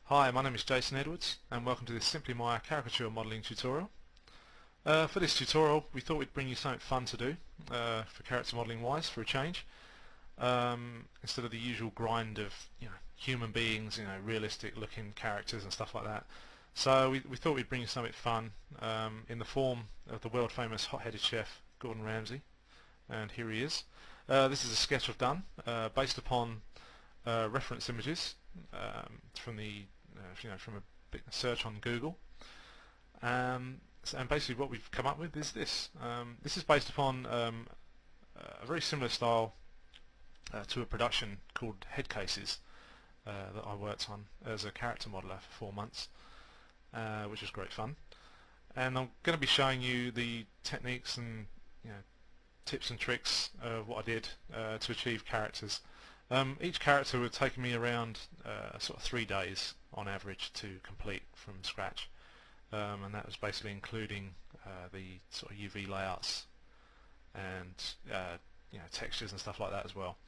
Hi, my name is Jason Edwards and welcome to this SimplyMaya caricature modelling tutorial. For this tutorial we thought we'd bring you something fun to do for character modelling wise for a change. Instead of the usual grind of human beings, realistic looking characters and stuff like that. So we thought we'd bring you something fun in the form of the world famous hot-headed chef Gordon Ramsay, and here he is. This is a sketch I've done based upon reference images from the from a big search on Google, and basically what we've come up with is this. This is based upon a very similar style to a production called Headcases that I worked on as a character modeler for 4 months, which was great fun. And I'm going to be showing you the techniques and tips and tricks of what I did to achieve characters. Each character would take me around sort of 3 days on average to complete from scratch, and that was basically including the sort of UV layouts and textures and stuff like that as well.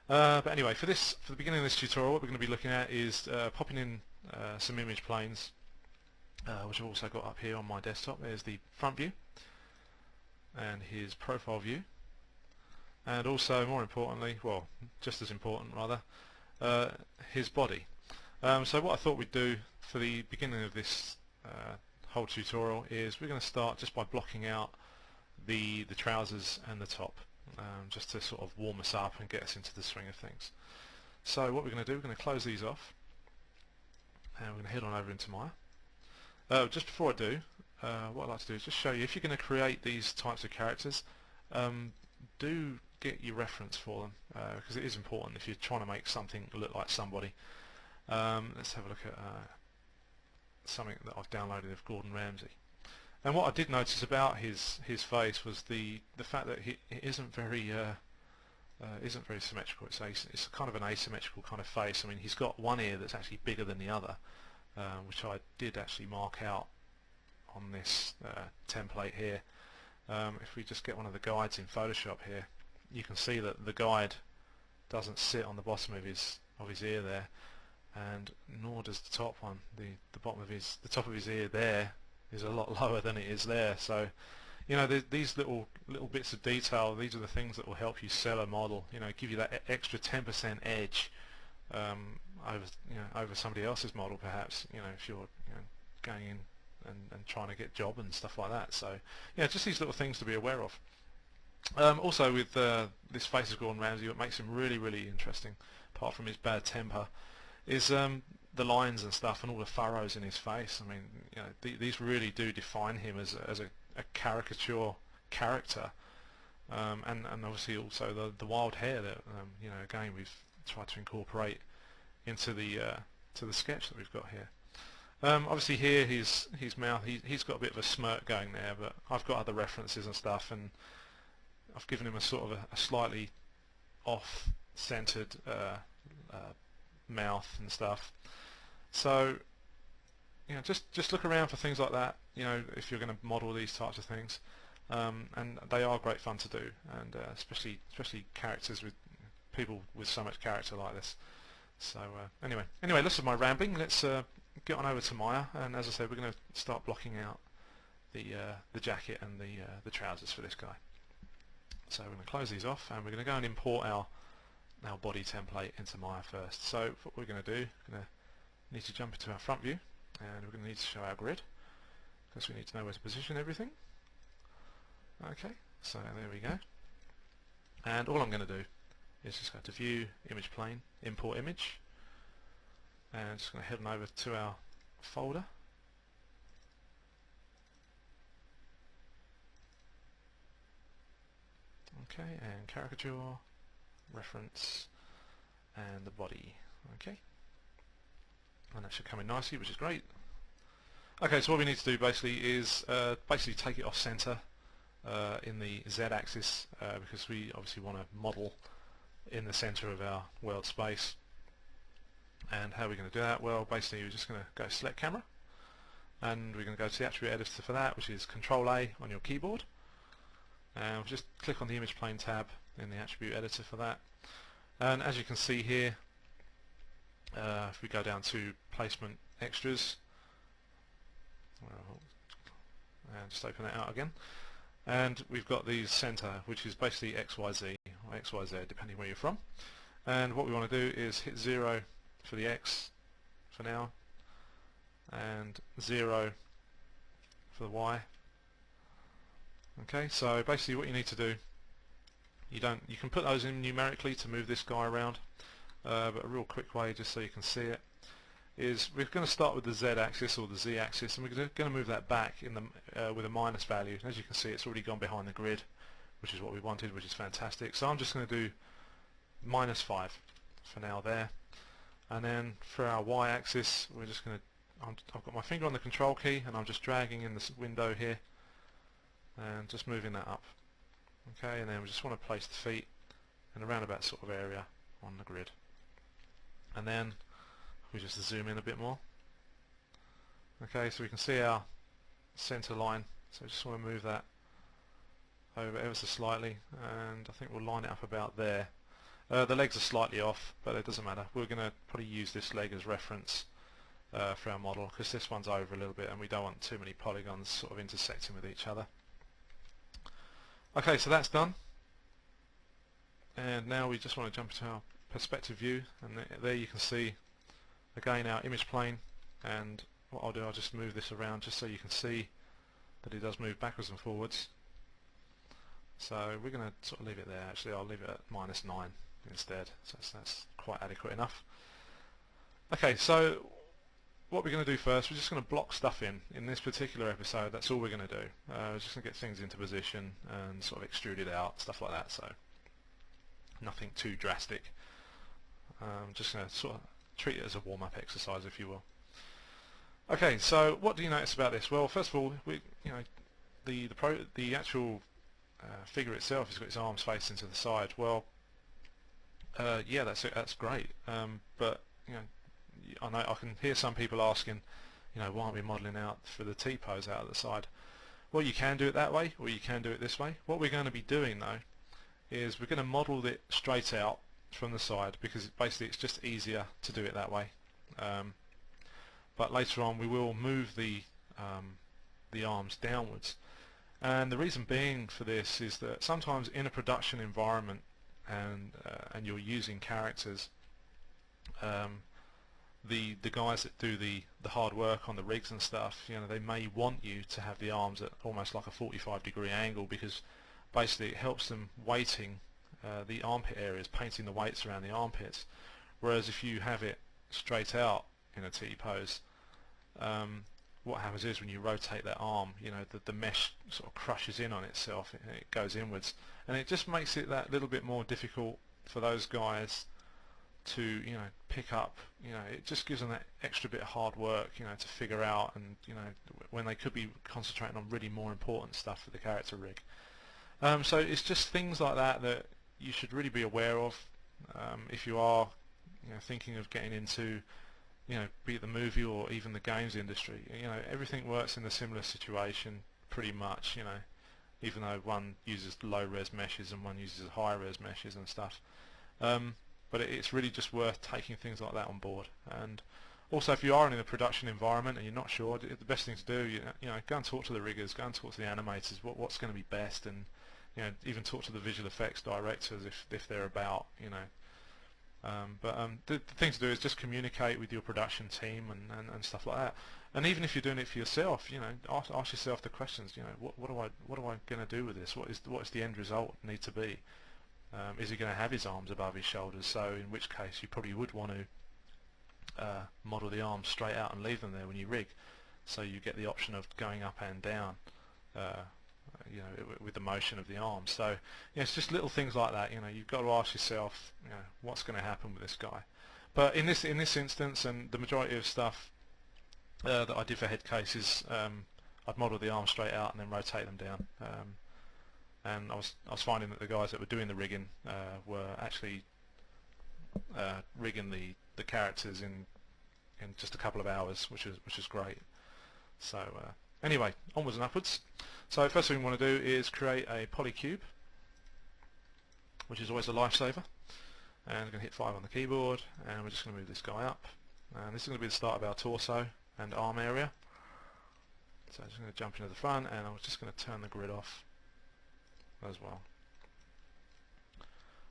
But anyway, for the beginning of this tutorial, what we're going to be looking at is popping in some image planes, which I've also got up here on my desktop. There's the front view and his profile view, and also, more importantly, well, just as important rather, his body. So what I thought we'd do for the beginning of this whole tutorial is we're going to start just by blocking out the trousers and the top, just to sort of warm us up and get us into the swing of things. So what we're going to do, we're going to close these off, and we're going to head on over into Maya. Just before I do, what I'd like to do is just show you, if you're going to create these types of characters, do get your reference for them, because it is important if you're trying to make something look like somebody. Let's have a look at something that I've downloaded of Gordon Ramsay. And what I did notice about his face was the fact that he isn't very symmetrical. It's kind of an asymmetrical kind of face. I mean, he's got one ear that's actually bigger than the other, which I did actually mark out on this template here. If we just get one of the guides in Photoshop here, you can see that the guide doesn't sit on the bottom of his ear there, and nor does the top one. The top of his ear there is a lot lower than it is there. So these little bits of detail, these are the things that will help you sell a model, give you that extra 10% edge over somebody else's model, perhaps, if you're going in and trying to get job and stuff like that. So just these little things to be aware of. Also with this face of Gordon Ramsay, what makes him really, really interesting, apart from his bad temper, is the lines and stuff and all the furrows in his face. I mean, these really do define him as a caricature character, and obviously also the wild hair that again we've tried to incorporate into the sketch that we've got here. Obviously here his mouth, he's got a bit of a smirk going there, but I've got other references and stuff, and I've given him a sort of a slightly off-centered mouth and stuff. So just look around for things like that, if you're going to model these types of things, and they are great fun to do, and especially characters with people with so much character like this. So anyway, less of my rambling. Let's get on over to Maya, and as I said, we're going to start blocking out the jacket and the trousers for this guy. So we're going to close these off, and we're going to go and import our body template into Maya first. So what we're going to do, we're going to need to jump into our front view, and we're going to need to show our grid, because we need to know where to position everything. Okay, so there we go. And all I'm going to do is just go to View, Image Plane, Import Image, and just going to head on over to our folder. Okay, and caricature, reference, and the body. Okay, and that should come in nicely, which is great. Okay, so what we need to do basically is take it off center in the Z-axis, because we obviously want to model in the center of our world space. And how are we going to do that? Well, basically we're just going to go select camera, and we're going to go to the attribute editor for that, which is Control A on your keyboard, and we'll just click on the image plane tab in the attribute editor for that. And as you can see here, If we go down to placement extras, and just open it out again, and we've got the center, which is basically XYZ or XYZ depending where you're from. And what we want to do is hit 0 for the X for now, and 0 for the Y. Okay, so basically what you need to do, you can put those in numerically to move this guy around, but a real quick way, just so you can see it, is we're going to start with the Z-axis or the Z-axis, and we're going to move that back in the with a minus value. As you can see, it's already gone behind the grid, which is what we wanted, which is fantastic. So I'm just going to do -5 for now there, and then for our Y-axis, we're just going to, I've got my finger on the control key, and I'm just dragging in this window here, and just moving that up. Okay, and then we just want to place the feet in a roundabout sort of area on the grid, and then we just zoom in a bit more. Okay, so we can see our center line, so I just want to move that over ever so slightly, and I think we'll line it up about there. The legs are slightly off, but it doesn't matter. We're going to probably use this leg as reference for our model, because this one's over a little bit and we don't want too many polygons sort of intersecting with each other. Okay, so that's done, and now we just want to jump to our perspective view, and there you can see again our image plane. And what I'll do, I'll just move this around just so you can see that it does move backwards and forwards. So we're going to sort of leave it there. Actually, I'll leave it at -9 instead, so that's quite adequate enough. Okay, so what we're going to do first, we're just going to block stuff in this particular episode. That's all we're going to do. We're just going to get things into position and sort of extrude it out, stuff like that. So nothing too drastic. Just going to sort of treat it as a warm-up exercise, if you will. Okay, so what do you notice about this? Well, first of all, the actual figure itself has got its arms facing to the side. Well, yeah, that's great. But I know I can hear some people asking, why aren't we modelling out for the T-pose out of the side? Well, you can do it that way, or you can do it this way. What we're going to be doing though is we're going to model it straight out from the side, because basically it's just easier to do it that way. But later on we will move the arms downwards, and the reason being for this is that sometimes in a production environment and you're using characters, the guys that do the hard work on the rigs and stuff, they may want you to have the arms at almost like a 45-degree angle, because basically it helps them weighting the armpit areas, painting the weights around the armpits. Whereas if you have it straight out in a T-pose, what happens is when you rotate that arm, the mesh sort of crushes in on itself and it goes inwards, and it just makes it that little bit more difficult for those guys to pick up. It just gives them that extra bit of hard work to figure out, and when they could be concentrating on really more important stuff for the character rig. So it's just things like that that you should really be aware of if you are thinking of getting into be it the movie or even the games industry. Everything works in a similar situation pretty much, even though one uses low res meshes and one uses high res meshes and stuff. But it's really just worth taking things like that on board. And also, if you are in a production environment and you're not sure, the best thing to do, go and talk to the riggers, go and talk to the animators, what's going to be best, and even talk to the visual effects directors if they're about. The thing to do is just communicate with your production team and stuff like that. And even if you're doing it for yourself, ask yourself the questions. What am I going to do with this? What is the end result need to be? Is he going to have his arms above his shoulders? So in which case you probably would want to model the arms straight out and leave them there when you rig, so you get the option of going up and down, with the motion of the arms. So it's just little things like that. You've got to ask yourself, what's going to happen with this guy. But in this instance, and the majority of stuff that I did for Headcases, I'd model the arms straight out and then rotate them down. And I was finding that the guys that were doing the rigging were actually rigging the characters in just a couple of hours, which is great. So anyway, onwards and upwards. So first thing we want to do is create a polycube, which is always a lifesaver. and we're going to hit 5 on the keyboard, and we're just going to move this guy up, and this is going to be the start of our torso and arm area. So I'm just going to jump into the front, and I'm just going to turn the grid off as well.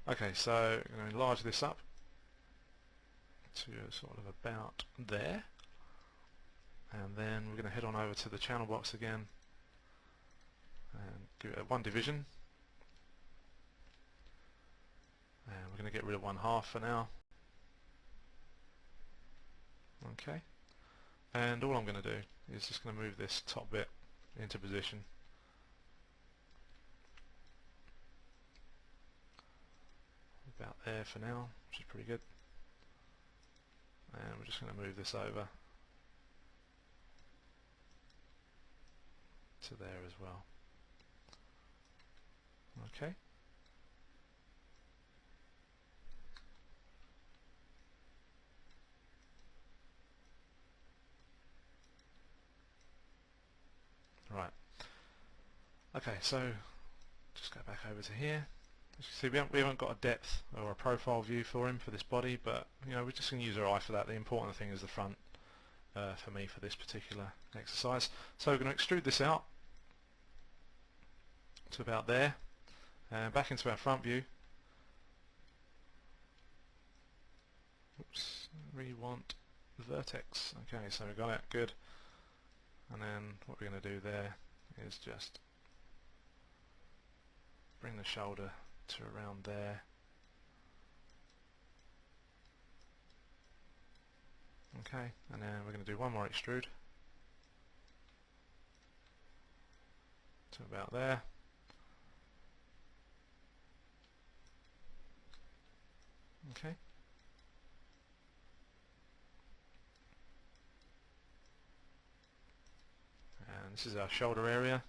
Okay, so I'm going to enlarge this up to sort of about there, and then we're going to head on over to the channel box again and give it a 1 division, and we're going to get rid of 1/2 for now. Okay, and all I'm going to do is just going to move this top bit into position. About there for now, which is pretty good. And we're just going to move this over to there as well. Okay. Right. Okay, so just go back over to here. As you see, we haven't got a depth or a profile view for him for this body, but you know, we're just going to use our eye for that. The important thing is the front for me for this particular exercise. So we're going to extrude this out to about there, and back into our front view. Oops, we want the vertex. Okay, so we've got it, good. And then what we're going to do there is just bring the shoulder to around there. Okay, and then we're going to do one more extrude to about there. Okay. And this is our shoulder area.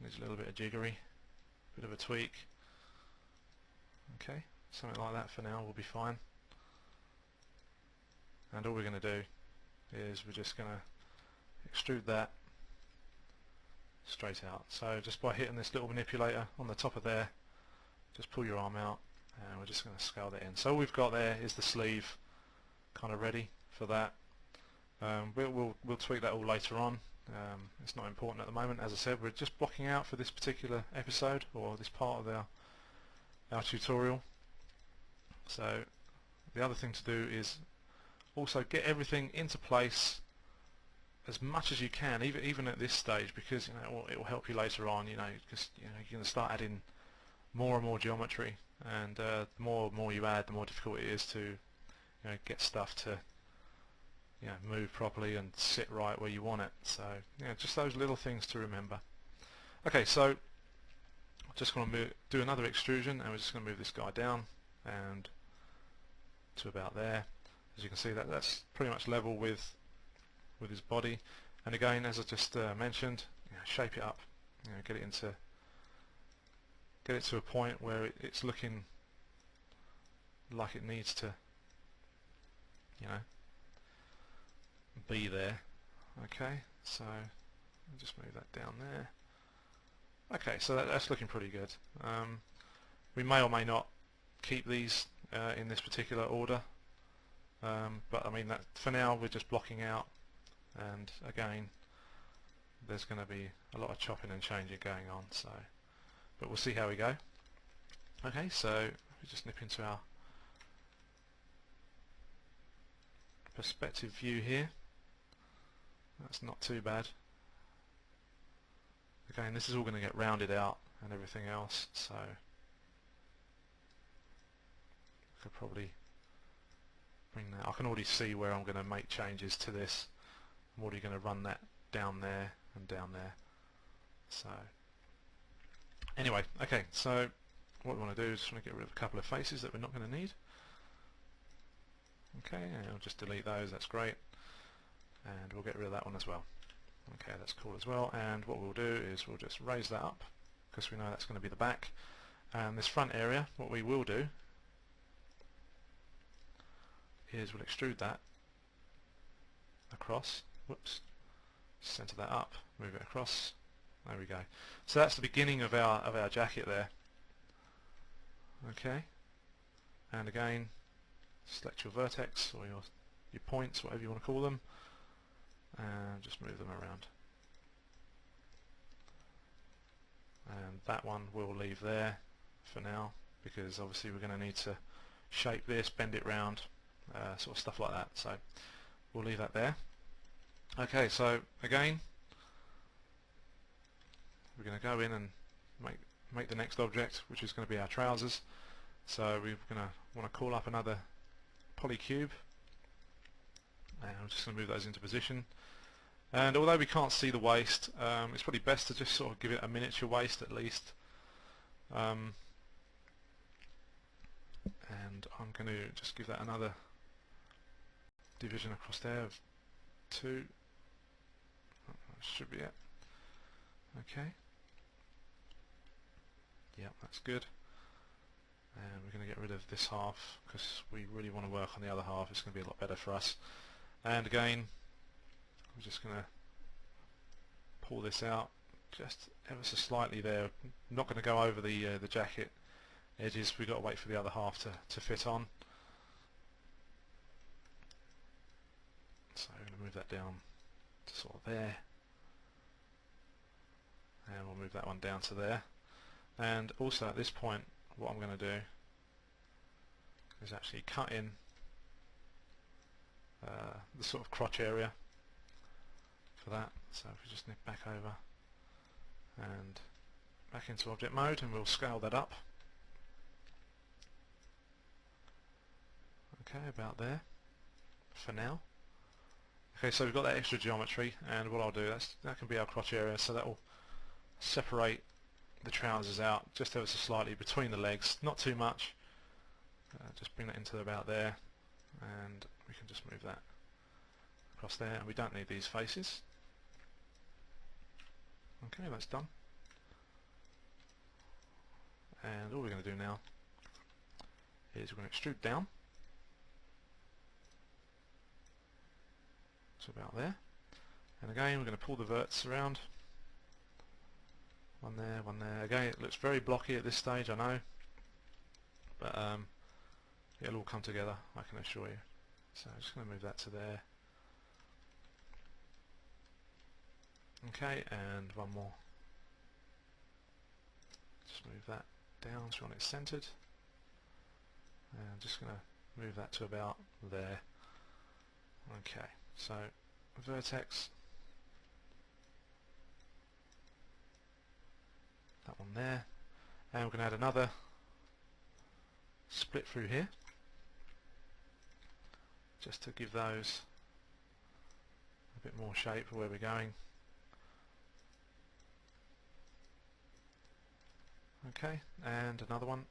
Needs a little bit of jiggery, bit of a tweak. Okay, something like that for now will be fine. And all we're going to do is we're just going to extrude that straight out. So just by hitting this little manipulator on the top of there, just pull your arm out, and we're just going to scale that in. So all we've got there is the sleeve kind of ready for that. We'll tweak that all later on. It's not important at the moment. As I said, we're just blocking out for this particular episode, or this part of our tutorial. So the other thing to do is also get everything into place as much as you can, even at this stage, because you know it will help you later on. You know, because you know you're going to start adding more and more geometry, and the more you add, the more difficult it is to get stuff to move properly and sit right where you want it. So just those little things to remember. Okay, so I'm just going to do another extrusion, and we're just going to move this guy down and to about there. As you can see, that's pretty much level with his body. And again, as I just mentioned, shape it up, get it to a point where it's looking like it needs to be there. Okay, so I'll just move that down there. Okay, so that's looking pretty good. We may or may not keep these in this particular order, but I mean that for now we're just blocking out, and again there's going to be a lot of chopping and changing going on, so but we'll see how we go. Okay, so we just nip into our perspective view here. That's not too bad. Again, this is all going to get rounded out and everything else, so I could probably bring that. I can already see where I'm going to make changes to this. I'm already going to run that down there and down there. So anyway, okay, so what we want to do is just want to get rid of a couple of faces that we're not going to need. Okay, and I'll just delete those, that's great. And we'll get rid of that one as well. Okay, that's cool as well. And what we'll do is we'll just raise that up, because we know that's going to be the back. And this front area, what we will do is we'll extrude that across. Whoops. Center that up, move it across. There we go. So that's the beginning of our jacket there. Okay. and again select your vertex or your points, whatever you want to call them, and just move them around. And that one we'll leave there for now, because obviously we're going to need to shape this, bend it round, sort of stuff like that, so we'll leave that there. Okay, so again we're going to go in and make the next object, which is going to be our trousers. So we're going to want to call up another polycube, and I'm just going to move those into position. And although we can't see the waist, it's probably best to just sort of give it a miniature waist at least. And I'm going to just give that another division across there of 2. That should be it. Okay. Yep, that's good. And we're going to get rid of this half because we really want to work on the other half. It's going to be a lot better for us. And again, I'm just going to pull this out just ever so slightly there. Not going to go over the jacket edges. We've got to wait for the other half to fit on. So I'm going to move that down to sort of there, and we'll move that one down to there. And also at this point, what I'm going to do is actually cut in the sort of crotch area for that. So if we just nip back over and back into object mode, and we'll scale that up. Okay, about there for now. Okay, so we've got that extra geometry, and what I'll do, that can be our crotch area, so that will separate the trousers out just ever so slightly between the legs, not too much. Just bring that into about there, and we can just move that across there, and we don't need these faces. Okay, that's done. And all we're going to do now is we're going to extrude down to about there, and again we're going to pull the verts around. One there, one there. Again, it looks very blocky at this stage, I know, but it'll all come together, I can assure you. So I'm just going to move that to there. Okay, and one more. Just move that down so we want it centered. And I'm just going to move that to about there. Okay, so vertex. That one there. And we're going to add another split through here, just to give those a bit more shape for where we're going. Okay, and another one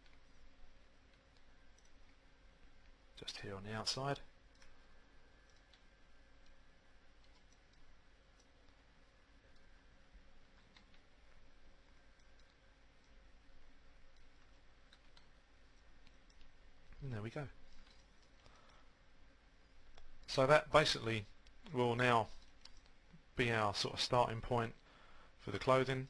just here on the outside. And there we go. So that basically will now be our sort of starting point for the clothing.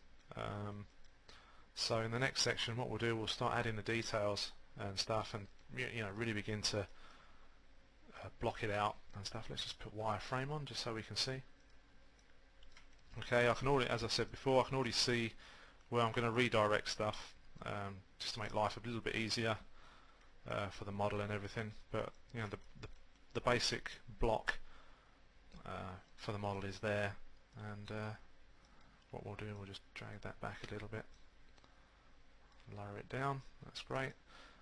So in the next section, what we'll do, we'll start adding the details and stuff, and really begin to block it out and stuff. Let's just put wireframe on just so we can see. Okay, I can already, as I said before, I can already see where I'm going to redirect stuff, just to make life a little bit easier for the model and everything. But the basic block for the model is there, and what we'll do, we'll just drag that back a little bit, lower it down. That's great.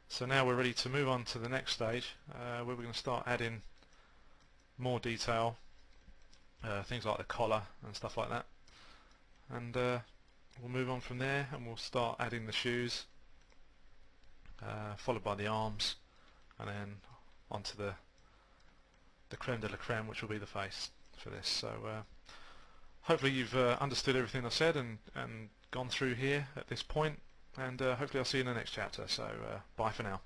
So now we're ready to move on to the next stage, where we're going to start adding more detail, things like the collar and stuff like that, and we'll move on from there, and we'll start adding the shoes, followed by the arms, and then onto the creme de la creme, which will be the face for this. So hopefully you've understood everything I said and gone through here at this point, and hopefully I'll see you in the next chapter. So bye for now.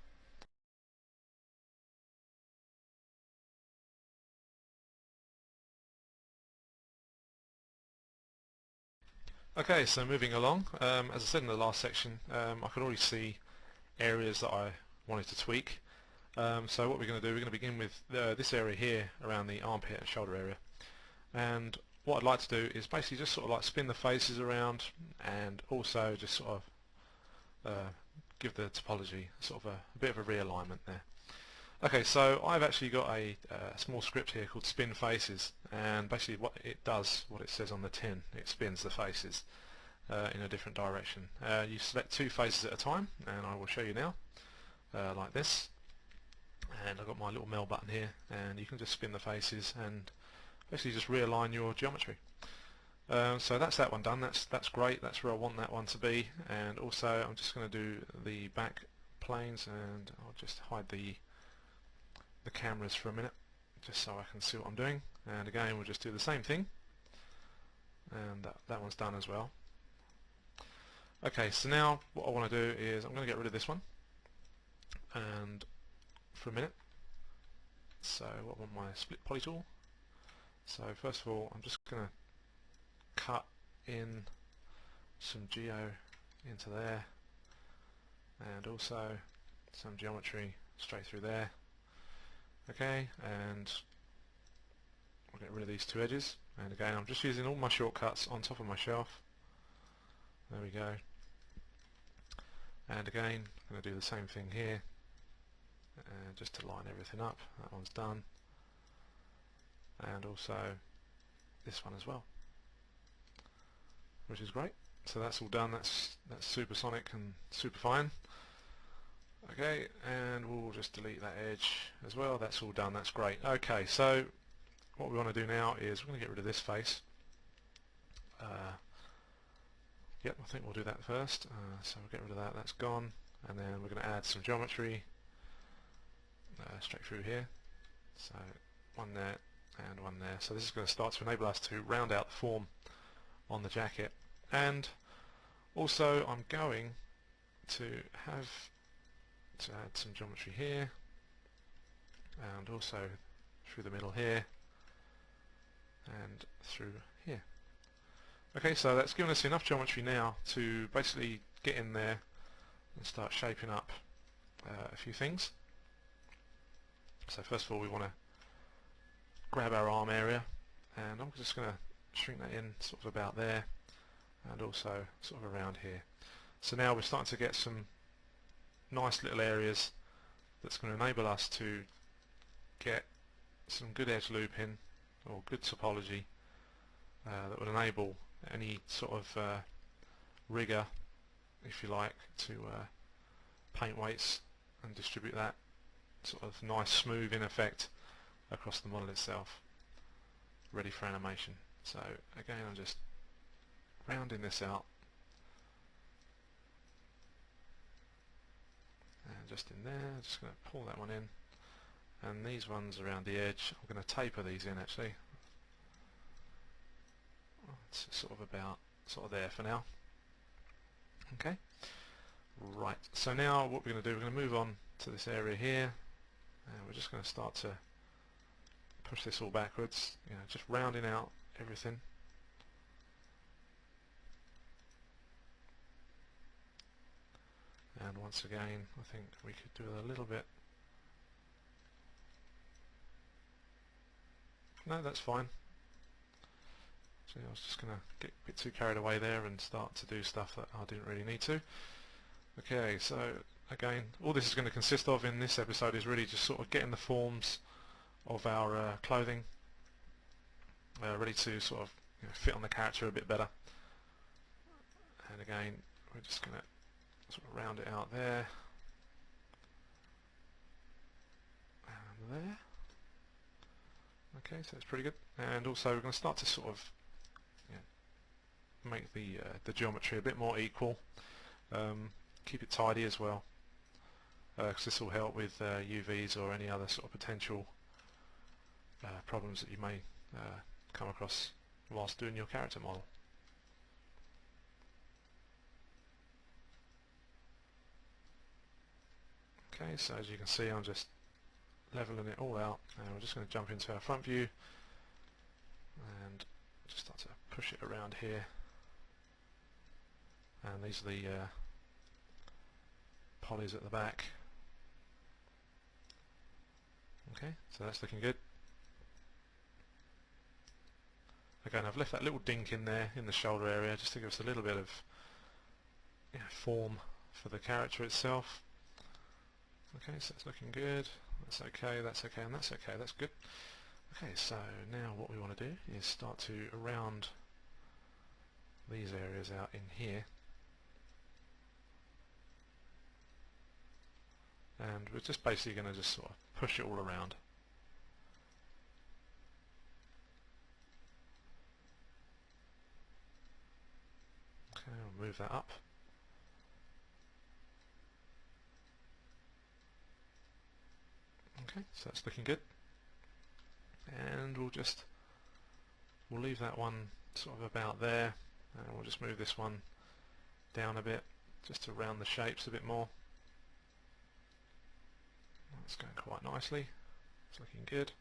Okay, so moving along, as I said in the last section, I could already see areas that I wanted to tweak. So what we're going to do, we're going to begin with this area here around the armpit and shoulder area. And what I'd like to do is basically just sort of like spin the faces around and also just sort of give the topology sort of a bit of a realignment there. Okay, so I've actually got a small script here called spin faces, and basically what it does, what it says on the tin, it spins the faces in a different direction. You select two faces at a time, and I will show you now, like this. And I've got my little meld button here, and you can just spin the faces and basically just realign your geometry. So that's that one done. That's great. That's where I want that one to be. And also I'm just going to do the back planes, and I'll just hide the cameras for a minute just so I can see what I'm doing. And again, we'll just do the same thing, and that one's done as well. Okay, so now what I want to do is I'm going to get rid of this one and for a minute. So I want my split poly tool. So first of all, I'm just going to cut in some geo into there, and also some geometry straight through there. Okay, and I'll get rid of these two edges, and again I'm just using all my shortcuts on top of my shelf. There we go. And again I'm going to do the same thing here, just to line everything up. That one's done, and also this one as well, which is great. So that's all done. That's supersonic and super fine. Okay, and we'll just delete that edge as well. That's all done. That's great. Okay, so what we want to do now is we're going to get rid of this face. Yep, I think we'll do that first. So we'll get rid of that. That's gone. And then we're going to add some geometry straight through here. So one there and one there. So this is going to start to enable us to round out the form on the jacket. And also I'm going to have to add some geometry here, and also through the middle here and through here. Okay, so that's given us enough geometry now to basically get in there and start shaping up a few things. So first of all, we want to grab our arm area, and I'm just going to shrink that in sort of about there, and also sort of around here. So now we're starting to get some nice little areas that's going to enable us to get some good edge looping or good topology that would enable any sort of rigger, if you like, to paint weights and distribute that sort of nice smoothing effect across the model itself, ready for animation. So again, I'm just rounding this out, and just in there, just going to pull that one in, and these ones around the edge, I'm going to taper these in actually. It's sort of about there for now. Okay, right, so now what we're going to do, we're going to move on to this area here, and we're just going to start to push this all backwards, just rounding out everything. And once again, I think we could do a little bit. No, that's fine. So I was just going to get a bit too carried away there and start to do stuff that I didn't really need to. Okay, so again, all this is going to consist of in this episode is really just sort of getting the forms of our clothing ready to sort of fit on the character a bit better. And again, we're just going to sort of round it out there and there. Okay, so it's pretty good. And also we're going to start to sort of make the geometry a bit more equal. Keep it tidy as well, because this will help with UVs or any other sort of potential problems that you may come across whilst doing your character model. Okay, so as you can see, I'm just leveling it all out, and we're just going to jump into our front view and just start to push it around here. And these are the polys at the back. Okay, so that's looking good. Again, I've left that little dink in there in the shoulder area just to give us a little bit of form for the character itself. Okay, so that's looking good. That's okay, that's okay, and that's okay. That's good. Okay, so now what we want to do is start to round these areas out in here. And we're just basically going to just sort of push it all around. Okay, I'll move that up. Okay, so that's looking good. And we'll leave that one sort of about there, and we'll just move this one down a bit just to round the shapes a bit more. That's going quite nicely. It's looking good.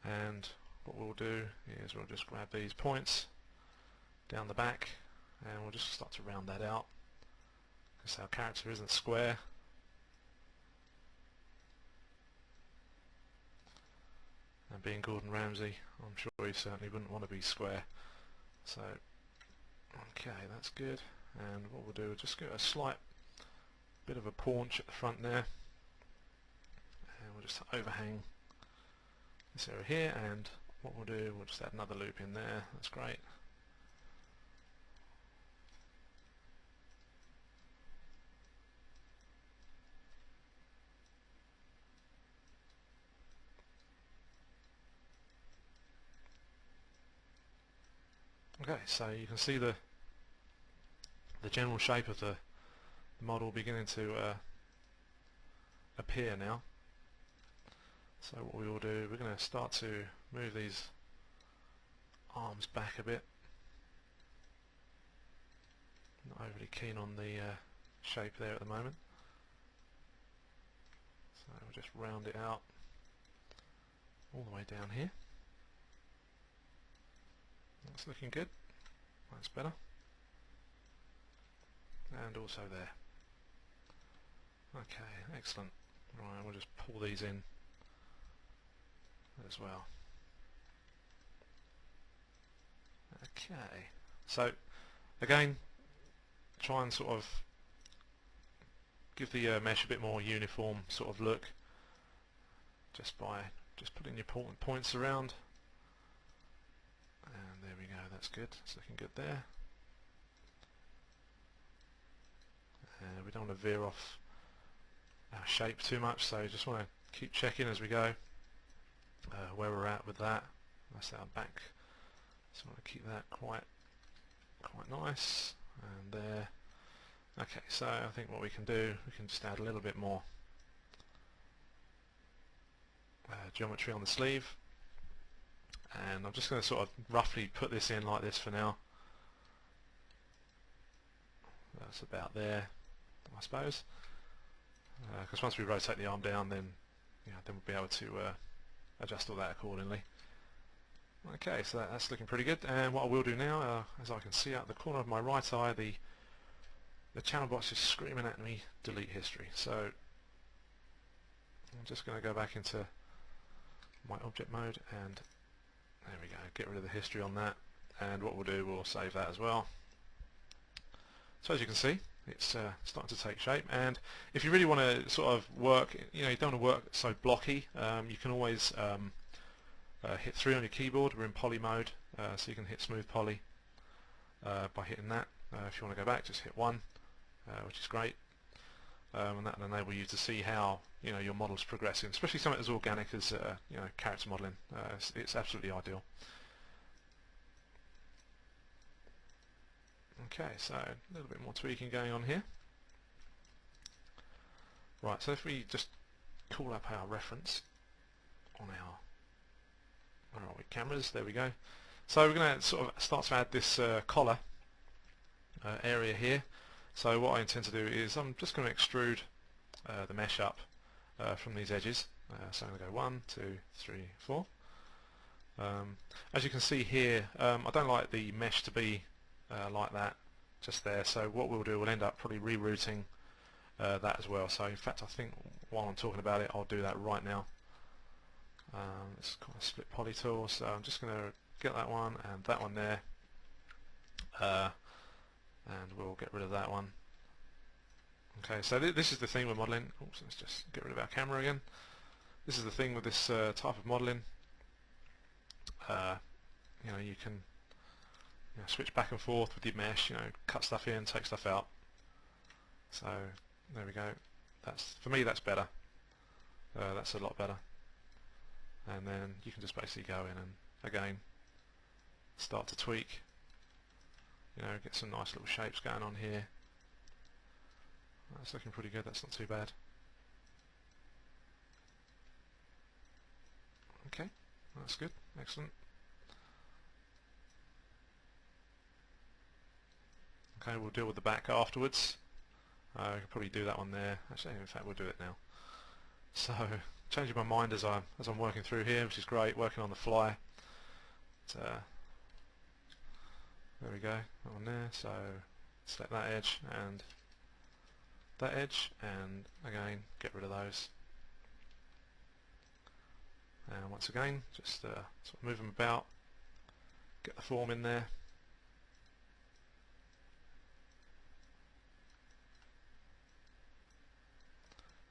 And what we'll do is we'll just grab these points down the back and we'll just start to round that out because our character isn't square. And being Gordon Ramsay, I'm sure he certainly wouldn't want to be square. So, okay, that's good. And what we'll do is just get a slight bit of a paunch at the front there. And we'll just overhang this area here, and what we'll do, we'll just add another loop in there. That's great. Okay, so you can see the general shape of the model beginning to appear now. So what we will do, we're going to start to move these arms back a bit. Not overly keen on the shape there at the moment. So we'll just round it out all the way down here. That's looking good. That's better. And also there. Okay, excellent. Right, we'll just pull these in as well. Okay, so again, try and sort of give the mesh a bit more uniform sort of look just by putting your points around. And there we go, that's good. It's looking good there. We don't want to veer off our shape too much, so just want to keep checking as we go where we're at with that. That's our back, so I want to keep that quite nice. And there. Okay, so I think what we can do, we can just add a little bit more geometry on the sleeve, and I'm just going to sort of roughly put this in like this for now. That's about there, I suppose, because once we rotate the arm down, then then we'll be able to adjust all that accordingly. Okay, so that's looking pretty good. And what I will do now, as I can see out the corner of my right eye, the channel box is screaming at me, delete history. So I'm just going to go back into my object mode, and there we go, get rid of the history on that. And what we'll do, we'll save that as well. So as you can see, it's starting to take shape. And if you really want to sort of work, you don't want to work so blocky, you can always hit 3 on your keyboard. We're in poly mode, so you can hit smooth poly by hitting that. If you want to go back, just hit 1, which is great, and that will enable you to see how your model's progressing, especially something as organic as character modeling. It's absolutely ideal. Okay, so a little bit more tweaking going on here. Right, so if we just call up our reference on our, where are we, cameras, there we go. So we're going to sort of start to add this collar area here. So what I intend to do is I'm just going to extrude the mesh up from these edges. So I'm going to go 1, 2, 3, 4. As you can see here, I don't like the mesh to be like that just there, so what we'll do, we'll end up probably rerouting that as well. So in fact, I think while I'm talking about it, I'll do that right now. Let's kind of split poly tool. So I'm just going to get that one and that one there, and we'll get rid of that one. Okay, so this is the thing with modeling. Oops, let's just get rid of our camera again. This is the thing with this type of modeling. You can switch back and forth with your mesh. Cut stuff in, take stuff out. So there we go. For me, that's better. That's a lot better. And then you can just basically go in and again start to tweak. Get some nice little shapes going on here. That's looking pretty good. That's not too bad. Okay, that's good. Excellent. Okay, we'll deal with the back afterwards. We could probably do that one there. Actually, in fact, we'll do it now. So, changing my mind as I'm working through here, which is great. Working on the fly. There we go. That one there. So, select that edge and that edge, and again, get rid of those. And once again, just sort of move them about, get the form in there.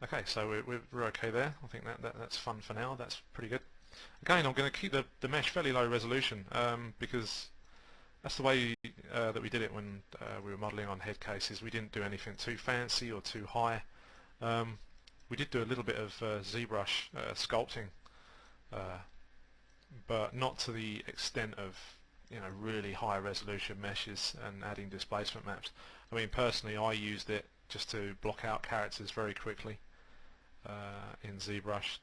Okay, so we're okay there. I think that's fun for now. That's pretty good. Again, I'm going to keep the mesh fairly low resolution because that's the way that we did it when we were modeling on Headcases. We didn't do anything too fancy or too high. We did do a little bit of ZBrush sculpting, but not to the extent of really high resolution meshes and adding displacement maps. I mean, personally, I used it just to block out characters very quickly in ZBrush.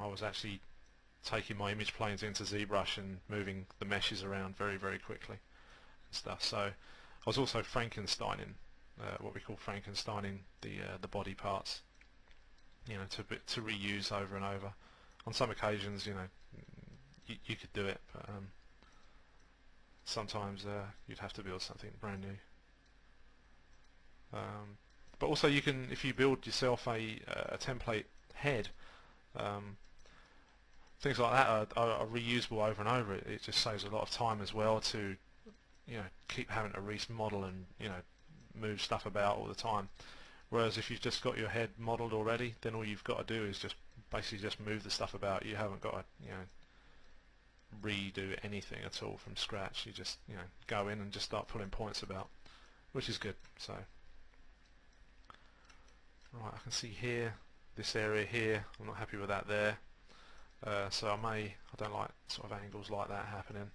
I was actually taking my image planes into ZBrush and moving the meshes around very, very quickly and stuff. So I was also Frankensteining, what we call Frankensteining the body parts, to reuse over and over. On some occasions, you could do it, but sometimes you'd have to build something brand new. But also, you can, if you build yourself a template head, things like that are reusable over and over. It just saves a lot of time as well to keep having to remodel and move stuff about all the time. Whereas if you've just got your head modeled already, then all you've got to do is just basically just move the stuff about. You haven't got to redo anything at all from scratch. You just go in and just start pulling points about, which is good. So right, I can see here, this area here, I'm not happy with that there. So I don't like sort of angles like that happening.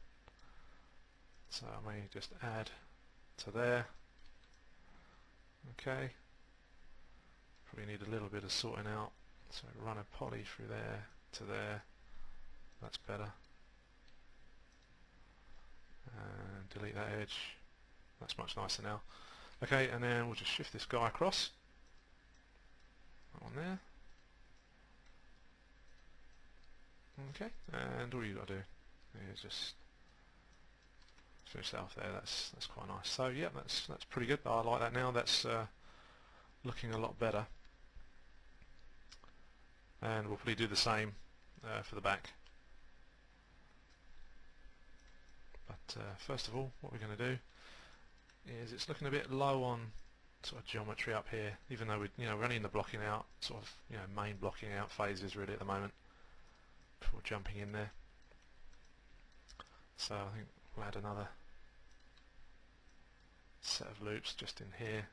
So I may just add to there. Okay. Probably need a little bit of sorting out. So run a poly through there to there. That's better. And delete that edge. That's much nicer now. Okay, and then we'll just shift this guy across. That one there. Okay, and all you got to do is just finish that off there. That's quite nice. So yeah, that's pretty good. I like that now. That's looking a lot better. And we'll probably do the same for the back. But first of all, what we're going to do is, it's looking a bit low on sort of geometry up here, even though we're only in the blocking out sort of main blocking out phases really at the moment before jumping in there. So I think we'll add another set of loops just in here.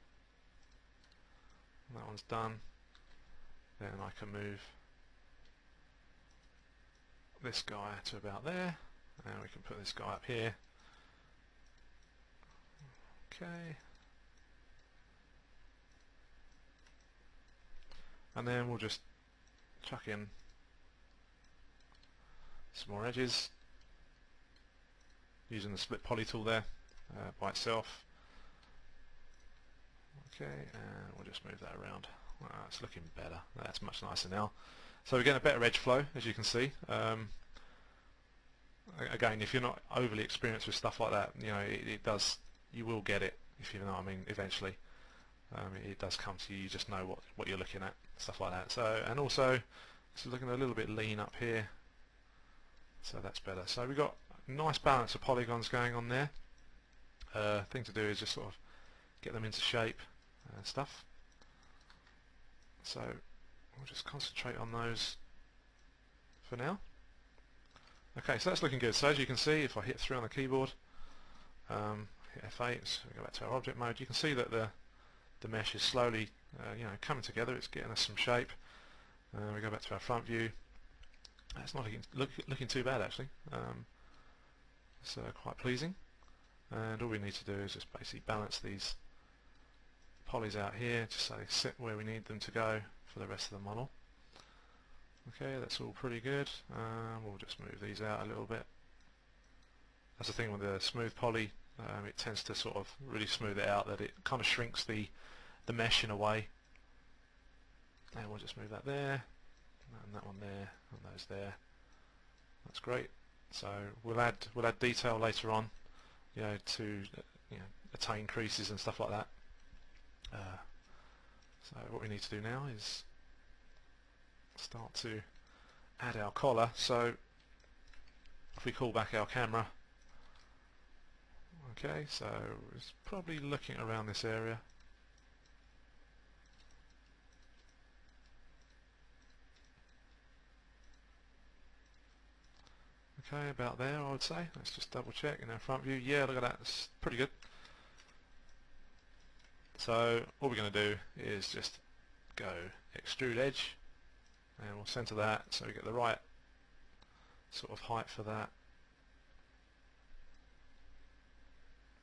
That one's done. Then I can move this guy to about there, and we can put this guy up here. Okay. And then we'll just chuck in some more edges using the split poly tool there by itself. Okay, and we'll just move that around. It's looking better. That's much nicer now. So we're getting a better edge flow, as you can see. Again, if you're not overly experienced with stuff like that, it does. You will get it, if you know what I mean, eventually. it does come to you. You just know what you're looking at, stuff like that. So, and also it's looking a little bit lean up here, so that's better. So we've got a nice balance of polygons going on there. Thing to do is just sort of get them into shape and stuff. So we'll just concentrate on those for now. Okay, so that's looking good. So as you can see, if I hit 3 on the keyboard, hit F8, so we go back to our object mode, you can see that the mesh is slowly coming together. It's getting us some shape. We go back to our front view. It's not looking too bad actually. It's quite pleasing. And all we need to do is just basically balance these polys out here, just so they sit where we need them to go for the rest of the model. Okay, that's all pretty good. We'll just move these out a little bit. That's the thing with the smooth poly, it tends to sort of really smooth it out, that it kind of shrinks the mesh in a way. And we'll just move that there, and that one there, and those there. That's great. So we'll add detail later on, to attain creases and stuff like that. So what we need to do now is start to add our collar. So if we call back our camera, okay, so it's probably looking around this area. Okay, about there I would say. Let's just double check in our front view. Yeah, look at that, it's pretty good. So all we're going to do is just go extrude edge, and we'll center that so we get the right sort of height for that.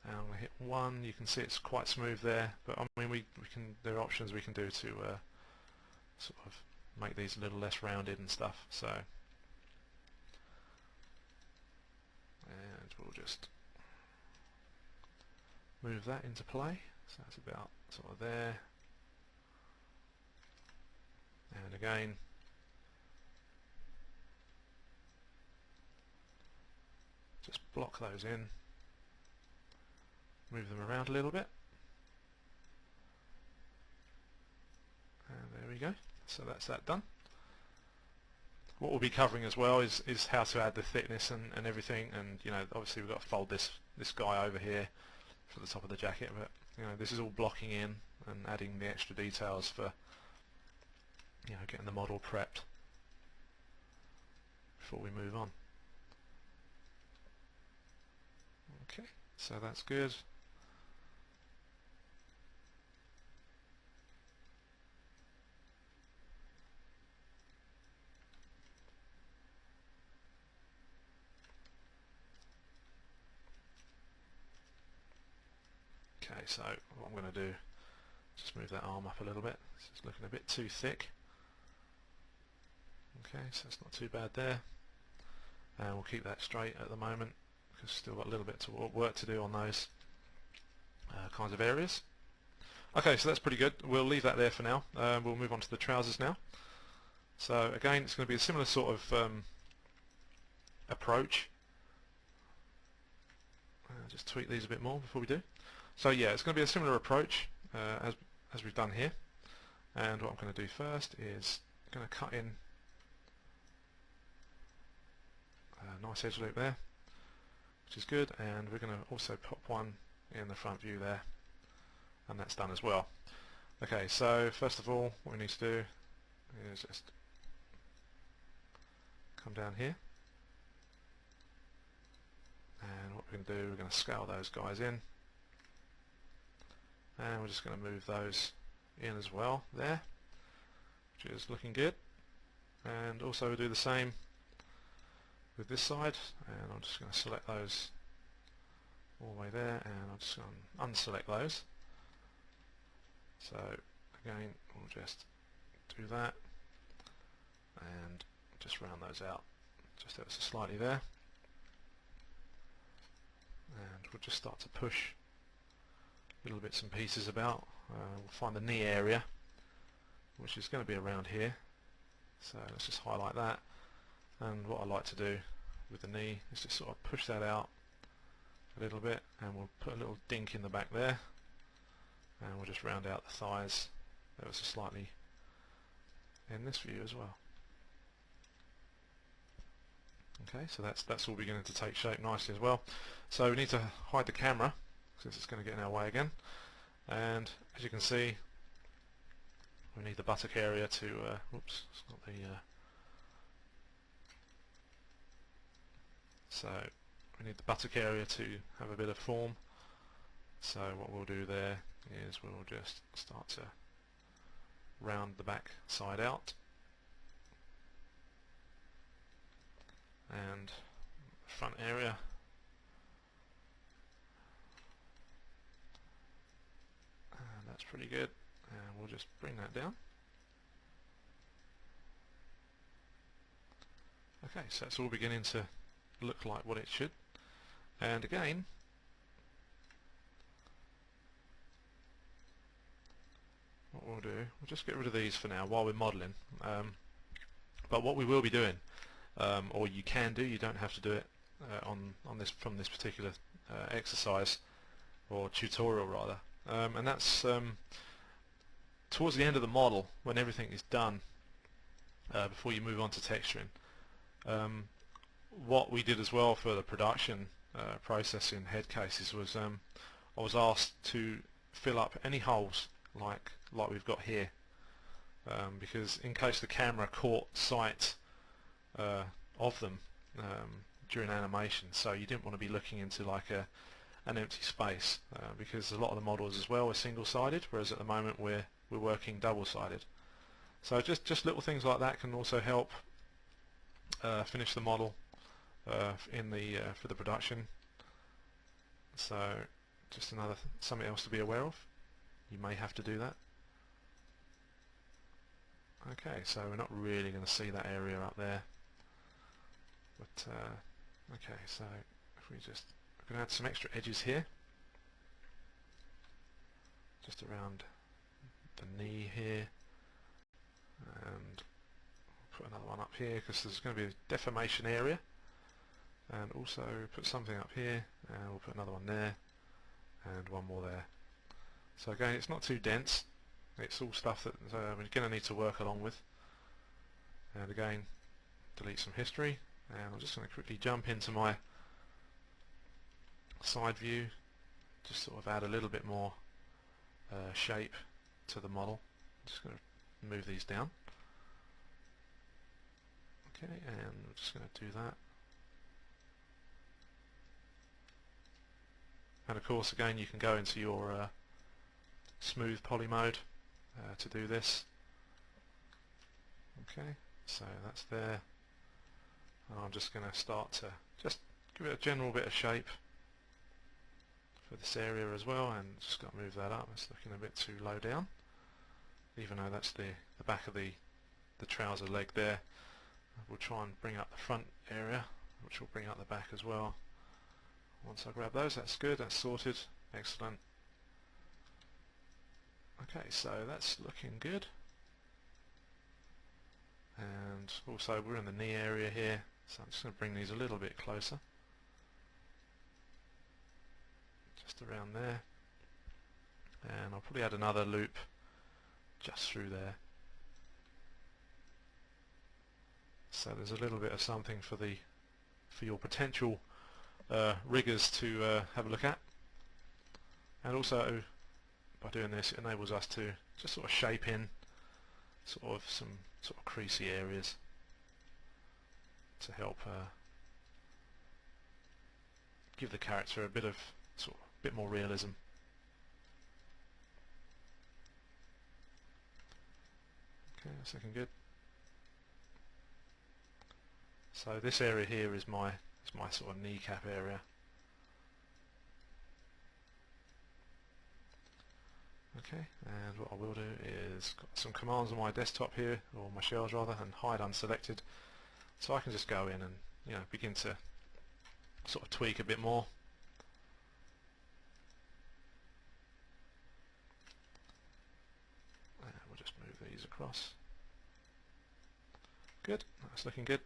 And I'm going to hit 1. You can see it's quite smooth there, but I mean there are options we can do to sort of make these a little less rounded and stuff. So, and we'll just move that into play. So that's about sort of there. And again, just block those in, move them around a little bit, and there we go. So that's that done. What we'll be covering as well is how to add the thickness and everything, and obviously we've got to fold this guy over here for the top of the jacket, but this is all blocking in and adding the extra details for getting the model prepped before we move on. Okay, so that's good. Okay, so what I'm going to do, just move that arm up a little bit. It's looking a bit too thick. Okay, so it's not too bad there. And we'll keep that straight at the moment, because still got a little bit of work to do on those kinds of areas. Okay, so that's pretty good. We'll leave that there for now. We'll move on to the trousers now. So again, it's going to be a similar sort of approach. Just tweak these a bit more before we do. So yeah, it's going to be a similar approach as we've done here. And what I'm going to do first is I'm going to cut in a nice edge loop there, which is good, and we're going to also pop one in the front view there, and that's done as well. Okay, so first of all what we need to do is just come down here, and what we're going to do, we're going to scale those guys in, and we're just going to move those in as well there, which is looking good. And also we'll do the same with this side, and I'm just going to select those all the way there, and I'm just going to unselect those. So again, we'll just do that and just round those out just ever so slightly there, and we'll just start to push little bits and pieces about. We'll find the knee area, which is going to be around here, so let's just highlight that. And what I like to do with the knee is just sort of push that out a little bit, and we'll put a little dink in the back there, and we'll just round out the thighs ever so slightly in this view as well. Okay, so that's all beginning to take shape nicely as well. So we need to hide the camera since it's going to get in our way again, and as you can see we need the buttock area to oops, it's not the so we need the buttock area to have a bit of form. So what we'll do there is we'll just start to round the back side out, and front area and that's pretty good, and we'll just bring that down. Okay, so it's all beginning to look like what it should, and again what we'll do, we'll just get rid of these for now while we're modelling, but what we will be doing, or you can do, you don't have to do it on this from this particular exercise or tutorial rather, and that's towards the end of the model when everything is done, before you move on to texturing. What we did as well for the production process in Headcases was I was asked to fill up any holes like we've got here, because in case the camera caught sight of them during animation, so you didn't want to be looking into like an empty space, because a lot of the models as well are single-sided, whereas at the moment we're working double-sided. So just little things like that can also help finish the model in the for the production. So just something else to be aware of. You may have to do that. Okay, so we're not really going to see that area up there, but okay, so if we just, we're going to add some extra edges here, just around the knee here, and put another one up here because there's going to be a deformation area, and also put something up here, and we'll put another one there and one more there. So again, it's not too dense, it's all stuff that we're going to need to work along with. And again, delete some history, and I'm just going to quickly jump into my side view, just sort of add a little bit more shape to the model. I'm just going to move these down. Okay, and we're just going to do that. And of course, again, you can go into your smooth poly mode to do this. Okay, so that's there. And I'm just going to start to just give it a general bit of shape for this area as well, and just got to move that up. It's looking a bit too low down, even though that's the back of the trouser leg there. We'll try and bring up the front area, which will bring up the back as well. Once I grab those, that's good, that's sorted, excellent. Okay, so that's looking good. And also we're in the knee area here, so I'm just going to bring these a little bit closer. Just around there. And I'll probably add another loop just through there. So there's a little bit of something for your potential riggers to have a look at. And also, by doing this, it enables us to just sort of shape in sort of some sort of creasy areas to help give the character a bit more realism. Okay, that's looking good. So this area here is my sort of kneecap area. Okay, and what I will do is got some commands on my desktop here, or my shells rather, and hide unselected, so I can just go in and begin to sort of tweak a bit more. And we'll just move these across. Good, that's looking good.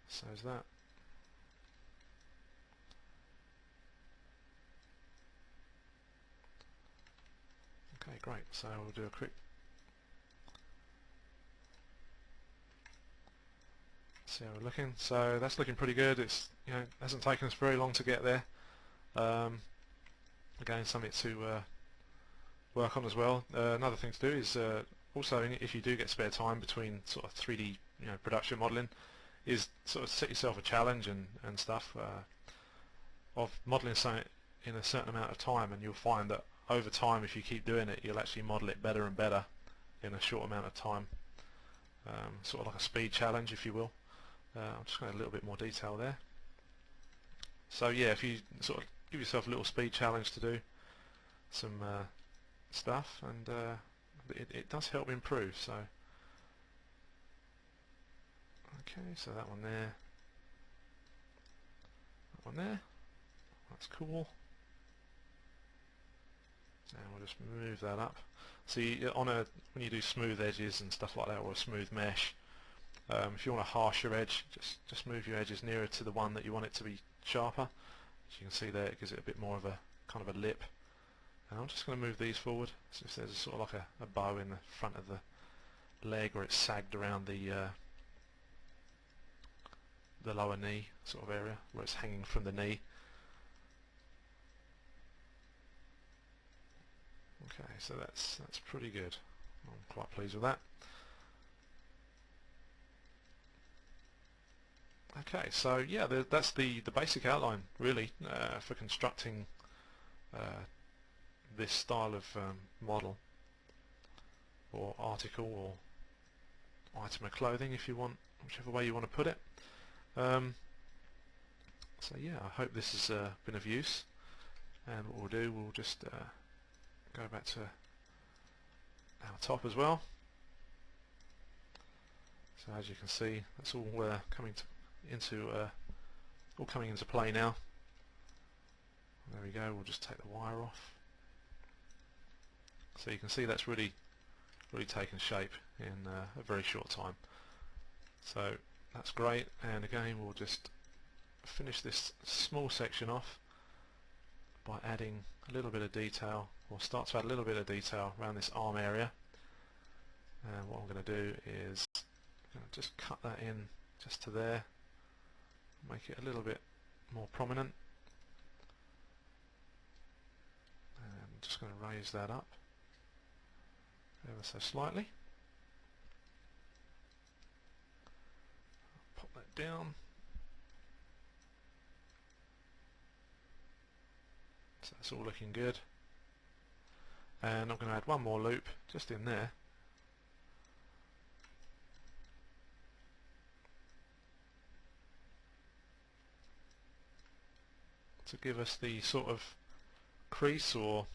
So is that. great. So we'll do a quick see how we're looking. So that's looking pretty good. It's, you know, hasn't taken us very long to get there. Again, something to work on as well. Another thing to do is also, if you do get spare time between sort of 3D, you know, production modelling, is sort of set yourself a challenge and stuff of modelling something in a certain amount of time, and you'll find that over time, if you keep doing it, you'll actually model it better and better in a short amount of time. Sort of like a speed challenge, if you will. I'm just going to add a little bit more detail there. So yeah, if you sort of give yourself a little speed challenge to do some stuff, and it does help improve. So okay, so that one there, that one there, that's cool. And we'll just move that up. See, when you do smooth edges and stuff like that, or a smooth mesh, if you want a harsher edge, just move your edges nearer to the one that you want it to be sharper. As you can see there, it gives it a bit more of a kind of a lip. And I'm just going to move these forward, so if there's sort of like a bow in the front of the leg, or it's sagged around the lower knee sort of area, where it's hanging from the knee. Okay, so that's pretty good. I'm quite pleased with that. Okay, so yeah, that's the basic outline really for constructing this style of model or article or item of clothing, if you want, whichever way you want to put it. So yeah, I hope this has been of use, and what we'll do, we'll just go back to our top as well. So as you can see, that's all coming into play now. There we go. We'll just take the wire off. So you can see that's really taken shape in a very short time. So that's great. And again, we'll just finish this small section off by adding a little bit of detail, or start to add a little bit of detail around this arm area. And what I'm going to do is just cut that in just to there, make it a little bit more prominent, and I'm just going to raise that up ever so slightly. Pop that down. So that's all looking good, and I'm going to add one more loop just in there. To give us the sort of crease or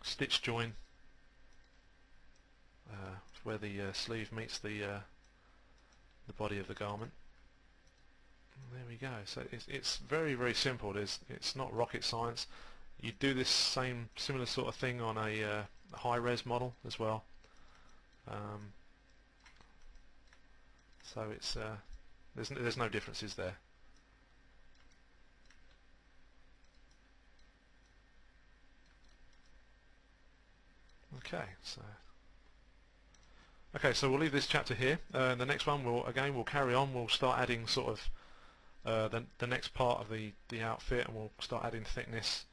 stitch join where the sleeve meets the body of the garment. And there we go. So it's very simple. It's not rocket science. You do this similar sort of thing on a high-res model as well. So it's there's no differences there. Okay, so we'll leave this chapter here. The next one, we'll carry on. We'll start adding sort of the next part of the outfit, and we'll start adding thickness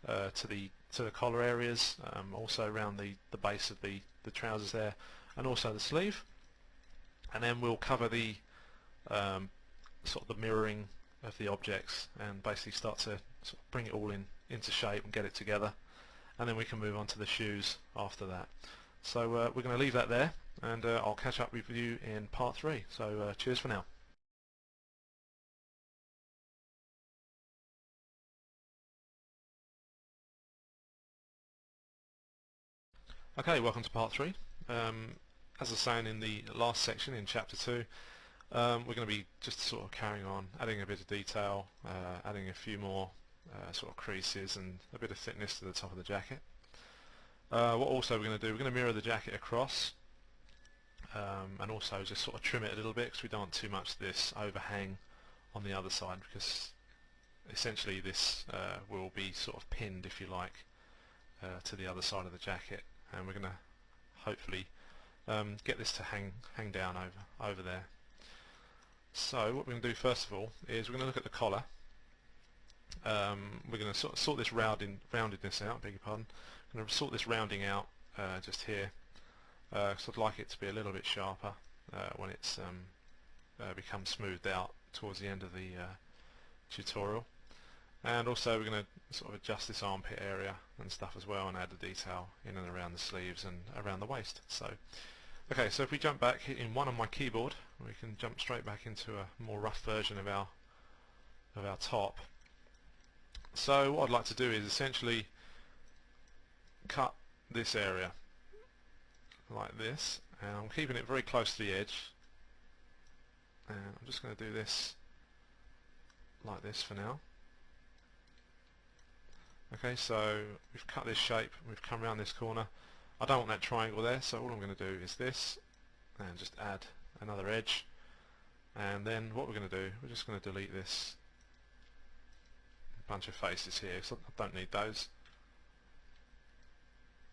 to the collar areas, also around the base of the trousers there, and also the sleeve. And then we'll cover the sort of the mirroring of the objects, and basically start to sort of bring it all into shape and get it together. And then we can move on to the shoes after that. So we're going to leave that there, and I'll catch up with you in part 3. So cheers for now. Okay, welcome to part 3. As I was saying in the last section in chapter 2, we're going to be just sort of carrying on, adding a bit of detail, adding a few more sort of creases and a bit of thickness to the top of the jacket. What also we're going to do, we're going to mirror the jacket across, and also just sort of trim it a little bit, because we don't want too much of this overhang on the other side, because essentially this will be sort of pinned, if you like, to the other side of the jacket, and we're going to hopefully get this to hang down over there. So what we're going to do first of all is we're going to look at the collar. We're going to sort this roundedness out, beg your pardon. I'm going to sort this rounding out just here, because I'd like it to be a little bit sharper when it's becomes smoothed out towards the end of the tutorial. And also we're going to sort of adjust this armpit area and stuff as well, and add the detail in and around the sleeves and around the waist. So okay, so if we jump back in one on my keyboard, we can jump straight back into a more rough version of our top. So what I'd like to do is essentially cut this area like this, and I'm keeping it very close to the edge, and I'm just going to do this like this for now. Okay, so we've cut this shape, we've come around this corner. I don't want that triangle there, so all I'm going to do is this, and just add another edge, and then what we're going to do, we're just going to delete this bunch of faces here, because I don't need those,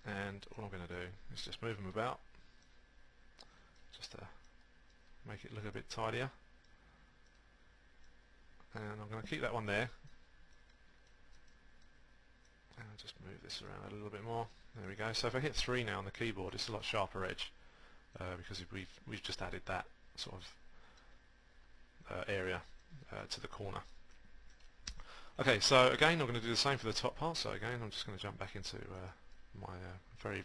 and all I'm going to do is just move them about, just to make it look a bit tidier, and I'm going to keep that one there. And I'll just move this around a little bit more. There we go. So if I hit 3 now on the keyboard, it's a lot sharper edge because we've just added that sort of area to the corner. Okay, so again I'm going to do the same for the top part. So again I'm just going to jump back into my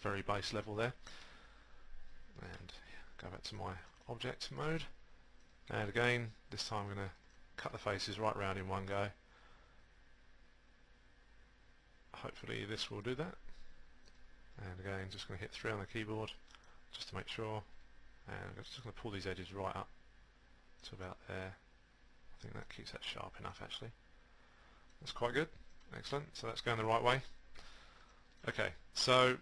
very base level there, and go back to my object mode. And again, this time I'm going to cut the faces right round in one go. Hopefully this will do that, and again just going to hit 3 on the keyboard just to make sure, and I'm just going to pull these edges right up to about there. I think that keeps that sharp enough actually. That's quite good, excellent, so that's going the right way. Okay, so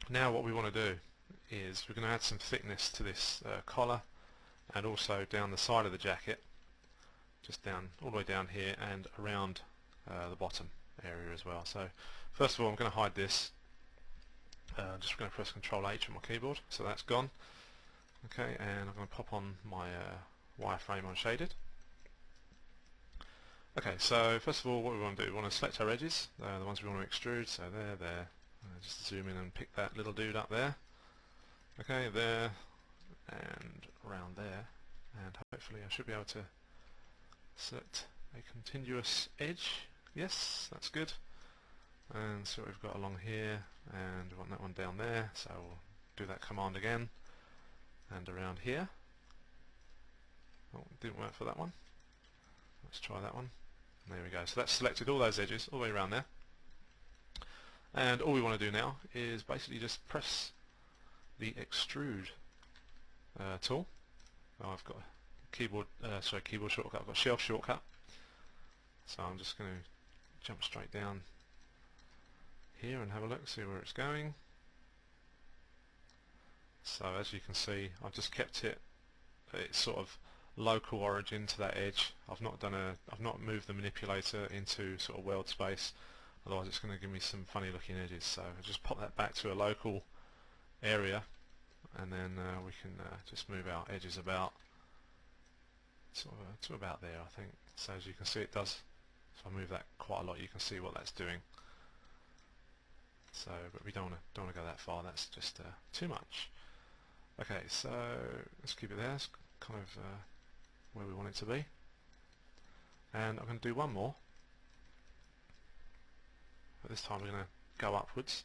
now what we want to do is we're going to add some thickness to this collar, and also down the side of the jacket, just down all the way down here and around the bottom area as well. So first of all I'm going to hide this, just going to press Ctrl H on my keyboard, so that's gone. Okay, and I'm going to pop on my wireframe unshaded. Okay, so first of all what we want to do, we want to select our edges, the ones we want to extrude, so there, just zoom in and pick that little dude up there. Okay, there, and around there, and hopefully I should be able to select a continuous edge. Yes, that's good. And so we've got along here, and we want that one down there, so we'll do that command again, and around here. Oh, it didn't work for that one. Let's try that one. There we go. So that's selected all those edges all the way around there. And all we want to do now is basically just press the extrude tool. Oh, I've got a keyboard shortcut. I've got a shelf shortcut. So I'm just going to jump straight down here and have a look, see where it's going. So as you can see, I've just kept its sort of local origin to that edge. I've not moved the manipulator into sort of world space, otherwise it's going to give me some funny looking edges. So I'll just pop that back to a local area, and then we can just move our edges about sort of to about there, I think. So as you can see, it does. If I move that quite a lot, you can see what that's doing. So, but we don't want to go that far. That's just too much. Okay, so let's keep it there. It's kind of where we want it to be. And I'm going to do one more. But this time we're going to go upwards.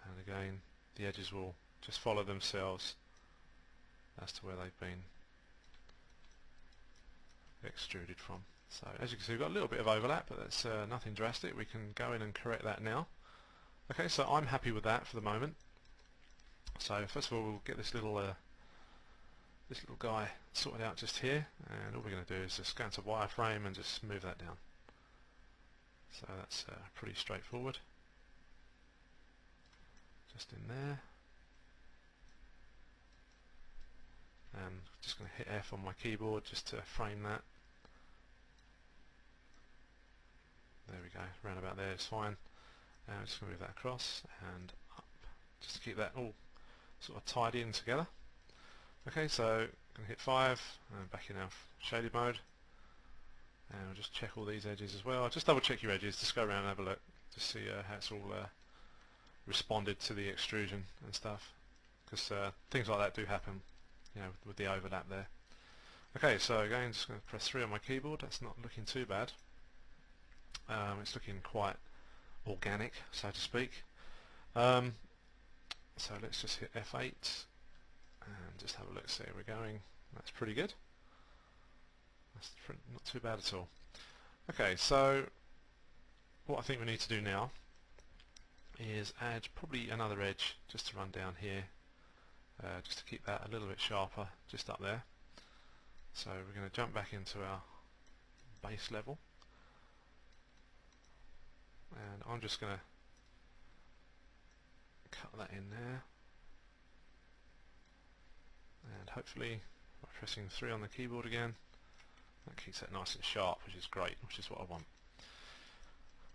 And again, the edges will just follow themselves as to where they've been extruded from. So as you can see, we've got a little bit of overlap, but that's nothing drastic. We can go in and correct that now. Okay, so I'm happy with that for the moment. So first of all, we'll get this little guy sorted out just here, and all we're going to do is just go into wireframe and just move that down. So that's pretty straightforward. Just in there, and just going to hit F on my keyboard just to frame that. There we we go, round about there is fine. And I'm just going to move that across and up, just to keep that all sort of tied in together. Okay, so I'm going to hit 5 and back in our shaded mode, and we'll just check all these edges as well. Just double check your edges, just go around and have a look, just see how it's all responded to the extrusion and stuff, because things like that do happen, you know, with the overlap there. Okay, so again, just going to press 3 on my keyboard. That's not looking too bad. It's looking quite organic, so to speak. So let's just hit F8 and just have a look, see how we're going. That's pretty good. That's not too bad at all. Okay, so what I think we need to do now is add probably another edge just to run down here, just to keep that a little bit sharper, just up there. So we're going to jump back into our base level, and I'm just going to cut that in there, and hopefully by pressing 3 on the keyboard again, that keeps that nice and sharp, which is great, which is what I want.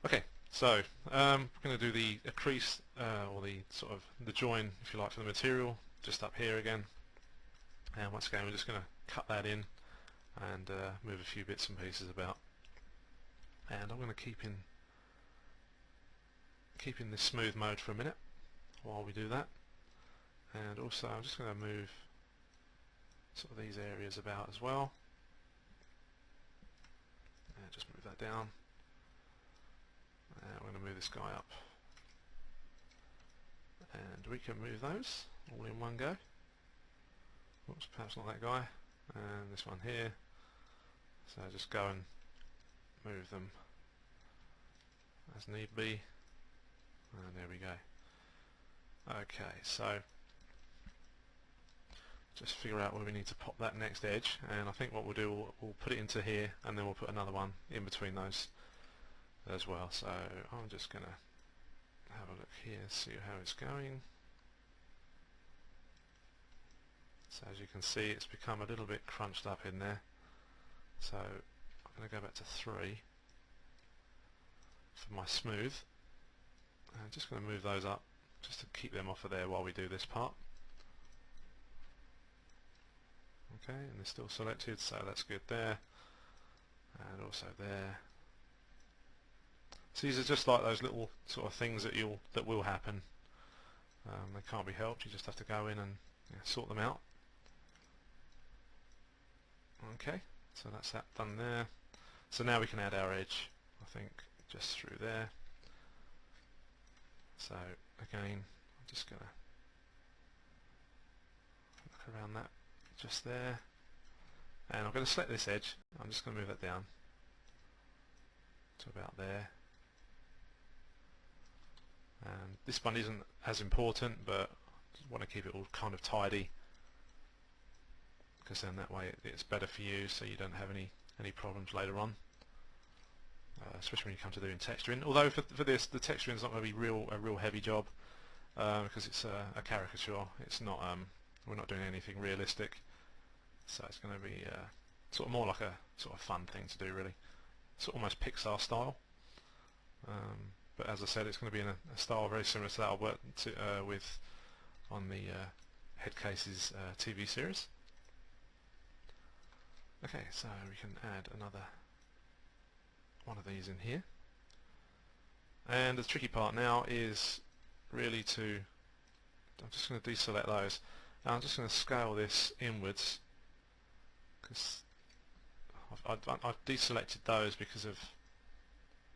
Okay, so we're going to do the crease, or the sort of the join, if you like, for the material, just up here again. And once again, we're just going to cut that in and move a few bits and pieces about. And I'm going to keep in this smooth mode for a minute while we do that. And also, I'm just going to move sort of these areas about as well. And just move that down. And we're going to move this guy up. And we can move those all in one go. Oops, perhaps not that guy. And this one here. So just go and move them as need be. And there we go. Okay, so just figure out where we need to pop that next edge, and I think what we'll do, we'll put it into here, and then we'll put another one in between those as well. So I'm just going to have a look here, see how it's going. So as you can see, it's become a little bit crunched up in there. So I'm going to go back to 3 for my smooth. I'm just going to move those up just to keep them off of there while we do this part. Okay, and they're still selected, so that's good there, and also there. So these are just like those little sort of things that will happen. They can't be helped. You just have to go in and sort them out. Okay, so that's that done there. So now we can add our edge, I think, just through there. So again, I'm just going to look around that just there, and I'm going to select this edge. I'm just going to move that down to about there. And this one isn't as important, but I want to keep it all kind of tidy, because then that way it's better for you, so you don't have any problems later on, especially when you come to doing texturing. Although for this, the texturing is not going to be a real heavy job, because it's a caricature. It's not we're not doing anything realistic, so it's going to be sort of more like a sort of fun thing to do, really. It's almost Pixar style. But as I said, it's going to be in a style very similar to that I worked with on the Headcases TV series. Okay, so we can add another one of these in here. And the tricky part now is really I'm just going to deselect those. And I'm just going to scale this inwards, because I've deselected those because of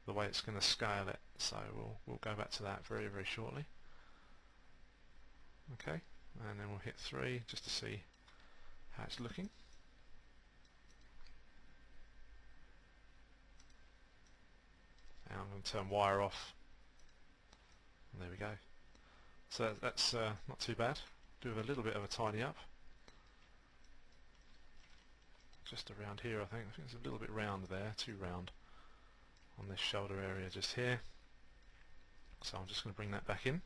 the way it's going to scale it, so we'll go back to that very shortly. Okay, and then we'll hit 3 just to see how it's looking. And I'm going to turn wire off, and there we go. So that's not too bad. Do a little bit of a tidy up just around here. I think it's a little bit round there, too round on this shoulder area just here. So I'm just going to bring that back in.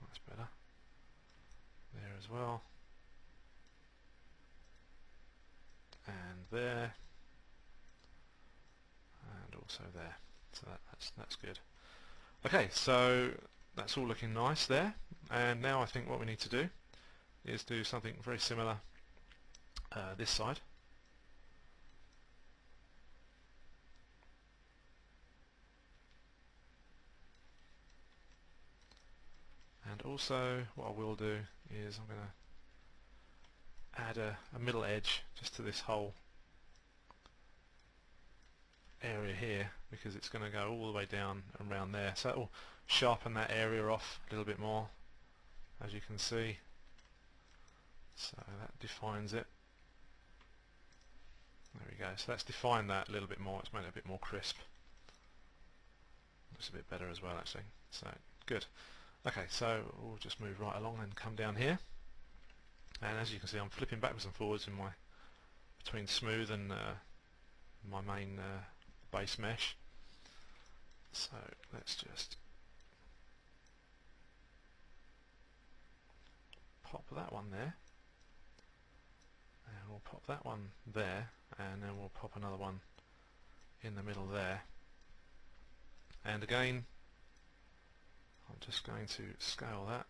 That's better. There as well. And there. also there. So that's good. Okay, so that's all looking nice there, and now I think what we need to do is do something very similar this side. And also what I will do is I'm going to add a middle edge just to this whole area here, because it's going to go all the way down and around there, so it will sharpen that area off a little bit more, as you can see. So that defines it. There we go. So that's defined that a little bit more. It's made it a bit more crisp. Looks a bit better as well, actually. So good. Okay, so we'll just move right along and come down here. And as you can see, I'm flipping backwards and forwards in my between smooth and my main base mesh. So let's just pop that one there, and we'll pop that one there, and then we'll pop another one in the middle there. And again, I'm just going to scale that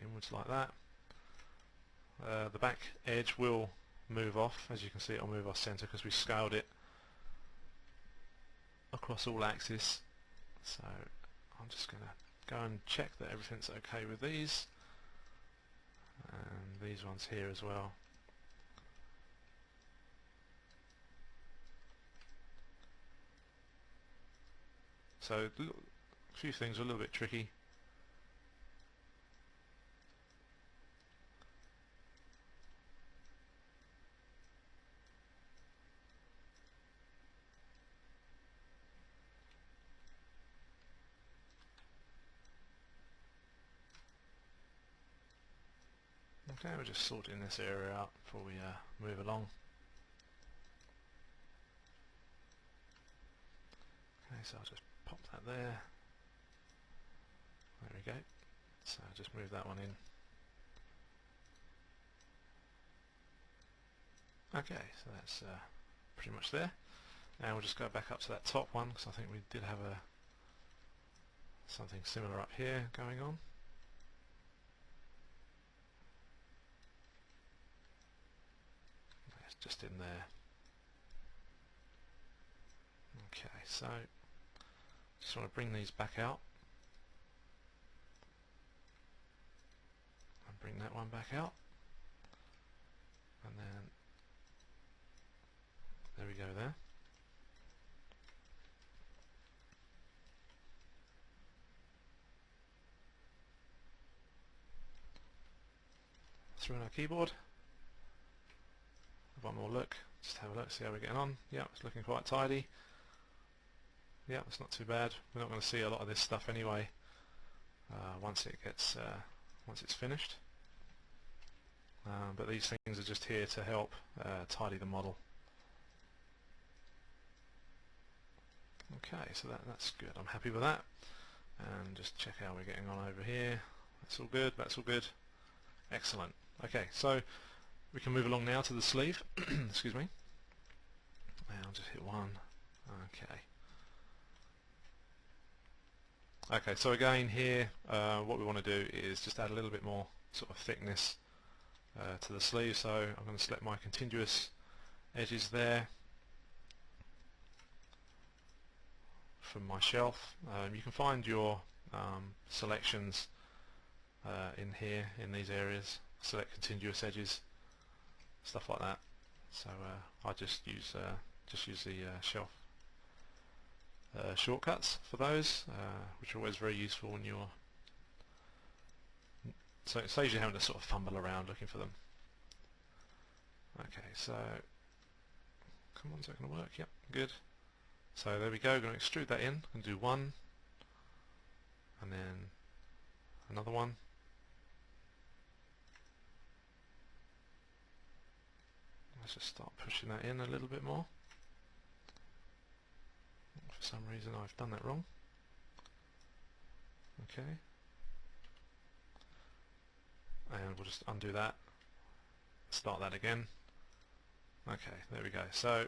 inwards like that. The back edge will move off. As you can see, it'll move off center because we scaled it across all axes. So I'm just going to go and check that everything's okay with these, and these ones here as well. So a few things are a little bit tricky. Okay, we're just sorting this area out before we move along. Okay, so I'll just pop that there. There we go. So I'll just move that one in. Okay, so that's pretty much there. And we'll just go back up to that top one, because I think we did have something similar up here going on. It's just in there. Okay, so just want to bring these back out and bring that one back out, and then there we go there. Through on our keyboard. One more look, just have a look, see how we're getting on. Yeah, it's looking quite tidy. Yeah, it's not too bad. We're not going to see a lot of this stuff anyway once it's finished. But these things are just here to help tidy the model. Okay, so that's good. I'm happy with that. And just check how we're getting on over here. That's all good. That's all good. Excellent. Okay, so we can move along now to the sleeve. Excuse me. And I'll just hit one. Okay. Okay, so again here, what we want to do is just add a little bit more sort of thickness to the sleeve. So I'm going to select my contiguous edges there from my shelf. You can find your selections in here, in these areas. Select contiguous edges, stuff like that. So I just use the shelf shortcuts for those, which are always very useful when you're. So it saves you having to sort of fumble around looking for them. Okay, so come on, is that going to work? Yep, good. So there we go. Going to extrude that in and do one, and then another one. Let's just start pushing that in a little bit more. For some reason I've done that wrong. Okay. And we'll just undo that, start that again, Okay, there we go. So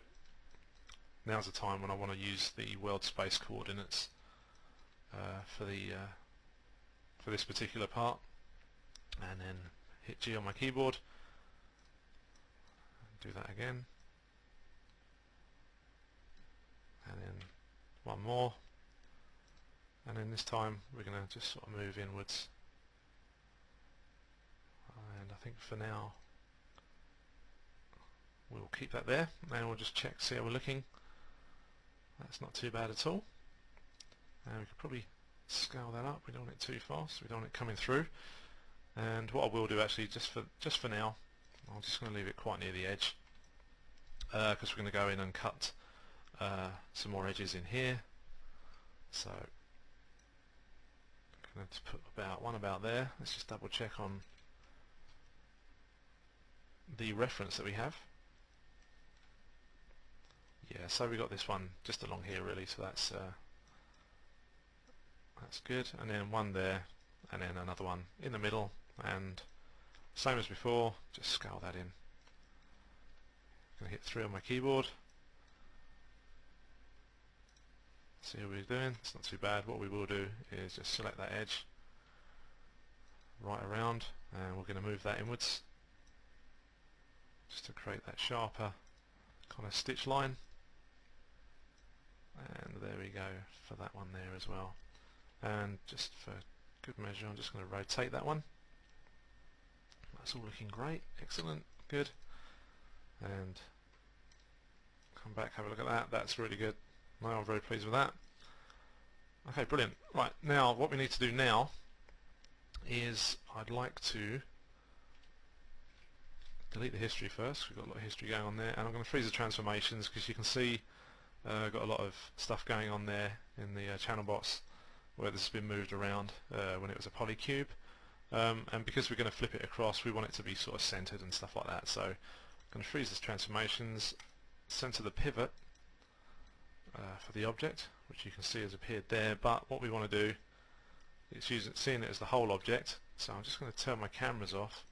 now's the time when I want to use the world space coordinates for this particular part, and then hit G on my keyboard, do that again, and then one more, and then this time we're going to just sort of move inwards, and I think for now we'll keep that there, and we'll just check, see how we're looking. That's not too bad at all, and we could probably scale that up. We don't want it too fast, we don't want it coming through. And what I will do actually, just for now, I'm just going to leave it quite near the edge, because we're going to go in and cut some more edges in here. So I'm going to put one about there. Let's just double check on the reference that we have. Yeah, so we got this one just along here really, so that's good. And then one there, and then another one in the middle, and same as before, just scale that in. I'm going to hit 3 on my keyboard. See how we're doing. It's not too bad. What we will do is just select that edge right around, and we're going to move that inwards just to create that sharper kind of stitch line. And there we go for that one there as well. And just for good measure, I'm just going to rotate that one. That's all looking great, excellent, good. And come back, have a look at that. That's really good. No, I'm very pleased with that. Okay, brilliant. Right, now what we need to do now is I'd like to delete the history first. We've got a lot of history going on there, and I'm going to freeze the transformations because you can see I've got a lot of stuff going on there in the channel box where this has been moved around when it was a polycube, and because we're going to flip it across, we want it to be sort of centered and stuff like that. So I'm going to freeze the transformations, center the pivot for the object, which you can see has appeared there, but what we want to do is seeing it as the whole object. So I'm just going to turn my cameras off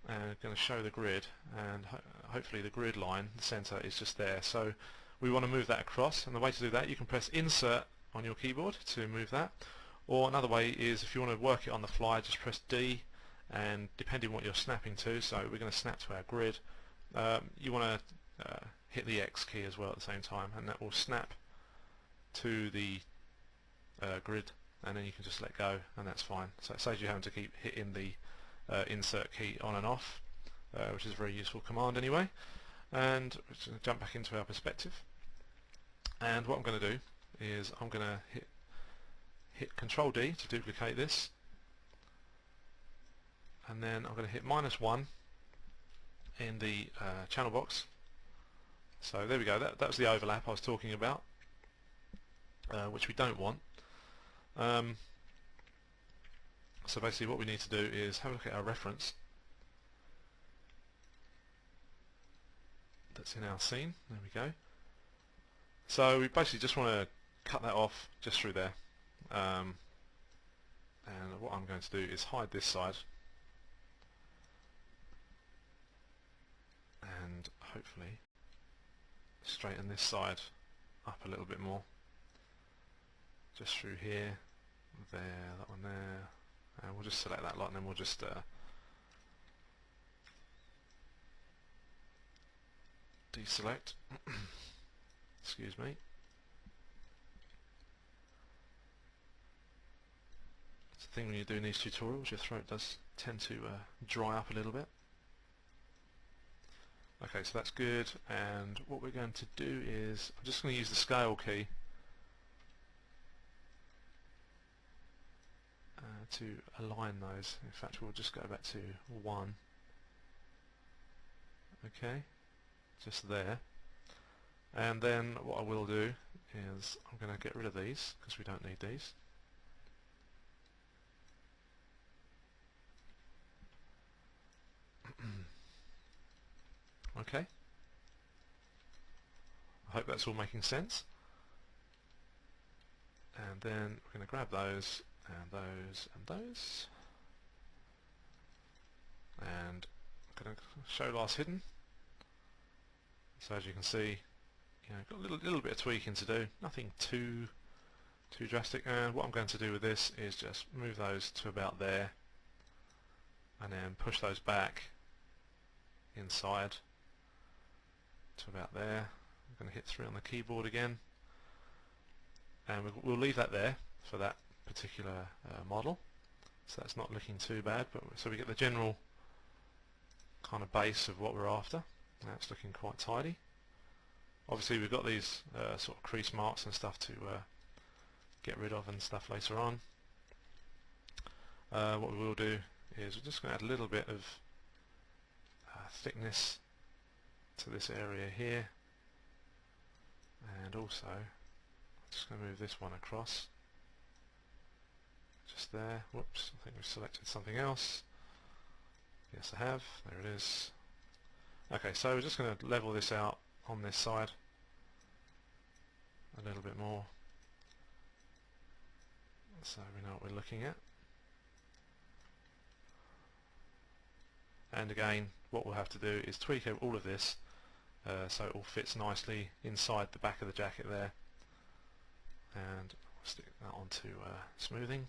and I'm going to show the grid, and hopefully the grid line, the center, is just there. So we want to move that across, and the way to do that, you can press insert on your keyboard to move that, or another way is if you want to work it on the fly, just press D, and depending on what you're snapping to, so we're going to snap to our grid, you want to hit the X key as well at the same time, and that will snap to the grid, and then you can just let go, and that's fine. So it saves you having to keep hitting the insert key on and off, which is a very useful command anyway. And we're just going to jump back into our perspective, and what I'm going to do is I'm going to hit Control D to duplicate this, and then I'm going to hit -1 in the channel box. So there we go, that was the overlap I was talking about, which we don't want. So basically what we need to do is have a look at our reference that's in our scene. There we go. So we basically just want to cut that off just through there, and what I'm going to do is hide this side and hopefully straighten this side up a little bit more, just through here, there, that one there, and we'll just select that lot, and then we'll just deselect. Excuse me. It's the thing when you're doing these tutorials, your throat does tend to dry up a little bit. Okay, so that's good, and what we're going to do is I'm just going to use the scale key to align those. In fact, we'll just go back to 1. Okay, just there. And then what I will do is I'm going to get rid of these because we don't need these. Okay, I hope that's all making sense. And then we're going to grab those and those and those, and I'm going to show last hidden, So as you can see, got a little bit of tweaking to do, nothing too drastic. And what I'm going to do with this is just move those to about there, and then push those back inside to about there. I'm going to hit 3 on the keyboard again, and we'll leave that there for that particular model. So that's not looking too bad, but so we get the general kind of base of what we're after. That's looking quite tidy. Obviously we've got these sort of crease marks and stuff to get rid of and stuff later on. What we will do is we're just going to add a little bit of thickness to this area here, and also just going to move this one across just there. Whoops, I think we've selected something else. Yes, I have. There it is. Okay, so we're just going to level this out on this side a little bit more, so we know what we're looking at. And again, what we'll have to do is tweak out all of this so it all fits nicely inside the back of the jacket there, and we'll stick that onto smoothing,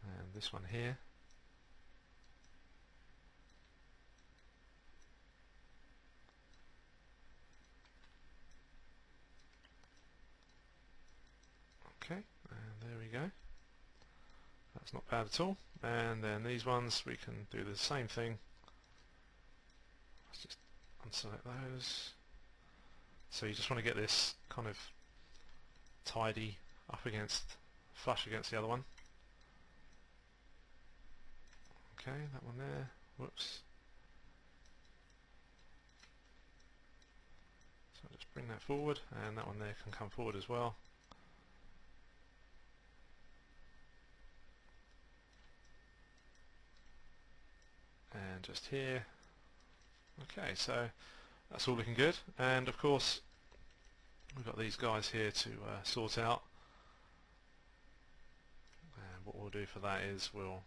and this one here. Okay, and there we go. That's not bad at all. And then these ones, we can do the same thing. Let's just unselect those. So you just want to get this kind of tidy up against, flush against the other one. Okay, that one there. Whoops. So I'll just bring that forward, and that one there can come forward as well. And just here. Okay, so that's all looking good, and of course we've got these guys here to sort out, and what we'll do for that is we'll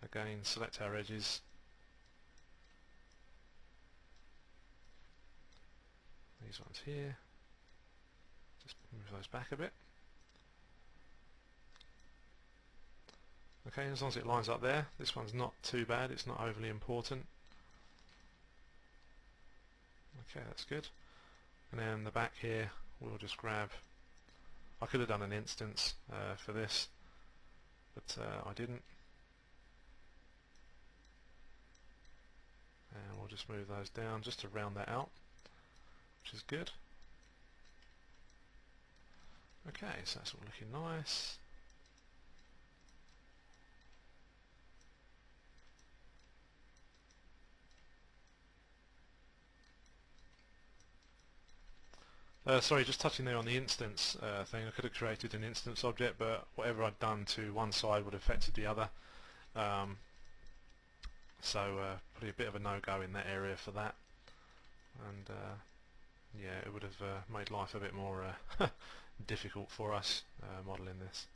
again select our edges, these ones here, just move those back a bit. Okay, as long as it lines up there, this one's not too bad, it's not overly important. Okay, that's good. And then the back here, we'll just grab, I could have done an instance for this, but I didn't. And we'll just move those down just to round that out, which is good. Okay, so that's all looking nice. Sorry, just touching there on the instance thing, I could have created an instance object, but whatever I'd done to one side would have affected the other. So probably a bit of a no-go in that area for that. And yeah, it would have made life a bit more difficult for us modelling this.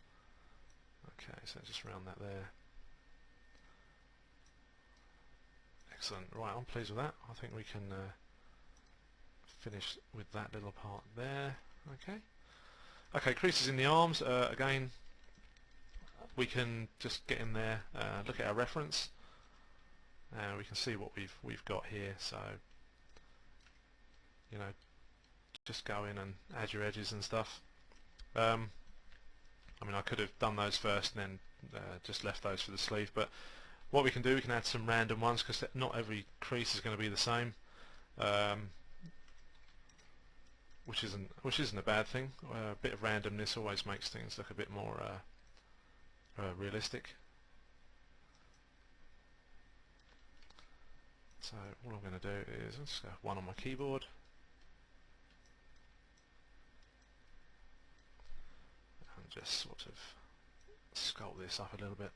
Okay, so just round that there. Excellent. Right, I'm pleased with that. I think we can finish with that little part there. Okay. Okay, creases in the arms. Again, we can just get in there, look at our reference, and we can see what we've got here. So, you know, just go in and add your edges and stuff. I mean, I could have done those first and then just left those for the sleeve, but what we can do, we can add some random ones, because not every crease is going to be the same. Which isn't a bad thing. A bit of randomness always makes things look a bit more realistic. So all I'm going to do is I'll just go 1 on my keyboard, and just sort of sculpt this up a little bit.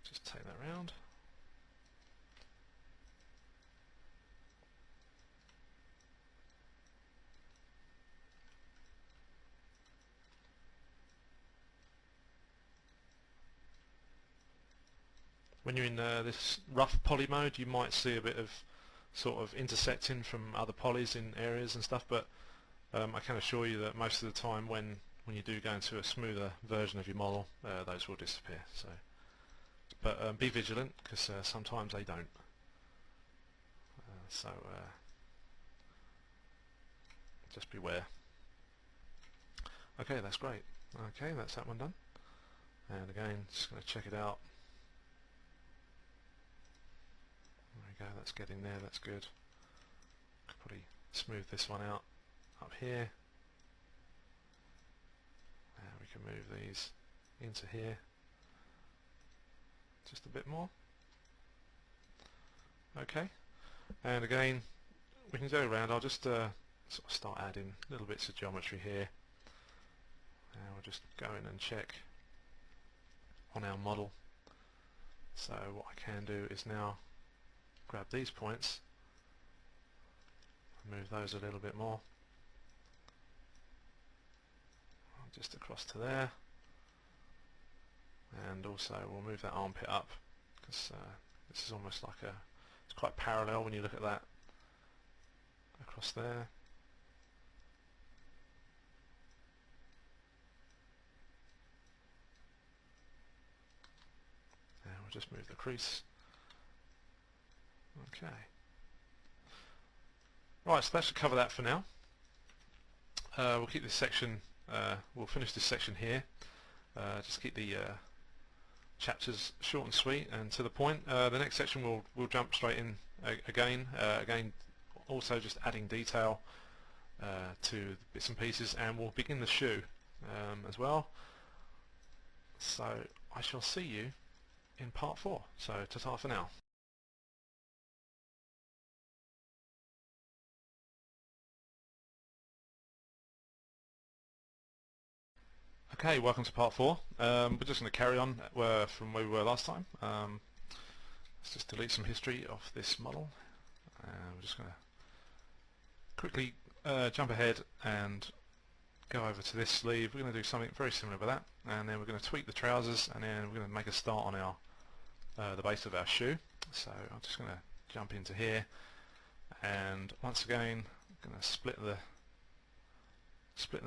Just take that round. when you're in this rough poly mode, you might see a bit of sort of intersecting from other polys in areas and stuff, but I can assure you that most of the time when you do go into a smoother version of your model, those will disappear. So, but be vigilant, because sometimes they don't. Just beware. Okay, that's great. Okay, that's that one done. And again, just going to check it out. There we go, that's getting there, that's good. Could probably smooth this one out up here. And we can move these into here just a bit more. Okay, and again, we can go around. I'll just sort of start adding little bits of geometry here. And we'll just go in and check on our model. So what I can do is now grab these points, move those a little bit more, just across to there, and also we'll move that armpit up, because this is almost like it's quite parallel when you look at that across there. And we'll just move the crease. Okay. Right, so that should cover that for now. We'll keep this section, we'll finish this section here. Just keep the chapters short and sweet and to the point. The next section we'll jump straight in again, also just adding detail to the bits and pieces, and we'll begin the shoe as well. So I shall see you in part 4. So ta-ta for now. Okay, welcome to part 4. We're just going to carry on from where we were last time. Let's just delete some history off this model. We're just going to quickly jump ahead and go over to this sleeve. We're going to do something very similar with that, and then we're going to tweak the trousers, and then we're going to make a start on our the base of our shoe. So I'm just going to jump into here, and once again I'm going to split the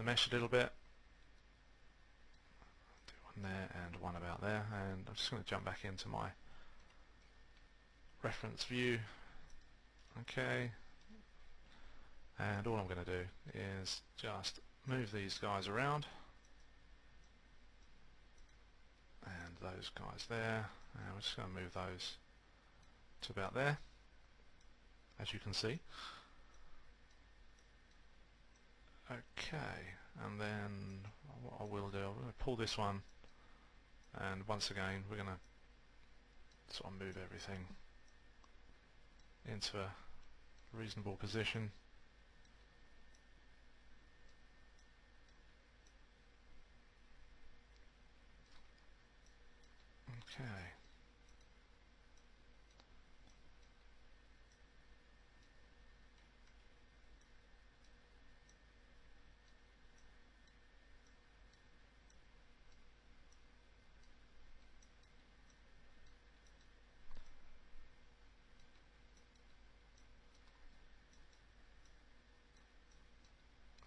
mesh a little bit. Do one there and one about there, and I'm just going to jump back into my reference view. Okay, and all I'm going to do is just move these guys around, and those guys there, and we're just going to move those to about there, as you can see. Okay, and then what I will do, I'm going to pull this one, and once again we're going to sort of move everything into a reasonable position. Okay.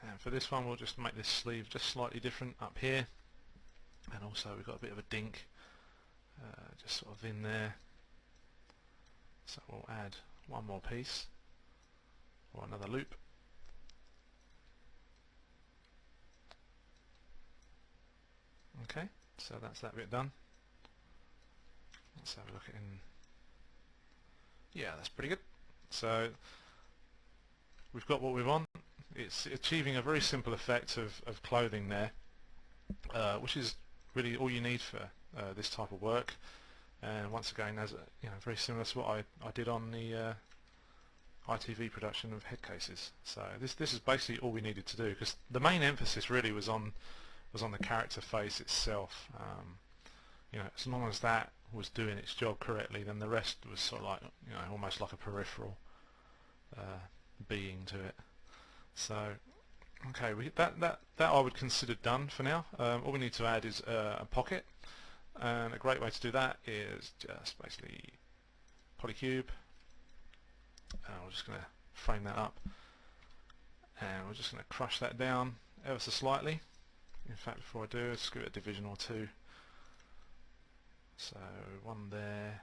And for this one we'll just make this sleeve just slightly different up here, and also we've got a bit of a dink just sort of in there, so we'll add one more piece or another loop. Okay, so that's that bit done. Let's have a look at in. Yeah, that's pretty good. So we've got what we want. It's achieving a very simple effect of clothing there, which is really all you need for this type of work. And once again, as very similar to what I did on the ITV production of Headcases. So this is basically all we needed to do, because the main emphasis really was on the character face itself. As long as that was doing its job correctly, then the rest was sort of like almost like a peripheral being to it. So okay, that I would consider done for now. All we need to add is a pocket. And a great way to do that is just basically polycube, and we're just going to frame that up, and we're just going to crush that down ever so slightly. In fact, before I do, let's give it a division or two. So one there,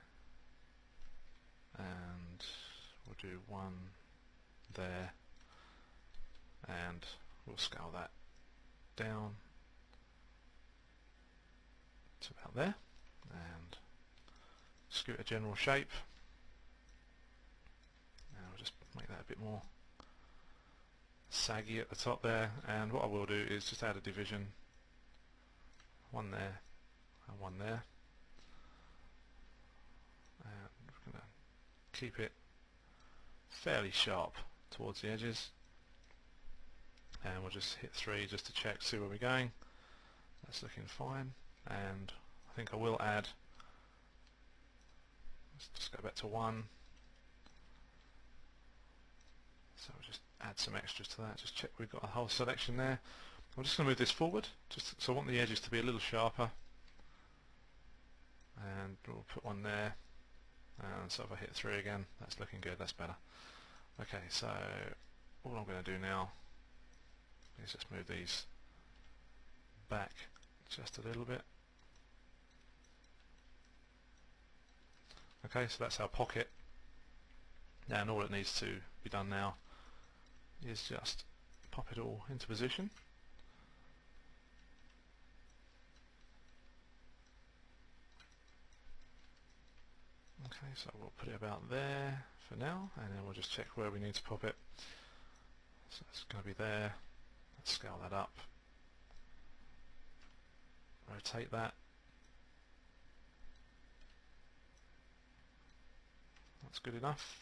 and we'll do one there, and we'll scale that down to about there, and just give it a general shape, and we'll just make that a bit more saggy at the top there. And what I will do is just add a division, one there and one there, and we're going to keep it fairly sharp towards the edges, and we'll just hit 3 just to check, see where we're going. That's looking fine, and I think I will add, let's just go back to 1, so we'll just add some extras to that, just check we've got a whole selection there. I'm just going to move this forward, just so I want the edges to be a little sharper, and we'll put one there, and so if I hit 3 again, that's looking good, that's better. Okay, so all I'm going to do now is just move these back just a little bit. Okay, so that's our pocket, and all it needs to be done now is just pop it all into position. Okay, so we'll put it about there for now, and then we'll just check where we need to pop it. So it's going to be there. Let's scale that up, rotate that. That's good enough.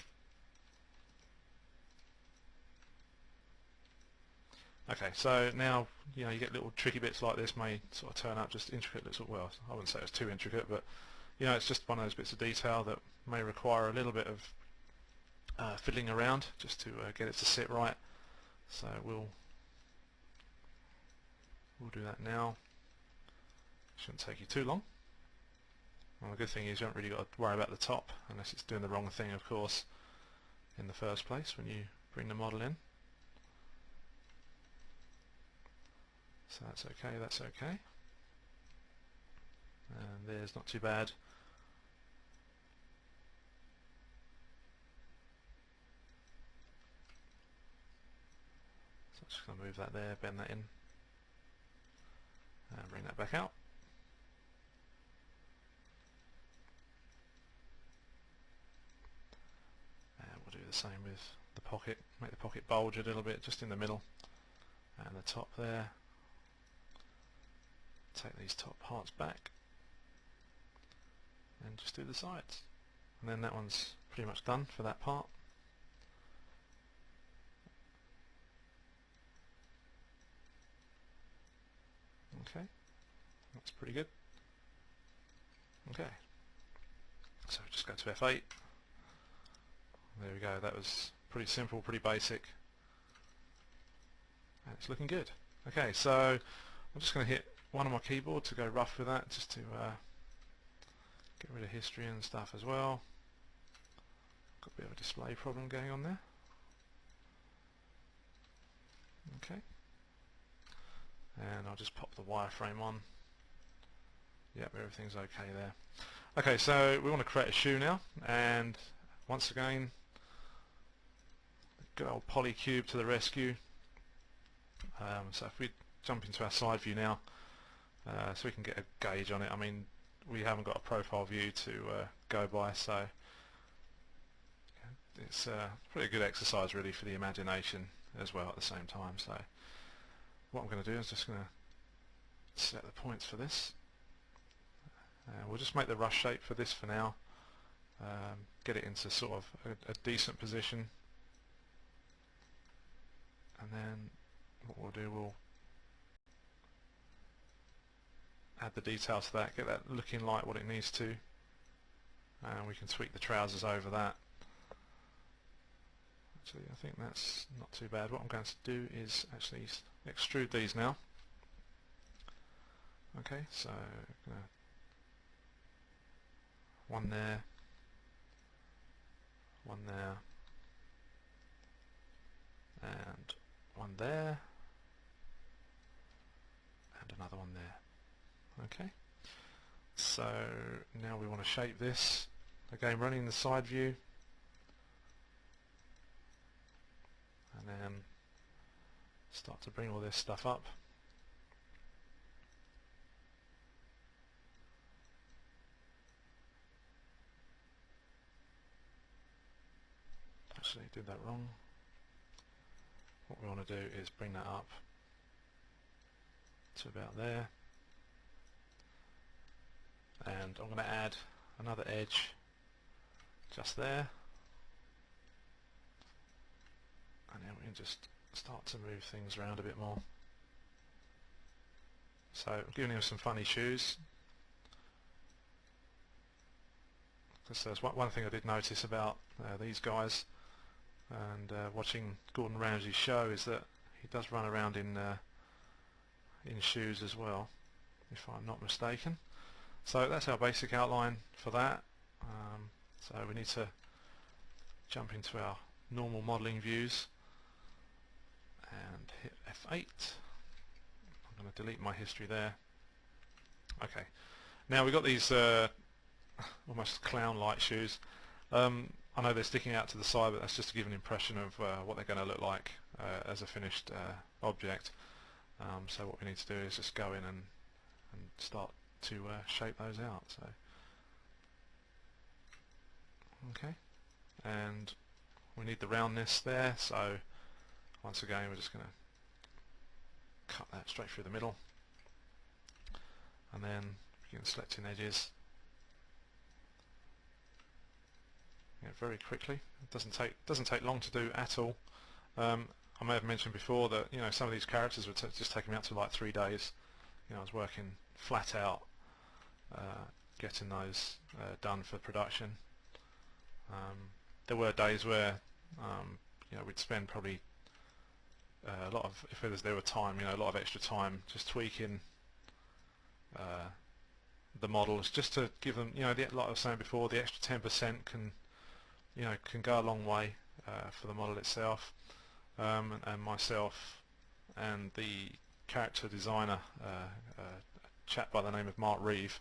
Okay, so now you get little tricky bits like this may sort of turn up, just intricate little, well, I wouldn't say it's too intricate, but it's just one of those bits of detail that may require a little bit of fiddling around just to get it to sit right. So we'll do that now. Shouldn't take you too long. Well, the good thing is you haven't really got to worry about the top, unless it's doing the wrong thing, of course, in the first place when you bring the model in. So that's okay, that's okay. And there's not too bad. So I'm just going to move that there, bend that in, and bring that back out. And we'll do the same with the pocket, make the pocket bulge a little bit just in the middle and the top there. Take these top parts back and just do the sides, and then that one's pretty much done for that part. Okay, that's pretty good. Okay, so just go to F8. There we go, that was pretty simple, pretty basic, and it's looking good. Okay, so I'm just going to hit one on my keyboard to go rough with that, just to get rid of history and stuff as well. Got a bit of a display problem going on there. Okay, and I'll just pop the wireframe on. Yep, everything's okay there. Okay, so we want to create a shoe now, and once again, good old polycube to the rescue. So if we jump into our side view now, so we can get a gauge on it. I mean, we haven't got a profile view to go by, so it's a pretty good exercise really for the imagination as well at the same time. So what I'm going to do is just going to set the points for this. We'll just make the rush shape for this for now, get it into sort of a decent position, and then what we'll do, we'll add the detail to that, get that looking like what it needs to, and we can tweak the trousers over that. Actually, I think that's not too bad. What I'm going to do is actually extrude these now. Okay, so I'm going to one there, and one there, and another one there. Okay, so now we want to shape this, again running the side view, and then start to bring all this stuff up. Actually, did that wrong. What we want to do is bring that up to about there, and I'm going to add another edge just there, and then we can just start to move things around a bit more. So I'm giving him some funny shoes, because there's one thing I did notice about these guys, and watching Gordon Ramsay's show, is that he does run around in shoes as well, if I'm not mistaken. So that's our basic outline for that. So we need to jump into our normal modelling views and hit F8. I'm going to delete my history there. Okay, now we've got these almost clown-like shoes. I know they're sticking out to the side, but that's just to give an impression of what they're going to look like as a finished object. So what we need to do is just go in and start to shape those out. So, okay, and we need the roundness there, so once again we're just going to cut that straight through the middle, and then begin selecting edges. Very quickly. It doesn't take long to do at all. I may have mentioned before that some of these characters would just take me up to like 3 days. I was working flat out getting those done for production. There were days where we'd spend probably a lot of, if there were time, a lot of extra time just tweaking the models, just to give them, like I was saying before, the extra 10% can go a long way for the model itself. And myself and the character designer, a chap by the name of Mark Reeve,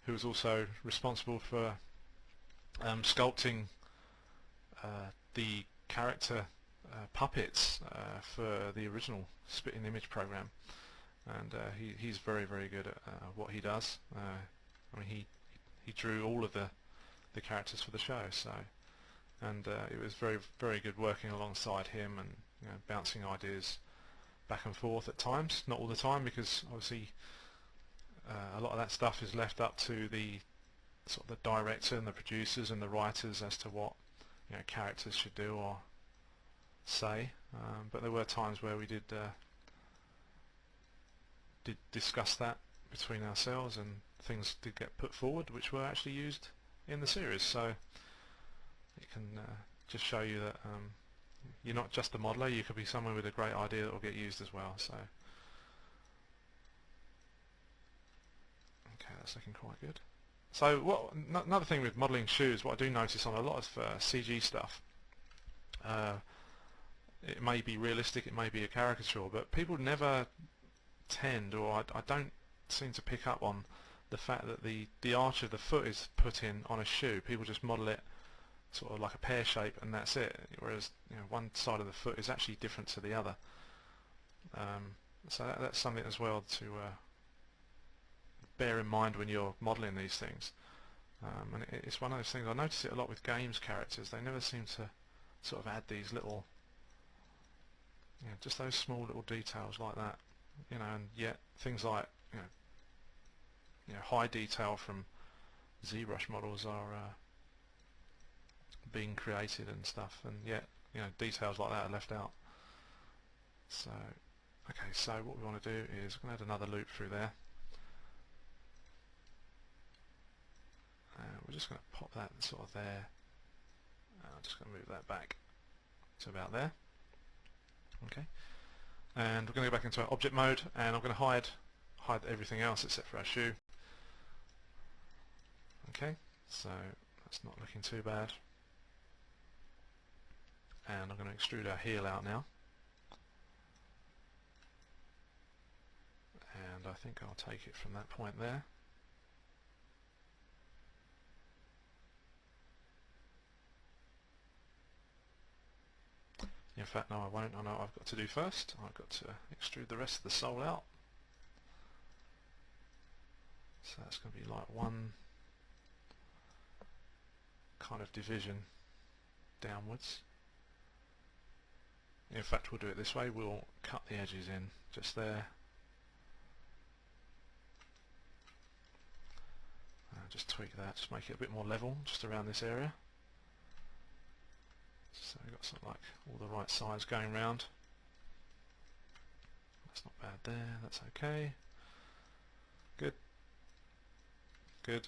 who was also responsible for sculpting the character puppets for the original Spitting Image program, and he's very, very good at what he does. I mean, he drew all of the characters for the show, so. And it was very, very good working alongside him and bouncing ideas back and forth at times. Not all the time, because obviously a lot of that stuff is left up to the sort of the director and the producers and the writers as to what characters should do or say. But there were times where we did discuss that between ourselves, and things did get put forward which were actually used in the series. So it can just show you that you're not just a modeler, you could be someone with a great idea that will get used as well. So, okay, that's looking quite good. So another thing with modelling shoes, what I do notice on a lot of CG stuff, it may be realistic, it may be a caricature, but people never tend, or I don't seem to pick up on the fact that the arch of the foot is put in on a shoe. People just model it sort of like a pear shape and that's it, whereas one side of the foot is actually different to the other. So that's something as well to bear in mind when you're modelling these things. And it's one of those things, I notice it a lot with games characters. They never seem to sort of add these little, just those small little details like that, and yet things like high detail from ZBrush models are being created and stuff, and yet details like that are left out. So okay, so what we want to do is we're going to add another loop through there. We're just going to pop that sort of there. I'm just going to move that back to about there. Okay, and we're going to go back into our object mode, and I'm going to hide everything else except for our shoe. Okay, So that's not looking too bad. And I'm going to extrude our heel out now. And I think I'll take it from that point there. In fact, no, I won't. I know what I've got to do first. I've got to extrude the rest of the sole out. So that's going to be like one kind of division downwards. In fact, we'll do it this way. We'll cut the edges in just there. Just tweak that, just make it a bit more level just around this area. So we've got something like all the right sides going round. That's not bad there, that's okay. Good. Good.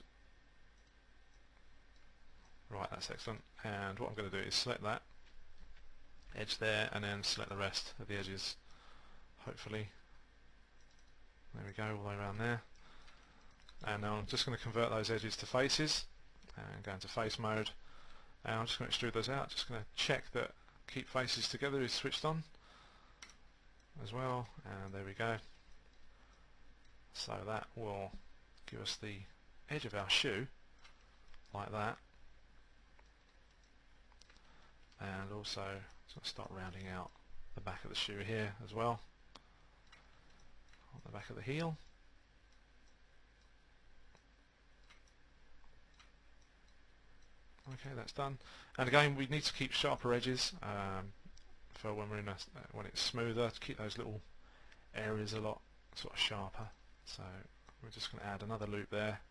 Right, that's excellent. And what I'm going to do is select that edge there and then select the rest of the edges. Hopefully. There we go, all the way around there. And now I'm just going to convert those edges to faces and go into face mode. And I'm just going to extrude those out. Just going to check that keep faces together is switched on as well. And there we go. So that will give us the edge of our shoe like that. And also start rounding out the back of the shoe here as well, on the back of the heel. Okay, that's done. And again, we need to keep sharper edges for when we're in when it's smoother, to keep those little areas a lot sort of sharper. So we're just going to add another loop there.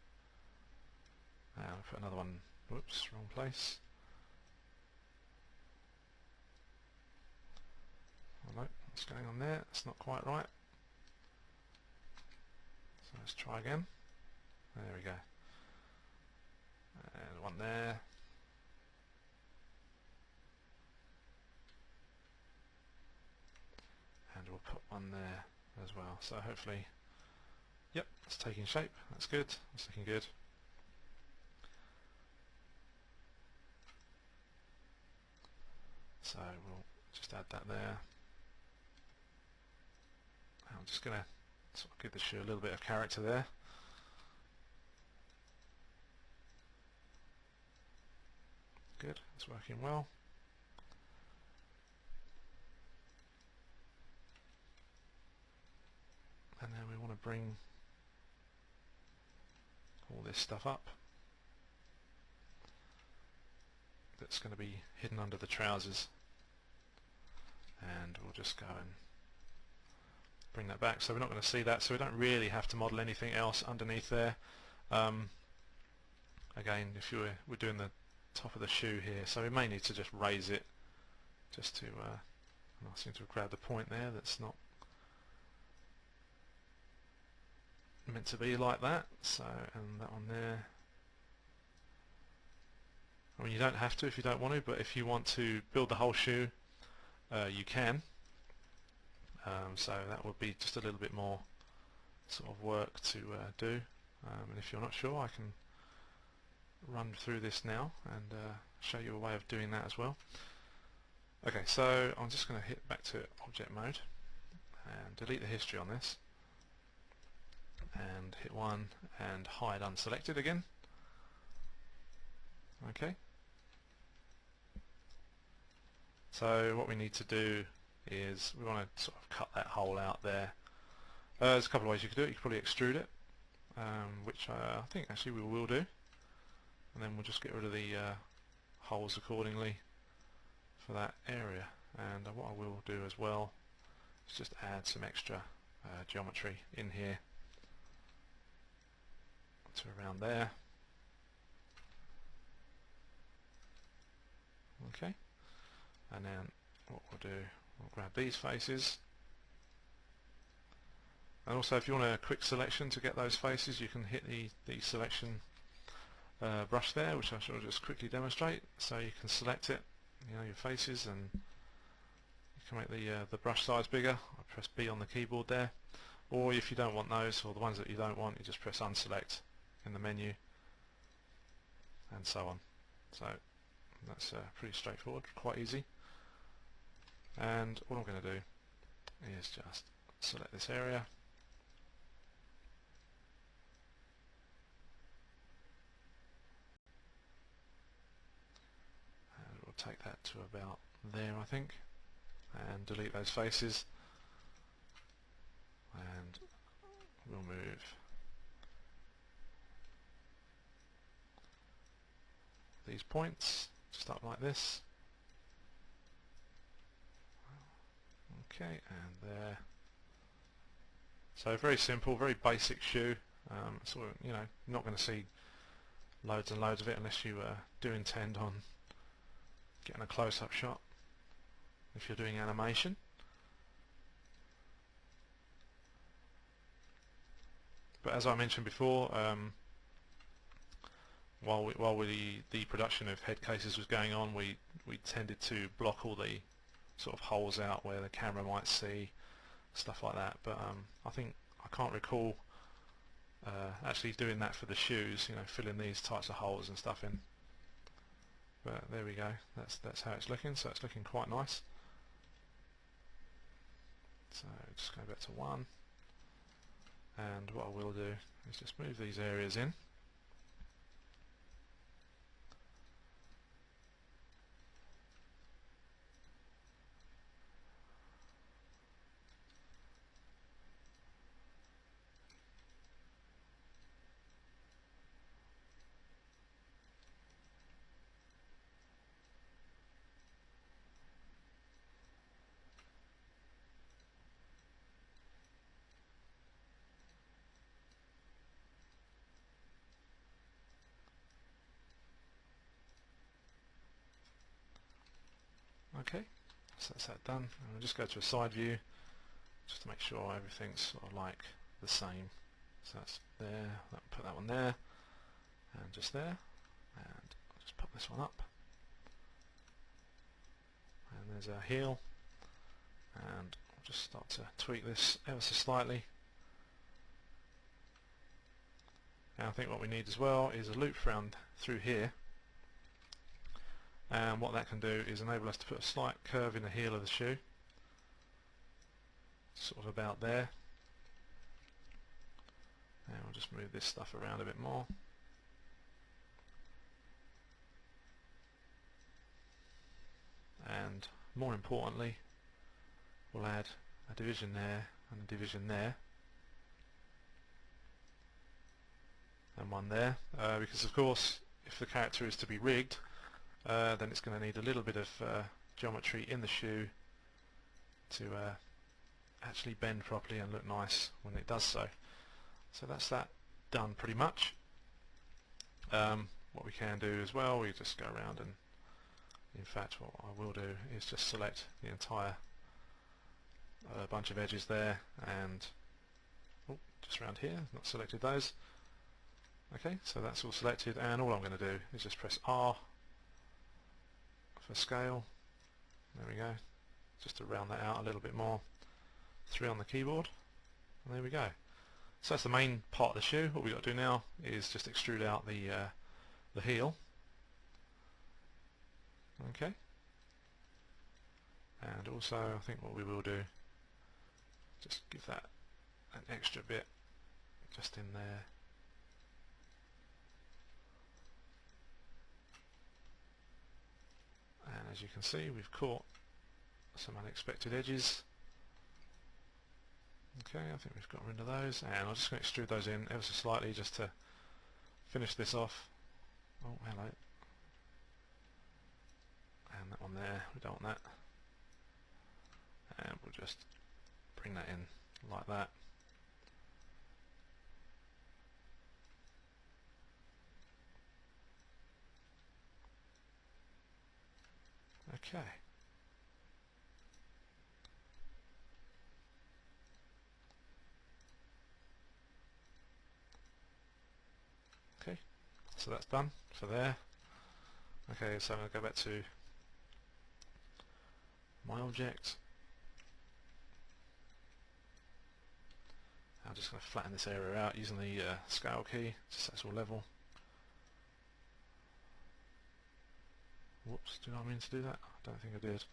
Put another one. Whoops, wrong place. Oh no, what's going on there? It's not quite right. So let's try again. There we go. And one there. And we'll put one there as well. So hopefully, yep, it's taking shape. That's good. That's looking good. So we'll just add that there. I'm just going to sort of give the shoe a little bit of character there. Good, it's working well. And then we want to bring all this stuff up. That's going to be hidden under the trousers. And we'll just go and bring that back. So we're not going to see that, so we don't really have to model anything else underneath there. Again, if we're doing the top of the shoe here, so we may need to just raise it just to I seem to have grabbed the point there that's not meant to be like that. So, and that one there, I mean, you don't have to if you don't want to, but if you want to build the whole shoe, you can. So that would be just a little bit more sort of work to do. And if you're not sure, I can run through this now and show you a way of doing that as well. Okay, so I'm just going to hit back to object mode and delete the history on this, and hit 1 and hide unselected again. Okay. So what we need to do is we want to sort of cut that hole out there. There's a couple of ways you could do it. You could probably extrude it, which I think actually we will do, and then we'll just get rid of the holes accordingly for that area. And what I will do as well is just add some extra geometry in here to around there. Okay, and then what we'll do, we'll grab these faces, and also if you want a quick selection to get those faces, you can hit the selection brush there, which I shall just quickly demonstrate. So you can select it, you know, your faces, and you can make the brush size bigger. I press B on the keyboard there, or if you don't want those, or the ones that you don't want, you just press unselect in the menu, and so on. So that's pretty straightforward, quite easy. And all I'm going to do is just select this area, and we'll take that to about there, I think, and delete those faces, and we'll move these points just up like this. Okay, and there. So very simple, very basic shoe. So you know, not going to see loads and loads of it unless you do intend on getting a close-up shot if you're doing animation. But as I mentioned before, while the production of Headcases was going on, we tended to block all the sort of holes out where the camera might see, stuff like that. But I can't recall actually doing that for the shoes, you know, filling these types of holes and stuff in. But there we go, that's how it's looking. So it's looking quite nice. So just go back to 1, and what I will do is just move these areas in. Okay, so that's that done, and we'll just go to a side view just to make sure everything's sort of like the same. So that's there, put that one there, and just there, and I'll just pop this one up, and there's our heel, and I'll just start to tweak this ever so slightly. And I think what we need as well is a loop round through here, and what that can do is enable us to put a slight curve in the heel of the shoe, sort of about there. And we'll just move this stuff around a bit more. And more importantly, we'll add a division there and a division there, and one there, because of course if the character is to be rigged, then it's going to need a little bit of geometry in the shoe to actually bend properly and look nice when it does so. So that's that done pretty much. What we can do as well, we just go around, and in fact what I will do is just select the entire bunch of edges there, and just around here, not selected those. Okay, so that's all selected, and all I'm going to do is just press R for scale. There we go, just to round that out a little bit more. 3 on the keyboard, and there we go. So that's the main part of the shoe. What we've got to do now is just extrude out the heel. Okay, and also I think what we will do, just give that an extra bit just in there. And as you can see, we've caught some unexpected edges. Okay, I think we've got rid of those, and I'm just going to extrude those in ever so slightly just to finish this off. Oh, hello. And that one there, we don't want that. And we'll just bring that in like that. Okay. Okay, so that's done for there. Okay, so I'm going to go back to my object. I'm just going to flatten this area out using the scale key, just so it's all level. Whoops, did I mean to do that? I don't think I did.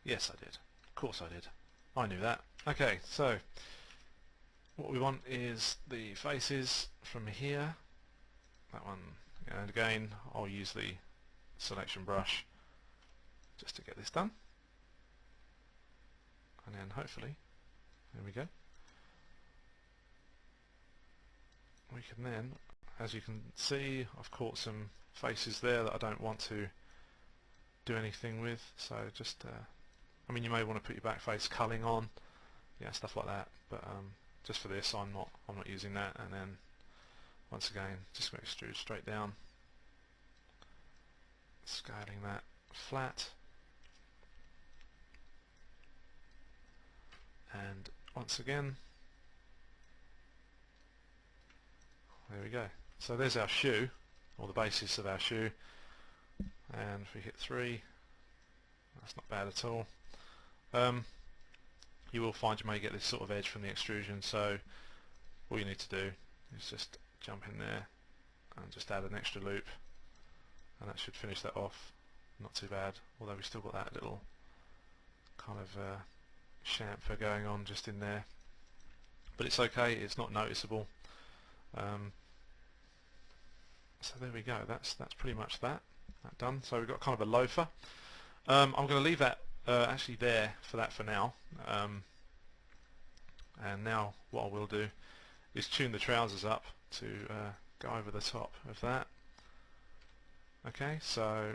Yes, I did. Of course I did. I knew that. Okay, so what we want is the faces from here. That one, and again, I'll use the selection brush just to get this done. And then hopefully, there we go. We can then, as you can see, I've caught some faces there that I don't want to do anything with, so just I mean, you may want to put your back face culling on, yeah, stuff like that, but just for this I'm not using that. And then once again, just going to extrude straight down, scaling that flat, and once again, there we go. So there's our shoe, or the basis of our shoe, and if we hit 3, that's not bad at all. You will find you may get this sort of edge from the extrusion, so all you need to do is just jump in there and just add an extra loop, and that should finish that off. Not too bad, although we've still got that little kind of chamfer going on just in there, but it's okay, it's not noticeable. So there we go, that's pretty much that done. So we've got kind of a loafer. I'm going to leave that actually there for that for now, and now what I will do is tune the trousers up to go over the top of that. Okay, so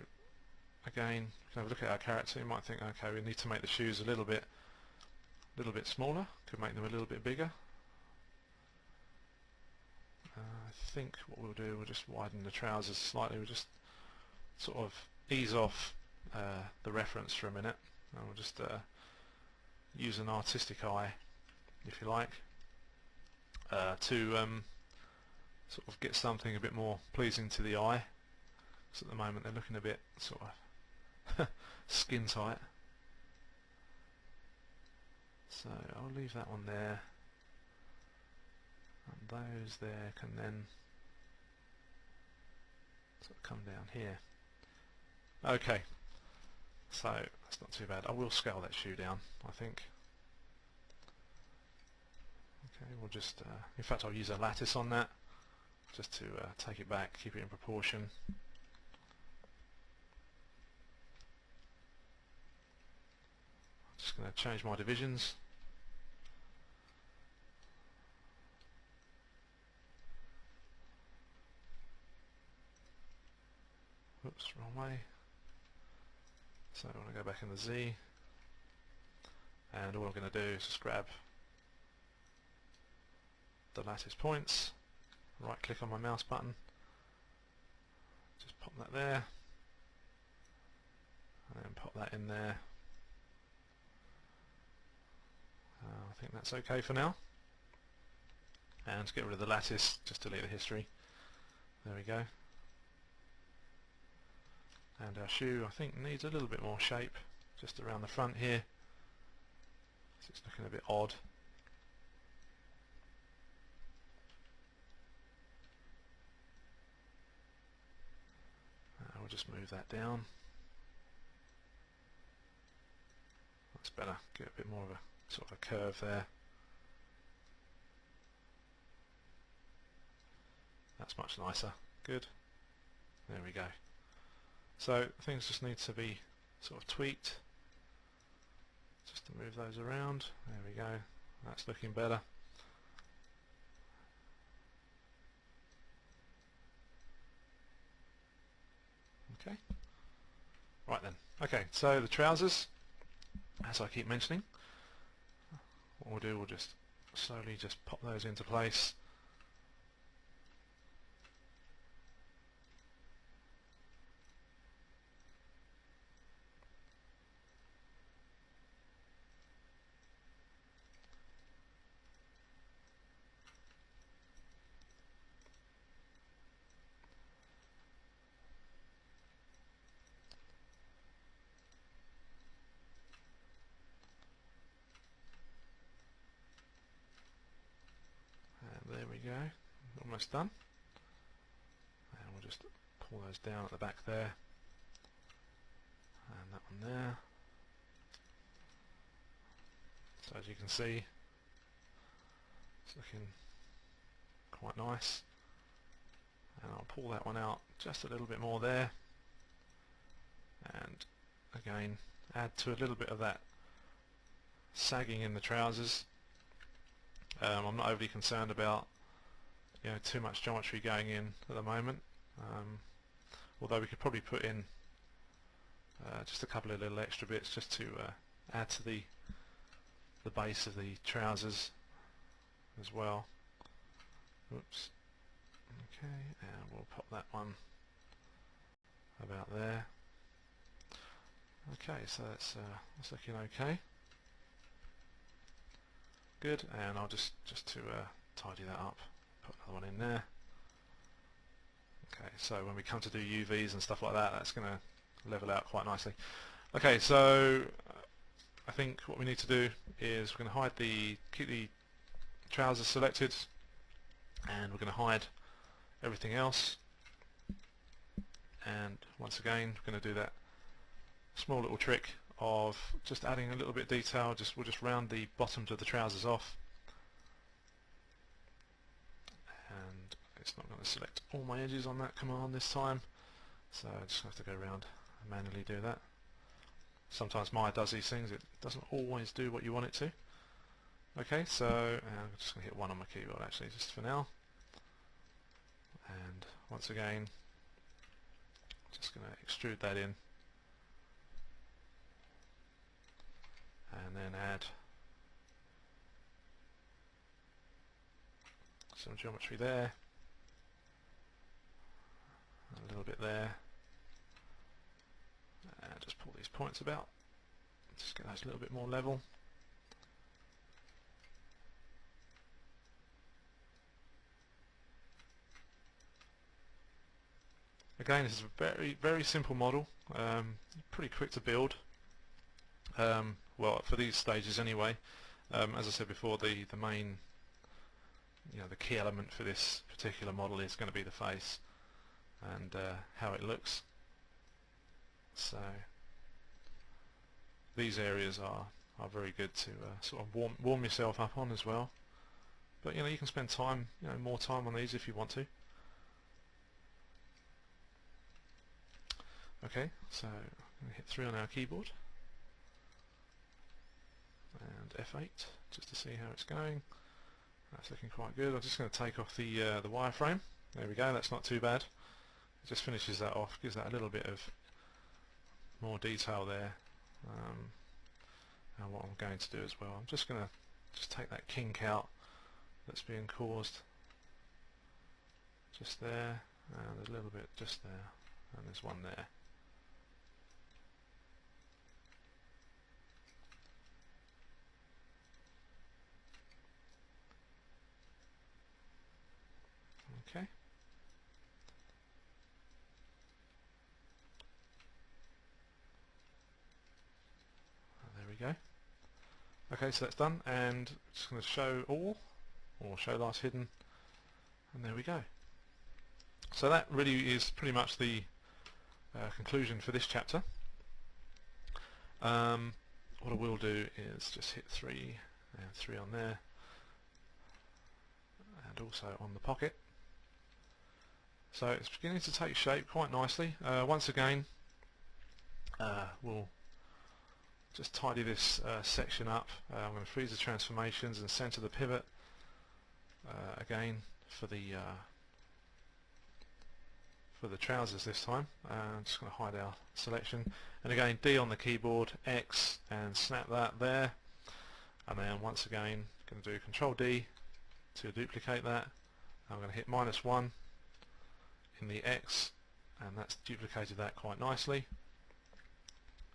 again, if you have a look at our character, you might think, okay, we need to make the shoes a little bit smaller, could make them a little bit bigger. I think what we'll do, we'll just widen the trousers slightly, we'll just sort of ease off the reference for a minute, and we'll just use an artistic eye, if you like, to sort of get something a bit more pleasing to the eye, because at the moment they're looking a bit sort of skin tight. So I'll leave that one there, and those there can then sort of come down here. Okay, so that's not too bad. I will scale that shoe down, I think. Okay, we'll just, in fact I'll use a lattice on that, just to take it back, keep it in proportion. Just going to change my divisions. Oops, wrong way. So I want to go back in the Z, and all I'm going to do is just grab the lattice points, right click on my mouse button, just pop that there, and then pop that in there. I think that's okay for now. And to get rid of the lattice, just delete the history. There we go. And our shoe, I think, needs a little bit more shape just around the front here. So it's looking a bit odd. We'll just move that down. That's better. Get a bit more of a sort of a curve there. That's much nicer. Good. There we go. So things just need to be sort of tweaked, just to move those around. There we go. That's looking better. Okay. Right then. Okay, so the trousers, as I keep mentioning, what we'll do, we'll just slowly just pop those into place. There we go, almost done. just pull those down at the back there, and that one there. So as you can see, it's looking quite nice, and I'll pull that one out just a little bit more there, and again add to a little bit of that sagging in the trousers. I'm not overly concerned about too much geometry going in at the moment, although we could probably put in just a couple of little extra bits just to add to the base of the trousers as well. Oops. Okay, and we'll pop that one about there. Okay, so that's looking okay. Good, and I'll just to tidy that up, put another one in there. Okay, so when we come to do UVs and stuff like that, that's going to level out quite nicely. Okay, so I think what we need to do is we're going to keep the trousers selected, and we're going to hide everything else. And once again, we're going to do that small little trick of just adding a little bit of detail. We'll just round the bottoms of the trousers off, and it's not going to select all my edges on that command this time, so I just have to go around and manually do that. Sometimes Maya does these things, it doesn't always do what you want it to. Okay, so I'm just going to hit 1 on my keyboard actually, just for now, and once again just going to extrude that in, and then add some geometry there, a little bit there, and just pull these points about, just get those a little bit more level. Again, this is a very simple model, pretty quick to build. Well, for these stages anyway. As I said before, the main, the key element for this particular model is going to be the face and how it looks. So these areas are very good to sort of warm yourself up on as well. But you can spend time, more time on these if you want to. Okay, so I'm going to hit 3 on our keyboard and F8 just to see how it's going. That's looking quite good. I'm just going to take off the wireframe. There we go, that's not too bad. It just finishes that off, gives that a little bit of more detail there. And what I'm going to do as well, I'm just going to take that kink out that's being caused just there, and a little bit just there, and there's one there. Okay. There we go. Okay, so that's done, and just going to show all, or show last hidden, and there we go. So that really is pretty much the conclusion for this chapter. What I will do is just hit 3 and 3 on there, and also on the pocket. So it's beginning to take shape quite nicely. Once again, we'll just tidy this section up. I'm going to freeze the transformations and center the pivot again for the trousers this time. I'm just going to hide our selection, and again D on the keyboard, X, and snap that there, and then once again going to do Control D to duplicate that. I'm going to hit -1 in the X, and that's duplicated that quite nicely,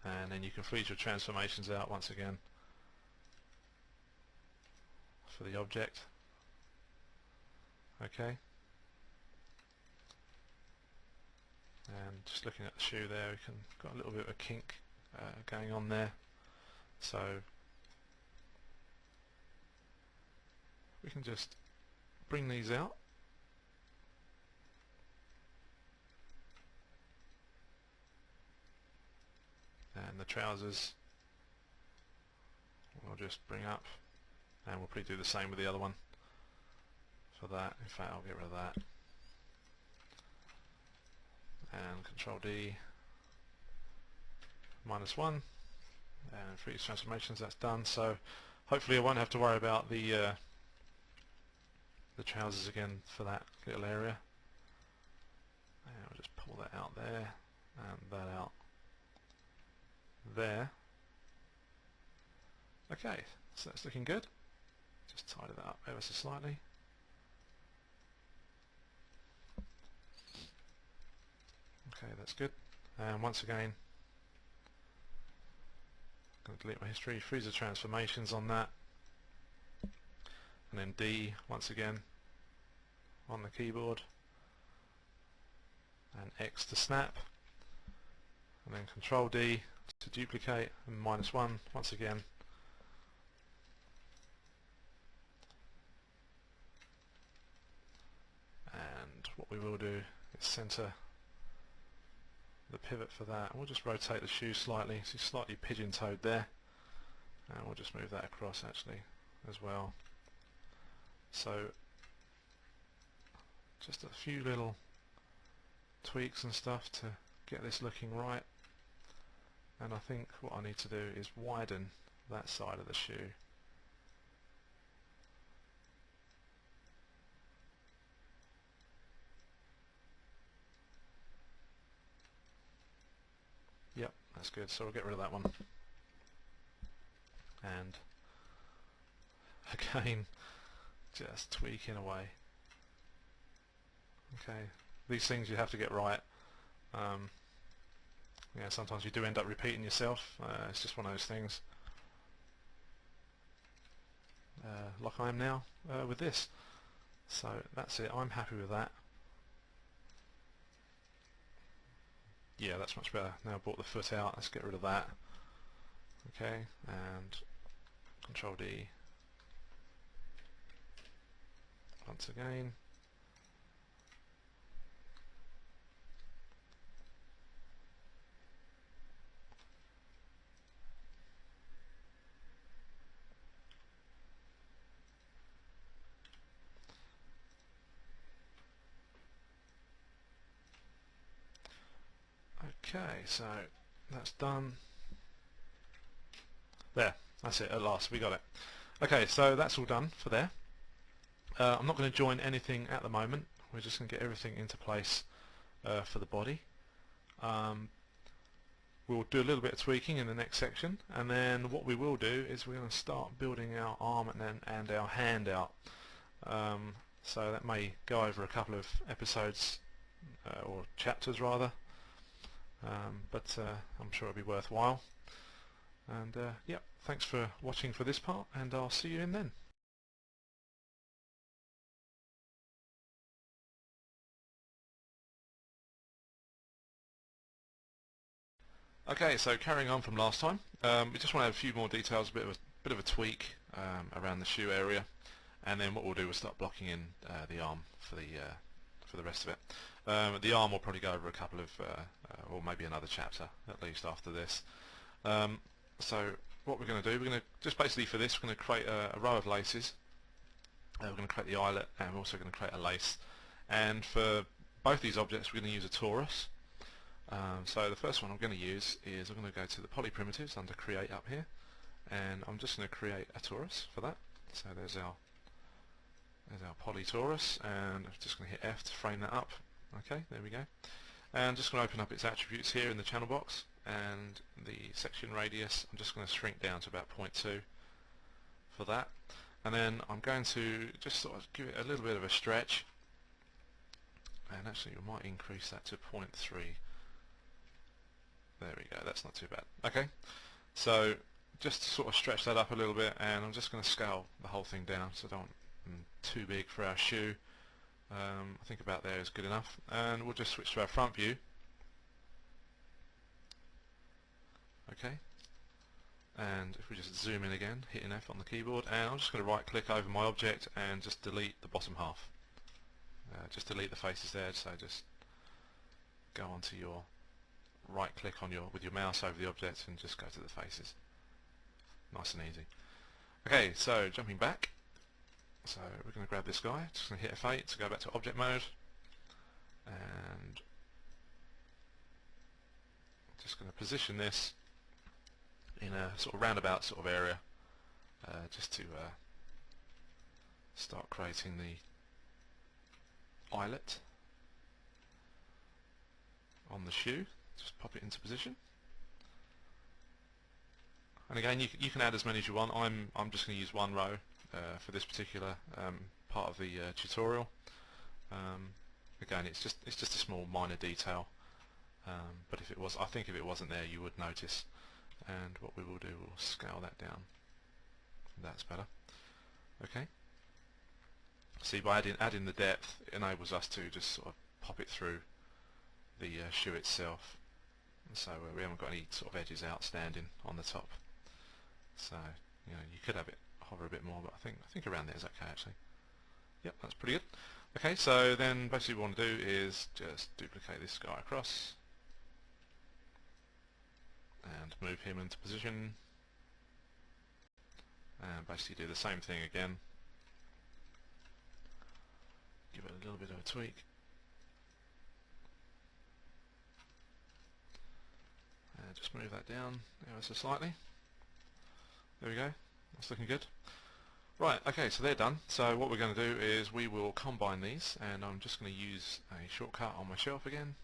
and then you can freeze your transformations out once again for the object. Okay, and just looking at the shoe there, we can got a little bit of a kink going on there, so we can just bring these out and the trousers we'll just bring up, and we'll probably do the same with the other one for that. In fact, I'll get rid of that, and Control D, -1, and for these transformations that's done. So hopefully I won't have to worry about the trousers again for that little area. And we'll just pull that out there and that out there. Okay, so that's looking good. Just tidy that up ever so slightly. Okay, that's good. And once again, I'm going to delete my history, freeze the transformations on that, and then D once again on the keyboard, and X to snap, and then Control D to duplicate, and -1 once again. And what we will do is center the pivot for that, and we'll just rotate the shoe slightly, so it's slightly pigeon-toed there, and we'll just move that across actually as well. So just a few little tweaks and stuff to get this looking right, and I think what I need to do is widen that side of the shoe. Yep, that's good, so we'll get rid of that one. And again, just tweaking away. Okay, these things you have to get right. Yeah, sometimes you do end up repeating yourself. It's just one of those things, like I am now with this. So that's it, I'm happy with that. Yeah, that's much better. Now I brought the foot out, let's get rid of that. Okay, and Control D once again. Okay, so that's done. There, that's it, at last, we got it. Okay, so that's all done for there. I'm not going to join anything at the moment, we're just going to get everything into place for the body. We'll do a little bit of tweaking in the next section, and then what we will do is we're going to start building our arm and our hand out. So that may go over a couple of episodes, or chapters rather. But I'm sure it'll be worthwhile. And yeah, thanks for watching for this part, and I'll see you in then. Okay, so carrying on from last time, we just want to have a few more details, a bit of a tweak around the shoe area, and then what we'll do is start blocking in the arm for the rest of it. The arm will probably go over a couple of, or maybe another chapter at least after this. So what we're going to do, we're going to just basically for this, we're going to create a row of laces. We're going to create the eyelet, and we're also going to create a lace. And for both these objects, we're going to use a torus. So the first one I'm going to use is I'm going to go to the poly primitives under create up here, and I'm just going to create a torus for that. So there's our poly torus, and I'm just going to hit F to frame that up. Okay, there we go. And I'm just going to open up its attributes here in the channel box, and the section radius I'm just going to shrink down to about 0.2 for that. And then I'm going to just sort of give it a little bit of a stretch, and actually we might increase that to 0.3. There we go, that's not too bad. Okay, so just to sort of stretch that up a little bit, and I'm just going to scale the whole thing down so I don't want too big for our shoe. I think about there is good enough, and we'll just switch to our front view. Okay, and if we just zoom in again, hitting F on the keyboard, and I'm just going to right click over my object and just delete the bottom half. Just delete the faces there, so just go onto your right click on with your mouse over the object and just go to the faces. Nice and easy. Okay, so jumping back, so we're going to grab this guy, just going to hit F8 to go back to object mode, and just going to position this in a sort of roundabout sort of area, just to start creating the eyelet on the shoe. Just pop it into position. And again, you can add as many as you want. I'm just going to use one row for this particular part of the tutorial. Again, it's just a small minor detail, but I think if it wasn't there, you would notice. And what we will do, we'll scale that down. That's better. Okay. See, by adding the depth, it enables us to just sort of pop it through the shoe itself, so we haven't got any sort of edges outstanding on the top. So you could have it hover a bit more, but I think around there is okay actually. Yep, that's pretty good. Okay, so then basically what we want to do is just duplicate this guy across and move him into position, and basically do the same thing again. Give it a little bit of a tweak. Just move that down ever so slightly. There we go. That's looking good. Right, okay, so they're done. So what we're going to do is we will combine these, and I'm just going to use a shortcut on my shelf again,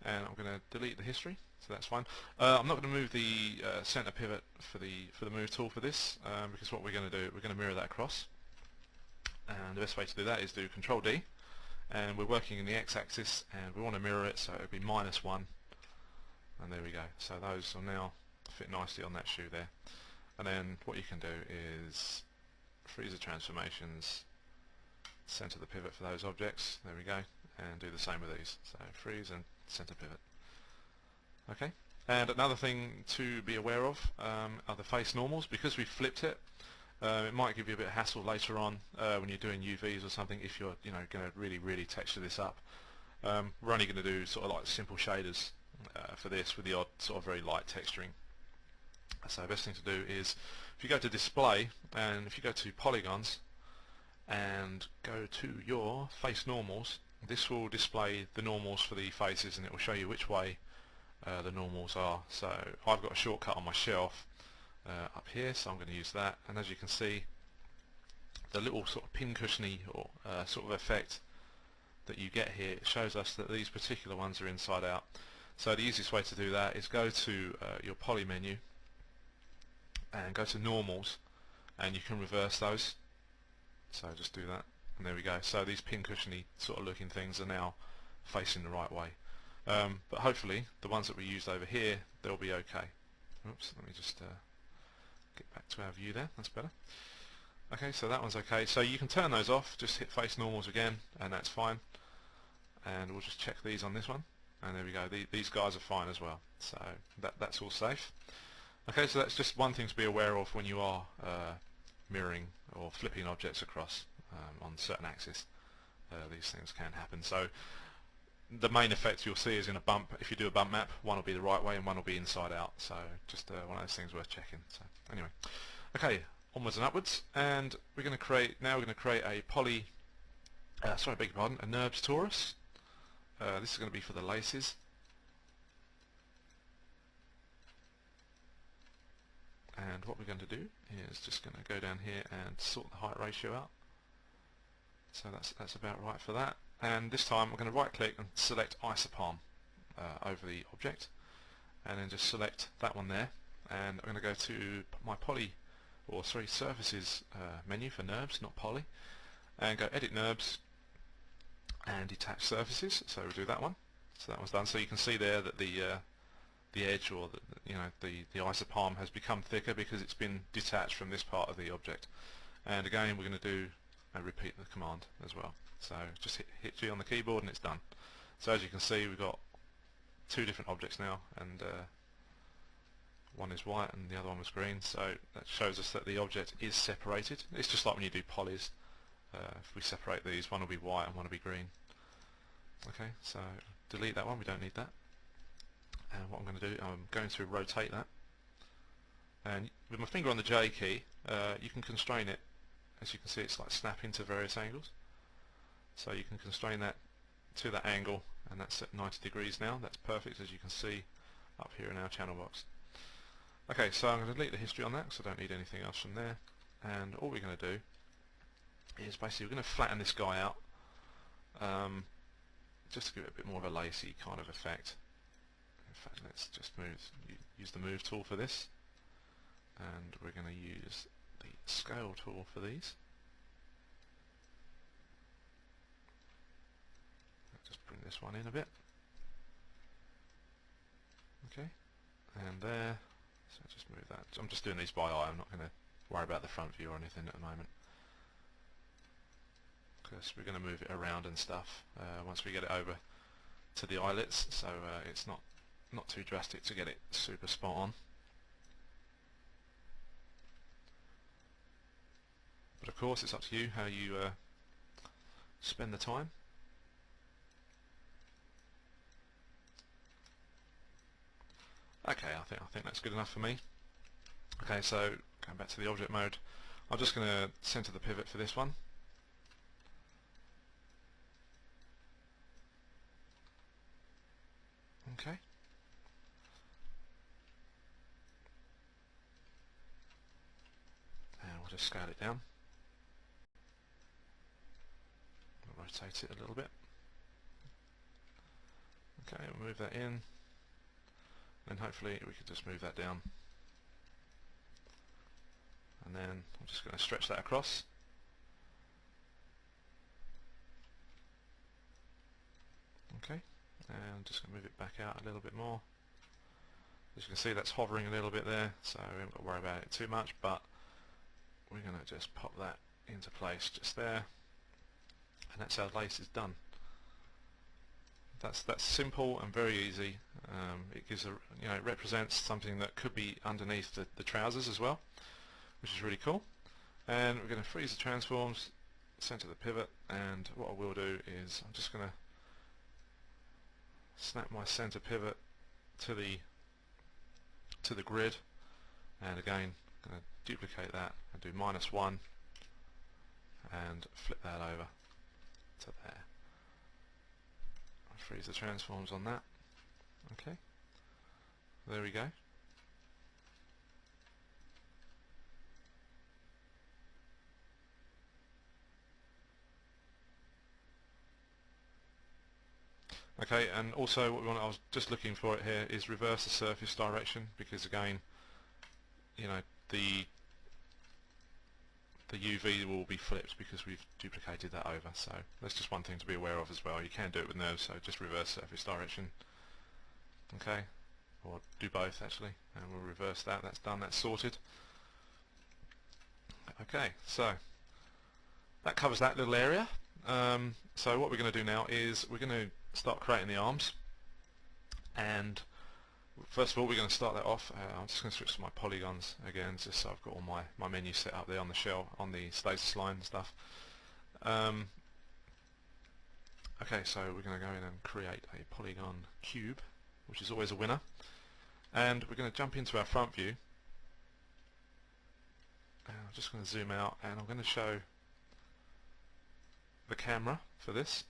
and I'm going to delete the history, so that's fine. I'm not going to move the center pivot for the move tool for this, because what we're going to do, we're going to mirror that across, and the best way to do that is do Control D, and we're working in the x-axis, and we want to mirror it, so it'll be -1. And there we go. So those will now fit nicely on that shoe there. And then what you can do is freeze the transformations, center the pivot for those objects. There we go. And do the same with these. So freeze and center pivot. Okay. And another thing to be aware of are the face normals. Because we flipped it, it might give you a bit of hassle later on when you're doing UVs or something. If you're going to really texture this up, we're only going to do sort of like simple shaders for this, with the odd sort of very light texturing. So the best thing to do is, if you go to display, and if you go to polygons and go to your face normals, this will display the normals for the faces, and it will show you which way the normals are. So I've got a shortcut on my shelf up here, so I'm going to use that, and as you can see, the little sort of pincushiony or sort of effect that you get here, it shows us that these particular ones are inside out. So the easiest way to do that is go to your poly menu and go to normals, and you can reverse those. So just do that, and there we go. So these pincushiony sort of looking things are now facing the right way. But hopefully the ones that we used over here, they'll be okay. Oops, let me just get back to our view there. That's better. Okay, so that one's okay. So you can turn those off, just hit face normals again, and that's fine. And we'll just check these on this one. And there we go, these guys are fine as well, so that's all safe. Okay, so that's just one thing to be aware of when you are mirroring or flipping objects across on certain axes. These things can happen. So the main effect you'll see is in a bump. If you do a bump map, one will be the right way and one will be inside out, so just one of those things worth checking. So anyway, okay, onwards and upwards, and we're going to create a poly, sorry, beg your pardon, a NURBS torus. This is going to be for the laces, and what we're going to do is just going to go down here and sort the height ratio out. So that's about right for that. And this time we're going to right click and select isopalm over the object, and then just select that one there, and I'm going to go to my surfaces menu for NURBS, not poly, and go edit NURBS and detach surfaces. So we'll do that one. So that one's done. So you can see there that the edge, or the isopalm has become thicker because it's been detached from this part of the object. And again, we're going to do repeat the command as well. So just hit G on the keyboard and it's done. So as you can see, we've got two different objects now, and one is white and the other one was green. So that shows us that the object is separated. It's just like when you do polys. If we separate these, one will be white and one will be green. Okay, so delete that one, we don't need that. And what I'm going to do, I'm going to rotate that, and with my finger on the J key you can constrain it. As you can see, it's like snapping to various angles, so you can constrain that to that angle, and that's at 90 degrees now. That's perfect, as you can see up here in our channel box. Okay, so I'm going to delete the history on that because I don't need anything else from there, and all we're going to do is basically we're going to flatten this guy out, just to give it a bit more of a lacy kind of effect. In fact, let's just use the move tool for this, and we're going to use the scale tool for these. I'll just bring this one in a bit. Okay, and there. So just move that. I'm just doing these by eye. I'm not going to worry about the front view or anything at the moment, because we're going to move it around and stuff once we get it over to the eyelets, so it's not too drastic to get it super spot on. But of course it's up to you how you spend the time. Okay, I think that's good enough for me. Okay, so going back to the object mode, I'm just going to center the pivot for this one. Okay. And we'll just scale it down. We'll rotate it a little bit. Okay, we'll move that in, and hopefully we could just move that down. And then I'm just going to stretch that across. Okay, and I'm just going to move it back out a little bit more. As you can see, that's hovering a little bit there, so we haven't got to worry about it too much, but we're going to just pop that into place just there, and that's how the lace is done. That's simple and very easy. It gives it represents something that could be underneath the trousers as well, which is really cool. And we're going to freeze the transforms, center the pivot, and what I will do is I'm just going to snap my center pivot to the grid, and again I'm going to duplicate that and do -1 and flip that over to there. I'll freeze the transforms on that. Okay, there we go. Okay, and also what we want, I was just looking for it here, is reverse the surface direction, because again, the UV will be flipped because we've duplicated that over. So that's just one thing to be aware of as well. You can do it with nerves, so just reverse surface direction. Okay, or do both actually, and we'll reverse that. That's done, that's sorted. Okay, so that covers that little area. So what we're going to do now is we're going to start creating the arms, and first of all we're going to start that off. I'm just going to switch to my polygons again, just so I've got all my menus set up there on the shell, on the status line and stuff. Okay, so we're going to go in and create a polygon cube, which is always a winner, and we're going to jump into our front view, and I'm just going to zoom out, and I'm going to show the camera for this.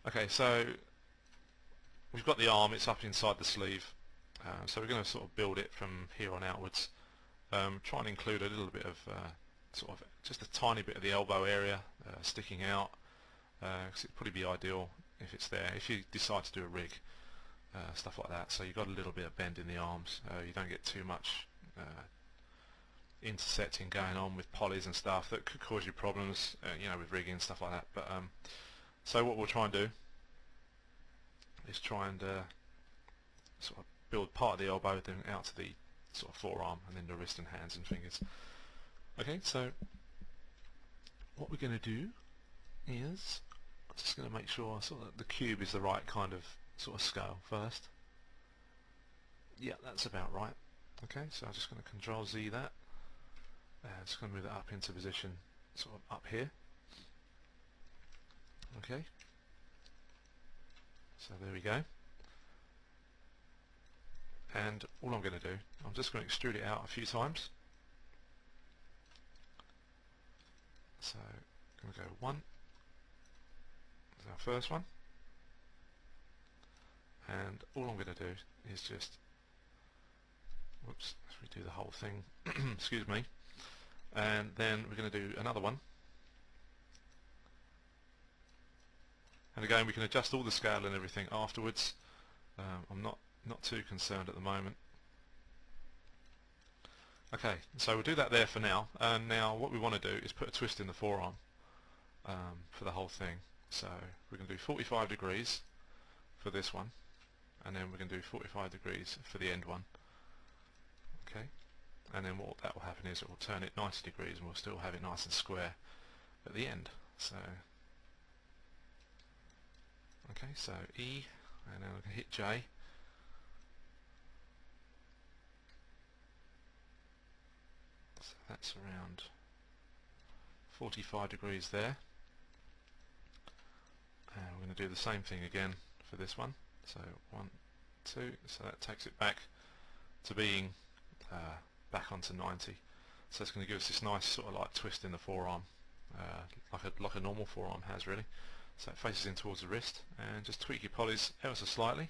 Okay, so we've got the arm, it's up inside the sleeve, so we're going to sort of build it from here on outwards. Try and include a little bit of sort of just a tiny bit of the elbow area sticking out, because it'd probably be ideal if it's there if you decide to do a rig, stuff like that. So you've got a little bit of bend in the arms, you don't get too much intersecting going on with polys and stuff that could cause you problems, with rigging and stuff like that. But so what we'll try and do is try and sort of build part of the elbow, then out to the sort of forearm, and then the wrist and hands and fingers. Okay, so what we're going to do is I'm just going to make sure sort of the cube is the right kind of sort of scale first. Yeah, that's about right. Okay, so I'm just going to Control Z that, and just going to move it up into position sort of up here. Okay, so there we go. and all I'm going to do, I'm just going to extrude it out a few times. So I'm going to go 1, that's our first one, and all I'm going to do is just, whoops, let's redo the whole thing, excuse me, and then we're going to do another one, and again we can adjust all the scale and everything afterwards. I'm not too concerned at the moment. Okay, so we'll do that there for now, and now what we want to do is put a twist in the forearm for the whole thing. So we're going to do 45 degrees for this one, and then we're going to do 45 degrees for the end one. Okay, and then what that will happen is it will turn it 90 degrees and we'll still have it nice and square at the end. So okay, so E, and then we can hit J. So that's around 45 degrees there. And we're going to do the same thing again for this one. So 1, 2, so that takes it back to being back onto 90. So it's going to give us this nice sort of like twist in the forearm, like a normal forearm has really. So it faces in towards the wrist, and just tweak your polys ever so slightly.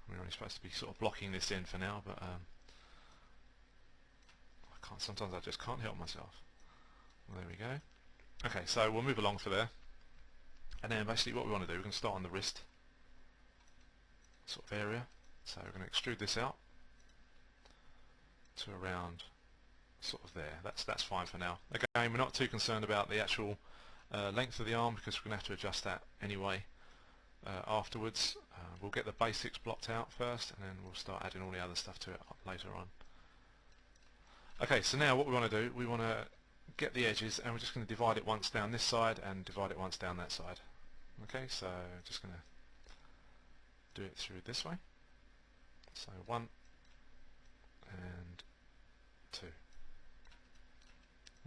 We're only supposed to be sort of blocking this in for now, but sometimes I just can't help myself. Well, there we go. Okay, so we'll move along for there, and then basically what we want to do, we're going to start on the wrist sort of area. So we're going to extrude this out to around sort of there. That's fine for now. Again, we're not too concerned about the actual length of the arm because we're going to have to adjust that anyway afterwards. We'll get the basics blocked out first, and then we'll start adding all the other stuff to it later on. Okay, so now what we want to do, we want to get the edges, and we're just going to divide it once down this side and divide it once down that side. Okay, so just going to do it through this way. So 1 and 2.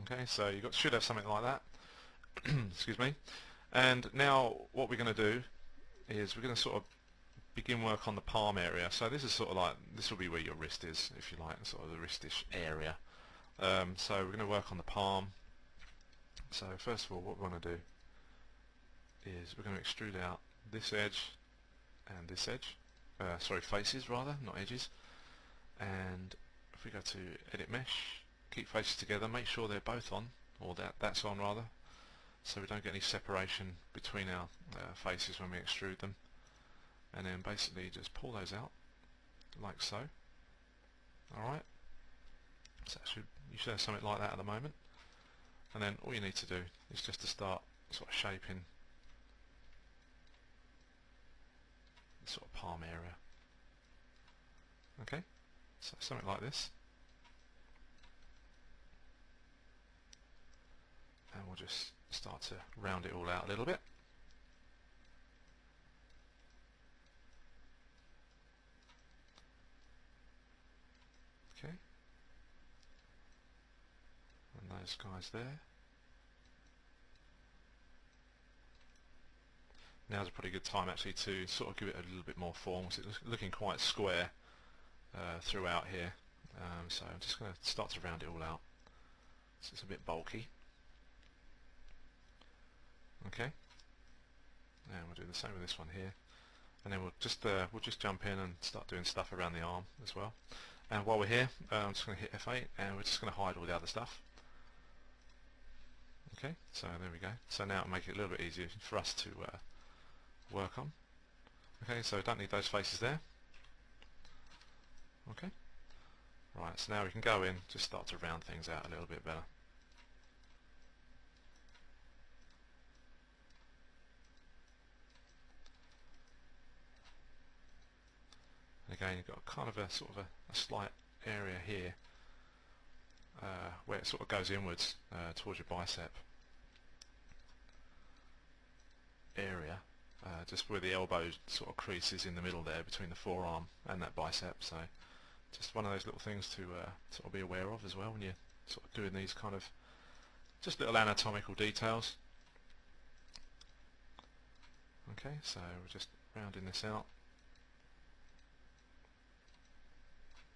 Okay, so you should have something like that. Excuse me. And now what we're going to do is we're going to sort of begin work on the palm area. So this is sort of like, this will be where your wrist is, if you like, sort of the wristish area. So we're going to work on the palm. So first of all, what we want to do is we're going to extrude out this edge and this edge. Sorry, faces rather, not edges. And if we go to Edit Mesh, keep faces together, make sure they're both on, or that's on rather, so we don't get any separation between our faces when we extrude them. And then basically just pull those out like so. Alright, so you should have something like that at the moment, and then all you need to do is just to start sort of shaping the sort of palm area. Okay, so something like this, and we'll just start to round it all out a little bit. Okay, and those guys there. Now's a pretty good time actually to sort of give it a little bit more form, because it's looking quite square throughout here. So I'm just going to start to round it all out. So it's a bit bulky. Okay, and we'll do the same with this one here, and then we'll just jump in and start doing stuff around the arm as well. And while we're here, I'm just going to hit F8, and we're just going to hide all the other stuff. Okay, so there we go. So now it'll make it a little bit easier for us to work on. Okay, so don't need those faces there. Okay, right, so now we can go in, just start to round things out a little bit better. And again, you've got kind of a sort of a slight area here where it sort of goes inwards towards your bicep area, just where the elbow sort of creases in the middle there between the forearm and that bicep. So just one of those little things to sort of be aware of as well when you're sort of doing these kind of just little anatomical details. Okay, so we're just rounding this out.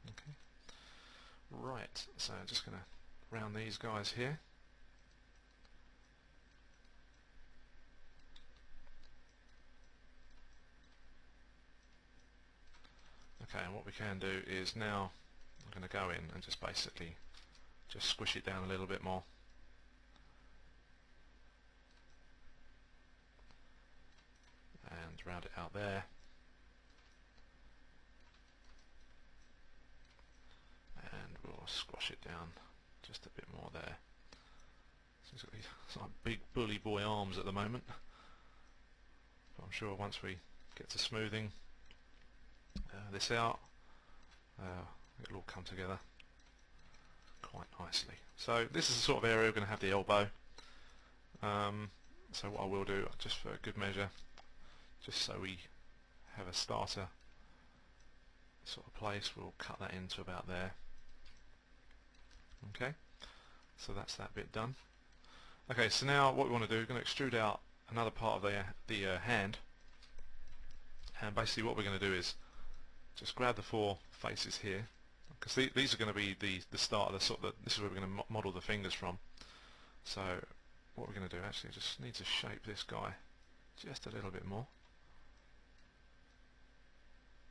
Okay. Right, so I'm just going to round these guys here. Okay, and what we can do is now I'm going to go in and just basically just squish it down a little bit more. And round it out there. And we'll squash it down just a bit more there. So he's got these sort of big bully boy arms at the moment. But I'm sure once we get to smoothing this out, it'll all come together quite nicely. So this is the sort of area we're going to have the elbow. So what I will do, just for good measure, just so we have a starter sort of place, we'll cut that into about there. Okay, so that's that bit done. Okay, so now what we want to do, we're going to extrude out another part of the hand, and basically what we're going to do is just grab the four faces here, because these are going to be the start of the sort of this is where we're going to model the fingers from. So what we're going to do, actually, just need to shape this guy just a little bit more.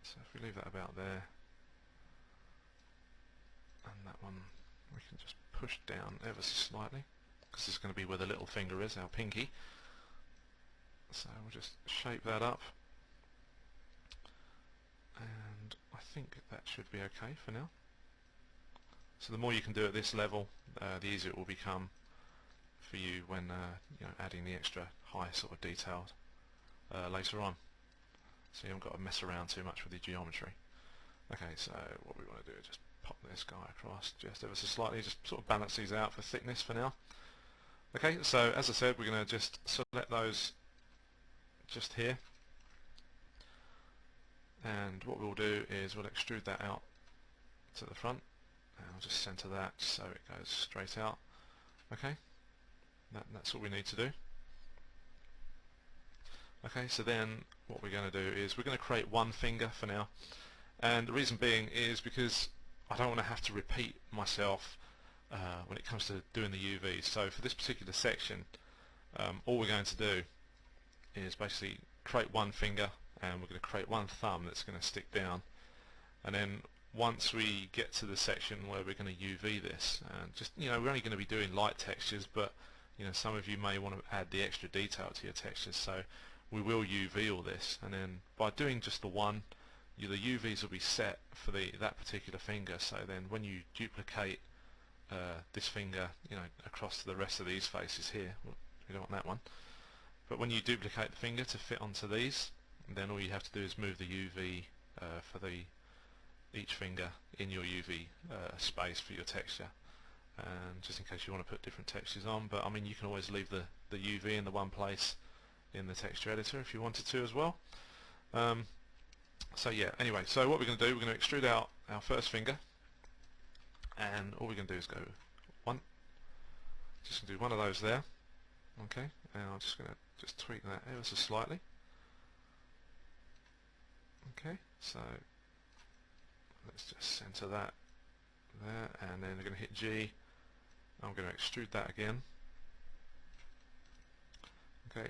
So if we leave that about there, and that one we can just push down ever so slightly, because this is going to be where the little finger is, our pinky. So we'll just shape that up, and I think that should be okay for now. So the more you can do at this level, the easier it will become for you when you know, adding the extra high sort of detail later on. So you haven't got to mess around too much with the geometry. Okay, so what we want to do is just pop this guy across just ever so slightly, just sort of balance these out for thickness for now. Okay, so as I said, we're going to just select those just here, and what we'll do is we'll extrude that out to the front, and I'll just center that so it goes straight out. Okay, that's all we need to do. Okay, so then what we're going to do is we're going to create one finger for now, and the reason being is because I don't want to have to repeat myself when it comes to doing the UVs. So for this particular section, all we're going to do is basically create one finger, and we're going to create one thumb that's going to stick down, and then once we get to the section where we're going to UV this, and just, you know, we're only going to be doing light textures, but you know, some of you may want to add the extra detail to your textures, so we will UV all this, and then by doing just the one, the UVs will be set for that particular finger. So then when you duplicate this finger, you know, across to the rest of these faces here, well, we don't want that one, but when you duplicate the finger to fit onto these, then all you have to do is move the UV for each finger in your UV space for your texture, and just in case you want to put different textures on. But I mean, you can always leave the UV in the one place in the texture editor if you wanted to as well. So yeah, anyway, so what we're going to do, we're going to extrude out our first finger, and all we're going to do is go just going to do one of those there. Okay, and I'm just going to just tweak that ever so slightly. Okay, so let's just center that there, and then we're going to hit G. I'm going to extrude that again. Okay,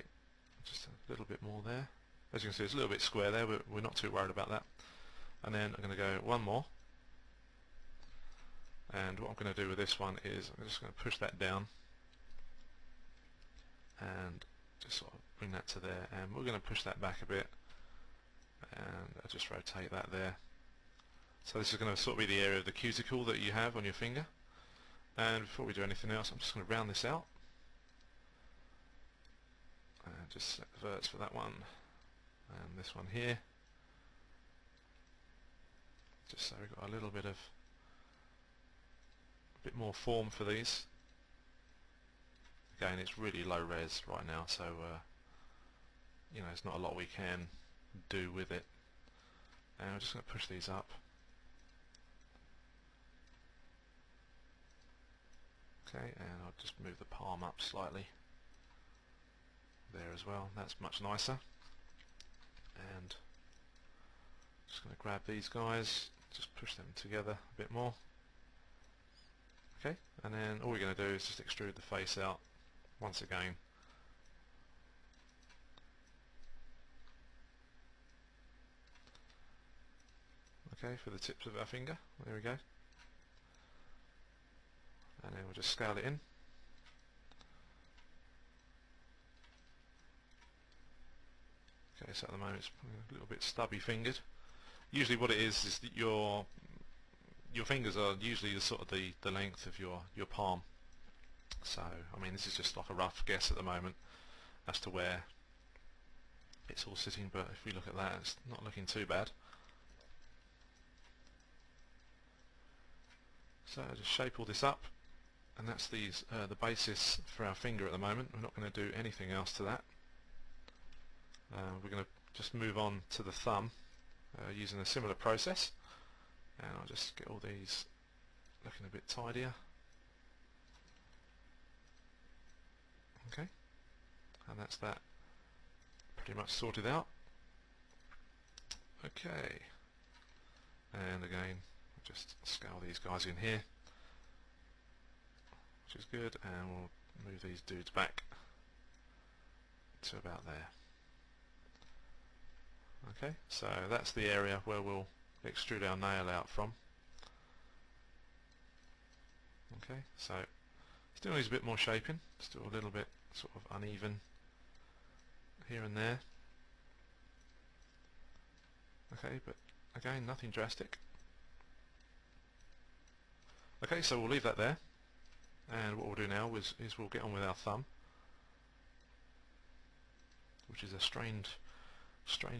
just a little bit more there. As you can see, it's a little bit square there, but we're not too worried about that. And then I'm going to go one more, and what I'm going to do with this one is I'm just going to push that down and just sort of bring that to there, and we're going to push that back a bit, and I'll just rotate that there. So this is going to sort of be the area of the cuticle that you have on your finger. And before we do anything else, I'm just going to round this out, and just select the verts for that one and this one here, just so we've got a little bit more form for these. Again, it's really low res right now, so you know, there's not a lot we can do with it. And I'm just going to push these up. Okay, and I'll just move the palm up slightly there as well. That's much nicer. And just going to grab these guys just push them together a bit more. Okay, and then all we're going to do is just extrude the face out once again. Okay, for the tips of our finger, there we go. And then we'll just scale it in. Okay, so at the moment it's a little bit stubby fingered. Usually what it is that your fingers are usually the sort of the length of your palm. So I mean, this is just like a rough guess at the moment as to where it's all sitting, but if we look at that, it's not looking too bad. So just shape all this up, and that's the basis for our finger at the moment. We're not going to do anything else to that. We're going to just move on to the thumb using a similar process, and I'll just get all these looking a bit tidier. Okay, and that's that pretty much sorted out. Okay, and again just scale these guys in here, which is good, and we'll move these dudes back to about there. Okay, so that's the area where we'll extrude our nail out from. Okay, so still needs a bit more shaping, still a little bit sort of uneven here and there. Okay, but again, nothing drastic. Okay, so we'll leave that there, and what we'll do now is we'll get on with our thumb, which is a strange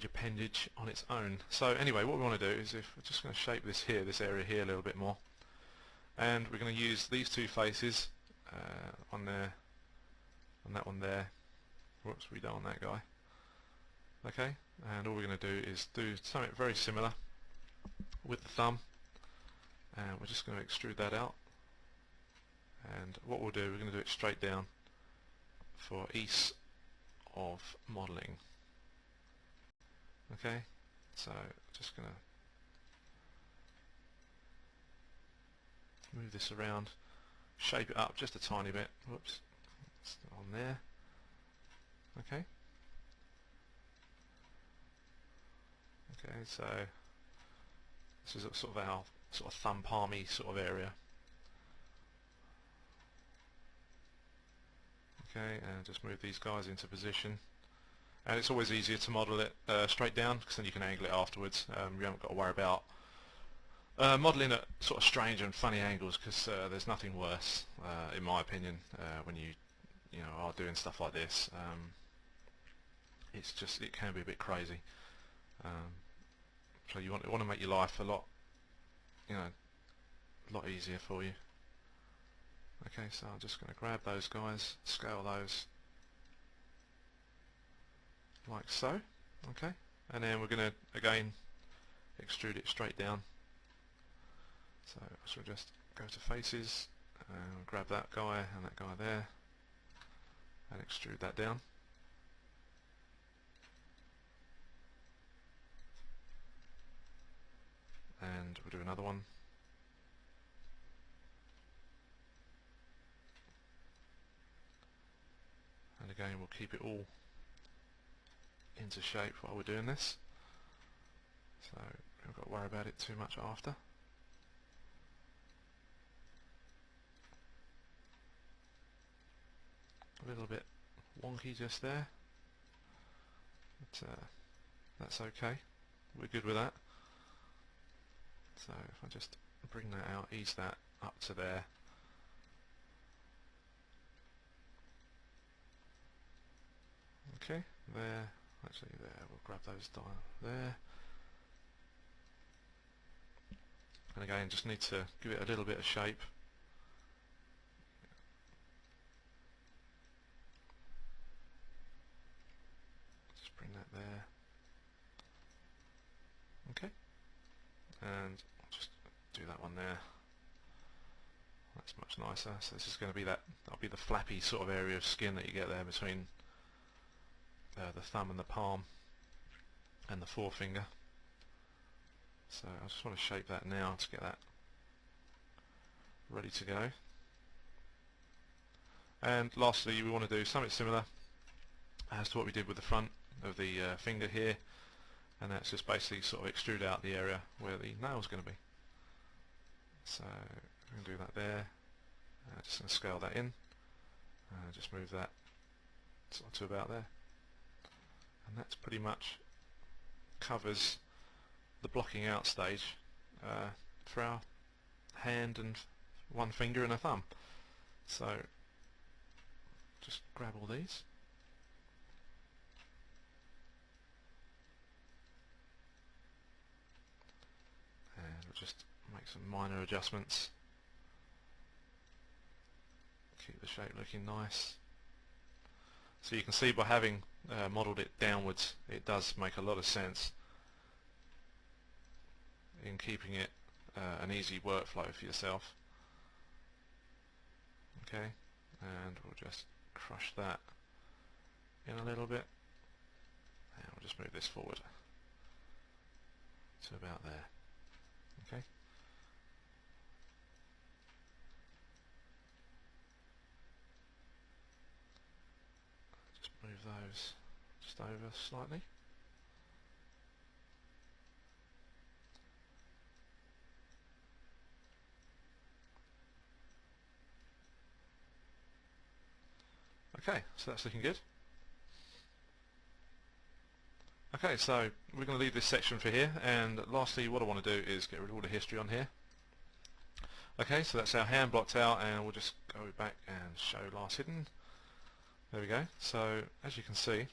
appendage on its own. So anyway, what we want to do is we're just going to shape this area here a little bit more, and we're going to use these two faces on there, and that one there. Whoops, we don't want that guy. Okay, and all we're going to do is do something very similar with the thumb, and we're just going to extrude that out. And what we'll do, we're going to do it straight down for ease of modelling. Okay, so just going to move this around, shape it up just a tiny bit. Whoops, it's on there. Okay. Okay, so this is sort of our sort of thumb palmy sort of area. Okay, and just move these guys into position. And it's always easier to model it straight down, because then you can angle it afterwards. You haven't got to worry about modelling at sort of strange and funny angles, because there's nothing worse, in my opinion, when you are doing stuff like this. It can be a bit crazy. So you want to make your life a lot easier for you. Okay, so I'm just going to grab those guys, scale those like so. Okay, and then we're going to again extrude it straight down. So I shall just go to faces and grab that guy and that guy there and extrude that down. And we'll do another one. And again, we'll keep it all into shape while we're doing this, so we haven't got to worry about it too much after. A little bit wonky just there, but that's okay. We're good with that. So if I just bring that out, ease that up to there. Okay, there, actually there, we'll grab those down there. And again, just need to give it a little bit of shape. Just bring that there. Okay, and I'll just do that one there. That's much nicer. So this is going to be that'll be the flappy sort of area of skin that you get there between the thumb and the palm and the forefinger. So I just want to shape that now to get that ready to go. And lastly, we want to do something similar as to what we did with the front of the finger here, and that's just basically sort of extrude out the area where the nail's going to be. So I'm going to do that there. Just going to scale that in. Just move that sort of to about there, and that's pretty much covers the blocking out stage for our hand and one finger and a thumb. So just grab all these. And we'll just make some minor adjustments. Keep the shape looking nice. So you can see by having modelled it downwards, it does make a lot of sense in keeping it an easy workflow for yourself. Okay, and we'll just crush that in a little bit, and we'll just move this forward to about there. Okay. Just move those just over slightly. Okay, so that's looking good. Okay, so we're going to leave this section for here, and lastly what I want to do is get rid of all the history on here. Okay, so that's our hand blocked out, and we'll just go back and show last hidden. There we go. So as you can see,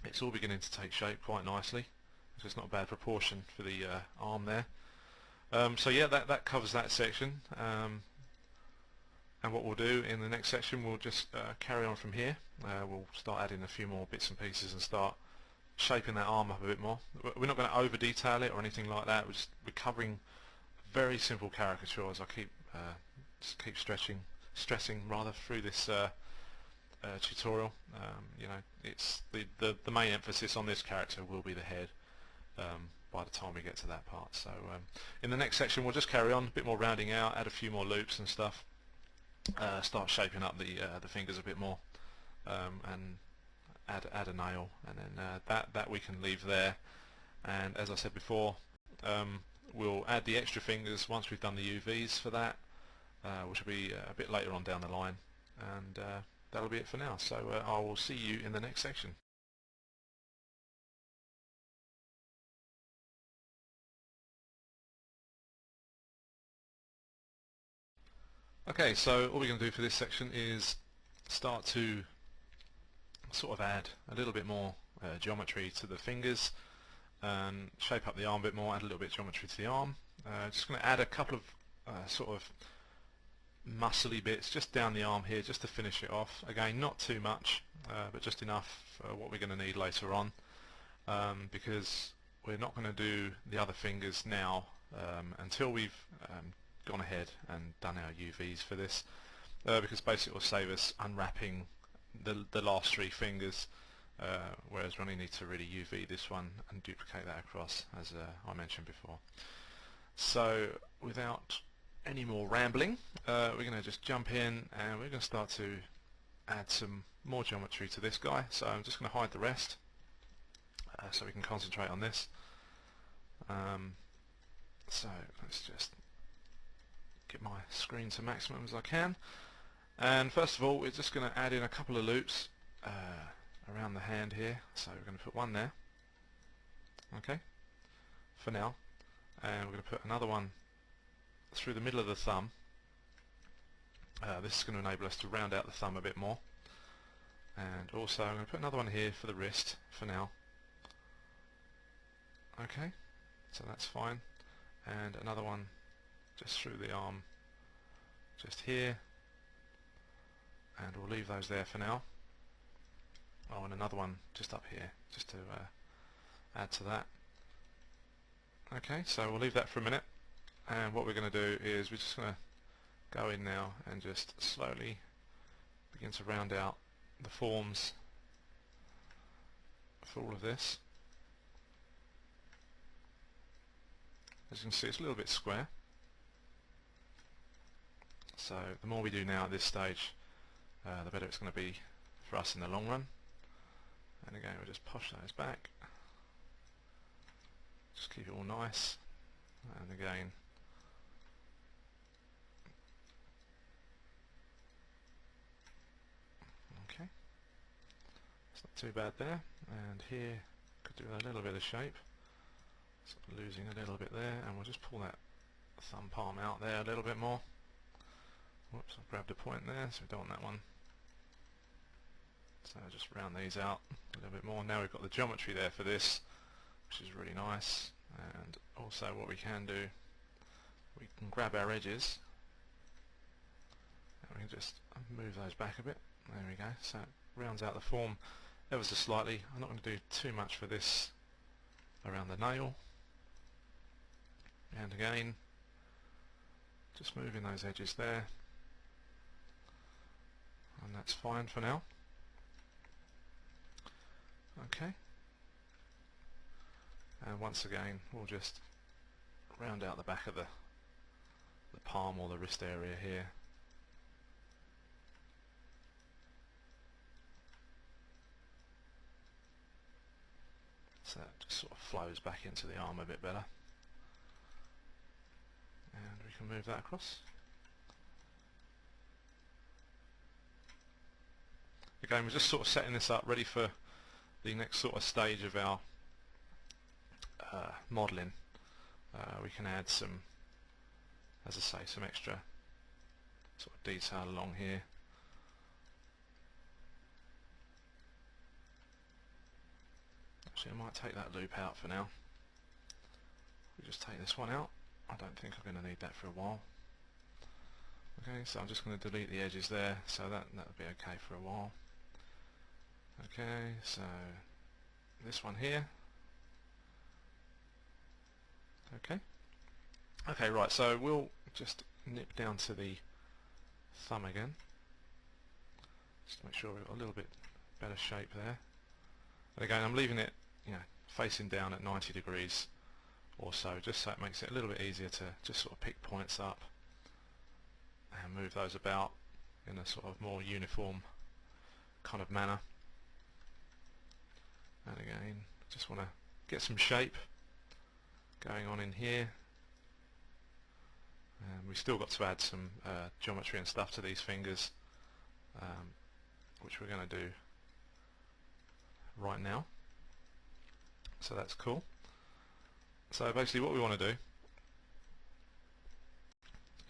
it's all beginning to take shape quite nicely. So it's not a bad proportion for the arm there. So yeah, that covers that section. And what we'll do in the next section, we'll just carry on from here. We'll start adding a few more bits and pieces and start shaping that arm up a bit more. We're not going to over detail it or anything like that. We're covering very simple caricatures. I just keep stressing rather through this tutorial. You know, it's the main emphasis on this character will be the head by the time we get to that part. So in the next section, we'll just carry on a bit more rounding out, add a few more loops and stuff. Start shaping up the fingers a bit more, and add a nail, and then that we can leave there. And as I said before, we'll add the extra fingers once we've done the UVs for that, which will be a bit later on down the line, and that'll be it for now. So I will see you in the next section. Okay, so all we're going to do for this section is start to sort of add a little bit more geometry to the fingers and shape up the arm a bit more, add a little bit of geometry to the arm. Just going to add a couple of sort of muscly bits just down the arm here just to finish it off. Again, not too much, but just enough for what we're going to need later on, because we're not going to do the other fingers now until we've gone ahead and done our UVs for this, because basically it will save us unwrapping the last three fingers, whereas we only need to really UV this one and duplicate that across, as I mentioned before. So without any more rambling, we're going to just jump in and we're going to start to add some more geometry to this guy. So I'm just going to hide the rest so we can concentrate on this. So let's just get my screen to maximum as I can. And first of all, we're just going to add in a couple of loops around the hand here. So we're going to put one there, okay, for now, and we're going to put another one through the middle of the thumb. This is going to enable us to round out the thumb a bit more, and also I'm going to put another one here for the wrist for now. Okay, so that's fine, and another one just through the arm just here, and we'll leave those there for now. Oh, and another one just up here just to add to that. Okay, so we'll leave that for a minute, and what we're going to do is we're just going to go in now and just slowly begin to round out the forms for all of this. As you can see, it's a little bit square. So the more we do now at this stage, the better it's going to be for us in the long run. And again, we'll just push those back. Just keep it all nice. And again, okay, it's not too bad there. And here, could do a little bit of shape. Sort of losing a little bit there, and we'll just pull that thumb palm out there a little bit more. Whoops, I grabbed a point there, so we don't want that one. So just round these out a little bit more. Now we've got the geometry there for this, which is really nice. And also what we can do, we can grab our edges and we can just move those back a bit. There we go. So it rounds out the form ever so slightly. I'm not going to do too much for this around the nail. And again, just moving those edges there, and that's fine for now. Okay, and once again we'll just round out the back of the palm or the wrist area here. So that just sort of flows back into the arm a bit better. And we can move that across. Again, we're just sort of setting this up ready for the next sort of stage of our modelling. We can add some, as I say, some extra sort of detail along here. Actually, I might take that loop out for now. We just take this one out. I don't think I'm going to need that for a while. Okay, so I'm just going to delete the edges there, so that'll be okay for a while. Okay, so this one here. Okay, right, so we'll just nip down to the thumb again, just to make sure we've got a little bit better shape there. And again, I'm leaving it, facing down at 90 degrees or so, just so it makes it a little bit easier to just sort of pick points up and move those about in a sort of more uniform kind of manner. And again, just want to get some shape going on in here. And we've still got to add some geometry and stuff to these fingers, which we're going to do right now. So that's cool. So basically what we want to do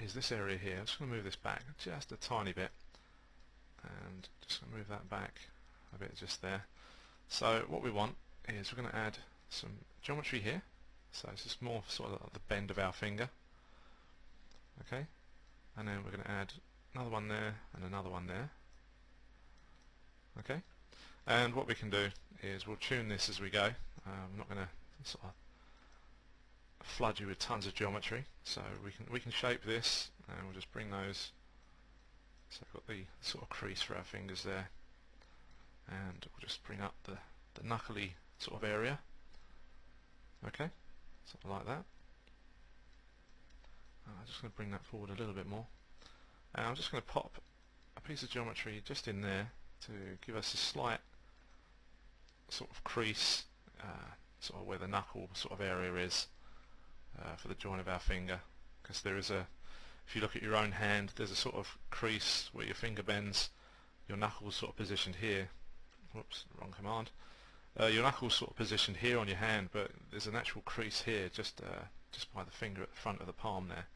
is this area here. I'm just going to move this back just a tiny bit, and just going to move that back a bit just there. So what we want is we're going to add some geometry here. So it's just more sort of the bend of our finger. Okay, and then we're going to add another one there and another one there. Okay, and what we can do is we'll tune this as we go. I'm not going to sort of flood you with tons of geometry, so we can shape this, and we'll just bring those. So we've got the sort of crease for our fingers there, and we'll just bring up the knuckly sort of area. Okay, something like that. I'm just going to bring that forward a little bit more, and I'm just going to pop a piece of geometry just in there to give us a slight sort of crease, sort of where the knuckle sort of area is for the joint of our finger, because there is a, if you look at your own hand, there's a sort of crease where your finger bends, your knuckle's sort of positioned here. Whoops, wrong command. Your knuckle's sort of positioned here on your hand, but there's an actual crease here just by the finger at the front of the palm there.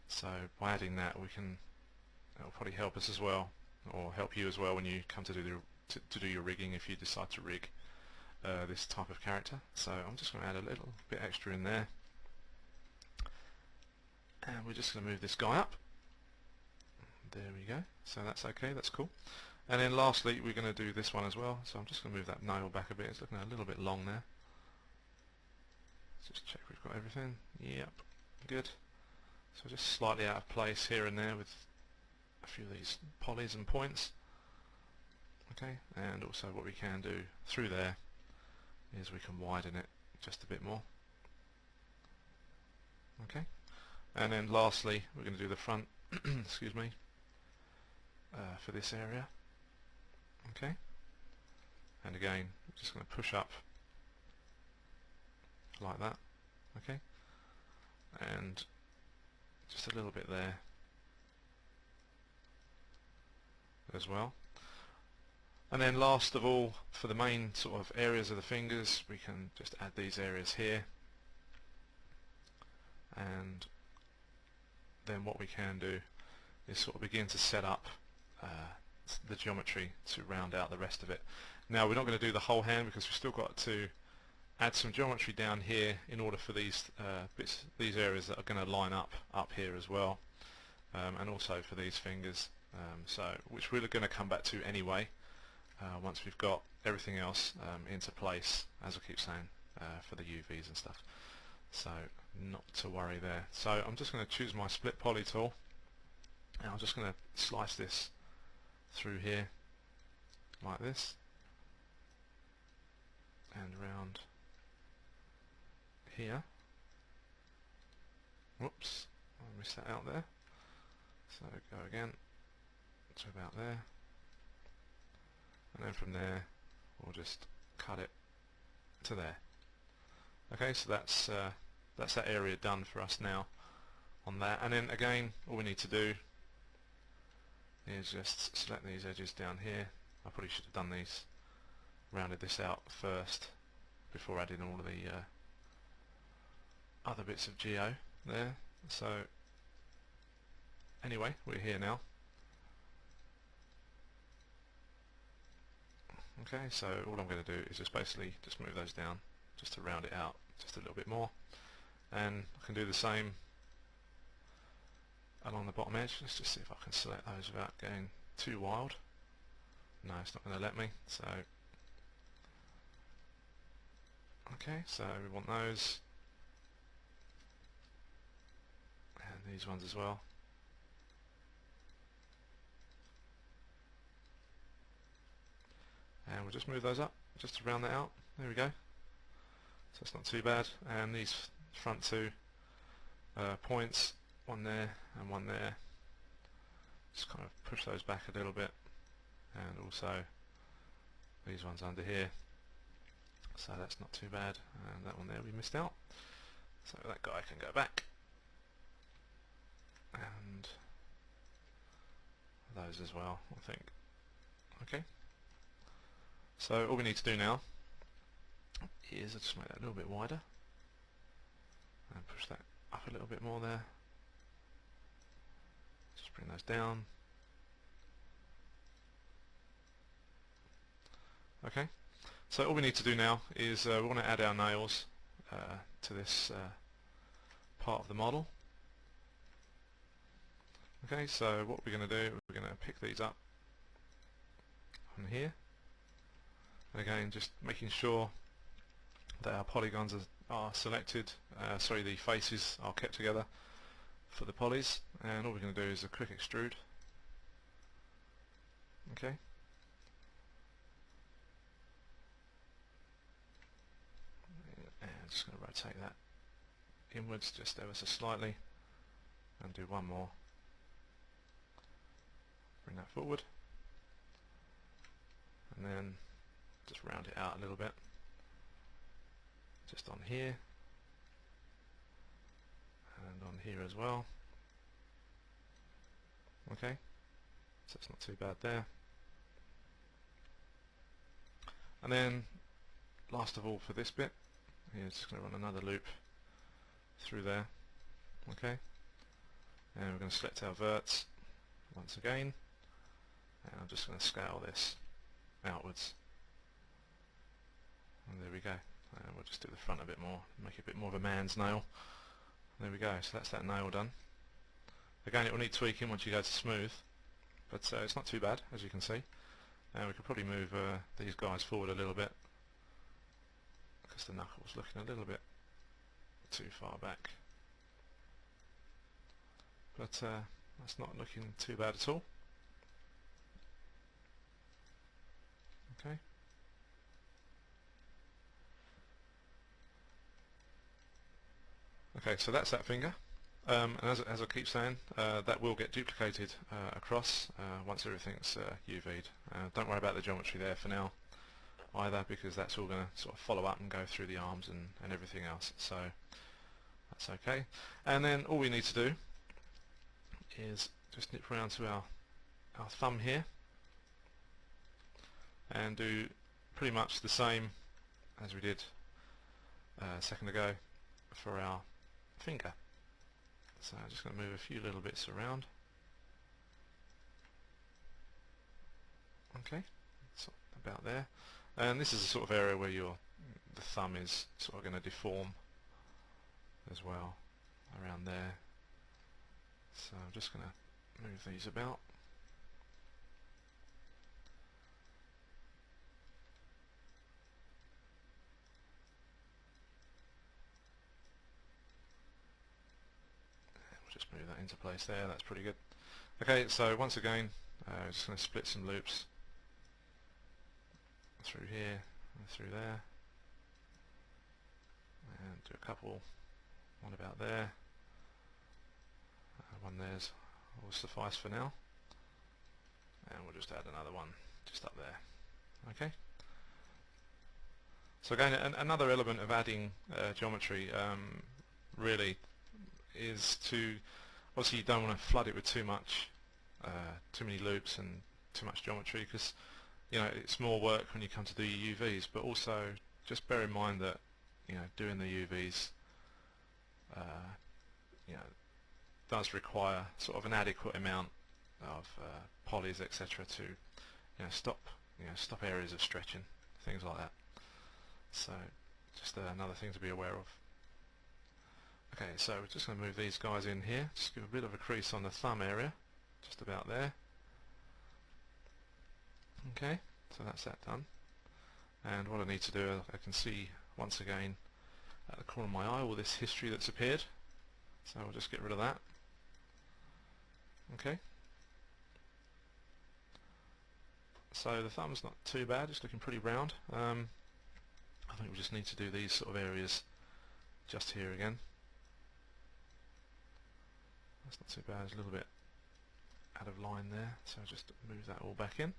So by adding that, it'll probably help us as well, or help you as well when you come to do your rigging, if you decide to rig this type of character. So I'm just going to add a little bit extra in there, and we're just going to move this guy up. There we go. So that's okay, that's cool. And then lastly, we're going to do this one as well. So I'm just going to move that nail back a bit. It's looking a little bit long there. Let's just check we've got everything. Yep, good. So just slightly out of place here and there with a few of these polys and points. Okay, and also what we can do through there is we can widen it just a bit more. Okay, and then lastly we're going to do the front excuse me, for this area. Okay, and again we're just going to push up like that. Okay, and just a little bit there as well. And then last of all, for the main sort of areas of the fingers, we can just add these areas here, and then what we can do is sort of begin to set up the geometry to round out the rest of it. Now we're not going to do the whole hand because we've still got to add some geometry down here in order for these these areas that are going to line up here as well, and also for these fingers, which we're going to come back to anyway once we've got everything else into place, as I keep saying, for the UVs and stuff. So not to worry there. So I'm just going to choose my split poly tool, and I'm just going to slice this through here like this and round here. Whoops, I missed that out there. So go again to about there, and then from there we'll just cut it to there. Okay, so that's that area done for us now on that. And then again, all we need to do is just select these edges down here. I probably should have done these, rounded this out first before adding all of the other bits of geo there. So anyway, we're here now. Okay, so all I'm going to do is just basically just move those down just to round it out just a little bit more, and I can do the same along the bottom edge. Let's just see if I can select those without going too wild. No, it's not going to let me. So okay, so we want those, and these ones as well. And we'll just move those up just to round that out. There we go. So it's not too bad. And these front two points, one there and one there, just kind of push those back a little bit, and also these ones under here, so that's not too bad. And that one there we missed out, so that guy can go back, and those as well, I think. Okay, so all we need to do now is just make that a little bit wider and push that up a little bit more there. Just bring those down. Okay, so all we need to do now is we want to add our nails to this part of the model. Okay, so what we're going to do, we're going to pick these up on here, and again just making sure that our polygons are selected, sorry, the faces are kept together for the polys, and all we're going to do is a quick extrude. Okay, and just going to rotate that inwards just ever so slightly, and do one more. Bring that forward, and then just round it out a little bit, just on here and on here as well. Okay, so it's not too bad there. And then last of all for this bit, you're just going to run another loop through there. Okay, and we're going to select our verts once again, and I'm just going to scale this outwards, and there we go. And we'll just do the front a bit more, make it a bit more of a man's nail. There we go, so that's that nail done. Again, it will need tweaking once you go to smooth, but it's not too bad, as you can see. And we could probably move these guys forward a little bit, because the knuckle's looking a little bit too far back. But that's not looking too bad at all. Okay. Okay, Okay, so that's that finger. And as I keep saying, that will get duplicated across once everything's UV'd. Don't worry about the geometry there for now either, because that's all going to sort of follow up and go through the arms and everything else. So that's okay. And then all we need to do is just nip around to our thumb here and do pretty much the same as we did a second ago for our finger. So I'm just going to move a few little bits around. Okay, so about there. And this is the sort of area where the thumb is sort of going to deform as well, around there. So I'm just going to move these about. Just move that into place there, that's pretty good. Okay, so once again, just going to split some loops through here and through there, and do a couple, one about there, one there's will suffice for now, and we'll just add another one just up there. Okay. So again, another element of adding geometry really is to, obviously you don't want to flood it with too many loops and too much geometry, because it's more work when you come to do your UVs, but also just bear in mind that doing the UVs does require sort of an adequate amount of polys, etc., to stop areas of stretching, things like that. So just another thing to be aware of. Okay, so we're just going to move these guys in here, just give a bit of a crease on the thumb area, just about there. Okay, so that's that done. And what I need to do, I can see once again at the corner of my eye all this history that's appeared, so I'll just get rid of that. Okay, so the thumb's not too bad, it's looking pretty round. I think we just need to do these sort of areas just here again. That's not too bad, it's a little bit out of line there, so just move that all back in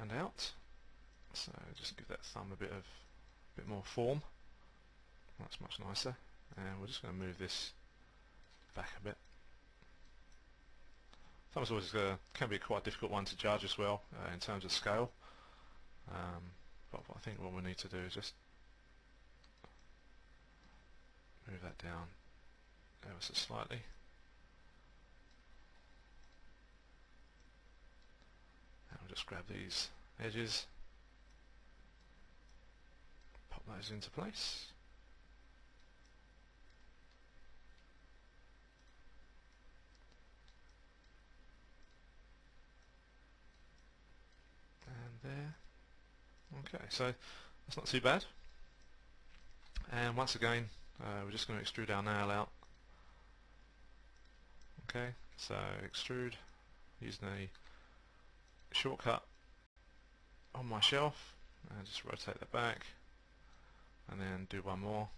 and out. So just give that thumb a bit more form. That's much nicer. And we're just going to move this back a bit. Thumb's always can be quite a difficult one to judge as well in terms of scale. But I think what we need to do is just move that down ever so slightly. And we'll just grab these edges, pop those into place. And there. Okay, so that's not too bad. And once again, we're just going to extrude our nail out. Okay, so extrude using a shortcut on my shelf, and just rotate that back, and then do one more.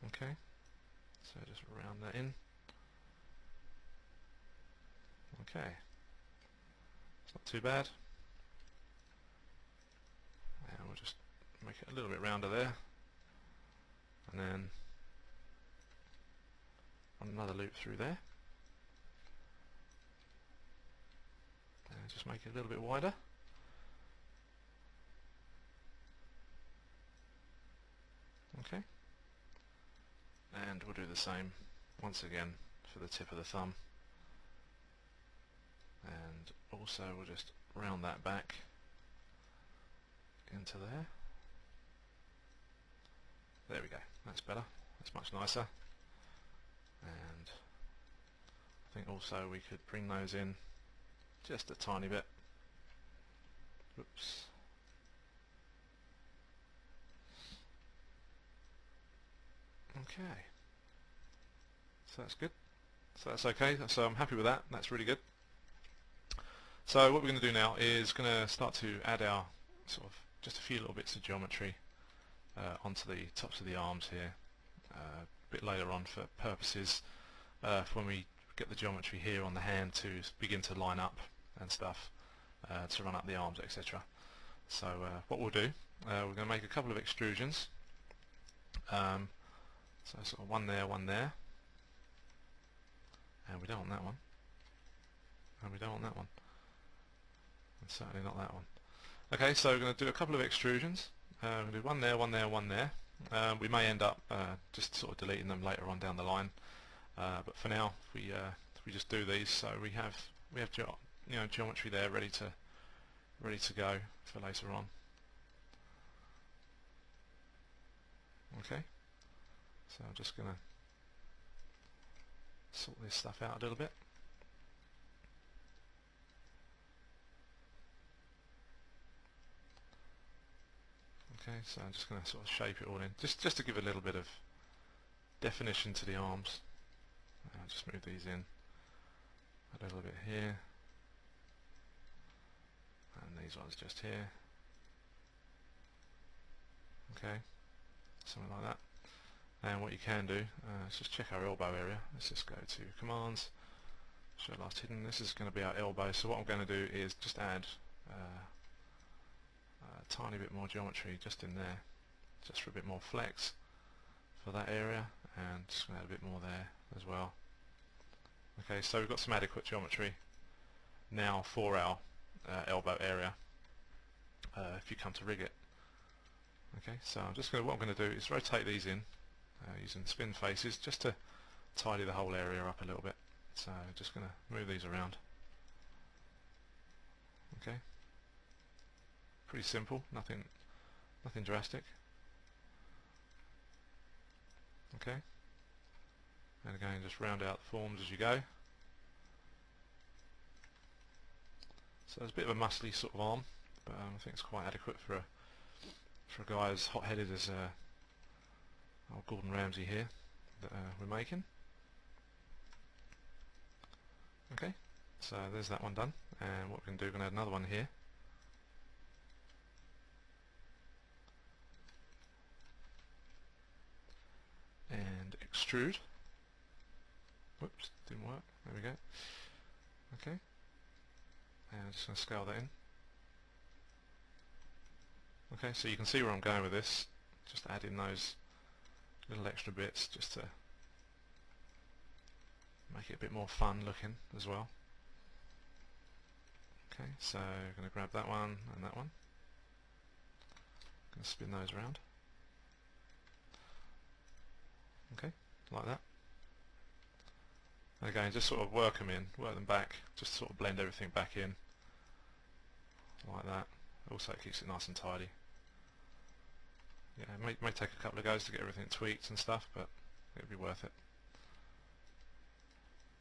Okay, so just round that in. Okay, it's not too bad. And we'll just make it a little bit rounder there, and then run another loop through there, and just make it a little bit wider. Okay, and we'll do the same once again for the tip of the thumb, and also we'll just round that back into there. There we go, that's better, that's much nicer. And I think also we could bring those in just a tiny bit. Oops. Okay, so that's good, so that's okay, so I'm happy with that, that's really good. So what we're going to do now is going to start to add our sort of just a few little bits of geometry onto the tops of the arms here a bit later on for purposes for when we get the geometry here on the hand to begin to line up and stuff to run up the arms, etc. So what we'll do, we're going to make a couple of extrusions. So sort of one there, and we don't want that one, and we don't want that one, and certainly not that one. Okay, so we're going to do a couple of extrusions. We're going to do one there, one there, one there. We may end up just sort of deleting them later on down the line, but for now, if we just do these, so we have geometry there ready to go for later on. Okay, so I'm just going to sort this stuff out a little bit. Okay, so I'm just going to sort of shape it all in, just to give a little bit of definition to the arms. I'll just move these in a little bit here, and these ones just here. Okay, something like that. And what you can do is just check our elbow area. Let's just go to Commands, Show Last Hidden. This is going to be our elbow, so what I'm going to do is just add a tiny bit more geometry just in there, just for a bit more flex for that area, and just going to add a bit more there as well. Okay, so we've got some adequate geometry now for our elbow area if you come to rig it. Okay, so what I'm going to do is rotate these in using spin faces just to tidy the whole area up a little bit. So just going to move these around. Okay, pretty simple, nothing drastic. Okay, and again, just round out the forms as you go. So it's a bit of a muscly sort of arm, but I think it's quite adequate for a guy as hot-headed as old Gordon Ramsay here that we're making. Okay, so there's that one done, and what we're going to do, we're going to add another one here. And extrude. Whoops, didn't work. There we go. Okay, and I'm just going to scale that in. Okay, so you can see where I'm going with this. Just add in those little extra bits just to make it a bit more fun looking as well. Okay, so I'm going to grab that one and that one. Going to spin those around. Okay, like that. And again, just sort of work them back, just sort of blend everything back in, like that. Also it keeps it nice and tidy. Yeah, it may take a couple of goes to get everything tweaked and stuff, but it'll be worth it.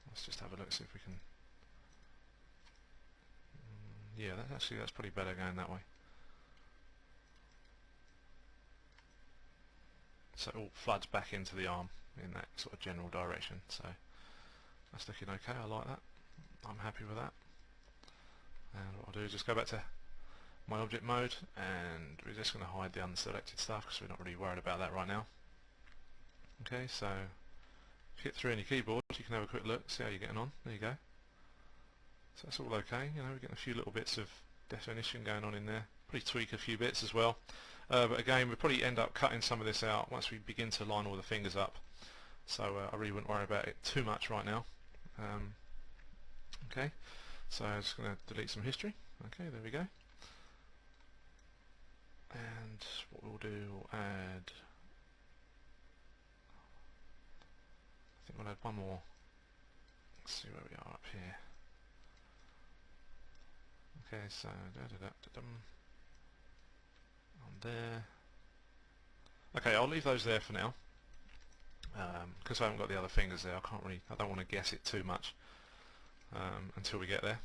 Let's just have a look, see if we can... yeah, that's probably better going that way. So it all floods back into the arm in that sort of general direction. So that's looking okay, I like that. I'm happy with that. And what I'll do is just go back to my object mode, and we're just going to hide the unselected stuff because we're not really worried about that right now. Okay, so if you hit 3 on your keyboard, you can have a quick look, see how you're getting on. There you go. So that's all okay. You know, we're getting a few little bits of definition going on in there. Probably tweak a few bits as well. But again, we'll probably end up cutting some of this out once we begin to line all the fingers up. So I really wouldn't worry about it too much right now. Okay, so I'm just going to delete some history. Okay, there we go. And what we'll do, we'll add, I think we'll add one more. Let's see where we are up here. Okay, so on there. Okay, I'll leave those there for now because I haven't got the other fingers there. I don't want to guess it too much until we get there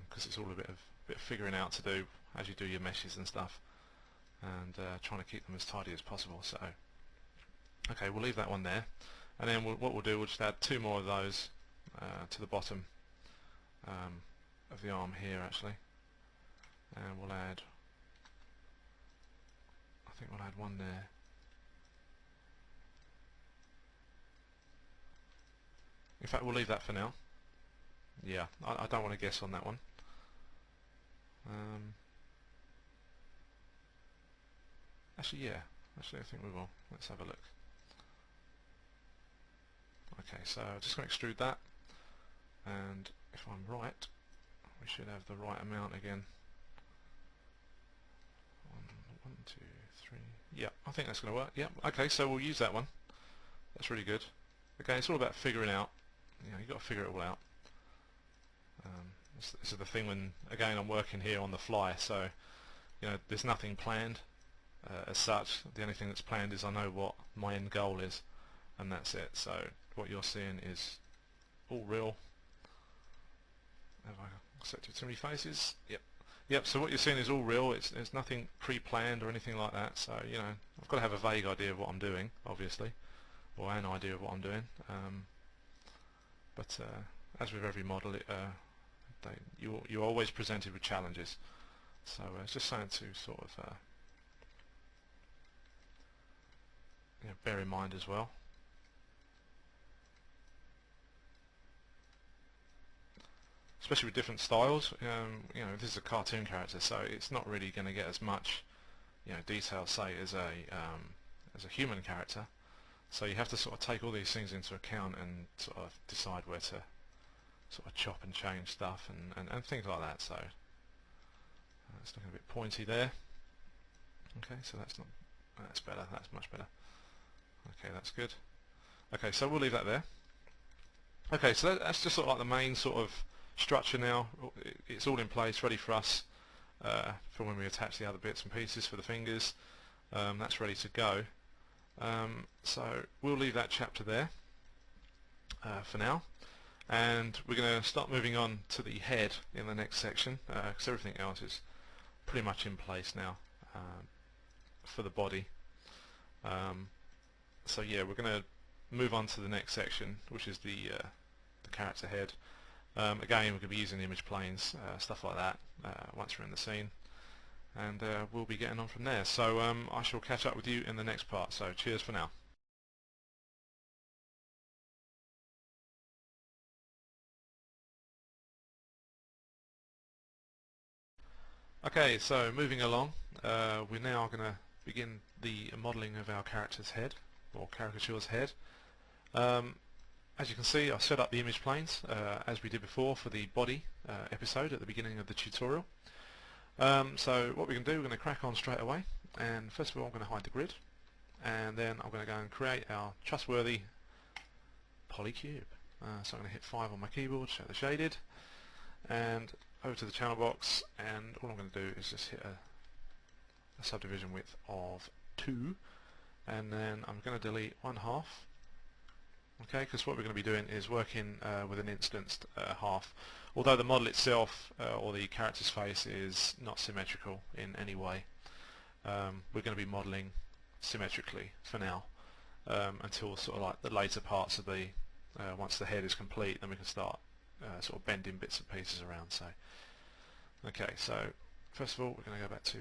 because it's all a bit of figuring out to do as you do your meshes and stuff, and trying to keep them as tidy as possible. So okay, we'll leave that one there, and then what we'll do, we'll just add 2 more of those to the bottom of the arm here actually, and we'll add, I think we'll add one there. In fact, we'll leave that for now. Yeah, I don't want to guess on that one. Actually, yeah. Actually, I think we will. Let's have a look. Okay, so I'm just going to extrude that, and if I'm right, we should have the right amount again. One, two, three. Yeah, I think that's going to work. Yeah. Okay, so we'll use that one. That's really good. Okay, it's all about figuring out. You know, you've got to figure it all out. This is the thing when, again, I'm working here on the fly, so you know, there's nothing planned as such. The only thing that's planned is I know what my end goal is, and that's it. So what you're seeing is all real. Have I selected too many faces? Yep. Yep, so what you're seeing is all real. There's nothing pre-planned or anything like that. So, you know, I've got to have a vague idea of what I'm doing, obviously, or an idea of what I'm doing. But as with every model, you're always presented with challenges. So it's just something to sort of you know, bear in mind as well. Especially with different styles. You know, this is a cartoon character, so it's not really going to get as much, you know, detail, say, as a human character. So you have to sort of take all these things into account and sort of decide where to sort of chop and change stuff and things like that. So it's looking a bit pointy there. Okay, so that's better. That's much better. Okay, that's good. Okay, so we'll leave that there. Okay, so that's just sort of like the main sort of structure now. It's all in place, ready for us for when we attach the other bits and pieces for the fingers. That's ready to go. So we'll leave that chapter there for now, and we're going to start moving on to the head in the next section, because everything else is pretty much in place now for the body. So yeah, we're going to move on to the next section, which is the character head. Again, we're going to be using the image planes, stuff like that, once we're in the scene, and we'll be getting on from there. So I shall catch up with you in the next part. So cheers for now. Okay, so moving along, we're now going to begin the modelling of our character's head, or Caricature's head. As you can see, I've set up the image planes as we did before for the body episode at the beginning of the tutorial. So what we're going to do, we're going to crack on straight away, and first of all I'm going to hide the grid, and then I'm going to go and create our trustworthy polycube. So I'm going to hit 5 on my keyboard, show the shaded, and over to the channel box, and all I'm going to do is just hit a subdivision width of 2, and then I'm going to delete 1/2. Okay, because what we're going to be doing is working with an instanced half. Although the model itself, or the character's face, is not symmetrical in any way, we're going to be modelling symmetrically for now, until sort of like the later parts of the, once the head is complete, then we can start sort of bending bits and pieces around. So, okay, so first of all we're going to go back to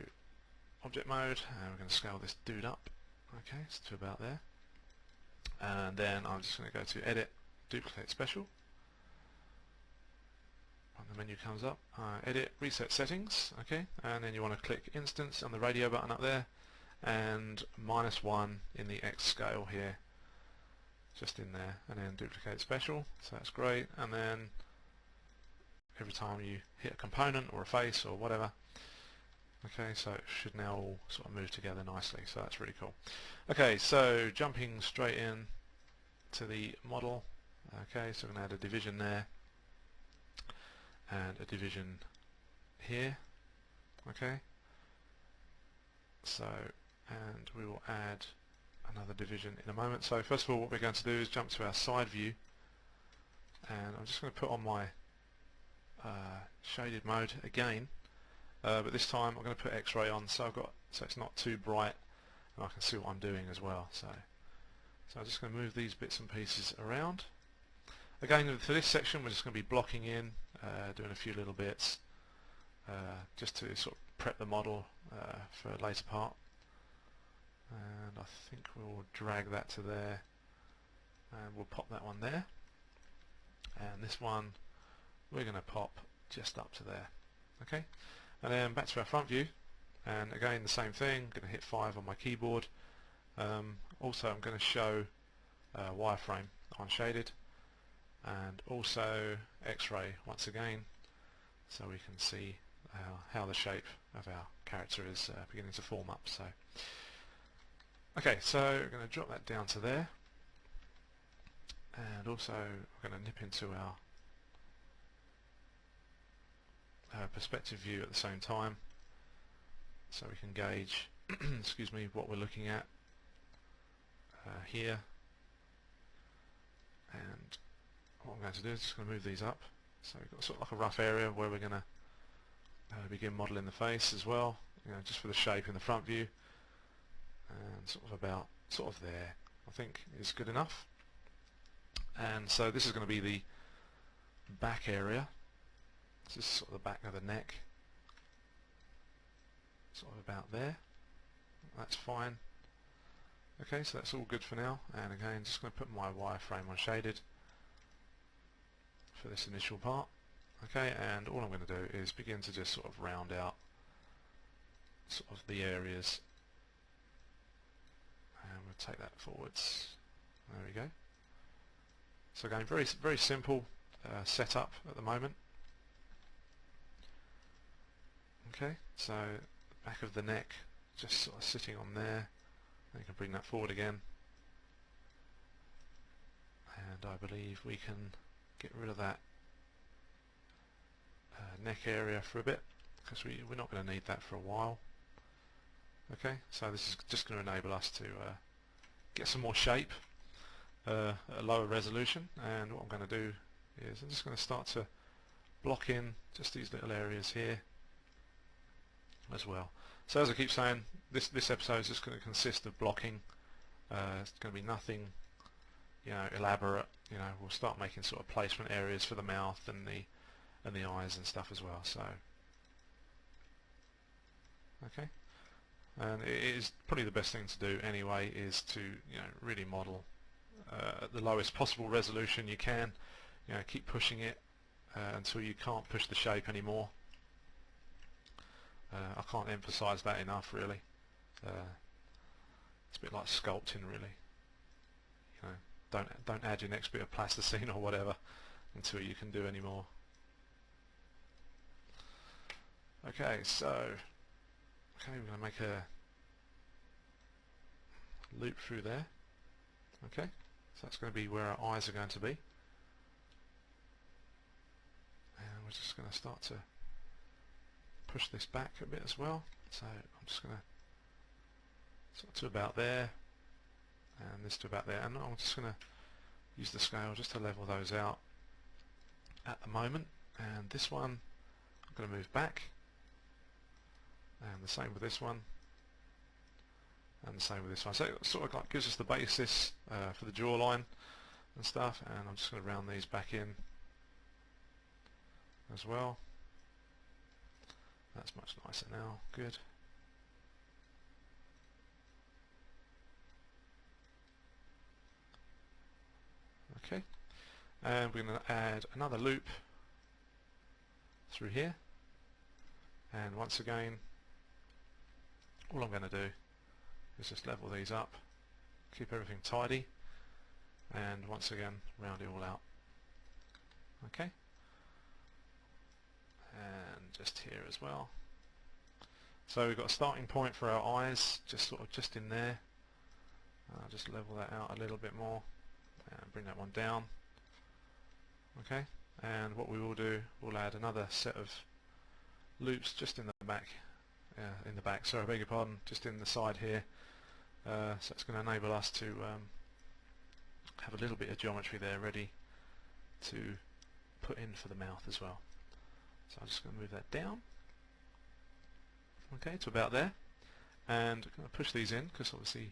object mode, and we're going to scale this dude up. Okay, it's to about there. And then I'm just going to go to Edit, Duplicate Special. When the menu comes up, Edit, Reset Settings, okay, and then you want to click Instance on the radio button up there, and -1 in the X scale here, just in there, and then Duplicate Special, so that's great. And then every time you hit a component or a face or whatever, okay, so it should now all sort of move together nicely, so that's really cool. Okay, so jumping straight in to the model, okay, so we're going to add a division there, and a division here, okay, so, and we will add another division in a moment. So first of all what we're going to do is jump to our side view, and I'm just going to put on my shaded mode again, but this time I'm going to put X-ray on, so it's not too bright and I can see what I'm doing as well. So I'm just going to move these bits and pieces around. Again, for this section we're just going to be blocking in, doing a few little bits just to sort of prep the model for a later part. And I think we'll drag that to there, and we'll pop that one there, and this one we're going to pop just up to there. Okay, and then back to our front view, and again the same thing, I'm going to hit 5 on my keyboard. Also I'm going to show wireframe unshaded, and also X-ray once again, so we can see how the shape of our character is beginning to form up. So okay, so we're going to drop that down to there, and also we're going to nip into our perspective view at the same time, so we can gauge excuse me, what we're looking at here. And what I'm going to do is just going to move these up, so we've got sort of like a rough area where we're going to begin modelling the face as well, just for the shape in the front view, and sort of there I think is good enough. And so this is going to be the back area. This is sort of the back of the neck, sort of about there. That's fine. Okay, so that's all good for now, and again just going to put my wireframe on shaded for this initial part. Okay, and all I'm going to do is begin to just sort of round out sort of the areas, and we'll take that forwards. There we go. So again, very simple setup at the moment. Okay, so back of the neck just sort of sitting on there, and you can bring that forward again, and I believe we can get rid of that neck area for a bit, because we're not going to need that for a while. Okay, so this is just going to enable us to get some more shape at a lower resolution, and what I'm going to do is I'm just going to start to block in just these little areas here as well. So as I keep saying, this episode is just going to consist of blocking. It's going to be nothing elaborate. We'll start making sort of placement areas for the mouth and the eyes and stuff as well. So okay, and it is probably the best thing to do anyway, is to really model at the lowest possible resolution you can. Keep pushing it until you can't push the shape anymore. I can't emphasize that enough, really. It's a bit like sculpting, really. Don't add your next bit of plasticine or whatever until you can do any more. Okay, so we're going to make a loop through there. Okay, so that's going to be where our eyes are going to be, and we're just going to start to push this back a bit as well. So I'm just going to sort of to about there, and this to about there, and I'm just going to use the scale just to level those out at the moment. And this one I'm going to move back, and the same with this one, and the same with this one. So it sort of like gives us the basis for the jawline and stuff, and I'm just going to round these back in as well. That's much nicer now. Good. Okay, and we're going to add another loop through here, and once again all I'm going to do is just level these up, keep everything tidy, and once again round it all out. Okay, and just here as well. So we've got a starting point for our eyes, just in there. I'll just level that out a little bit more and bring that one down. Okay, and what we will do, we'll add another set of loops just in the back, sorry, I beg your pardon, just in the side here. So it's going to enable us to have a little bit of geometry there ready to put in for the mouth as well. So I'm just going to move that down, okay, to about there, and I'm going to push these in because obviously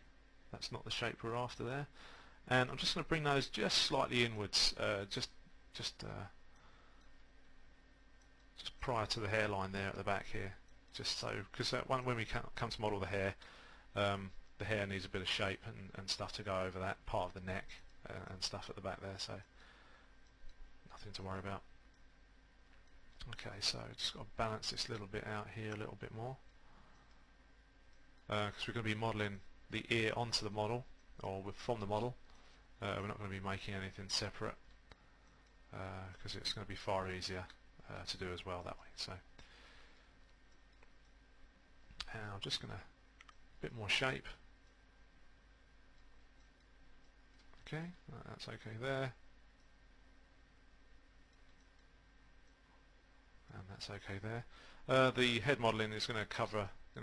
that's not the shape we're after there. and I'm just going to bring those just slightly inwards, just prior to the hairline there at the back here, just so, because when we come to model the hair needs a bit of shape and stuff to go over that part of the neck and stuff at the back there, so nothing to worry about. Okay, so just got to balance this little bit out here a little bit more, because we're going to be modelling the ear onto the model, or from the model. We're not going to be making anything separate, because it's going to be far easier to do as well that way. So I'm just going to a bit more shape. Okay, that's okay there, and that's okay there. The head modelling is going to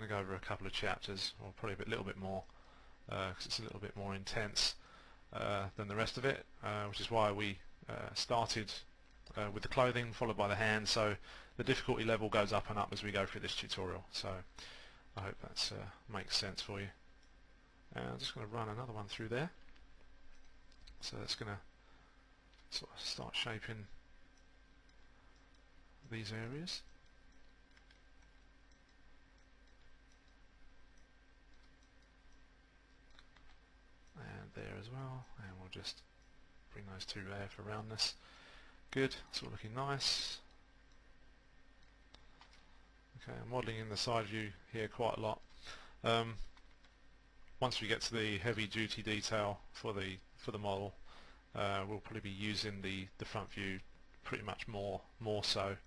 go over a couple of chapters, or probably a little bit more, because it's a little bit more intense than the rest of it, which is why we started with the clothing followed by the hands, so the difficulty level goes up and up as we go through this tutorial. So I hope that makes sense for you. I'm just going to run another one through there. So that's going to sort of start shaping these areas. And there as well, and we'll just bring those two there for roundness. Good, it's all looking nice. Okay, I'm modelling in the side view here quite a lot. Once we get to the heavy duty detail for the model, we'll probably be using the front view pretty much more so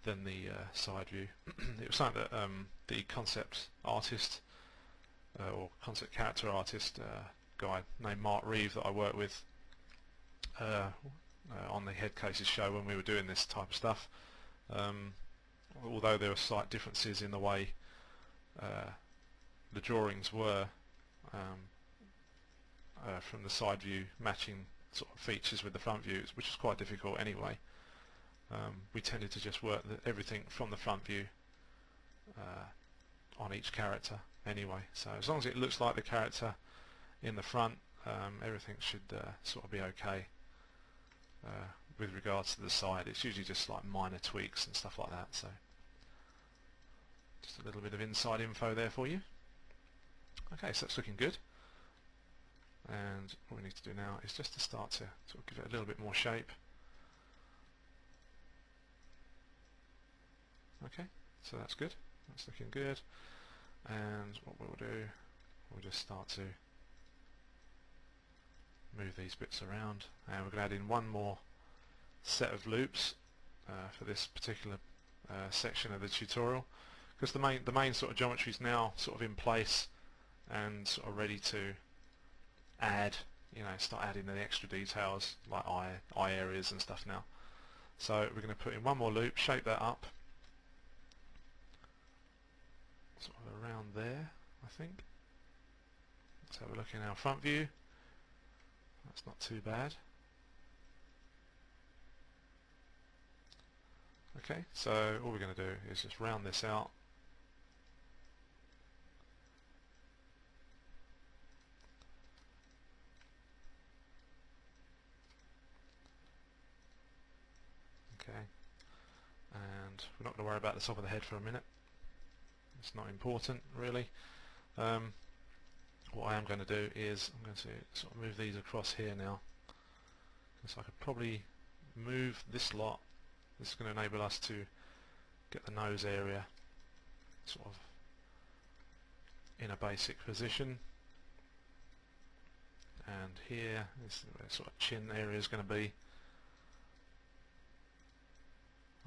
than the side view. It was something that the concept artist or concept character artist guy named Mark Reeve that I worked with on the Headcases show when we were doing this type of stuff. Although there were slight differences in the way the drawings were from the side view matching sort of features with the front views, which is quite difficult anyway. We tended to just work everything from the front view on each character anyway. So as long as it looks like the character in the front, everything should sort of be okay. With regards to the side, it's usually just like minor tweaks and stuff like that. So just a little bit of inside info there for you. Okay, so that's looking good, and what we need to do now is just to start to sort of give it a little bit more shape. Okay, so that's good, that's looking good, and what we'll do, we'll just start to move these bits around, and we're going to add in one more set of loops for this particular section of the tutorial, because the main sort of geometry is now sort of in place and sort of ready to add, start adding the extra details like eye areas and stuff now. So we're going to put in one more loop, shape that up sort of around there, I think. Let's have a look in our front view. That's not too bad. Okay, so all we're going to do is just round this out. Okay, and we're not going to worry about the top of the head for a minute. It's not important really. What I am going to do is I'm going to sort of move these across here now. So I could probably move this lot. This is going to enable us to get the nose area sort of in a basic position. And here is where sort of chin area is going to be.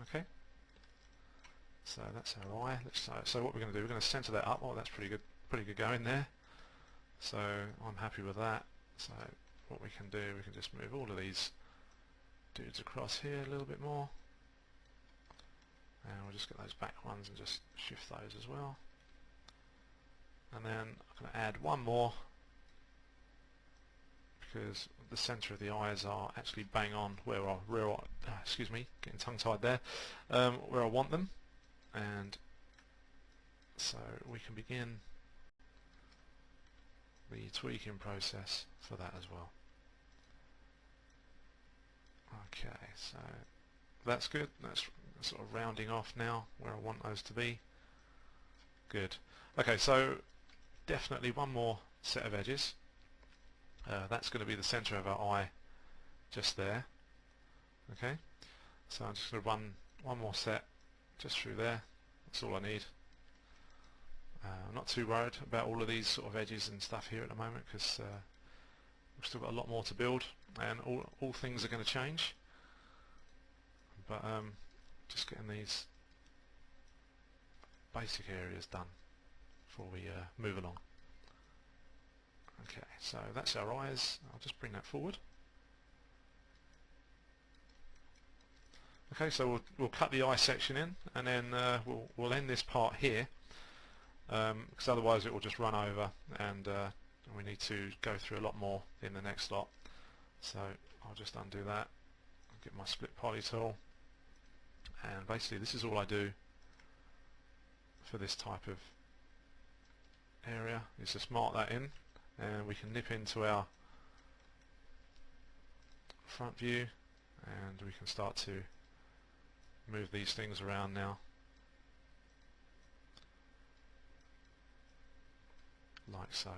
Okay. So that's our eye. So what we're going to do, we're going to center that up. Oh, that's pretty good going there. So I'm happy with that. So what we can do, we can just move all of these dudes across here a little bit more, and we'll just get those back ones and just shift those as well. And then I'm going to add one more, because the center of the eyes are actually bang on where excuse me, getting tongue-tied there, where I want them. And so we can begin the tweaking process for that as well. Okay, so that's good. That's sort of rounding off now where I want those to be. Good. Okay, so definitely one more set of edges. That's going to be the center of our eye just there. Okay, so I'm just going to run one more set just through there. That's all I need. I'm not too worried about all of these sort of edges and stuff here at the moment because we've still got a lot more to build and all things are going to change. But just getting these basic areas done before we move along. Okay, so that's our eyes. I'll just bring that forward. Okay, so we'll cut the eye section in, and then we'll end this part here, because otherwise it will just run over, and we need to go through a lot more in the next lot. So I'll just undo that. I'll get my split poly tool, and basically this is all I do for this type of area is just mark that in, and we can nip into our front view, and we can start to move these things around now, like so.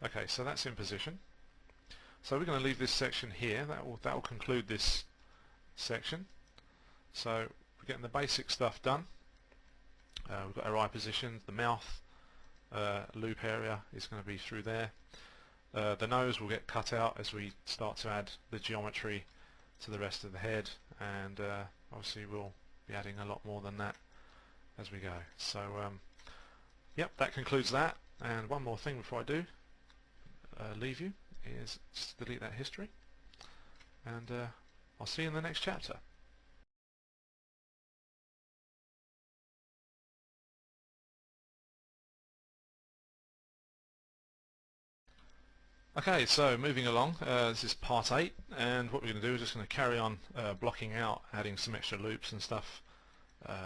Okay, so that's in position. So we're going to leave this section here. That will conclude this section. So we're getting the basic stuff done. We've got our eye position. The mouth loop area is going to be through there. The nose will get cut out as we start to add the geometry to the rest of the head, and obviously we'll be adding a lot more than that as we go. So yep, that concludes that. And one more thing before I do leave you is just delete that history, and I'll see you in the next chapter. Okay, so moving along, this is part 8, and what we're going to do is just going to carry on blocking out, adding some extra loops and stuff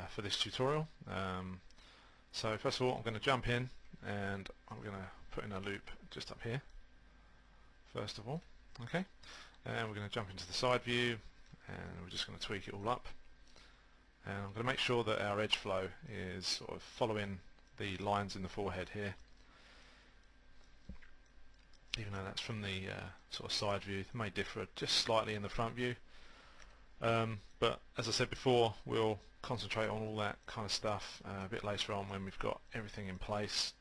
for this tutorial. So first of all, I'm going to jump in, and I'm going to put in a loop just up here first of all. Okay, and we're going to jump into the side view, and we're just going to tweak it all up, and I'm going to make sure that our edge flow is sort of following the lines in the forehead here, even though that's from the sort of side view. It may differ just slightly in the front view, but as I said before, we'll concentrate on all that kind of stuff a bit later on when we've got everything in place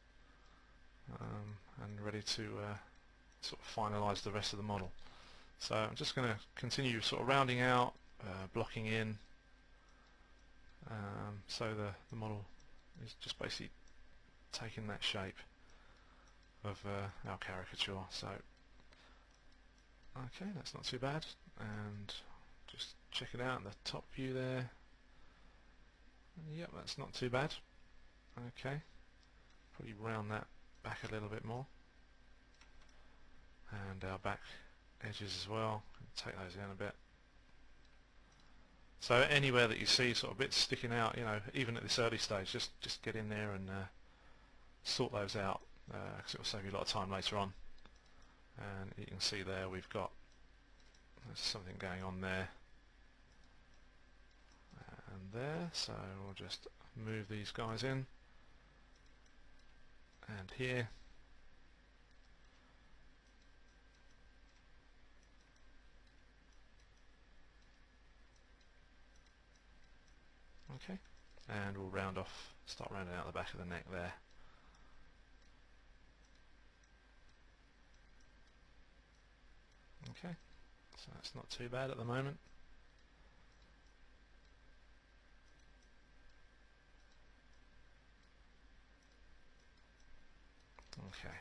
and ready to sort of finalize the rest of the model. So I'm just going to continue sort of rounding out, blocking in, so the model is just basically taking that shape of our caricature. So okay, that's not too bad, and just check it out in the top view there. Yep, that's not too bad. Okay, probably round that back a little bit more, and our back edges as well, take those in a bit. So anywhere that you see sort of bits sticking out, you know, even at this early stage, just get in there and sort those out, because it will save you a lot of time later on. And you can see there we've got something going on there and there, so we'll just move these guys in and here. Okay, and we'll round off, start rounding out the back of the neck there. Okay, so that's not too bad at the moment. Okay.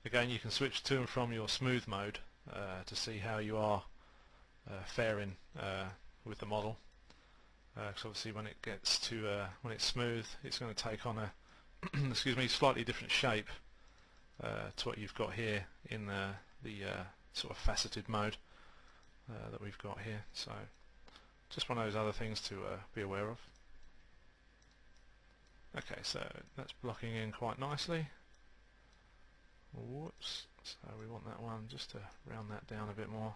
Again, you can switch to and from your smooth mode to see how you are faring with the model. Because obviously when it gets to when it's smooth, it's going to take on a excuse me, slightly different shape to what you've got here in the sort of faceted mode that we've got here. So just one of those other things to be aware of. Okay, so that's blocking in quite nicely. Whoops. So we want that one just to round that down a bit more.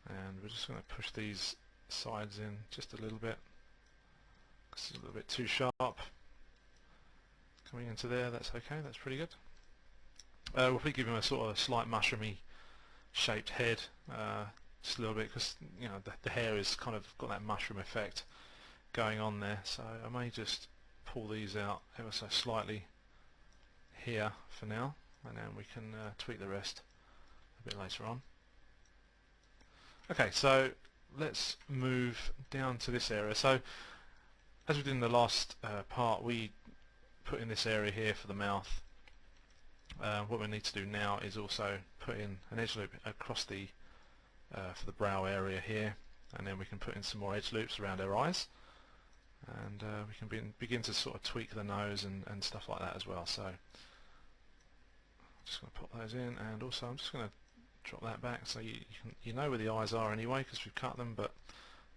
And we're just going to push these sides in just a little bit. It's a little bit too sharp. Coming into there, that's okay, that's pretty good. We'll be giving him a sort of slight mushroomy shaped head, just a little bit, because you know the hair is kind of got that mushroom effect going on there. So I may just pull these out ever so slightly here for now, and then we can tweak the rest a bit later on. Okay, so let's move down to this area. So as we did in the last part, we put in this area here for the mouth. What we need to do now is also put in an edge loop across the for the brow area here, and then we can put in some more edge loops around our eyes, and we can begin to sort of tweak the nose and stuff like that as well. So I'm just going to put those in, and also I'm just going to drop that back so you know where the eyes are anyway because we've cut them, but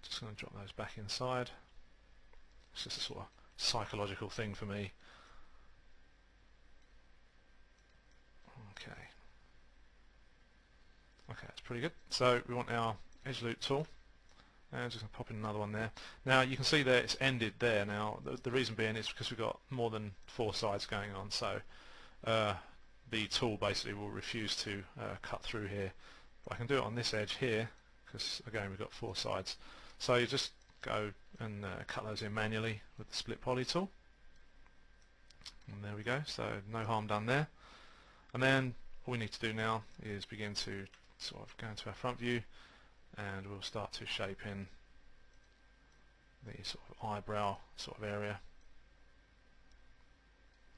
just going to drop those back inside. It's just a sort of psychological thing for me. Okay, that's pretty good. So we want our edge loop tool, and just going to pop in another one there. Now you can see there it's ended there. Now the reason being is because we've got more than 4 sides going on, so the tool basically will refuse to cut through here. But I can do it on this edge here because again we've got 4 sides. So you just go and cut those in manually with the split poly tool, and there we go. So no harm done there. And then all we need to do now is begin to sort of go into our front view, and we'll start to shape in the sort of eyebrow sort of area.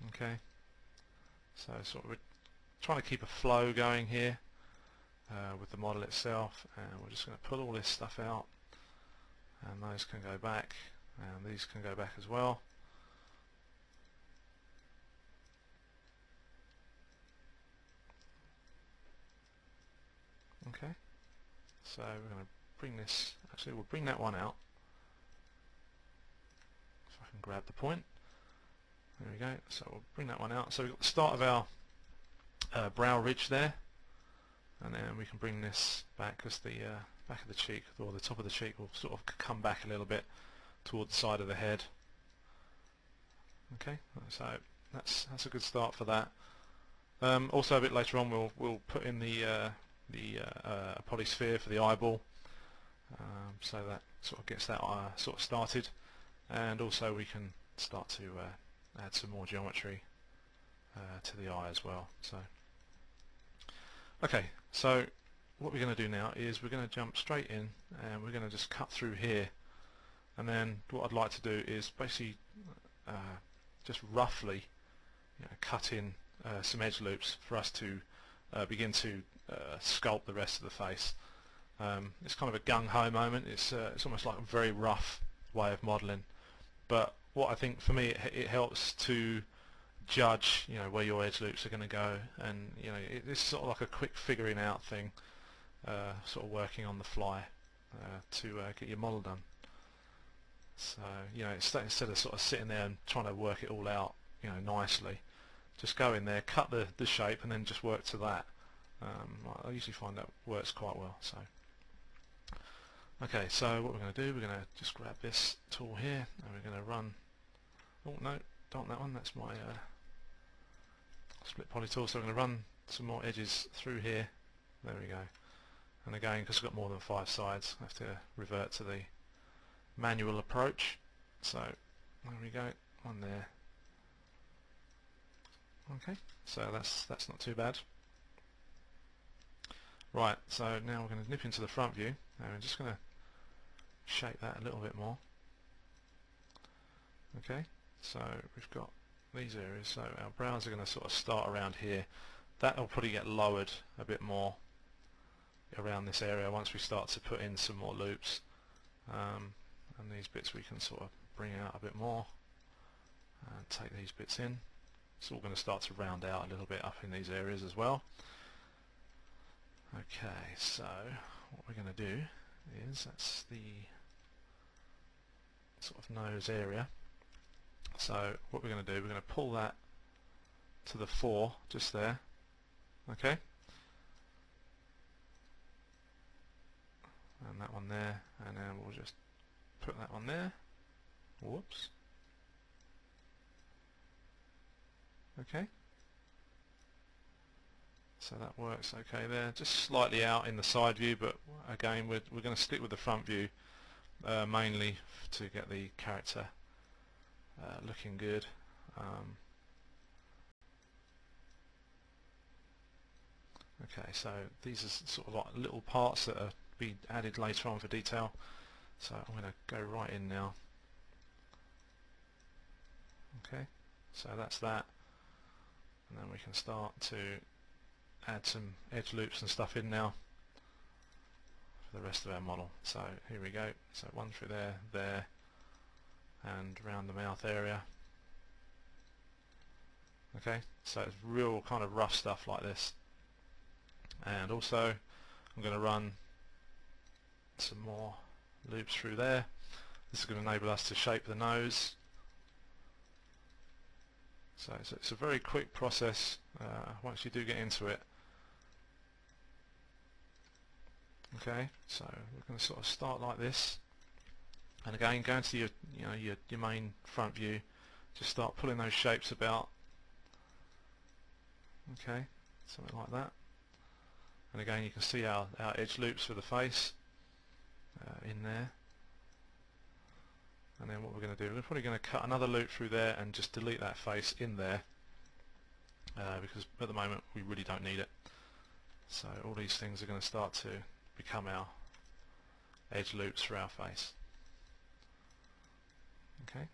Okay, so sort of we're trying to keep a flow going here with the model itself, and we're just going to pull all this stuff out, and those can go back, and these can go back as well. Okay, so we're going to bring this, actually we'll bring that one out, if I can grab the point. There we go, so we'll bring that one out. So we've got the start of our brow ridge there, and then we can bring this back because the back of the cheek, or the top of the cheek, will sort of come back a little bit toward the side of the head. Okay, so that's a good start for that. Also a bit later on we'll put in the polysphere for the eyeball, so that sort of gets that sort of started, and also we can start to add some more geometry to the eye as well. So okay, so what we're going to do now is we're going to jump straight in, and we're going to just cut through here, and then what I'd like to do is basically just roughly cut in some edge loops for us to begin to sculpt the rest of the face. It's kind of a gung-ho moment. It's almost like a very rough way of modelling, but what I think for me it helps to judge where your edge loops are going to go, and it's sort of like a quick figuring out thing, sort of working on the fly to get your model done. So instead of sort of sitting there and trying to work it all out nicely, just go in there, cut the shape, and then just work to that. I usually find that works quite well. So okay, so what we're going to do, we're going to just grab this tool here, and we're going to run, oh no, don't want that one, that's my split poly tool. So we're going to run some more edges through here. There we go. And again, because we've got more than 5 sides, I have to revert to the manual approach. So there we go, one there. Okay, so that's not too bad. Right, so now we're going to nip into the front view, and we're just going to shape that a little bit more. Okay, so we've got these areas, so our brows are going to sort of start around here. That will probably get lowered a bit more around this area once we start to put in some more loops, and these bits we can sort of bring out a bit more and take these bits in. It's all going to start to round out a little bit up in these areas as well. Okay, so what we're going to do is, that's the sort of nose area. So what we're going to do, we're going to pull that to the 4 just there. Okay, and that one there, and then we'll just put that one there. Whoops. Okay, so that works okay there, just slightly out in the side view, but again we're going to stick with the front view mainly to get the character looking good. Okay, so these are sort of like little parts that are be added later on for detail, so I'm going to go right in now. Okay, so that's that, and then we can start to add some edge loops and stuff in now for the rest of our model. So here we go, so one through there, there, and around the mouth area. Okay, so it's real kind of rough stuff like this. And also I'm going to run some more loops through there. This is going to enable us to shape the nose. So it's a very quick process once you do get into it. Okay, so we're going to sort of start like this, and again go into your your main front view, just start pulling those shapes about. Okay, something like that. And again you can see our edge loops for the face in there. And then what we're going to do, we're probably going to cut another loop through there and just delete that face in there because at the moment we really don't need it. So all these things are going to start to become our edge loops for our face. Okay.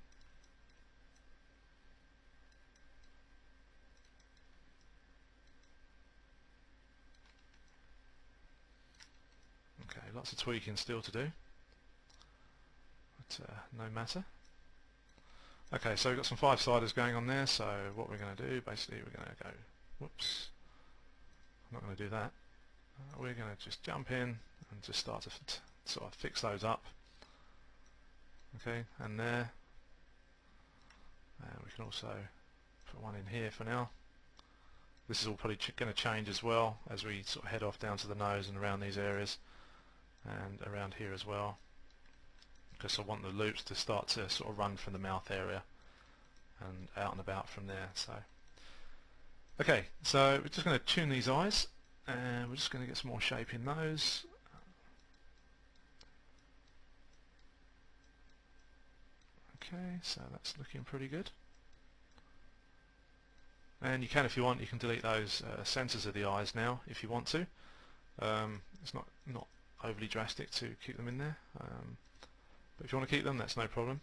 Okay, lots of tweaking still to do, but no matter. Okay, so we've got some 5-siders going on there, so what we're going to do, basically we're going to go, whoops, I'm not going to do that. We're going to just jump in and just start to sort of fix those up. Okay, and there. And we can also put one in here for now. This is all probably going to change as well as we sort of head off down to the nose and around these areas and around here as well, because I want the loops to start to sort of run from the mouth area and out and about from there. So okay, so we're just going to tune these eyes, and we're just going to get some more shape in those. Okay, so that's looking pretty good. And you can, if you want, you can delete those centers of the eyes now if you want to. It's not overly drastic to keep them in there, but if you want to keep them, that's no problem.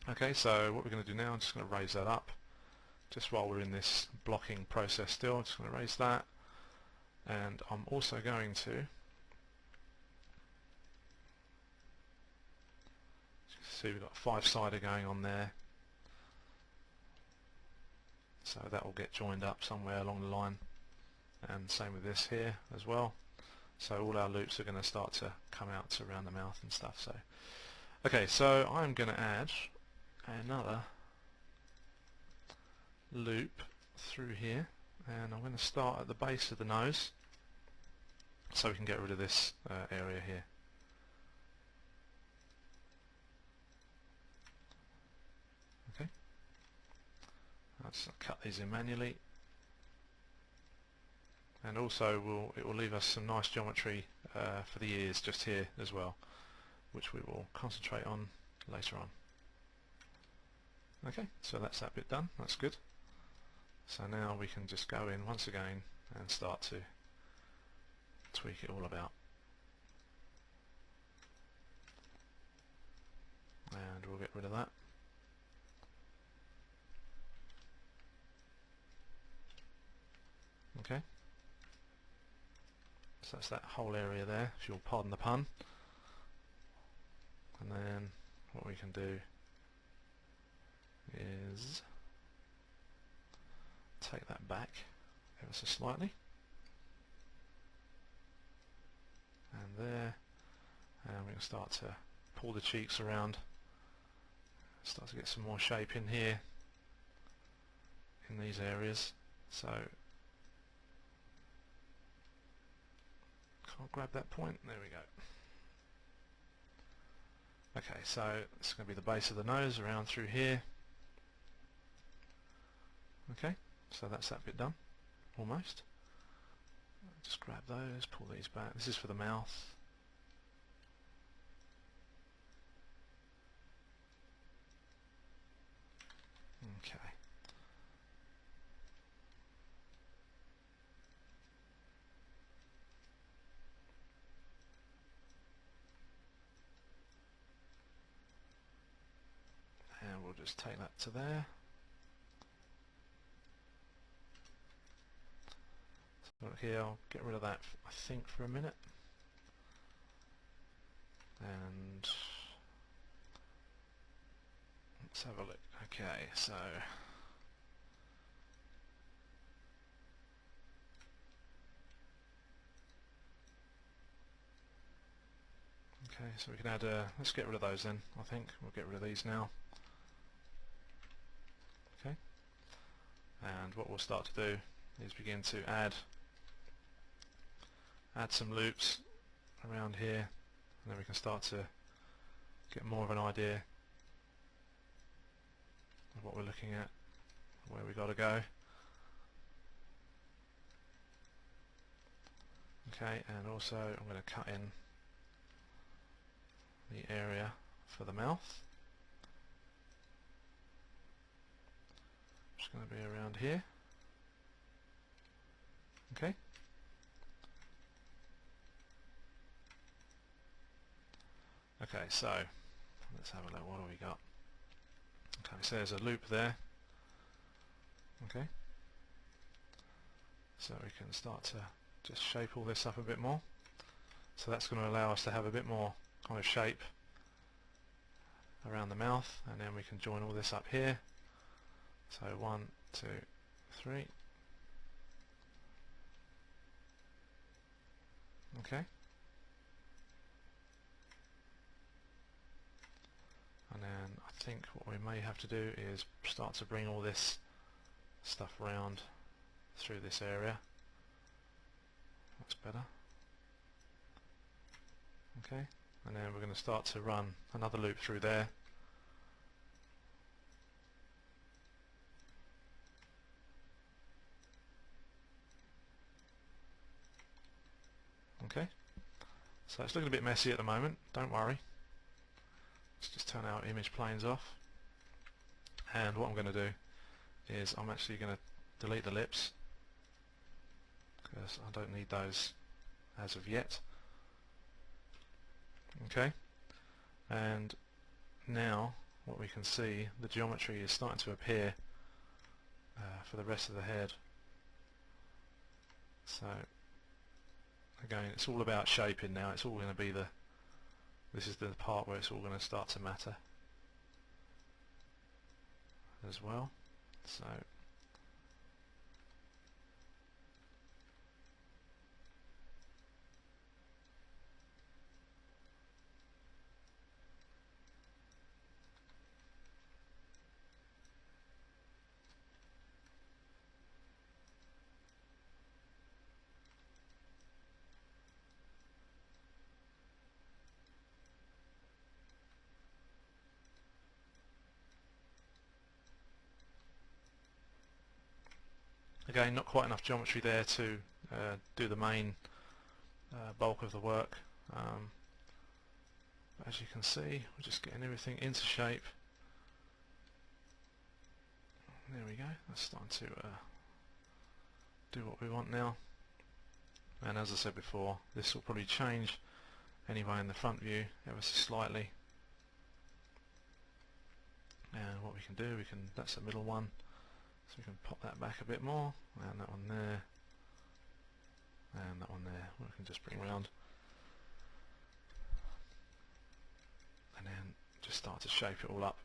Okay, so what we're going to do now, I'm just going to raise that up just while we're in this blocking process still. I'm just going to raise that, and I'm also going to see we've got a 5-sider going on there, so that will get joined up somewhere along the line, and same with this here as well. So all our loops are going to start to come out to around the mouth and stuff. So okay, so I'm going to add another loop through here, and I'm going to start at the base of the nose so we can get rid of this area here. Okay, I'll just cut these in manually, and also it will leave us some nice geometry for the ears just here as well, which we will concentrate on later on. Okay, so that's that bit done, that's good. So now we can just go in once again and start to tweak it all about. And we'll get rid of that. Okay, so that's that whole area there, if you'll pardon the pun. And then what we can do is take that back ever so slightly, and there, and we can start to pull the cheeks around, start to get some more shape in here in in these areas. So can't grab that point. There we go. Okay, so it's going to be the base of the nose around through here. Okay, so that's that bit done, almost. Just grab those, pull these back. This is for the mouth. Okay. And we'll just take that to there. So here, I'll get rid of that, I think, for a minute. And let's have a look. Okay, so we can add let's get rid of those then, I think. We'll get rid of these now. Okay. And what we'll start to do is begin to add some loops around here, and then we can start to get more of an idea of what we're looking at, where we got to go. Okay, and also I'm going to cut in the area for the mouth. It's going to be around here. Okay. Okay, so let's have a look. What do we got? Okay, so there's a loop there. Okay. So we can start to just shape all this up a bit more. So that's going to allow us to have a bit more kind of shape around the mouth, and then we can join all this up here. So 1, 2, 3. Okay. And then I think what we may have to do is start to bring all this stuff round through this area. That's better. Okay, and then we're going to start to run another loop through there. Okay, so it's looking a bit messy at the moment, don't worry. Let's just turn our image planes off. And what I'm going to do is I'm actually going to delete the lips, because I don't need those as of yet. Okay, and now what we can see, the geometry is starting to appear for the rest of the head. So again, it's all about shaping now. It's all going to be this is the part where it's all going to start to matter as well. So again, not quite enough geometry there to do the main bulk of the work. But as you can see, we're just getting everything into shape. There we go. That's starting to do what we want now. And as I said before, this will probably change anyway in the front view ever so slightly. And what we can do, that's the middle one, so we can pop that back a bit more, and that one there, and that one there. We can just bring around, and then just start to shape it all up.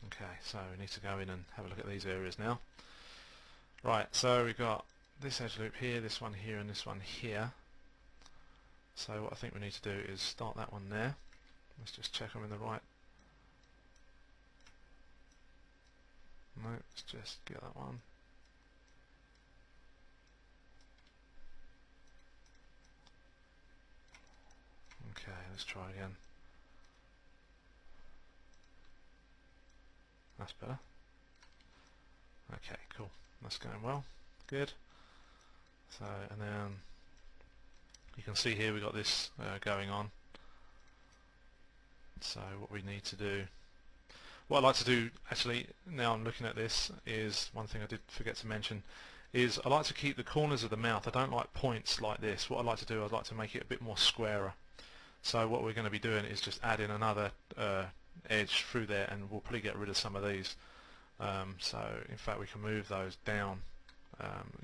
Okay, so we need to go in and have a look at these areas now. Right, so we've got this edge loop here, this one here, and this one here. So what I think we need to do is start that one there. Let's just check I'm in the right. No, let's just get that one. Okay, let's try again. That's better. Okay, cool. That's going well. Good. So, and then you can see here we've got this going on. So what we need to do, what I'd like to do actually, now I'm looking at this, is one thing I did forget to mention, is I like to keep the corners of the mouth. I don't like points like this. What I'd like to do, I'd like to make it a bit more squarer. So what we're going to be doing is just adding another edge through there, and we'll probably get rid of some of these. So in fact we can move those down.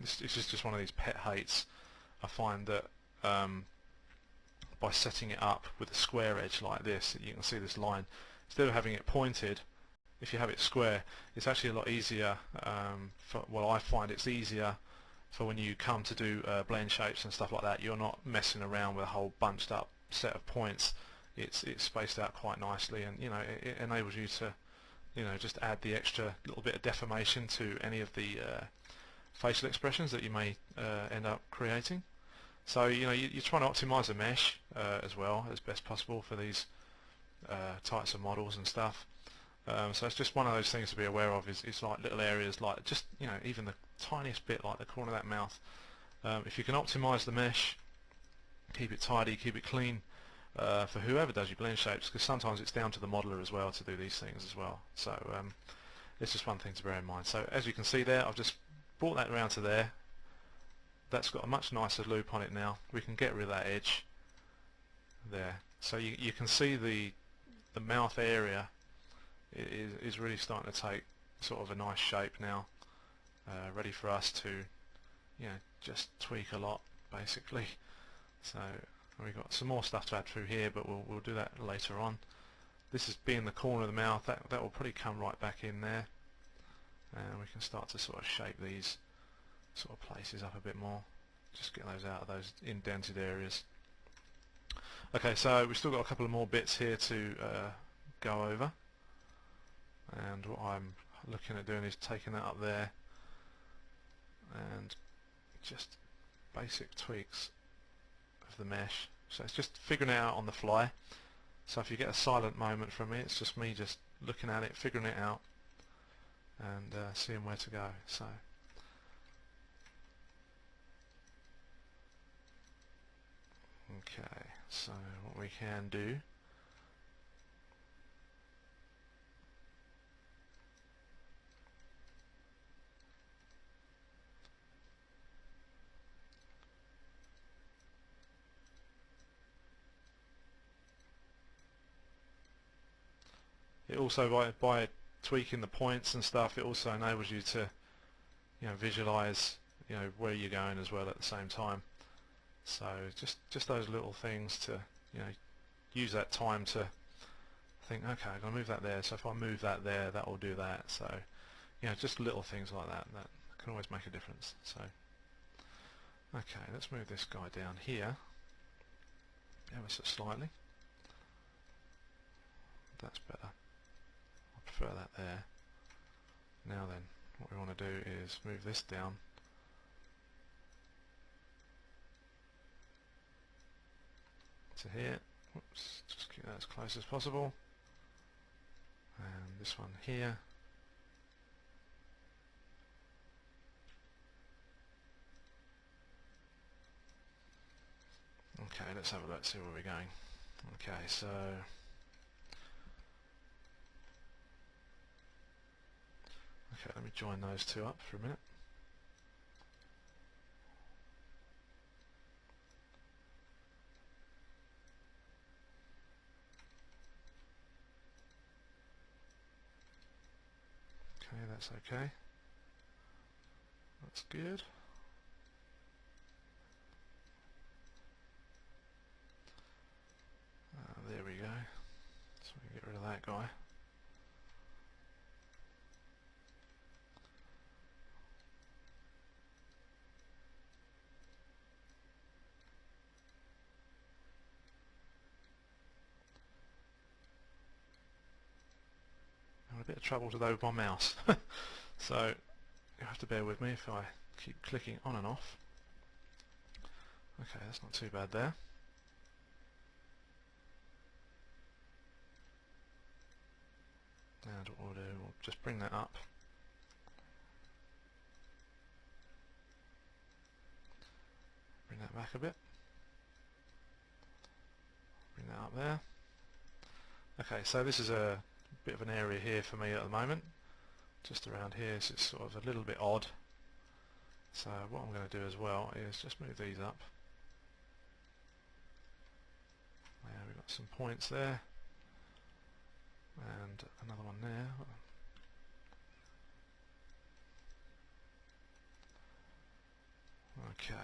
It's just one of these pet hates. I find that by setting it up with a square edge like this, you can see this line, instead of having it pointed, if you have it square, it's actually a lot easier. Well, I find it's easier for when you come to do blend shapes and stuff like that. You're not messing around with a whole bunched up set of points. It's spaced out quite nicely, and it enables you to just add the extra little bit of deformation to any of the facial expressions that you may end up creating. So you're trying to optimize the mesh as well as best possible for these types of models and stuff. So it's just one of those things to be aware of. Is like little areas, like just even the tiniest bit, like the corner of that mouth. If you can optimize the mesh, keep it tidy, keep it clean, for whoever does your blend shapes, because sometimes it's down to the modeler as well to do these things as well. So it's just one thing to bear in mind. So as you can see there, I've just brought that around to there. That's got a much nicer loop on it now. We can get rid of that edge there. So you can see the mouth area is really starting to take sort of a nice shape now, ready for us to just tweak a lot basically. So we've got some more stuff to add through here, but we'll do that later on. This is being the corner of the mouth, that will probably come right back in there, and we can start to sort of shape these sort of places up a bit more. Just get those out of those indented areas. Okay, so we've still got a couple of more bits here to go over, and what I'm looking at doing is taking that up there and just basic tweaks of the mesh. So it's just figuring it out on the fly. So if you get a silent moment from me, it's just me just looking at it, figuring it out, and seeing where to go. So okay, so what we can do, it also by tweaking the points and stuff, it also enables you to visualize where you're going as well at the same time. So just those little things to use that time to think, okay, I'm going to move that there, so if I move that there, that will do that. So just little things like that can always make a difference. So okay, let's move this guy down here ever so slightly. That's better. I prefer that there. Now then, what we want to do is move this down to here. Whoops, just keep that as close as possible. And this one here. Okay, let's have a look, see where we're going. Okay, so okay, let me join those two up for a minute. Okay, that's okay. That's good. There we go. So we can get rid of that guy. of trouble today with my mouse. So you have to bear with me if I keep clicking on and off. Okay, that's not too bad there. And what we'll do, we'll just bring that up. Bring that back a bit. Bring that up there. Okay, so this is a bit of an area here for me at the moment. Just around here, so it's sort of a little bit odd. So what I'm going to do as well is just move these up. Yeah, we've got some points there. And another one there. Okay.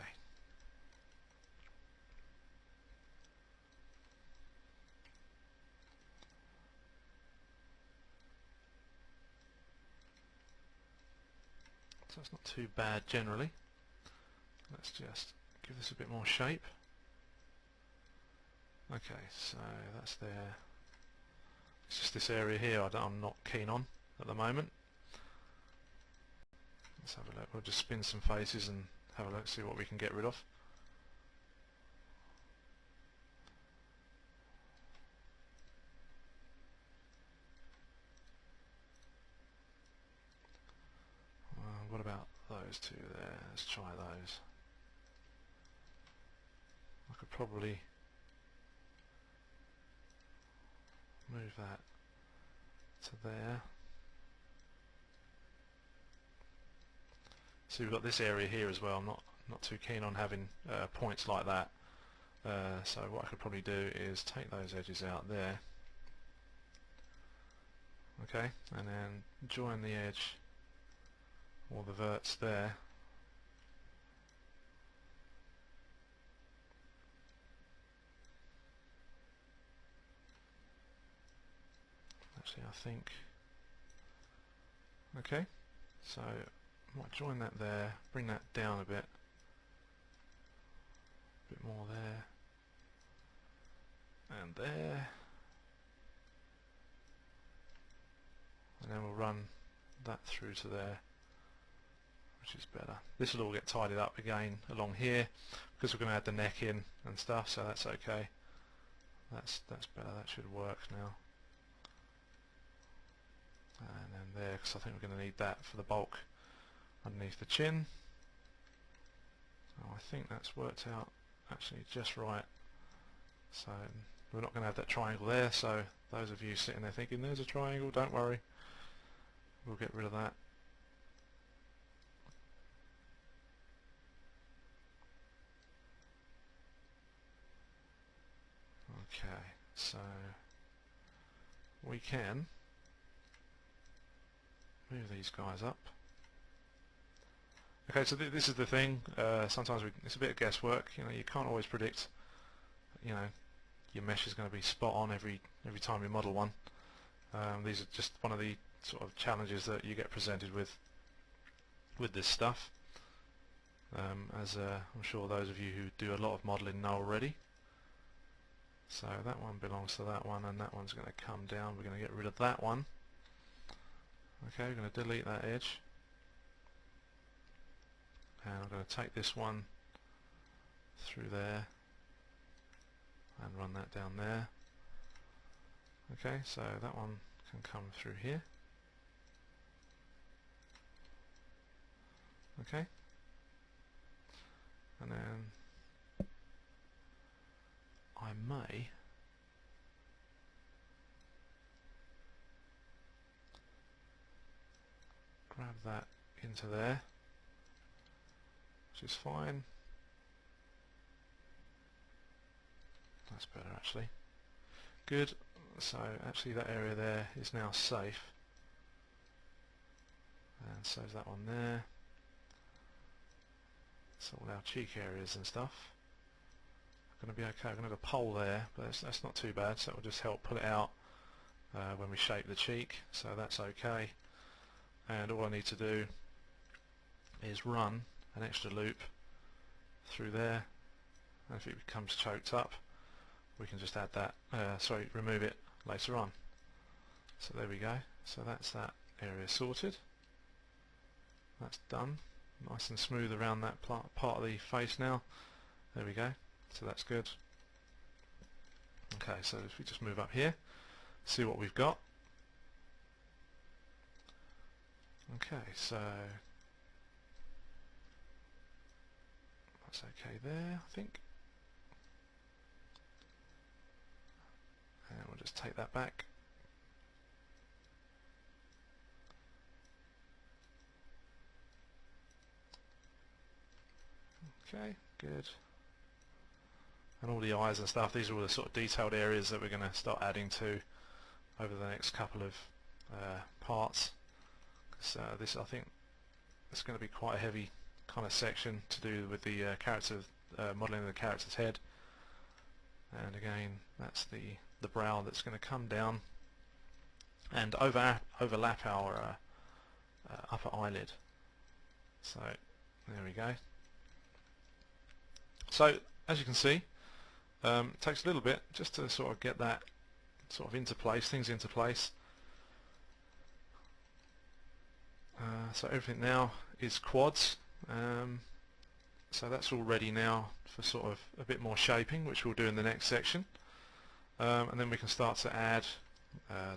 So it's not too bad generally. Let's just give this a bit more shape. Okay, so that's there. It's just this area here I'm not keen on at the moment. Let's have a look. We'll just spin some faces and have a look, see what we can get rid of. What about those two there? Let's try those. I could probably move that to there. So we've got this area here as well. I'm not too keen on having points like that. So what I could probably do is take those edges out there. Okay, and then join the edge or the verts there. Actually, I think, okay, so I might join that there, bring that down a bit more there, and there, and then we'll run that through to there, which is better. This will all get tidied up again along here because we're going to add the neck in and stuff, so that's okay. That's better. That should work now. And then there, because I think we're going to need that for the bulk underneath the chin. So I think that's worked out actually just right. So we're not going to have that triangle there, so those of you sitting there thinking there's a triangle, don't worry, we'll get rid of that. Okay, so we can move these guys up. Okay, so this is the thing. Sometimes it's a bit of guesswork. You know, you can't always predict. You know, your mesh is going to be spot on every time you model one. These are just one of the sort of challenges that you get presented with this stuff. As I'm sure those of you who do a lot of modeling know already. So that one belongs to that one, and that one's going to come down. We're going to get rid of that one. Okay, we're going to delete that edge. And I'm going to take this one through there and run that down there. Okay, so that one can come through here. Okay, and then I may grab that into there, which is fine. That's better actually. Good. So actually that area there is now safe. And so is that one there. So all our cheek areas and stuff are going to be okay. I'm going to have a pole there, but that's not too bad, so it will just help pull it out when we shape the cheek, so that's okay. And all I need to do is run an extra loop through there, and if it becomes choked up we can just add that, remove it later on. So there we go, so that's that area sorted. That's done. Nice and smooth around that part of the face now. There we go. So that's good. Okay, so if we just move up here, see what we've got. Okay, so that's okay there, I think. And we'll just take that back. Okay, good. And all the eyes and stuff, these are all the sort of detailed areas that we're going to start adding to over the next couple of parts. So this, I think, it's going to be quite a heavy kind of section to do with the modelling of the character's head. And again, that's the brow that's going to come down and overlap our upper eyelid. So there we go. So as you can see, it takes a little bit just to sort of get that sort of into place, things into place. So everything now is quads, so that's all ready now for sort of a bit more shaping, which we'll do in the next section, and then we can start to add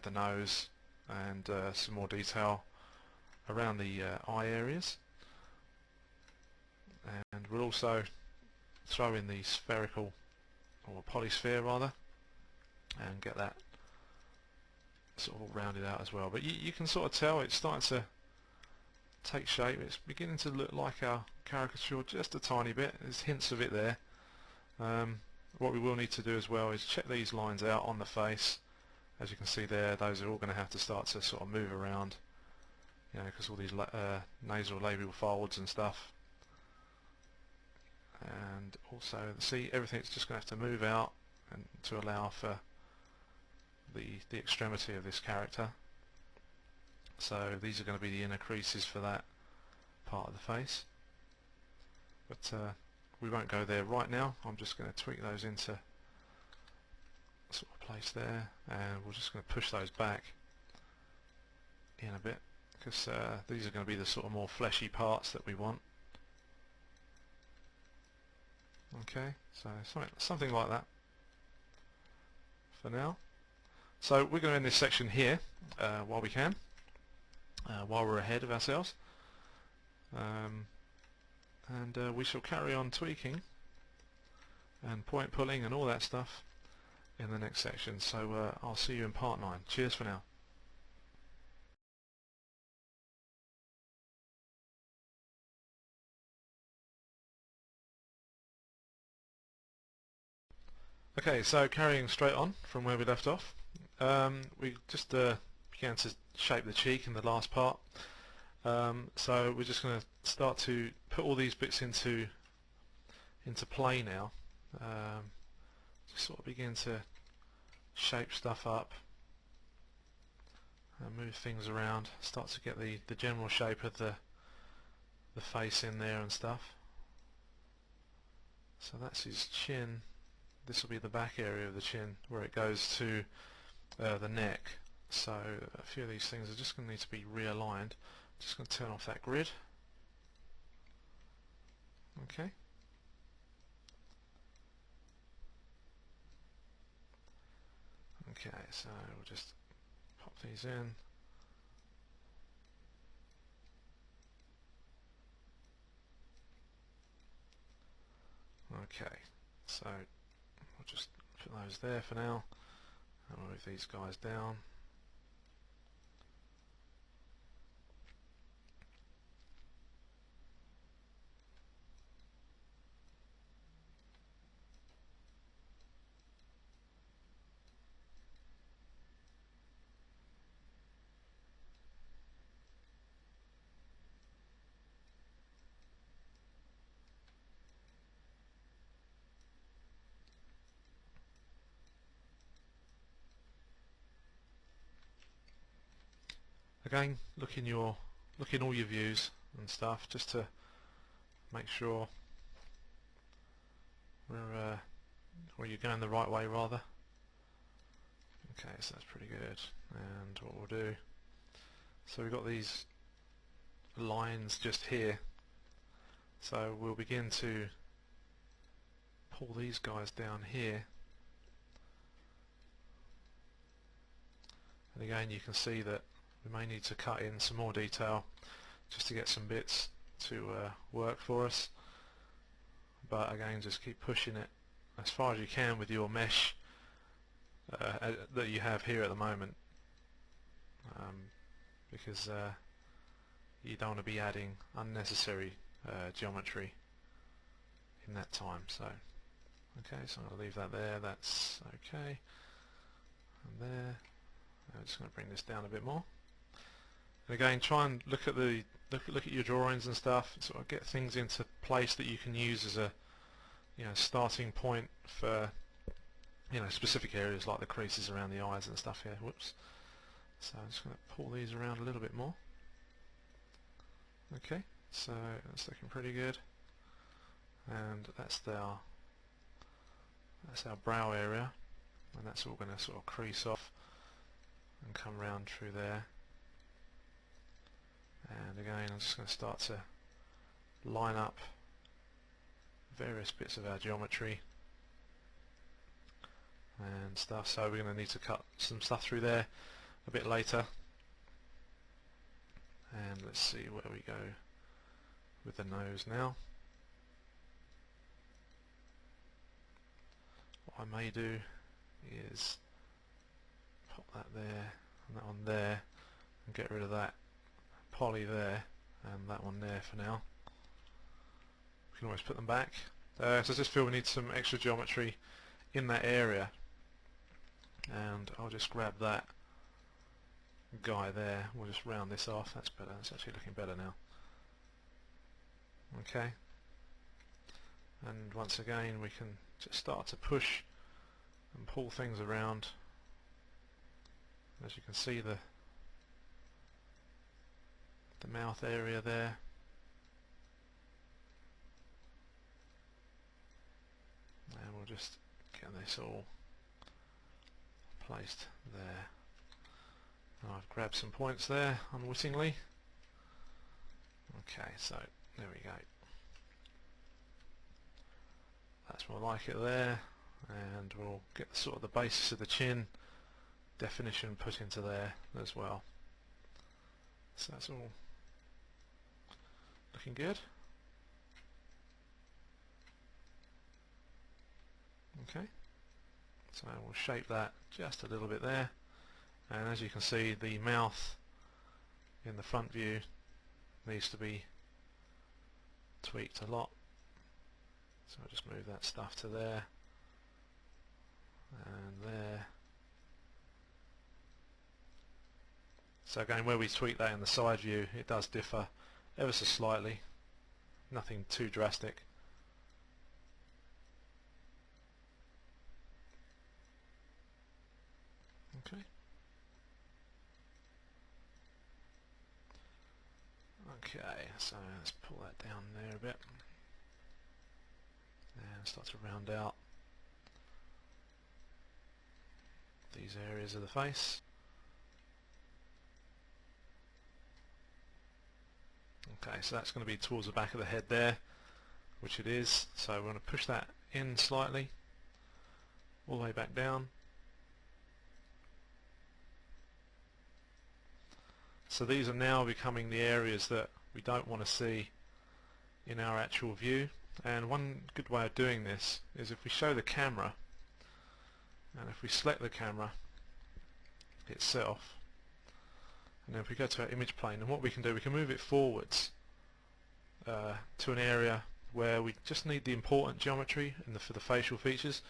the nose and some more detail around the eye areas, and we'll also throw in the spherical, or polysphere rather, and get that sort of all rounded out as well. But you can sort of tell it's starting to take shape. It's beginning to look like our caricature just a tiny bit. There's hints of it there. What we will need to do as well is check these lines out on the face. As you can see there, those are all going to have to start to sort of move around, you know, because all these nasal labial folds and stuff. And also, see, everything's just going to have to move out and to allow for the extremity of this character. So these are going to be the inner creases for that part of the face. But we won't go there right now. I'm just going to tweak those into sort of place there, and we're just going to push those back in a bit, because these are going to be the sort of more fleshy parts that we want. Okay, so something like that for now. So we're going to end this section here while we can, while we're ahead of ourselves, and we shall carry on tweaking and point pulling and all that stuff in the next section. So I'll see you in part 9. Cheers for now. Okay, so carrying straight on from where we left off, we just began to shape the cheek in the last part. So we're just going to start to put all these bits into play now. Just sort of begin to shape stuff up and move things around. Start to get the general shape of the face in there and stuff. So that's his chin. This will be the back area of the chin where it goes to the neck. So a few of these things are just going to need to be realigned. Just going to turn off that grid. Okay. Okay, so we'll just pop these in. Okay, so we'll just put those there for now, and we'll move these guys down. Again, look in all your views and stuff, just to make sure you're going the right way rather. Okay, so that's pretty good. And what we'll do So we've got these lines just here, so we'll begin to pull these guys down here, and again you can see that we may need to cut in some more detail just to get some bits to work for us, but again just keep pushing it as far as you can with your mesh that you have here at the moment, because you don't want to be adding unnecessary geometry in that time. So okay, so I'm going to leave that there, that's okay, and there. I'm just going to bring this down a bit more, and again try and look at your drawings and stuff, and sort of get things into place that you can use as a starting point for specific areas like the creases around the eyes and stuff here. Whoops. So I'm just going to pull these around a little bit more. Okay, so that's looking pretty good, and that's our brow area, and that's all going to sort of crease off and come round through there. And again I'm just going to start to line up various bits of our geometry and stuff, so we're going to need to cut some stuff through there a bit later. And let's see where we go with the nose now. What I may do is pop that there and that one there and get rid of that poly there and that one there for now. We can always put them back. So I just feel we need some extra geometry in that area, and I'll just grab that guy there. We'll just round this off. That's better. It's actually looking better now. Okay, and once again we can just start to push and pull things around. As you can see, the mouth area there, and we'll just get this all placed there. And I've grabbed some points there unwittingly. Okay, so there we go. That's more like it there, and we'll get sort of the basis of the chin definition put into there as well. So that's all looking good. Okay, so we'll shape that just a little bit there, and as you can see, the mouth in the front view needs to be tweaked a lot. So I'll just move that stuff to there and there. So again, where we tweak that in the side view, it does differ ever so slightly, nothing too drastic. Okay. Okay, so let's pull that down there a bit and start to round out these areas of the face. Okay, so that's going to be towards the back of the head there, which it is, so we're going to push that in slightly all the way back down. So these are now becoming the areas that we don't want to see in our actual view, and one good way of doing this is if we show the camera, and if we select the camera itself, and then if we go to our image plane, and what we can do, we can move it forwards to an area where we just need the important geometry and for the facial features.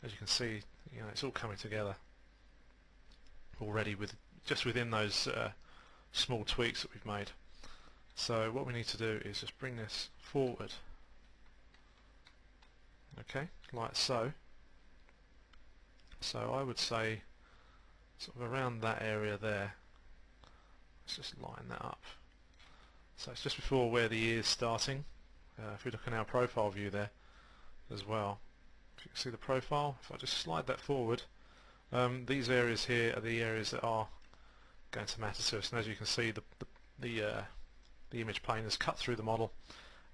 As you can see, it's all coming together already with just within those small tweaks that we've made. So what we need to do is just bring this forward, okay, like so. So I would say sort of around that area there. Let's just line that up. So it's just before where the ear is starting. If we look in our profile view there as well, if you can see the profile, if I just slide that forward, these areas here are the areas that are going to matter to us. And as you can see, the image plane has cut through the model,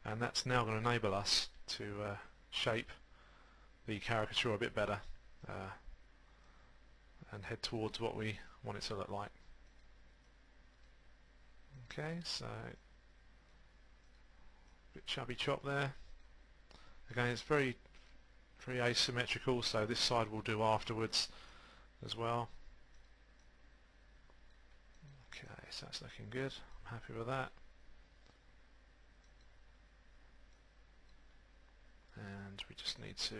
and that's now going to enable us to shape the caricature a bit better and head towards what we want it to look like. Okay, so a bit chubby chop there. Again, it's very asymmetrical, so this side will do afterwards as well. Okay, so that's looking good. I'm happy with that. And we just need to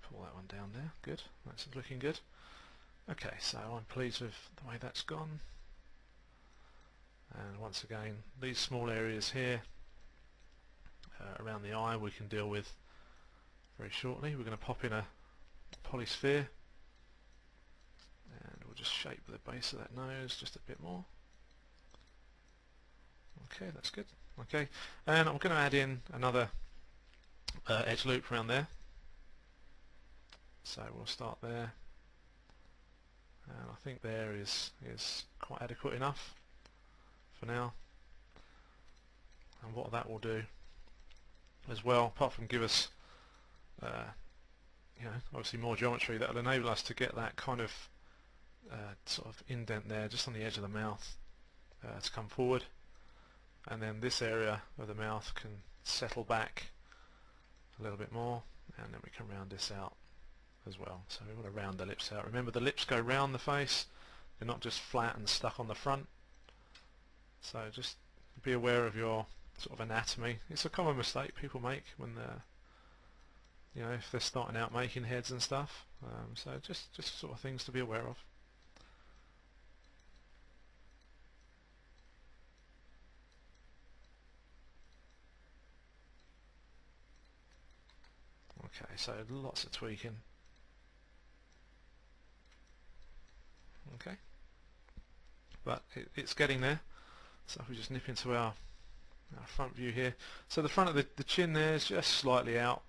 pull that one down there. Good, that's looking good. Okay, so I'm pleased with the way that's gone. And once again, these small areas here around the eye we can deal with very shortly. We're going to pop in a polysphere, and we'll just shape the base of that nose just a bit more. Okay, that's good. Okay, and I'm going to add in another edge loop around there. So we'll start there, and I think there is quite adequate enough for now. And what that will do as well, apart from give us obviously more geometry, that will enable us to get that kind of sort of indent there just on the edge of the mouth to come forward, and then this area of the mouth can settle back a little bit more, and then we can round this out as well. So we want to round the lips out. Remember, the lips go round the face, they're not just flat and stuck on the front. So just be aware of your sort of anatomy. It's a common mistake people make when they're, if they're starting out making heads and stuff. So just sort of things to be aware of. Okay, so lots of tweaking. Okay, but it's getting there. So if we just nip into our front view here, so the front of the chin there is just slightly out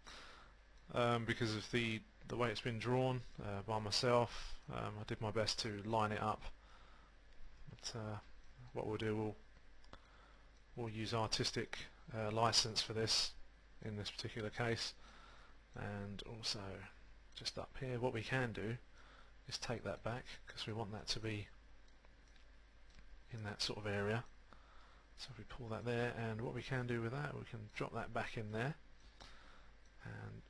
because of the way it's been drawn by myself. I did my best to line it up, but what we'll do, we'll use artistic license for this in this particular case. And also just up here, what we can do is take that back, because we want that to be in that sort of area. So if we pull that there, and what we can do with that, we can drop that back in there and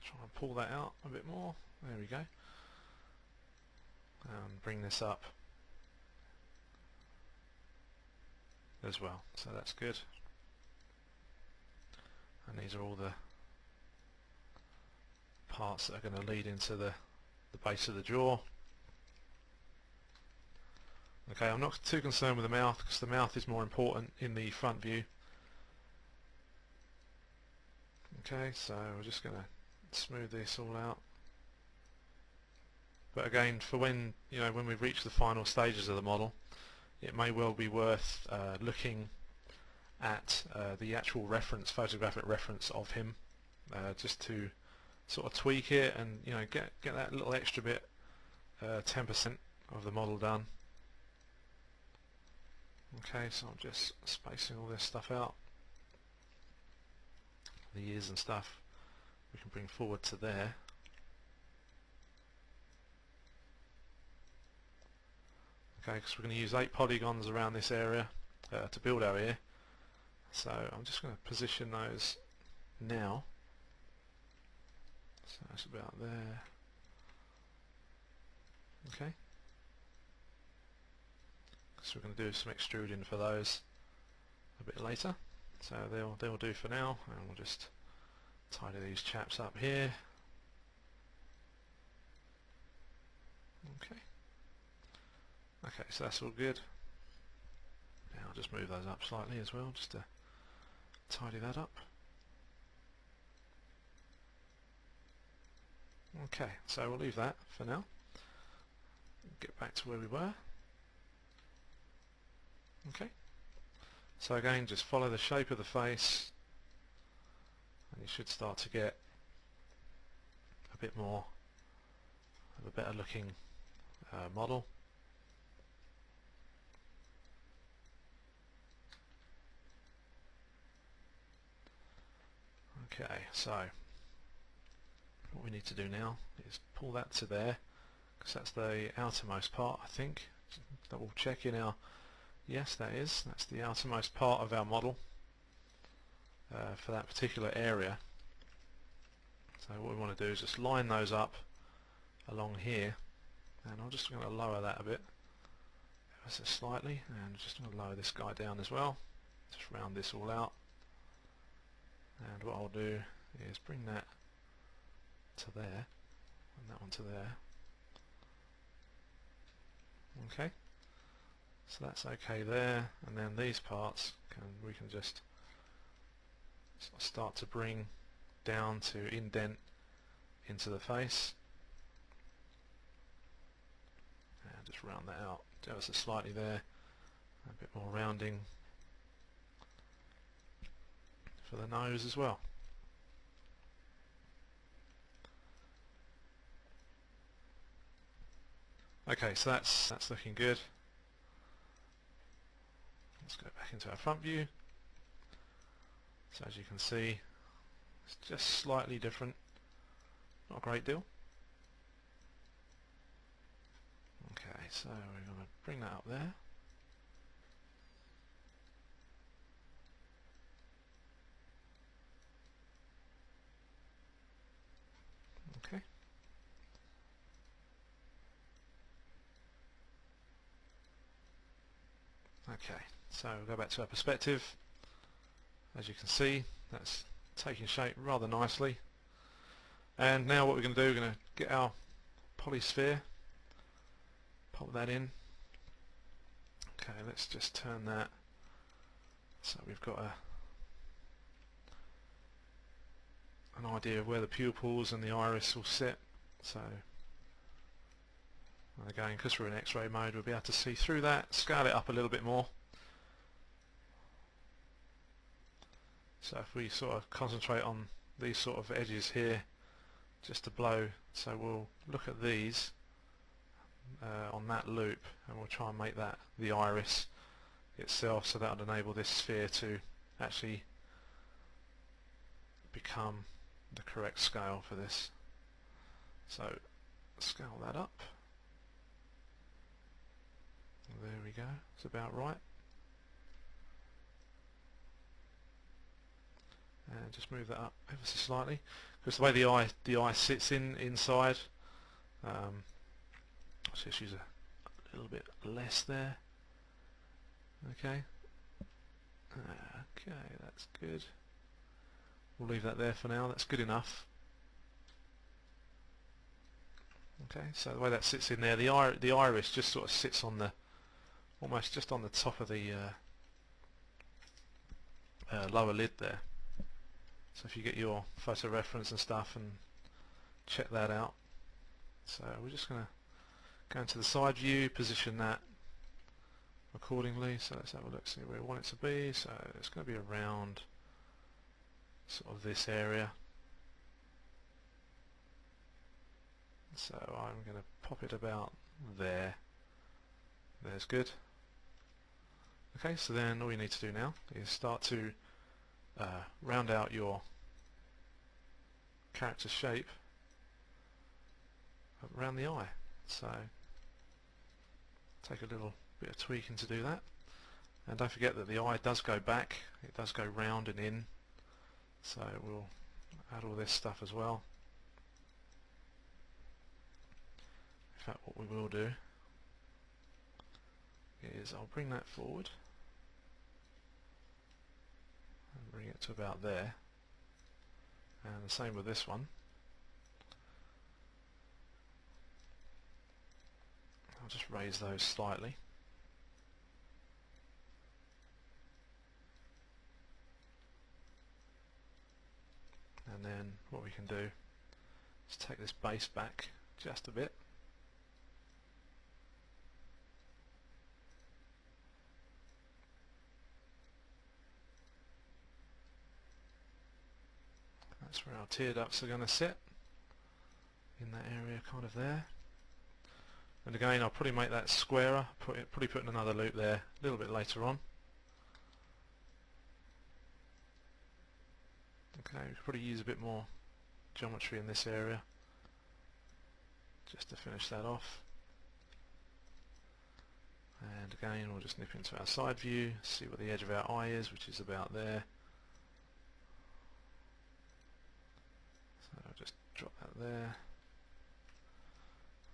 try and pull that out a bit more. There we go. And bring this up as well. So that's good. And these are all the parts that are going to lead into the base of the jaw. Okay, I'm not too concerned with the mouth, because the mouth is more important in the front view. Okay, so we're just going to smooth this all out. But again, for when we reach the final stages of the model, it may well be worth looking at the actual photographic reference of him, just to sort of tweak it and get that little extra bit, 10% of the model done. Okay, so I'm just spacing all this stuff out. The ears and stuff we can bring forward to there. Okay, because we're going to use 8 polygons around this area to build our ear. So I'm just going to position those now. So that's about there. Okay. So we're going to do some extruding for those a bit later. So they'll do for now, and we'll just tidy these chaps up here. Okay. Okay, so that's all good. Now I'll just move those up slightly as well, just to tidy that up. Okay, so we'll leave that for now. Get back to where we were. Okay, so again, just follow the shape of the face, and you should start to get a bit more of a better looking model. Okay, so what we need to do now is pull that to there, because that's the outermost part, I think. Double check in our, yes, that's the outermost part of our model for that particular area. So what we want to do is just line those up along here, and I'm just going to lower that a bit ever so slightly, and just going to lower this guy down as well, just round this all out. And what I'll do is bring that to there and that one to there. Okay, so that's okay there, and then these parts we can just start to bring down to indent into the face, and just round that out ever so slightly there, a bit more rounding for the nose as well. Okay, so that's looking good. Let's go back into our front view. So as you can see, it's just slightly different, not a great deal. Okay, so we're going to bring that up there. Okay. Okay, so we'll go back to our perspective. As you can see, that's taking shape rather nicely. And now what we're going to do, we're going to get our polysphere, pop that in. Okay, let's just turn that so we've got an idea of where the pupils and the iris will sit. So and again, because we're in X-ray mode, we'll be able to see through that, scale it up a little bit more. So if we sort of concentrate on these sort of edges here, just to blow, so we'll look at these on that loop, and we'll try and make that the iris itself, so that would enable this sphere to actually become the correct scale for this. So scale that up. There we go, it's about right. And just move that up ever so slightly, because the way the eye sits inside, let's just use a little bit less there. Okay. Okay, that's good. We'll leave that there for now. That's good enough. Okay, so the way that sits in there, the iris just sort of sits on the, almost just on the top of the lower lid there. So if you get your photo reference and stuff and check that out. So we're just going to go into the side view, position that accordingly. So let's have a look, see where we want it to be. So it's going to be around sort of this area. So I'm going to pop it about there. There's good. Okay, so then all you need to do now is start to round out your character shape around the eye. So take a little bit of tweaking to do that, and don't forget that the eye does go back, it does go round and in, so we'll add all this stuff as well. In fact, what we will do is I'll bring that forward and bring it to about there, and the same with this one. I'll just raise those slightly. And then what we can do is take this base back just a bit. That's where our tear ducts are going to sit, in that area kind of there. And again, I'll probably make that squarer, probably put in another loop there a little bit later on. Okay, we could probably use a bit more geometry in this area just to finish that off. And again, we'll just nip into our side view, see what the edge of our eye is, which is about there. So I'll just drop that there.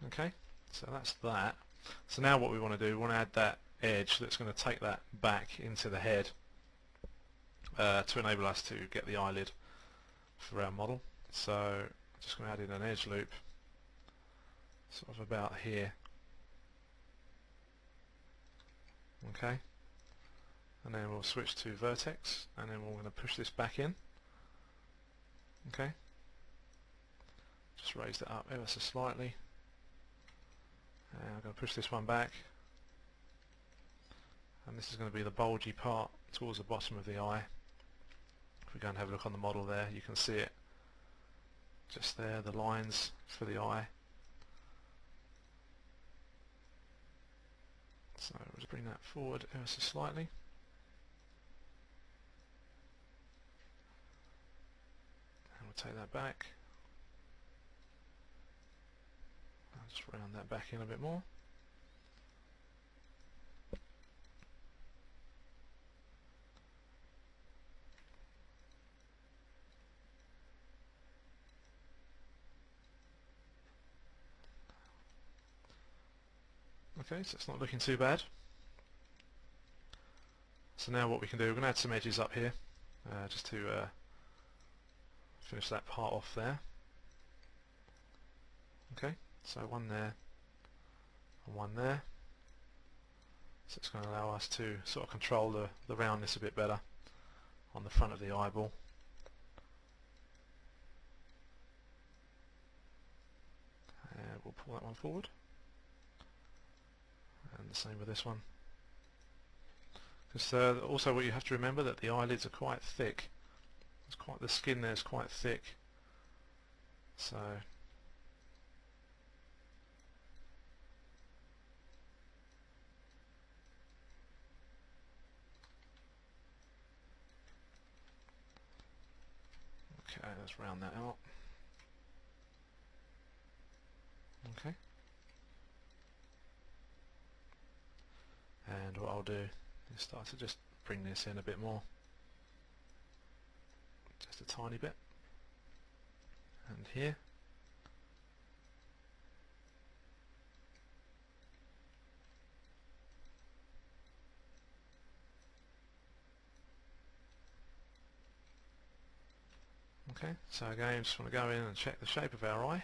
Okay, so that's that. So now what we want to do, we want to add that edge that's going to take that back into the head to enable us to get the eyelid for our model. So I'm just going to add in an edge loop sort of about here. Okay, and then we'll switch to vertex, and then we're going to push this back in. Okay, just raise it up ever so slightly, and I'm going to push this one back, and this is going to be the bulgy part towards the bottom of the eye. If we go and have a look on the model there, you can see it just there, the lines for the eye. So we'll just bring that forward ever so slightly. And we'll take that back. I'll just round that back in a bit more. Okay, so it's not looking too bad. So now what we can do, we're going to add some edges up here just to finish that part off there. Okay, so one there and one there. So it's going to allow us to sort of control the roundness a bit better on the front of the eyeball. And we'll pull that one forward. And the same with this one. Because also what you have to remember that the eyelids are quite thick. The skin there is quite thick. So okay, let's round that out. Okay. And what I'll do is start to just bring this in a bit more, just a tiny bit, and here. Okay, so again, just want to go in and check the shape of our eye.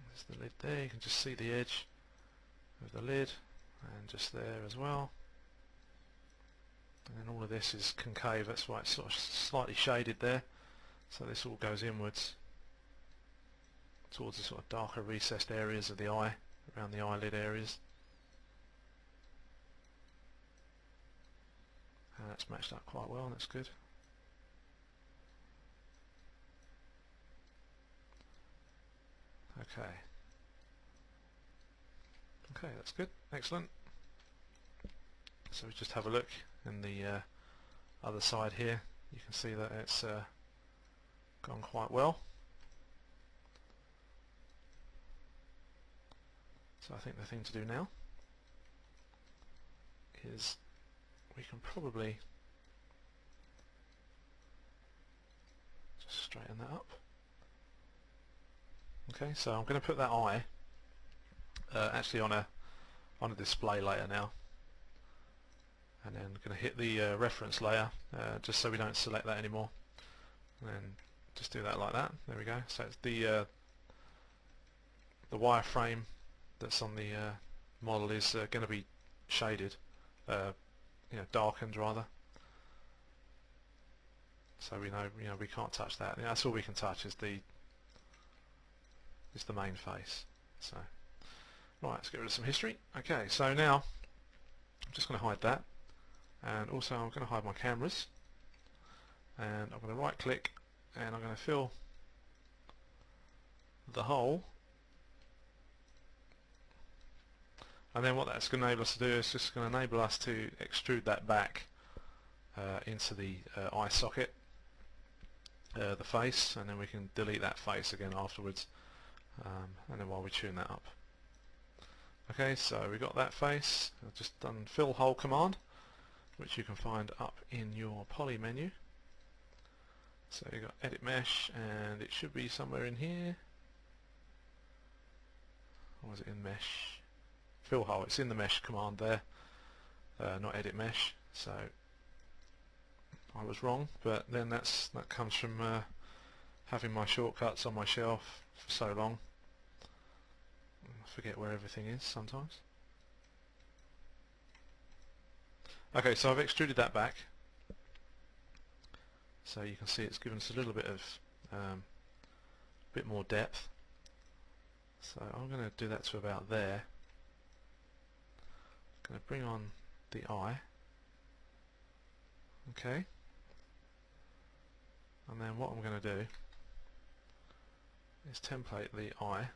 There's the lid there, you can just see the edge of the lid, and just there as well. And then all of this is concave, that's why it's sort of slightly shaded there. So this all goes inwards towards the sort of darker recessed areas of the eye, around the eyelid areas. And that's matched up quite well, that's good. Okay. Okay, that's good. Excellent. So we just have a look in the other side here. You can see that it's gone quite well. So I think the thing to do now is we can probably just straighten that up. Okay, so I'm going to put that eye actually on a display layer now, and then I'm going to hit the reference layer just so we don't select that anymore, and then just do that like that. There we go. So it's the wireframe that's on the model is going to be shaded, darkened rather. So we know we can't touch that. That's all we can touch is the main face. So right, let's get rid of some history. Okay, so now I'm just going to hide that, and also I'm going to hide my cameras, and I'm going to right click, and I'm going to fill the hole, and then what that's going to enable us to do is just going to enable us to extrude that back into the eye socket, the face, and then we can delete that face again afterwards, and then while we tune that up. Okay, so we got that face. I've just done fill hole command, which you can find up in your poly menu. So you've got edit mesh, and it should be somewhere in here. Or was it in mesh? Fill hole, it's in the mesh command there, not edit mesh. So I was wrong, but then that comes from having my shortcuts on my shelf for so long. I forget where everything is sometimes. Okay, so I've extruded that back, so you can see it's given us a little bit of bit more depth. So I'm going to do that to about there. I'm going to bring on the eye. Okay. And then what I'm going to do is template the eye.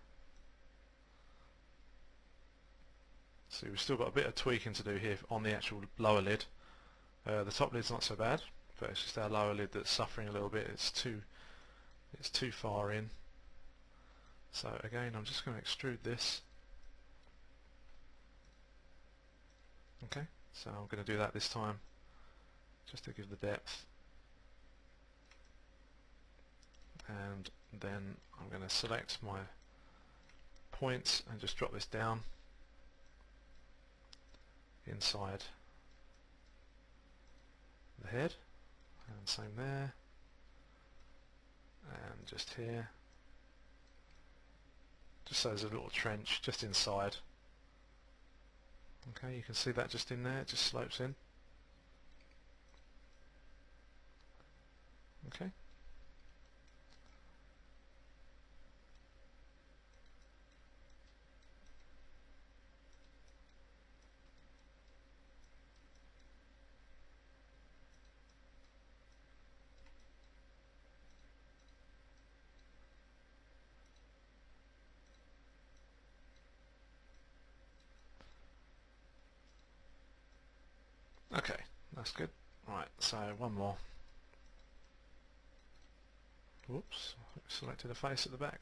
So we've still got a bit of tweaking to do here on the actual lower lid. The top lid's not so bad, but it's just our lower lid that's suffering a little bit. It's too far in. So again, I'm just going to extrude this. Okay, so I'm going to do that this time just to give the depth. And then I'm going to select my points and just drop this down inside the head, and same there, and just here, just so there's a little trench just inside. Okay, you can see that just in there, it just slopes in. Okay. Okay, that's good. Right, so one more. Whoops, selected a face at the back.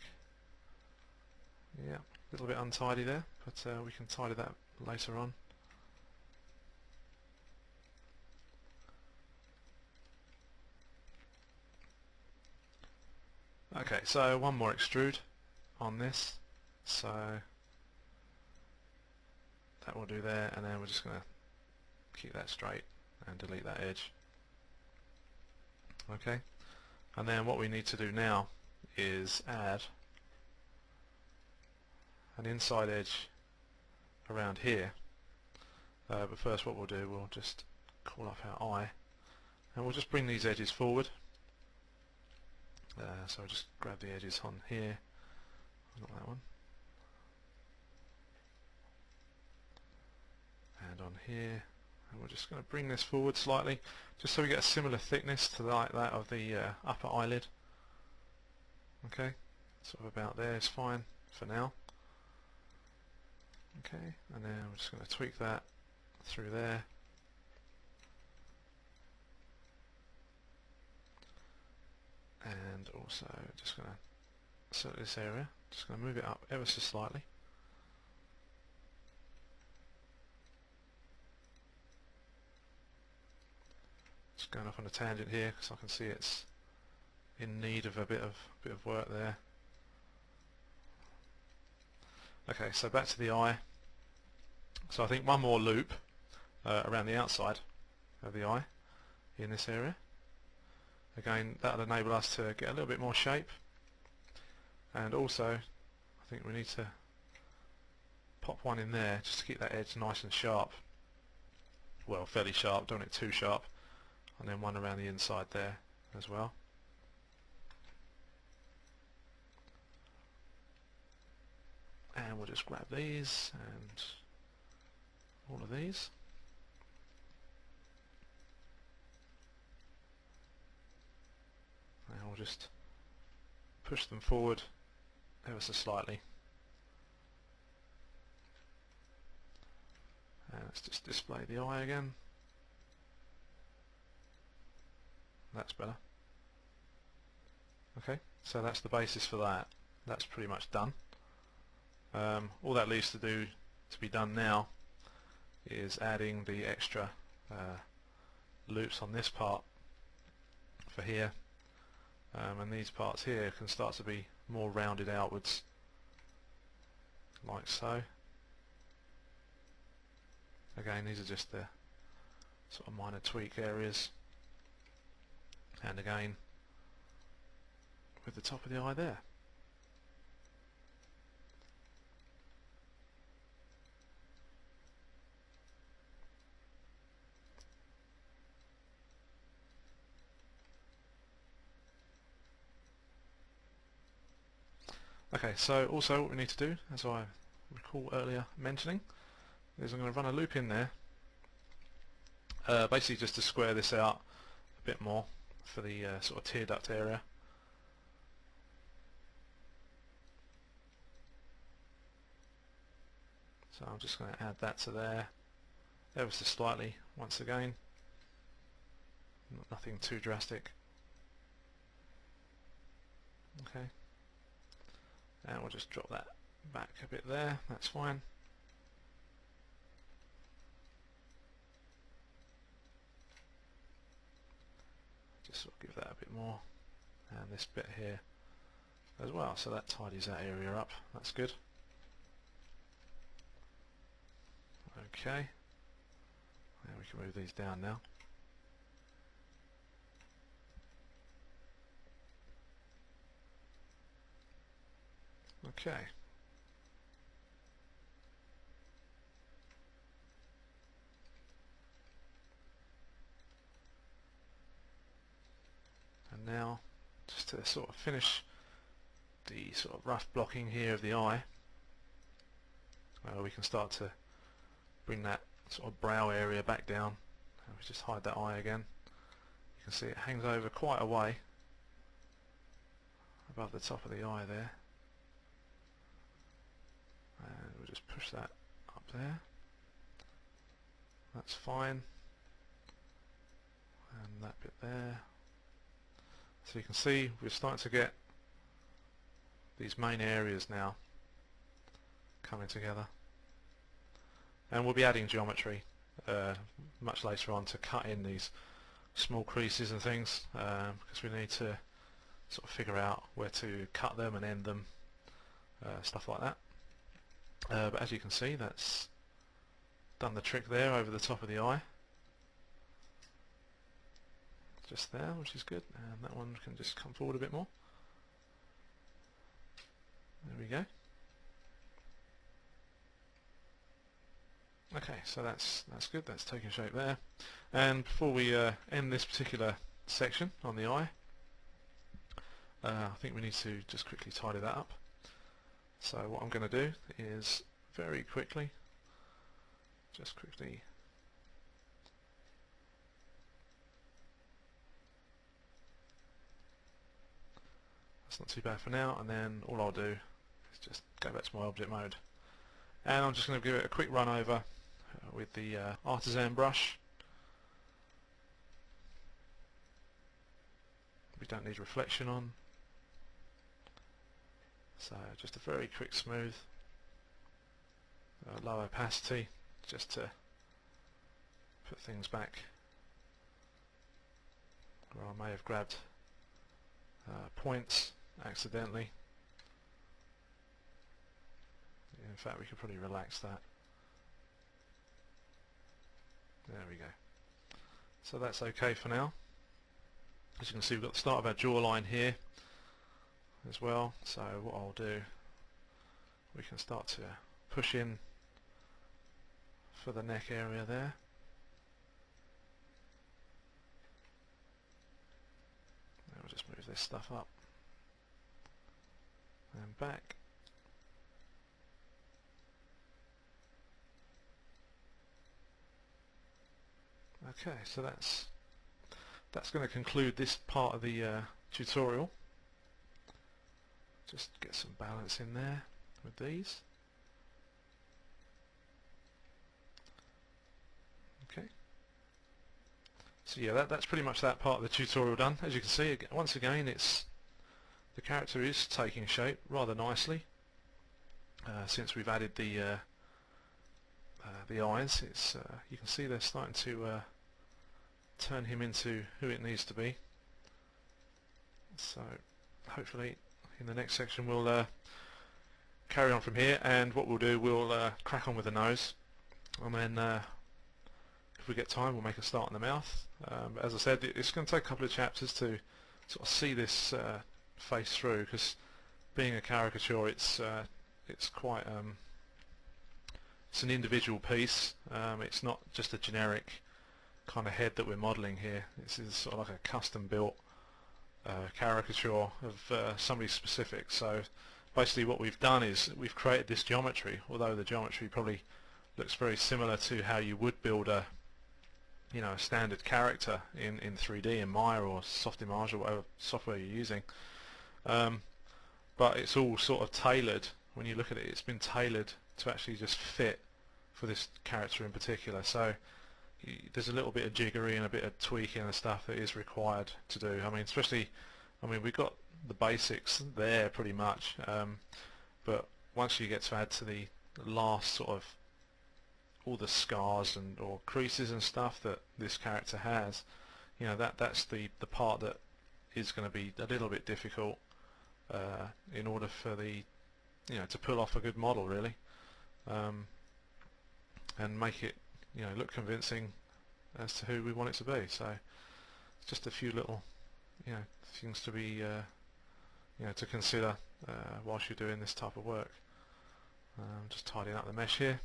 Yeah, a little bit untidy there, but we can tidy that later on. Okay, so one more extrude on this, so that will do there, and then we're just going to keep that straight and delete that edge. Okay, and then what we need to do now is add an inside edge around here, but first what we'll do, we'll just call up our eye, and we'll just bring these edges forward. So I'll just grab the edges on here, not that one, and on here, and we're just going to bring this forward slightly, just so we get a similar thickness to like that of the upper eyelid. Okay, sort of about there is fine for now. Okay, and then we're just going to tweak that through there. And also just going to select this area, just going to move it up ever so slightly. Just going off on a tangent here because I can see it's in need of a bit of work there. Okay, so back to the eye. So I think one more loop around the outside of the eye in this area. Again, that will enable us to get a little bit more shape, and also I think we need to pop one in there just to keep that edge nice and sharp. Well, fairly sharp, don't want it too sharp, and then one around the inside there as well. And we'll just grab these and all of these. And we'll just push them forward ever so slightly. And let's just display the eye again. That's better. Okay, so that's the basis for that. That's pretty much done. All that leaves to be done now is adding the extra loops on this part for here, and these parts here can start to be more rounded outwards, like so. Again, these are just the sort of minor tweak areas, and again with the top of the eye there. Okay, so also what we need to do, as I recall earlier mentioning, is I'm going to run a loop in there, basically just to square this out a bit more for the sort of tear duct area. So I'm just going to add that to there, ever so slightly once again, nothing too drastic. Okay, and we'll just drop that back a bit there, that's fine. Just sort of give that a bit more, and this bit here as well, so that tidies that area up, that's good. Okay, now we can move these down now. Okay. And now, just to sort of finish the sort of rough blocking here of the eye, we can start to bring that sort of brow area back down. We just hide that eye again. You can see it hangs over quite a way above the top of the eye there. And we'll just push that up there. That's fine. And that bit there. So you can see we're starting to get these main areas now coming together. And we'll be adding geometry much later on to cut in these small creases and things, because we need to sort of figure out where to cut them and end them, stuff like that. But as you can see, that's done the trick there over the top of the eye. Just there, which is good, and that one can just come forward a bit more. There we go. Okay, so that's good, that's taking shape there. And before we end this particular section on the eye, I think we need to just quickly tidy that up. So what I'm going to do is very quickly, that's not too bad for now, and then all I'll do is just go back to my object mode. And I'm just going to give it a quick run over with the artisan brush. We don't need reflection on, so just a very quick smooth, low opacity, just to put things back where I may have grabbed points accidentally. In fact, we could probably relax that. There we go. So that's okay for now. As you can see, we've got the start of our jawline here as well. So what I'll do, we can start to push in for the neck area there. And we'll just move this stuff up and back. Okay, so that's going to conclude this part of the tutorial. just get some balance in there with these. Okay. So yeah, that's pretty much that part of the tutorial done. As you can see, once again, the character is taking shape rather nicely. Since we've added the eyes, you can see they're starting to turn him into who it needs to be. So hopefully in the next section we'll carry on from here, and what we'll do, we'll crack on with the nose, and then if we get time we'll make a start on the mouth. But as I said, it's going to take a couple of chapters to sort of see this face through, because being a caricature, it's quite it's an individual piece. It's not just a generic kind of head that we're modelling here. This is sort of like a custom built caricature of somebody specific. So basically what we've done is we've created this geometry, although the geometry probably looks very similar to how you would build a a standard character in 3D in Maya or SoftImage or whatever software you're using. But it's all sort of tailored. When you look at it, it's been tailored to actually just fit for this character in particular. So there's a little bit of jiggery and a bit of tweaking and stuff that is required to do. I mean, we've got the basics there pretty much, but once you get to add to the last sort of all the scars and or creases and stuff that this character has, that's the part that is going to be a little bit difficult in order for the to pull off a good model, really, and make it look convincing as to who we want it to be. So it's just a few little things to be to consider whilst you're doing this type of work. Just tidying up the mesh here.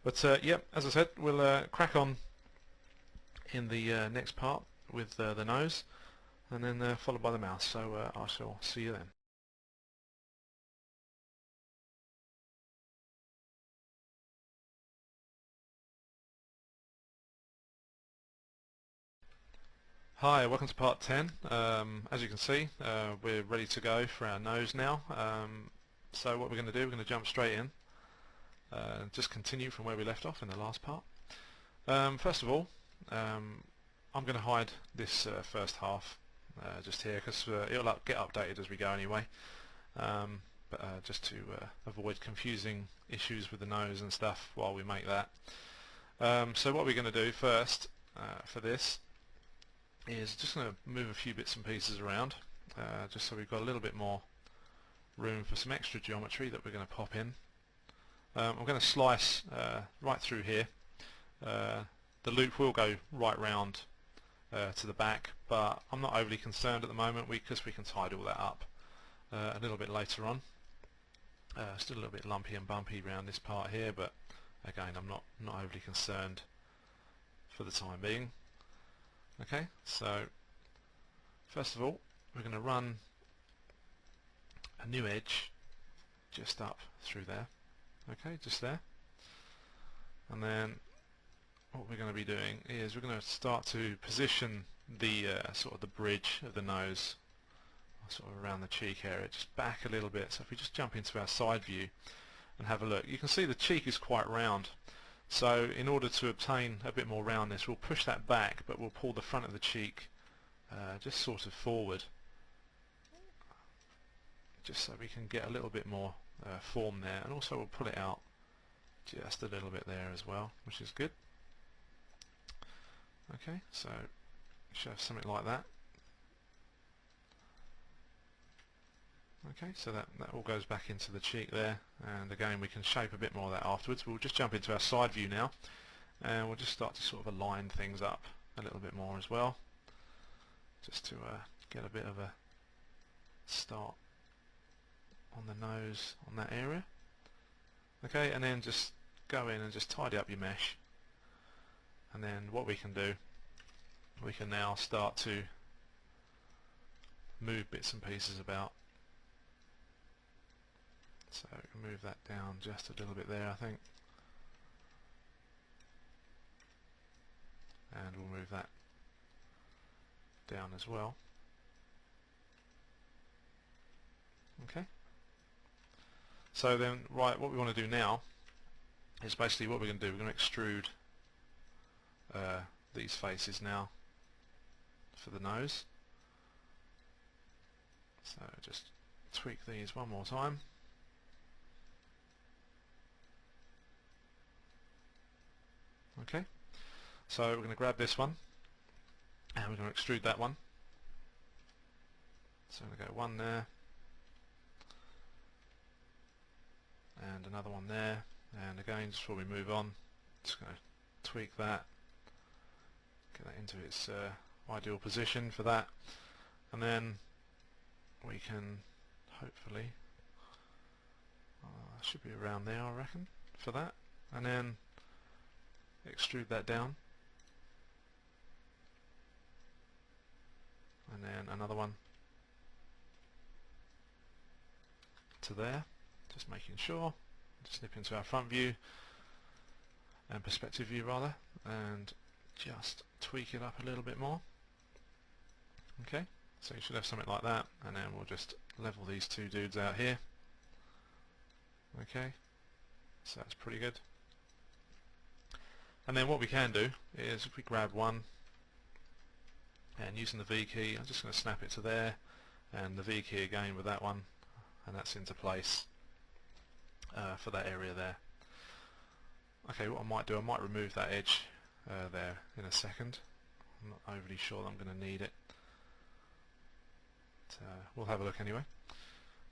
But yeah, as I said, we'll crack on in the next part with the nose, and then followed by the mouth. So I shall see you then. Hi, welcome to part 10. As you can see, we're ready to go for our nose now. So what we're going to do, we're going to jump straight in. Just continue from where we left off in the last part. First of all, I'm going to hide this first half just here, because it'll get updated as we go anyway, but just to avoid confusing issues with the nose and stuff while we make that. So what we're going to do first for this is just going to move a few bits and pieces around, just so we've got a little bit more room for some extra geometry that we're going to pop in. I'm going to slice right through here. The loop will go right round to the back, but I'm not overly concerned at the moment because we can tidy all that up a little bit later on. Still a little bit lumpy and bumpy around this part here, but again, I'm not overly concerned for the time being. Okay, so first of all, we're going to run a new edge just up through there. Okay, just there. And then what we're going to be doing is we're going to start to position the sort of the bridge of the nose sort of around the cheek area, just back a little bit. So if we just jump into our side view and have a look, you can see the cheek is quite round. So in order to obtain a bit more roundness, we'll push that back, but we'll pull the front of the cheek just sort of forward, just so we can get a little bit more form there, and also we'll pull it out just a little bit there as well, which is good. Okay, so we should have something like that. Okay, so that all goes back into the cheek there, and again we can shape a bit more of that afterwards. We'll just jump into our side view now, and we'll just start to sort of align things up a little bit more as well, just to get a bit of a start on the nose on that area. Okay, and then just go in and just tidy up your mesh, and then what we can do, we can now start to move bits and pieces about. So move that down just a little bit there, I think, and we'll move that down as well. Okay, So then, right, what we want to do now is basically what we're going to do. We're going to extrude these faces now for the nose. So just tweak these one more time. Okay, so we're going to grab this one and we're going to extrude that one. So I'm going to go one there and another one there, and again just before we move on, just going to tweak that, get that into its ideal position for that, and then we can hopefully should be around there I reckon for that, and then extrude that down, and then another one to there, just making sure. Just snip into our front view and perspective view rather, and just tweak it up a little bit more. Okay, so you should have something like that, and then we'll just level these two dudes out here. Okay, so that's pretty good. And then what we can do is if we grab one and using the V key, I'm just going to snap it to there, and the V key again with that one, and that's into place for that area there. Okay, what I might do, I might remove that edge there in a second. I'm not overly sure that I'm going to need it. We'll have a look anyway.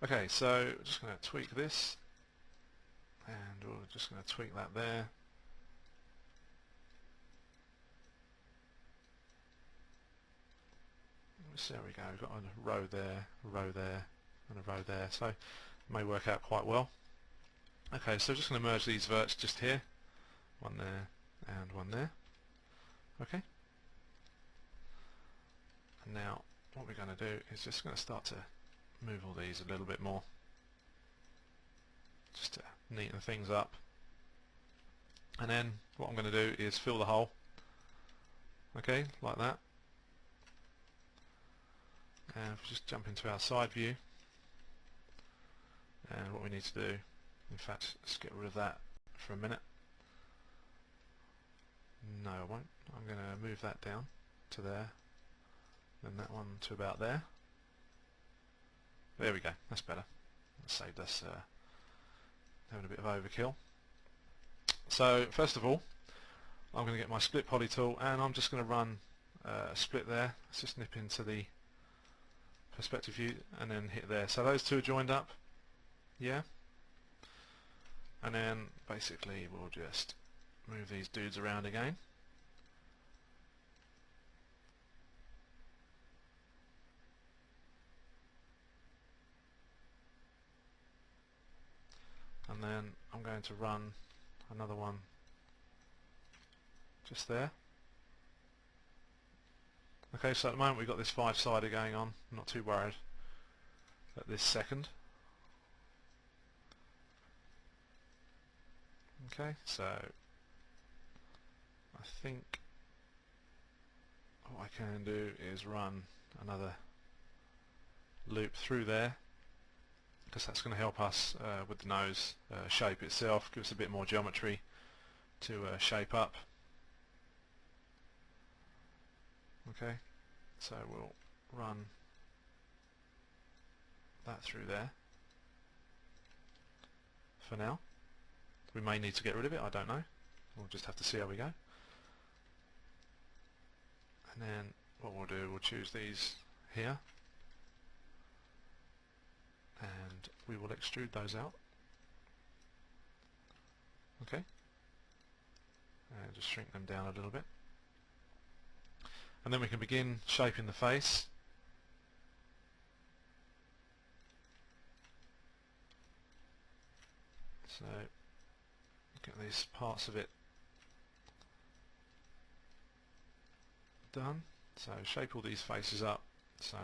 Okay, so I'm just going to tweak this, and we're just going to tweak that there. So there we go, we've got a row there, a row there, and a row there, so it may work out quite well. Okay, so just going to merge these verts just here, one there and one there. Okay, and now what we're going to do is just going to start to move all these a little bit more, just to neaten things up. And then what I'm going to do is fill the hole, okay, like that. And if we just jump into our side view, and what we need to do, in fact, let's get rid of that for a minute. No, I won't. I'm going to move that down to there, then that one to about there. There we go, that's better. That saved us having a bit of overkill. So first of all, I'm going to get my split poly tool, and I'm just going to run a split there. Let's just nip into the perspective view and then hit there. So those two are joined up, yeah, and then basically we'll just move these dudes around again. And then I'm going to run another one just there. Okay, so at the moment we've got this five-sider going on. I'm not too worried at this second. Okay, so I think what I can do is run another loop through there, because that's going to help us with the nose shape itself, give us a bit more geometry to shape up. Okay, so we'll run that through there for now. We may need to get rid of it, I don't know. We'll just have to see how we go. And then what we'll do, we'll choose these here, and we will extrude those out. Okay, and just shrink them down a little bit, and then we can begin shaping the face. So get these parts of it done. So shape all these faces up, so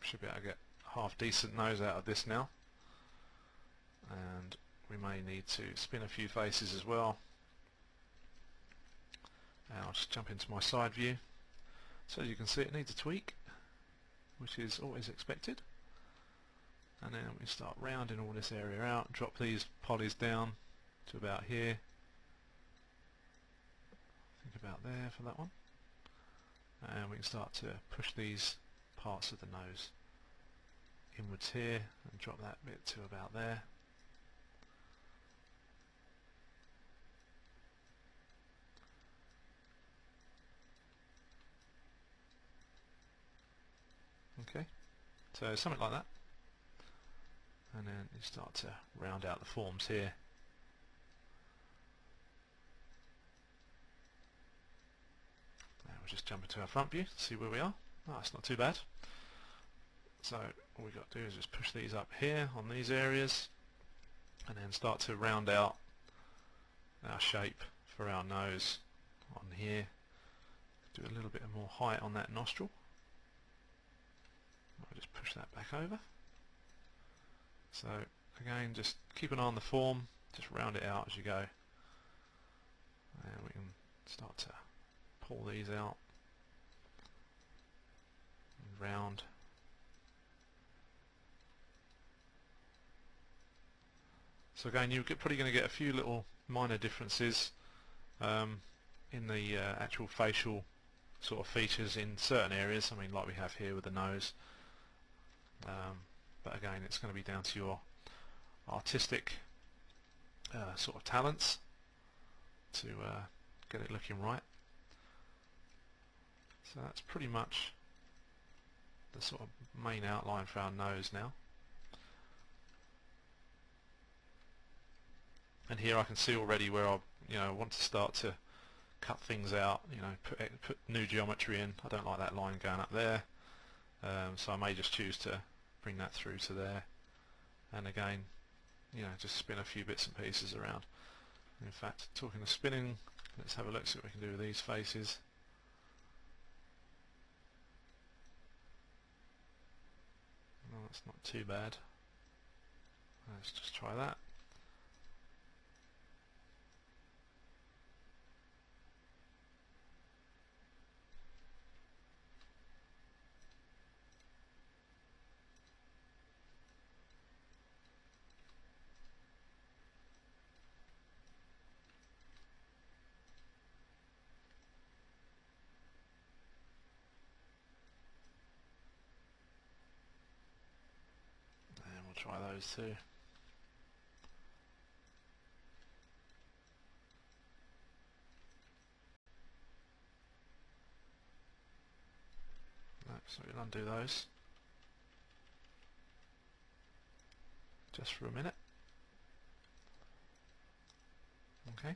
should be able to get half decent nose out of this now, and we may need to spin a few faces as well. And I'll just jump into my side view. So as you can see, it needs a tweak, which is always expected. and then we start rounding all this area out, drop these polys down to about here, I think about there for that one, and we can start to push these parts of the nose inwards here and drop that bit to about there. Okay, so something like that, and then you start to round out the forms here. Now we'll just jump into our front view, see where we are. Oh, it's not too bad. So all we've got to do is just push these up here on these areas, and then start to round out our shape for our nose on here. Do a little bit more height on that nostril. I'll just push that back over. So again, just keep an eye on the form, just round it out as you go, and we can start to pull these out and round. So again, you're probably going to get a few little minor differences in the actual facial sort of features in certain areas. I mean, like we have here with the nose. But again, it's going to be down to your artistic sort of talents to get it looking right. So that's pretty much the sort of main outline for our nose now. And here I can see already where I want to start to cut things out, put new geometry in. I don't like that line going up there, so I may just choose to bring that through to there, and again, just spin a few bits and pieces around. In fact, talking of spinning, let's have a look, see what we can do with these faces. No, that's not too bad. Let's just try that. Try those too. So we'll undo those just for a minute. Okay,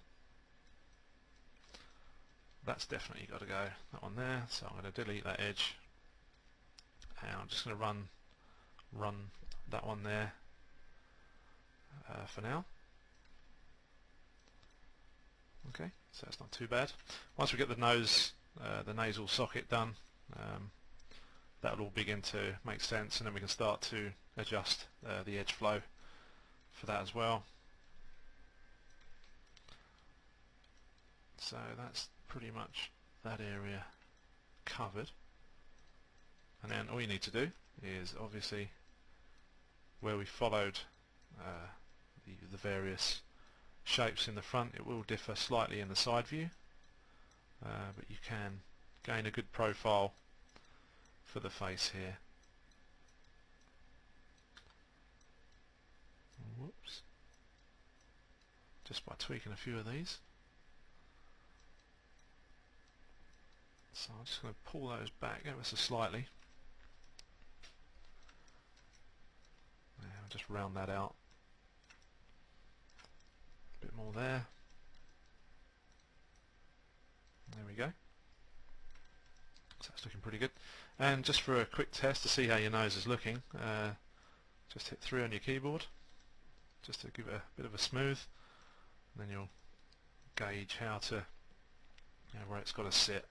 that's definitely got to go, that one there. So I'm going to delete that edge, and I'm just going to run that one there for now. Okay, so that's not too bad. Once we get the nose, the nasal socket done, that'll all begin to make sense, and then we can start to adjust the edge flow for that as well. So that's pretty much that area covered, and then all you need to do is obviously where we followed the various shapes in the front, it will differ slightly in the side view, but you can gain a good profile for the face here. Whoops. Just by tweaking a few of these. So I'm just going to pull those back ever so slightly. Yeah, I'll just round that out. A bit more there. There we go. So that's looking pretty good. And just for a quick test to see how your nose is looking, just hit 3 on your keyboard just to give it a bit of a smooth, and then you'll gauge how to, where it's got to sit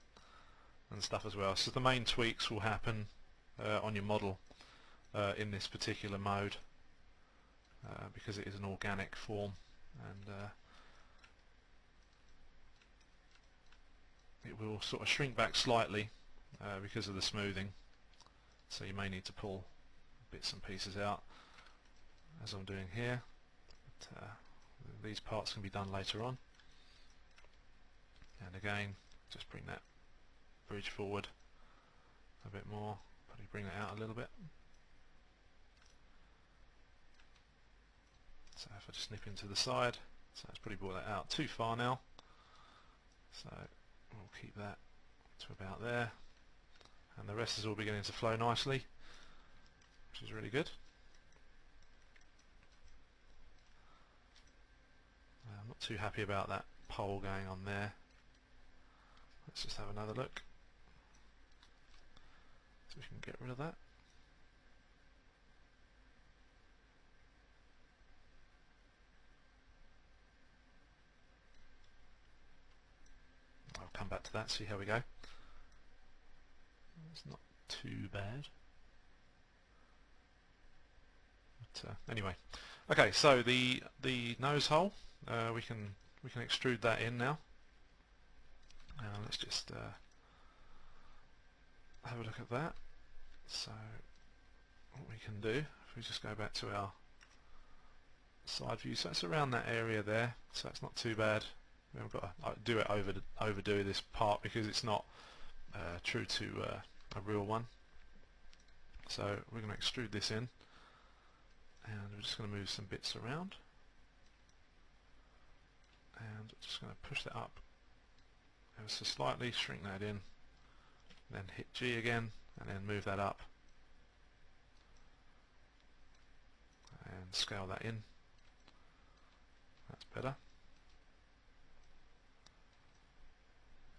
and stuff as well. So the main tweaks will happen on your model in this particular mode because it is an organic form, and it will sort of shrink back slightly because of the smoothing, so you may need to pull bits and pieces out. as I'm doing here. But, these parts can be done later on. And again, just bring that bridge forward a bit more, probably bring it out a little bit. So if I just nip into the side, so it's probably brought that out too far now. So we'll keep that to about there. And the rest is all beginning to flow nicely, which is really good. I'm not too happy about that pole going on there. Let's just have another look. So we can get rid of that. I'll come back to that, see how we go. It's not too bad. But, anyway, okay. So the nose hole, we can extrude that in now. Let's just have a look at that. So what we can do, if we just go back to our side view, so it's around that area there, so it's not too bad. We haven't got to overdo this part because it's not true to a real one. So we're going to extrude this in, and we're just going to move some bits around, and just going to push that up ever so slightly, shrink that in, then hit G again, and then move that up and scale that in. That's better.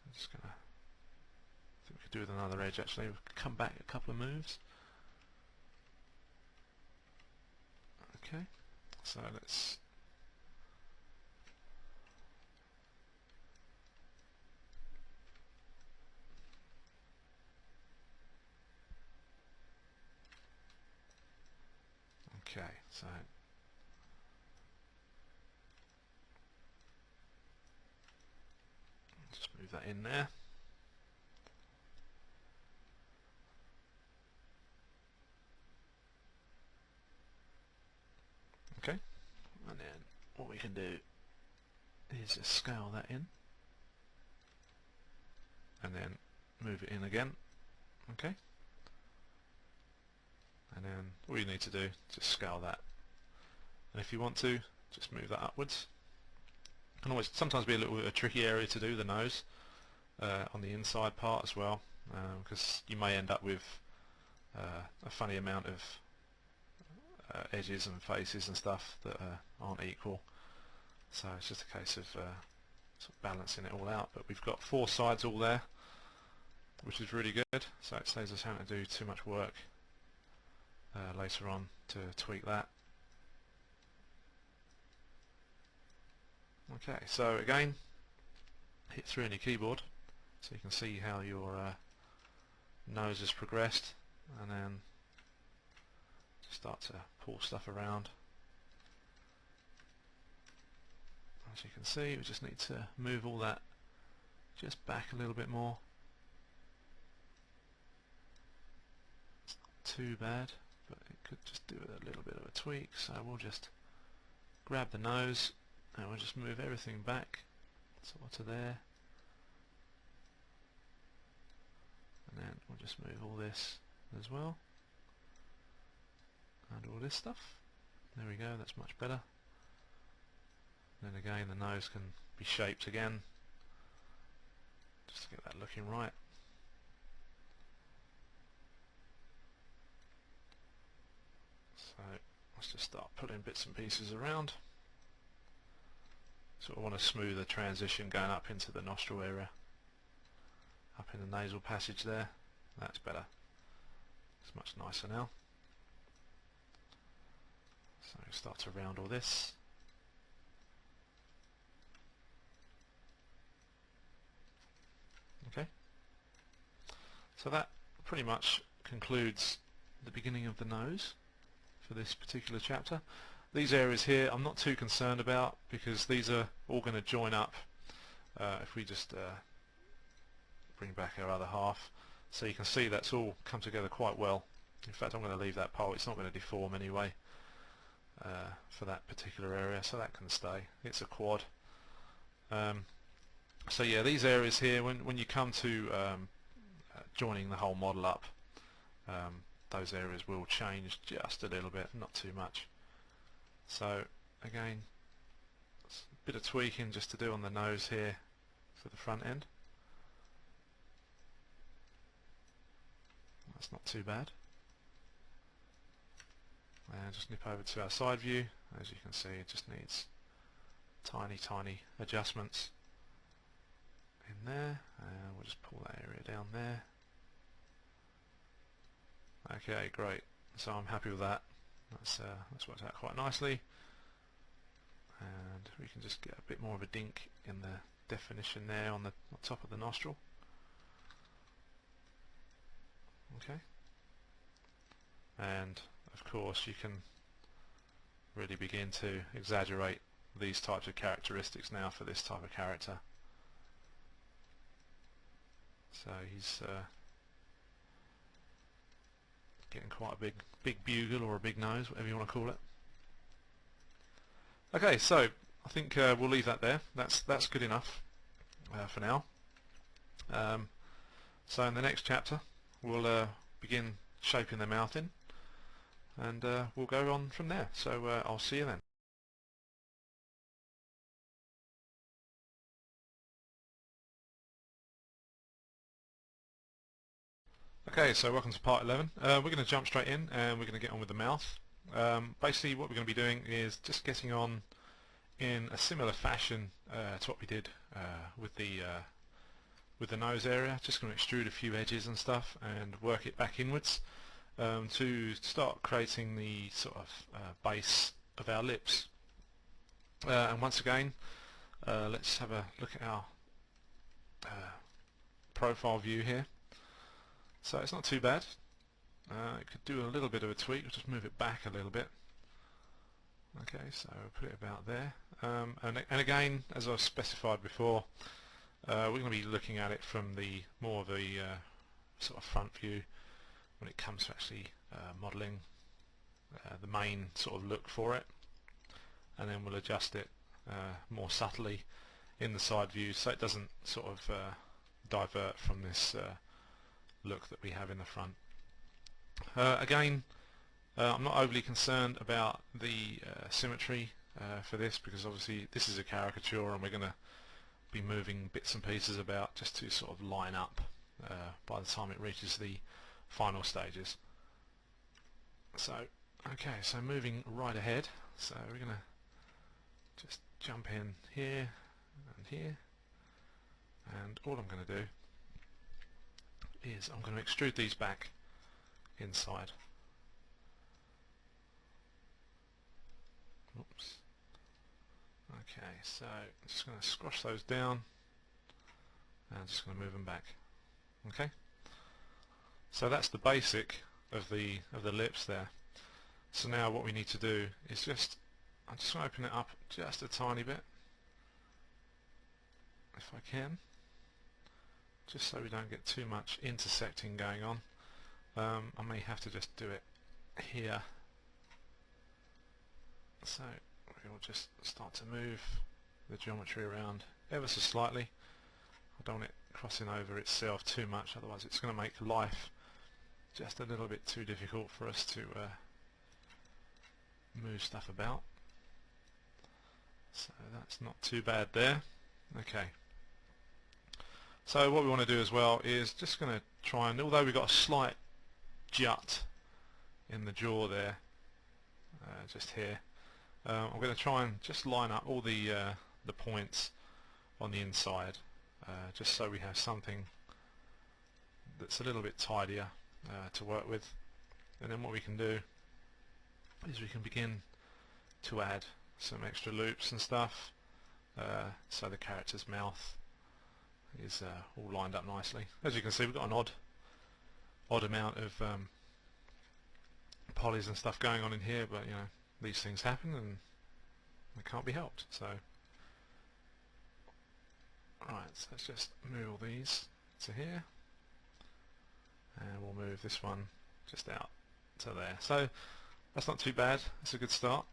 I'm just gonna, I think we could do with another edge actually. We could come back a couple of moves. Okay, so let's okay, so just move that in there. Okay, and then what we can do is just scale that in and then move it in again. Okay, and then all you need to do, just scale that, and if you want to, just move that upwards. Can always sometimes be a little bit of a tricky area to do the nose on the inside part as well, because you may end up with a funny amount of edges and faces and stuff that aren't equal. So it's just a case of sort of balancing it all out. But we've got 4 sides all there, which is really good. So it saves us having to do too much work later on to tweak that. Okay, so again, hit 3 on your keyboard so you can see how your nose has progressed, and then just start to pull stuff around. As you can see, we just need to move all that just back a little bit more. It's not too bad, but it could just do with a little bit of a tweak, so we'll just grab the nose and we'll just move everything back sort of there, and then we'll just move all this as well and all this stuff. There we go, that's much better. Then again, the nose can be shaped again just to get that looking right. So let's just start putting bits and pieces around. So I want a smoother transition going up into the nostril area, up in the nasal passage there. That's better. It's much nicer now. So start to round all this. Okay. So that pretty much concludes the beginning of the nose for this particular chapter. These areas here I'm not too concerned about because these are all going to join up if we just bring back our other half. So you can see that's all come together quite well. In fact, I'm going to leave that pole, it's not going to deform anyway. for that particular area, so that can stay. It's a quad. So yeah, these areas here, when you come to joining the whole model up, those areas will change just a little bit, not too much. So again, a bit of tweaking just to do on the nose here for the front end. That's not too bad. And just nip over to our side view. As you can see, it just needs tiny adjustments in there, and we'll just pull that area down there. Okay, great. So I'm happy with that. That's worked out quite nicely, and we can just get a bit more of a dink in the definition there on the top of the nostril. Okay, and of course you can really begin to exaggerate these types of characteristics now for this type of character. So he's getting quite a big bugle, or a big nose, whatever you want to call it. Okay, so I think we'll leave that there. That's good enough for now. So in the next chapter we'll begin shaping the mouth in, and we'll go on from there. So I'll see you then. Okay, so welcome to part 11. We're going to jump straight in, and we're going to get on with the mouth. Basically what we're going to be doing is just getting on in a similar fashion to what we did with the nose area. Just going to extrude a few edges and stuff and work it back inwards to start creating the sort of base of our lips. And once again, let's have a look at our profile view here. So it's not too bad. It could do a little bit of a tweak. We'll just move it back a little bit. Okay, so put it about there. And again, as I've specified before, we're going to be looking at it from the more of the sort of front view when it comes to actually modelling the main sort of look for it, and then we'll adjust it more subtly in the side view so it doesn't sort of divert from this look that we have in the front. Again, I'm not overly concerned about the symmetry for this, because obviously this is a caricature and we're going to be moving bits and pieces about just to sort of line up by the time it reaches the final stages. So okay, so moving right ahead, so we're going to just jump in here and here, and all I'm going to do is I'm going to extrude these back inside. Oops. Okay, so I'm just going to squash those down and I'm just going to move them back. Okay, so that's the basic of the lips there. So now what we need to do is I'm just going to open it up just a tiny bit, if I can, just so we don't get too much intersecting going on. I may have to just do it here. So we'll just start to move the geometry around ever so slightly. I don't want it crossing over itself too much, otherwise it's going to make life just a little bit too difficult for us to move stuff about. So that's not too bad there. Okay. So what we want to do as well is just going to try and, although we've got a slight jut in the jaw there, just here, I'm going to try and just line up all the points on the inside, just so we have something that's a little bit tidier to work with. And then what we can do is we can begin to add some extra loops and stuff, so the character's mouth is all lined up nicely. As you can see, we've got an odd amount of polys and stuff going on in here, but you know, these things happen and they can't be helped. So alright, so let's just move all these to here, and we'll move this one just out to there. So that's not too bad, it's a good start.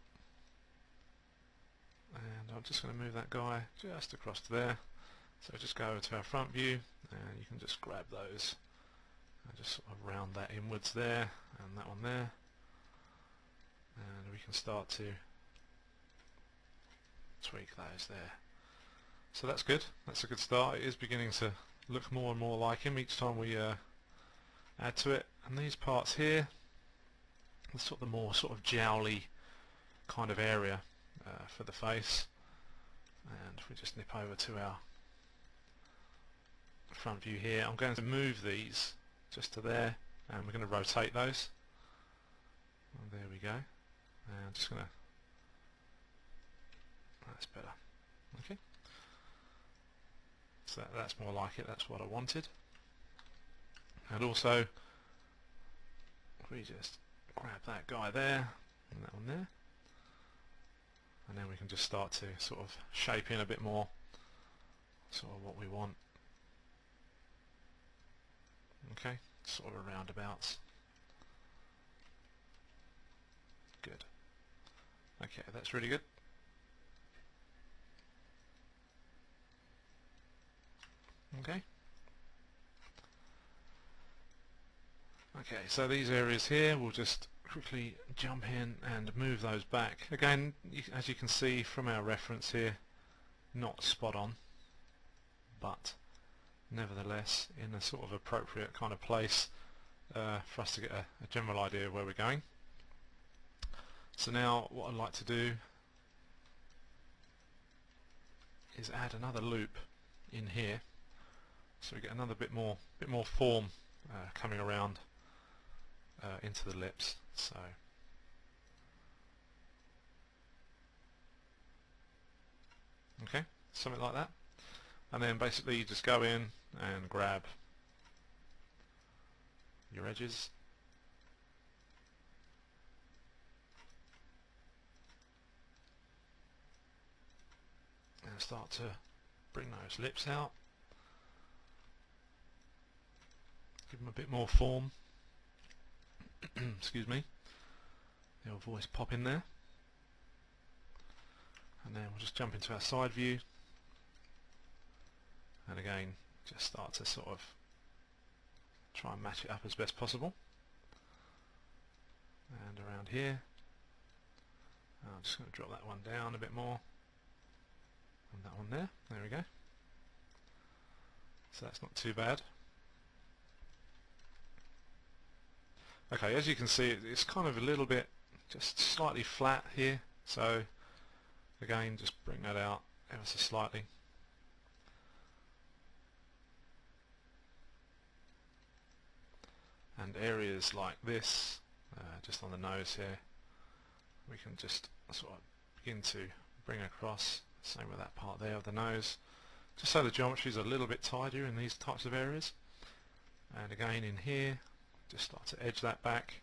and I'm just going to move that guy just across to there. So just go over to our front view, and you can just grab those and just sort of round that inwards there, and that one there, and we can start to tweak those there. So that's good. That's a good start. It is beginning to look more and more like him each time we add to it. And these parts here, the sort of the more sort of jowly kind of area for the face. And if we just nip over to our front view here, I'm going to move these just to there, and we're going to rotate those. And there we go. And I'm just going to, that's better. Okay. So that's more like it. That's what I wanted. And also, if we just grab that guy there and that one there, and then we can just start to sort of shape in a bit more sort of what we want. Okay, sort of a roundabouts. Good. Okay, that's really good. Okay. Okay, so these areas here, we'll just quickly jump in and move those back. Again, as you can see from our reference here, not spot on, but nevertheless in a sort of appropriate kind of place for us to get a general idea of where we're going. So now what I'd like to do is add another loop in here, so we get another bit more form coming around into the lips. So okay, something like that, and then basically you just go in and grab your edges and start to bring those lips out, give them a bit more form. Excuse me, the old voice pop in there, and then we'll just jump into our side view, and again just start to sort of try and match it up as best possible. And around here, I'm just going to drop that one down a bit more, and that one there. There we go. So that's not too bad. Okay, as you can see, it's kind of a little bit just slightly flat here, so again just bring that out ever so slightly. And areas like this, just on the nose here, we can just sort of begin to bring across. Same with that part there of the nose, just so the geometry is a little bit tidier in these types of areas. And again in here, just start to edge that back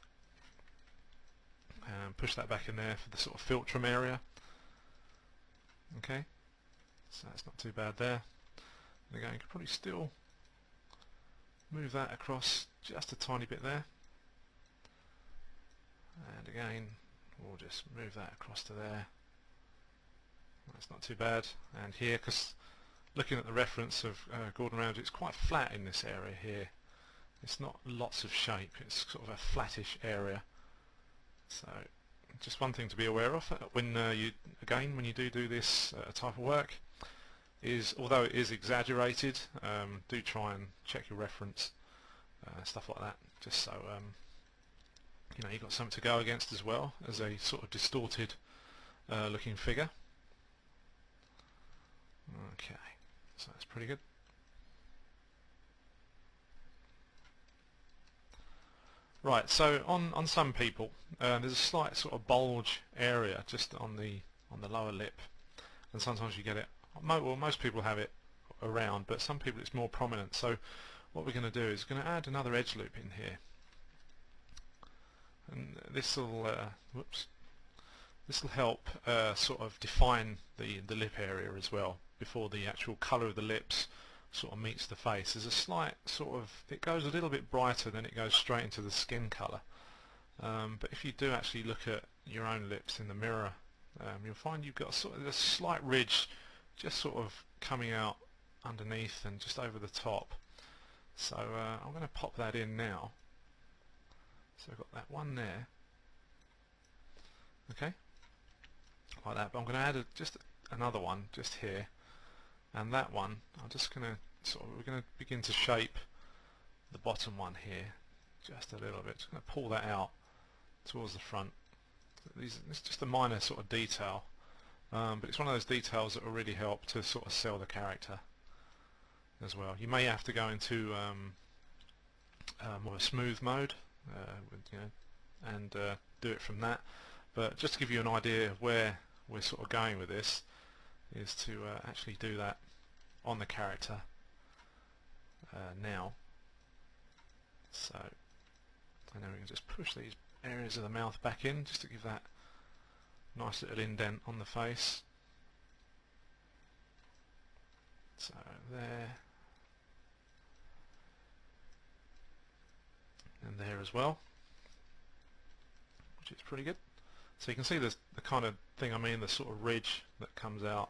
and push that back in there for the sort of philtrum area. Okay, so that's not too bad there. And again, you could probably still move that across just a tiny bit there. And again, we'll just move that across to there. That's not too bad. And here, because looking at the reference of Gordon Ramsay, it's quite flat in this area here. It's not lots of shape, it's sort of a flattish area. So just one thing to be aware of when when you do this type of work is, although it is exaggerated, do try and check your reference, stuff like that, just so you know, you've got something to go against as well as a sort of distorted looking figure. Okay, so that's pretty good. Right, so on some people, there's a slight sort of bulge area just on the lower lip, and sometimes you get it. Well, most people have it around, but some people it's more prominent. So what we're going to do is we're going to add another edge loop in here, and this will help sort of define the lip area as well before the actual colour of the lips sort of meets the face. There's a slight sort of, it goes a little bit brighter, then it goes straight into the skin colour. But if you do actually look at your own lips in the mirror you'll find you've got sort of a slight ridge just sort of coming out underneath and just over the top. So I'm going to pop that in now. So I've got that one there, okay, like that. But I'm going to add just another one just here, and that one I'm just going to we're going to begin to shape the bottom one here just a little bit. Just going to pull that out towards the front. It's just a minor sort of detail, but it's one of those details that will really help to sort of sell the character as well. You may have to go into more of a smooth mode, and do it from that. But just to give you an idea of where we're sort of going with this, is to actually do that on the character now. So, and then we can just push these areas of the mouth back in just to give that nice little indent on the face. So there, and there as well, which is pretty good. So you can see the kind of thing I mean, the sort of ridge that comes out.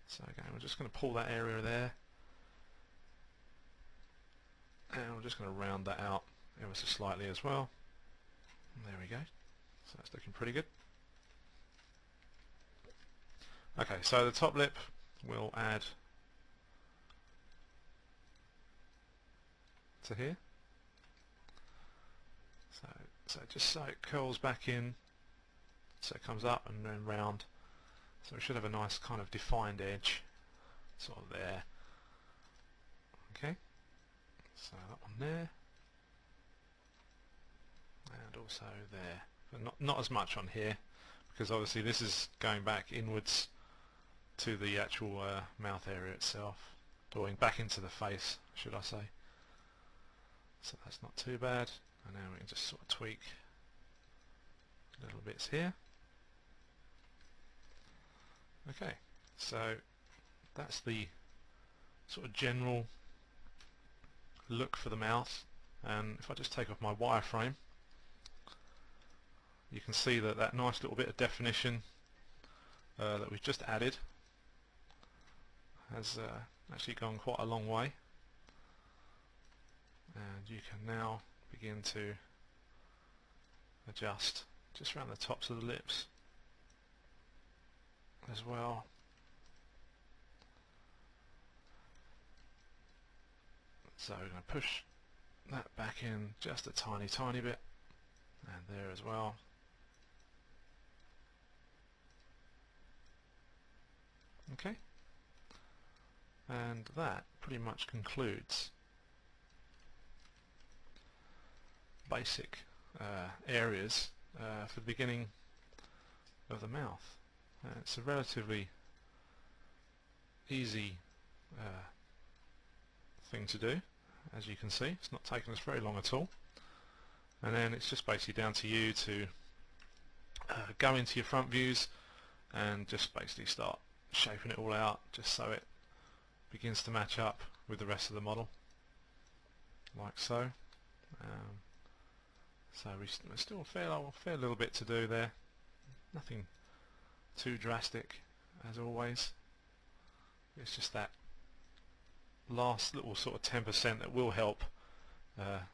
So again, we're just going to pull that area there, and we're just going to round that out ever so slightly as well. And there we go. So that's looking pretty good. Okay, so the top lip we'll add to here. So just so it curls back in, so it comes up and then round. So we should have a nice kind of defined edge, sort of there. Okay, so that one there, and also there, but not as much on here, because obviously this is going back inwards to the actual mouth area itself, going back into the face, should I say. So that's not too bad. And now we can just sort of tweak little bits here. Okay, so that's the sort of general look for the mouth. And if I just take off my wireframe, you can see that that nice little bit of definition that we've just added has actually gone quite a long way. And you can now begin to adjust just around the tops of the lips as well. So we're going to push that back in just a tiny bit, and there as well. Okay, and that pretty much concludes basic areas for the beginning of the mouth. It's a relatively easy thing to do, as you can see. It's not taken us very long at all, and then it's just basically down to you to go into your front views and just basically start shaping it all out just so it begins to match up with the rest of the model, like so. So we still fair little bit to do there. Nothing too drastic, as always. It's just that last little sort of 10% that will help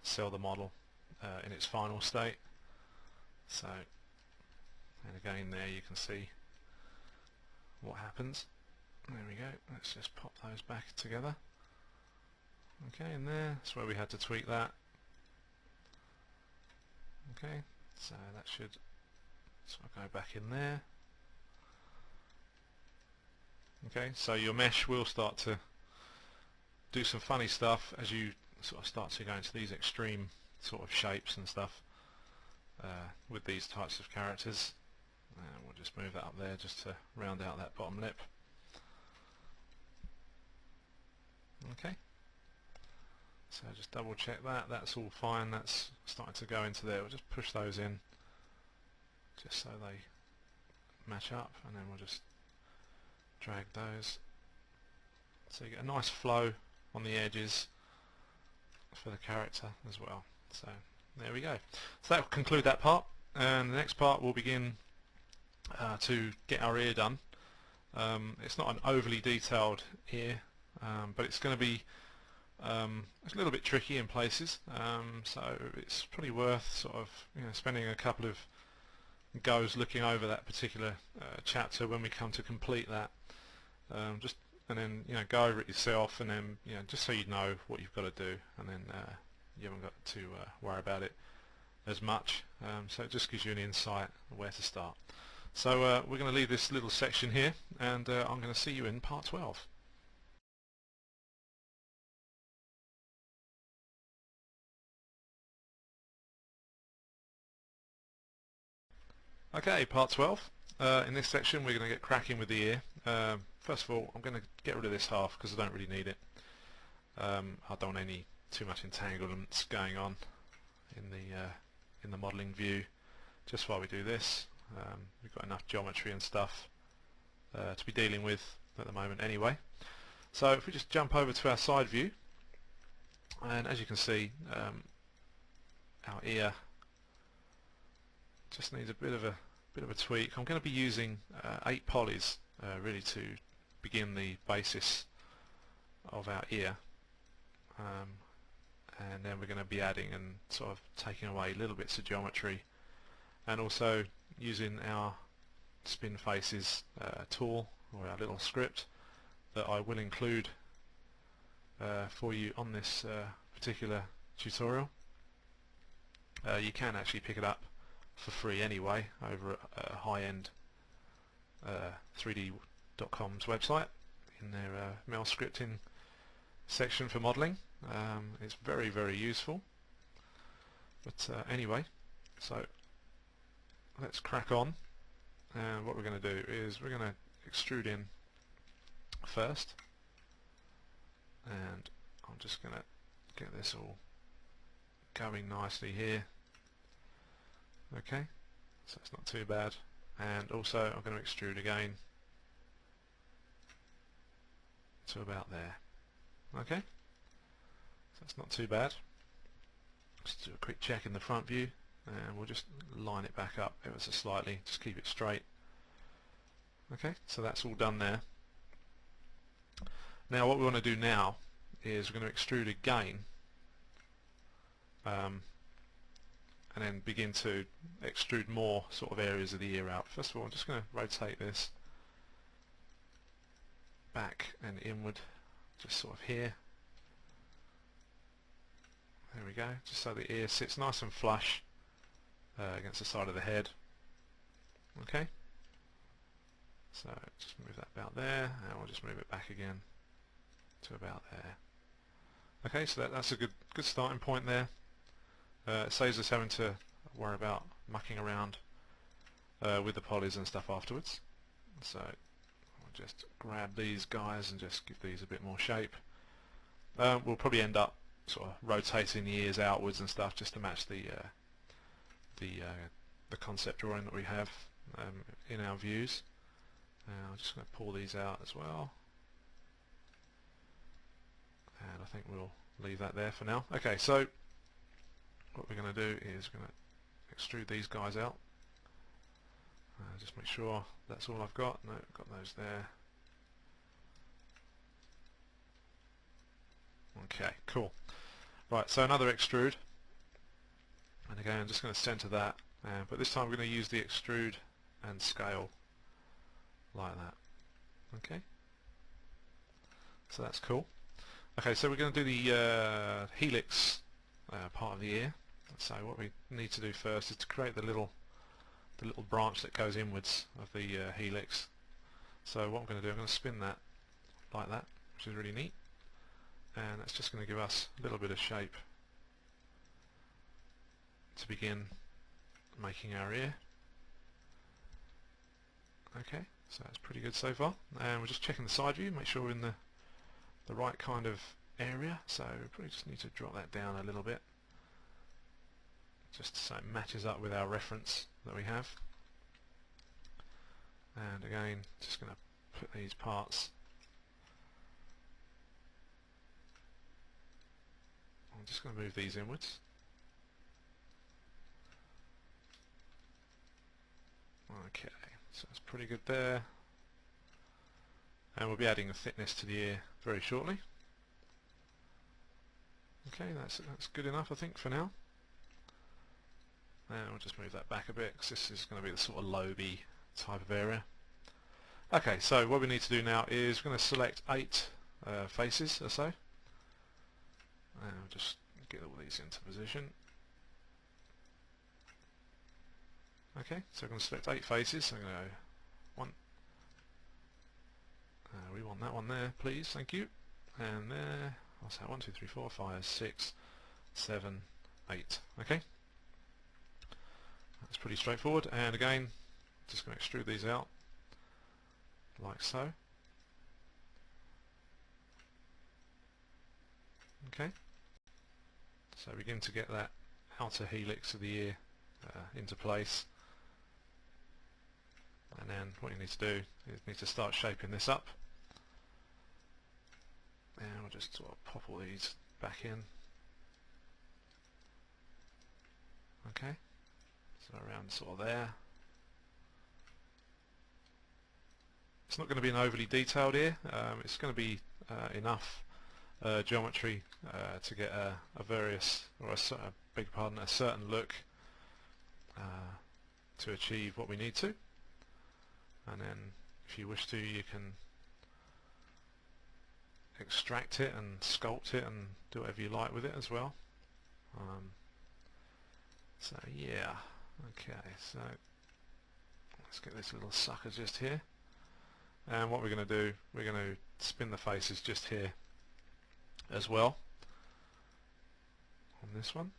sell the model in its final state. So, and again there you can see what happens. There we go. Let's just pop those back together. Okay, and that's where we had to tweak that. Okay, so that should sort of go back in there. Okay, so your mesh will start to do some funny stuff as you sort of start to go into these extreme sort of shapes and stuff with these types of characters. And we'll just move that up there just to round out that bottom lip. Okay, so just double check that, that's all fine, that's starting to go into there. We'll just push those in just so they match up, and then we'll just drag those so you get a nice flow on the edges for the character as well. So there we go. So that will conclude that part, and the next part we'll begin to get our ear done. It's not an overly detailed ear, but it's going to be it's a little bit tricky in places, so it's probably worth sort of spending a couple of goes looking over that particular chapter when we come to complete that. Just and then go over it yourself, and then just so you know what you've got to do, and then you haven't got to worry about it as much. So it just gives you an insight where to start. So we're going to leave this little section here, and I'm going to see you in part 12. Okay, part 12. In this section we're going to get cracking with the ear. First of all, I'm going to get rid of this half because I don't really need it. I don't want too much entanglements going on in the modelling view. Just while we do this, we've got enough geometry and stuff to be dealing with at the moment anyway. So if we just jump over to our side view, and as you can see, our ear just needs a bit of a tweak. I'm going to be using 8 polys really to begin the basis of our ear, and then we're going to be adding and sort of taking away little bits of geometry, and also using our spin faces tool, or our little script that I will include for you on this particular tutorial. You can actually pick it up for free anyway over at high-end 3D.com's website in their mail scripting section for modelling. It's very, very useful. But anyway, so let's crack on, and what we're going to do is we're going to extrude in first, and I'm just going to get this all going nicely here. Okay, so it's not too bad, and also I'm going to extrude again to about there. Okay, so it's not too bad. Just do a quick check in the front view, and we'll just line it back up ever so slightly, just keep it straight. Okay, so that's all done there. Now what we want to do now is we're going to extrude again, and then begin to extrude more sort of areas of the ear out. First of all, I'm just going to rotate this back and inward, just sort of here. There we go, just so the ear sits nice and flush against the side of the head. Okay, so just move that about there, and we'll just move it back again to about there. Okay, so that's a good starting point there. It saves us having to worry about mucking around with the polys and stuff afterwards. So I'll just grab these guys and just give these a bit more shape. We'll probably end up sort of rotating the ears outwards and stuff just to match the concept drawing that we have in our views. I'm just going to pull these out as well, and I think we'll leave that there for now. Okay, so what we're going to do is we're going to extrude these guys out. Just make sure that's all I've got. No, I've got those there. Okay, cool. Right, so another extrude, and again I'm just going to center that, but this time we're going to use the extrude and scale like that. Okay, so that's cool. Okay, so we're going to do the helix part of the ear. So what we need to do first is to create the little branch that goes inwards of the helix. So what I'm going to do, I'm going to spin that like that, which is really neat, and that's just going to give us a little bit of shape to begin making our ear. Okay, so that's pretty good so far, and we're just checking the side view, make sure we're in the right kind of area. So we probably just need to drop that down a little bit, just so it matches up with our reference that we have. And again, just going to put these parts, I'm just going to move these inwards. Okay, So that's pretty good there. And we'll be adding a thickness to the ear very shortly. Okay, that's good enough I think for now. And we'll just move that back a bit because this is going to be the sort of loby type of area. Okay, so what we need to do now is we're going to select 8 faces or so. And we'll just get all these into position. Okay, so we're going to select 8 faces. So I'm going to go 1. We want that one there, please, thank you. And there, what's that? 1, 2, 3, 4, 5, 6, 7, 8. Okay, that's pretty straightforward. And again, just going to extrude these out like so. Okay, so begin to get that outer helix of the ear into place. And then what you need to do is you need to start shaping this up. And we'll just sort of pop all these back in. Okay, so around sort of there. It's not going to be an overly detailed ear. It's going to be enough geometry to get a various, or a beg pardon, a certain look to achieve what we need to. And then if you wish to, you can extract it and sculpt it and do whatever you like with it as well. So yeah, okay, so let's get this little sucker just here. And what we're going to do, we're going to spin the faces just here as well on this one.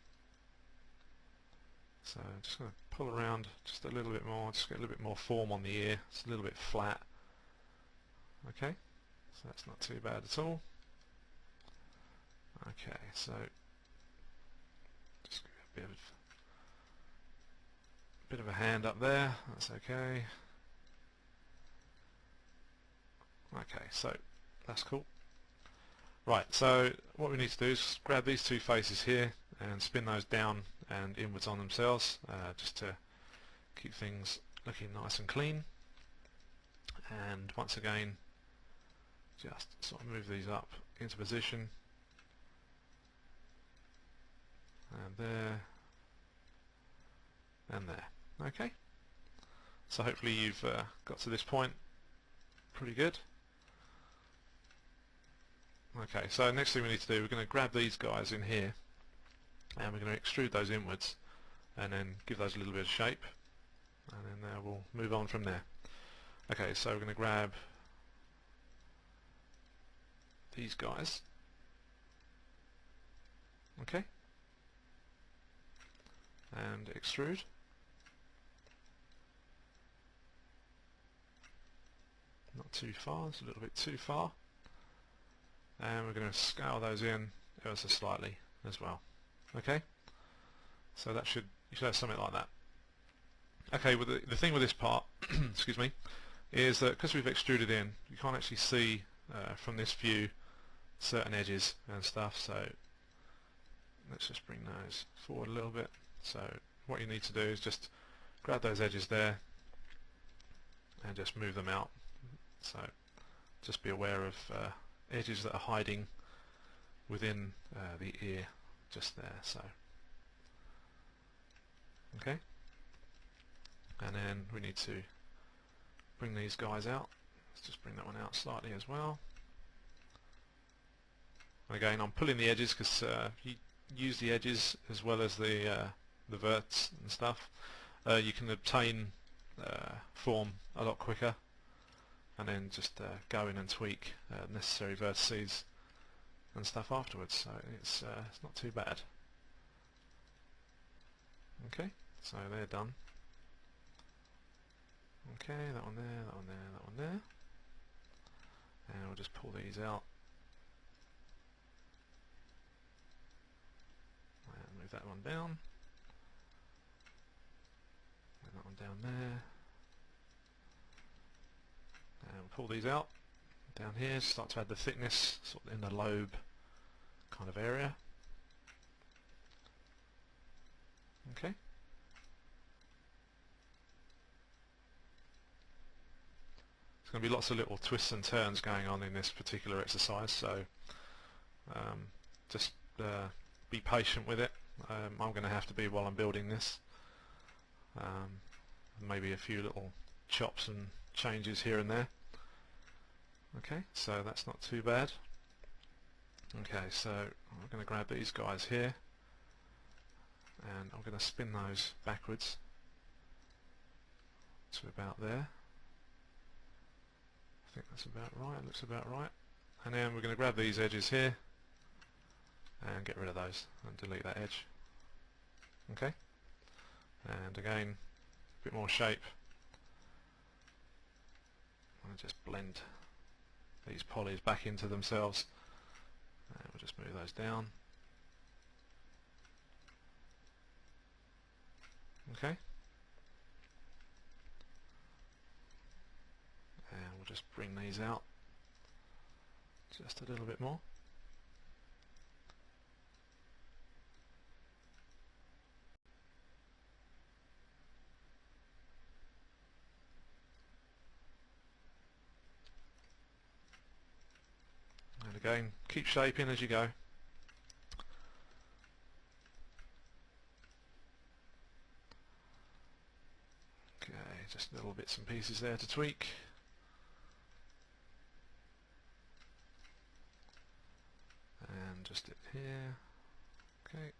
So I'm just going to pull around just a little bit more, just get a little bit more form on the ear. It's a little bit flat. Okay, so that's not too bad at all. Okay, so just give it a bit of a hand up there. That's okay. Okay, so that's cool. Right, so what we need to do is grab these 2 faces here and spin those down and inwards on themselves, just to keep things looking nice and clean. And once again, just sort of move these up into position. And there, and there. Okay, so hopefully you've got to this point pretty good. Okay, so next thing we need to do, we're going to grab these guys in here and we're going to extrude those inwards and then give those a little bit of shape, and then we'll move on from there. Okay, so we're going to grab these guys. Okay, and extrude. Not too far, it's a little bit too far. And we're going to scale those in ever so slightly as well. Okay, so that you should have something like that. Okay, well the thing with this part, excuse me, is that because we've extruded in, you can't actually see from this view certain edges and stuff. So let's just bring those forward a little bit. So what you need to do is just grab those edges there and just move them out. So just be aware of edges that are hiding within the ear just there. So okay, and then we need to bring these guys out. Let's just bring that one out slightly as well. And again, I'm pulling the edges because you use the edges as well as the verts and stuff. You can obtain form a lot quicker, and then just go in and tweak necessary vertices and stuff afterwards. So it's not too bad. Okay, so they're done. Okay, that one there, that one there, that one there. And we'll just pull these out. And move that one down. Move that one down there. And we'll pull these out down here, start to add the thickness sort of in the lobe kind of area. Okay. going to be lots of little twists and turns going on in this particular exercise, so just be patient with it. I'm going to have to be while I'm building this. Maybe a few little chops and changes here and there. Okay, so that's not too bad. Okay, so I'm going to grab these guys here and I'm going to spin those backwards to about there. I think that's about right, looks about right. And then we're going to grab these edges here and get rid of those and delete that edge. Okay, and again, a bit more shape. I'll just blend these polys back into themselves, and we'll just move those down. Okay, and we'll just bring these out just a little bit more. And again, keep shaping as you go. Okay, just little bits and pieces there to tweak. And just it here. Okay,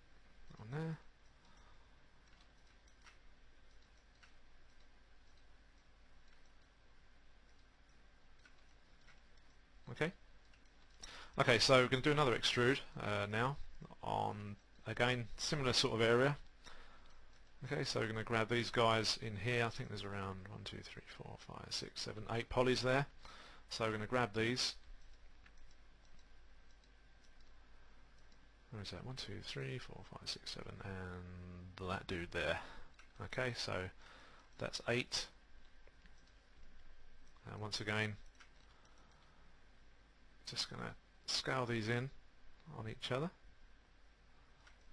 on there. Okay. Okay, so we're going to do another extrude now on, again, similar sort of area. Okay, so we're going to grab these guys in here. I think there's around 1, 2, 3, 4, 5, 6, 7, 8 polys there. So we're going to grab these. Where is that? 1, 2, 3, 4, 5, 6, 7, and that dude there. Okay, so that's 8. And once again, just going to scale these in on each other.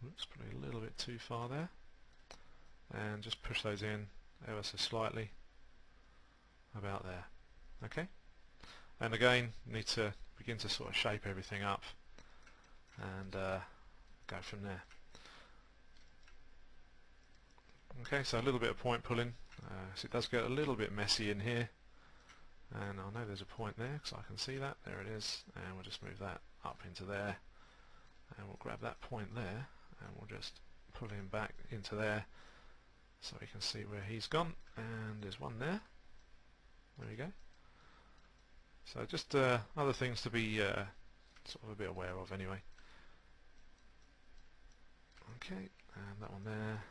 Oops, probably a little bit too far there. And just push those in ever so slightly, about there. Okay, and again, need to begin to sort of shape everything up and go from there. Okay, so a little bit of point pulling, so it does get a little bit messy in here, and I know there's a point there because I can see that. There it is, and we'll just move that up into there, and we'll grab that point there and we'll just pull him back into there so we can see where he's gone, and there's one there. There we go. So just other things to be sort of a bit aware of anyway. Okay, and that one there,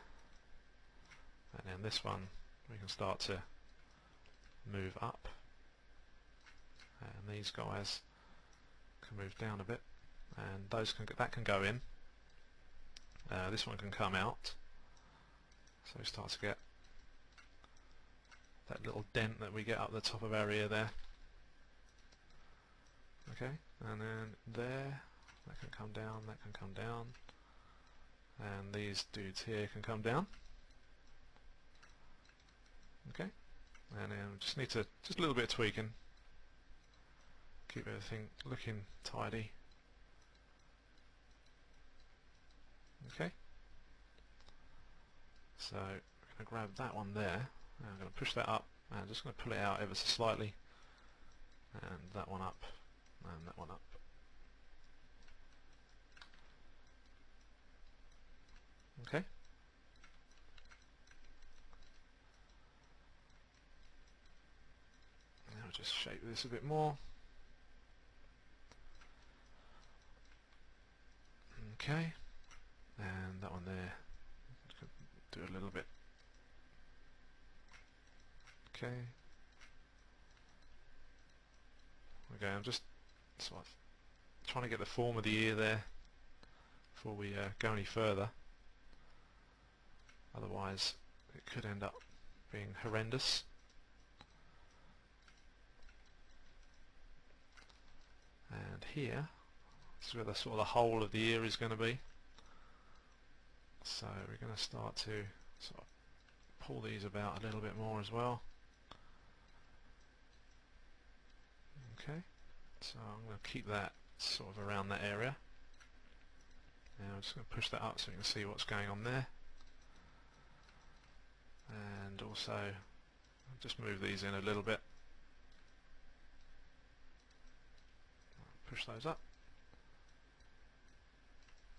and then this one we can start to move up, and these guys can move down a bit, and those that can go in. This one can come out, so we start to get that little dent that we get up the top of our ear there. Okay, and then there, that can come down, that can come down, and these dudes here can come down. Okay, and then we just need to, just a little bit of tweaking, keep everything looking tidy. Okay, so we're going to grab that one there, and I'm going to push that up, and I'm just going to pull it out ever so slightly, and that one up, and that one up. Okay, now I'll just shape this a bit more. Okay, and that one there, do a little bit. Okay, okay, I'm just sort of trying to get the form of the ear there before we go any further, otherwise it could end up being horrendous. And here, this is where the sort of the whole of the ear is going to be. So we're going to start to sort of pull these about a little bit more as well. Okay, so I'm going to keep that sort of around that area. Now I'm just going to push that up so you can see what's going on there. And also just move these in a little bit. Push those up.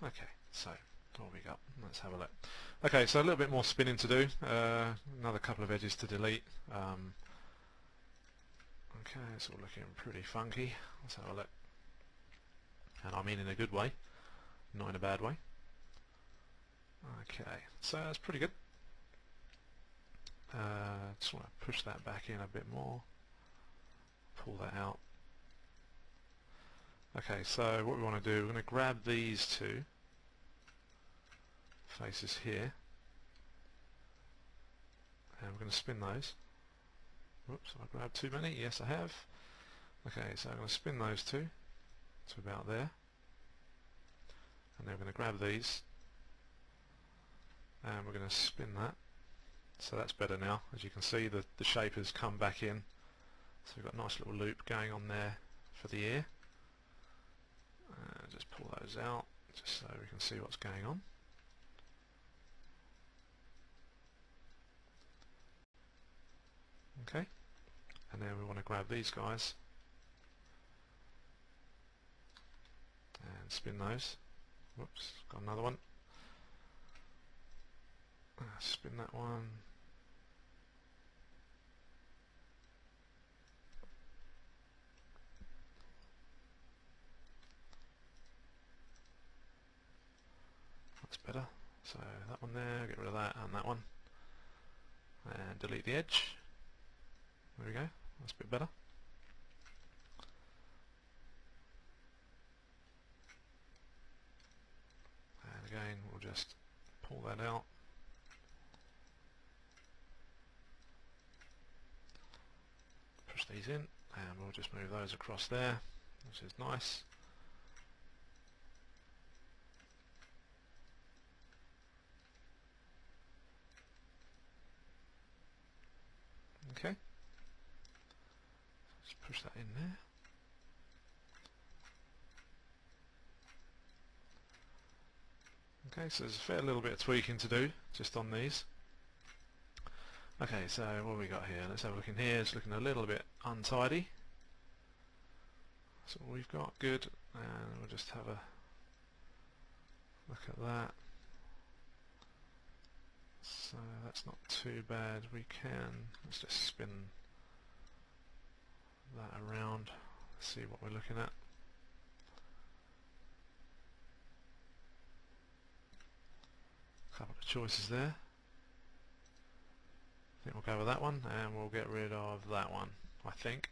Okay, so what we got? Let's have a look. Okay, so a little bit more spinning to do. Another couple of edges to delete. Okay, it's all looking pretty funky. Let's have a look. And I mean in a good way, not in a bad way. Okay, so that's pretty good. Just want to push that back in a bit more. Pull that out. Okay, so what we want to do, we're going to grab these two faces here, and we're going to spin those. Whoops, have I grabbed too many? Yes, I have. Okay, so I'm going to spin those two to about there, and then we're going to grab these, and we're going to spin that. So that's better now. As you can see, the shape has come back in. So we've got a nice little loop going on there for the ear. Just pull those out, just so we can see what's going on. Okay, and then we want to grab these guys and spin those. Whoops, got another one. Spin that one. That's better. So that one there, get rid of that and that one. And delete the edge. There we go, that's a bit better. And again, we'll just pull that out. Push these in, and we'll just move those across there, which is nice. Okay, just push that in there. Okay, so there's a fair little bit of tweaking to do just on these. Okay, so what have we got here? Let's have a look in here. It's looking a little bit untidy. That's what we've got. Good. And we'll just have a look at that. So that's not too bad. We can, let's just spin that around, see what we're looking at. Couple of choices there. I think we'll go with that one, and we'll get rid of that one, I think.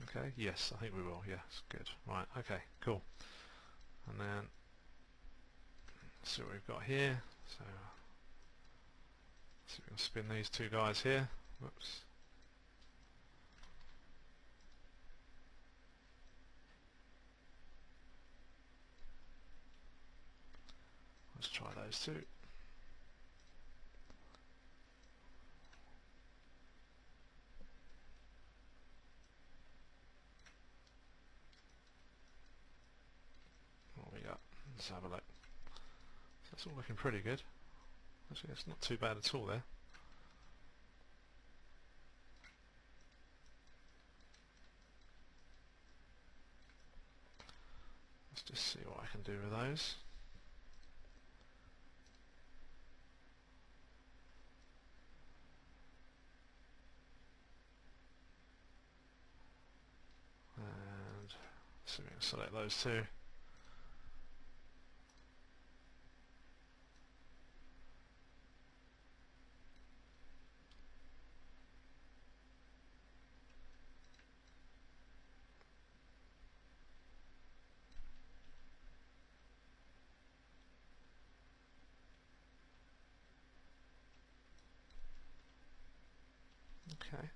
Okay, yes, I think we will, yes, good. Right, okay, cool. And then, see what we've got here. So, see if we can spin these two guys here. Whoops. Let's try those two. What we got? Let's have a look. So that's all looking pretty good. Actually, it's not too bad at all there. Let's just see what I can do with those. And so we can select those two. Okay,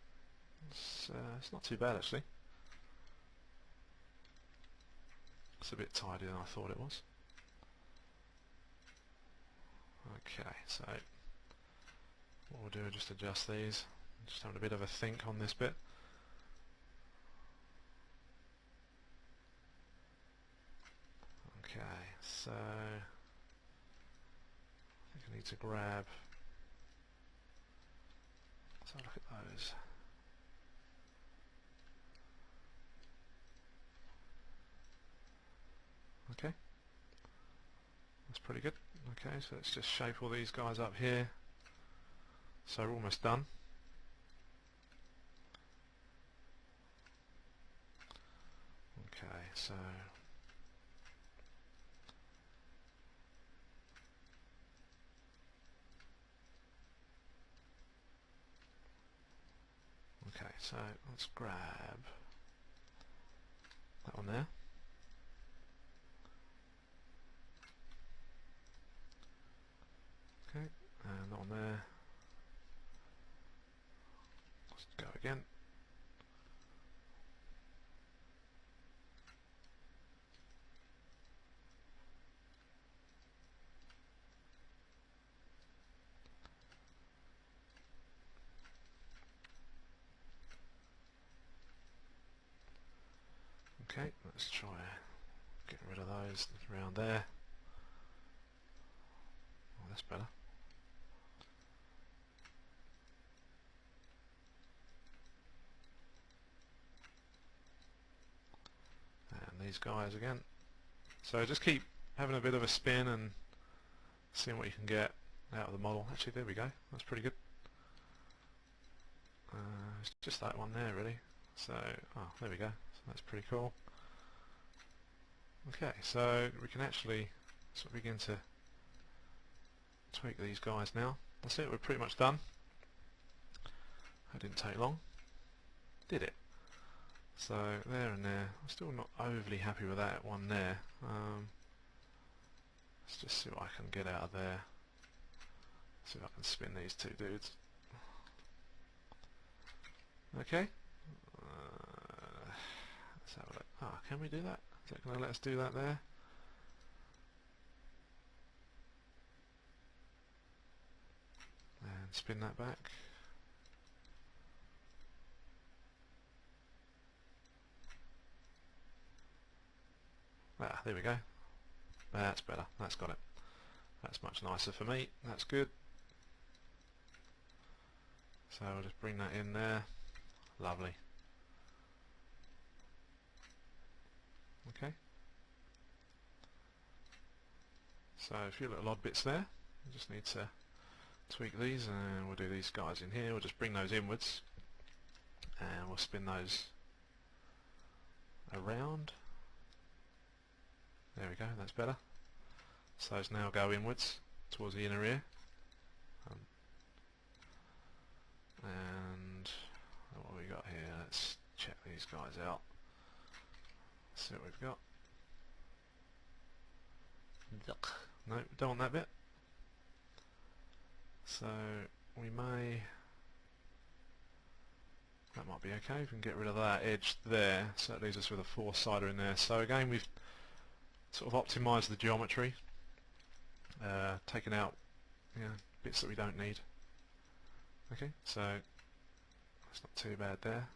it's not too bad actually. It's a bit tidier than I thought it was. Okay, so what we'll do is just adjust these. Just having a bit of a think on this bit. so I think I need to grab, let's have a look at those. Okay, that's pretty good. Okay, so let's just shape all these guys up here. So we're almost done. Okay, so let's grab that one there. Okay, and that one there. Let's go again. Okay, let's try getting rid of those around there. Oh, that's better. And these guys again. So just keep having a bit of a spin and seeing what you can get out of the model. Actually, there we go. That's pretty good. It's just that one there, really. So, oh, there we go. So that's pretty cool. Okay, so we can actually sort of begin to tweak these guys now. That's it, we're pretty much done. That didn't take long, did it? So there and there. I'm still not overly happy with that one there. Let's just see what I can get out of there. See if I can spin these two dudes. Okay. Let's have a look. Ah, can we do that? Is that going to let us do that there? And spin that back. Ah, there we go. That's better. That's got it. That's much nicer for me. That's good. So I'll just bring that in there. Lovely. Okay. So a few little odd bits there. We just need to tweak these, and we'll do these guys in here. We'll just bring those inwards, and we'll spin those around. There we go. That's better. So those now go inwards towards the inner ear. And what have we got here? Let's check these guys out. See what we've got. Yuck. No, don't want that bit. So we may, that might be okay. We can get rid of that edge there, so that leaves us with a four-sider in there. So again, we've sort of optimised the geometry, taken out bits that we don't need. Okay, so that's not too bad there.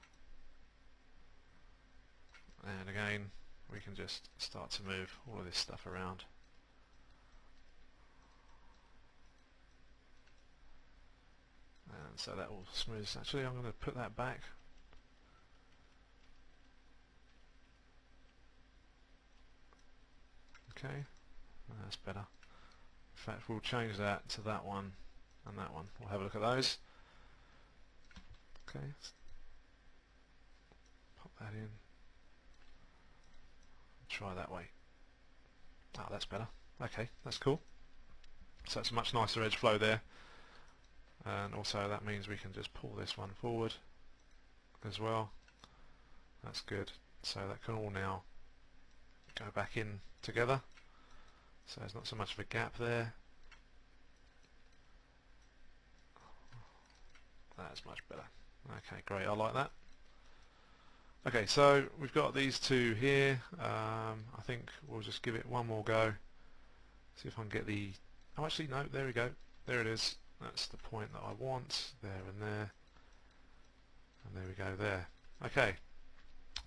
And again, we can just start to move all of this stuff around. And so that will smooth. Actually, I'm going to put that back. Okay, that's better. In fact, we'll change that to that one and that one. We'll have a look at those. Okay, pop that in. Try that way. Oh, that's better. Okay, that's cool. So it's a much nicer edge flow there. And also that means we can just pull this one forward as well. That's good. So that can all now go back in together. So there's not so much of a gap there. That's much better. Okay, great. I like that. Okay, so we've got these two here. I think we'll just give it one more go. See if I can get the... Oh, actually, no, there we go. There it is. That's the point that I want. There and there. And there we go there. Okay,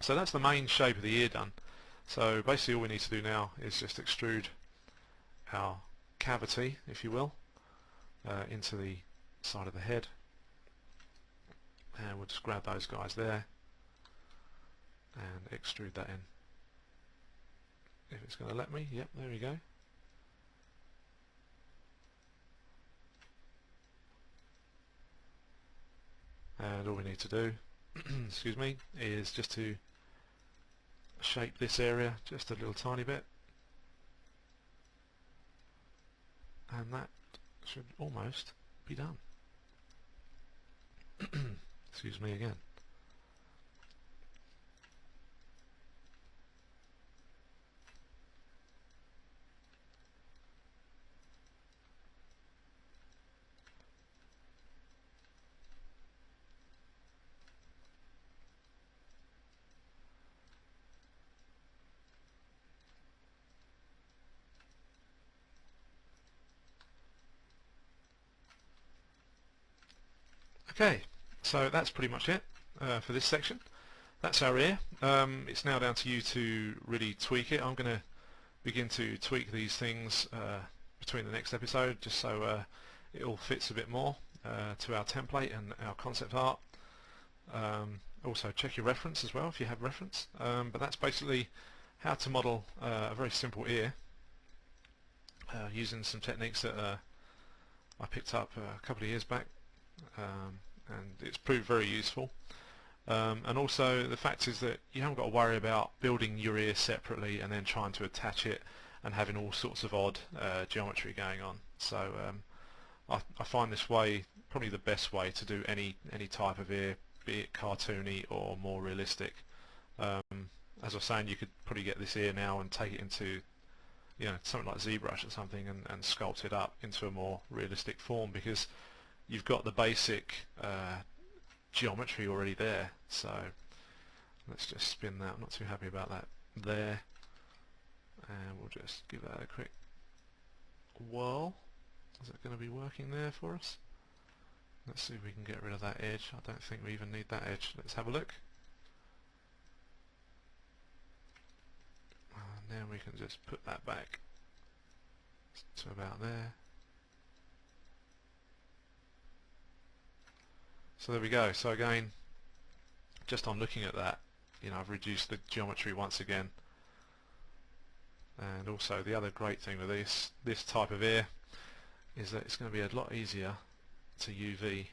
so that's the main shape of the ear done. So basically all we need to do now is just extrude our cavity, if you will, into the side of the head, and we'll just grab those guys there and extrude that in. If it's going to let me, yep, there we go. And all we need to do, excuse me, is just to shape this area just a little tiny bit, and that should almost be done. Excuse me again. Okay, so that's pretty much it for this section. That's our ear. It's now down to you to really tweak it. I'm going to begin to tweak these things between the next episode, just so it all fits a bit more to our template and our concept art. Also check your reference as well if you have reference, but that's basically how to model a very simple ear using some techniques that I picked up a couple of years back, and it's proved very useful. And also the fact is that you haven't got to worry about building your ear separately and then trying to attach it and having all sorts of odd geometry going on. So I find this way probably the best way to do any type of ear, be it cartoony or more realistic. As I was saying, you could probably get this ear now and take it into, you know, something like ZBrush or something, and sculpt it up into a more realistic form, because you've got the basic geometry already there. So let's just spin that. I'm not too happy about that there, and we'll just give that a quick whirl. Is it going to be working there for us? Let's see if we can get rid of that edge. I don't think we even need that edge. Let's have a look. And then we can just put that back to about there. So there we go. So again, just on looking at that, you know, I've reduced the geometry once again. And also the other great thing with this type of ear is that it's going to be a lot easier to UV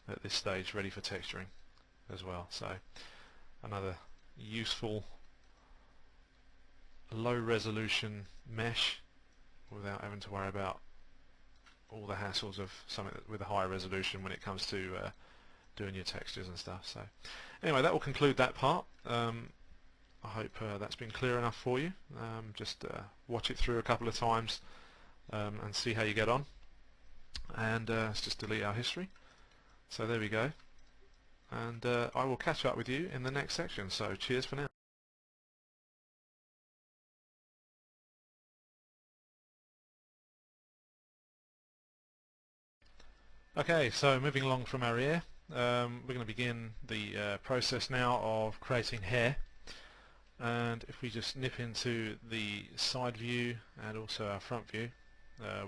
at this stage, ready for texturing as well. So another useful low resolution mesh without having to worry about all the hassles of something with a higher resolution when it comes to doing your textures and stuff. So anyway, that will conclude that part. I hope that's been clear enough for you. Just watch it through a couple of times and see how you get on. And let's just delete our history. So there we go. And I will catch up with you in the next section. So cheers for now. Okay, so moving along from our ear, we're going to begin the process now of creating hair. And if we just nip into the side view and also our front view,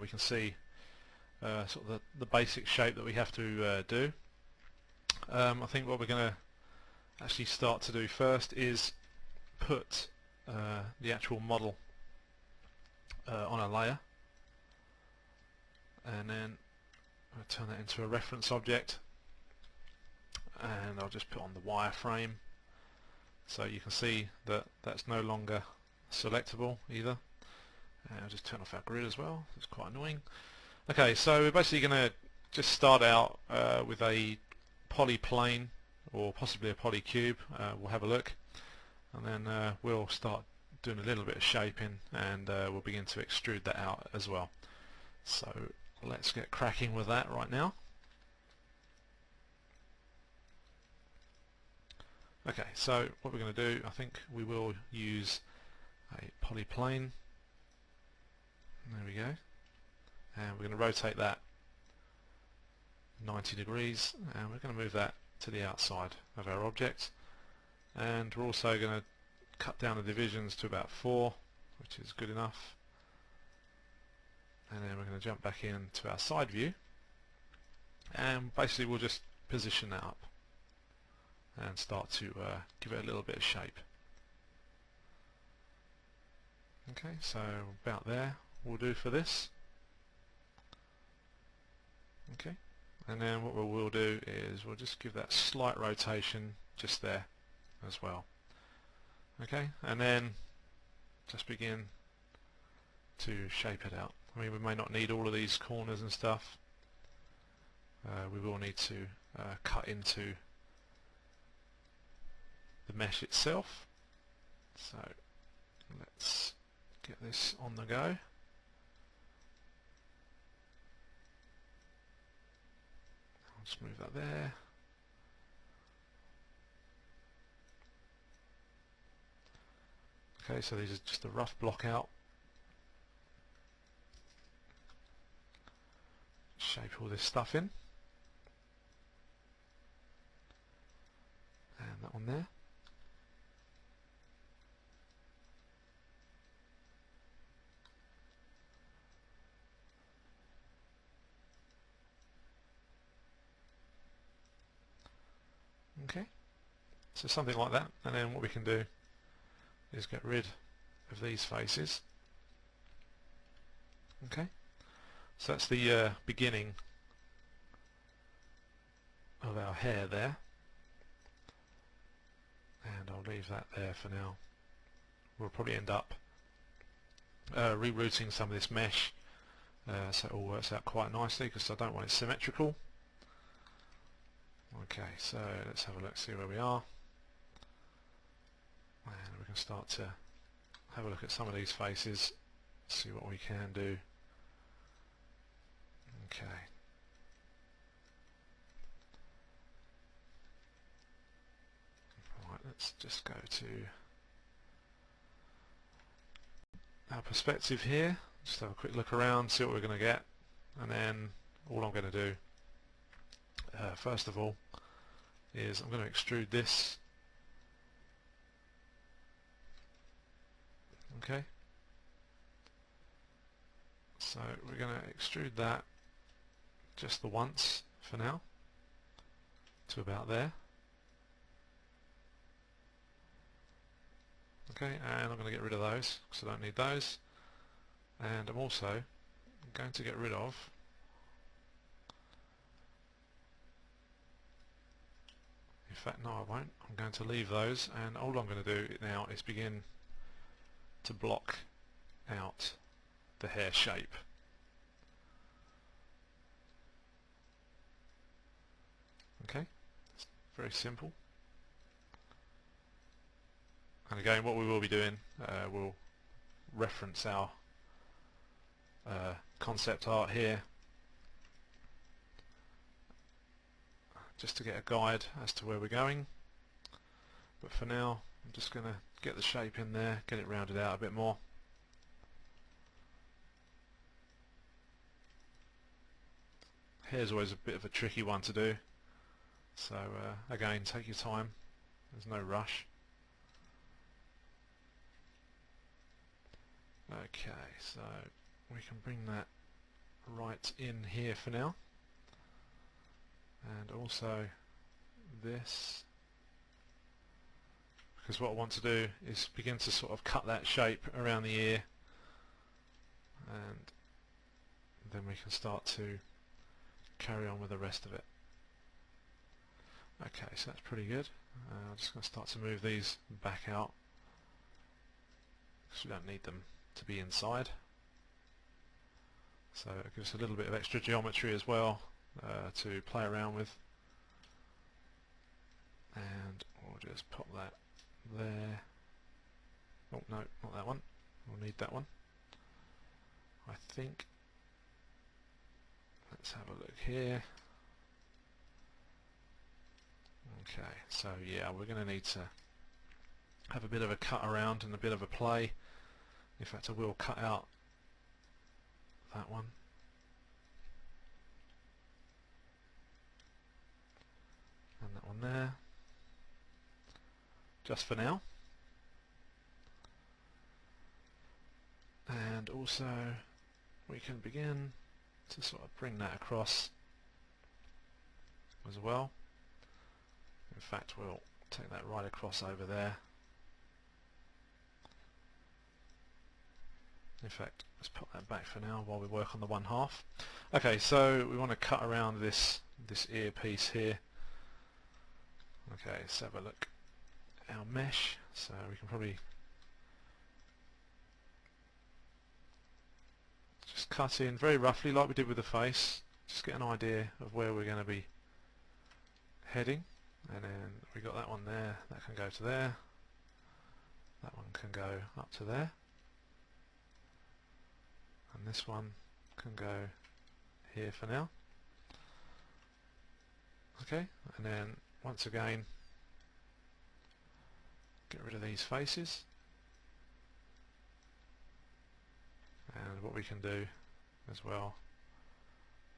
we can see sort of the basic shape that we have to do. I think what we're going to actually start to do first is put the actual model on a layer, and then I'll turn that into a reference object, and I'll just put on the wireframe, so you can see that that's no longer selectable either. And I'll just turn off our grid as well. It's quite annoying. Okay, so we're basically going to just start out with a polyplane or possibly a polycube. We'll have a look, and then we'll start doing a little bit of shaping, and we'll begin to extrude that out as well. So let's get cracking with that right now. Okay, so what we're going to do, I think we will use a polyplane. There we go. And we're going to rotate that 90 degrees, and we're going to move that to the outside of our object. And we're also going to cut down the divisions to about 4, which is good enough. and then we're going to jump back into our side view, and basically we'll just position that up and start to give it a little bit of shape. Okay, so about there we'll do for this. Okay, and then what we'll do is we'll just give that slight rotation just there as well. Okay, and then just begin to shape it out. I mean, we may not need all of these corners and stuff. We will need to cut into the mesh itself. So let's get this on the go. I'll just move that there. Okay, so these are just a rough block out. Shape all this stuff in. And that one there. Okay, so something like that, and then what we can do is get rid of these faces. Okay, so that's the beginning of our hair there, and I'll leave that there for now. We'll probably end up rerouting some of this mesh so it all works out quite nicely, because I don't want it symmetrical. Okay, so let's have a look, see where we are, and we can start to have a look at some of these faces, see what we can do. Okay. Right, let's just go to our perspective here, just have a quick look around, see what we're going to get, and then all I'm going to do first of all is I'm going to extrude this. Okay, so we're going to extrude that just the once for now to about there. Okay, and I'm going to get rid of those because I don't need those, and I'm also going to get rid of in fact no, I won't. I'm going to leave those, and all I'm going to do now is begin to block out the hair shape. Okay, it's very simple. And again, what we will be doing, we'll reference our concept art here just to get a guide as to where we're going. But for now, I'm just going to get the shape in there, get it rounded out a bit more. Hair's always a bit of a tricky one to do, so again, take your time, there's no rush. Okay, so we can bring that right in here for now, and also this, because what I want to do is begin to sort of cut that shape around the ear, and then we can start to carry on with the rest of it. Okay, so that's pretty good. I'm just going to start to move these back out because we don't need them to be inside. So it gives us a little bit of extra geometry as well to play around with. And we'll just pop that there. Oh no, not that one. We'll need that one, I think. Let's have a look here. Okay, so yeah, we're going to need to have a bit of a cut around and a bit of a play. In fact, I will cut out that one. And that one there. Just for now. And also we can begin to sort of bring that across as well. In fact, we'll take that right across over there. In fact, let's put that back for now while we work on the 1/2. Okay, so we want to cut around this ear piece here. Okay, let's have a look at our mesh. So we can probably just cut in very roughly like we did with the face, just get an idea of where we're going to be heading. And then we got that one there, that can go to there, that one can go up to there, and this one can go here for now. Okay, and then once again get rid of these faces, and what we can do as well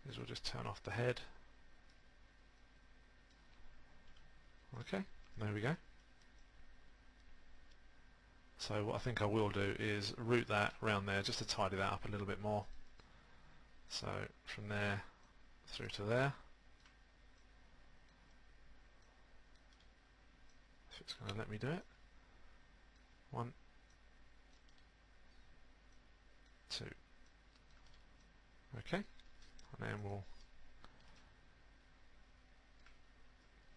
is we'll just turn off the head. Okay, there we go. So what I think I will do is route that around there just to tidy that up a little bit more. So from there through to there. If it's going to let me do it. 1, 2. Okay, and then we'll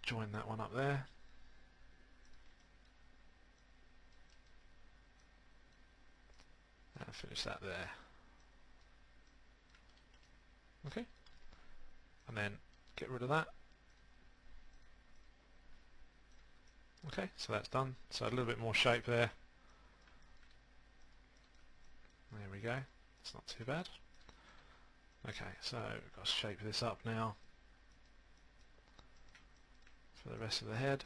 join that one up there. And finish that there. Okay, and then get rid of that. Okay, so that's done. So a little bit more shape there. There we go. It's not too bad. Okay, so we've got to shape this up now for the rest of the head.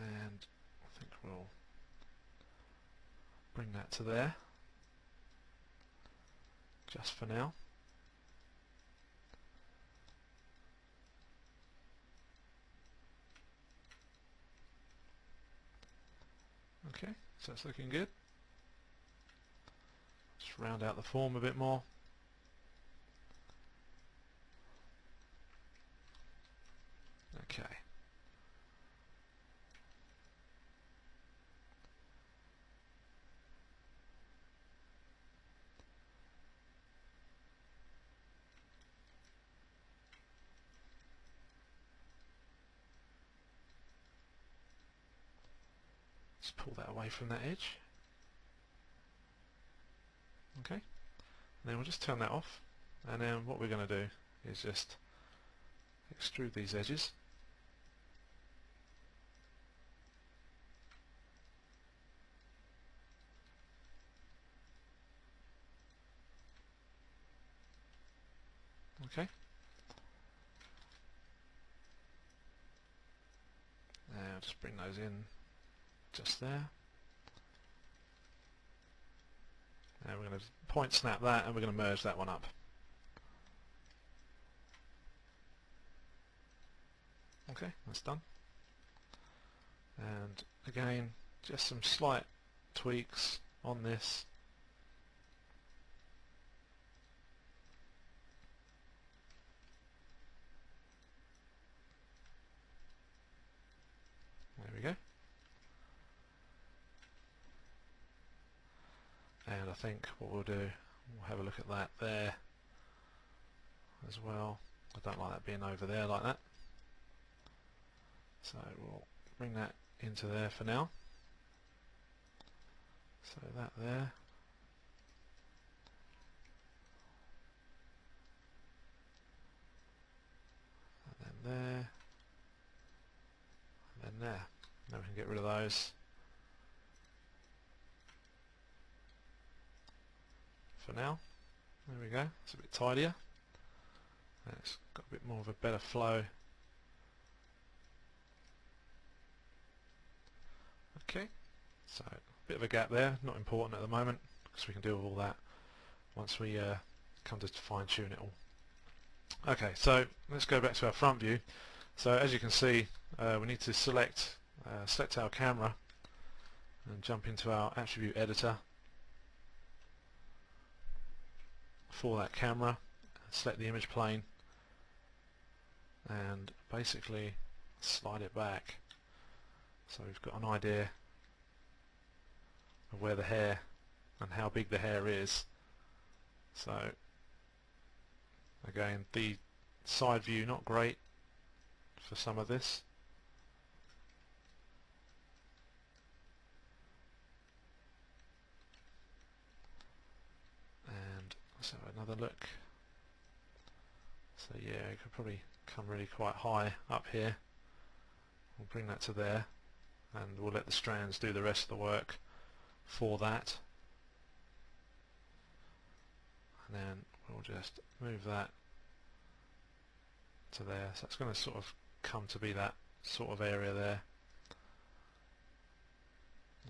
And I think we'll bring that to there just for now. Okay, so it's looking good. Just round out the form a bit more. Okay. Just pull that away from that edge. Okay, and then we'll just turn that off, and then what we're going to do is just extrude these edges. Okay, and I'll just bring those in just there. And we're going to point snap that, and we're going to merge that one up. Okay, that's done. And again, just some slight tweaks on this. There we go. And I think what we'll do, we'll have a look at that there as well. I don't like that being over there like that. So we'll bring that into there for now. So that there. And then there. And then there. Now we can get rid of those. For now. There we go. It's a bit tidier. And it's got a bit more of a better flow Okay, so a bit of a gap there, not important at the moment because we can deal with all that once we come to fine tune it all. Okay, so let's go back to our front view. So as you can see, we need to select our camera and jump into our attribute editor for that camera, select the image plane and basically slide it back so we've got an idea of where the hair and how big the hair is. So again, the side view not great for some of this. And let's have another look. So yeah, it could probably come really quite high up here. We'll bring that to there and we'll let the strands do the rest of the work for that. And then we'll just move that to there. So it's going to sort of come to be that sort of area there.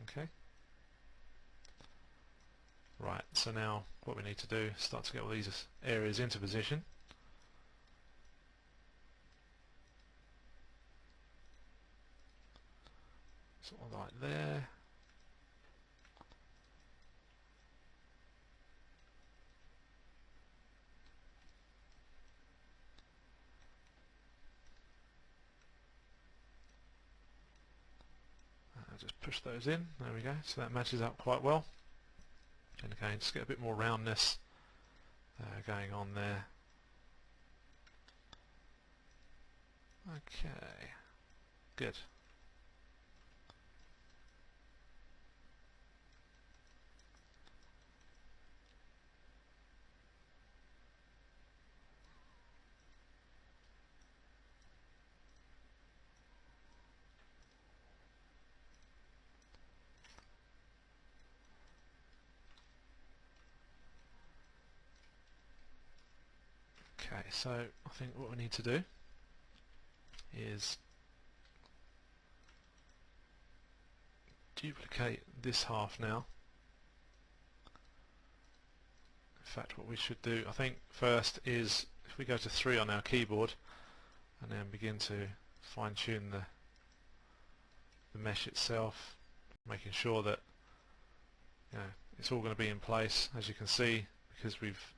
Okay. Right, so now what we need to do is start to get all these areas into position. Sort of like there. Just push those in, there we go, so that matches up quite well. And again, just get a bit more roundness going on there. Okay, good. Okay, so I think what we need to do is duplicate this half now. In fact, what we should do, I think, first is if we go to 3 on our keyboard and then begin to fine-tune the mesh itself, making sure that it's all going to be in place, as you can see, because we've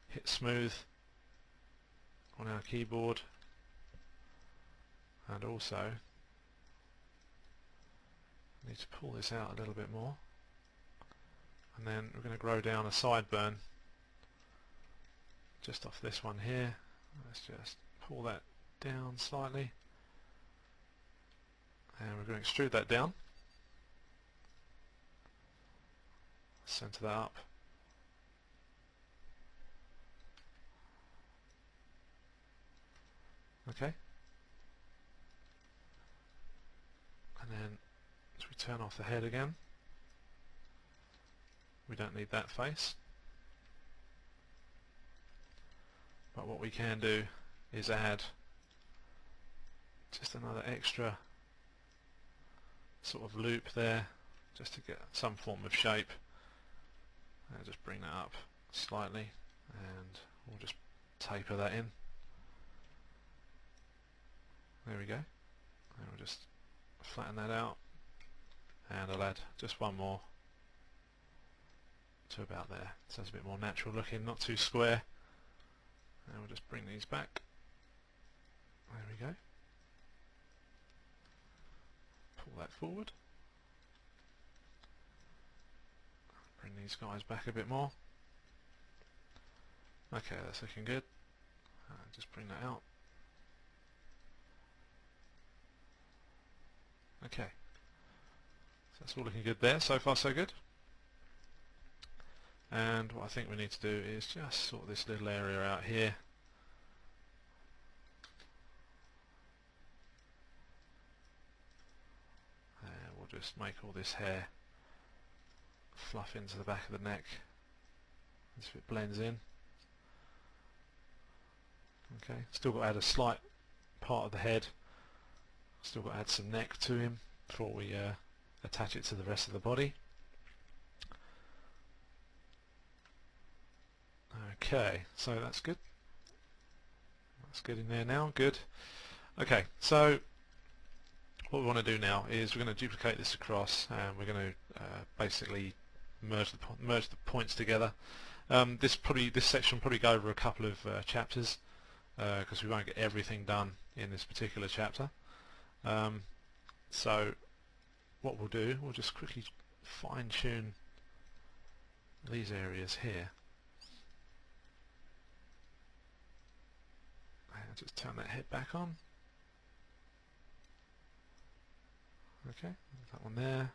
hit smooth on our keyboard, and also need to pull this out a little bit more, and then we're going to grow down a sideburn just off this one here. Let's just pull that down slightly, and we're going to extrude that down, center that up, okay, and then as we turn off the head again, we don't need that face, but what we can do is add just another extra sort of loop there just to get some form of shape. And just bring that up slightly and we'll just taper that in. There we go. And we'll just flatten that out, and I'll add just one more to about there, so it's a bit more natural looking, not too square. And we'll just bring these back. There we go. Pull that forward. Bring these guys back a bit more. Okay, that's looking good. Just bring that out. Okay, so that's all looking good there. So far so good. And what I think we need to do is just sort this little area out here. And we'll just make all this hair fluff into the back of the neck as if it blends in. Okay, still got to add a slight part of the head. Still got to add some neck to him before we attach it to the rest of the body. Okay, so that's good. That's good in there now, good. Okay, so what we want to do now is we're going to duplicate this across, and we're going to basically merge the points together. This section will probably go over a couple of chapters, because we won't get everything done in this particular chapter. So what we'll do, we'll just quickly fine-tune these areas here. And just turn that head back on. Okay, that one there.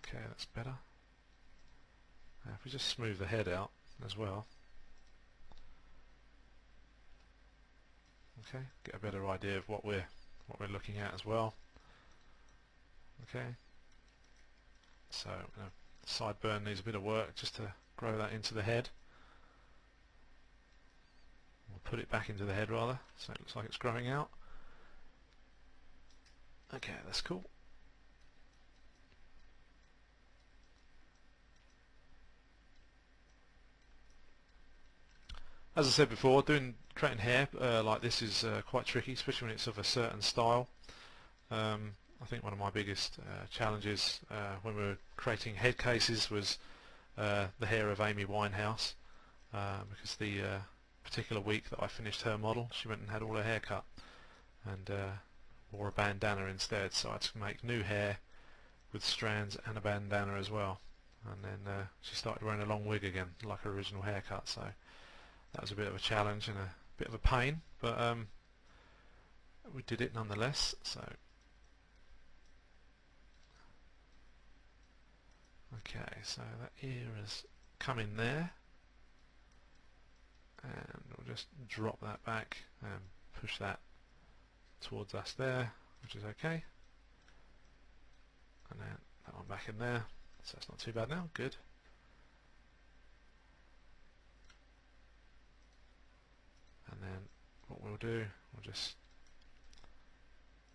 Okay, that's better. If we just smooth the head out as well, okay, get a better idea of what we're looking at as well. Okay, so sideburn needs a bit of work just to grow that into the head. We'll put it back into the head rather, so it looks like it's growing out. Okay, that's cool. As I said before, creating hair like this is quite tricky, especially when it's of a certain style. I think one of my biggest challenges when we were creating head cases was the hair of Amy Winehouse, because the particular week that I finished her model, she went and had all her hair cut and wore a bandana instead, so I had to make new hair with strands and a bandana as well, and then she started wearing a long wig again like her original haircut, so that was a bit of a challenge and a bit of a pain, but we did it nonetheless. So okay, so that ear has come in there, and we'll just drop that back and push that towards us there, which is okay, and then that one back in there, so it's not too bad now, good. And then what we'll do, we'll just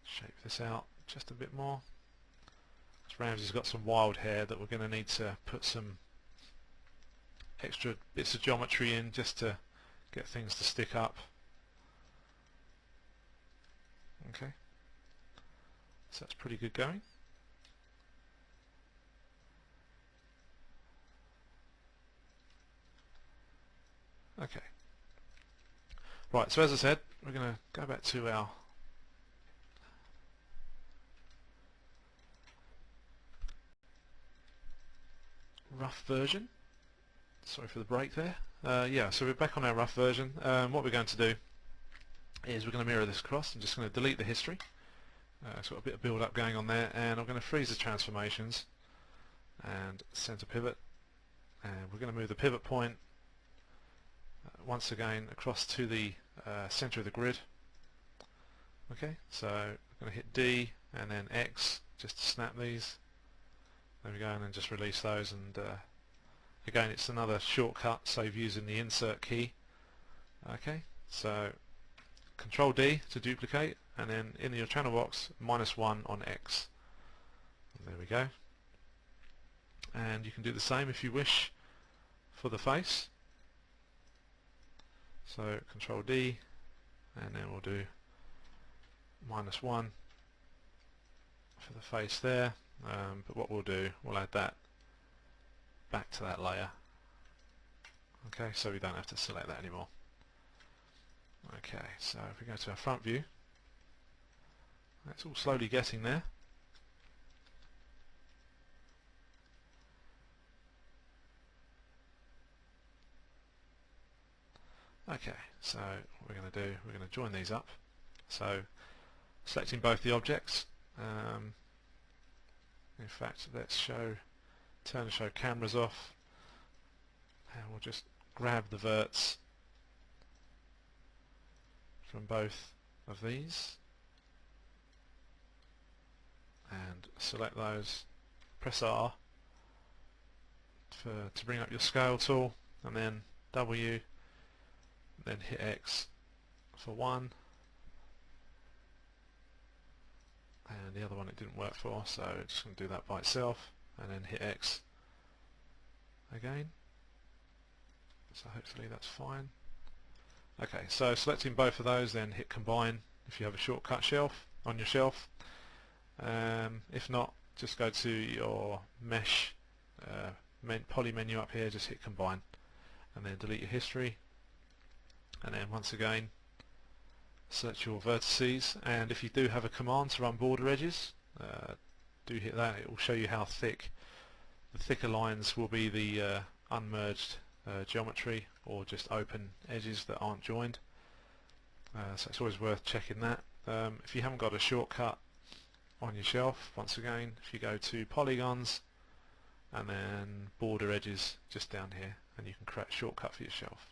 shape this out just a bit more. Ramsay's got some wild hair that we're going to need to put some extra bits of geometry in just to get things to stick up. Okay, so that's pretty good going. Okay, right, so as I said, we're going to go back to our rough version. Sorry for the break there. Yeah, so we're back on our rough version. What we're going to do is we're going to mirror this across. I'm just going to delete the history. It's got a bit of build up going on there, and I'm going to freeze the transformations and center pivot, and we're going to move the pivot point once again across to the center of the grid. Okay, so I'm going to hit D and then X just to snap these. There we go, and then just release those, and again it's another shortcut, save using the insert key. Okay, so Control D to duplicate, and then in your channel box -1 on X. And there we go. And you can do the same if you wish for the face. So Control D, and then we'll do -1 for the face there. But what we'll do, we'll add that back to that layer. Okay, so we don't have to select that anymore. Okay, so if we go to our front view, it's all slowly getting there. Okay, so what we're going to do, we're going to join these up. So selecting both the objects. In fact, let's turn the show cameras off, and we'll just grab the verts from both of these and select those. Press R to bring up your scale tool, and then W, then hit X for 1, and the other one it didn't work for, so it's just going to do that by itself, and then hit X again. So hopefully that's fine. Okay, so selecting both of those, then hit combine if you have a shortcut shelf on your shelf. If not, just go to your mesh poly menu up here, just hit combine, and then delete your history, and then once again select your vertices, and if you do have a command to run border edges, do hit that. It will show you how thick. The thicker lines will be the unmerged geometry, or just open edges that aren't joined, so it's always worth checking that. If you haven't got a shortcut on your shelf, once again, if you go to polygons and then border edges just down here, and you can create a shortcut for your shelf.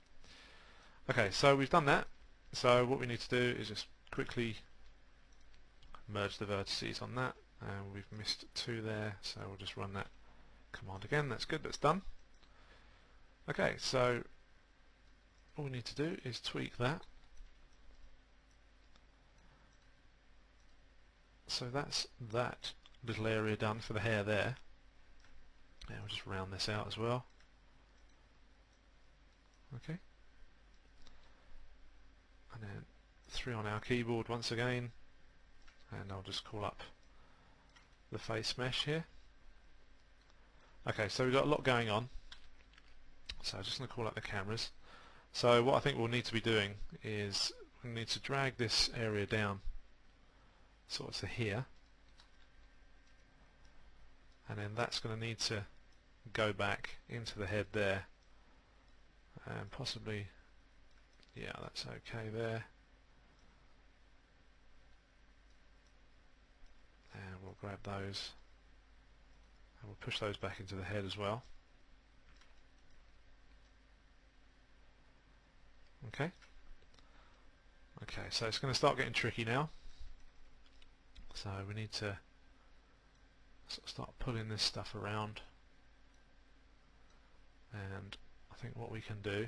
Okay, so we've done that. So what we need to do is just quickly merge the vertices on that, and we've missed 2 there, so we'll just run that command again. That's good, that's done. Okay, so all we need to do is tweak that. So that's that little area done for the hair there. And we'll just round this out as well. Okay. And then 3 on our keyboard once again, and I'll just call up the face mesh here. Okay, so we've got a lot going on, so I'm just going to call up the cameras. So what I think we'll need to be doing is we need to drag this area down sort of to here, and then that's going to need to go back into the head there, and possibly, yeah, that's okay there, and we'll grab those and we'll push those back into the head as well. Okay, so it's going to start getting tricky now. So we need to sort of start pulling this stuff around, and I think what we can do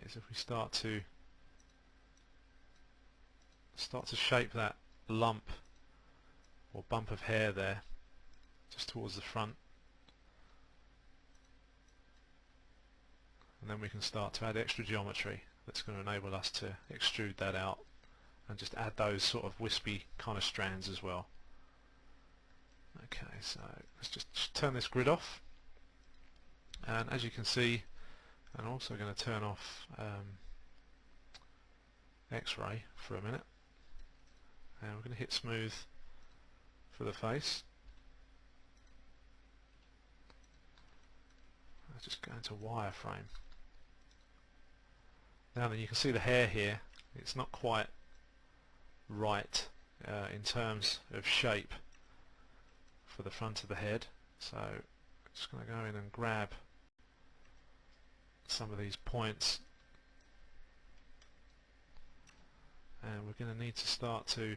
is if we start to shape that lump or bump of hair there just towards the front, and then we can start to add extra geometry that's going to enable us to extrude that out and just add those sort of wispy kind of strands as well. Okay, so let's just turn this grid off, and as you can see, I'm also going to turn off X-ray for a minute, and we're going to hit smooth for the face. Let's just go into wireframe. Now then, you can see the hair here, it's not quite right in terms of shape for the front of the head, so I'm just going to go in and grab some of these points, and we're going to need to start to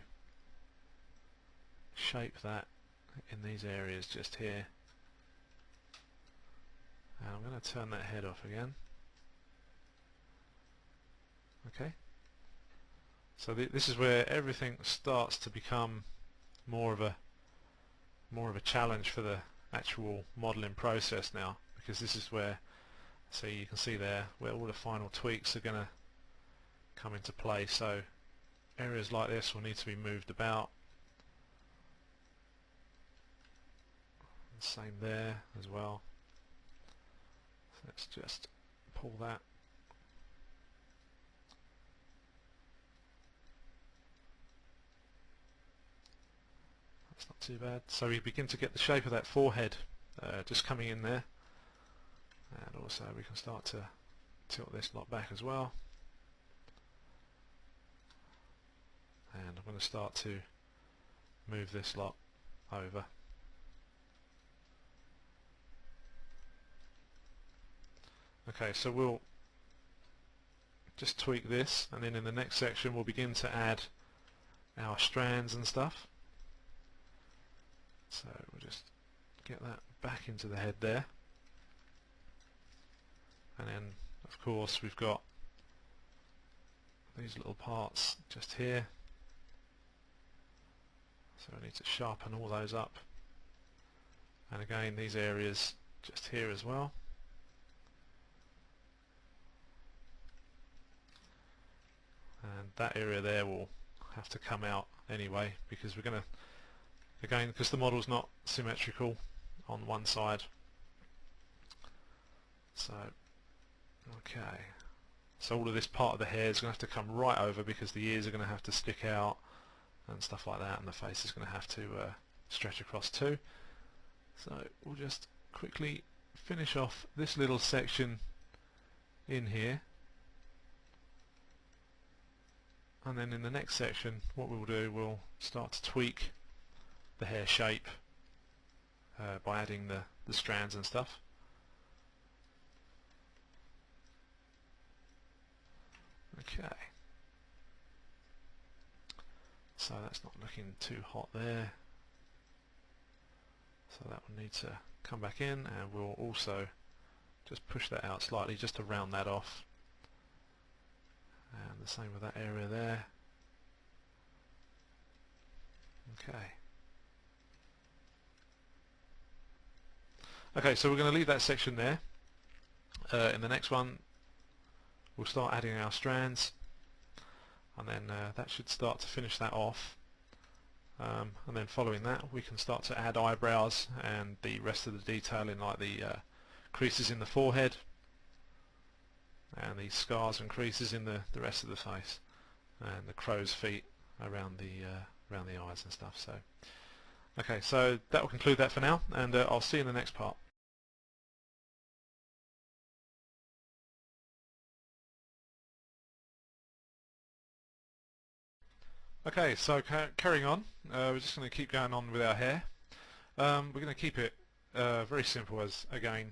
shape that in these areas just here, and I'm going to turn that head off again. Okay, so this is where everything starts to become more of a challenge for the actual modeling process now, because this is where, so you can see there where all the final tweaks are going to come into play. So areas like this will need to be moved about, and same there as well. So let's just pull that. That's not too bad. So we begin to get the shape of that forehead just coming in there, and also we can start to tilt this lot back as well, and I'm going to start to move this lot over. Okay, so we'll just tweak this, and then in the next section we'll begin to add our strands and stuff. So we'll just get that back into the head there, and then of course we've got these little parts just here, So I need to sharpen all those up, and again these areas just here as well. And that area there will have to come out anyway, because we're going to, again, because the model's not symmetrical on one side. So, okay. So all of this part of the hair is going to have to come right over, because the ears are going to have to stick out and stuff like that, and the face is going to have to stretch across too. So we'll just quickly finish off this little section in here, and then in the next section what we'll do, we'll start to tweak the hair shape by adding the strands and stuff. Okay, so that's not looking too hot there, so that will need to come back in, and we'll also just push that out slightly just to round that off, and the same with that area there. Okay, so we're going to leave that section there. In the next one we'll start adding our strands, and then that should start to finish that off, and then following that we can start to add eyebrows and the rest of the detailing, like the creases in the forehead and the scars and creases in the rest of the face, and the crow's feet around the eyes and stuff. So okay, so that will conclude that for now, and I'll see you in the next part. Okay, so carrying on, we're just going to keep going on with our hair. We're going to keep it very simple, as again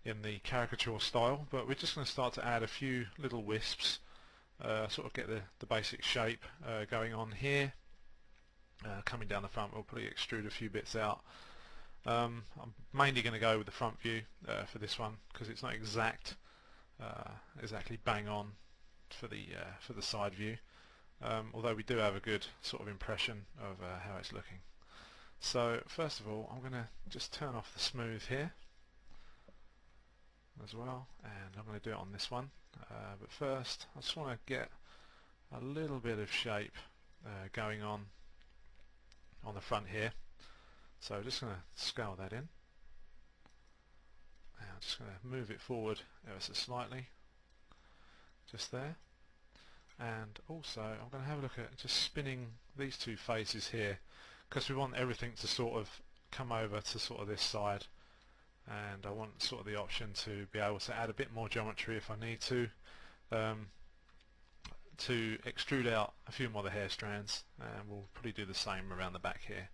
in the caricature style, but we're just going to start to add a few little wisps, sort of get the basic shape going on here. Coming down the front, we'll probably extrude a few bits out. I'm mainly going to go with the front view for this one, because it's not exactly bang on for the side view. Although we do have a good sort of impression of how it's looking. So first of all, I'm going to just turn off the smooth here as well, and I'm going to do it on this one. But first I just want to get a little bit of shape going on the front here. So I'm just going to scale that in, and I'm just going to move it forward ever so slightly, just there. And also I'm going to have a look at just spinning these two faces here, because we want everything to sort of come over to sort of this side, and I want sort of the option to be able to add a bit more geometry if I need to extrude out a few more of the hair strands, and we'll probably do the same around the back here.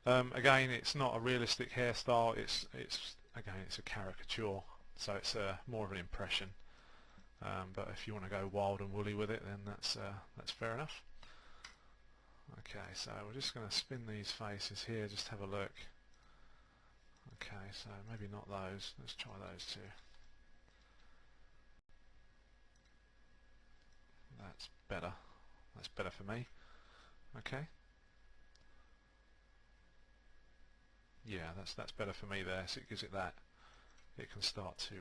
Again, it's not a realistic hairstyle, it's a caricature, so it's more of an impression. But if you want to go wild and woolly with it, then that's fair enough. Okay, so we're just going to spin these faces here, just have a look. Okay, so maybe not those, let's try those two. That's better for me. Okay, yeah, that's better for me there, so it gives it that, it can start to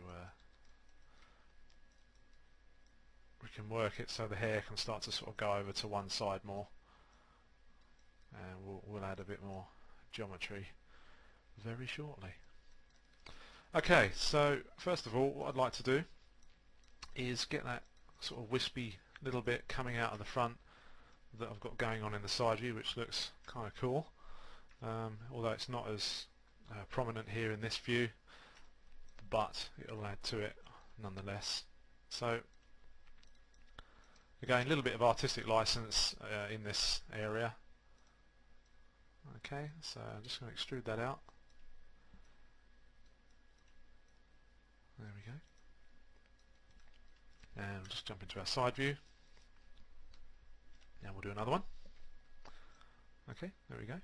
we can work it so the hair can start to sort of go over to one side more, and we'll add a bit more geometry very shortly. Okay, so first of all, what I'd like to do is get that sort of wispy little bit coming out of the front that I've got going on in the side view, which looks kind of cool, although it's not as prominent here in this view, but it'll add to it nonetheless. So again, a little bit of artistic license in this area. Okay, so I'm just going to extrude that out. There we go. And we'll just jump into our side view. Now we'll do another one. Okay, there we go.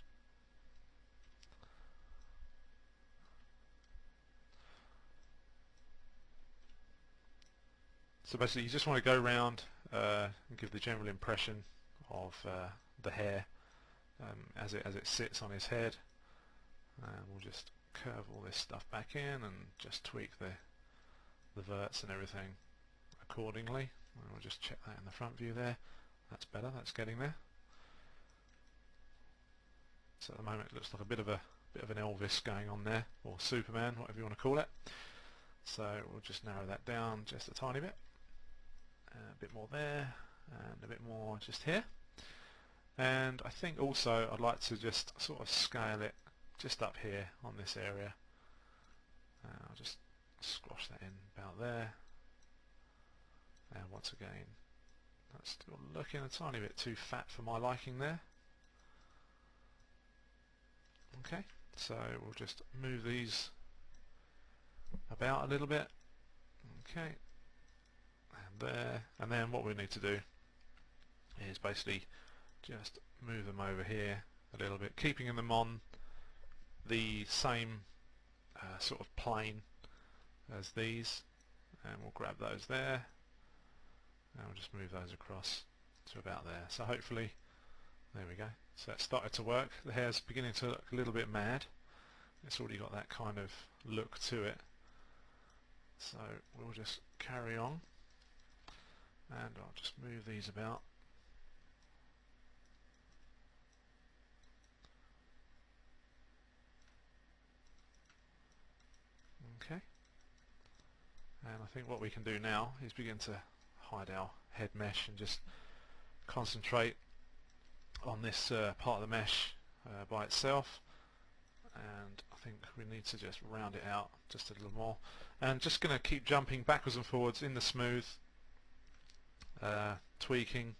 So basically you just want to go around and give the general impression of the hair as it sits on his head, and we'll just curve all this stuff back in and just tweak the verts and everything accordingly. And we'll just check that in the front view there. That's better, that's getting there. So at the moment it looks like a bit of an Elvis going on there, or Superman, whatever you want to call it. So we'll just narrow that down just a tiny bit. A bit more there, and a bit more just here. And I think also I'd like to just sort of scale it just up here on this area. I'll just squash that in about there. And once again, that's still looking a tiny bit too fat for my liking there. Okay, so we'll just move these about a little bit. Okay, and there, and then what we need to do is basically just move them over here a little bit, keeping them on the same sort of plane as these, and we'll grab those there and we'll just move those across to about there. So hopefully, there we go, so that started to work. The hair's beginning to look a little bit mad. It's already got that kind of look to it, so we'll just carry on, and I'll just move these about. Okay, and I think what we can do now is begin to hide our head mesh and just concentrate on this part of the mesh by itself, and I think we need to just round it out just a little more, and just going to keep jumping backwards and forwards in the smooth, tweaking,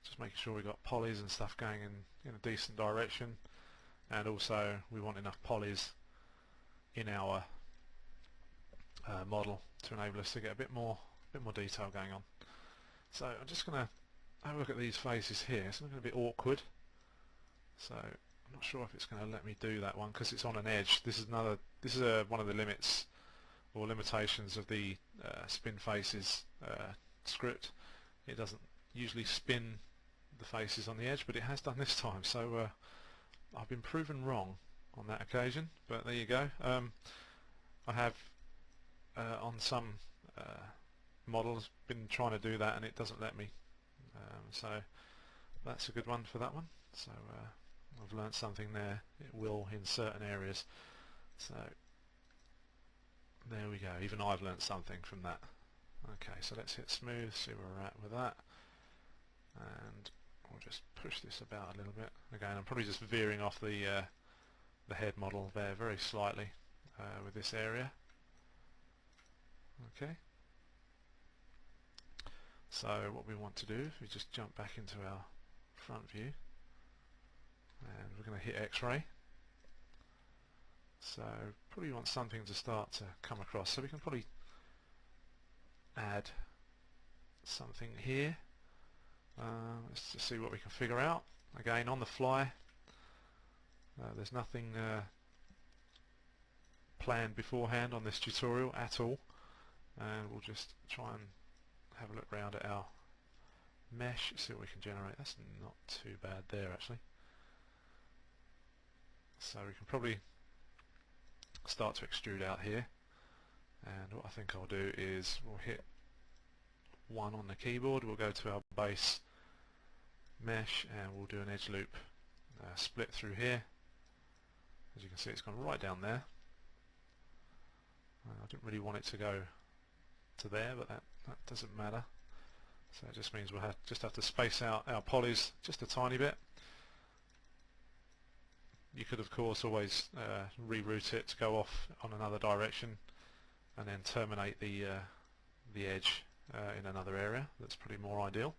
just making sure we've got polys and stuff going in a decent direction, and also we want enough polys in our model to enable us to get a bit more detail going on. So I'm just going to have a look at these faces here. It's looking a bit awkward, so I'm not sure if it's going to let me do that one because it's on an edge. This is one of the limits or limitations of the spin faces script. It doesn't usually spin the faces on the edge, but it has done this time, so I've been proven wrong on that occasion, but there you go. I have on some models been trying to do that and it doesn't let me, so that's a good one for that one. So I've learnt something there. It will in certain areas, so there we go. Even I've learnt something from that. Okay, so let's hit smooth, see where we're at with that, and we'll just push this about a little bit. Again, I'm probably just veering off the head model there very slightly with this area. Okay, so what we want to do is we just jump back into our front view, and we're going to hit X-ray. So probably want something to start to come across, so we can probably add something here. Let's just see what we can figure out. Again, on the fly, there's nothing planned beforehand on this tutorial at all, and we'll just try and have a look around at our mesh, see what we can generate. That's not too bad there actually, so we can probably start to extrude out here, and what I think I'll do is we'll hit 1 on the keyboard, we'll go to our base mesh and we'll do an edge loop split through here. As you can see, it's gone right down there. I didn't really want it to go to there, but that doesn't matter. So it just means we'll just have to space out our polys just a tiny bit. You could of course always reroute it to go off on another direction and then terminate the edge in another area. That's pretty more ideal.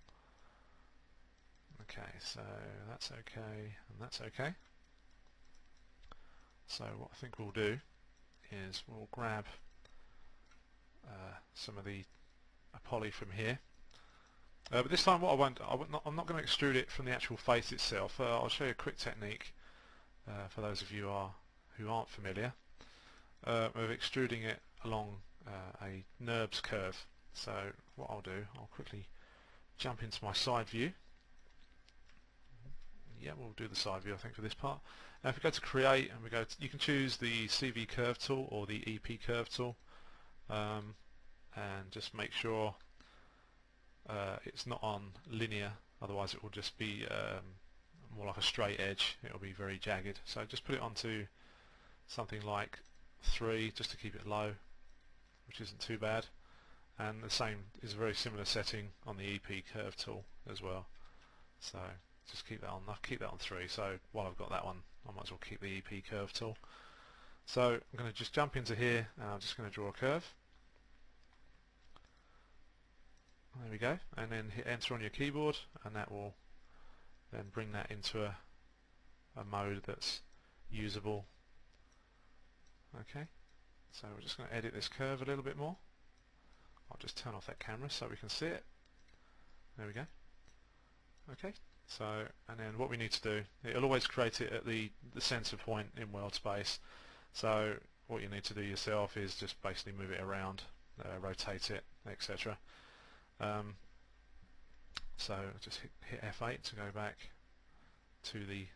Okay, so that's okay and that's okay. So what I think we'll do is we'll grab some of the poly from here, but this time what I'm not going to extrude it from the actual face itself. I'll show you a quick technique for those of you who aren't familiar of extruding it along a NURBS curve. So what I'll do, I'll quickly jump into my side view yeah, we'll do the side view I think for this part. Now if we go to create and we go to, you can choose the CV curve tool or the EP curve tool, and just make sure it's not on linear, otherwise it will just be more like a straight edge. It will be very jagged, so just put it onto something like 3 just to keep it low, which isn't too bad, and the same is a very similar setting on the EP curve tool as well. So just keep that on. I'll keep that on 3. So while I've got that one, I might as well keep the EP curve tool. So I'm going to just jump into here and I'm just going to draw a curve. There we go, and then hit enter on your keyboard, and that will then bring that into a mode that's usable. Okay, so we're just going to edit this curve a little bit more. I'll just turn off that camera so we can see it. There we go. Okay, so and then what we need to do, it'll always create it at the center point in world space. So what you need to do yourself is just basically move it around, rotate it, etc. So just hit F8 to go back to the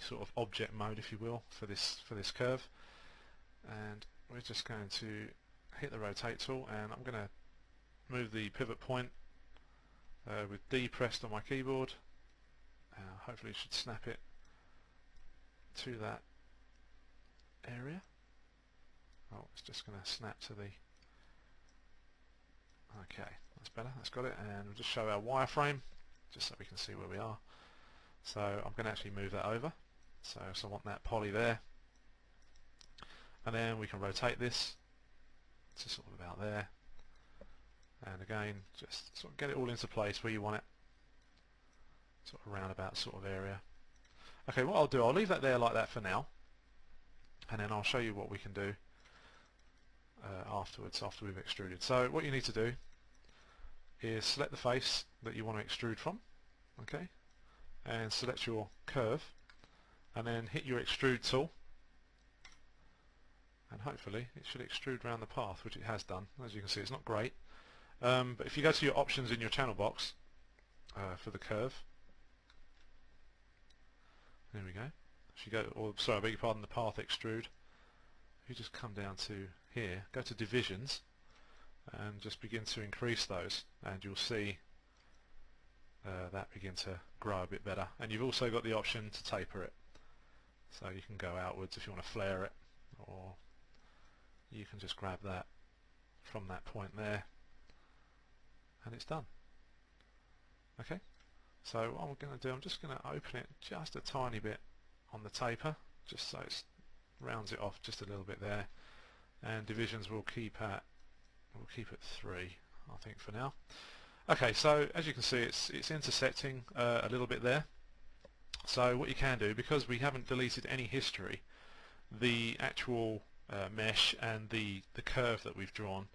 sort of object mode, if you will, for this curve, and we're just going to hit the rotate tool, and I'm going to move the pivot point with D pressed on my keyboard. Hopefully it should snap it to that area. Oh, it's just going to snap to the... Okay, that's better, that's got it, and we'll just show our wireframe just so we can see where we are. So I'm going to actually move that over, so I want that poly there, and then we can rotate this to sort of about there, and again just sort of get it all into place where you want it, sort of roundabout sort of area. Okay, what I'll do, I'll leave that there like that for now, and then I'll show you what we can do afterwards, after we've extruded. So what you need to do is select the face that you want to extrude from, okay, and select your curve, and then hit your extrude tool, and hopefully it should extrude around the path, which it has done. As you can see, it's not great, but if you go to your options in your channel box for the curve, there we go. If you go, or sorry, I beg your pardon, the path extrude, you just come down to here, go to divisions, and just begin to increase those, and you'll see that begin to grow a bit better. And you've also got the option to taper it, so you can go outwards if you want to flare it, or you can just grab that from that point there, and it's done. Okay, so what I'm going to do, I'm just going to open it just a tiny bit on the taper, just so it rounds it off just a little bit there, and divisions we'll keep at 3, I think, for now. Okay, so as you can see, it's intersecting a little bit there. So what you can do, because we haven't deleted any history, the actual mesh and the curve that we've drawn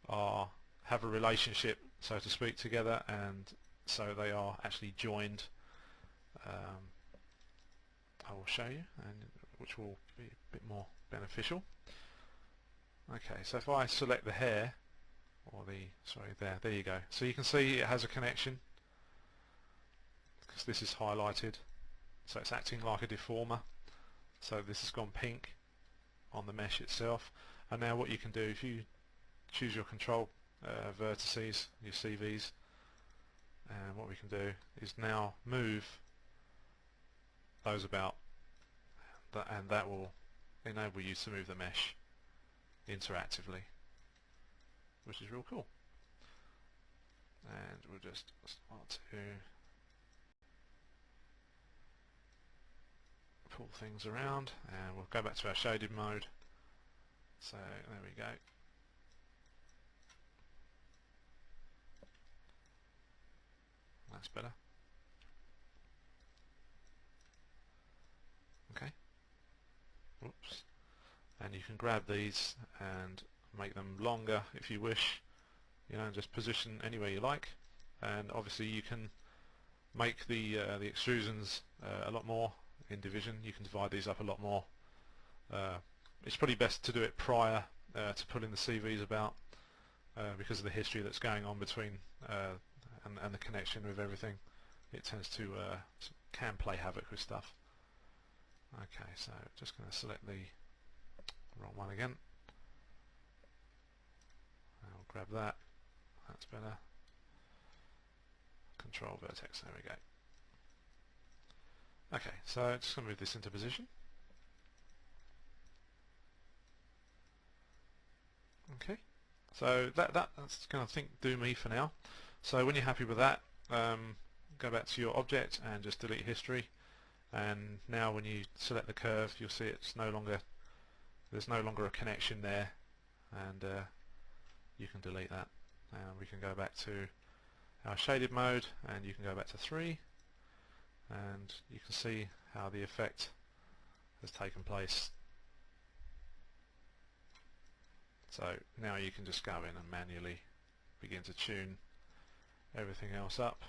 have a relationship, so to speak, together, and so they are actually joined. I will show you, and which will be a bit more beneficial. Okay, so if I select the hair, or there you go. So you can see it has a connection, because this is highlighted, so it's acting like a deformer. So this has gone pink on the mesh itself, and now what you can do, if you choose your control vertices, your CVs, and what we can do is now move those about, and that will enable you to move the mesh interactively, which is real cool. And we'll just start to pull things around, and we'll go back to our shaded mode. So there we go. That's better. Okay. Whoops. And you can grab these and make them longer if you wish, and just position anywhere you like. And obviously you can make the extrusions a lot more in division. You can divide these up a lot more. It's probably best to do it prior to pulling the CVs about, because of the history that's going on between and the connection with everything. it tends to can play havoc with stuff. Okay, so just going to select the wrong one again. I'll grab that. That's better. Control vertex. There we go. Okay, so just going to move this into position. Okay, so that's going to do me for now. So when you're happy with that, go back to your object and just delete history. And now when you select the curve, you'll see there's no longer a connection there, and you can delete that. And we can go back to our shaded mode, and you can go back to 3, and you can see how the effect has taken place. So now you can just go in and manually begin to tune everything else up.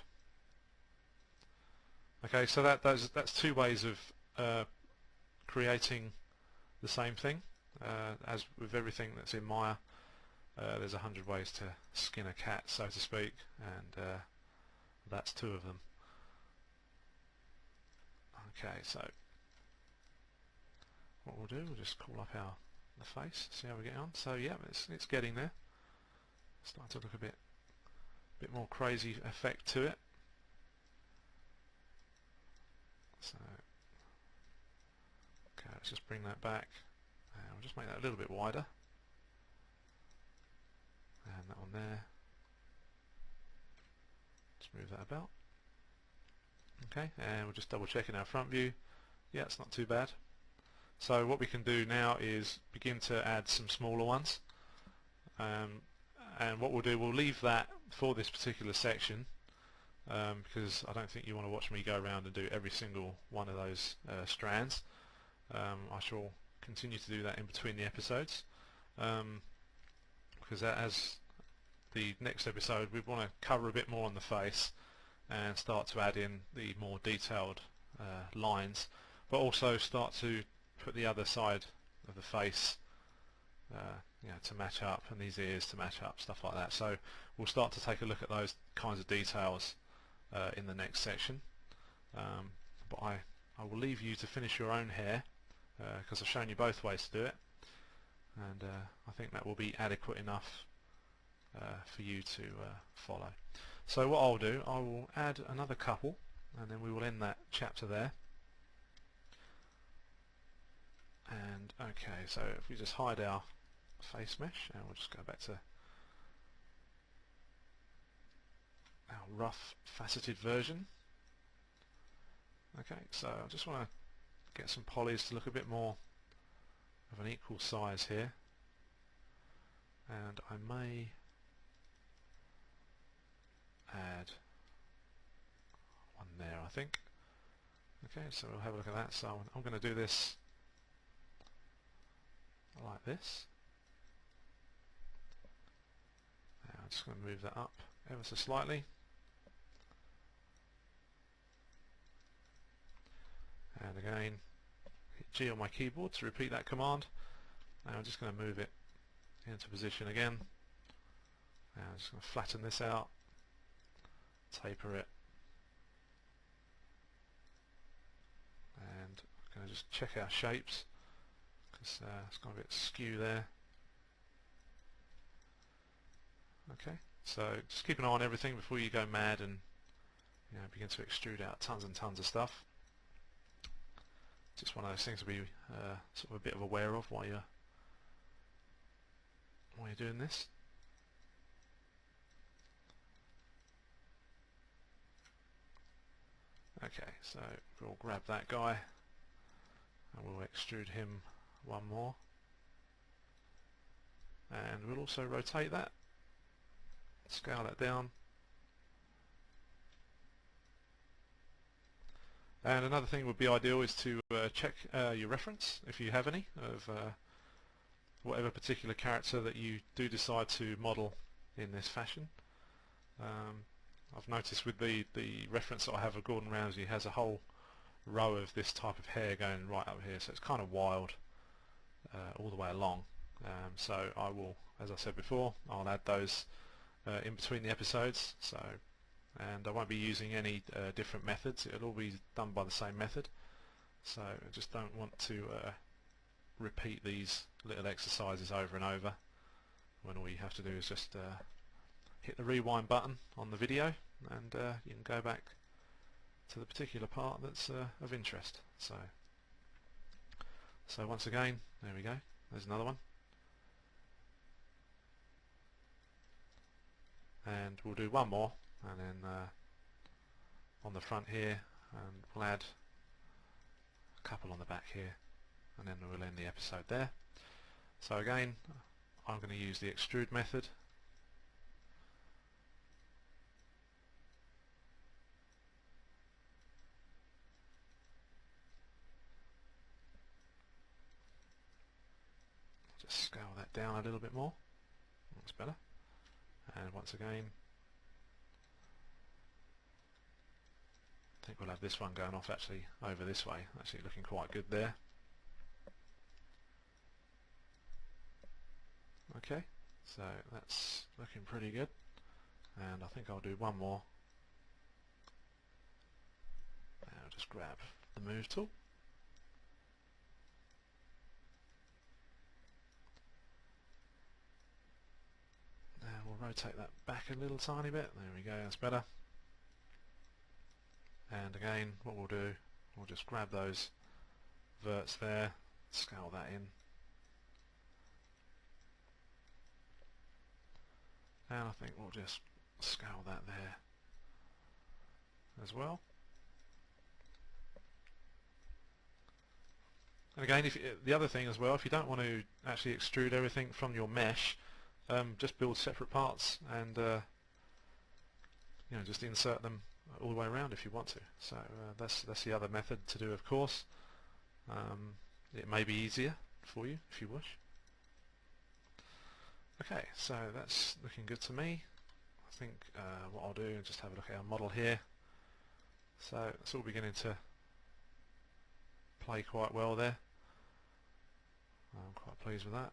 Okay, so that's two ways of creating the same thing. As with everything that's in Maya, there's 100 ways to skin a cat, so to speak, and that's 2 of them. Okay, so what we'll do, we'll just call up the face, see how we get on. So yeah, it's getting there. Starting to look a bit more crazy effect to it. So okay, let's just bring that back. We'll just make that a little bit wider. And that one there. Let's move that about. Okay, and we'll just double check in our front view. Yeah, it's not too bad. So what we can do now is begin to add some smaller ones. And what we'll do, we'll leave that for this particular section, because I don't think you want to watch me go around and do every single one of those strands. I shall continue to do that in between the episodes, because as the next episode we want to cover a bit more on the face and start to add in the more detailed lines, but also start to put the other side of the face to match up, and these ears to match up, stuff like that. So we'll start to take a look at those kinds of details in the next section. But I will leave you to finish your own hair, because I've shown you both ways to do it, and I think that will be adequate enough for you to follow. So what I'll do, I will add another couple, and then we will end that chapter there. And okay, so if we just hide our face mesh, and we'll just go back to our rough faceted version. Okay, so I just want to get some polys to look a bit more of an equal size here, and I may add one there, I think. Okay, so we'll have a look at that. So I'm going to do this like this. I'm just going to move that up ever so slightly, and again hit G on my keyboard to repeat that command. Now I'm just going to move it into position again, and I'm just going to flatten this out, taper it, and I'm going to just check our shapes, because it's got a bit skew there. Okay, so just keep an eye on everything before you go mad and begin to extrude out tons and tons of stuff. Just one of those things to be sort of a bit of aware of while you're doing this. Okay, so we'll grab that guy and we'll extrude him one more, and we'll also rotate that, scale that down. And another thing would be ideal is to check your reference, if you have any, of whatever particular character that you do decide to model in this fashion. I've noticed with the reference that I have of Gordon Ramsay, has a whole row of this type of hair going right up here, so it's kind of wild all the way along. So I will, as I said before, I'll add those in between the episodes. So and I won't be using any different methods. It'll all be done by the same method, so I just don't want to repeat these little exercises over and over when all you have to do is just hit the rewind button on the video, and you can go back to the particular part that's of interest. So once again, there we go, there's another one, and we'll do one more, and then on the front here, and we'll add a couple on the back here, and then we'll end the episode there. So again, I'm going to use the extrude method. Just scale that down a little bit more. That's better. And once again, I think we'll have this one going off actually over this way, actually looking quite good there. Okay, so that's looking pretty good, and I think I'll do one more. I'll just grab the move tool. And we'll rotate that back a little tiny bit. There we go, that's better. And again, what we'll do, we'll just grab those verts there, scale that in. And I think we'll just scale that there as well. And again, the other thing as well, if you don't want to actually extrude everything from your mesh, just build separate parts and just insert them all the way around if you want to. So that's the other method to do, of course. It may be easier for you if you wish. Okay, so that's looking good to me. I think what I'll do is just have a look at our model here. So it's all beginning to play quite well there. I'm quite pleased with that.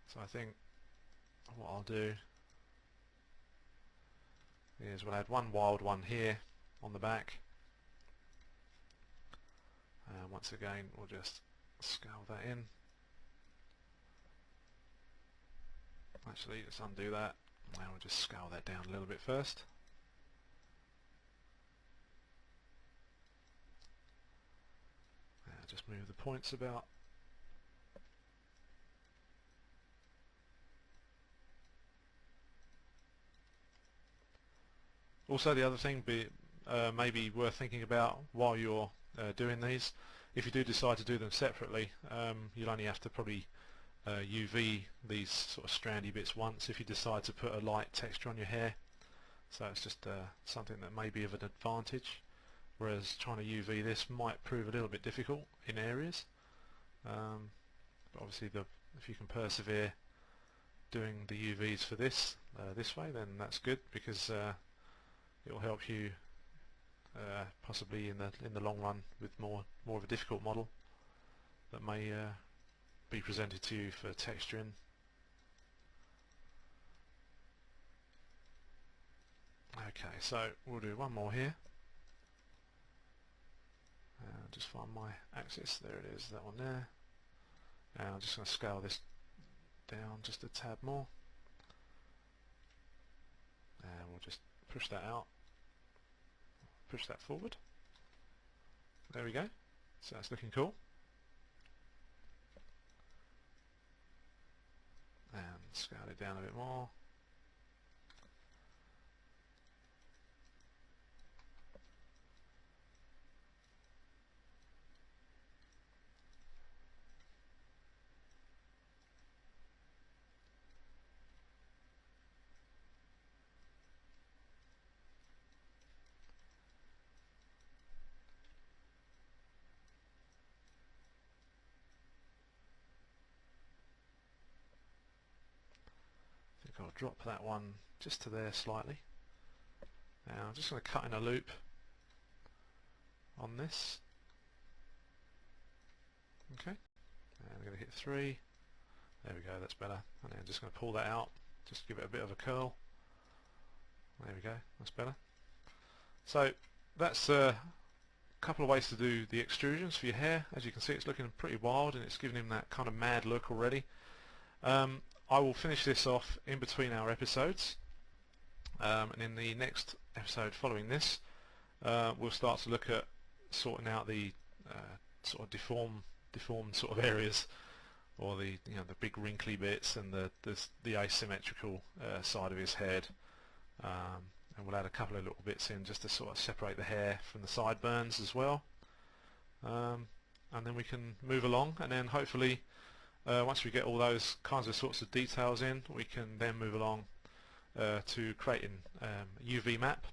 So I think what I'll do is we'll add one wild one here on the back. Once again, we'll just scale that in. Actually, let's undo that, and we'll just scale that down a little bit first. Just move the points about. Also, the other thing maybe worth thinking about while you're doing these, if you do decide to do them separately, you'll only have to probably UV these sort of strandy bits once if you decide to put a light texture on your hair. So it's just something that may be of an advantage, whereas trying to UV this might prove a little bit difficult in areas. But obviously if you can persevere doing the UVs for this way, then that's good, because it will help you possibly in the long run with more of a difficult model that may be presented to you for texturing. Okay, so we'll do one more here. Just find my axis, there it is, that one there. And I'm just going to scale this down just a tad more. And we'll just push that out, push that forward. There we go, so that's looking cool. And scale it down a bit more. I'll drop that one just to there slightly. Now I'm just going to cut in a loop on this. Okay, and I'm going to hit 3. There we go, that's better. And then I'm just going to pull that out, just give it a bit of a curl. There we go, that's better. So that's a couple of ways to do the extrusions for your hair. As you can see, it's looking pretty wild and it's giving him that kind of mad look already. I will finish this off in between our episodes, and in the next episode following this we'll start to look at sorting out the sort of deformed sort of areas, or the the big wrinkly bits and the asymmetrical side of his head, and we'll add a couple of little bits in just to sort of separate the hair from the sideburns as well, and then we can move along, and then hopefully once we get all those kinds of sorts of details in, we can then move along to creating a UV map,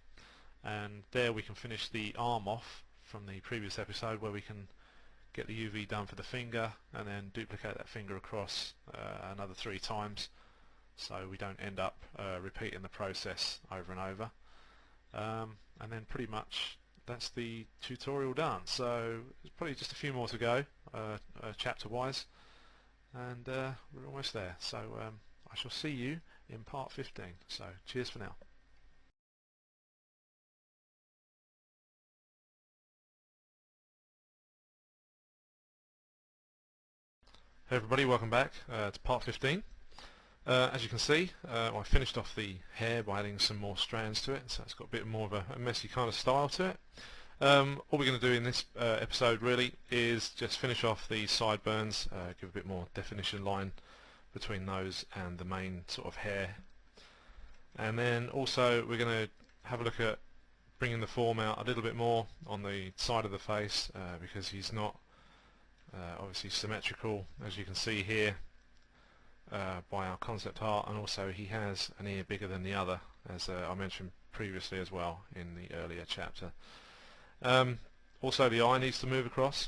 and there we can finish the arm off from the previous episode, where we can get the UV done for the finger and then duplicate that finger across another 3 times, so we don't end up repeating the process over and over. And then pretty much that's the tutorial done. So there's probably just a few more to go chapter wise, and we're almost there. So I shall see you in part 15. So cheers for now. Hey everybody, welcome back to part 15. As you can see, I finished off the hair by adding some more strands to it, so it's got a bit more of a messy kind of style to it. All we're going to do in this episode really is just finish off the sideburns, give a bit more definition line between those and the main sort of hair, and then also we're going to have a look at bringing the form out a little bit more on the side of the face, because he's not obviously symmetrical, as you can see here by our concept art, and also he has an ear bigger than the other, as I mentioned previously as well in the earlier chapter. Also the eye needs to move across,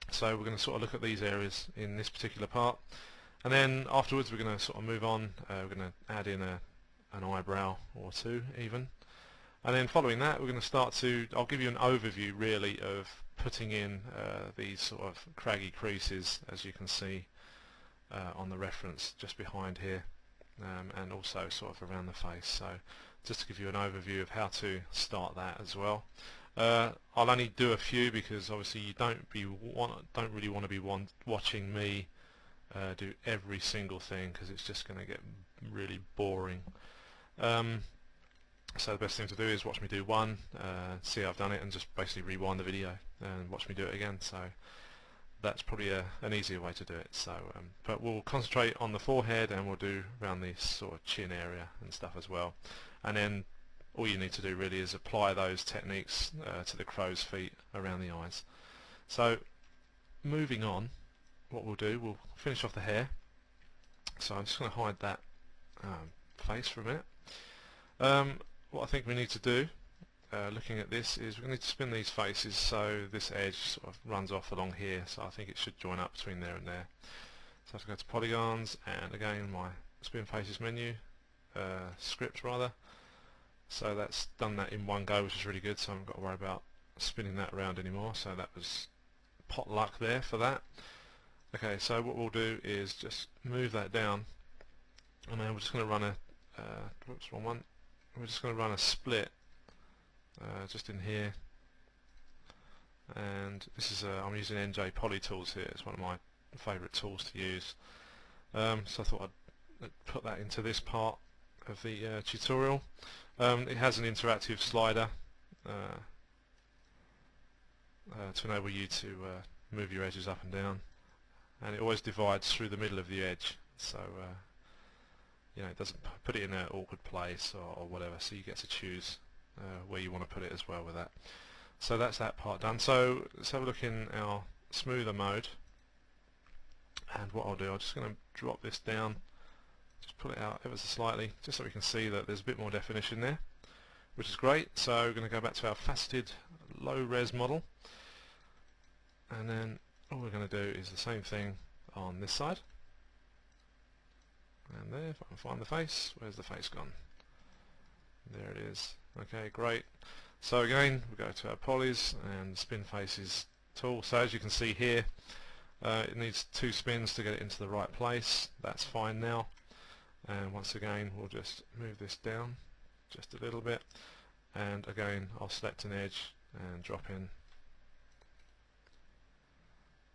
so we're going to sort of look at these areas in this particular part, and then afterwards we're going to sort of move on. We're going to add in an eyebrow or 2 even, and then following that we're going to start to, I'll give you an overview really of putting in these sort of craggy creases, as you can see on the reference just behind here, and also sort of around the face. So just to give you an overview of how to start that as well. I'll only do a few because obviously you don't really want to be watching me do every single thing, because it's just going to get really boring. So the best thing to do is watch me do one, see how I've done it, and just basically rewind the video and watch me do it again. So that's probably an easier way to do it. So but we'll concentrate on the forehead, and we'll do around the sort of chin area and stuff as well, and then all you need to do really is apply those techniques to the crow's feet around the eyes. So moving on, what we'll do, we'll finish off the hair. So I'm just going to hide that face for a minute. What I think we need to do, looking at this, is we're going to need to spin these faces so this edge sort of runs off along here, so I think it should join up between there and there. So I have to go to polygons, and again my spin faces menu, script rather. So that's done that in one go, which is really good, so I haven't got to worry about spinning that around anymore. So that was pot luck there for that. Okay, so what we'll do is just move that down, and then we're just going to run a whoops, wrong one. We're just going to run a split just in here, and this is I'm using NJ Poly Tools here. It's one of my favourite tools to use, so I thought I'd put that into this part of the tutorial. It has an interactive slider to enable you to move your edges up and down, and it always divides through the middle of the edge, so you know, it doesn't put it in an awkward place or whatever, so you get to choose where you want to put it as well with that. So that's that part done. So let's have a look in our smoother mode, and what I'll do, I'm just going to drop this down, just pull it out ever so slightly, just so we can see that there's a bit more definition there, which is great. So we're going to go back to our faceted low res model, and then all we're going to do is the same thing on this side. And there, if I can find the face, where's the face gone? There it is. Okay, great. So again, we go to our polys and spin faces tool. So as you can see here, it needs 2 spins to get it into the right place. That's fine now. And once again, we'll just move this down. just a little bit, and again I'll select an edge and drop in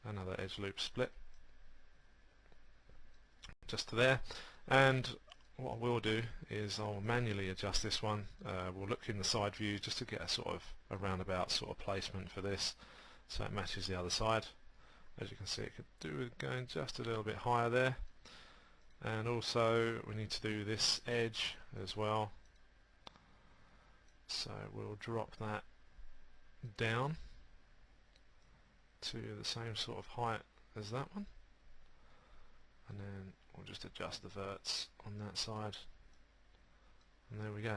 another edge loop split just to there. And what I will do is I'll manually adjust this one. We'll look in the side view just to get a sort of a roundabout sort of placement for this, so it matches the other side. As you can see, it could do with going just a little bit higher there, and also we need to do this edge as well, so we'll drop that down to the same sort of height as that one, and then we'll just adjust the verts on that side, and there we go.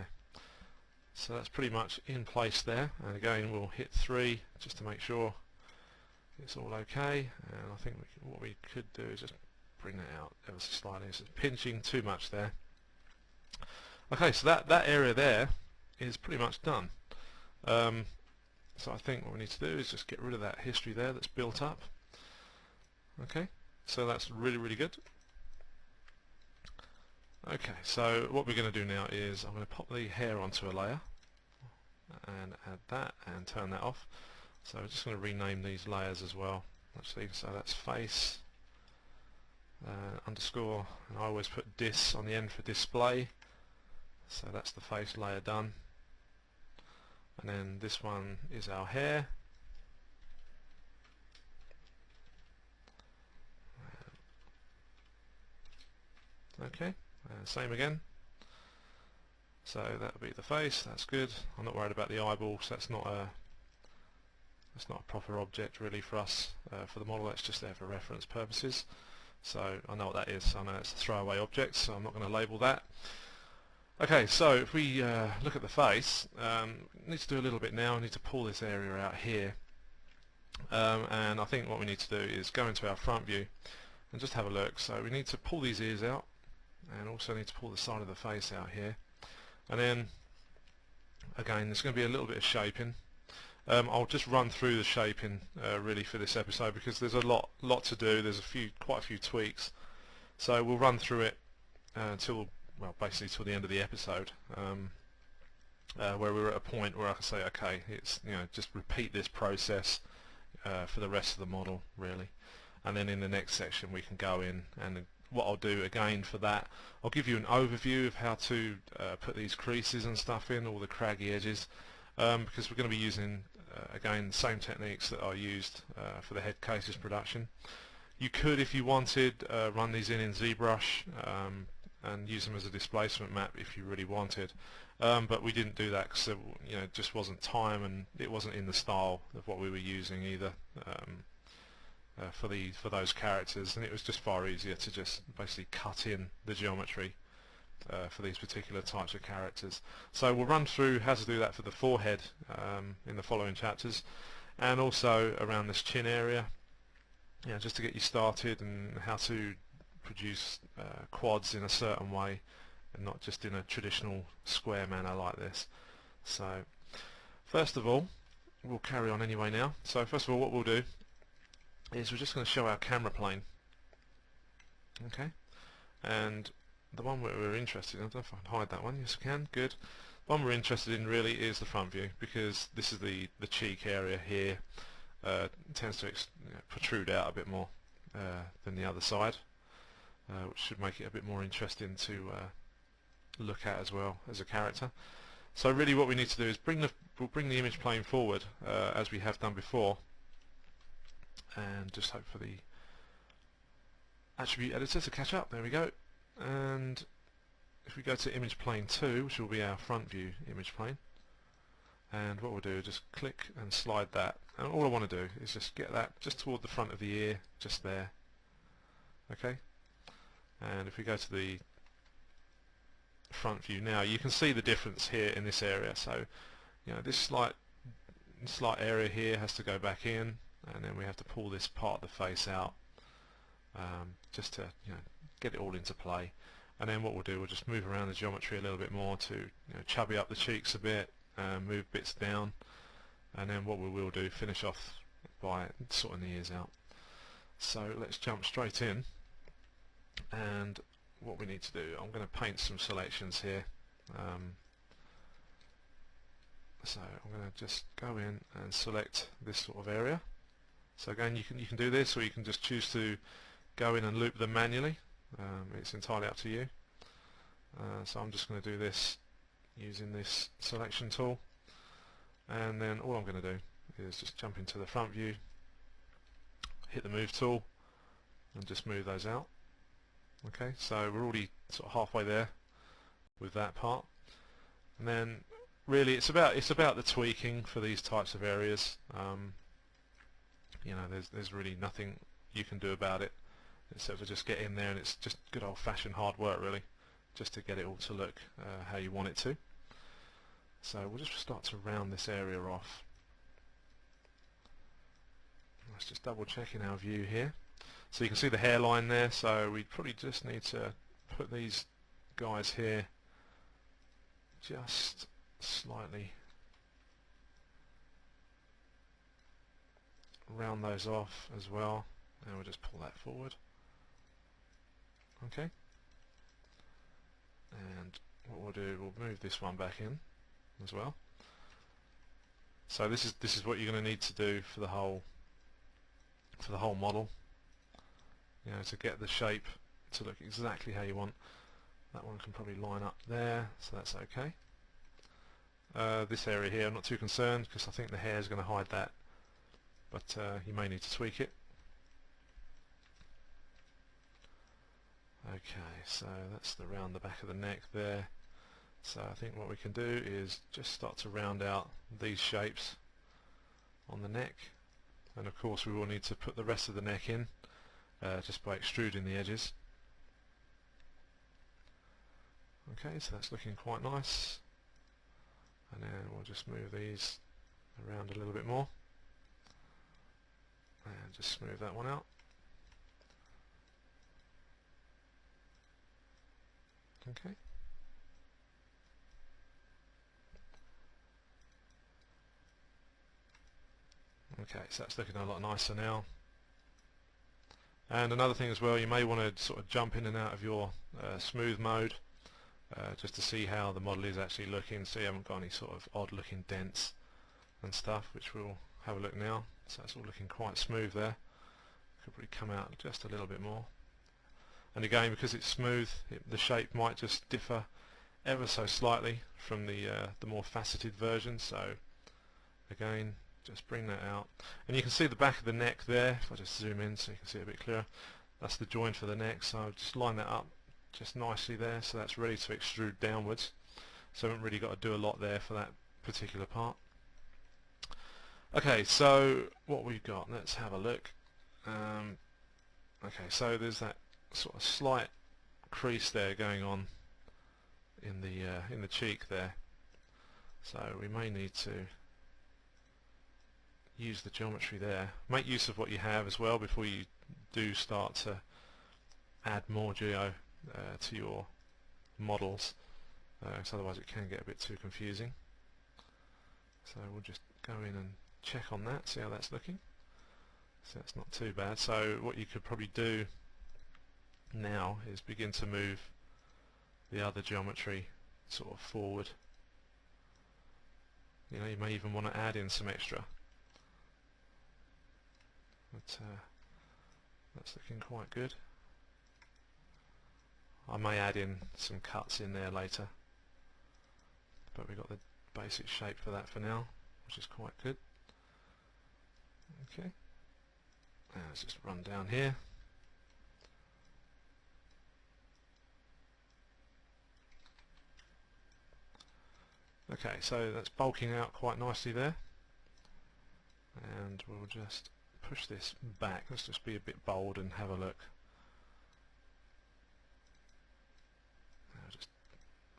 So that's pretty much in place there, and again we'll hit 3 just to make sure it's all okay. And I think what we could do is just bring that out ever so slightly. It's pinching too much there. Okay, so that area there is pretty much done. So I think what we need to do is just get rid of that history there that's built up. Okay, so that's really good. Okay, so what we're going to do now is I'm going to pop the hair onto a layer and add that and turn that off. So we're just going to rename these layers as well, actually. So that's face underscore, and I always put dis on the end for display. So that's the face layer done. And then this one is our hair. Okay, same again. So that would be the face. That's good. I'm not worried about the eyeballs. That's not a proper object really for us for the model. That's just there for reference purposes. So I know what that is. I know it's a throwaway object, so I'm not going to label that. Okay, so if we look at the face, we need to do a little bit now. I need to pull this area out here, and I think what we need to do is go into our front view and just have a look. So we need to pull these ears out, and also need to pull the side of the face out here, and then again there's going to be a little bit of shaping. I'll just run through the shaping really for this episode, because there's a lot to do. There's quite a few tweaks, so we'll run through it basically till the end of the episode, where we're at a point where I can say, okay, it's just repeat this process for the rest of the model really, and then in the next section we can go in, and what I'll do again for that, I'll give you an overview of how to put these creases and stuff in, all the craggy edges, because we're going to be using again the same techniques that I used for the Headcases production. You could, if you wanted, run these in ZBrush and use them as a displacement map if you really wanted, but we didn't do that because it just wasn't time, and it wasn't in the style of what we were using either for those characters, and it was just far easier to just basically cut in the geometry for these particular types of characters. So we'll run through how to do that for the forehead in the following chapters, and also around this chin area, just to get you started, and how to produce quads in a certain way and not just in a traditional square manner like this. So first of all, we'll carry on anyway now. So first of all, what we'll do is we're just going to show our camera plane. Okay, and the one we're interested in, I don't know if I can hide that one. Yes, I can. Good. The one we're interested in really is the front view, because this is the cheek area here. Tends to protrude out a bit more than the other side, which should make it a bit more interesting to look at as well as a character. So really what we need to do is we'll bring the image plane forward as we have done before, and just hope for the attribute editor to catch up. There we go. And if we go to image plane 2, which will be our front view image plane, and what we'll do is just click and slide that, and all I want to do is just get that just toward the front of the ear, just there. Okay, and if we go to the front view now, you can see the difference here in this area. So this slight area here has to go back in, and then we have to pull this part of the face out just to get it all into play. And then what we'll do, we'll just move around the geometry a little bit more to chubby up the cheeks a bit, move bits down, and then what we will do, finish off by sorting the ears out. So let's jump straight in, and what we need to do, I'm going to paint some selections here, So I'm going to just go in and select this sort of area. So again, you can do this, or you can just choose to go in and loop them manually. It's entirely up to you. So I'm just going to do this using this selection tool, and then all I'm going to do is just jump into the front view, hit the move tool, and just move those out. Okay, so we're already sort of halfway there with that part, and then really it's about the tweaking for these types of areas. You know, there's really nothing you can do about it except for just get in there, and it's just good old-fashioned hard work really, just to get it all to look how you want it to. So we'll just start to round this area off. Let's just double check in our view here. So you can see the hairline there, so we probably just need to put these guys here just slightly, round those off as well, and we'll just pull that forward. Okay, and what we'll do, we'll move this one back in as well. So this is what you're going to need to do for the whole model, you know, to get the shape to look exactly how you want. That one can probably line up there, so that's okay. This area here I'm not too concerned, because I think the hair is going to hide that, but you may need to tweak it. Okay, so that's around the back of the neck there. So I think what we can do is just start to round out these shapes on the neck, and of course we will need to put the rest of the neck in just by extruding the edges. Okay, so that's looking quite nice, and then we'll just move these around a little bit more and just smooth that one out. Okay. Okay, so that's looking a lot nicer now. And another thing as well, you may want to sort of jump in and out of your smooth mode just to see how the model is actually looking, so you haven't got any sort of odd looking dents and stuff, which we'll have a look now. So that's all looking quite smooth there. Could probably come out just a little bit more. And again, because it's smooth, the shape might just differ ever so slightly from the more faceted version. So again, just bring that out, and you can see the back of the neck there. If I just zoom in so you can see it a bit clearer, that's the joint for the neck, so I'll just line that up just nicely there, so that's ready to extrude downwards. So I haven't really got to do a lot there for that particular part. Okay, so what we've got, let's have a look. Okay, so there's that sort of slight crease there going on in the cheek there, so we may need to use the geometry there. Make use of what you have as well before you do start to add more geo to your models, because otherwise it can get a bit too confusing. So we'll just go in and check on that, see how that's looking. So that's not too bad. So what you could probably do now is begin to move the other geometry sort of forward. You know, you may even want to add in some extra. But that's looking quite good. I may add in some cuts in there later, but we've got the basic shape for that for now, which is quite good. Okay, now let's just run down here. Okay, so that's bulking out quite nicely there, and we'll just push this back. Let's just be a bit bold and have a look. I'll just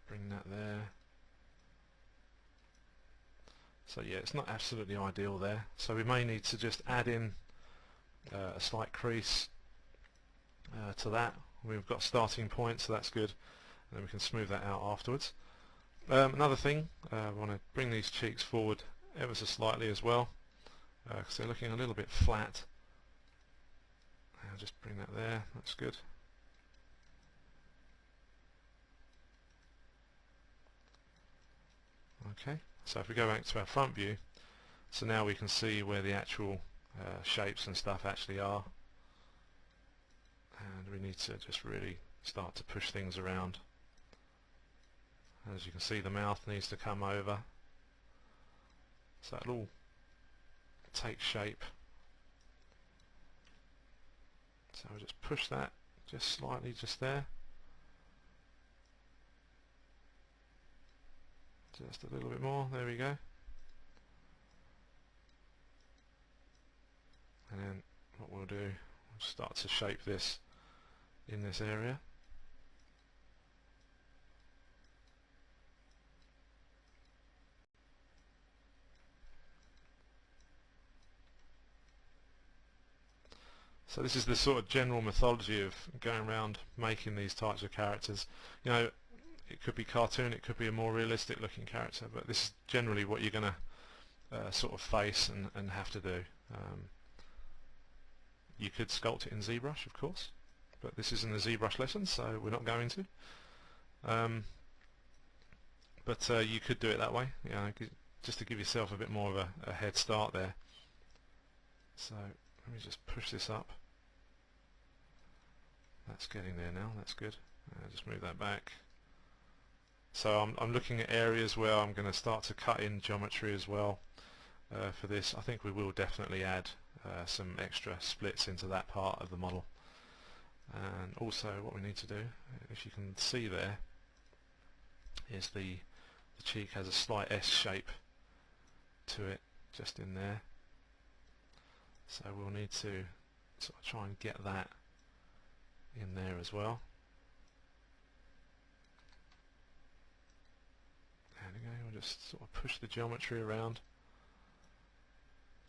bring that there. So yeah, it's not absolutely ideal there, so we may need to just add in a slight crease to that. We've got starting point, so that's good, and then we can smooth that out afterwards. Another thing, I want to bring these cheeks forward ever so slightly as well, because they're looking a little bit flat. I'll just bring that there, that's good. Okay, So if we go back to our front view, so now we can see where the actual shapes and stuff actually are, and we need to just really start to push things around. As you can see, the mouth needs to come over, so it'll all take shape. So we'll just push that just slightly just there, just a little bit more, there we go. And then what we'll do, we'll start to shape this in this area. So this is the sort of general methodology of going around making these types of characters. You know, it could be cartoon, it could be a more realistic looking character, but this is generally what you're going to sort of face and have to do. You could sculpt it in ZBrush, of course, but this isn't a ZBrush lesson, so we're not going to. But you could do it that way, you know, just to give yourself a bit more of a head start there. So let me just push this up. That's getting there now, that's good. Just move that back. So I'm looking at areas where I'm going to start to cut in geometry as well for this. I think we will definitely add some extra splits into that part of the model. And also what we need to do, if you can see there, is the cheek has a slight S shape to it just in there. So we'll need to sort of try and get that in there as well. There we go, we'll just sort of push the geometry around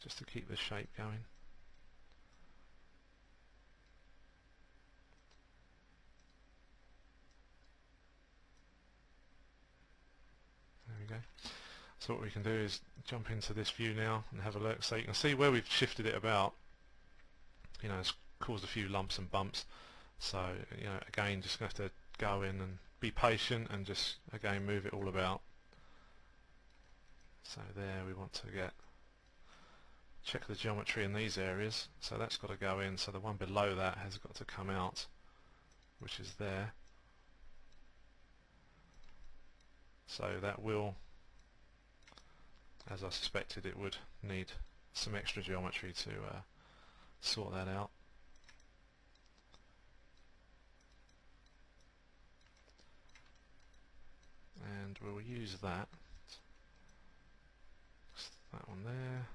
just to keep the shape going. There we go. So what we can do is jump into this view now and have a look. So you can see where we've shifted it about, you know, it's caused a few lumps and bumps. So, you know, again, just going to have to go in and be patient and just, again, move it all about. So there we want to check the geometry in these areas. So that's got to go in. So the one below that has got to come out, which is there. So that will, as I suspected it would, need some extra geometry to sort that out. And we'll use that one there.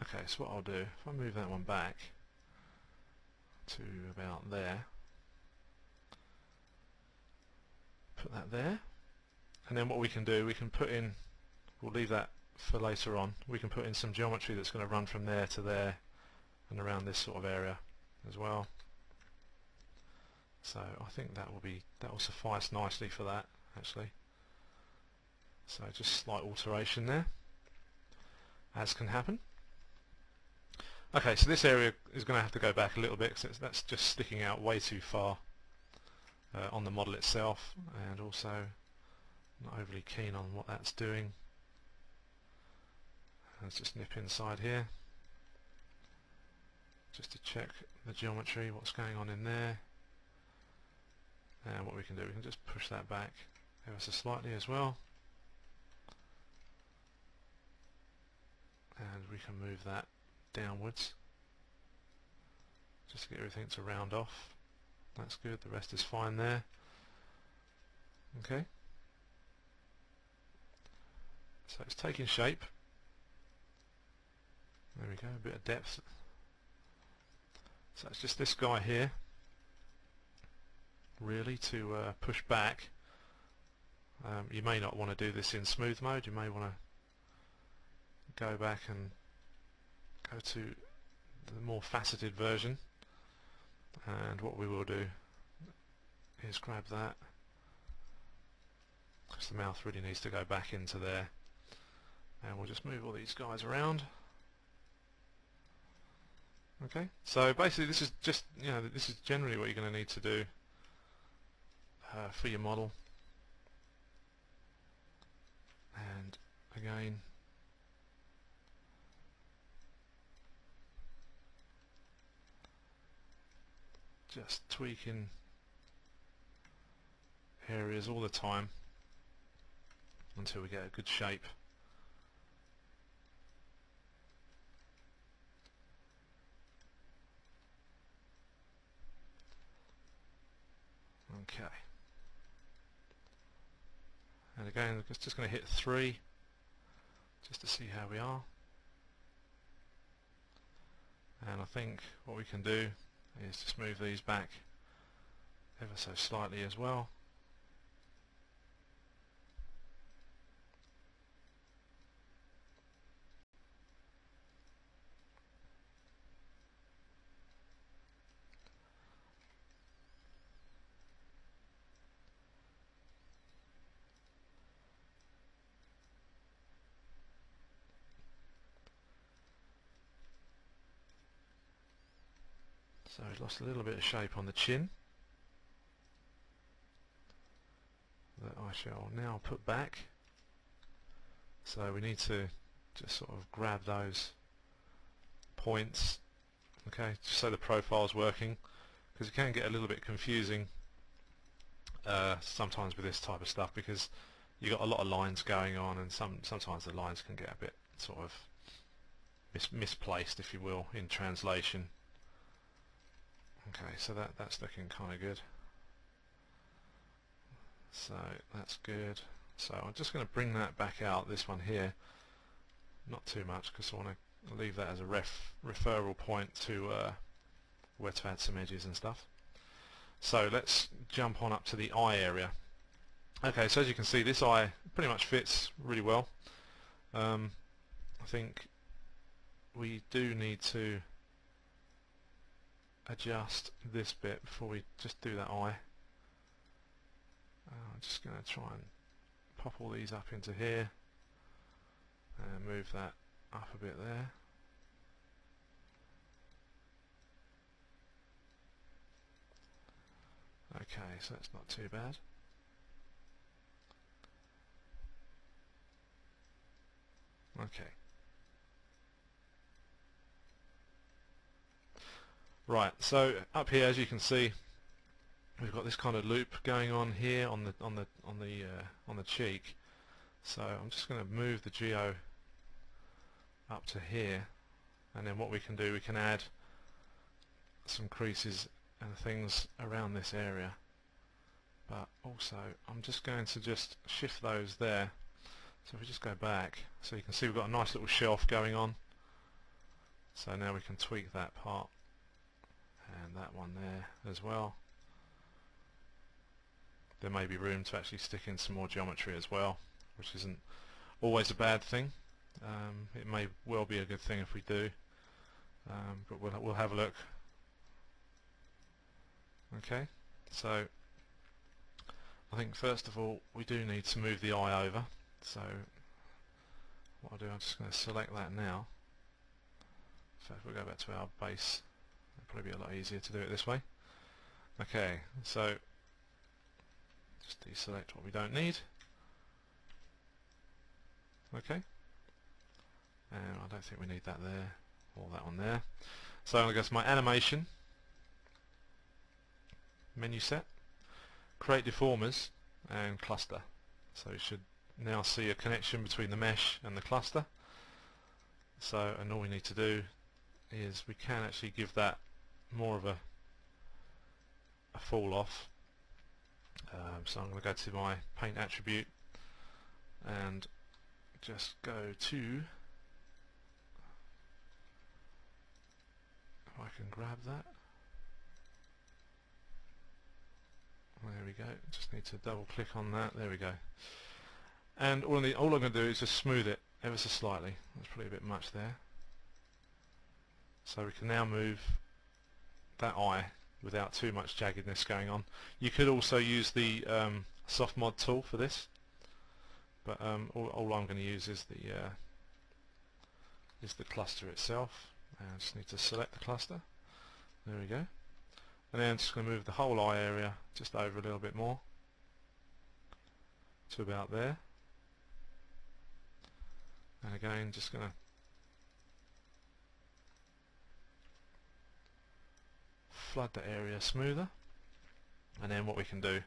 Okay, so what I'll do, if I move that one back to about there, put that there, and then what we can do, we can put in, we'll leave that for later on, we can put in some geometry that's going to run from there to there and around this sort of area as well. So I think that will suffice nicely for that, actually. So just slight alteration there, as can happen. Okay, so this area is going to have to go back a little bit because that's just sticking out way too far on the model itself, and also not overly keen on what that's doing. Let's just nip inside here just to check the geometry, what's going on in there. And what we can do, we can just push that back ever so slightly as well, and we can move that downwards just to get everything to round off. That's good, the rest is fine there. Okay, so it's taking shape. There we go, a bit of depth. So it's just this guy here really to push back. You may not want to do this in smooth mode, you may want to go back and go to the more faceted version, and what we will do is grab that because the mouth really needs to go back into there. And we'll just move all these guys around. Okay, so basically this is just, this is generally what you're going to need to do for your model. And again, just tweaking areas all the time until we get a good shape. Okay. And again, just going to hit 3 just to see how we are. And I think what we can do is just move these back ever so slightly as well. So we've lost a little bit of shape on the chin that I shall now put back. So we need to just sort of grab those points, okay, just so the profile's working, because it can get a little bit confusing sometimes with this type of stuff, because you've got a lot of lines going on, and sometimes the lines can get a bit sort of misplaced, if you will, in translation. Okay, so that's looking kind of good. So that's good. So I'm just going to bring that back out, this one here, not too much, because I want to leave that as a referral point to where to add some edges and stuff. So let's jump on up to the eye area. Okay, so as you can see, this eye pretty much fits really well. I think we do need to adjust this bit before we just do that eye. I'm just going to try and pop all these up into here and move that up a bit there. Okay, so that's not too bad. Okay. Right, so up here, as you can see, we've got this kind of loop going on here on the cheek. So I'm just going to move the geo up to here, and then what we can do, we can add some creases and things around this area. But also, I'm just going to just shift those there. So if we just go back, so you can see we've got a nice little shelf going on. So now we can tweak that part and that one there as well. There may be room to actually stick in some more geometry as well, which isn't always a bad thing. It may well be a good thing if we do, but we'll have a look. Okay, so I think first of all we do need to move the eye over. So what I'll do, I'm just going to select that now. So if we go back to our base, it'll probably be a lot easier to do it this way. Okay, so just deselect what we don't need. Okay, and I don't think we need that there, or that one there. So I'm going to go to my animation, menu set, create deformers, and cluster. So you should now see a connection between the mesh and the cluster. So, and all we need to do is we can actually give that more of a fall off. So I'm going to go to my paint attribute and just go to, if I can grab that, there we go, just need to double click on that, there we go. And all I'm going to do is just smooth it ever so slightly. That's probably a bit much there. So we can now move that eye without too much jaggedness going on. You could also use the soft mod tool for this, but all I'm going to use is the cluster itself. And I just need to select the cluster. There we go. And then I'm just going to move the whole eye area just over a little bit more to about there. And again, just going to flood the area smoother. And then what we can do,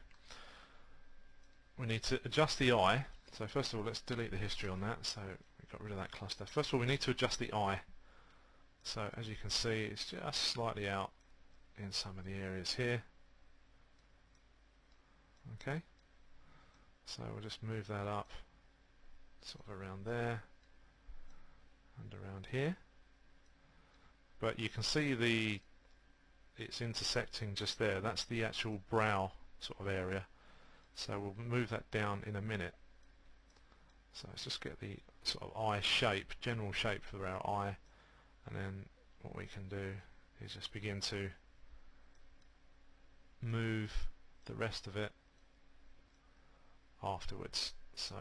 we need to adjust the eye. So first of all, let's delete the history on that. So we got rid of that cluster. First of all, we need to adjust the eye. So as you can see, it's just slightly out in some of the areas here. Okay, so we'll just move that up sort of around there and around here. But you can see it's intersecting just there. That's the actual brow sort of area. So we'll move that down in a minute. So let's just get the sort of eye shape, general shape for our eye, and then what we can do is just begin to move the rest of it afterwards. So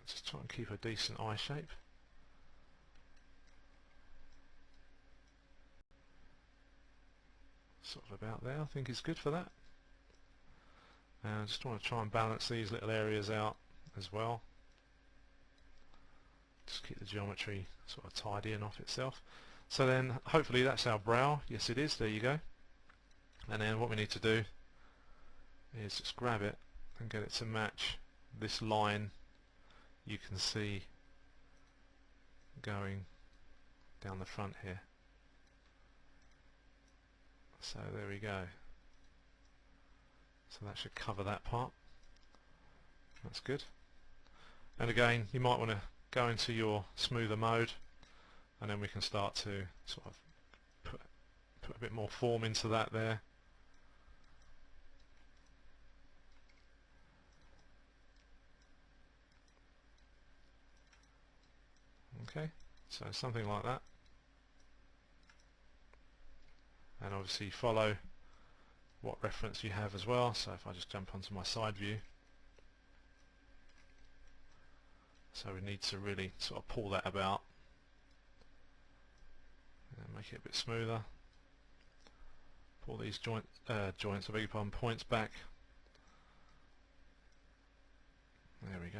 just try and keep a decent eye shape. Sort of about there, I think is good for that. And I just want to try and balance these little areas out as well. Just keep the geometry sort of tidying off itself. So then hopefully that's our brow. Yes, it is. There you go. And then what we need to do is just grab it and get it to match this line you can see going down the front here. So there we go. So that should cover that part. That's good. And again, you might want to go into your smoother mode, and then we can start to sort of put a bit more form into that there. Okay, so something like that. And obviously follow what reference you have as well. So if I just jump onto my side view, so we need to really sort of pull that about and make it a bit smoother. Pull these joints, I beg your pardon, points back. There we go.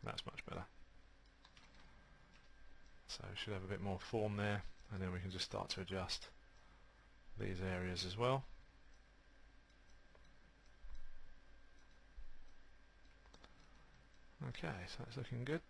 That's much better. So we should have a bit more form there, and then we can just start to adjust these areas as well. Okay, so that's looking good.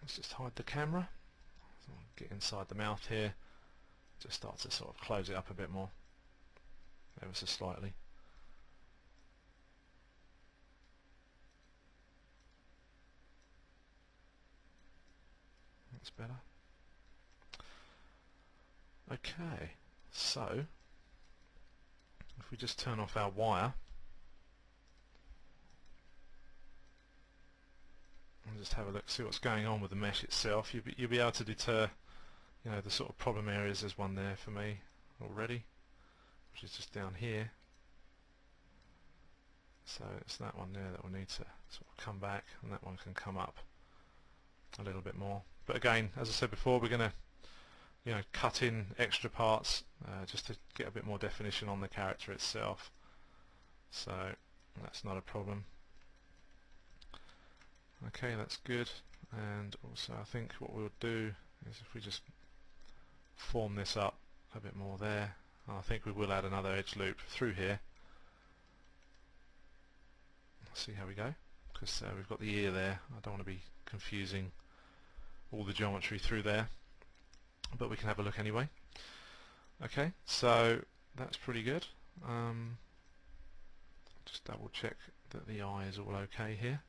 Let's just hide the camera. So get inside the mouth here. Just start to sort of close it up a bit more, ever so slightly. That's better. Okay, so if we just turn off our wire and just have a look, see what's going on with the mesh itself, you'll be able to deter, you know, the sort of problem areas. There's one there for me already, which is just down here. So it's that one there that will need to sort of come back, and that one can come up a little bit more. But again, as I said before, we're going to, you know, cut in extra parts just to get a bit more definition on the character itself. So that's not a problem. Okay, that's good. And also I think what we'll do is if we just form this up a bit more there, I think we will add another edge loop through here. Let's see how we go, because we've got the ear there. I don't want to be confusing all the geometry through there, but we can have a look anyway. Okay, so that's pretty good. Just double check that the eye is all okay here.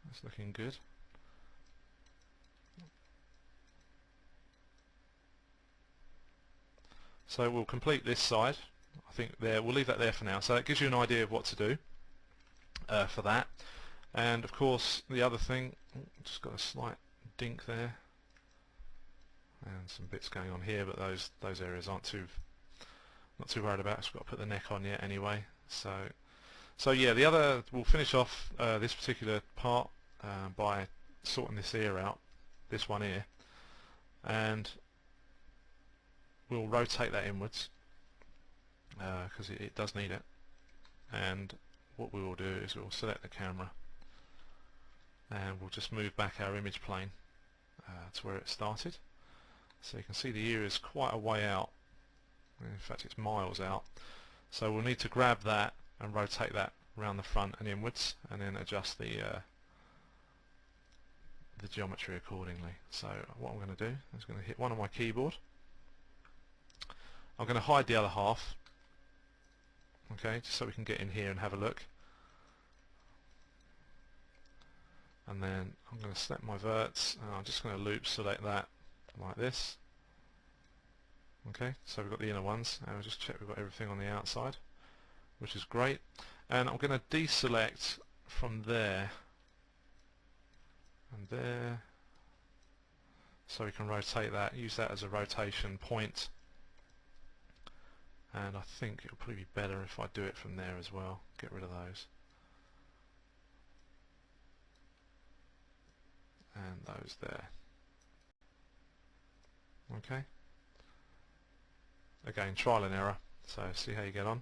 That's looking good. So we'll complete this side, I think there, we'll leave that there for now. So it gives you an idea of what to do for that. And of course the other thing, just got a slight dink there and some bits going on here, but those areas aren't not too worried about. So we've got to put the neck on yet anyway. So yeah, the other, we'll finish off this particular part by sorting this ear out, this one here, and we'll rotate that inwards because it does need it. And what we will do is we'll select the camera and we'll just move back our image plane to where it started. So you can see the ear is quite a way out. In fact, it's miles out. So we'll need to grab that and rotate that around the front and inwards, and then adjust the geometry accordingly. So what I'm going to do is going to hit one on my keyboard. I'm going to hide the other half, okay, just so we can get in here and have a look. And then I'm going to select my verts, and I'm just going to loop select that like this. Okay, so we've got the inner ones, and we'll just check we've got everything on the outside, which is great. And I'm going to deselect from there and there, so we can rotate that, use that as a rotation point. And I think it'll probably be better if I do it from there as well, get rid of those. And those there. Okay. Again, trial and error, so see how you get on.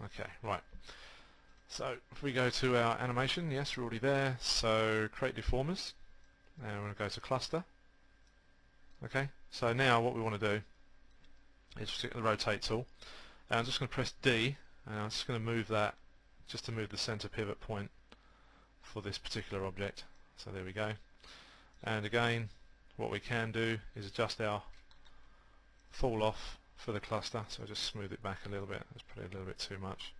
Okay, right. So if we go to our animation, yes, we're already there. So create deformers, and we're going to go to cluster. Okay, so now what we want to do is just get the rotate tool, and I'm just going to press D, and I'm just going to move that just to move the center pivot point for this particular object. So there we go. And again, what we can do is adjust our fall off for the cluster, so just smooth it back a little bit. That's probably a little bit too much.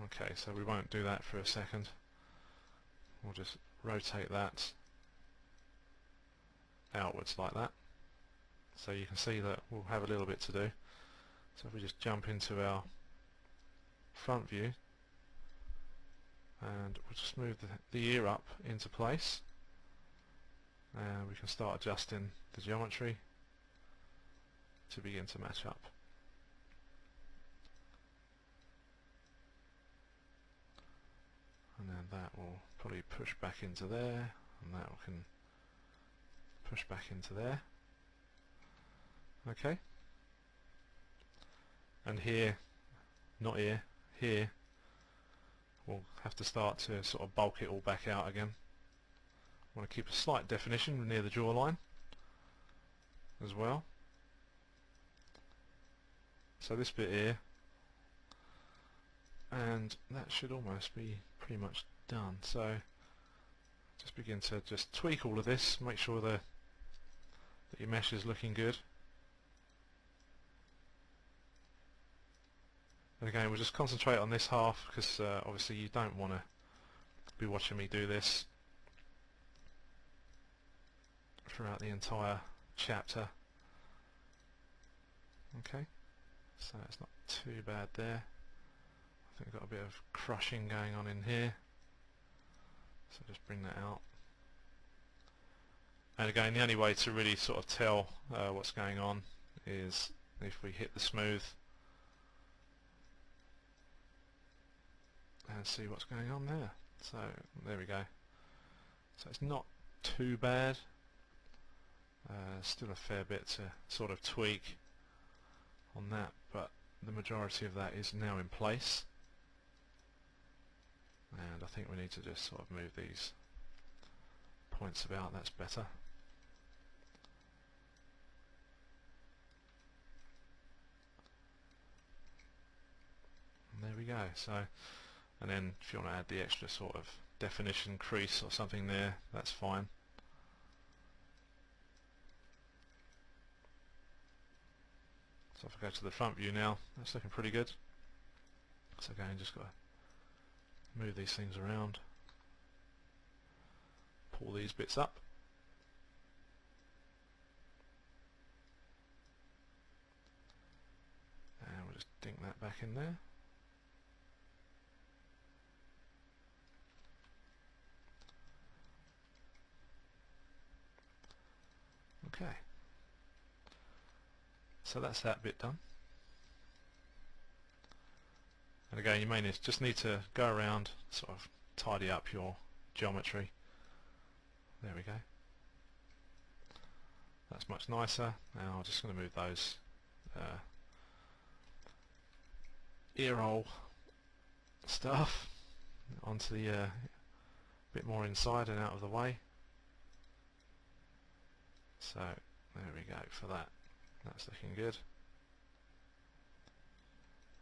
Okay, so we won't do that for a second. We'll just rotate that outwards like that. So you can see that we'll have a little bit to do. So if we just jump into our front view, and we'll just move the ear up into place, and we can start adjusting the geometry to begin to match up. And then that will probably push back into there, and that can push back into there. Okay. And here, not here, here, we'll have to start to sort of bulk it all back out again. I want to keep a slight definition near the jawline as well. So this bit here, and that should almost be pretty much done. So just begin to just tweak all of this, make sure that your mesh is looking good. And again, we'll just concentrate on this half, because obviously you don't want to be watching me do this throughout the entire chapter. Okay, so it's not too bad there. I think we've got a bit of crushing going on in here, so just bring that out. And again, the only way to really sort of tell what's going on is if we hit the smooth and see what's going on there. So there we go. So it's not too bad. Still a fair bit to sort of tweak on that, but the majority of that is now in place. And I think we need to just sort of move these points about. That's better. And there we go. So, and then if you want to add the extra sort of definition crease or something there, that's fine. So if I go to the front view now, that's looking pretty good. So again, just got to move these things around, pull these bits up, dink that back in there. Okay, so that's that bit done. And again, you may just need to go around, sort of tidy up your geometry. There we go. That's much nicer. Now I'm just going to move those ear hole stuff onto the bit more inside and out of the way. So there we go for that. That's looking good.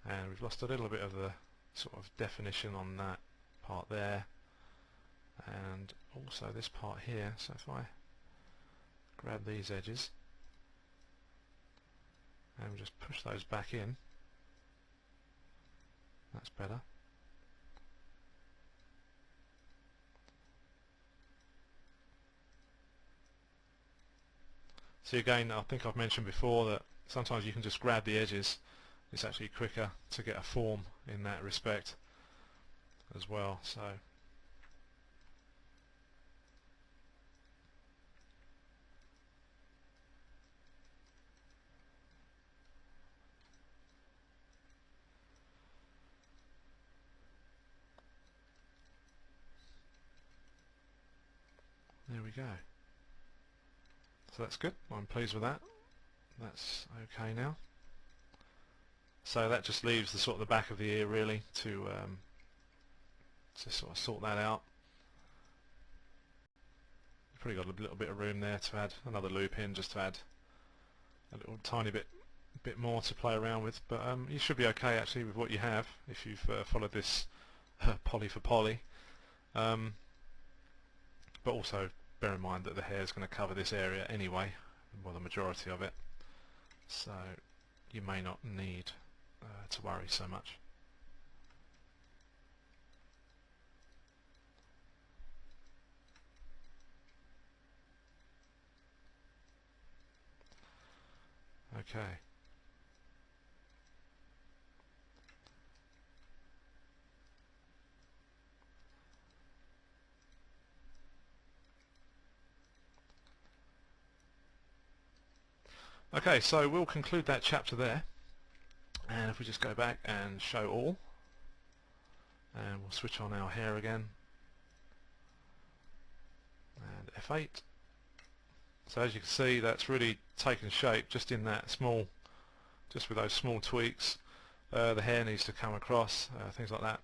And we've lost a little bit of the sort of definition on that part there, and also this part here. So if I grab these edges and we just push those back in, that's better. See, again, I think I've mentioned before that sometimes you can just grab the edges. It's actually quicker to get a form in that respect as well. So there we go. So that's good. I'm pleased with that. That's okay now. So that just leaves the sort of the back of the ear really to sort of sort that out. You've probably got a little bit of room there to add another loop in, just to add a little tiny bit more to play around with. But you should be okay actually with what you have if you've followed this poly for poly. But also bear in mind that the hair is going to cover this area anyway, well, the majority of it. So you may not need to worry so much. Okay. Okay, so we'll conclude that chapter there, and if we just go back and show all, and we'll switch on our hair again, and F8. So as you can see, that's really taken shape just in that small, just with those small tweaks. The hair needs to come across, things like that.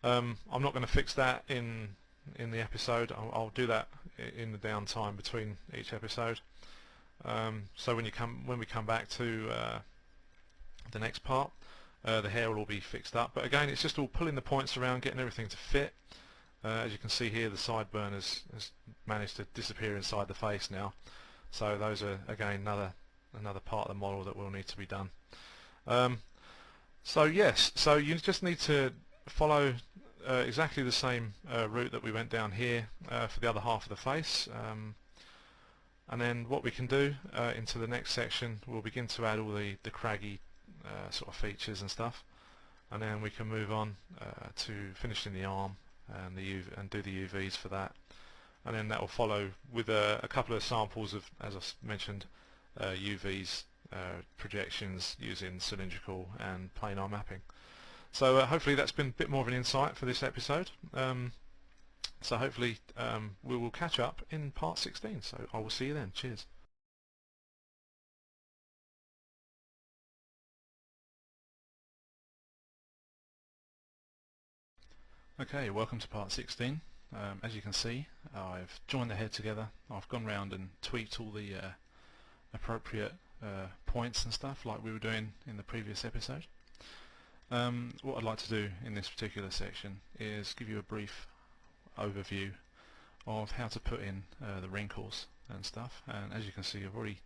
I'm not going to fix that in the episode. I'll do that in the downtime between each episode. So when we come back to the next part, the hair will all be fixed up. But again, it's just all pulling the points around, getting everything to fit. As you can see here, the sideburn has managed to disappear inside the face now. So those are again another part of the model that will need to be done. So yes, so you just need to follow exactly the same route that we went down here for the other half of the face. And then what we can do into the next section, we'll begin to add all the craggy sort of features and stuff, and then we can move on to finishing the arm and do the UVs for that, and then that will follow with a couple of samples of, as I mentioned, UVs projections using cylindrical and planar mapping. So hopefully that's been a bit more of an insight for this episode. So hopefully we will catch up in part 16. So I will see you then. Cheers. Okay, welcome to part 16. As you can see, I've joined the head together. I've gone round and tweaked all the appropriate points and stuff like we were doing in the previous episode. What I'd like to do in this particular section is give you a brief overview of how to put in the wrinkles and stuff, and as you can see I've already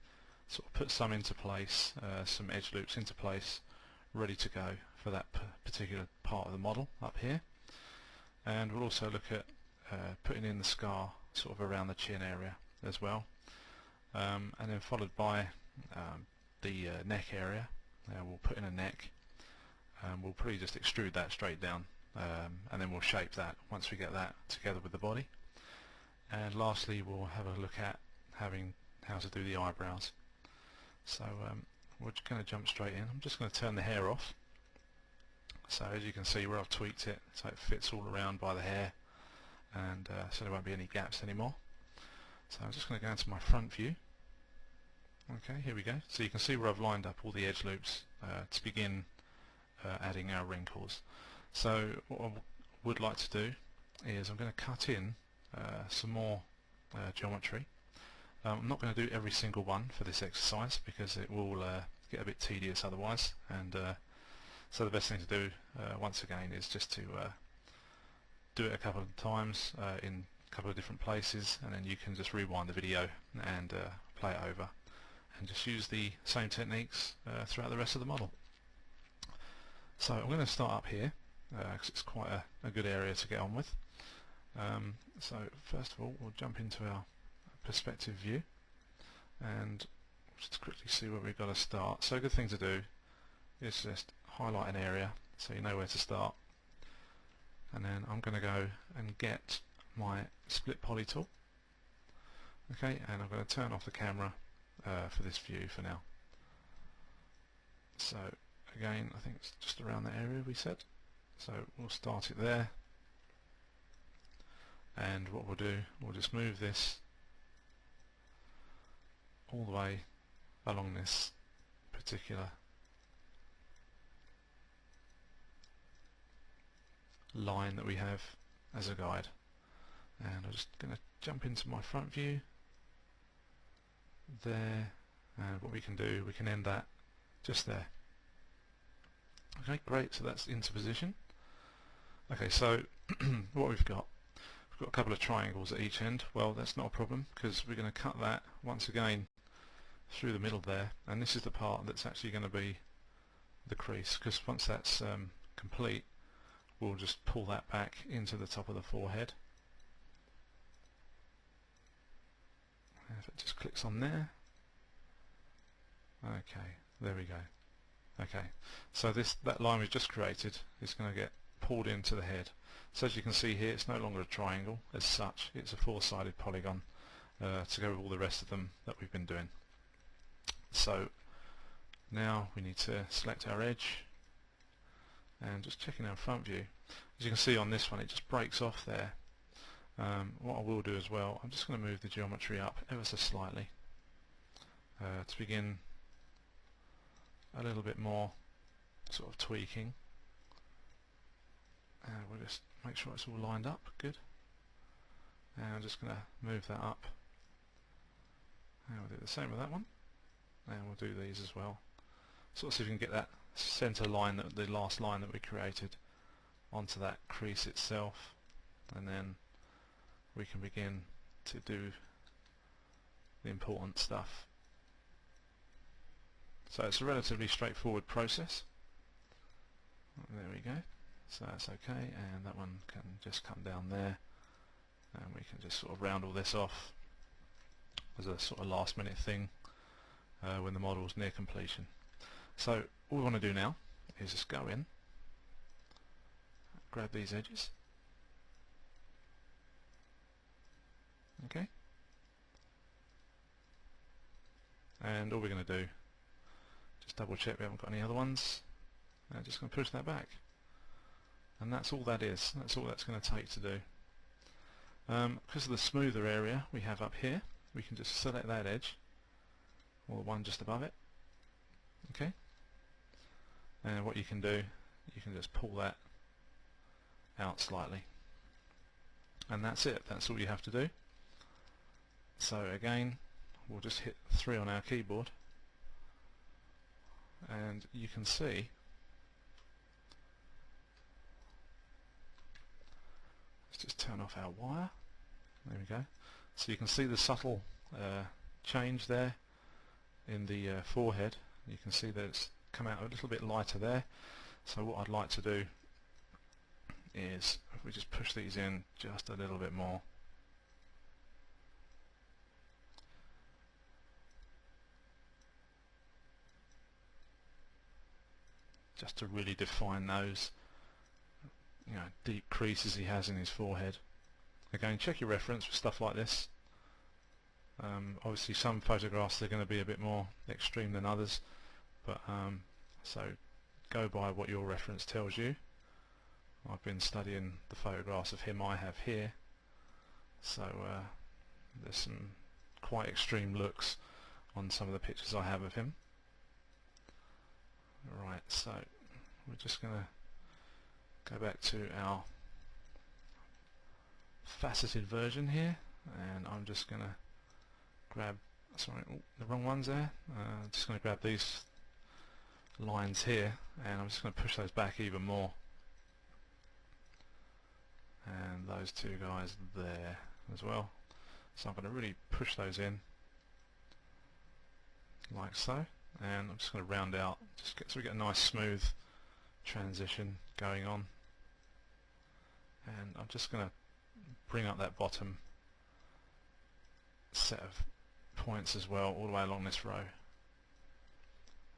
sort of put some into place, some edge loops into place, ready to go for that particular part of the model up here. And we'll also look at putting in the scar sort of around the chin area as well, and then followed by the neck area. We'll put in a neck, we'll probably just extrude that straight down, and then we'll shape that once we get that together with the body. And lastly, we'll have a look at how to do the eyebrows. So we're just going to jump straight in. I'm just going to turn the hair off. So as you can see where I've tweaked it so it fits all around by the hair, and so there won't be any gaps anymore. So I'm just going to go into my front view. Okay, here we go. So you can see where I've lined up all the edge loops to begin adding our wrinkles. So what I would like to do is I'm going to cut in some more geometry. I'm not going to do every single one for this exercise because it will get a bit tedious otherwise, and so the best thing to do once again is just to do it a couple of times in a couple of different places, and then you can just rewind the video and play it over and just use the same techniques throughout the rest of the model. So I'm going to start up here because it's quite a good area to get on with. So first of all, we'll jump into our perspective view and just quickly see where we've got to start. So a good thing to do is just highlight an area so you know where to start, and then I'm going to go and get my split poly tool. Okay, and I'm going to turn off the camera for this view for now. So again, I think it's just around that area we said, so we'll start it there, and what we'll do, we'll just move this all the way along this particular line that we have as a guide. And I'm just going to jump into my front view there, and what we can do, we can end that just there. Okay, great, so that's into position. Okay, so what we've got a couple of triangles at each end. Well, that's not a problem because we're going to cut that once again through the middle there, and this is the part that's actually going to be the crease, because once that's complete, we'll just pull that back into the top of the forehead. And if it just clicks on there, okay, there we go. Okay, so that line we've just created is going to get pulled into the head. So as you can see here, it's no longer a triangle as such, it's a four-sided polygon to go with all the rest of them that we've been doing. So now we need to select our edge, and just checking our front view. As you can see on this one, it just breaks off there. What I will do as well, I'm just going to move the geometry up ever so slightly to begin a little bit more sort of tweaking. We'll just make sure it's all lined up good, and I'm just going to move that up, and we'll do the same with that one, and we'll do these as well, sort of see if we can get that center line, the last line that we created, onto that crease itself, and then we can begin to do the important stuff. So it's a relatively straightforward process. There we go. So that's okay, and that one can just come down there, and we can just sort of round all this off as a sort of last minute thing when the model is near completion. So all we want to do now is just go in, grab these edges, okay, and all we're going to do, just double check we haven't got any other ones, and just going to push that back. And that's all that is. That's all that's going to take to do. Because of the smoother area we have up here, we can just select that edge, or the one just above it. Okay. And what you can do, you can just pull that out slightly. And that's it. That's all you have to do. So again, we'll just hit 3 on our keyboard, and you can see just turn off our wire. There we go. So you can see the subtle change there in the forehead. You can see that it's come out a little bit lighter there. So what I'd like to do is, if we just push these in just a little bit more, just to really define those deep creases he has in his forehead. Again, check your reference for stuff like this. Obviously some photographs they're going to be a bit more extreme than others, but so go by what your reference tells you. I've been studying the photographs of him I have here, so there's some quite extreme looks on some of the pictures I have of him. Right, so we're just going to go back to our faceted version here, and I'm just going to grab, sorry, the wrong ones there. Just going to grab these lines here, and I'm just going to push those back even more, and those two guys there as well. So I'm going to really push those in like so, and I'm just going to round out so we get a nice smooth transition going on, and I'm just going to bring up that bottom set of points as well all the way along this row,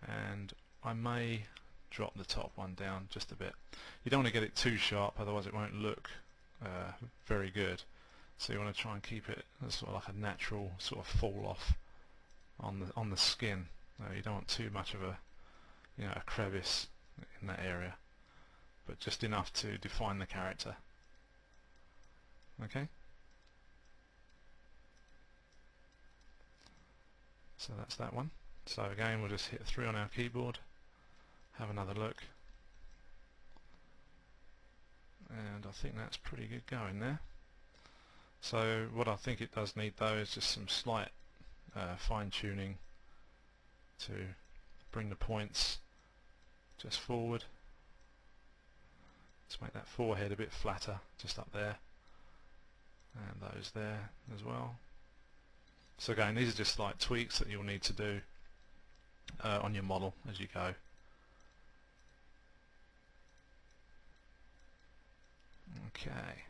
and I may drop the top one down just a bit. You don't want to get it too sharp, otherwise it won't look very good, so you want to try and keep it as sort of like a natural sort of fall off on the skin. You don't want too much of a a crevice in that area, but just enough to define the character. Okay, so that's that one. So again, we'll just hit 3 on our keyboard, have another look, and I think that's pretty good going there. So what I think it does need though is just some slight fine-tuning to bring the points just forward, to make that forehead a bit flatter just up there, and those there as well. So again, these are just slight tweaks that you'll need to do on your model as you go. Okay,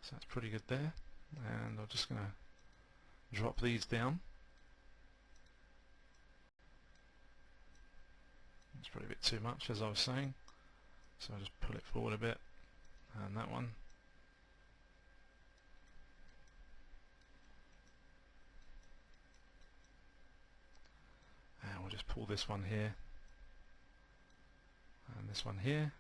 so that's pretty good there, and I'm just going to drop these down. It's probably a bit too much, as I was saying, so I'll just pull it forward a bit, and that one. And we'll just pull this one here, and this one here,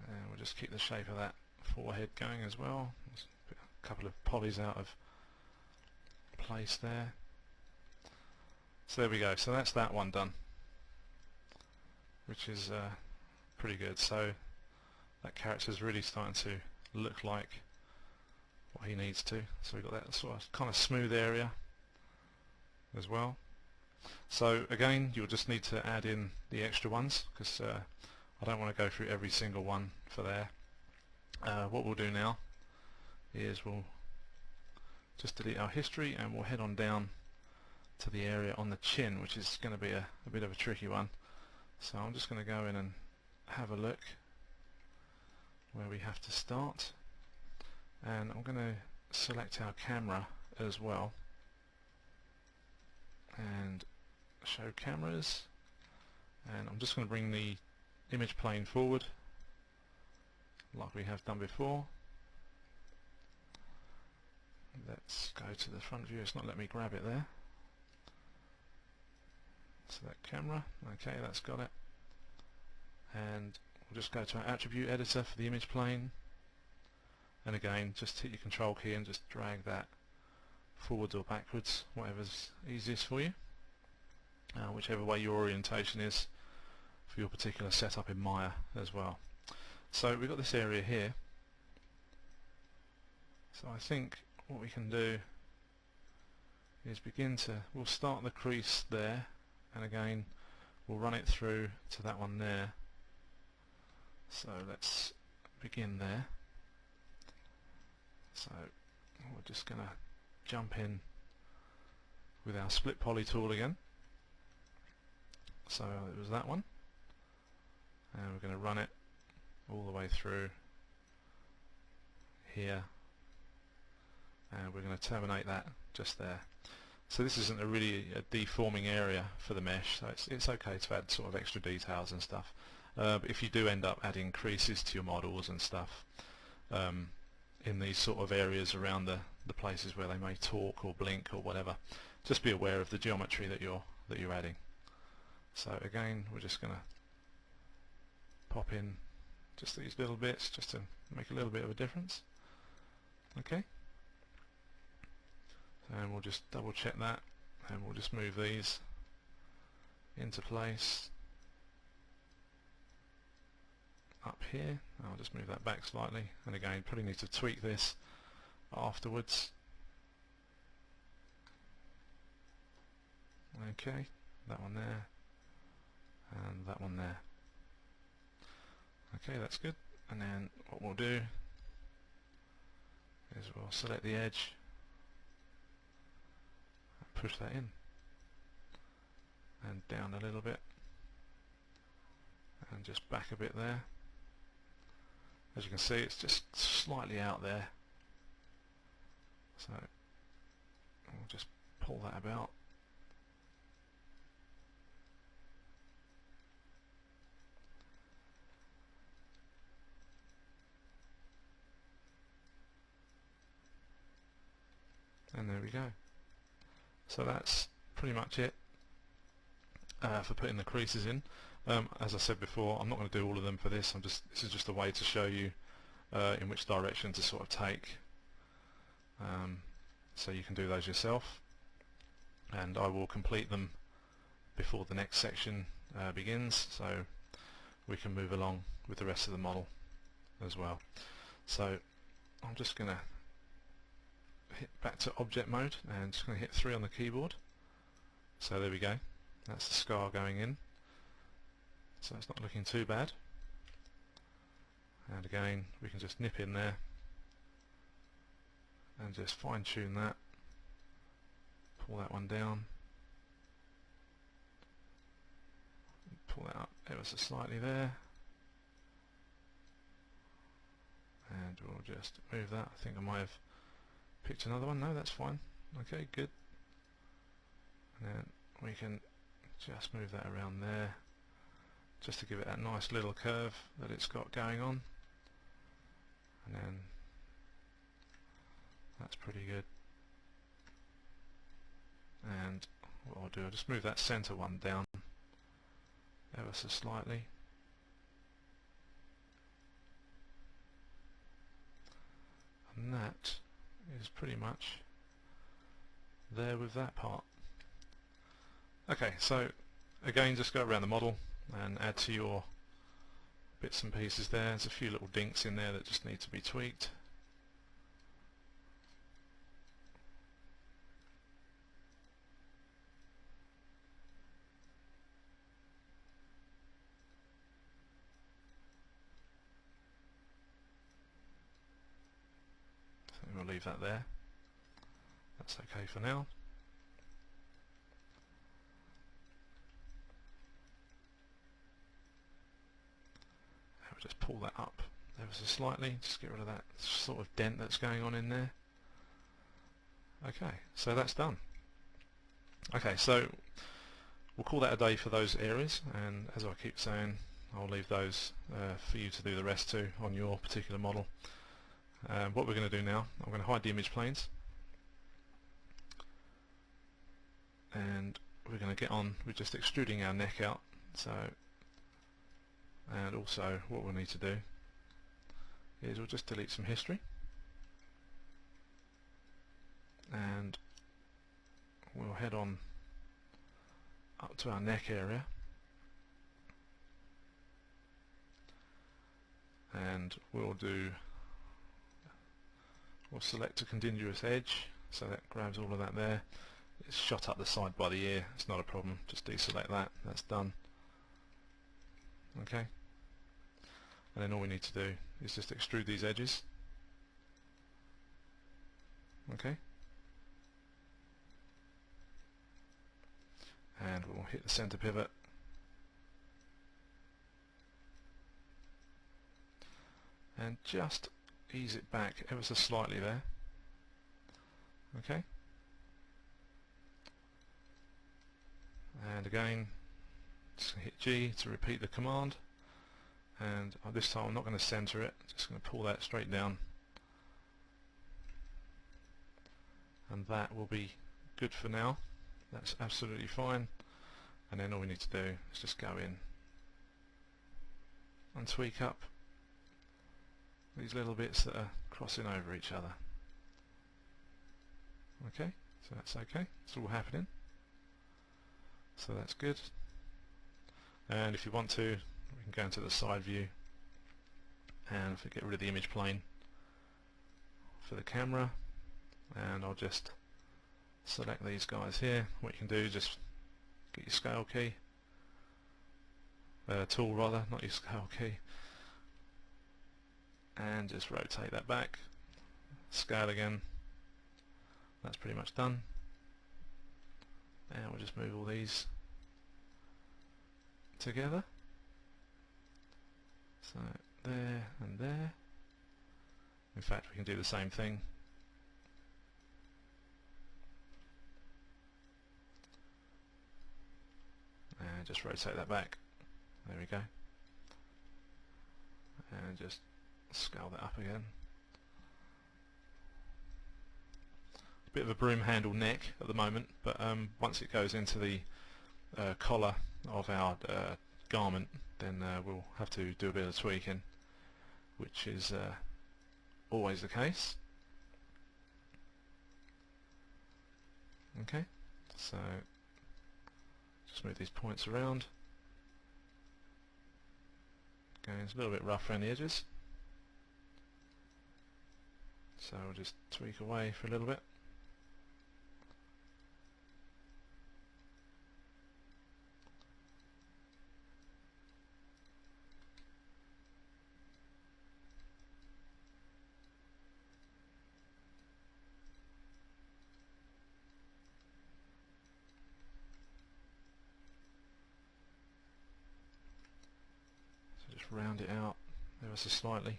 and we'll just keep the shape of that forehead going as well. Just put a couple of polys out of place there. So there we go, so that's that one done, which is pretty good. So that character is really starting to look like what he needs to. So we've got that sort of kind of smooth area as well. So again, you'll just need to add in the extra ones, because I don't want to go through every single one for there. What we'll do now is we'll just delete our history, and we'll head on down to the area on the chin, which is going to be a bit of a tricky one. So I'm just going to go in and have a look where we have to start, and I'm going to select our camera as well and show cameras, and I'm just going to bring the image plane forward like we have done before. Let's go to the front view. It's not letting me grab it there. So that camera, okay, that's got it, and we'll just go to our attribute editor for the image plane, and again just hit your control key and just drag that forwards or backwards, whatever's easiest for you, whichever way your orientation is for your particular setup in Maya as well. So we've got this area here, so I think what we can do is we'll start the crease there, and again we'll run it through to that one there. So let's begin there. So we're just going to jump in with our split poly tool again. So it was that one, and we're going to run it all the way through here, and we're going to terminate that just there. So this isn't really a deforming area for the mesh, so it's okay to add sort of extra details and stuff. But if you do end up adding creases to your models and stuff in these sort of areas around the places where they may talk or blink or whatever, just be aware of the geometry that you're adding. So again, we're just going to pop in just these little bits just to make a little bit of a difference. Okay, and we'll just double check that, and we'll just move these into place up here. I'll just move that back slightly, and again probably need to tweak this afterwards. Okay, that one there and that one there. Okay, that's good. And then what we'll do is we'll select the edge and push that in and down a little bit and just back a bit there. As you can see, it's just slightly out there, so we'll just pull that about. And there we go. So that's pretty much it for putting the creases in. As I said before, I'm not going to do all of them for this. This is just a way to show you in which direction to sort of take, so you can do those yourself. And I will complete them before the next section begins, so we can move along with the rest of the model as well. So I'm just going to hit back to object mode and just going to hit 3 on the keyboard. So there we go, that's the scar going in, so it's not looking too bad. And again, we can just nip in there and just fine tune that, pull that one down, pull that up ever so slightly there, and we'll just move that. I think I might have picked another one. No, that's fine. Okay, good. And then we can just move that around there just to give it that nice little curve that it's got going on, and then that's pretty good. And what I'll do, I'll just move that center one down ever so slightly, and that is pretty much there with that part. Okay, so again, just go around the model and add to your bits and pieces there. There's a few little dinks in there that just need to be tweaked. So we'll leave that there. That's okay for now. Just pull that up ever so slightly, just get rid of that sort of dent that's going on in there. Okay, so that's done. Okay, so we'll call that a day for those areas, and as I keep saying, I'll leave those for you to do the rest to on your particular model. What we're going to do now, I'm going to hide the image planes, and we're going to get on with just extruding our neck out. So, and also what we'll need to do is we'll just delete some history, and we'll head on up to our neck area, and we'll select a continuous edge, so that grabs all of that there. It's shot up the side by the ear, it's not a problem, just deselect that, that's done. Okay, and then all we need to do is just extrude these edges. Okay, and we'll hit the center pivot, and just ease it back ever so slightly there. Okay, and again just hit G to repeat the command, and this time I'm not going to center it, just going to pull that straight down, and that will be good for now. That's absolutely fine, and then all we need to do is just go in and tweak up these little bits that are crossing over each other. Okay, so that's okay, it's all happening, so that's good. And if you want to, we can go into the side view and get rid of the image plane for the camera, and I'll just select these guys here. What you can do is just get your scale key, tool rather, not your scale key, and just rotate that back, scale again. That's pretty much done, and we'll just move all these together, so there and there. In fact, we can do the same thing and just rotate that back. There we go, and just scale that up again. Bit of a broom handle neck at the moment, but once it goes into the collar of our garment, then we'll have to do a bit of tweaking, which is always the case. Okay, so just move these points around. Okay, it's a little bit rough around the edges, so we'll just tweak away for a little bit. Just round it out ever so slightly.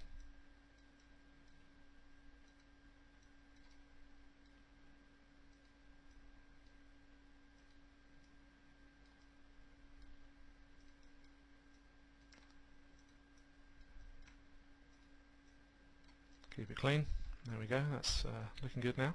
Keep it clean. There we go, that's looking good now.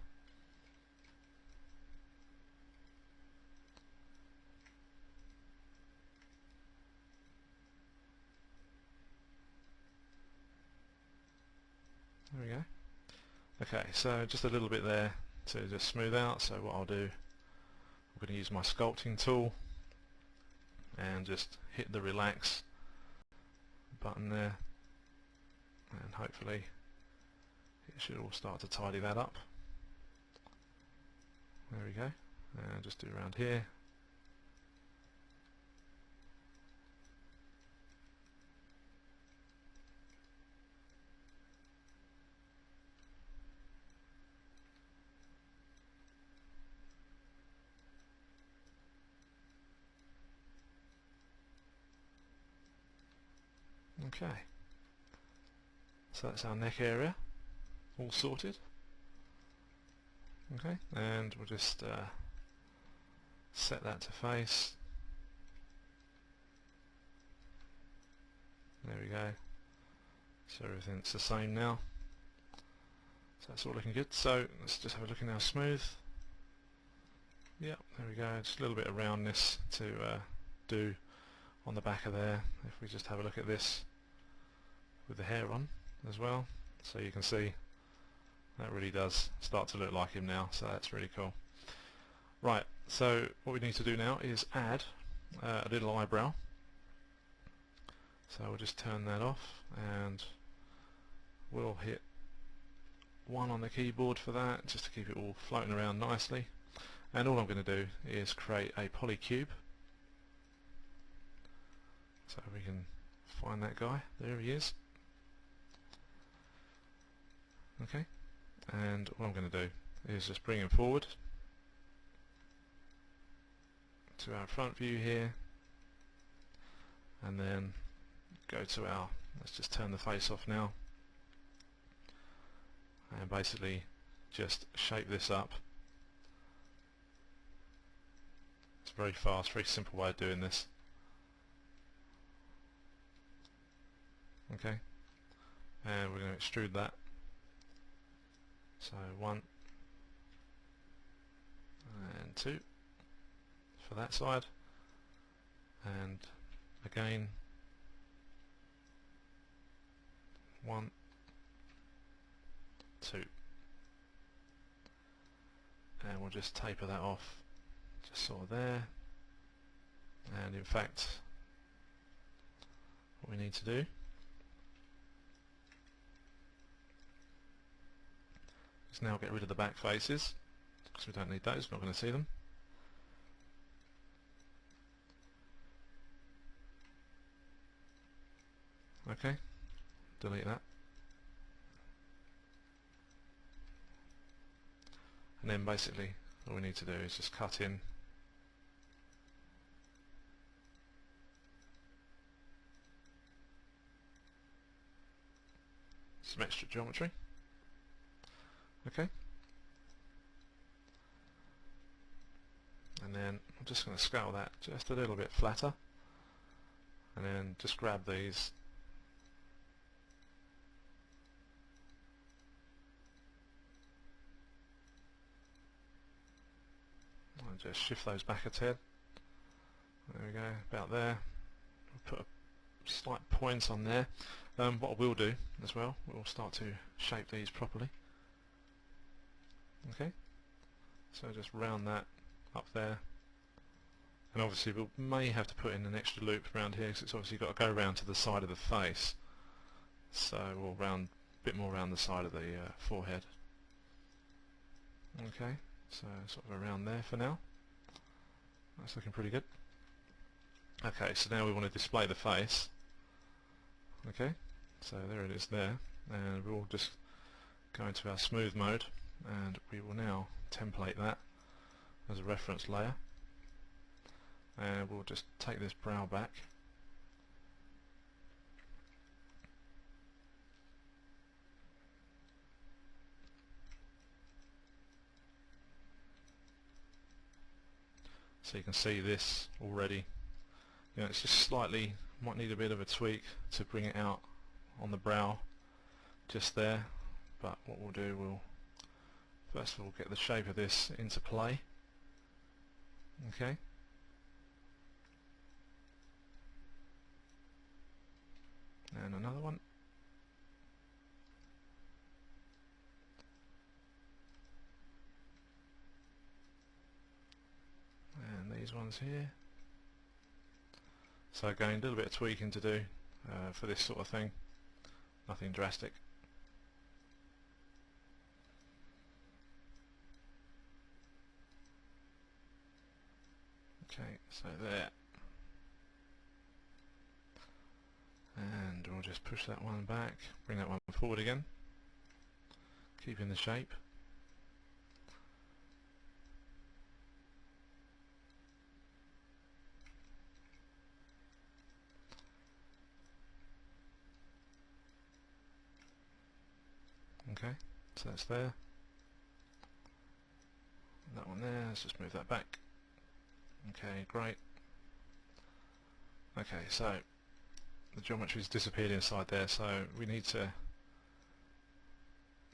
There we go. Okay, so just a little bit there to just smooth out, so what I'll do, I'm going to use my sculpting tool and just hit the relax button there, and hopefully it should all start to tidy that up. There we go, and just do around here. Okay, so that's our neck area all sorted. Okay, and we'll just set that to face. There we go, so everything's the same now, so that's all looking good. So let's just have a look in our smooth. Yep, there we go, just a little bit of roundness to do on the back of there. If we just have a look at this with the hair on as well, so you can see that really does start to look like him now, so that's really cool. Right, so what we need to do now is add a little eyebrow, so we'll just turn that off and we'll hit 1 on the keyboard for that, just to keep it all floating around nicely. And all I'm going to do is create a polycube, so we can find that guy. There he is. Okay, and what I'm going to do is just bring him forward to our front view here, and then go to our, let's just turn the face off now, and basically just shape this up. Let's very fast, very simple way of doing this. Okay, and we're going to extrude that. So 1 and 2 for that side, and again 1, 2, and we'll just taper that off just sort of there. And in fact, what we need to do is now get rid of the back faces, because we don't need those, we're not going to see them. Okay, delete that. And then basically all we need to do is just cut in some extra geometry. Okay, and then I'm just going to scale that just a little bit flatter, and then just grab these and just shift those back a tad. There we go, about there. We'll put a slight point on there. What I will do as well, we'll start to shape these properly. Okay, so just round that up there, and obviously we may have to put in an extra loop around here because it's obviously got to go around to the side of the face, so we'll round a bit more around the side of the forehead. Okay, so sort of around there for now. That's looking pretty good. Okay, so now we want to display the face. Okay, so there it is there, and we'll just go into our smooth mode, and we will now template that as a reference layer, and we'll just take this brow back, so you can see this already. You know, it's just slightly, might need a bit of a tweak to bring it out on the brow just there, but what we'll do, we'll first of all get the shape of this into play. Okay, and another one, and these ones here. So again, a little bit of tweaking to do for this sort of thing, nothing drastic. Okay, so there, and we'll just push that one back, bring that one forward again, keeping the shape. Okay, so that's there. That one there, let's just move that back. Okay, great. Okay, so the geometry's disappeared inside there, so we need to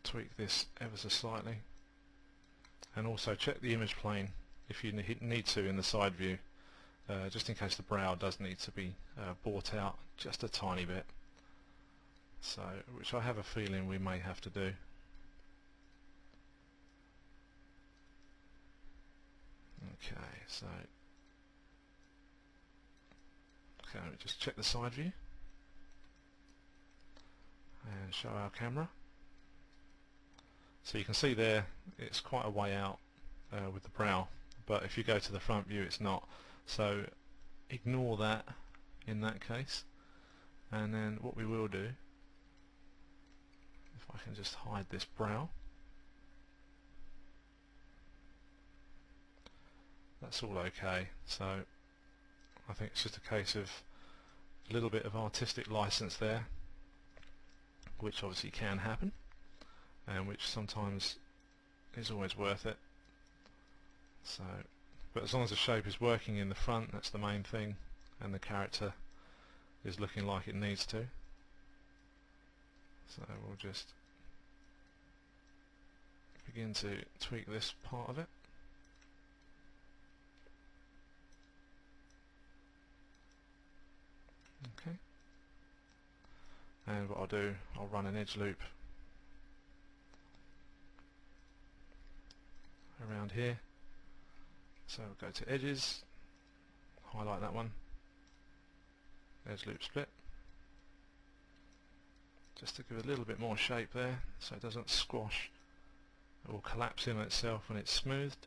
tweak this ever so slightly, and also check the image plane if you need to in the side view, just in case the brow does need to be brought out just a tiny bit, so which I have a feeling we may have to do. Okay, so we just check the side view and show our camera. So you can see there it's quite a way out with the brow, but if you go to the front view it's not, so ignore that in that case. And then what we will do, if I can just hide this brow, that's all okay. So I think it's just a case of a little bit of artistic license there, which obviously can happen, and which sometimes is always worth it. So but as long as the shape is working in the front, that's the main thing, and the character is looking like it needs to. So we'll just begin to tweak this part of it. Okay. And what I'll do, I'll run an edge loop around here. So we'll go to edges, highlight that one, edge loop split, just to give a little bit more shape there so it doesn't squash or collapse in on itself when it's smoothed.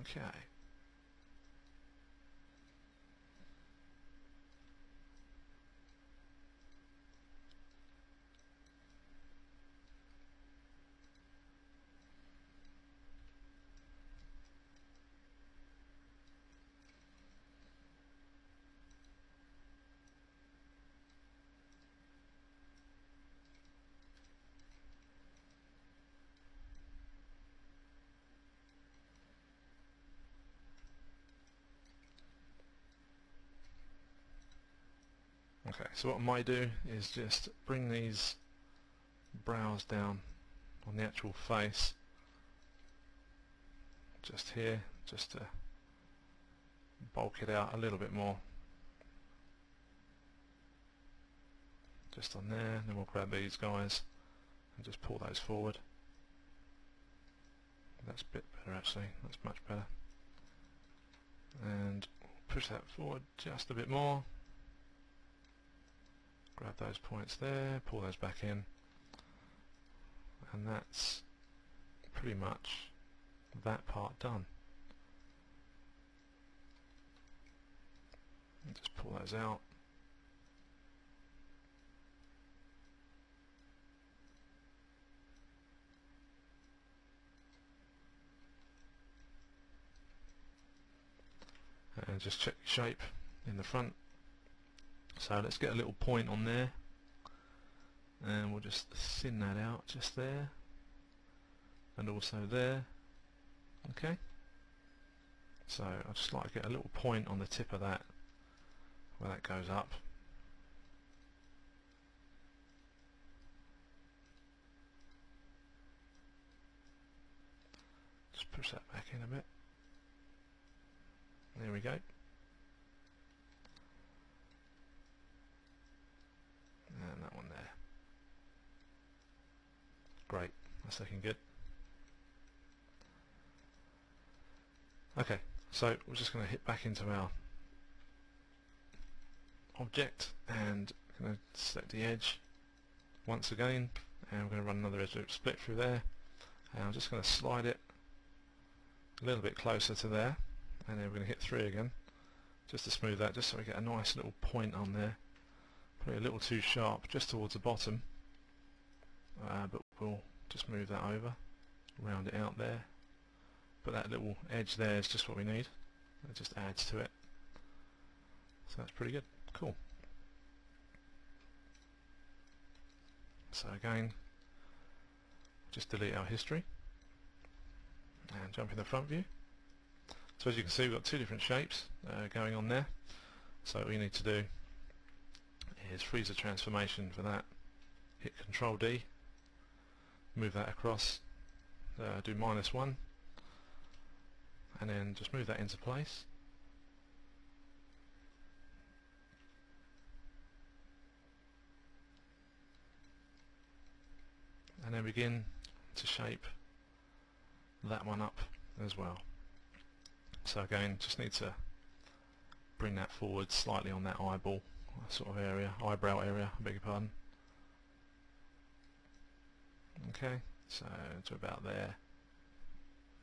Okay. Okay, so what I might do is just bring these brows down on the actual face, just here, just to bulk it out a little bit more. Just on there, and then we'll grab these guys and just pull those forward. That's a bit better actually, that's much better. And push that forward just a bit more. Grab those points there, pull those back in, and that's pretty much that part done. And just pull those out. And just check your shape in the front. So let's get a little point on there, and we'll just thin that out just there, and also there. Okay, so I'd just like to get a little point on the tip of that, where that goes up. Just push that back in a bit. There we go. And that one there. Great, that's looking good. Okay, so we're just going to hit back into our object and going to select the edge once again, and we're going to run another edge loop split through there, and I'm just going to slide it a little bit closer to there, and then we're going to hit 3 again just to smooth that, just so we get a nice little point on there. Probably a little too sharp just towards the bottom, but we'll just move that over, round it out there. But that little edge there is just what we need. It just adds to it. So that's pretty good. Cool. So again, just delete our history and jump in the front view. So as you can see, we've got 2 different shapes going on there. So all you need to do is freeze the transformation for that. Hit Control D, move that across, do -1, and then just move that into place. And then begin to shape that one up as well. So again, just need to bring that forward slightly on that eyeball sort of area, eyebrow area, I beg your pardon. Okay, so to about there.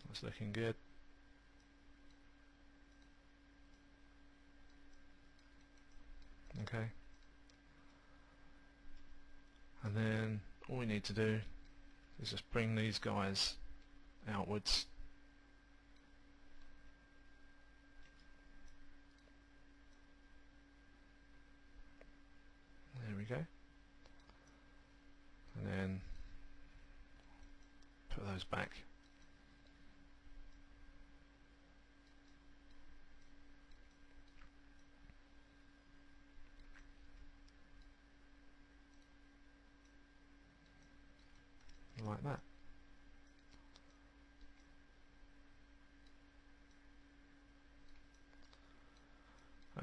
That's looking good. Okay. And then all we need to do is just bring these guys outwards we go. And then put those back. Like that.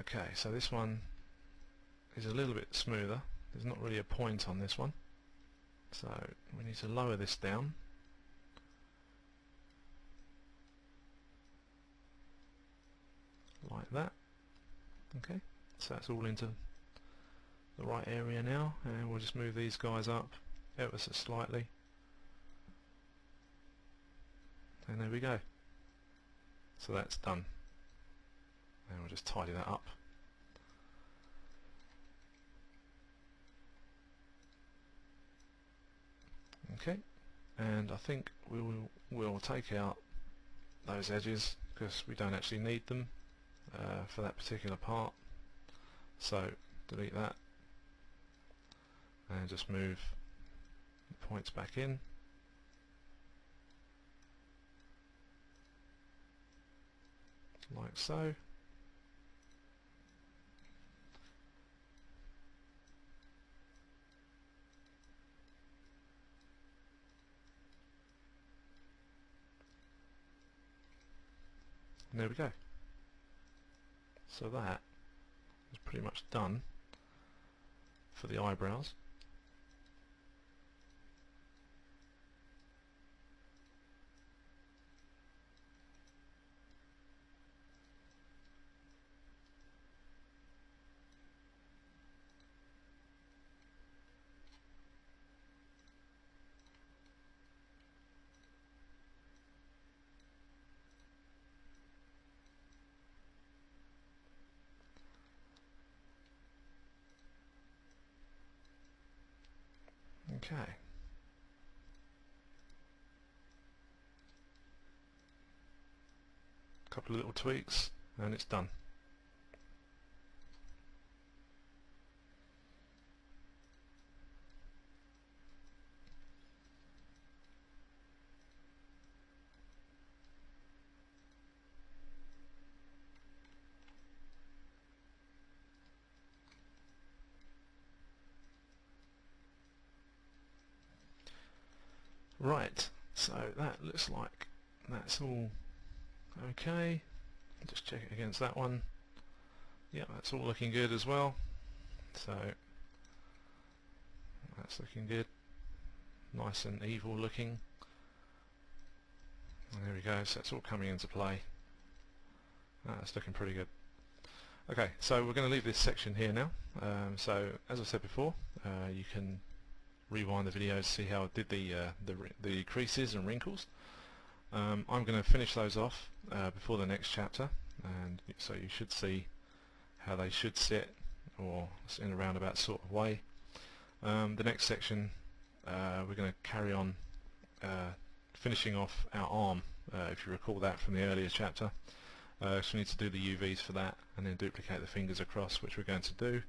Okay, so this one is a little bit smoother. There's not really a point on this one, so we need to lower this down. Like that. Okay, so that's all into the right area now, and we'll just move these guys up ever so slightly. And there we go. So that's done. And we'll just tidy that up. Okay, and I think we'll take out those edges because we don't actually need them for that particular part. So delete that and just move the points back in. Like so. And there we go. So that is pretty much done for the eyebrows. Okay. Couple of little tweaks and it's done. Right, so that looks like that's all okay. Just check it against that one. Yeah, that's all looking good as well. So that's looking good. Nice and evil looking. And there we go, so that's all coming into play. That's looking pretty good. Okay, so we're going to leave this section here now. So as I said before, you can rewind the video to see how I did the creases and wrinkles. I'm going to finish those off before the next chapter, and so you should see how they should sit, or in a roundabout sort of way. The next section we're going to carry on finishing off our arm, if you recall that from the earlier chapter. So we need to do the UVs for that and then duplicate the fingers across, which we're going to do.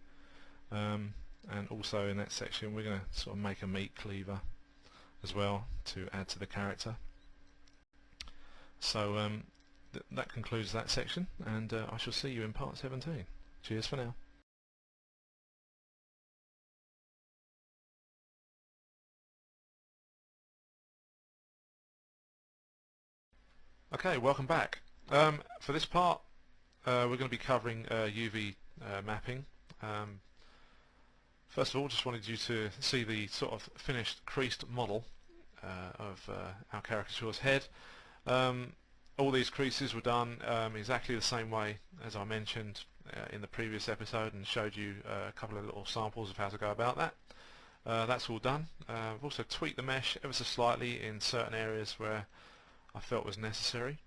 And also in that section we're going to sort of make a meat cleaver as well to add to the character. So that concludes that section, and I shall see you in part 17. Cheers for now. Okay, welcome back. For this part we're going to be covering UV mapping. First of all, just wanted you to see the sort of finished creased model of our caricature's head. All these creases were done exactly the same way as I mentioned in the previous episode, and showed you a couple of little samples of how to go about that. That's all done. I've also tweaked the mesh ever so slightly in certain areas where I felt was necessary.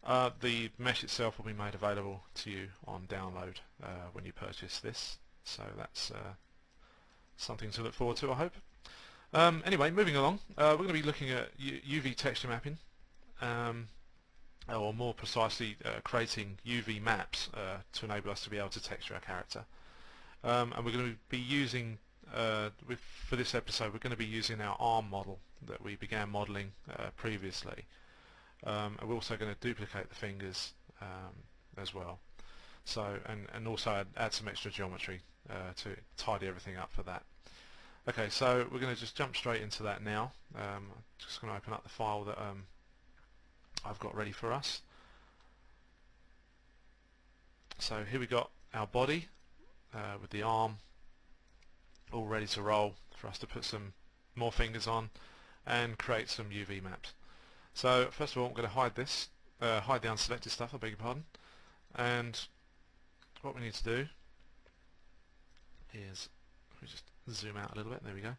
The mesh itself will be made available to you on download when you purchase this, so that's something to look forward to, I hope. Anyway, moving along, we're going to be looking at UV texture mapping, or more precisely creating UV maps to enable us to be able to texture our character. and we're going to be using for this episode we're going to be using our arm model that we began modeling previously, and we're also going to duplicate the fingers as well, so and also add some extra geometry to tidy everything up for that. Okay, so we're going to just jump straight into that now. I'm just going to open up the file that I've got ready for us. So here we got our body with the arm all ready to roll for us to put some more fingers on and create some UV maps. So first of all I'm going to hide this, hide the unselected stuff, I beg your pardon, and what we need to do is we just zoom out a little bit, there we go.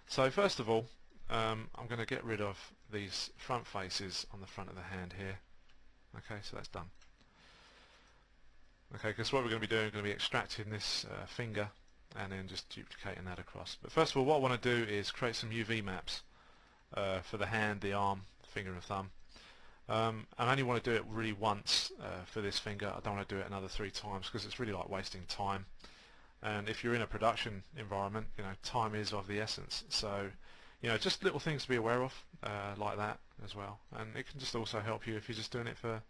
So first of all I'm going to get rid of these front faces on the front of the hand here. Okay, so that's done. Okay, because what we're going to be doing, we're going to be extracting this finger and then just duplicating that across. But first of all, what I want to do is create some UV maps for the hand, the arm, finger and thumb. I only want to do it really once for this finger. I don't want to do it another 3 times because it's really like wasting time. And if you're in a production environment, you know, time is of the essence. So, you know, just little things to be aware of like that as well. And it can just also help you if you're just doing it for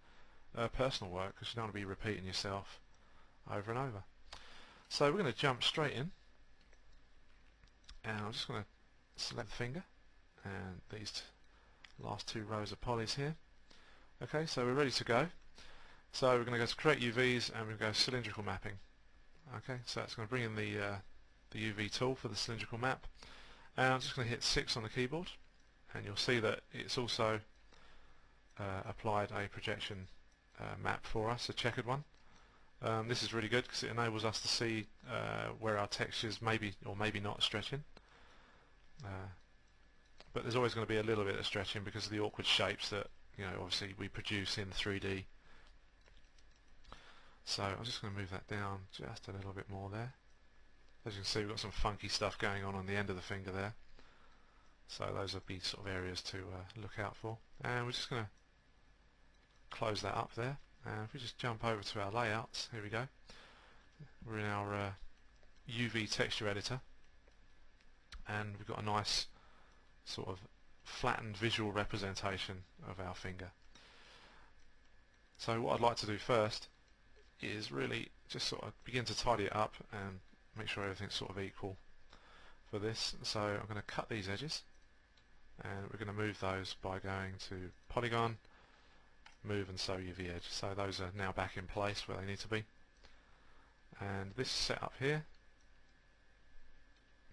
personal work, because you don't want to be repeating yourself over and over. So we're going to jump straight in, and I'm just going to select the finger and these last 2 rows of polys here. Okay, so we're ready to go. So we're going to go to create UVs and we're going to go cylindrical mapping. Okay, so it's going to bring in the UV tool for the cylindrical map, and I'm just going to hit 6 on the keyboard, and you'll see that it's also applied a projection map for us, a checkered one. This is really good because it enables us to see where our textures maybe or maybe not stretching, but there's always going to be a little bit of stretching because of the awkward shapes that, you know, obviously we produce in 3D. So I'm just going to move that down just a little bit more there. As you can see, we've got some funky stuff going on the end of the finger there, so those would be sort of areas to look out for. And we're just going to close that up there, and if we just jump over to our layouts, here we go. We're in our UV texture editor, and we've got a nice sort of flattened visual representation of our finger. So what I'd like to do first is really just sort of begin to tidy it up and make sure everything's sort of equal for this. So I'm going to cut these edges, and we're going to move those by going to Polygon, Move and Sew UV Edge. So those are now back in place where they need to be. And this setup here,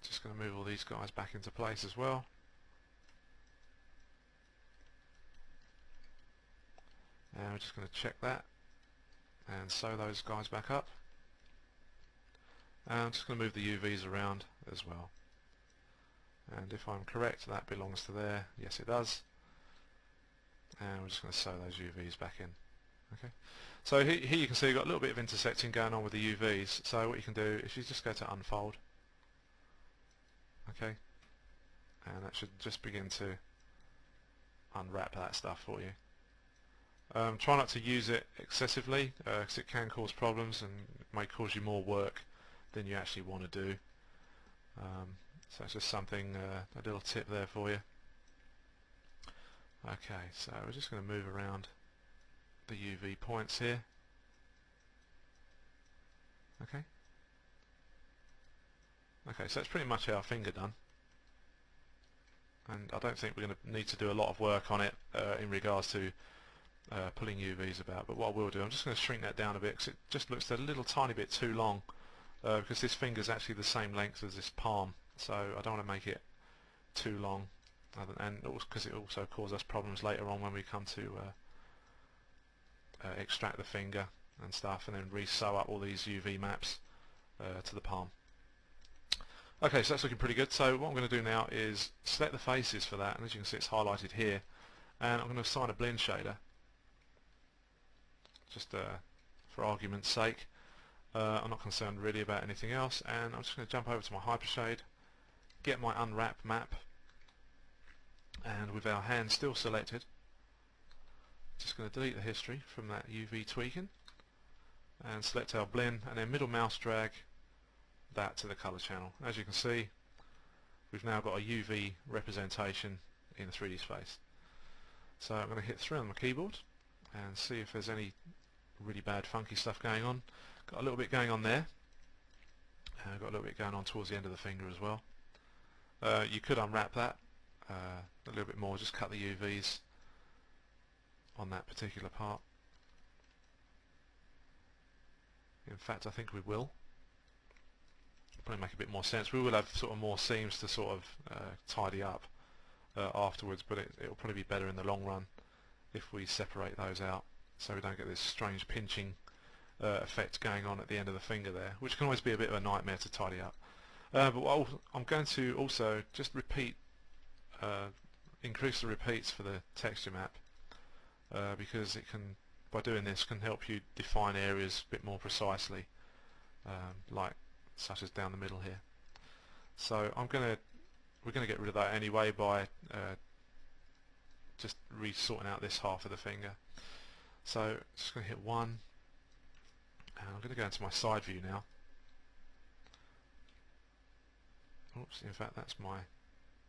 just going to move all these guys back into place as well. And we're just going to check that and sew those guys back up. And I'm just going to move the UVs around as well. And if I'm correct, that belongs to there. Yes, it does. And we're just going to sew those UVs back in. Okay. So here you can see you've got a little bit of intersecting going on with the UVs. So what you can do is you just go to Unfold. Okay. And that should just begin to unwrap that stuff for you. Try not to use it excessively because it can cause problems and it may cause you more work than you actually want to do. So it's just something, a little tip there for you. Okay, so we're just going to move around the UV points here. Okay. Okay, so that's pretty much our finger done. And I don't think we're going to need to do a lot of work on it in regards to pulling UVs about, but what I will do, I'm just going to shrink that down a bit because it just looks a little tiny bit too long, because this finger is actually the same length as this palm, so I don't want to make it too long, and because it also causes us problems later on when we come to extract the finger and stuff and then re-sew up all these UV maps to the palm. Okay, so that's looking pretty good. So what I'm going to do now is select the faces for that, and as you can see it's highlighted here, and I'm going to assign a blend shader just for argument's sake. I'm not concerned really about anything else, and I'm just going to jump over to my hypershade, get my unwrap map, and with our hand still selected, just going to delete the history from that UV tweaking and select our blend, and then middle mouse drag that to the colour channel. As you can see, we've now got a UV representation in 3D space. So I'm going to hit 3 on my keyboard and see if there's any really bad funky stuff going on. Got a little bit going on there. Got a little bit going on towards the end of the finger as well. You could unwrap that a little bit more, just cut the UVs on that particular part. In fact, I think we will. Probably make a bit more sense. We will have sort of more seams to sort of tidy up afterwards, but it'll probably be better in the long run if we separate those out, so we don't get this strange pinching effect going on at the end of the finger there, which can always be a bit of a nightmare to tidy up. But what I'm going to also just repeat, increase the repeats for the texture map, because it can, by doing this, can help you define areas a bit more precisely, such as down the middle here. So we're going to get rid of that anyway by just sorting out this half of the finger. So just going to hit 1, and I'm going to go into my side view now. Oops, in fact that's my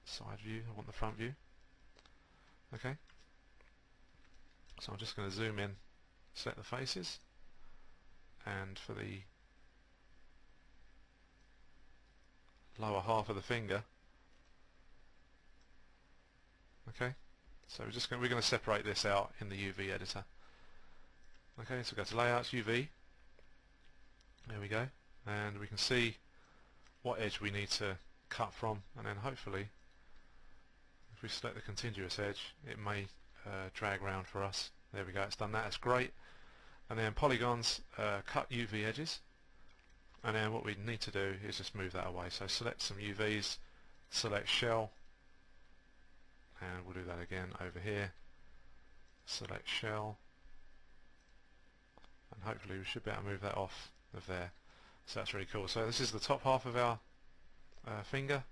side view, I want the front view. Okay, so I'm just going to zoom in, select the faces, and for the lower half of the finger, okay, so we're going to separate this out in the UV editor. Okay, so go to Layouts, UV, there we go, and we can see what edge we need to cut from, and then hopefully if we select the contiguous edge it may drag around for us. There we go, it's done that, it's great. And then polygons, cut UV edges, and then what we need to do is just move that away. So select some UVs, select shell, and we'll do that again over here, select shell, and hopefully we should be able to move that off of there. So that's really cool. So this is the top half of our finger,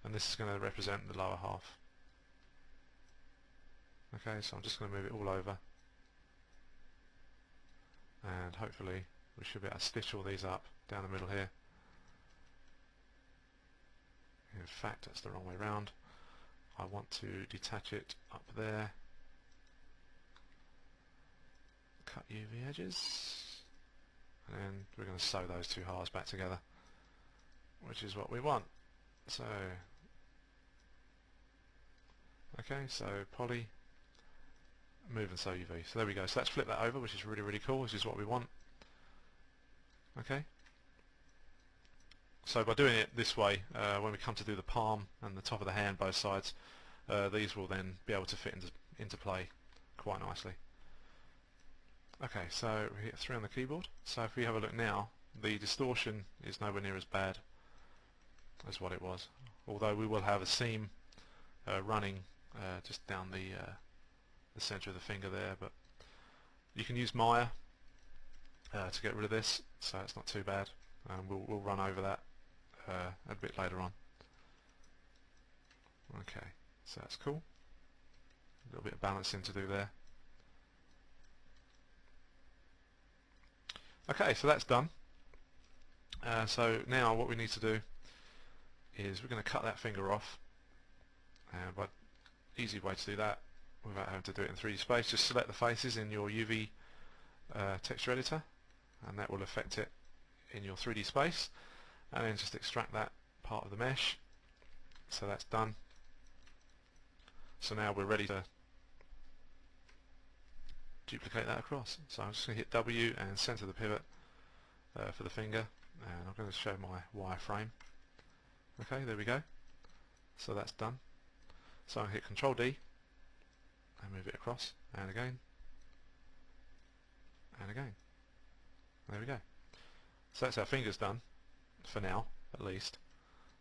and this is going to represent the lower half. Okay, so I'm just going to move it all over, and hopefully we should be able to stitch all these up down the middle here. In fact, that's the wrong way round. I want to detach it up there, cut UV edges, and then we're going to sew those two halves back together, which is what we want. So okay, so poly, move and sew UV. So there we go. So let's flip that over, which is really, really cool. This is what we want. Okay, so by doing it this way, when we come to do the palm and the top of the hand, both sides, these will then be able to fit into play quite nicely. Okay, so we hit 3 on the keyboard. So if we have a look now, the distortion is nowhere near as bad as what it was, although we will have a seam running just down the center of the finger there, but you can use Maya to get rid of this, so it's not too bad. We'll run over that a bit later on. Okay, so that's cool. A little bit of balancing to do there. Okay, so that's done. So now what we need to do is we're going to cut that finger off, and by easy way to do that without having to do it in 3D space, just select the faces in your UV texture editor, and that will affect it in your 3D space, and then just extract that part of the mesh. So that's done. So now we're ready to duplicate that across. So I'm just going to hit W and center the pivot for the finger, and I'm going to show my wireframe. Okay, there we go. So that's done. So I hit Control D and move it across, and again, and again. There we go. So that's our fingers done, for now, at least.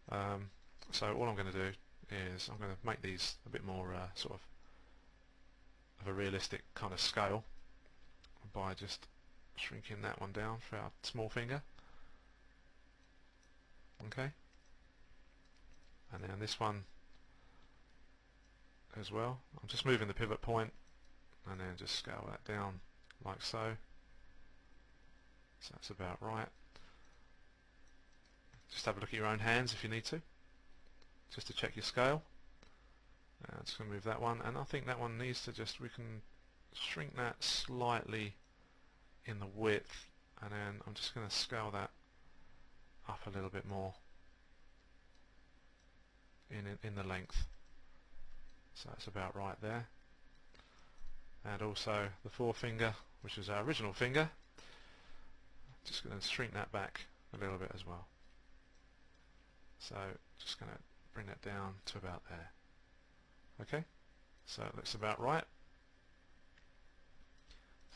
So all I'm going to do is I'm going to make these a bit more sort of a realistic kind of scale by just shrinking that one down for our small finger. Okay. And then this one as well. I'm just moving the pivot point and then just scale that down like so. So that's about right. just have a look at your own hands if you need to, just to check your scale. Just going to move that one, and I think that one needs to we can shrink that slightly in the width, and then I'm just going to scale that up a little bit more in the length. So that's about right there. And also the forefinger, which is our original finger, just going to shrink that back a little bit as well. So just going to bring that down to about there. Okay, so it looks about right.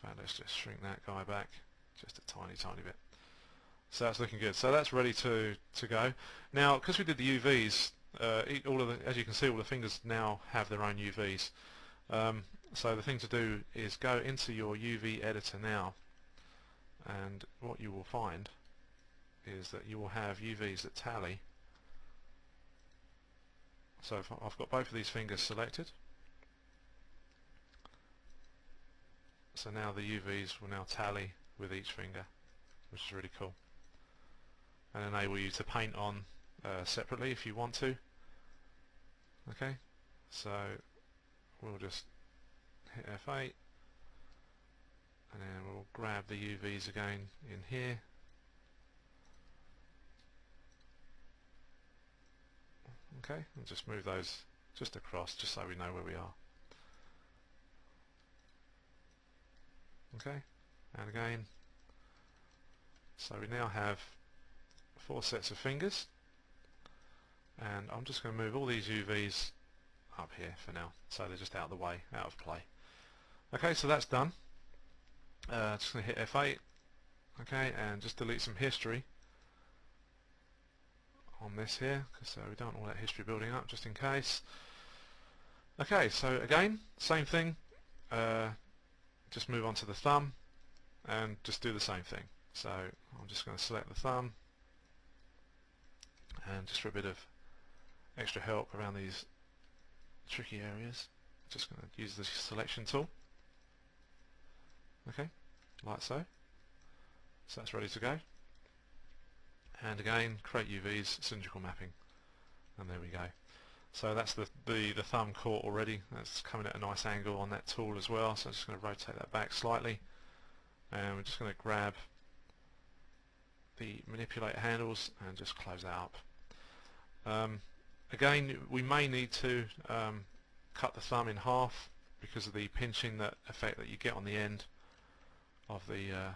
So let's just shrink that guy back just a tiny bit. So that's looking good. So that's ready to go. Now, because we did the UVs, as you can see, all the fingers now have their own UVs. So the thing to do is go into your UV editor now, and what you will find is that you will have UVs that tally. So if I've got both of these fingers selected, so now the UVs will now tally with each finger, which is really cool, and enable you to paint on separately if you want to. Okay, so we'll just hit F8, and then we'll grab the UVs again in here. Okay, and just move those just across, just so we know where we are. Okay, and again, so we now have 4 sets of fingers, and I'm just going to move all these UVs up here for now, so they're just out of the way, out of play. Okay, so that's done. Just going to hit F8, okay, and just delete some history on this here, so we don't want all that history building up, just in case. Okay, so again, same thing, just move on to the thumb and just do the same thing. So I'm just going to select the thumb, and just for a bit of extra help around these tricky areas, just going to use the selection tool. Okay, like so. So that's ready to go. And again, create UVs, cylindrical mapping, and there we go. So that's the thumb caught already. That's coming at a nice angle on that tool as well, so I'm just going to rotate that back slightly, and we're just going to grab the manipulator handles and just close that up. Again, we may need to cut the thumb in half because of the pinching effect that you get on the end of the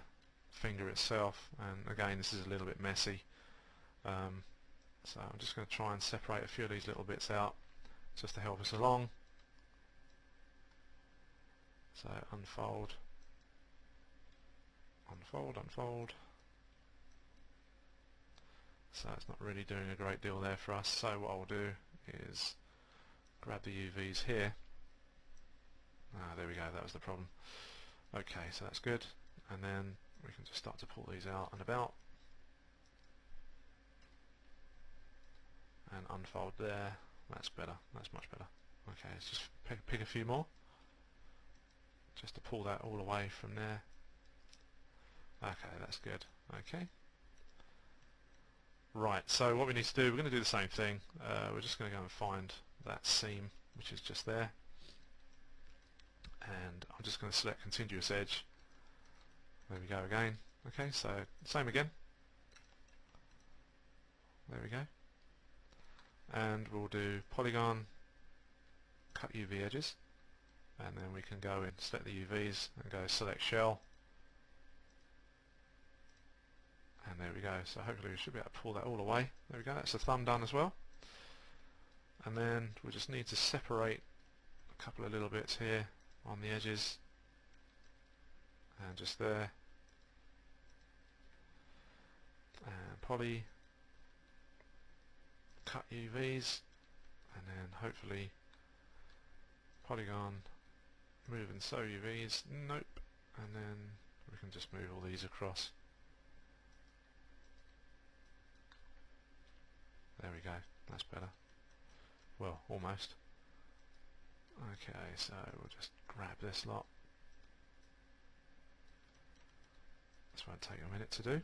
finger itself, and again, this is a little bit messy. So I'm just going to try and separate a few of these little bits out just to help us along. So unfold, unfold, unfold. So it's not really doing a great deal there for us, so what I'll do is grab the UVs here. There we go, that was the problem. Okay, so that's good, and then we can just start to pull these out and about, and unfold there. That's better, that's much better. Okay, let's just pick a few more just to pull that all away from there. Okay, that's good. Okay, right, so what we need to do, we're going to do the same thing. We're just going to go and find that seam which is just there, and I'm just going to select continuous edge. There we go again. Okay, so same again. There we go. And we'll do polygon, cut UV edges, and then we can go in, select the UVs, and go select shell. And there we go. So hopefully we should be able to pull that all away. There we go. That's the thumb done as well. And then we just need to separate a couple of little bits here on the edges, and just there. And poly, cut UVs, and then hopefully polygon, move and sew UVs. Nope. And then we can just move all these across. There we go, that's better. Well, almost. Okay, so we'll just grab this lot. This won't take a minute to do.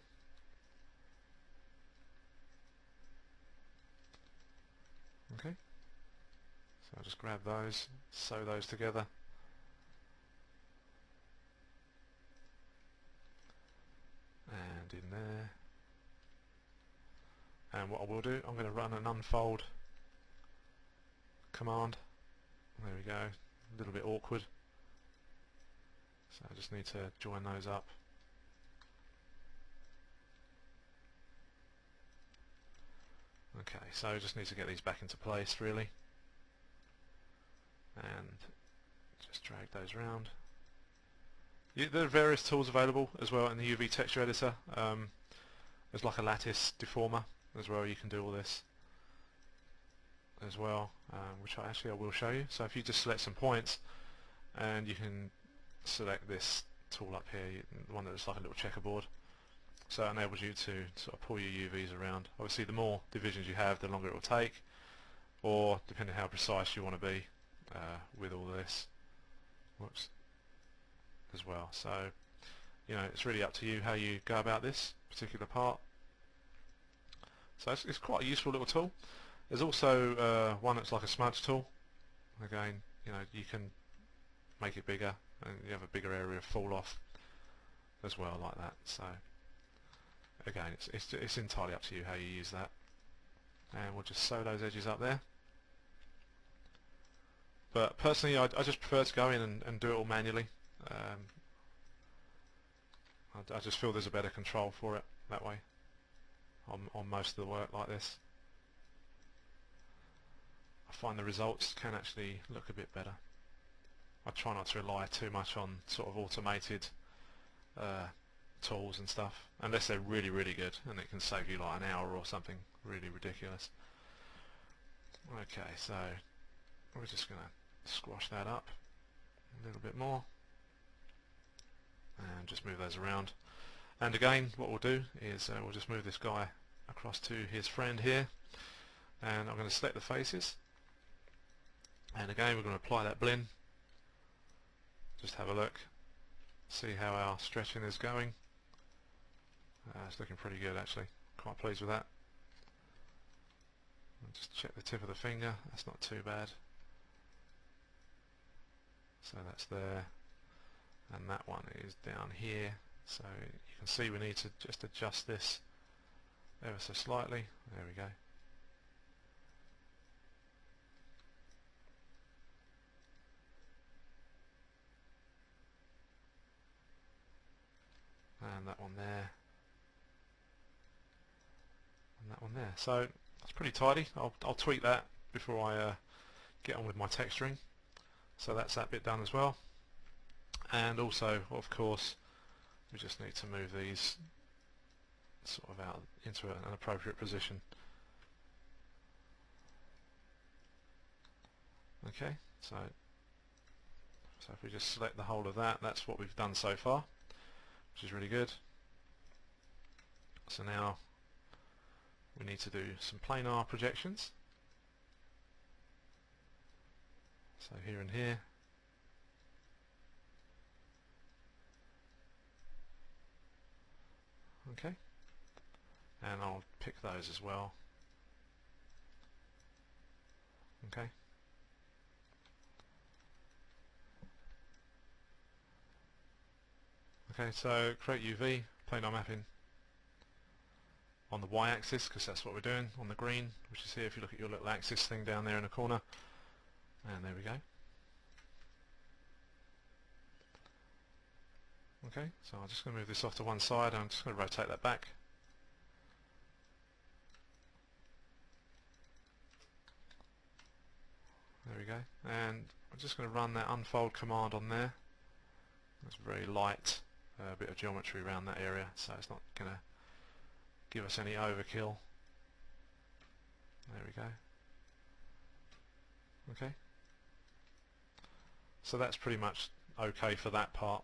Okay, so I'll just grab those, sew those together. And in there. And what I will do, I'm going to run an unfold command. There we go, a little bit awkward. So I just need to join those up. Okay, so I just need to get these back into place really. And just drag those around. There are various tools available as well in the UV texture editor. There's like a lattice deformer as well, you can do all this as well, which I will show you. So if you just select some points and you can select this tool up here, the one that looks like a little checkerboard, so it enables you to sort of pull your UVs around. Obviously the more divisions you have, the longer it will take, or depending how precise you want to be with all this. Whoops. As well, so you know, it's really up to you how you go about this particular part. So it's quite a useful little tool. There's also one that's like a smudge tool. Again, you know, you can make it bigger and you have a bigger area of fall off as well, like that. So again, it's entirely up to you how you use that. And we'll just sew those edges up there. But personally, I just prefer to go in and do it all manually. I just feel there's a better control for it that way on most of the work like this. I find the results can actually look a bit better. I try not to rely too much on sort of automated tools and stuff, unless they're really, really good and it can save you like an hour or something really ridiculous. Okay, so we're just going to squash that up a little bit more and just move those around. And again, what we'll do is we'll just move this guy across to his friend here, and I'm going to select the faces, and again we're going to apply that blend. Just have a look, see how our stretching is going. It's looking pretty good actually, quite pleased with that. I'll just check the tip of the finger, that's not too bad. So that's there, and that one is down here, so you can see we need to just adjust this ever so slightly. There we go. And that one there, and that one there. So that's pretty tidy. I'll tweak that before I get on with my texturing. So that's that bit done as well. And also, of course, we just need to move these sort of out into an appropriate position. Okay, so if we just select the whole of that, that's what we've done so far, which is really good. So now we need to do some planar projections. So here and here. Okay, and I'll pick those as well. Okay. Okay, so create UV, planar mapping on the y-axis, because that's what we're doing, on the green, which is here if you look at your little axis thing down there in the corner. And there we go. Okay, so I'm just going to move this off to one side, and I'm just going to rotate that back. There we go, and I'm just going to run that unfold command on there. That's very light, a bit of geometry around that area, so it's not going to give us any overkill. There we go. Okay, so that's pretty much okay for that part.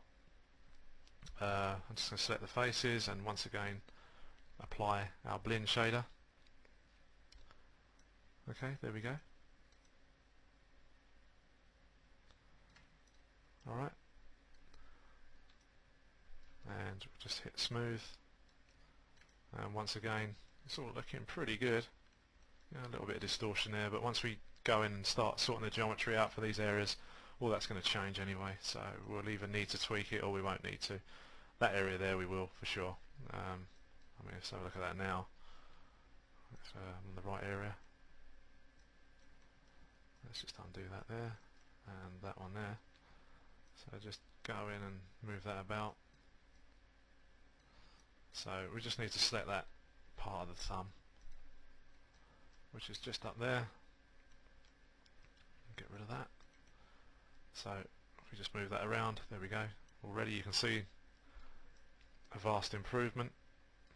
I'm just going to select the faces and once again apply our blend shader. Okay, there we go. Alright, and we'll just hit smooth, and once again it's all looking pretty good. You know, a little bit of distortion there, but once we go in and start sorting the geometry out for these areas, all that's going to change anyway, so we'll either need to tweak it or we won't need to. That area there we will for sure. I mean, let's have a look at that now. It's in the right area. Let's just undo that there and that one there. So just go in and move that about. So we just need to select that part of the thumb, which is just up there. Get rid of that. So if we just move that around, there we go. Already you can see a vast improvement,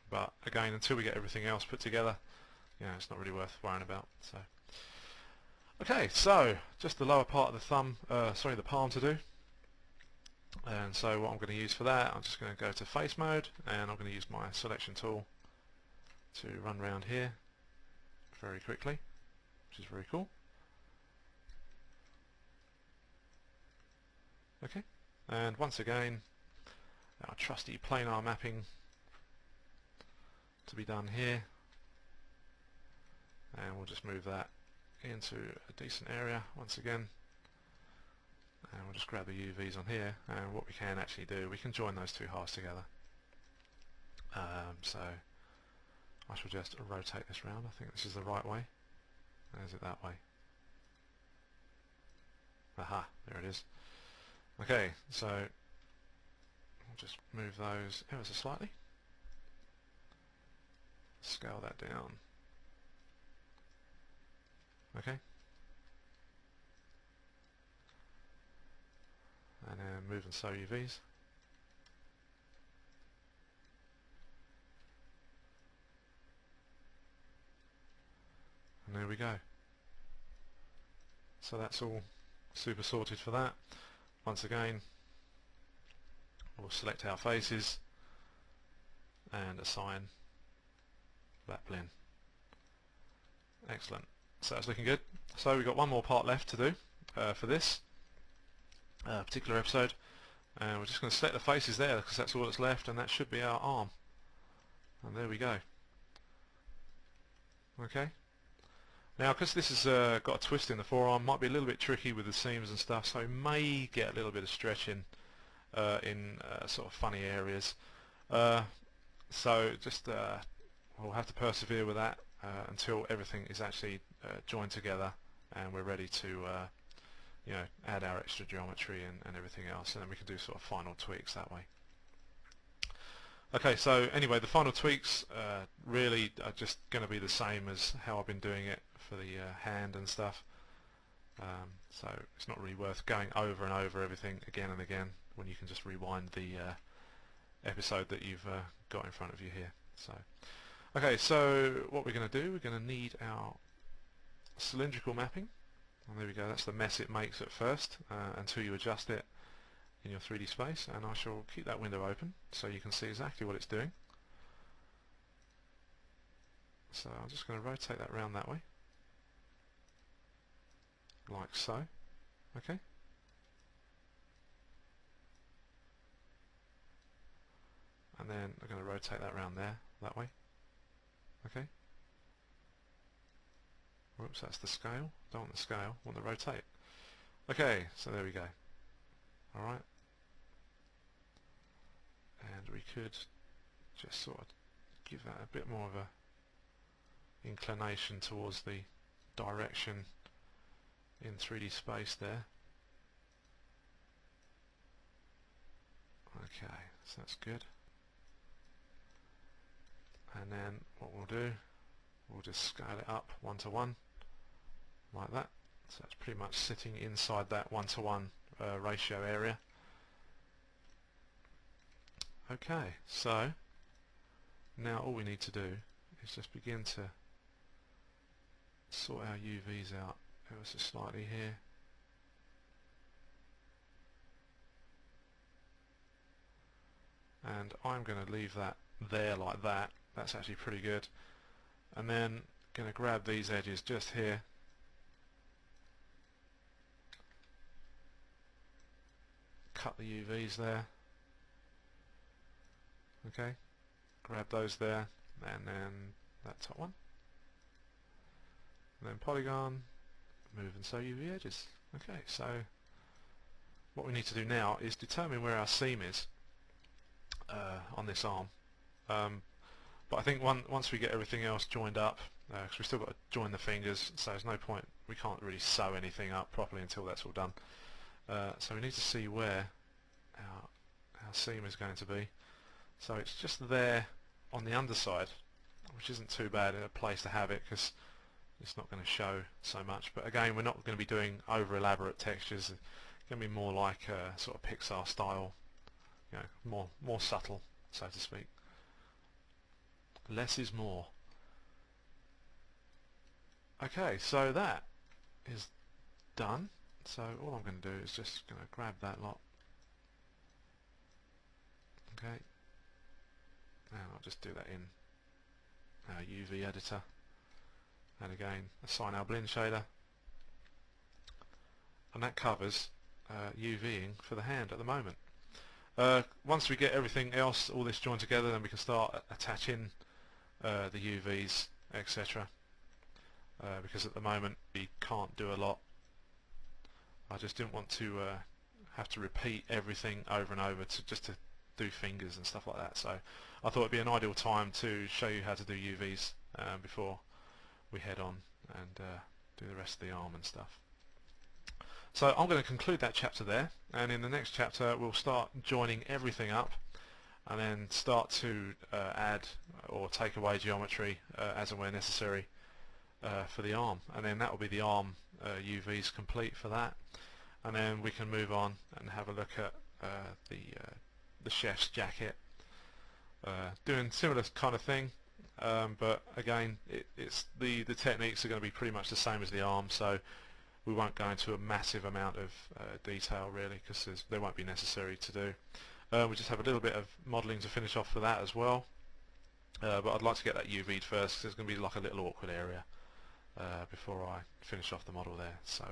but again, until we get everything else put together, you know, it's not really worth worrying about. So okay, so just the lower part of the thumb, sorry, the palm to do. And so what I'm going to use for that, I'm just going to go to face mode, and I'm going to use my selection tool to run around here very quickly, which is very cool. Okay, and once again, our trusty planar mapping to be done here, and we'll just move that into a decent area once again, and we'll just grab the UVs on here, and what we can actually do, we can join those two halves together. So I shall just rotate this round. I think this is the right way. Is it that way? Aha, there it is. Okay, so we'll just move those ever so slightly. Scale that down. Okay. And then move and sew UVs. And there we go. So that's all super sorted for that. Once again, we'll select our faces and assign that blend. Excellent. So that's looking good. So we've got one more part left to do for this particular episode, and we're just going to select the faces there because that's all that's left, and that should be our arm. And there we go. Okay. Now, because this has got a twist in the forearm, might be a little bit tricky with the seams and stuff, so we may get a little bit of stretching in sort of funny areas. So just we'll have to persevere with that until everything is actually joined together and we're ready to you know, add our extra geometry and everything else, and then we can do sort of final tweaks that way. Okay, so anyway, the final tweaks really are just going to be the same as how I've been doing it for the hand and stuff. So it's not really worth going over and over everything again and again when you can just rewind the episode that you've got in front of you here. So, okay, so what we're going to do, we're going to need our cylindrical mapping. And there we go, that's the mess it makes at first until you adjust it in your 3D space, and I shall keep that window open so you can see exactly what it's doing. So I'm just going to rotate that around that way, like so. Okay. And then I'm going to rotate that around there, that way. Okay. Whoops, that's the scale. Don't want the scale, want the rotate. Okay, so there we go. Alright. And we could just sort of give that a bit more of a inclination towards the direction in 3D space there. Okay, so that's good. And then what we'll do, we'll just scale it up 1 to 1 like that. So that's pretty much sitting inside that 1 to 1 ratio area. Okay, so now all we need to do is just begin to sort our UVs out ever so slightly here. And I'm going to leave that there like that. That's actually pretty good. And then going to grab these edges just here. Cut the UVs there. Okay, grab those there, and then that top one. and then polygon, move and sew UV edges. Okay, so what we need to do now is determine where our seam is on this arm. But I think once we get everything else joined up, because we've still got to join the fingers, so there's no point, we can't really sew anything up properly until that's all done. So we need to see where our seam is going to be. So it's just there on the underside, which isn't too bad in a place to have it because it's not going to show so much. But again, we're not going to be doing over elaborate textures. It's going to be more like a sort of Pixar style, you know, more subtle, so to speak. Less is more. Okay, so that is done. So all I'm going to do is just going to grab that lot. Okay, and I'll just do that in our UV editor, and again assign our blend shader, and that covers UVing for the hand at the moment. Once we get everything else, all this joined together, then we can start attaching the UVs, etc. Because at the moment we can't do a lot. I just didn't want to have to repeat everything over and over just to do fingers and stuff like that. So I thought it'd be an ideal time to show you how to do UVs before we head on and do the rest of the arm and stuff. So I'm going to conclude that chapter there, and in the next chapter we'll start joining everything up and then start to add or take away geometry as and where necessary for the arm, and then that will be the arm UVs complete for that, and then we can move on and have a look at the chef's jacket, doing similar kind of thing, but again it's the techniques are going to be pretty much the same as the arm, so we won't go into a massive amount of detail really, because they won't be necessary to do. We just have a little bit of modelling to finish off for that as well, but I'd like to get that UV'd first because there's going to be like a little awkward area before I finish off the model there. So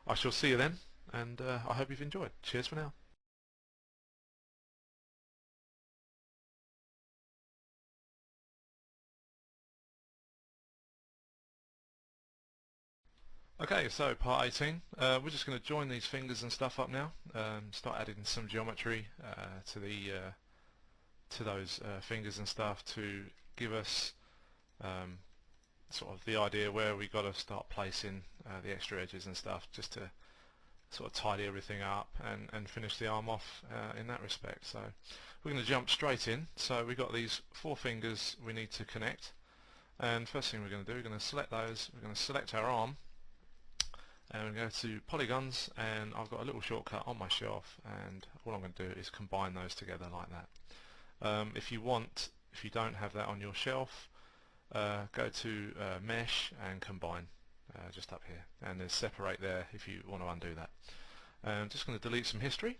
I shall see you then, and I hope you've enjoyed. Cheers for now. Okay, so part 18. We're just going to join these fingers and stuff up now. Start adding some geometry to those fingers and stuff to give us sort of the idea where we got to start placing the extra edges and stuff, just to sort of tidy everything up and finish the arm off in that respect. So we're going to jump straight in. So we've got these 4 fingers we need to connect, and first thing we're going to do, we're going to select those, we're going to select our arm, and we're going to go to polygons, and I've got a little shortcut on my shelf, and all I'm going to do is combine those together like that. If you don't have that on your shelf, go to mesh and combine, just up here, and there's separate there if you want to undo that. I'm just going to delete some history.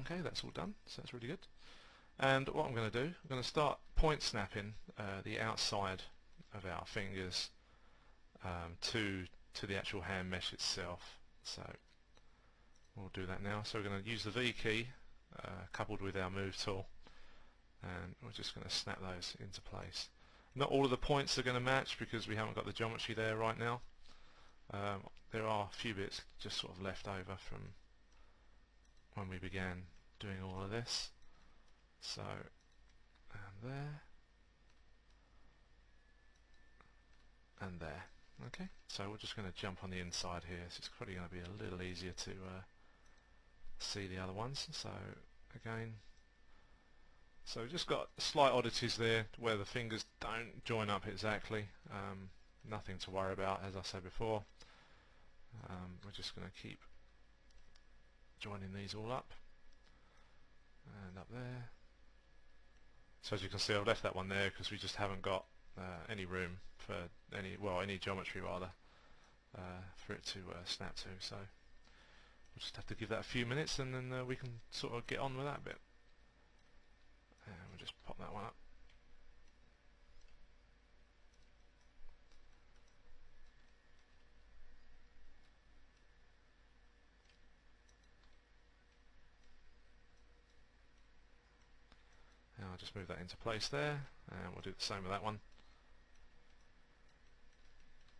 Okay, that's all done, so that's really good. And what I'm going to do, I'm going to start point snapping the outside of our fingers to the actual hand mesh itself. So we'll do that now. So we're going to use the V key coupled with our move tool, and we're just going to snap those into place. Not all of the points are going to match because we haven't got the geometry there right now. There are a few bits just sort of left over from when we began doing all of this. So, and there, and there. Okay, so we're just going to jump on the inside here, so it's probably going to be a little easier to see the other ones. So again, so we've just got slight oddities there where the fingers don't join up exactly. Nothing to worry about, as I said before. We're just going to keep joining these all up and up there. So as you can see, I've left that one there because we just haven't got any room for any geometry rather for it to snap to. So we'll just have to give that a few minutes, and then we can sort of get on with that bit. And we'll just pop that one up. And I'll just move that into place there, and we'll do the same with that one.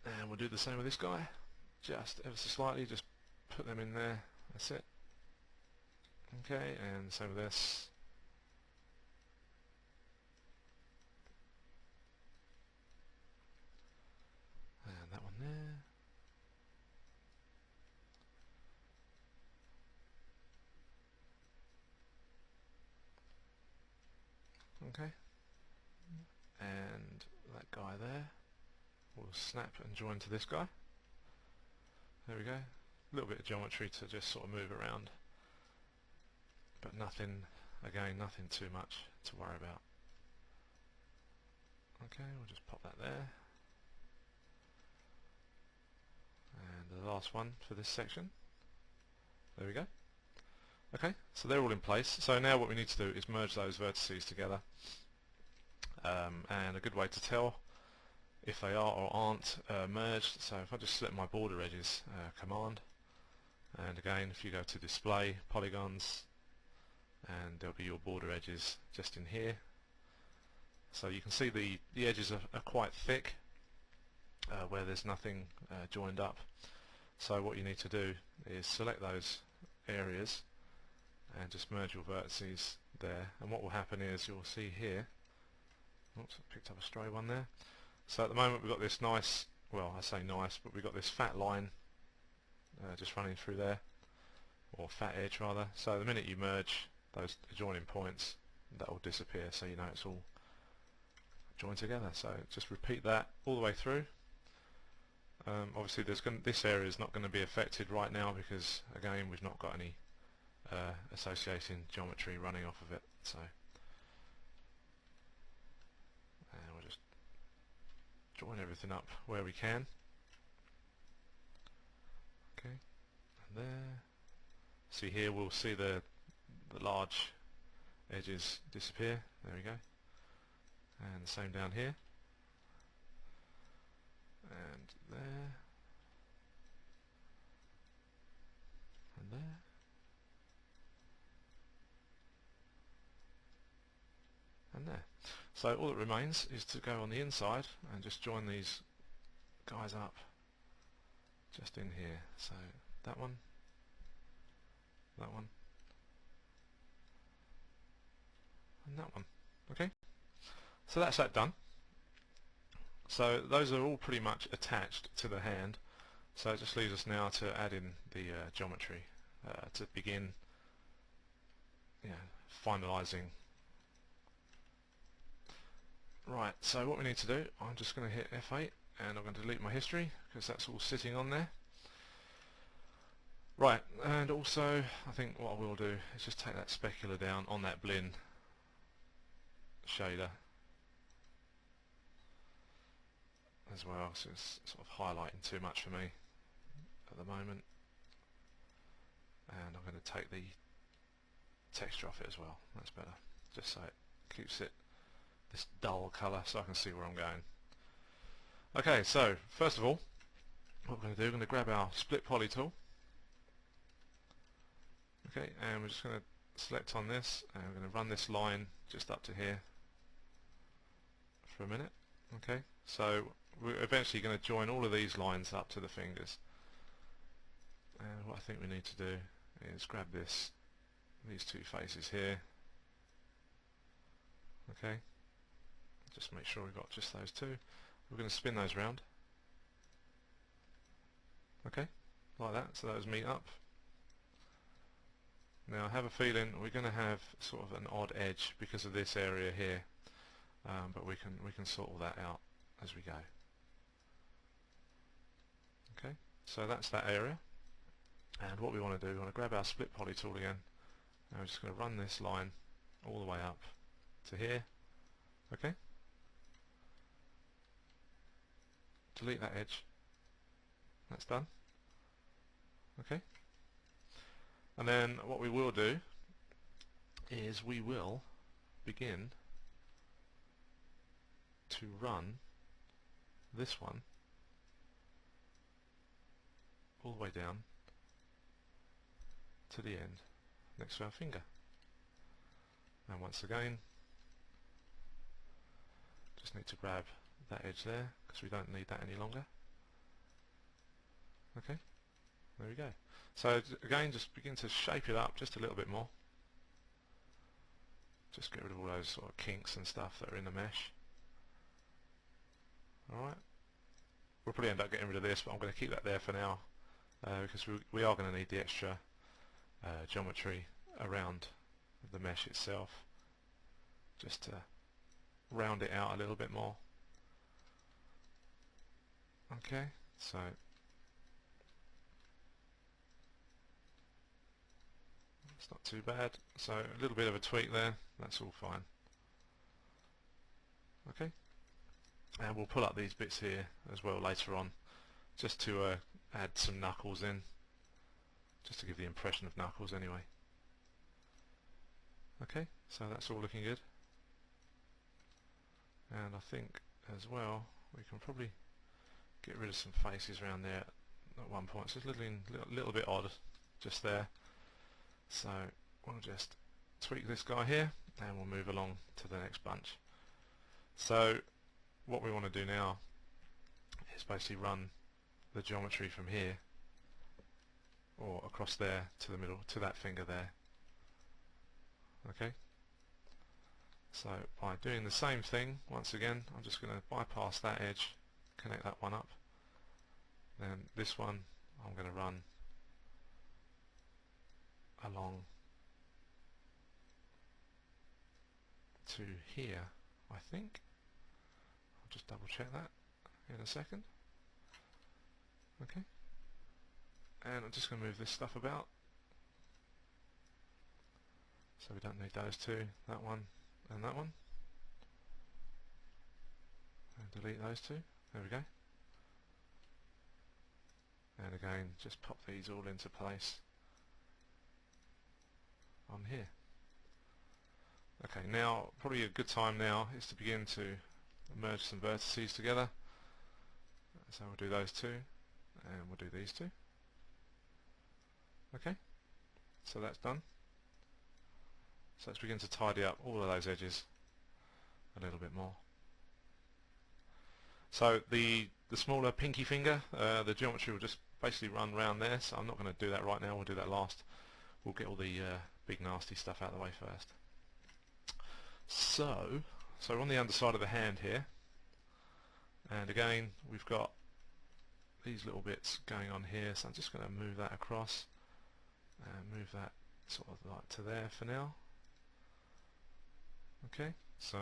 And we'll do the same with this guy, just ever so slightly, just put them in there, that's it. Okay, and same with this. And that one there. Okay, and that guy there will snap and join to this guy. There we go. A little bit of geometry to just sort of move around, but nothing, again, nothing too much to worry about. Okay, we'll just pop that there. And the last one for this section. There we go. Okay, so they're all in place. So now what we need to do is merge those vertices together. And a good way to tell if they are or aren't merged, so if I just select my border edges command, and again if you go to display, polygons, and there'll be your border edges just in here. So you can see the edges are quite thick where there's nothing joined up. So what you need to do is select those areas and just merge your vertices there, and what will happen is you'll see here, oops, I picked up a stray one there. So at the moment we've got this nice, well I say nice, but we've got this fat line just running through there, or fat edge rather. So the minute you merge those adjoining points, that will disappear, so you know it's all joined together. So just repeat that all the way through. Obviously this area is not going to be affected right now because again we've not got any associating geometry running off of it. So we'll just join everything up where we can. Okay, and there. See here, we'll see the large edges disappear. There we go. And the same down here. And there. And there. And there. So all that remains is to go on the inside and just join these guys up just in here. So that one, and that one. Okay, so that's that done. So those are all pretty much attached to the hand, so it just leaves us now to add in the geometry to begin finalising. Right, so what we need to do, I'm just going to hit F8 and I'm going to delete my history because that's all sitting on there. Right, and also I think what I will do is just take that specular down on that blend shader as well, so it's sort of highlighting too much for me at the moment, and I'm going to take the texture off it as well. That's better, just so it keeps it this dull colour so I can see where I'm going. Okay, so first of all what we're going to do, we're going to grab our split poly tool, okay, and we're just going to select on this and we're going to run this line just up to here for a minute. Okay, so we're eventually going to join all of these lines up to the fingers, and what I think we need to do is grab these two faces here, okay, just make sure we've got just those two. We're going to spin those round, okay, like that, so those meet up. Now I have a feeling we're going to have sort of an odd edge because of this area here, but we can sort all that out as we go. Okay, so that's that area, and what we want to do, we want to grab our split poly tool again, and we're just going to run this line all the way up to here. Okay, delete that edge, that's done. Okay, and then what we will do is we will begin to run this one all the way down to the end next to our finger, and once again just need to grab that edge there because we don't need that any longer. Okay, there we go. So again, just begin to shape it up just a little bit more. Just get rid of all those sort of kinks and stuff that are in the mesh. Alright, we'll probably end up getting rid of this, but I'm going to keep that there for now because we are going to need the extra geometry around the mesh itself just to round it out a little bit more. Okay, so it's not too bad. So a little bit of a tweak there, that's all fine. Okay, and we'll pull up these bits here as well later on just to add some knuckles in, just to give the impression of knuckles anyway. Okay, so that's all looking good, and I think as well we can probably get rid of some faces around there at one point. So it's a little bit odd just there, so we'll just tweak this guy here and we'll move along to the next bunch. So what we want to do now is basically run the geometry from here or across there to the middle, to that finger there. Okay, so by doing the same thing once again, I'm just going to bypass that edge, connect that one up, then this one I'm going to run along to here, I think. I'll just double check that in a second. Okay, and I'm just going to move this stuff about, so we don't need those two, that one and that one, and delete those two. There we go. And again, just pop these all into place on here. Okay, now probably a good time now is to begin to merge some vertices together. So we'll do those two, and we'll do these two. Okay, so that's done. So let's begin to tidy up all of those edges a little bit more. So the smaller pinky finger, the geometry will just basically run around there, so I'm not going to do that right now, we'll do that last. We'll get all the big nasty stuff out of the way first. So we're on the underside of the hand here, and again we've got these little bits going on here, so I'm just going to move that across and move that sort of like to there for now. Okay, so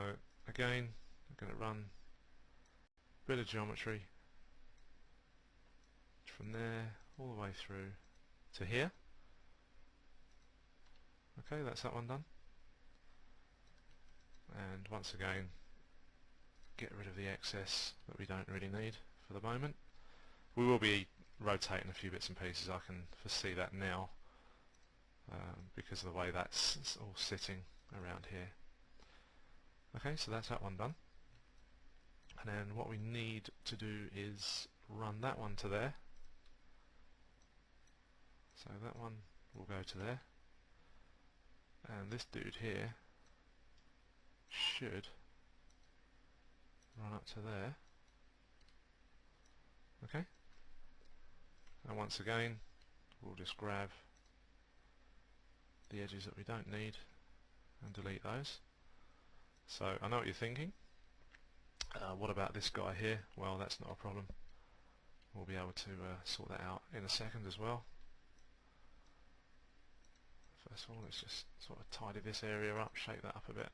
again I'm going to run a bit of geometry from there all the way through to here. Okay, that's that one done. And once again, get rid of the excess that we don't really need for the moment. We will be rotating a few bits and pieces, I can foresee that now, because of the way that's all sitting around here. Okay, so that's that one done. And then what we need to do is run that one to there. So that one will go to there. And this dude here should run up to there. Okay, and once again we'll just grab the edges that we don't need and delete those. So I know what you're thinking, what about this guy here? Well, that's not a problem, we'll be able to sort that out in a second as well. First of all, let's just sort of tidy this area up, shake that up a bit.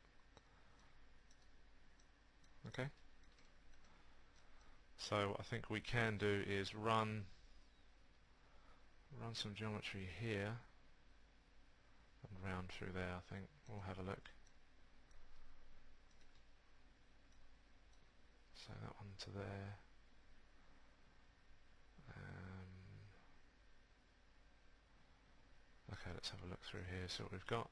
Okay, so what I think we can do is run some geometry here and round through there. I think we'll have a look. So that one to there. Okay, let's have a look through here, see what we've got.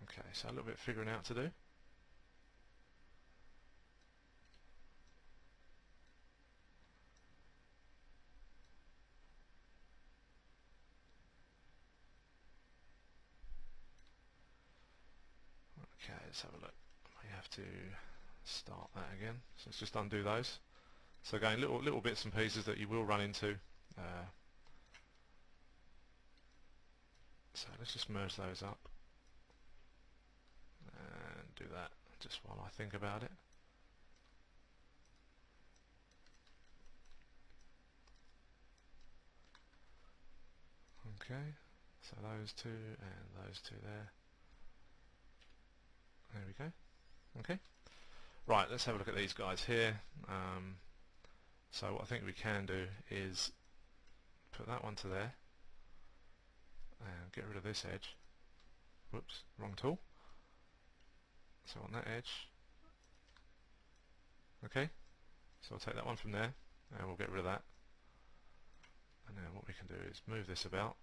Okay, so a little bit figuring out to do. Okay, let's have a look. We have to start that again. So let's just undo those. So again, little bits and pieces that you will run into. So let's just merge those up and do that just while I think about it. Okay, so those two and those two there. There we go. Okay. Right, let's have a look at these guys here. So what I think we can do is put that one to there and get rid of this edge. Whoops, wrong tool. So on that edge. Okay, so I'll take that one from there and we'll get rid of that. And then what we can do is move this about.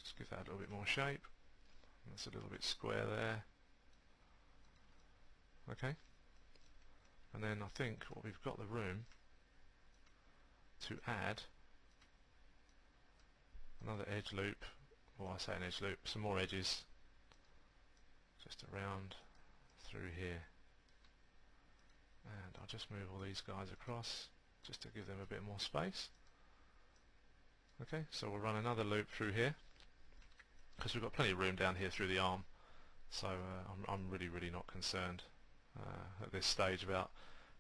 Just give that a little bit more shape. That's a little bit square there. Okay. And then I think what we've got the room to add another edge loop, or I say an edge loop, some more edges just around through here. And I'll just move all these guys across just to give them a bit more space. Okay, so we'll run another loop through here because we've got plenty of room down here through the arm, so I'm really not concerned at this stage about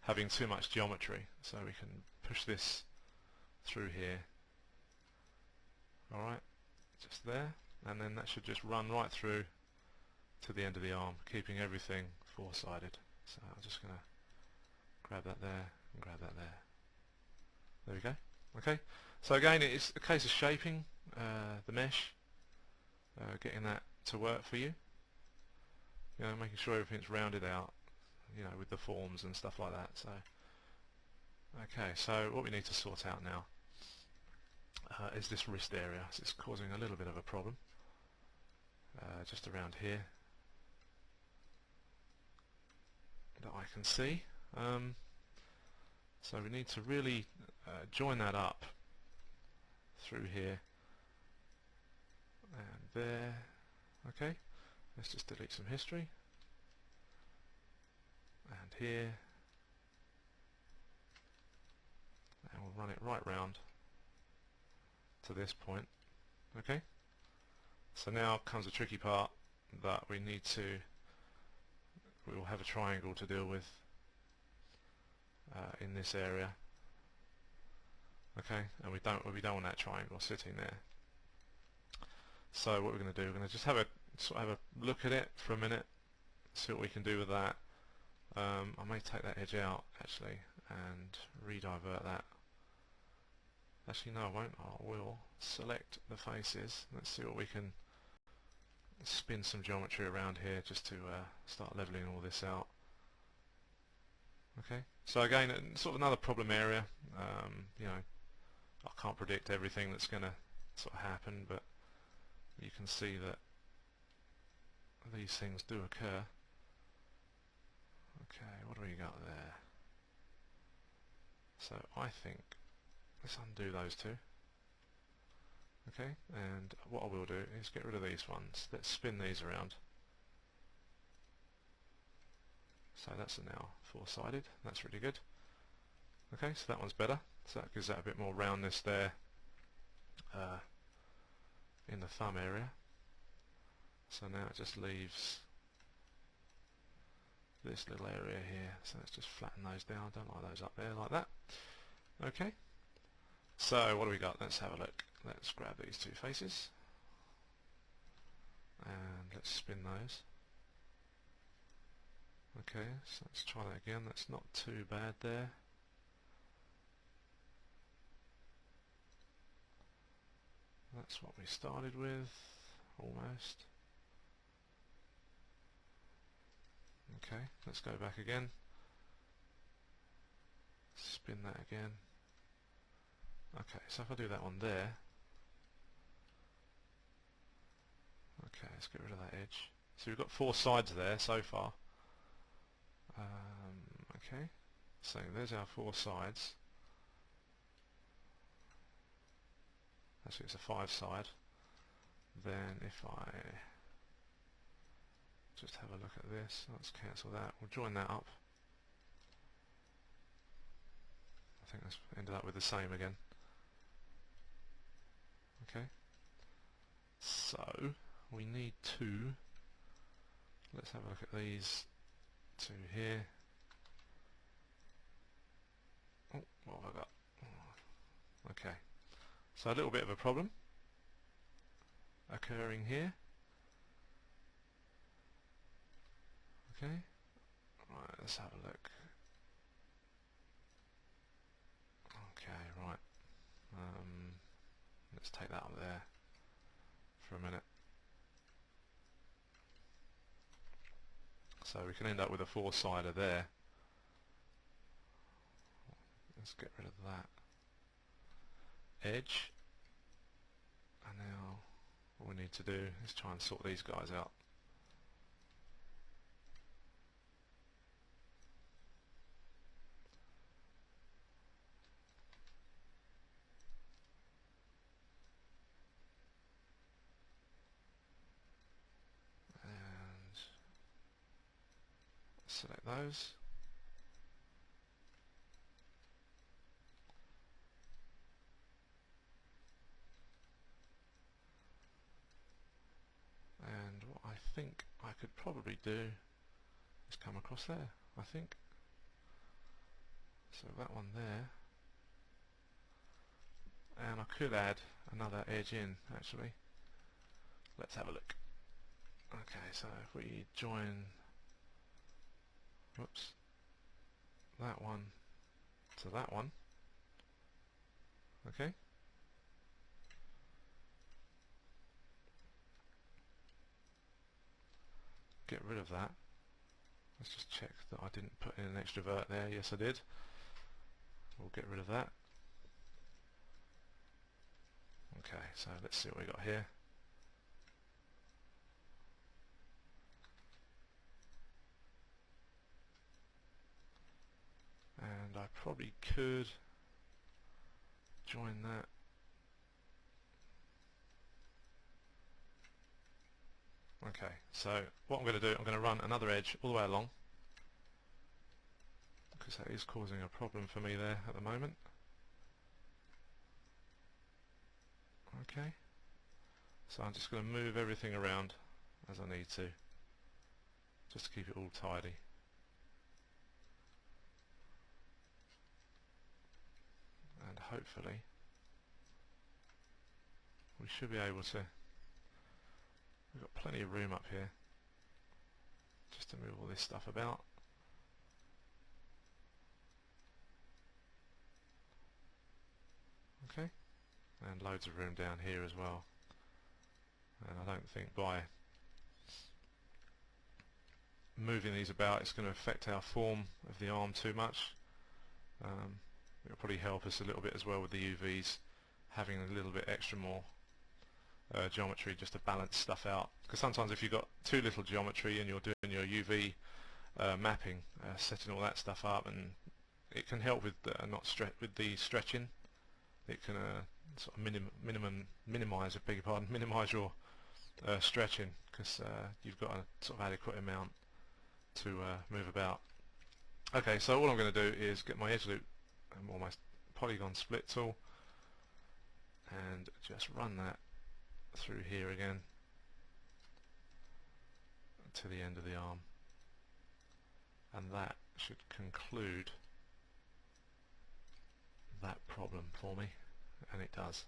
having too much geometry, so we can push this through here. Alright, just there, and then that should just run right through to the end of the arm, keeping everything four-sided. So I'm just going to grab that there and grab that there. There we go. Okay, so again it's a case of shaping the mesh, getting that to work for you. You know, making sure everything's rounded out, you know, with the forms and stuff like that. So okay, so what we need to sort out now is this wrist area. So it's causing a little bit of a problem just around here that I can see. So we need to really join that up through here and there. Okay, let's just delete some history, and here, and we'll run it right round to this point. Okay, so now comes the tricky part that we will have a triangle to deal with in this area. Okay, and we don't want that triangle sitting there. So what we're going to do, we're going to just have a look at it for a minute, see what we can do with that. I may take that edge out actually and redivert that. Actually no, I won't. I will select the faces. Let's see what we can spin some geometry around here just to start leveling all this out. Okay, so again, sort of another problem area. You know, I can't predict everything that's going to sort of happen, but you can see that these things do occur. Okay, what do we got there? So I think let's undo those two. Okay, and what I will do is get rid of these ones. Let's spin these around. So that's now four-sided. That's really good. Okay, so that one's better. So that gives that a bit more roundness there in the thumb area. So now it just leaves this little area here. So let's just flatten those down. Don't like those up there like that. Okay. So what do we got? Let's have a look. Let's grab these two faces and let's spin those. Okay, so let's try that again. That's not too bad there. That's what we started with, almost. Okay, let's go back again. Spin that again. Okay, so if I do that one there, okay, let's get rid of that edge. So we've got four sides there so far. Okay, so there's our four sides. Actually it's a five side. Then if I just have a look at this. Let's cancel that. We'll join that up. I think that's ended up with the same again. Okay. So we need to, let's have a look at these two here. Oh, what have I got? Okay. So a little bit of a problem occurring here. Okay. Right, let's have a look. Okay, right. Let's take that up there for a minute. So we can end up with a four-sider there. Let's get rid of that edge. And now what we need to do is try and sort these guys out. And select those. And what I think I could probably do is come across there, I think. So that one there. And I could add another edge in, actually. Let's have a look. Okay, so if we join, whoops, that one to that one, okay. Get rid of that. Let's just check that I didn't put in an extra vert there. Yes, I did. We'll get rid of that. Okay, so let's see what we got here. And I probably could join that. Okay, so what I'm going to do, I'm going to run another edge all the way along, because that is causing a problem for me there at the moment. Okay, so I'm just going to move everything around as I need to, just to keep it all tidy. And hopefully we should be able to, we've got plenty of room up here just to move all this stuff about. Okay, and loads of room down here as well. And I don't think by moving these about it's going to affect our form of the arm too much. It'll probably help us a little bit as well with the UVs, having a little bit extra more geometry just to balance stuff out. Because sometimes if you've got too little geometry and you're doing your UV mapping, setting all that stuff up, and it can help with with the stretching. It can sort of minimize, I beg your pardon, minimize your stretching, because you've got a sort of adequate amount to move about. Okay, so all I'm going to do is get my edge loop or my polygon split tool and just run that through here again to the end of the arm, and that should conclude that problem for me, and it does.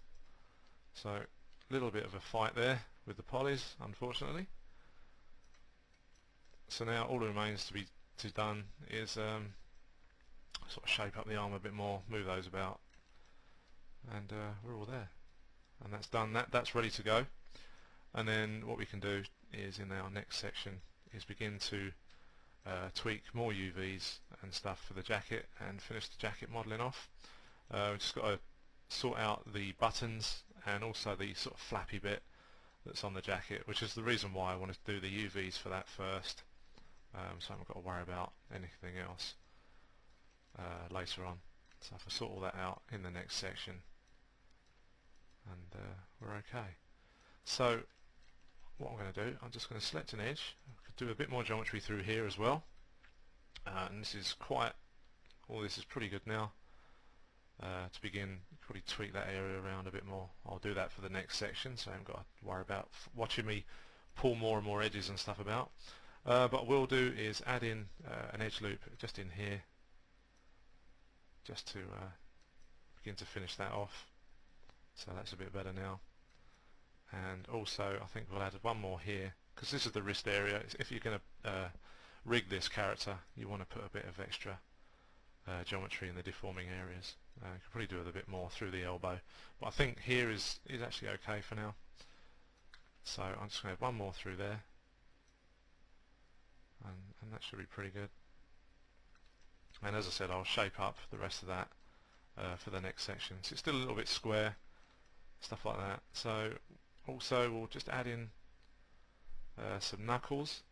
So a little bit of a fight there with the polys, unfortunately. So now all that remains to be done is sort of shape up the arm a bit more, move those about, and we're all there. And that's done. That's ready to go. And then what we can do is, in our next section, is begin to tweak more UVs and stuff for the jacket and finish the jacket modelling off. We've just got to sort out the buttons and also the sort of flappy bit that's on the jacket, which is the reason why I want to do the UVs for that first, so I haven't got to worry about anything else later on. So if I sort all that out in the next section, and we're okay. So what I'm going to do, I'm just going to select an edge, do a bit more geometry through here as well, and this is quite, all this is pretty good now. To begin, probably tweak that area around a bit more. I'll do that for the next section, so I haven't got to worry about watching me pull more and more edges and stuff about. But what we'll do is add in an edge loop just in here, just to begin to finish that off. So that's a bit better now. And also I think we'll add one more here, because this is the wrist area. If you're going to rig this character, you want to put a bit of extra geometry in the deforming areas. You could probably do it a bit more through the elbow, but I think here is actually okay for now. So I'm just going to add one more through there, and that should be pretty good. And as I said, I'll shape up the rest of that for the next section. So it's still a little bit square, stuff like that. So also we'll just add in some knuckles.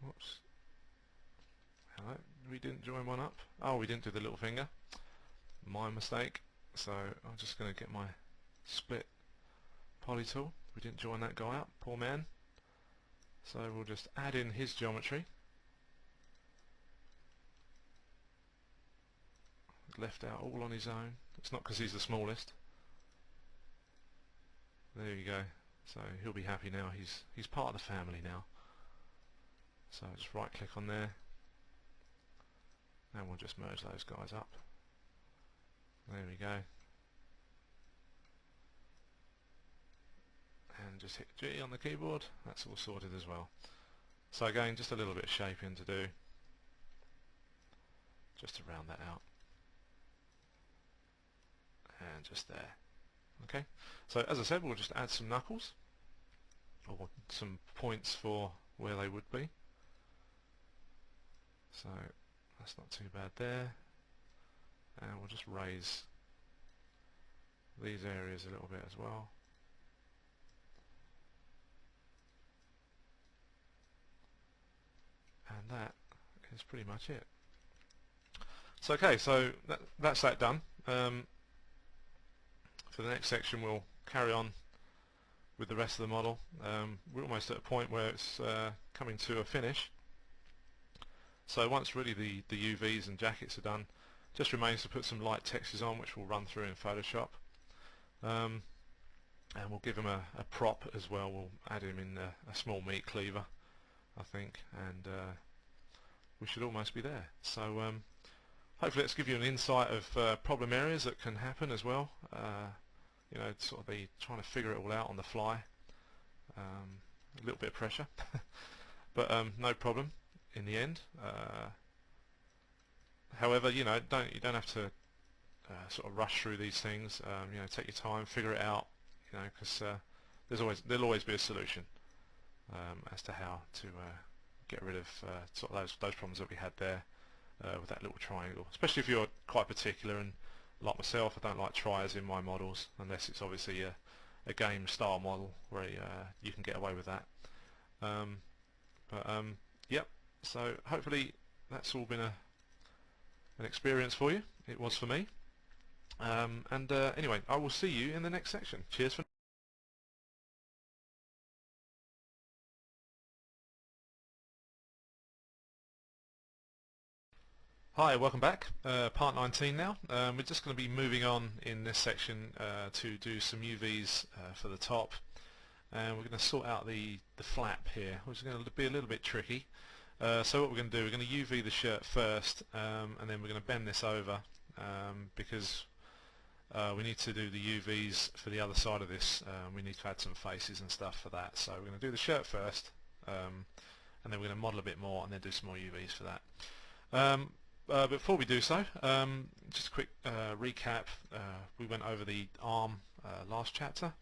Whoops. Hello. We didn't join one up. Oh, we didn't do the little finger. My mistake. So I'm just going to get my split poly tool. We didn't join that guy up. Poor man. So we'll just add in his geometry. Left out all on his own. It's not because he's the smallest. There you go. So he'll be happy now. He's part of the family now. So just right click on there, and we'll just merge those guys up. There we go. And just hit G on the keyboard. That's all sorted as well. So again, just a little bit of shaping to do, just to round that out. And just there. Okay. So as I said, we'll just add some knuckles, or some points for where they would be. So that's not too bad there, and we'll just raise these areas a little bit as well. And that is pretty much it. So okay, so that's that done. For the next section we'll carry on with the rest of the model. We're almost at a point where it's coming to a finish. So once really the UVs and jackets are done, just remains to put some light textures on, which we'll run through in Photoshop. And we'll give him a prop as well. We'll add him in a small meat cleaver, I think, and we should almost be there. So hopefully let's give you an insight of problem areas that can happen as well. You know, sort of be trying to figure it all out on the fly. A little bit of pressure, but no problem in the end. However, you know, you don't have to sort of rush through these things. You know, take your time, figure it out. You know, because there'll always be a solution as to how to get rid of sort of those problems that we had there with that little triangle. Especially if you're quite particular, and like myself, I don't like tries in my models unless it's obviously a game style model where you can get away with that. Yep. So hopefully that's all been an experience for you. It was for me. Anyway, I will see you in the next section. Cheers for Hi, welcome back. Part 19 now. We're just going to be moving on in this section to do some UVs for the top, and we're going to sort out the flap here, which is going to be a little bit tricky. So what we're going to do, we're going to UV the shirt first, and then we're going to bend this over because we need to do the UVs for the other side of this. We need to add some faces and stuff for that. So we're going to do the shirt first, and then we're going to model a bit more and then do some more UVs for that. Before we do so, just a quick recap. We went over the arm last chapter,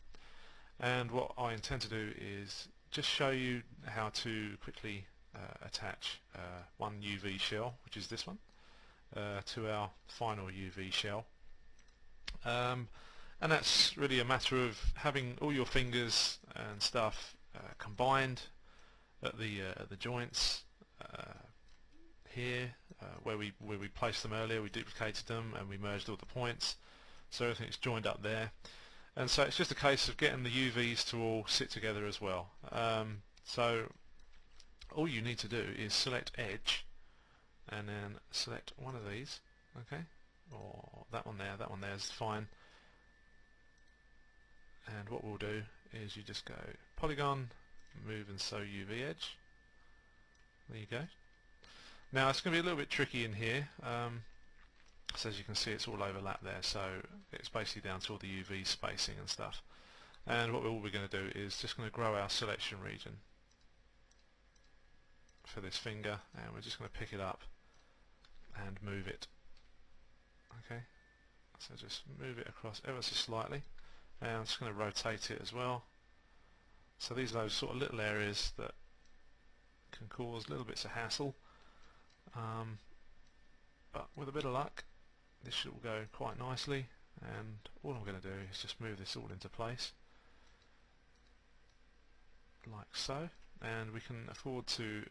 and what I intend to do is just show you how to quickly attach one UV shell, which is this one, to our final UV shell. And that's really a matter of having all your fingers and stuff combined at the joints here, where we placed them earlier. We duplicated them and we merged all the points, so everything's joined up there. And so it's just a case of getting the UVs to all sit together as well. So all you need to do is select edge and then select one of these, okay, or that one there is fine. And what we'll do is you just go polygon, move and sew UV edge. There you go. Now it's going to be a little bit tricky in here. So as you can see, it's all overlapped there, so it's basically down to all the UV spacing and stuff. And what we're going to do is just going to grow our selection region for this finger, and we're just going to pick it up and move it. Okay, so just move it across ever so slightly, and I'm just going to rotate it as well. So these are those sort of little areas that can cause little bits of hassle, but with a bit of luck this should all go quite nicely. And all I'm going to do is just move this all into place like so, and we can afford to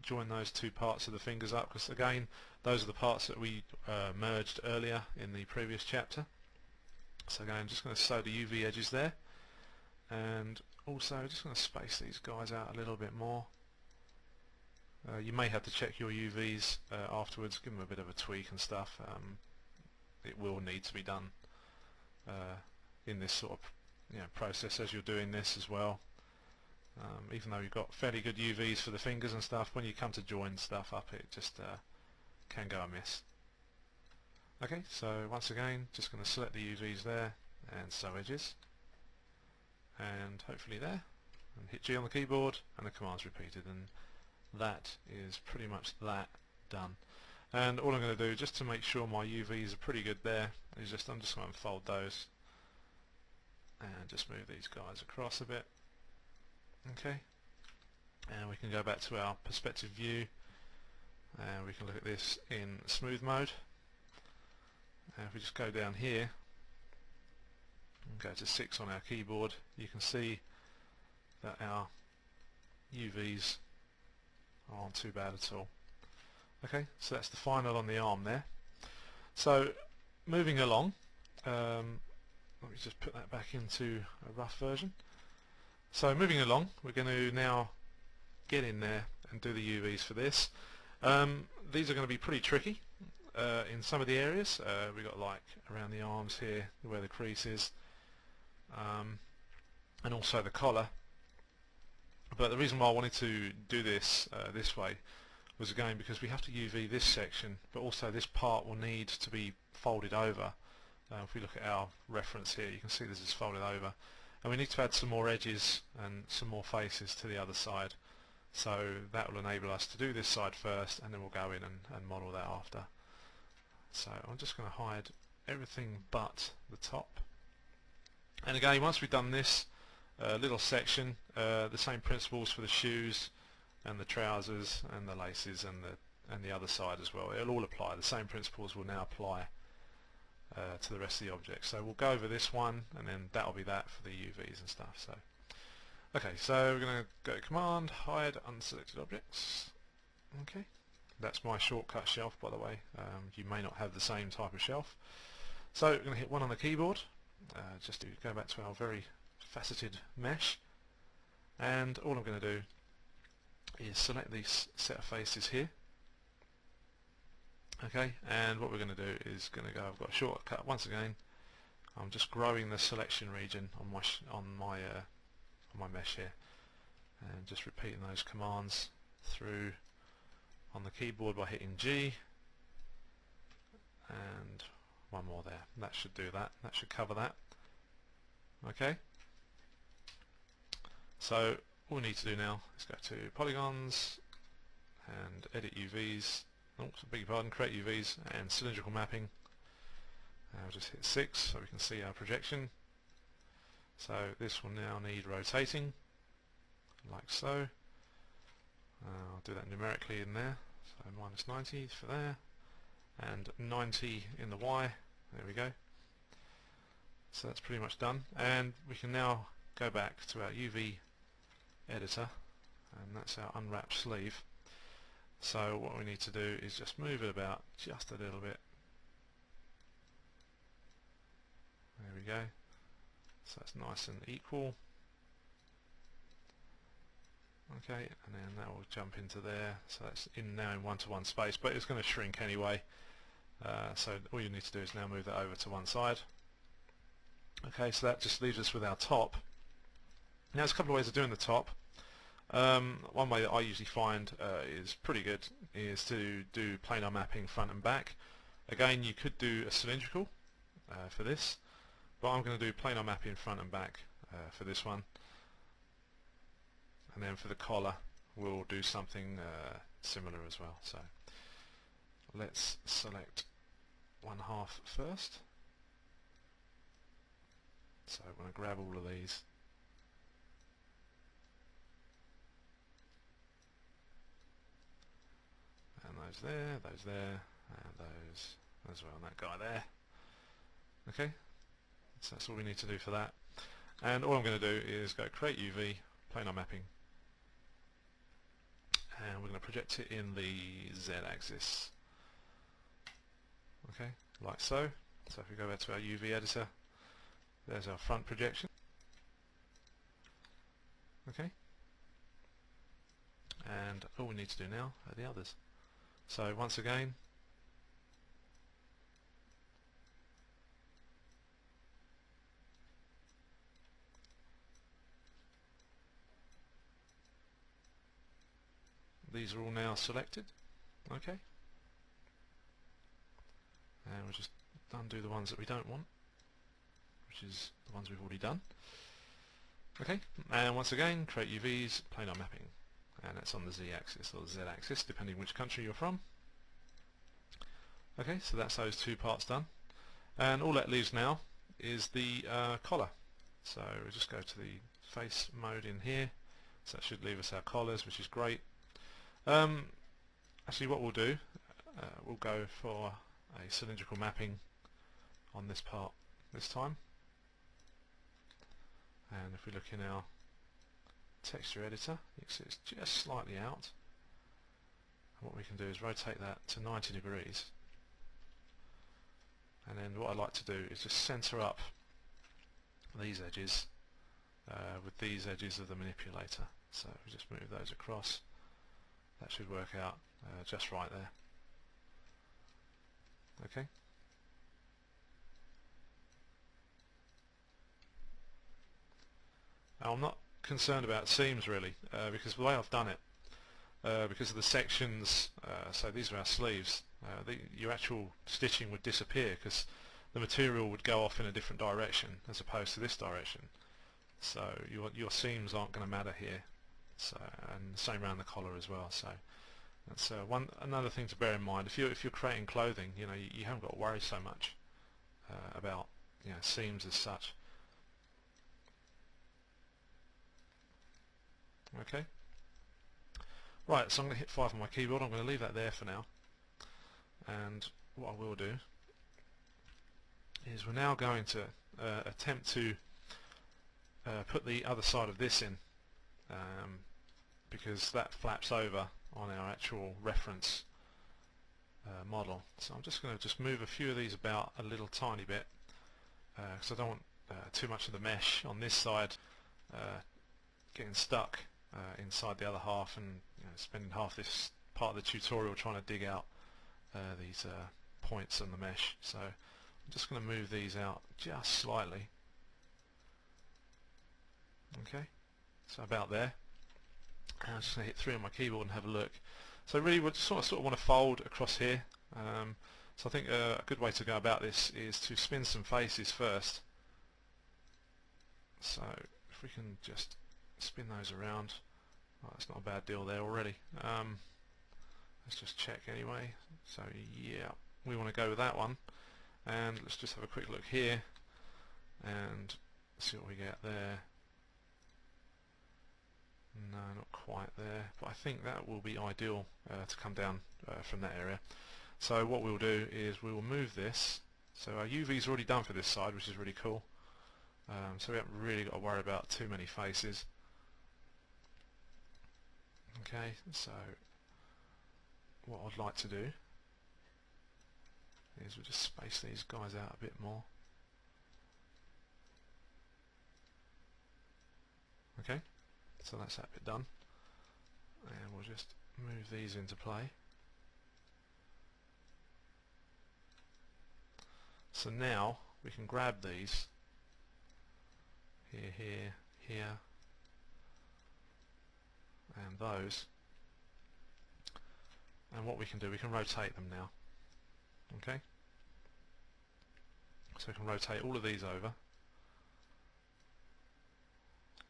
join those two parts of the fingers up, because again those are the parts that we merged earlier in the previous chapter. So again, I'm just going to sew the UV edges there, and also just going to space these guys out a little bit more. You may have to check your UVs afterwards, give them a bit of a tweak and stuff. It will need to be done in this sort of process as you're doing this as well. Even though you've got fairly good UVs for the fingers and stuff, when you come to join stuff up, it just can go amiss. Okay, so once again, just going to select the UVs there and sew edges, and hopefully there, and hit G on the keyboard, and the command's repeated, and that is pretty much that done. And all I'm going to do, just to make sure my UVs are pretty good there, is I'm just going to unfold those and just move these guys across a bit. Okay, and we can go back to our perspective view, and we can look at this in smooth mode. And if we just go down here and go to 6 on our keyboard, you can see that our UVs aren't too bad at all. Okay, so that's the final on the arm there. So moving along, let me just put that back into a rough version. So moving along, we're going to now get in there and do the UVs for this. These are going to be pretty tricky in some of the areas. We've got like around the arms here where the crease is, and also the collar. But the reason why I wanted to do this this way was again because we have to UV this section, but also this part will need to be folded over. If we look at our reference here, you can see this is folded over, and we need to add some more edges and some more faces to the other side. So that will enable us to do this side first, and then we'll go in and model that after. So I'm just going to hide everything but the top. And again, once we've done this little section, the same principles for the shoes and the trousers and the laces and the other side as well. It'll all apply. The same principles will now apply to the rest of the object. So we'll go over this one, and then that'll be that for the UVs and stuff. So okay, so we're going to go Command, hide unselected objects. Okay, that's my shortcut shelf, by the way. You may not have the same type of shelf. So we're going to hit 1 on the keyboard, just to go back to our very faceted mesh, and all I'm going to do is select this set of faces here. Okay, and what we're going to do is I've got a shortcut once again. I'm just growing the selection region on my mesh here, and just repeating those commands through on the keyboard by hitting G, and one more there. That should do that. That should cover that. Okay, so all we need to do now is go to polygons and edit UVs. Oh, beg your pardon, create UVs and cylindrical mapping. I'll just hit 6 so we can see our projection. So this will now need rotating, like so. I'll do that numerically in there. So minus 90 for there, and 90 in the Y. There we go. So that's pretty much done, and we can now go back to our UV editor, and that's our unwrapped sleeve. So what we need to do is just move it about just a little bit. There we go. so it's nice and equal. Okay, and then that will jump into there, so that's in now in one-to-one space, but it's going to shrink anyway, so all you need to do is now move that over to one side. Okay, so that just leaves us with our top. Now there's a couple of ways of doing the top. One way that I usually find is pretty good is to do planar mapping front and back. Again, you could do a cylindrical for this, but I'm going to do planar mapping front and back for this one. And then for the collar we'll do something similar as well. So let's select one half first. So I'm going to grab all of these. And those there, and those as well, and that guy there. Okay, so that's all we need to do for that. And all I'm going to do is go create UV, planar mapping, and we're going to project it in the Z-axis. Okay, like so. So if we go back to our UV editor, there's our front projection. Okay, and all we need to do now are the others. So once again, these are all now selected. Okay, and we'll just undo the ones that we don't want, which is the ones we've already done. Okay, and once again, create UVs, planar mapping, and that's on the Z-axis or the Z-axis, depending which country you're from. Okay, so that's those two parts done, and all that leaves now is the collar. So we'll just go to the face mode in here, so that should leave us our collars, which is great. Actually what we'll do, we'll go for a cylindrical mapping on this part this time, and if we look in our texture editor, you can see it's just slightly out, and what we can do is rotate that to 90 degrees, and then what I like to do is just center up these edges with these edges of the manipulator. So we just move those across. That should work out just right there. Okay. Now I'm not concerned about seams really, because the way I've done it, because of the sections, so these are our sleeves, your actual stitching would disappear because the material would go off in a different direction as opposed to this direction. So your seams aren't going to matter here. So, and the same around the collar as well. So that's another thing to bear in mind. If you're creating clothing, you haven't got to worry so much about seams as such. Okay. Right, so I'm going to hit 5 on my keyboard. I'm going to leave that there for now. And what I will do is we're now going to attempt to put the other side of this in, because that flaps over on our actual reference model. So I'm just going to move a few of these about a little tiny bit, because I don't want too much of the mesh on this side getting stuck inside the other half, and spending half this part of the tutorial trying to dig out these points on the mesh. So I'm just going to move these out just slightly. Okay, so about there. And I'm just going to hit 3 on my keyboard and have a look. So really we sort of want to fold across here. So I think a good way to go about this is to spin some faces first. So if we can just spin those around. Oh, that's not a bad deal there already. Let's just check anyway. So yeah, we want to go with that one. And let's just have a quick look here and see what we get there. No, not quite there, but I think that will be ideal to come down from that area. So what we'll do is we will move this. So our UV is already done for this side, which is really cool. So we haven't really got to worry about too many faces. Okay, so what I'd like to do is we'll just space these guys out a bit more. Okay, so that's that bit done, and we'll just move these into play. So now we can grab these here, here, here, and those, and what we can do, we can rotate them now. Okay, so we can rotate all of these over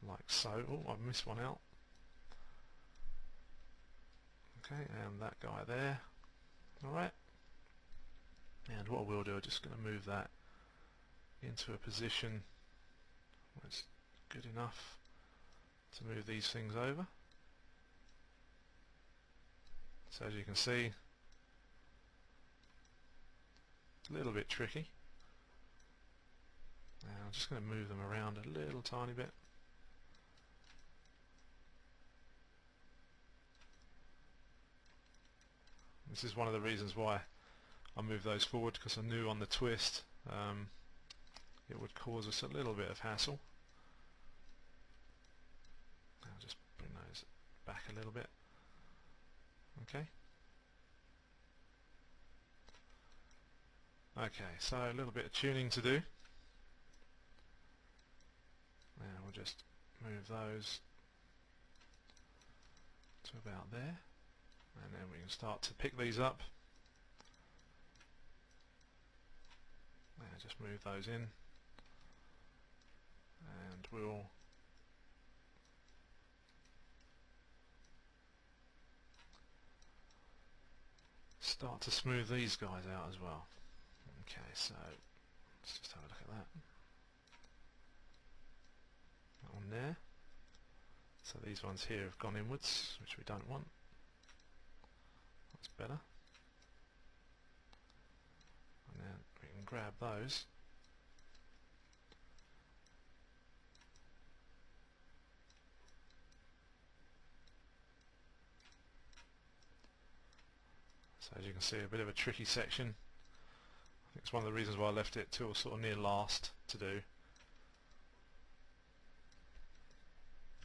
like so. Oh, I've missed one out. Okay, and that guy there. Alright, and what we'll do, I'm just going to move that into a position where it's good enough to move these things over. So as you can see, a little bit tricky. Now I'm just going to move them around a little tiny bit. This is one of the reasons why I moved those forward, because I knew on the twist it would cause us a little bit of hassle. I'll just bring those back a little bit. Okay. Okay, so a little bit of tuning to do. Now we'll just move those to about there, and then we can start to pick these up. Now just move those in, and we'll start to smooth these guys out as well. Okay, so let's just have a look at that. That one there. So these ones here have gone inwards, which we don't want. That's better. And then we can grab those. So as you can see, a bit of a tricky section. I think it's one of the reasons why I left it till sort of near last to do.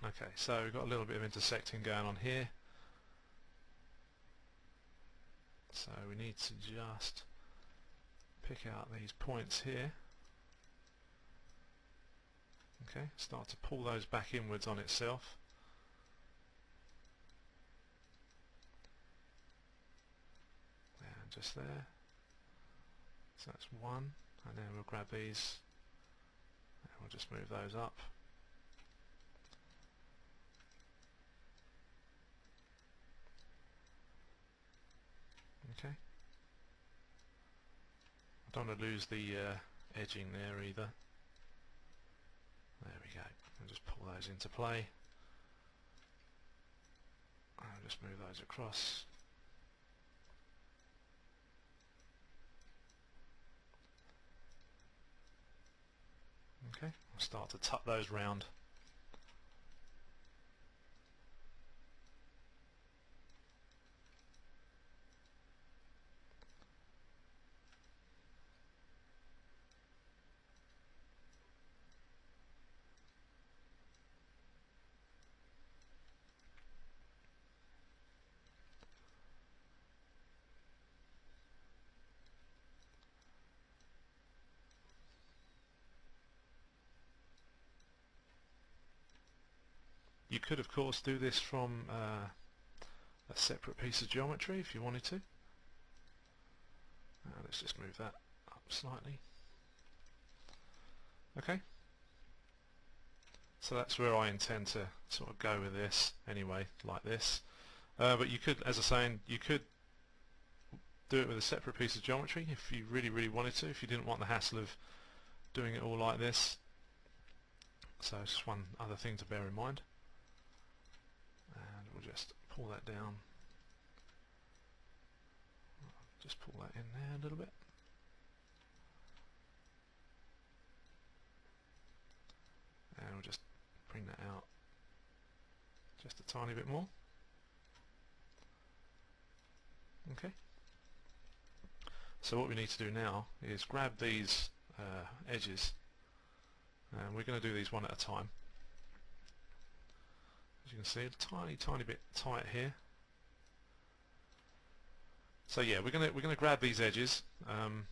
Okay, so we've got a little bit of intersecting going on here. So we need to just pick out these points here. Okay, start to pull those back inwards on itself. And just there. So that's one, and then we'll grab these and we'll just move those up. Okay. I don't want to lose the edging there either. There we go. And just pull those into play. I'll just move those across. Okay, I'll start to tuck those round. You could of course do this from a separate piece of geometry if you wanted to. Let's just move that up slightly. Okay, so that's where I intend to sort of go with this anyway, like this. But you could, as I was saying, you could do it with a separate piece of geometry if you really wanted to, if you didn't want the hassle of doing it all like this. So it's just one other thing to bear in mind. And we'll just pull that down. Just pull that in there a little bit. And we'll just bring that out just a tiny bit more. Okay. So what we need to do now is grab these edges, and we're going to do these one at a time. you can see, a tiny bit tight here. So yeah, we're gonna grab these edges. I'm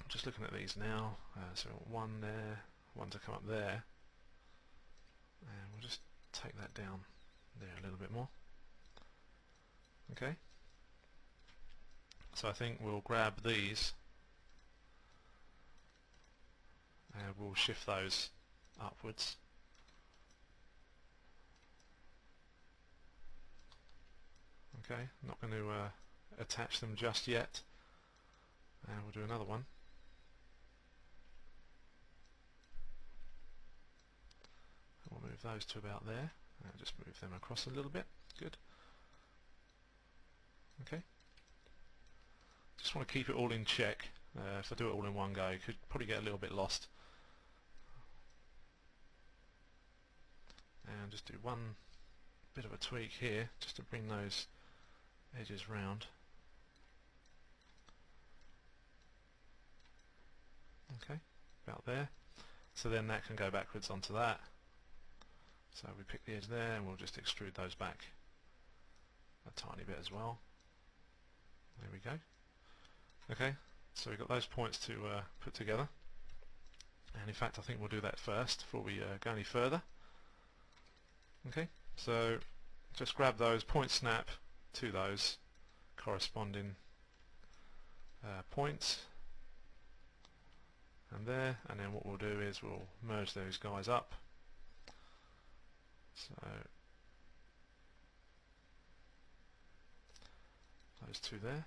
just looking at these now. So one there, one to come up there, and we'll just take that down there a little bit more. Okay. So I think we'll grab these and we'll shift those upwards. Okay, not going to attach them just yet, and we'll do another one. We'll move those to about there, and just move them across a little bit. Good. Okay. Just want to keep it all in check. If I do it all in one go, you could probably get a little bit lost. And just do one bit of a tweak here, just to bring those edges round. Okay, about there. So then that can go backwards onto that. So we pick the edge there and we'll just extrude those back a tiny bit as well. There we go. Okay, so we've got those points to put together. And in fact I think we'll do that first before we go any further. Okay, so just grab those, point snap to those corresponding points, and there, and then what we'll do is we'll merge those guys up. So those two there,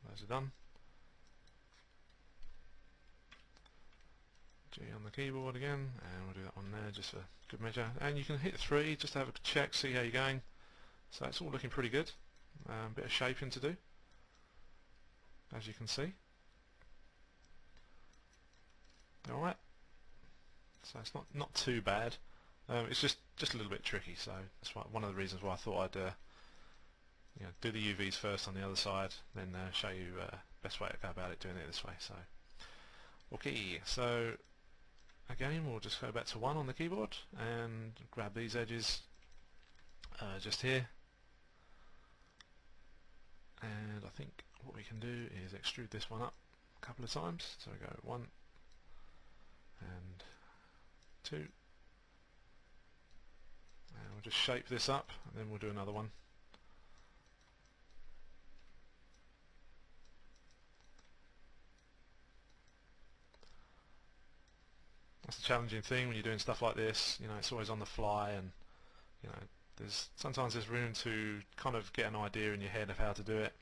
those are done. G on the keyboard again, and we'll do that one there just for good measure. And you can hit 3 just to have a check, see how you're going. So it's all looking pretty good. Bit of shaping to do, as you can see. Alright, so it's not too bad. It's just a little bit tricky, so that's one of the reasons why I thought I'd do the UVs first on the other side, then show you best way to go about it doing it this way. So okay, so again we'll just go back to 1 on the keyboard and grab these edges just here, and I think what we can do is extrude this one up a couple of times. So we go 1 and 2, and we'll just shape this up, and then we'll do another one. That's the challenging thing when you're doing stuff like this. It's always on the fly, and sometimes there's room to kind of get an idea in your head of how to do it.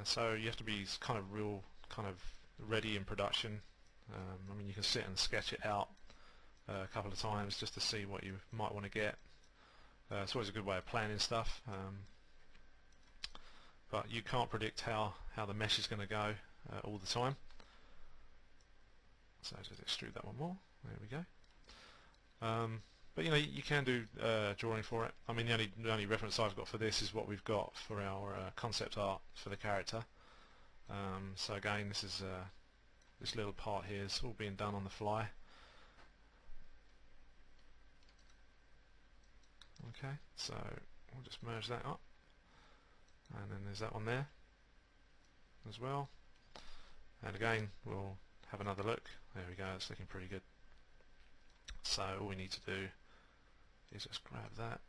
So you have to be kind of ready in production. I mean, you can sit and sketch it out a couple of times just to see what you might want to get. It's always a good way of planning stuff, but you can't predict how the mesh is going to go all the time. So just extrude that one more. There we go. But you can do drawing for it. I mean, the only reference I've got for this is what we've got for our concept art for the character. So again, this is this little part here is all being done on the fly. Okay, so we'll just merge that up, and then there's that one there as well. And again, we'll have another look. There we go, it's looking pretty good. So all we need to do is just grab that,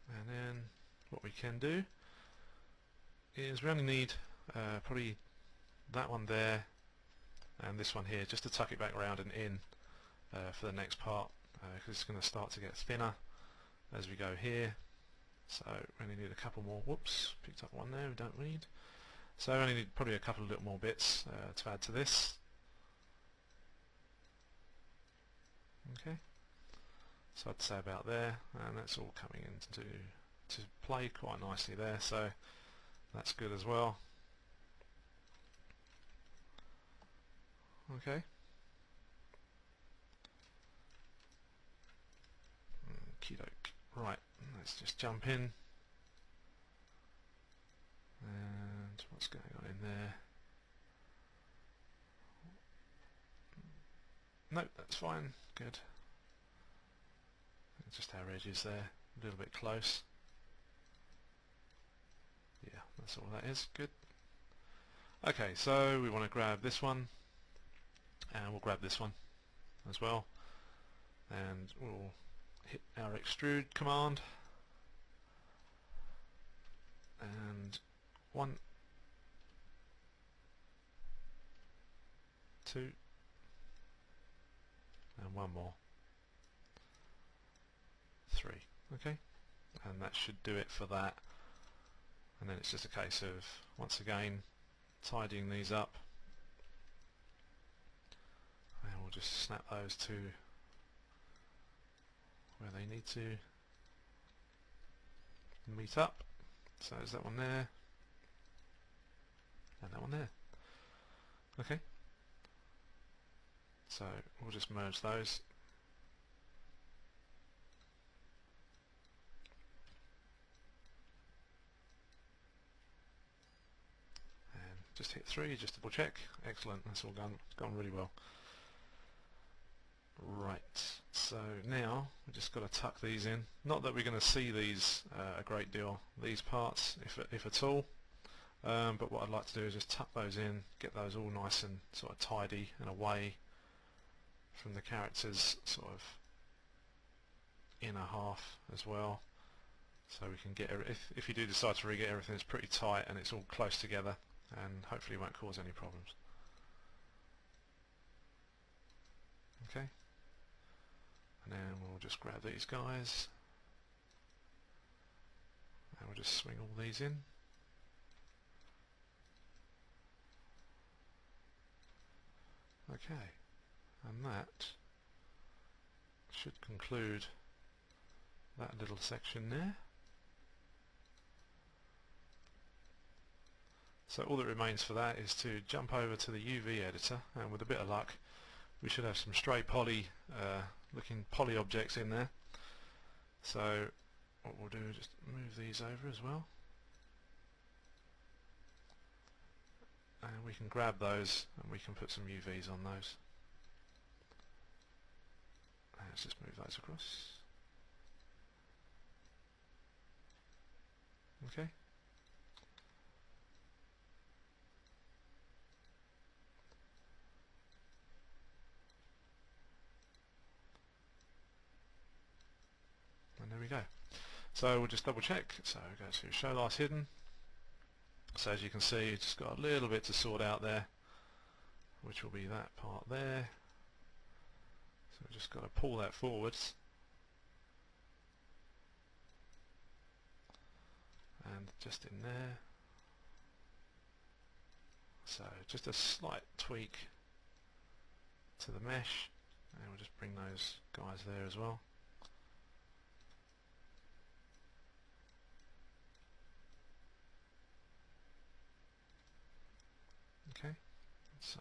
and then what we can do is we only need probably that one there and this one here, just to tuck it back around and in for the next part, because it's going to start to get thinner as we go here. So we only need a couple more. Whoops, picked up one there we don't need. So we only need probably a couple of little more bits to add to this. Okay, so I'd say about there, and that's all coming into to play quite nicely there, so that's good as well. Okay. Okey-doke. Right, let's just jump in. And what's going there. Nope, that's fine, good. Just our edges there, a little bit close. Yeah, that's all that is, good. Okay, so we want to grab this one, and we'll grab this one as well, and we'll hit our extrude command, and 1, 2, and 1 more, 3. Okay, and that should do it for that. And then it's just a case of, once again, tidying these up, and we'll just snap those to where they need to meet up. So there's that one there, and that one there. Okay, so we'll just merge those. Just hit 3, just double check. Excellent, that's all gone really well. Right, so now we've just got to tuck these in. Not that we're going to see these a great deal, these parts, if at all. But what I'd like to do is just tuck those in, get those all nice and sort of tidy and away from the characters' sort of inner half as well. So we can get, if you do decide to rig it, everything's pretty tight and it's all close together, and hopefully won't cause any problems. Okay, and then we'll just grab these guys and we'll just swing all these in. Okay, and that should conclude that little section there. So all that remains for that is to jump over to the UV editor, and with a bit of luck we should have some stray poly looking poly objects in there. So what we'll do is just move these over as well, and we can grab those and we can put some UVs on those. And let's just move those across. Okay. And there we go. So we'll just double check. So go to show last hidden. So as you can see, it's just got a little bit to sort out there, which will be that part there. So we've just got to pull that forwards and just in there. So just a slight tweak to the mesh, and we'll just bring those guys there as well. Okay, so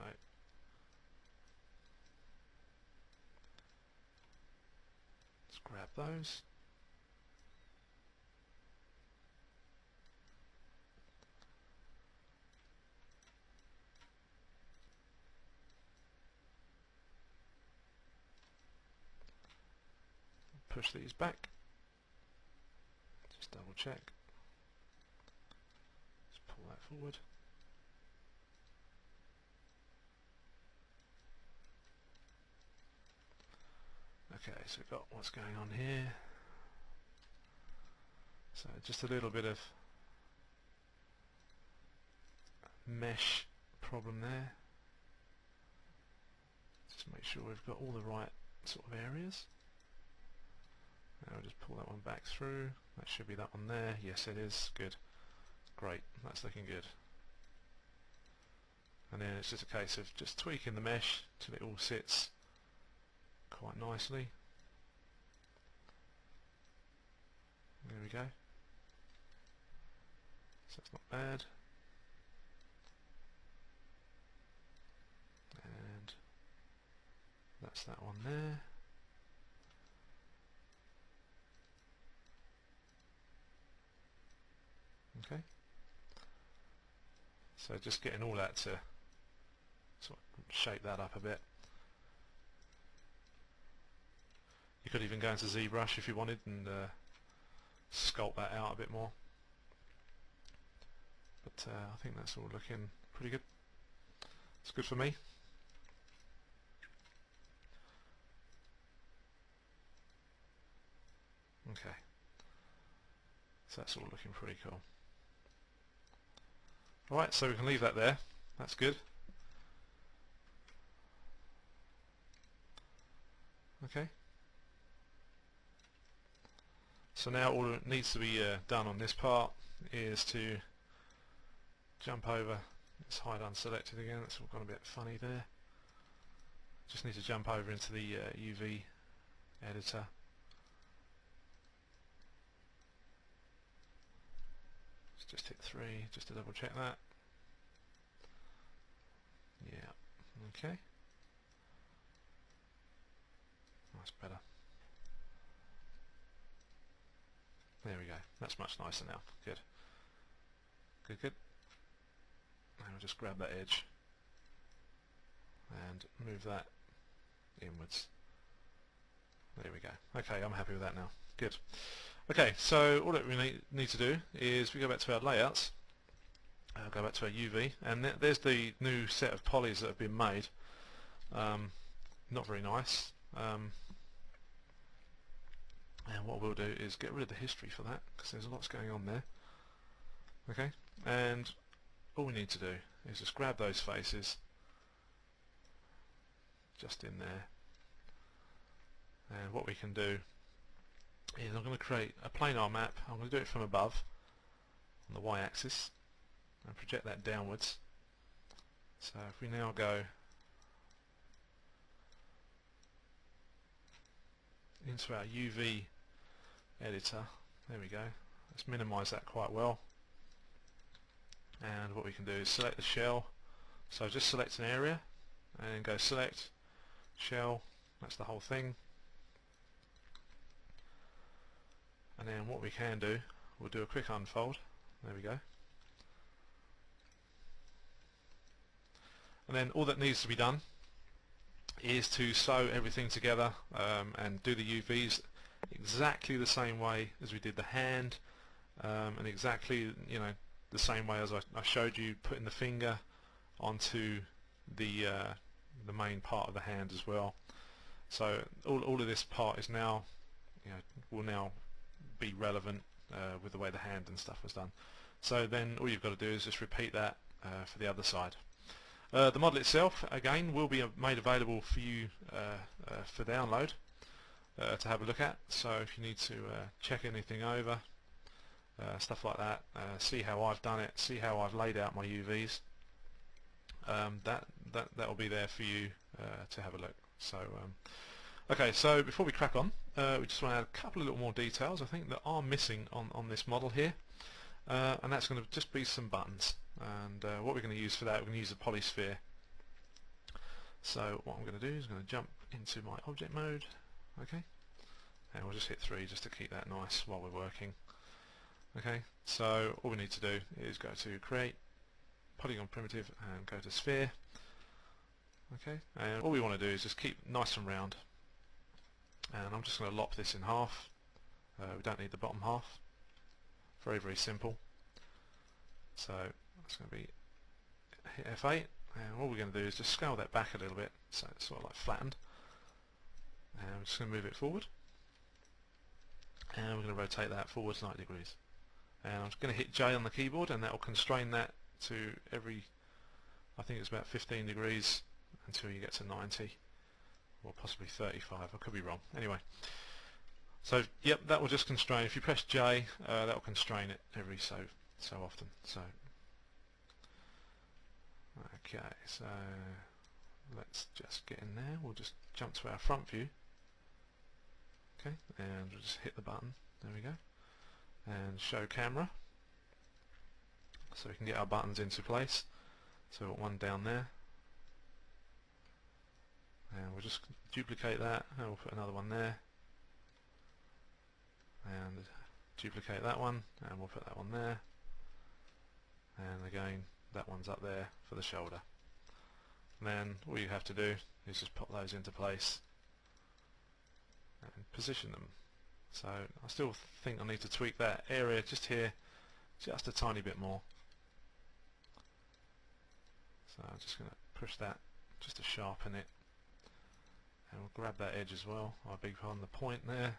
let's grab those. Push these back. Just double check. Just pull that forward. Okay, so we've got what's going on here. So just a little bit of mesh problem there. Just make sure we've got all the right sort of areas. Now we'll just pull that one back through. That should be that one there. Yes, it is. Good. Great. That's looking good. And then it's just a case of just tweaking the mesh till it all sits quite nicely. There we go. So it's not bad. And that's that one there. Okay. So just getting all that to sort of shape that up a bit. You could even go into ZBrush if you wanted and sculpt that out a bit more. But I think that's all looking pretty good. It's good for me. Okay. So that's all looking pretty cool. Alright, so we can leave that there. That's good. Okay. So now all that needs to be done on this part is to jump over. Let's hide unselected again. That's all gone a bit funny there. Just need to jump over into the UV editor. Let's just hit 3 just to double check that. Yeah. Okay. That's better. There we go. That's much nicer now. Good. Good, good. And we'll just grab that edge and move that inwards. There we go. Okay, I'm happy with that now. Good. Okay, so all that we need to do is we go back to our layouts, go back to our UV, and there's the new set of polys that have been made. Not very nice. And what we'll do is get rid of the history for that, because there's lots going on there. Okay, and all we need to do is just grab those faces just in there, and what we can do is I'm going to create a planar map. I'm going to do it from above on the y-axis and project that downwards. So if we now go into our UV editor, there we go. Let's minimize that quite well. And what we can do is select the shell. So just select an area and then go select shell. That's the whole thing. And then what we can do, we'll do a quick unfold. There we go. And then all that needs to be done is to sew everything together and do the UVs exactly the same way as we did the hand, and exactly the same way as I showed you, putting the finger onto the main part of the hand as well. So all of this part is now will now be relevant with the way the hand and stuff was done. So then all you've got to do is just repeat that for the other side. The model itself, again, will be made available for you for download to have a look at. So if you need to check anything over, stuff like that, see how I've done it, see how I've laid out my UVs, that will be there for you to have a look. So okay, so before we crack on, we just want to add a couple of little more details I think that are missing on this model here, and that's going to just be some buttons. And what we're going to use for that, we're going to use the polysphere. So what I'm going to do is I'm going to jump into my object mode, okay, and we'll just hit 3 just to keep that nice while we're working. Okay, so all we need to do is go to create polygon primitive and go to sphere. Okay, and all we want to do is just keep nice and round, and I'm just going to lop this in half. We don't need the bottom half. Very, very simple. So it's going to be hit F8, and all we're going to do is just scale that back a little bit so it's sort of like flattened, and we're just going to move it forward, and we're going to rotate that forward 90 degrees, and I'm just going to hit J on the keyboard, and that will constrain that to every, I think it's about 15 degrees until you get to 90 or possibly 35. I could be wrong. Anyway, so yep, that will just constrain. If you press J, that will constrain it every so often. So okay, so let's just get in there. We'll just jump to our front view. Okay, and we'll just hit the button. There we go. And show camera. So we can get our buttons into place. So we've got one down there. And we'll just duplicate that, and we'll put another one there. And duplicate that one, and we'll put that one there. And again, that one's up there for the shoulder. And then all you have to do is just pop those into place and position them. So I still think I need to tweak that area just here just a tiny bit more. So I'm just going to push that just to sharpen it, and we'll grab that edge as well. I beg your pardon, the point there.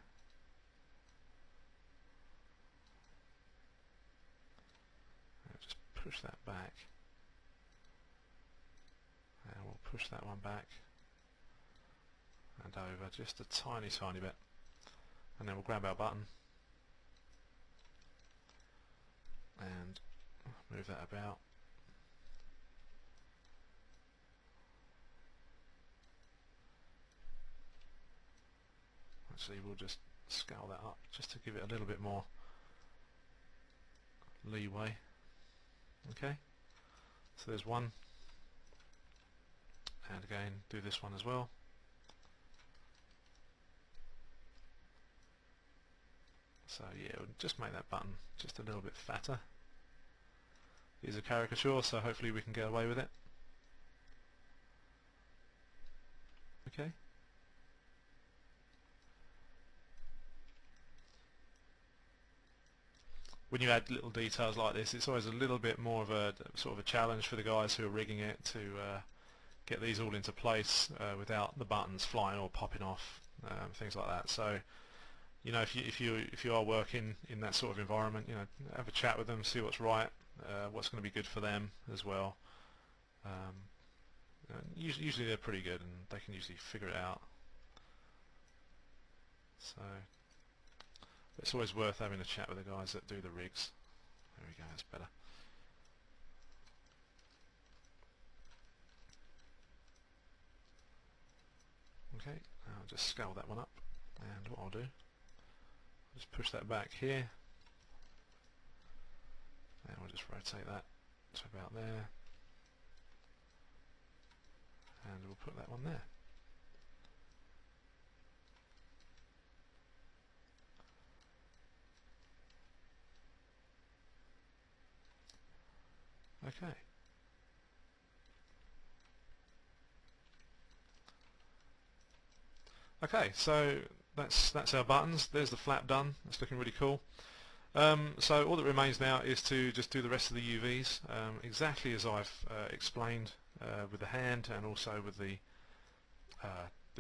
And just push that back, and we'll push that one back and over just a tiny bit, and then we'll grab our button and move that about. Actually, we'll just scale that up just to give it a little bit more leeway. Okay, so there's one, and again do this one as well. So yeah, we'll just make that button just a little bit fatter. It is a caricature, so hopefully we can get away with it. Okay. When you add little details like this, it's always a little bit more of a sort of a challenge for the guys who are rigging it to get these all into place without the buttons flying or popping off, things like that. So, you know, if you are working in that sort of environment, you know, have a chat with them, see what's right, what's going to be good for them as well. Usually they're pretty good, and they can usually figure it out. So it's always worth having a chat with the guys that do the rigs. There we go, that's better. Okay, I'll just scale that one up, and what I'll do, I'll just push that back here, and we'll just rotate that to about there, and we'll put that one there. Okay. Okay, so that's our buttons. There's the flap done. That's looking really cool. So all that remains now is to just do the rest of the UVs exactly as I've explained with the hand and also with the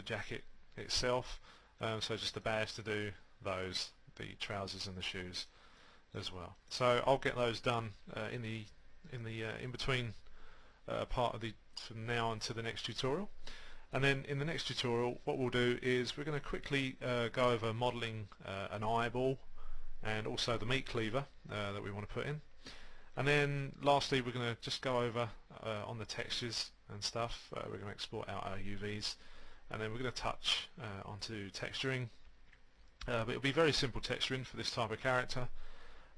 jacket itself. So just the badge to do those, the trousers and the shoes as well. So I'll get those done in the in between part of the from now until the next tutorial. And then in the next tutorial, what we'll do is we're going to quickly go over modelling an eyeball and also the meat cleaver that we want to put in. And then lastly, we're going to just go over on the textures and stuff. We're going to export out our UVs, and then we're going to touch onto texturing. But it'll be very simple texturing for this type of character.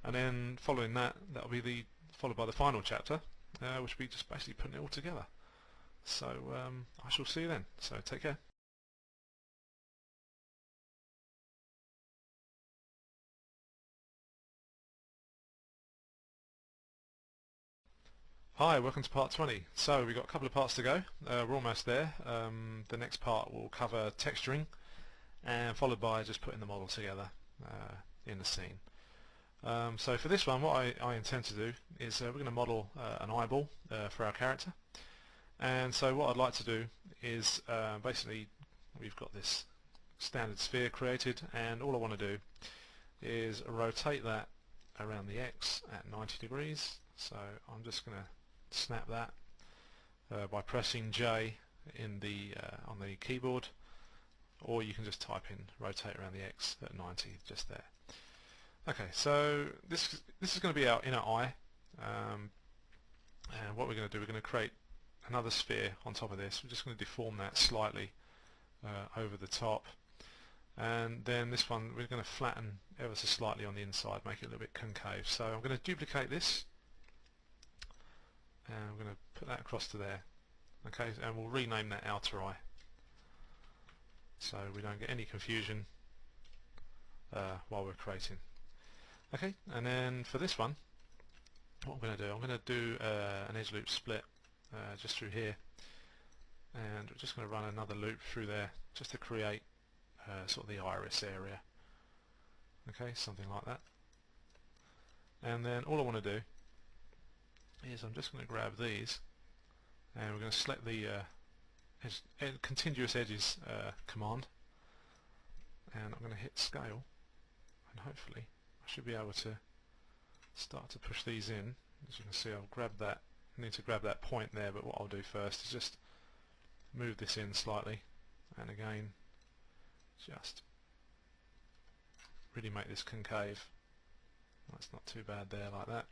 And then following that, that'll be followed by the final chapter, which will be just basically putting it all together. So I shall see you then. So take care. Hi, welcome to part 20. So we've got a couple of parts to go. We're almost there. The next part will cover texturing, and followed by just putting the model together in the scene. So for this one, what I intend to do is we're going to model an eyeball for our character. And so what I'd like to do is basically we've got this standard sphere created, and all I want to do is rotate that around the X at 90 degrees. So I'm just going to snap that by pressing J in on the keyboard, or you can just type in rotate around the X at 90 just there. Okay, so this is going to be our inner eye, and what we're going to do, we're going to create another sphere on top of this. We're just going to deform that slightly over the top, and then this one we're going to flatten ever so slightly on the inside, make it a little bit concave. So I'm going to duplicate this, and I'm going to put that across to there. Okay, and we'll rename that outer eye so we don't get any confusion while we're creating. Okay, and then for this one what I'm going to do, I'm going to do an edge loop split just through here, and we're just going to run another loop through there just to create sort of the iris area. Okay, something like that. And then all I want to do is I'm just going to grab these, and we're going to select the contiguous edges command, and I'm going to hit scale, and hopefully I should be able to start to push these in. As you can see, I'll grab that. I need to grab that point there, but what I'll do first is just move this in slightly, and again just really make this concave. That's not too bad there, like that.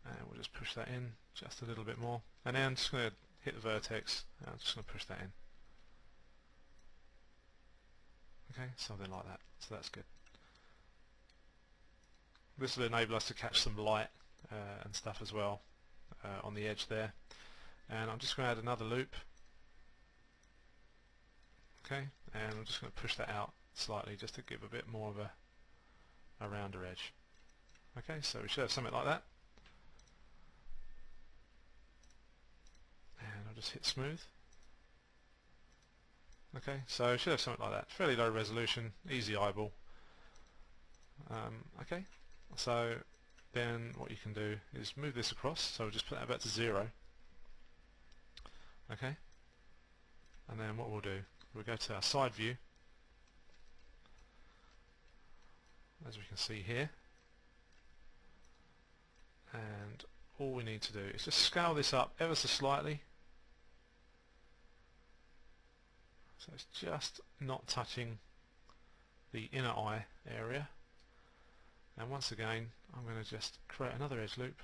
And we'll just push that in just a little bit more, and then I'm just going to hit the vertex, and I'm just going to push that in. Okay, something like that. So that's good. This will enable us to catch some light and stuff as well on the edge there. And I'm just going to add another loop. Okay, and I'm just going to push that out slightly just to give a bit more of a rounder edge. Okay, so we should have something like that. And I'll just hit smooth. Okay, so we should have something like that. Fairly low resolution, easy eyeball. Okay, so then what you can do is move this across, so we'll just put that back to 0. Okay, and then what we'll do, we'll go to our side view, as we can see here, and all we need to do is just scale this up ever so slightly, so it's just not touching the inner eye area. And once again, I'm going to just create another edge loop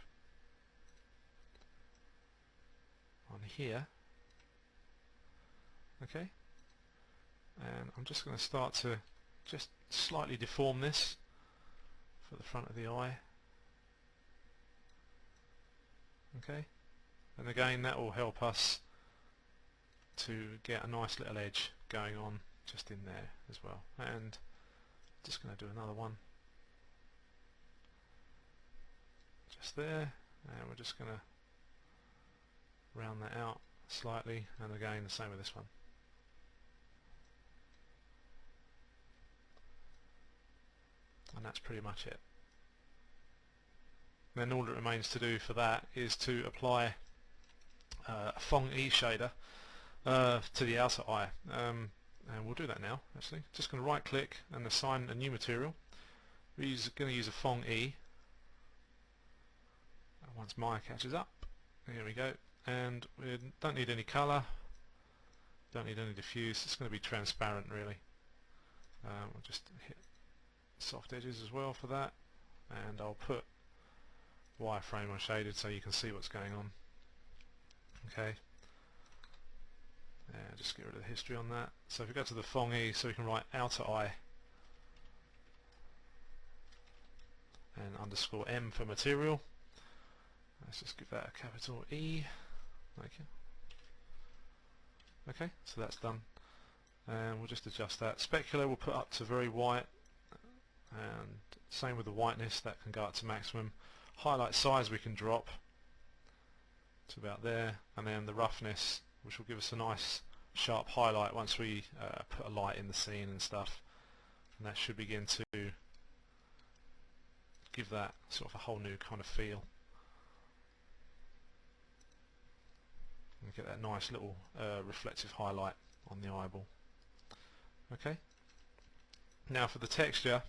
on here. Okay, and I'm just going to start to just slightly deform this for the front of the eye. Okay, and again that will help us to get a nice little edge going on just in there as well. And just going to do another one just there, and we're just going to round that out slightly, and again the same with this one. And that's pretty much it. Then all that remains to do for that is to apply a Fong E shader to the outer eye, and we'll do that now. Actually, just going to right click and assign a new material. We're going to use a Fong E. Once Maya catches up, here we go, and we don't need any colour, don't need any diffuse, it's going to be transparent really. We'll just hit soft edges as well for that, and I'll put wireframe on shaded so you can see what's going on. Okay, just get rid of the history on that. So if we go to the Fong E, so we can write outer eye and underscore M for material. Let's just give that a capital E. Okay, so that's done, and we'll just adjust that. Specular we'll put up to very white, and same with the whiteness, that can go up to maximum. Highlight size we can drop to about there, and then the roughness, which will give us a nice sharp highlight once we put a light in the scene and stuff, and that should begin to give that sort of a whole new kind of feel. And get that nice little reflective highlight on the eyeball. Okay. Now for the texture,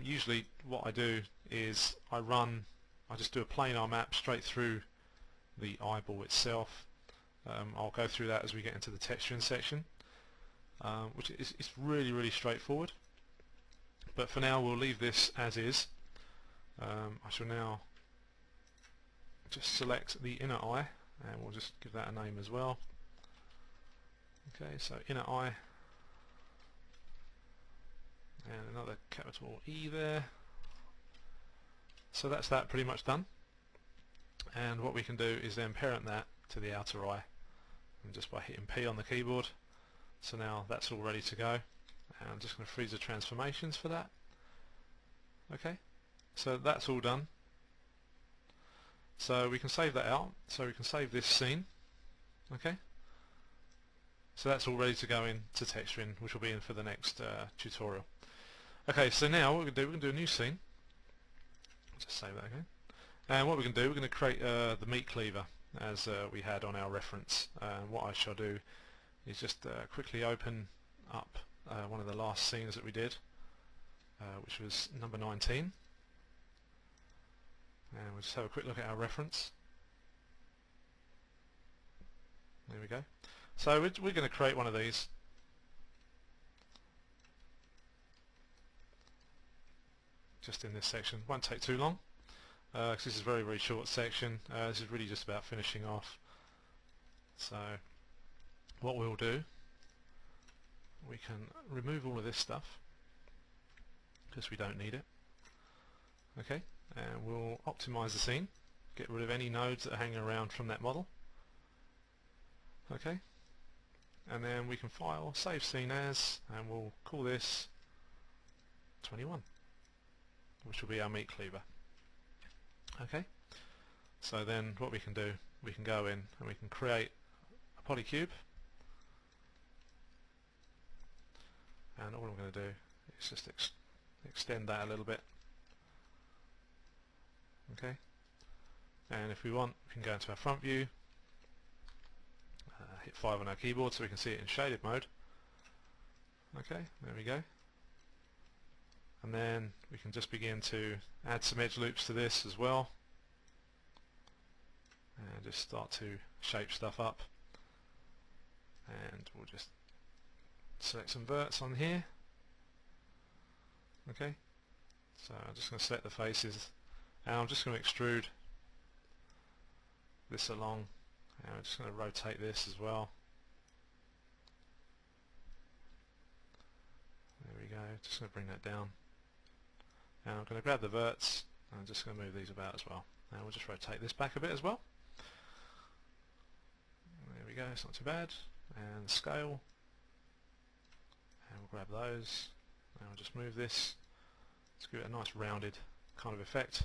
usually what I do is I just do a planar map straight through the eyeball itself. I'll go through that as we get into the texturing section, which is really straightforward. But for now we'll leave this as is. I shall now just select the inner eye, and we'll just give that a name as well. Okay, so inner eye, and another capital E there. So that's that pretty much done, and what we can do is then parent that to the outer eye, and just by hitting P on the keyboard. So now that's all ready to go, and I'm just going to freeze the transformations for that. Okay, so that's all done. So we can save that out. So we can save this scene. Okay. So that's all ready to go into texturing, which will be in for the next tutorial. Okay, so now what we're going to do, we're going to do a new scene. Just save that again. And what we're going to do, we're going to create the meat cleaver as we had on our reference. What I shall do is just quickly open up one of the last scenes that we did, which was number 19. And we'll just have a quick look at our reference. There we go. So we're going to create one of these. Just in this section. Won't take too long, because this is a very, very short section. This is really just about finishing off. So what we'll do, we can remove all of this stuff because we don't need it. Okay, and we'll optimize the scene, get rid of any nodes that are hanging around from that model. Okay, and then we can file save scene as, and we'll call this 21, which will be our meat cleaver. Okay, so then what we can do, we can go in and we can create a polycube, and all I'm going to do is just extend that a little bit. Okay, and if we want, we can go into our front view, hit 5 on our keyboard so we can see it in shaded mode. Okay, there we go. And then we can just begin to add some edge loops to this as well, and just start to shape stuff up. And we'll just select some verts on here. Okay, so I'm just going to select the faces, and I'm just going to extrude this along, and I'm just going to rotate this as well. There we go, just going to bring that down. And I'm going to grab the verts, and I'm just going to move these about as well. And we'll just rotate this back a bit as well. There we go, it's not too bad. And scale, and we'll grab those, and we'll just move this. Let's give it a nice rounded kind of effect.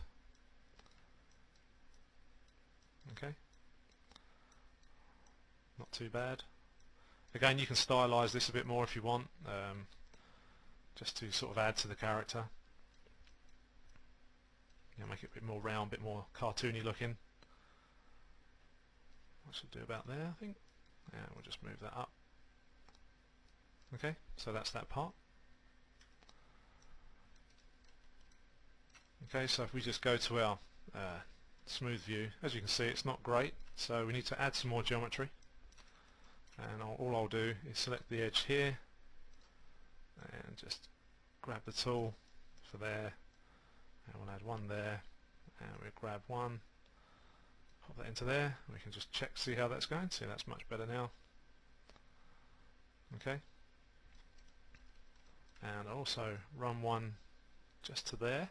Okay, not too bad. Again, you can stylize this a bit more if you want, just to sort of add to the character. Make it a bit more round, a bit more cartoony looking. What should do about there, I think. And we'll just move that up. Okay, so that's that part. Okay, so if we just go to our smooth view, as you can see, it's not great, so we need to add some more geometry. And all I'll do is select the edge here and just grab the tool for there, and we'll add one there, and we'll grab one, pop that into there. We can just check, see how that's going. See, that's much better now. Okay, and also run one just to there,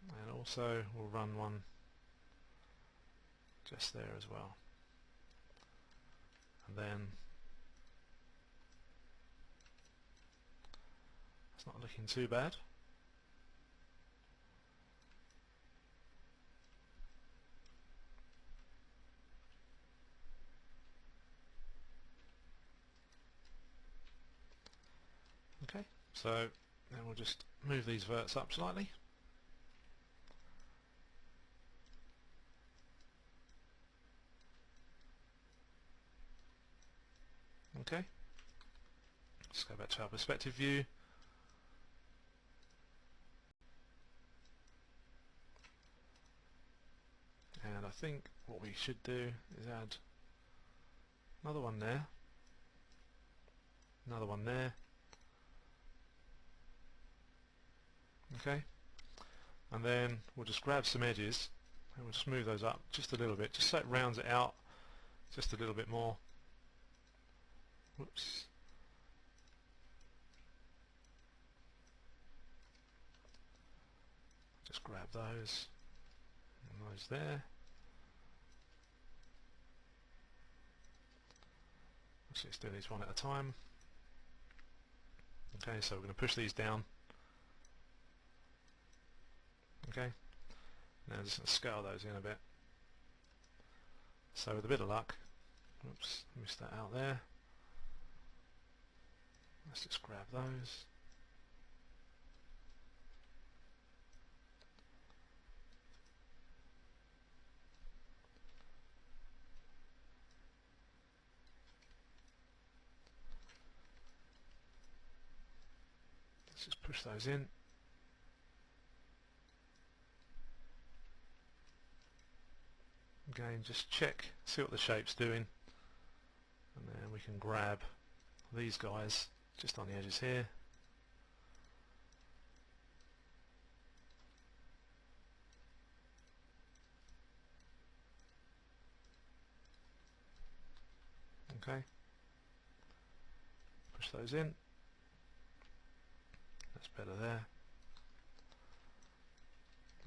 and also we'll run one just there as well. And then it's not looking too bad. Okay, so then we'll just move these verts up slightly. Okay, let's go back to our perspective view. And I think what we should do is add another one there, another one there. Okay, and then we'll just grab some edges and we'll just move those up just a little bit, just so it rounds it out just a little bit more. Whoops. Just grab those and those there. Actually, let's do these one at a time. Okay, so we're going to push these down. Okay, Now I'm just going to scale those in a bit. So with a bit of luck, oops, missed that out there. Let's just grab those. Let's just push those in. Again, just check, see what the shape's doing, and then we can grab these guys just on the edges here. Okay, push those in. That's better there.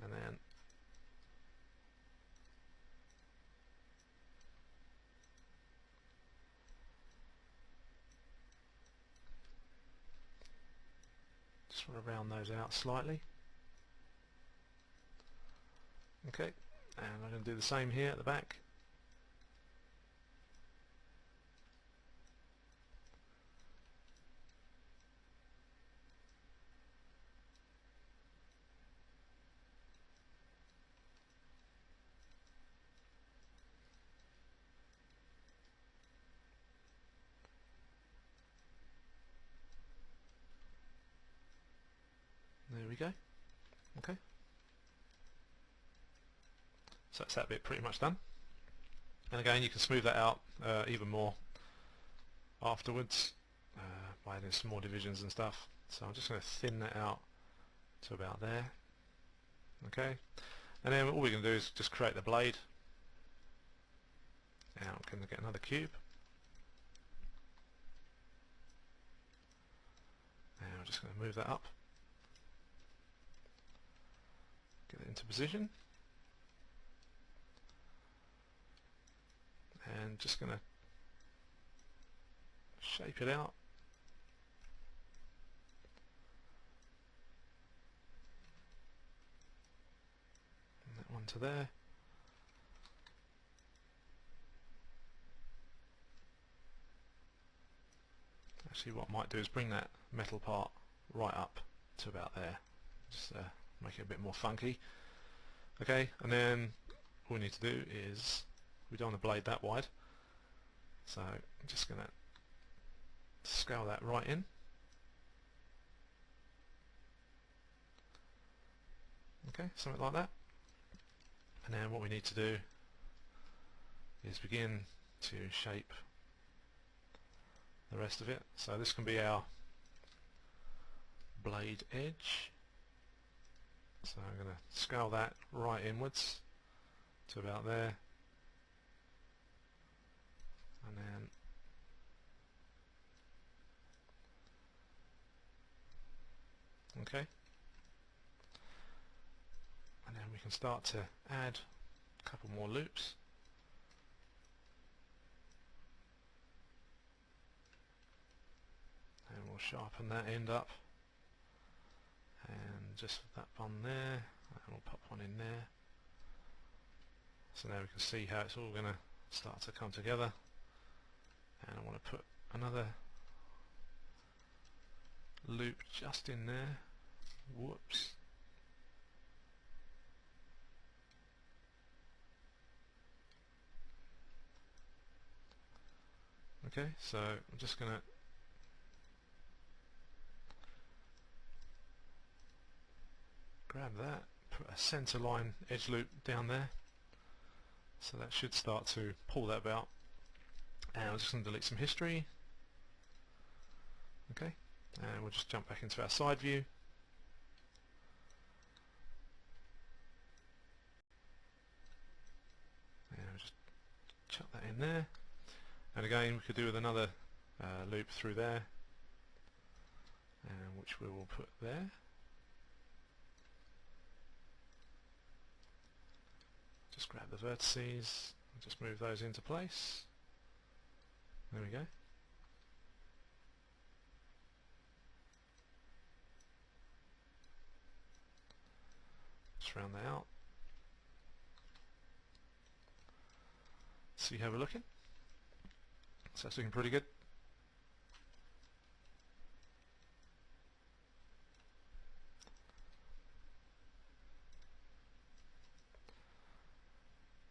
And then just want to round those out slightly. Okay, and I'm going to do the same here at the back. There we go. Okay. So that's that bit pretty much done. And again, you can smooth that out even more afterwards by adding some more divisions and stuff. So I'm just going to thin that out to about there. Okay. And then all we're going to do is just create the blade. Now I'm going to get another cube. And I'm just going to move that up. Get it into position. And just going to shape it out. And that one to there. Actually, what I might do is bring that metal part right up to about there. Just make it a bit more funky. Okay, and then all we need to do is, we don't want the blade that wide, so I'm just going to scale that right in. Okay, something like that. And then what we need to do is begin to shape the rest of it. So this can be our blade edge. So I'm going to scale that right inwards to about there. And then okay, and then we can start to add a couple more loops. And we'll sharpen that end up, and just that one there, and we'll pop one in there. So now we can see how it's all going to start to come together. And I want to put another loop just in there. Whoops. Okay, so I'm just going to grab that, put a center line edge loop down there. So that should start to pull that about. And I'm just going to delete some history. Okay, and we'll just jump back into our side view. And we'll just chuck that in there. And again, we could do with another loop through there, and which we will put there. Just grab the vertices and just move those into place. There we go. Just round that out. see how we're looking. So that's looking pretty good.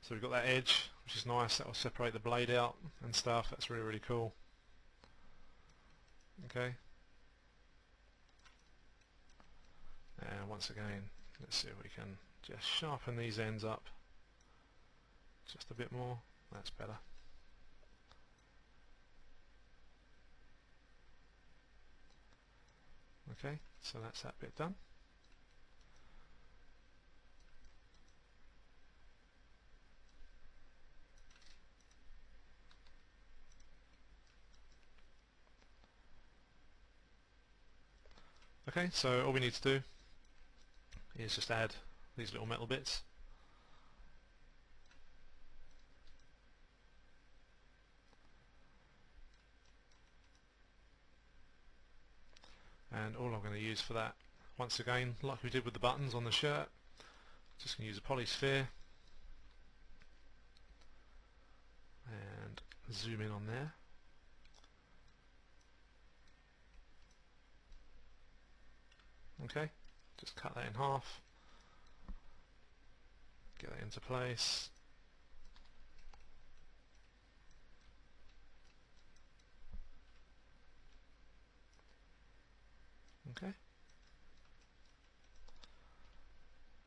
So we've got that edge, which is nice. That will separate the blade out and stuff. That's really, really cool. Okay. And once again, let's see if we can just sharpen these ends up just a bit more. That's better. Okay, so that's that bit done. Okay, so all we need to do is just add these little metal bits. And all I'm going to use for that, once again, like we did with the buttons on the shirt, just going to use a polysphere and zoom in on there. Okay, just cut that in half, get that into place. Okay,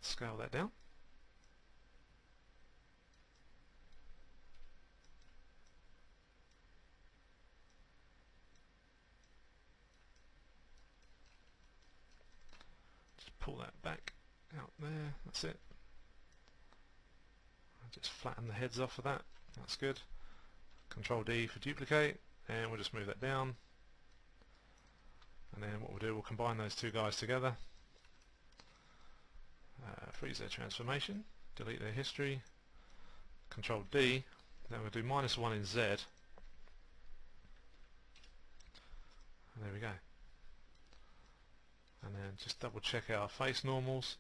scale that down. Just pull that back out there, that's it. Just flatten the heads off of that, that's good. Control D for duplicate, and we'll just move that down. And then what we'll do, we'll combine those two guys together. Freeze their transformation, delete their history, Control D, then we'll do -1 in Z. And there we go. And then just double check our face normals.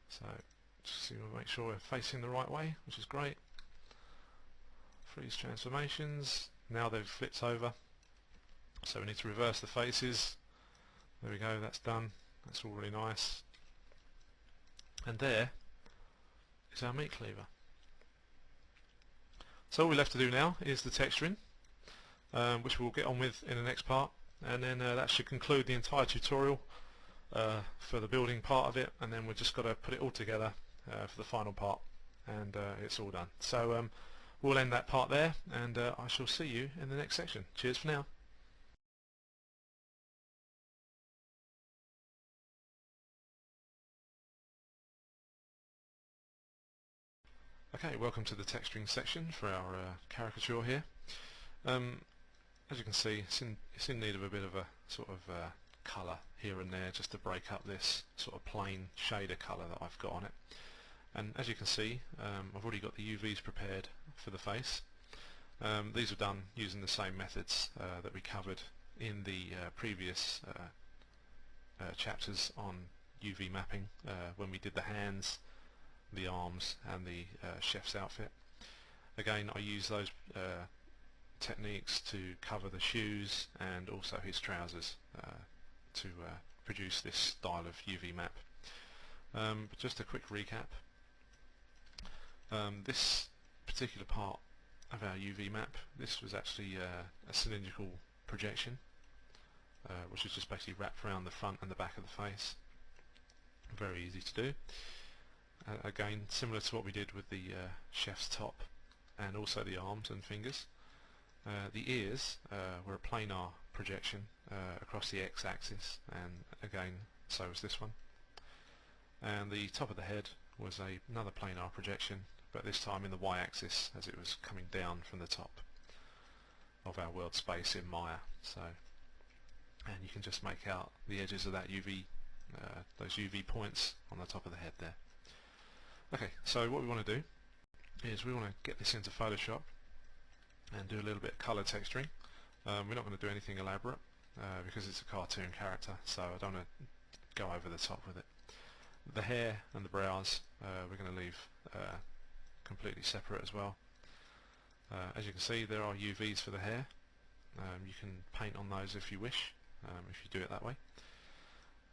So just see, we'll make sure we're facing the right way, which is great. Freeze transformations, now they've flipped over. So we need to reverse the faces. There we go, that's done. That's all really nice. And there is our meat cleaver. So all we're left to do now is the texturing, which we'll get on with in the next part. And then that should conclude the entire tutorial for the building part of it. And then we've just got to put it all together for the final part. And it's all done. So we'll end that part there, and I shall see you in the next section. Cheers for now. Okay, welcome to the texturing section for our caricature here. As you can see, it's in need of a bit of a sort of colour here and there, just to break up this sort of plain shader colour that I've got on it. And as you can see, I've already got the UVs prepared for the face. These are done using the same methods that we covered in the previous chapters on UV mapping when we did the hands, the arms and the chef's outfit. Again, I use those techniques to cover the shoes and also his trousers to produce this style of UV map. But just a quick recap. This particular part of our UV map, this was actually a cylindrical projection which is just basically wrapped around the front and the back of the face. Very easy to do. Again, similar to what we did with the chef's top and also the arms and fingers. The ears were a planar projection across the x-axis, and again so was this one. And the top of the head was another planar projection, but this time in the y-axis as it was coming down from the top of our world space in Maya. So, and you can just make out the edges of that UV, those UV points on the top of the head there. Okay, so what we want to do is we want to get this into Photoshop and do a little bit of colour texturing. We're not going to do anything elaborate because it's a cartoon character, so I don't want to go over the top with it. The hair and the brows we're going to leave completely separate as well. As you can see, there are UVs for the hair. You can paint on those if you wish, if you do it that way.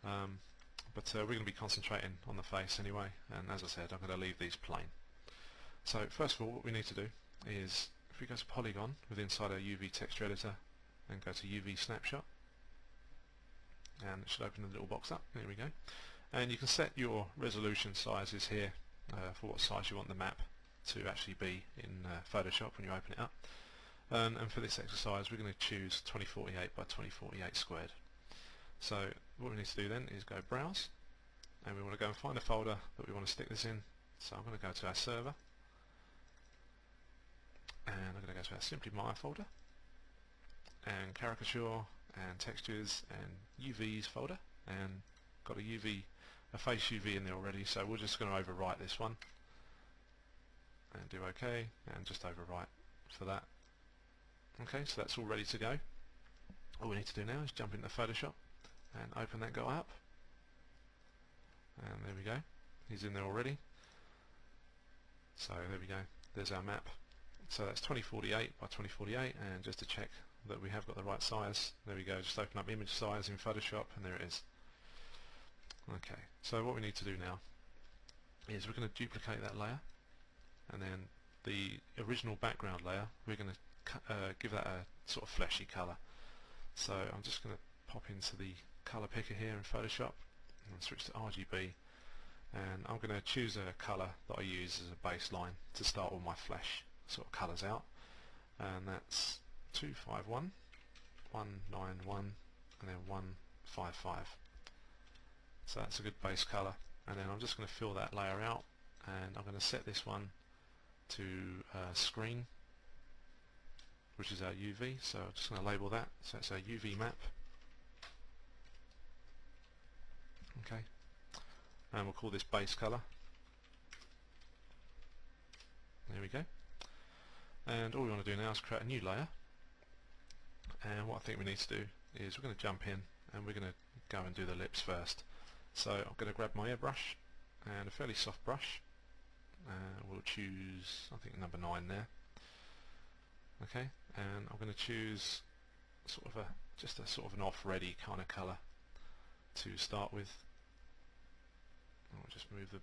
But we're going to be concentrating on the face anyway, and as I said, I'm going to leave these plain. So first of all, what we need to do is, if we go to Polygon within inside our UV texture editor and go to UV snapshot, and it should open the little box up. There we go. And you can set your resolution sizes here for what size you want the map to actually be in Photoshop when you open it up. And for this exercise, we're going to choose 2048 by 2048 squared. So what we need to do then is go browse, and we want to go and find a folder that we want to stick this in. So I'm going to go to our server, and I'm going to go to our SimplyMaya folder, and Caricature, and Textures, and UVs folder, and got a face UV in there already, so we're just going to overwrite this one, and do OK, and just overwrite for that. Okay, so that's all ready to go. All we need to do now is jump into Photoshop and open that guy up, and there we go, he's in there already. So there we go, there's our map. So that's 2048 by 2048, and just to check that we have got the right size, there we go, just open up image size in Photoshop, and there it is. Okay, so what we need to do now is we're going to duplicate that layer, and then the original background layer, we're going to give that a sort of fleshy colour. So I'm just going to pop into the colour picker here in Photoshop and switch to RGB, and I'm going to choose a colour that I use as a baseline to start all my flesh sort of colours out, and that's 251, 191, and then 155. So that's a good base colour, and then I'm just going to fill that layer out, and I'm going to set this one to screen, which is our UV. So I'm just going to label that, so it's our UV map. Okay, and we'll call this base colour. There we go. And all we want to do now is create a new layer, and what I think we need to do is we're going to jump in and we're going to go and do the lips first. So I'm going to grab my airbrush and a fairly soft brush, we'll choose, I think, number 9 there. Okay, and I'm going to choose sort of just a sort of an off-ready kind of colour to start with. I'll just move the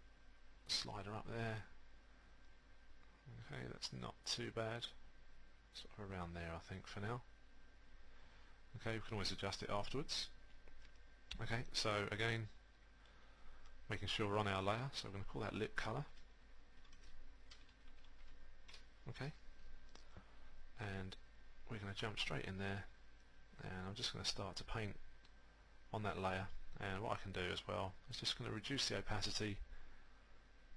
slider up there. Okay, that's not too bad. Sort of around there, I think, for now. Okay, we can always adjust it afterwards. Okay, so again, making sure we're on our layer, so we're going to call that lip colour. Okay, and we're going to jump straight in there, and I'm just going to start to paint on that layer. And what I can do as well is just going to reduce the opacity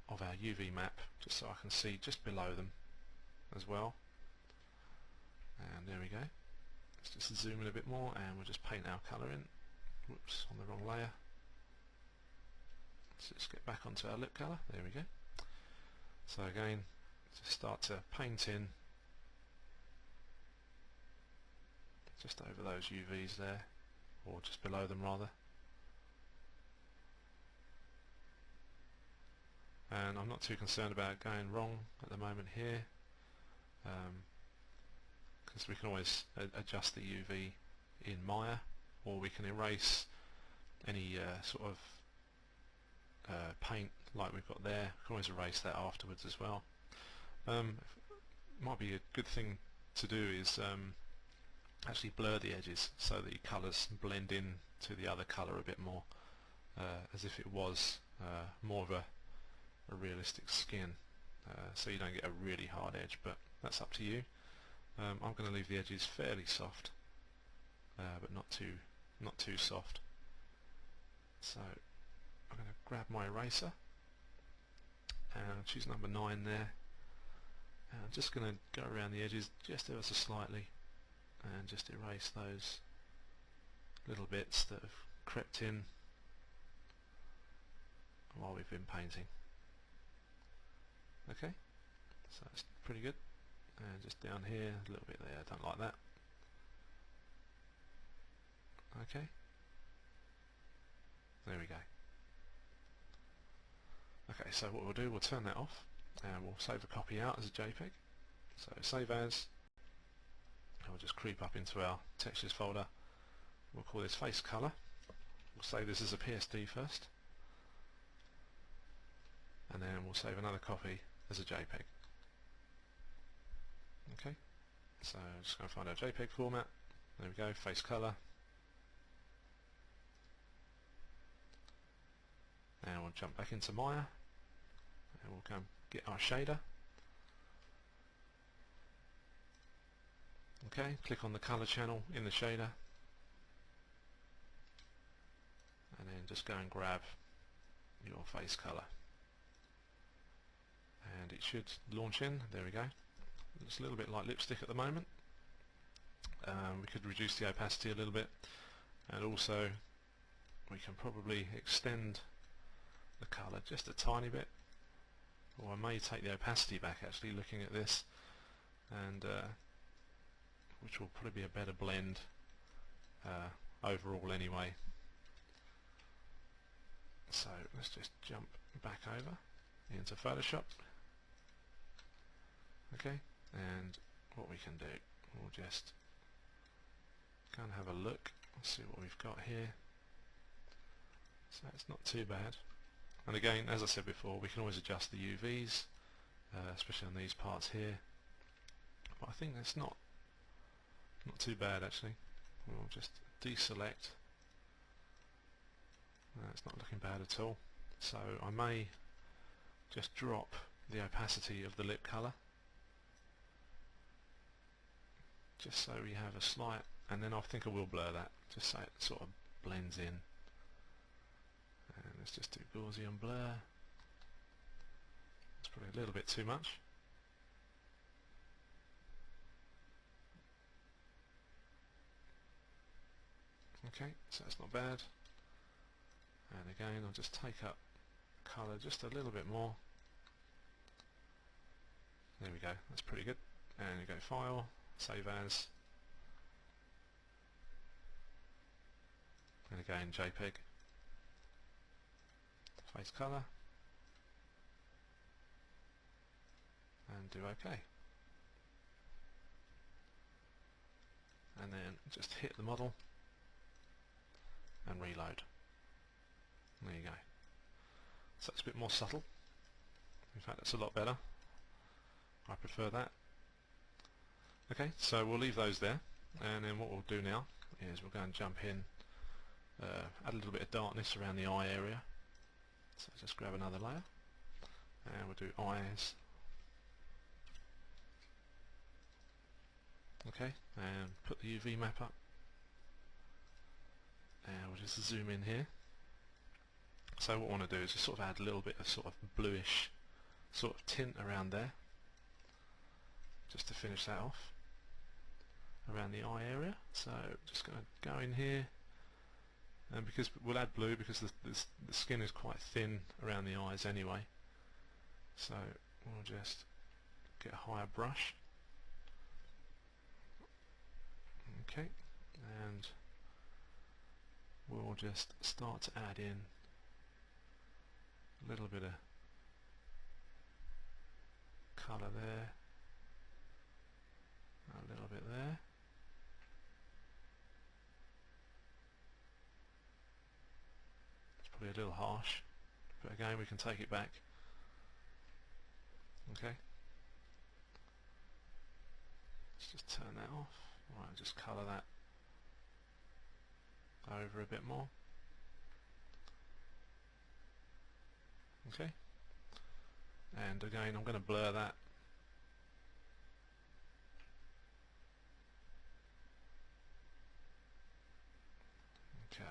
of our UV map, just so I can see just below them as well. And there we go. Let's just zoom in a bit more, and we'll just paint our colour in. Whoops, on the wrong layer. Let's just get back onto our lip colour. There we go. So again, just start to paint in just over those UVs there, or just below them rather. And I'm not too concerned about going wrong at the moment here, because we can always adjust the UV in Maya, or we can erase any sort of paint like we've got there. We can always erase that afterwards as well. Might be a good thing to do is actually blur the edges so the colours blend in to the other colour a bit more, as if it was more of a realistic skin, so you don't get a really hard edge, but that's up to you. I'm going to leave the edges fairly soft, but not too soft. So I'm going to grab my eraser and choose number 9 there, and I'm just going to go around the edges just ever so slightly and just erase those little bits that have crept in while we've been painting. Okay, so that's pretty good. And just down here, a little bit there, I don't like that. Okay, there we go. Okay, so what we'll do, we'll turn that off, and we'll save a copy out as a JPEG. So save as, and we'll just creep up into our textures folder. We'll call this face color. We'll save this as a PSD first, and then we'll save another copy as a JPEG. Okay, so just going to find our JPEG format. There we go, face color. And we'll jump back into Maya, and we'll come get our shader. Okay, click on the color channel in the shader, and then just go and grab your face color, and it should launch in. There we go. It's a little bit like lipstick at the moment. We could reduce the opacity a little bit, and also we can probably extend the color just a tiny bit, or I may take the opacity back actually looking at this, and which will probably be a better blend overall anyway. So let's just jump back over into Photoshop. Okay, and what we can do, we'll just go and have a look, see what we've got here. So it's not too bad, and again, as I said before, we can always adjust the UVs, especially on these parts here, but I think that's not too bad actually. We'll just deselect. It's not looking bad at all, so I may just drop the opacity of the lip color just so we have a slight, and then I think I will blur that just so it sort of blends in. And let's just do Gaussian blur. It's probably a little bit too much. Okay, so that's not bad. And again, I'll just take up colour just a little bit more. There we go, that's pretty good. And you go File, Save As, and again JPEG, face colour, and do OK. And then just hit the model and reload. There you go. So it's a bit more subtle. In fact, it's a lot better. I prefer that. Okay, so we'll leave those there, and then what we'll do now is we'll go and jump in, add a little bit of darkness around the eye area. So just grab another layer, and we'll do eyes. Okay, and put the UV map up, and we'll just zoom in here. So what I want to do is just sort of add a little bit of sort of bluish sort of tint around there, just to finish that off around the eye area. So just going to go in here, and because we'll add blue because the skin is quite thin around the eyes anyway, so we'll just get a higher brush. Okay, and we'll just start to add in a little bit of colour there, a little bit there. It's probably a little harsh, but again we can take it back. Okay, let's just turn that off. Right, just colour that over a bit more. Okay, and again I'm going to blur that. Okay,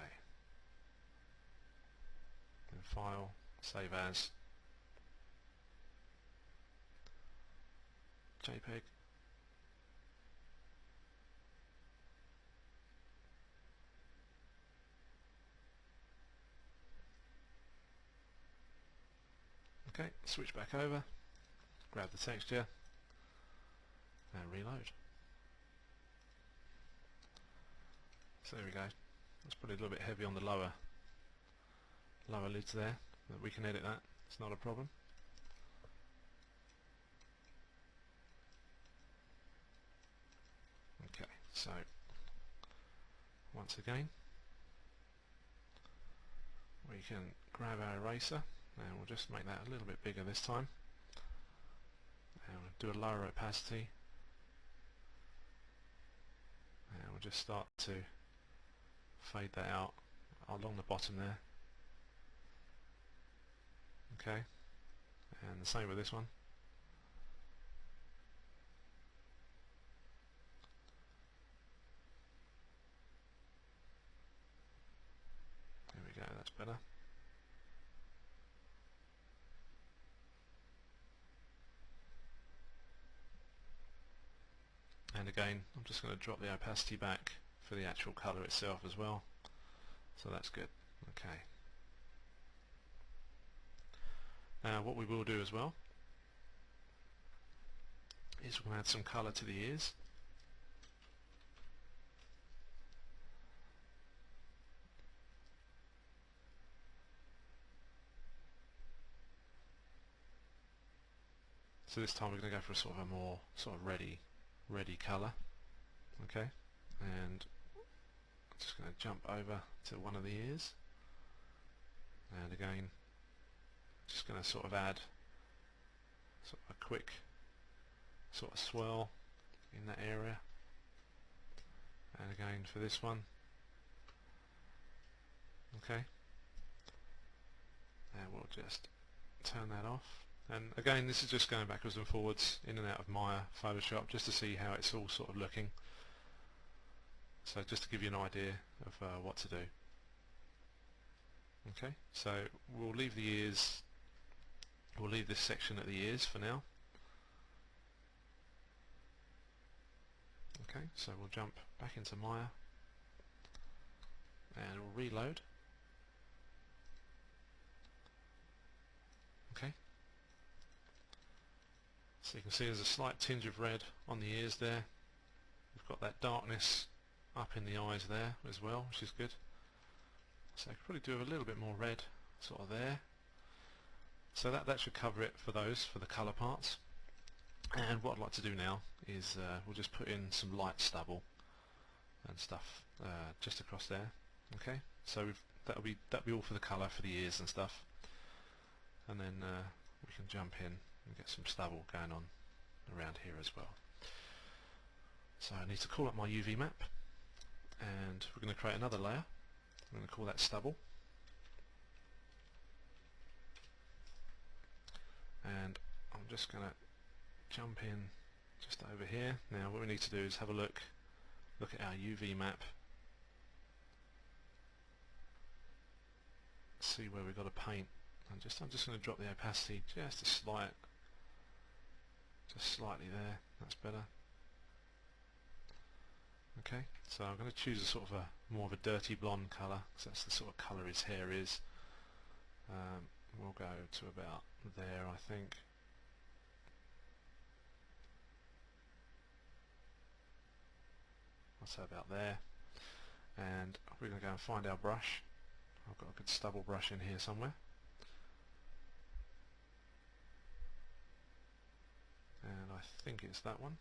then File, Save As, JPEG. Okay, switch back over, grab the texture, and reload. So there we go. That's probably a little bit heavy on the lower lids there, but we can edit that. It's not a problem. So once again we can grab our eraser and we'll just make that a little bit bigger this time, and we'll do a lower opacity, and we'll just start to fade that out along the bottom there. Okay, and the same with this one. There we go, that's better. And again, I'm just going to drop the opacity back for the actual colour itself as well. So that's good. Okay. Now what we will do as well is we're going to add some colour to the ears. So this time we're going to go for a sort of a more sort of ready colour. Okay, and I'm just going to jump over to one of the ears, and again just going to sort of add sort of a quick sort of swirl in that area, and again for this one. Okay, and we'll just turn that off. And again, this is just going backwards and forwards in and out of Maya Photoshop just to see how it's all sort of looking. So just to give you an idea of what to do. Okay, so we'll leave the ears, we'll leave this section at the ears for now. Okay, so we'll jump back into Maya and we'll reload. Okay, so you can see there's a slight tinge of red on the ears there. We've got that darkness up in the eyes there as well, which is good. So I could probably do a little bit more red sort of there. So that should cover it for those, for the colour parts. And what I'd like to do now is we'll just put in some light stubble and stuff just across there. Okay, so that'll be all for the colour for the ears and stuff. And then we can jump in and get some stubble going on around here as well. So I need to call up my UV map, and we're going to create another layer. I'm going to call that stubble, and I'm just going to jump in just over here. Now what we need to do is have a look at our UV map, see where we've got to paint. I'm just going to drop the opacity just slightly there. That's better. Okay, so I'm going to choose a sort of more of a dirty blonde colour, because that's the sort of colour his hair is. We'll go to about there, I think. I'll say about there. And we're going to go and find our brush. I've got a good stubble brush in here somewhere. And I think it's that one.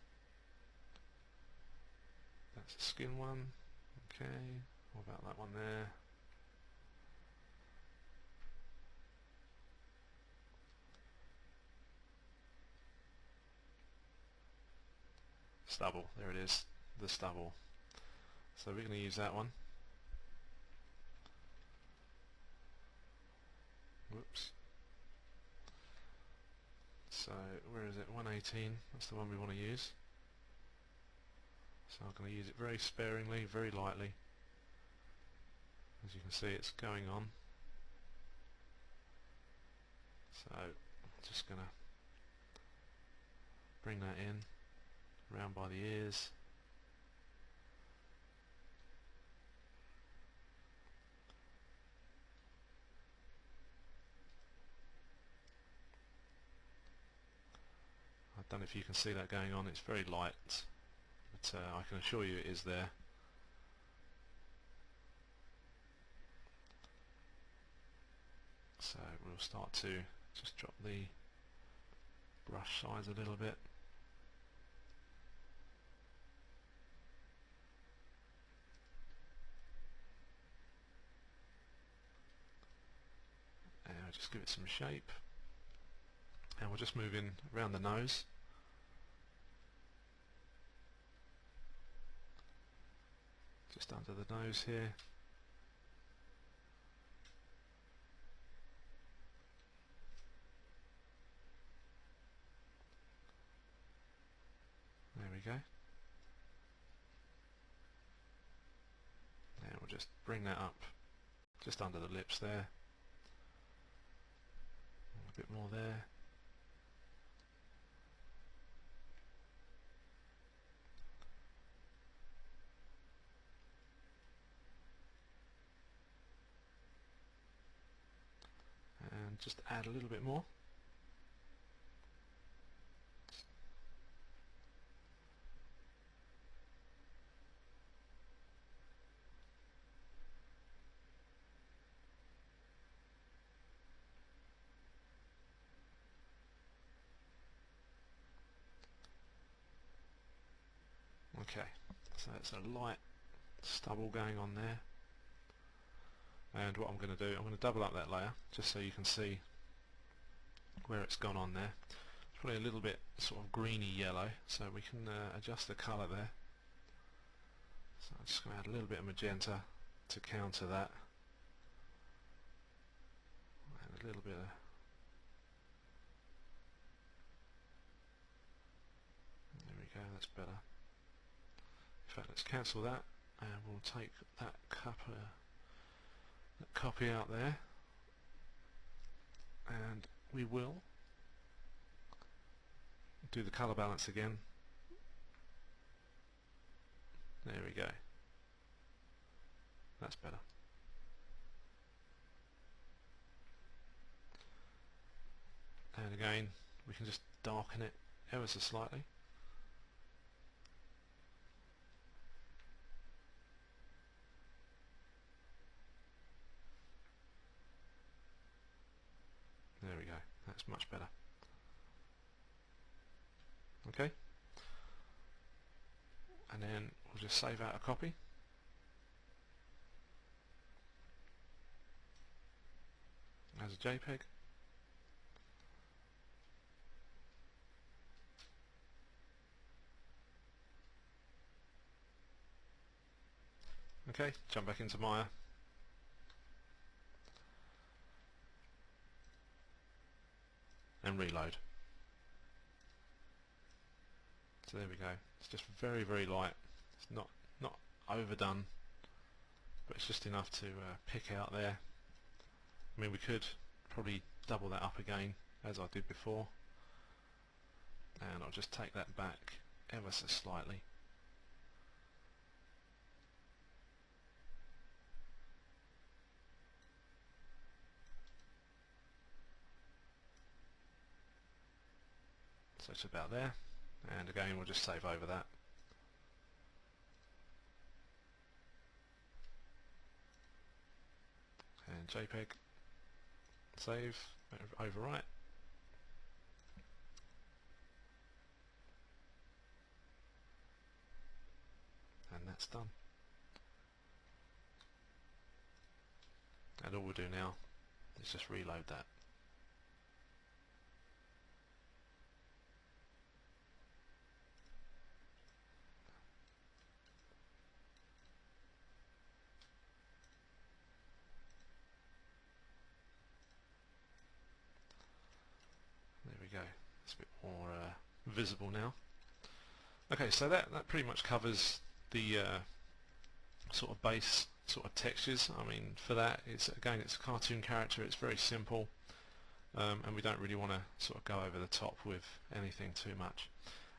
That's a skin one. Okay, what about that one there? Stubble, there it is, the stubble. So we're going to use that one. Whoops. So where is it? 118, that's the one we want to use. So I'm going to use it very sparingly, very lightly. As you can see, it's going on. So I'm just going to bring that in, round by the ears. I don't know if you can see that going on, it's very light, but I can assure you it is there. So we'll start to just drop the brush size a little bit. give it some shape, and we'll just move in around the nose. Just under the nose here. There we go. And we'll just bring that up just under the lips there. A bit more there. And just add a little bit more. Okay, so it's a light stubble going on there, and what I'm going to do, I'm going to double up that layer just so you can see where it's gone on there. It's probably a little bit sort of greeny yellow, so we can adjust the colour there. So I'm just going to add a little bit of magenta to counter that, and a little bit of there we go, that's better. In fact, let's cancel that, and we'll take that copy out there, and we will do the colour balance again. There we go. That's better. And again, we can just darken it ever so slightly. There we go, that's much better. Okay, and then we'll just save out a copy. As a JPEG. Okay, jump back into Maya. And reload. So there we go. It's just very, very light. It's not overdone, but it's just enough to pick out there. I mean, we could probably double that up again as I did before, and I'll just take that back ever so slightly. So it's about there, and again we'll just save over that. And JPEG, save, overwrite, and that's done. And all we'll do now is just reload that. There we go, it's a bit more visible now. Okay, so that pretty much covers the sort of base sort of textures. I mean, for that, it's a cartoon character, it's very simple, and we don't really want to sort of go over the top with anything too much.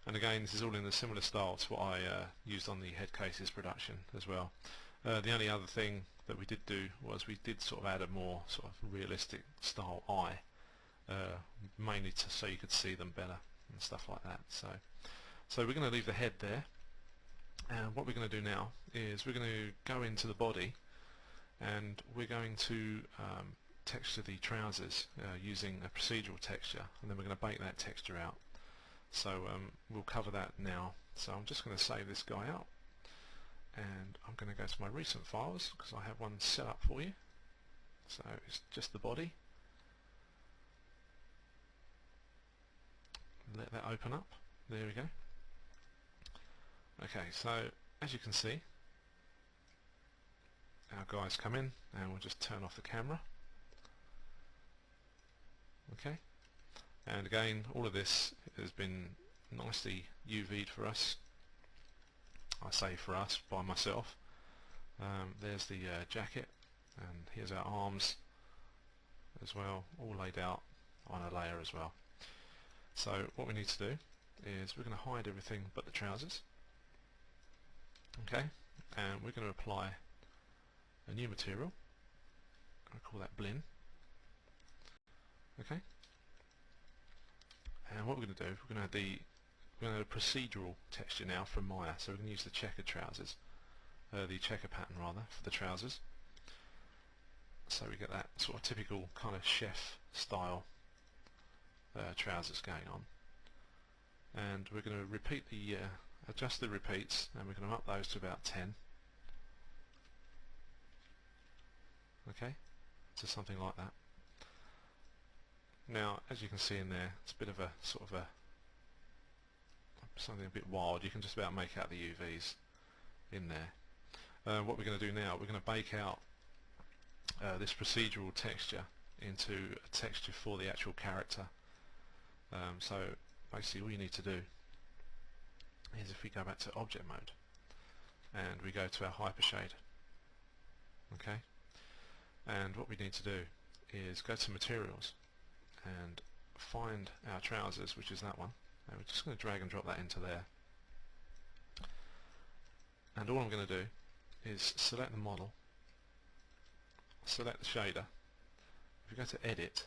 And again, this is all in a similar style to what I used on the Headcases production as well. The only other thing that we did do was we did sort of add a more sort of realistic style eye, mainly so you could see them better and stuff like that. So we're going to leave the head there, and what we're going to do now is we're going to go into the body, and we're going to texture the trousers using a procedural texture, and then we're going to bake that texture out. So we'll cover that now. So I'm just going to save this guy out, and I'm going to go to my recent files because I have one set up for you. So it's just the body, let that open up. There we go. Okay, so as you can see, our guys come in, and we'll just turn off the camera. Okay, and again, all of this has been nicely UV'd for us. I say for us, by myself. There's the jacket, and here's our arms as well, all laid out on a layer as well. So what we need to do is we're going to hide everything but the trousers. Okay, and we're going to apply a new material. I call that blin. Okay, and what we're going to do, we're going to have a procedural texture now from Maya. So we're going to use the checkered trousers, the checker pattern rather, for the trousers. So we get that sort of typical kind of chef style trousers going on. And we're going to repeat the adjust the repeats, and we're going to up those to about 10. Okay, so something like that. Now, as you can see in there, it's a bit of a sort of something a bit wild. You can just about make out the UVs in there. What we're going to do now, we're going to bake out this procedural texture into a texture for the actual character. So basically all you need to do is, if we go back to object mode and we go to our hypershade, okay, and what we need to do is go to materials and find our trousers, which is that one, and we're just going to drag and drop that into there. And all I'm going to do is select the model, select the shader. If we go to edit,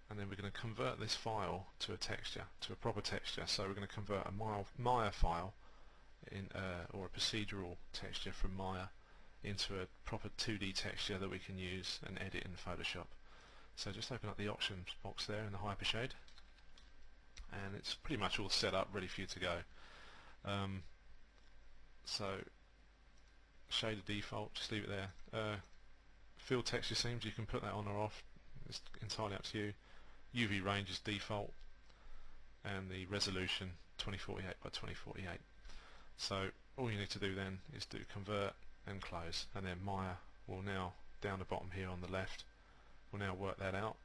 and then we're going to convert this file to a texture, to a proper texture. So we're going to convert a Maya file in, or a procedural texture from Maya into a proper 2D texture that we can use and edit in Photoshop. So just open up the options box there in the hypershade, and it's pretty much all set up, ready for you to go. So shader default, just leave it there. Fill texture seams, you can put that on or off, it's entirely up to you. UV range is default, and the resolution 2048 by 2048. So all you need to do then is do convert and close, and then Maya will now, down the bottom here on the left, will now work that out,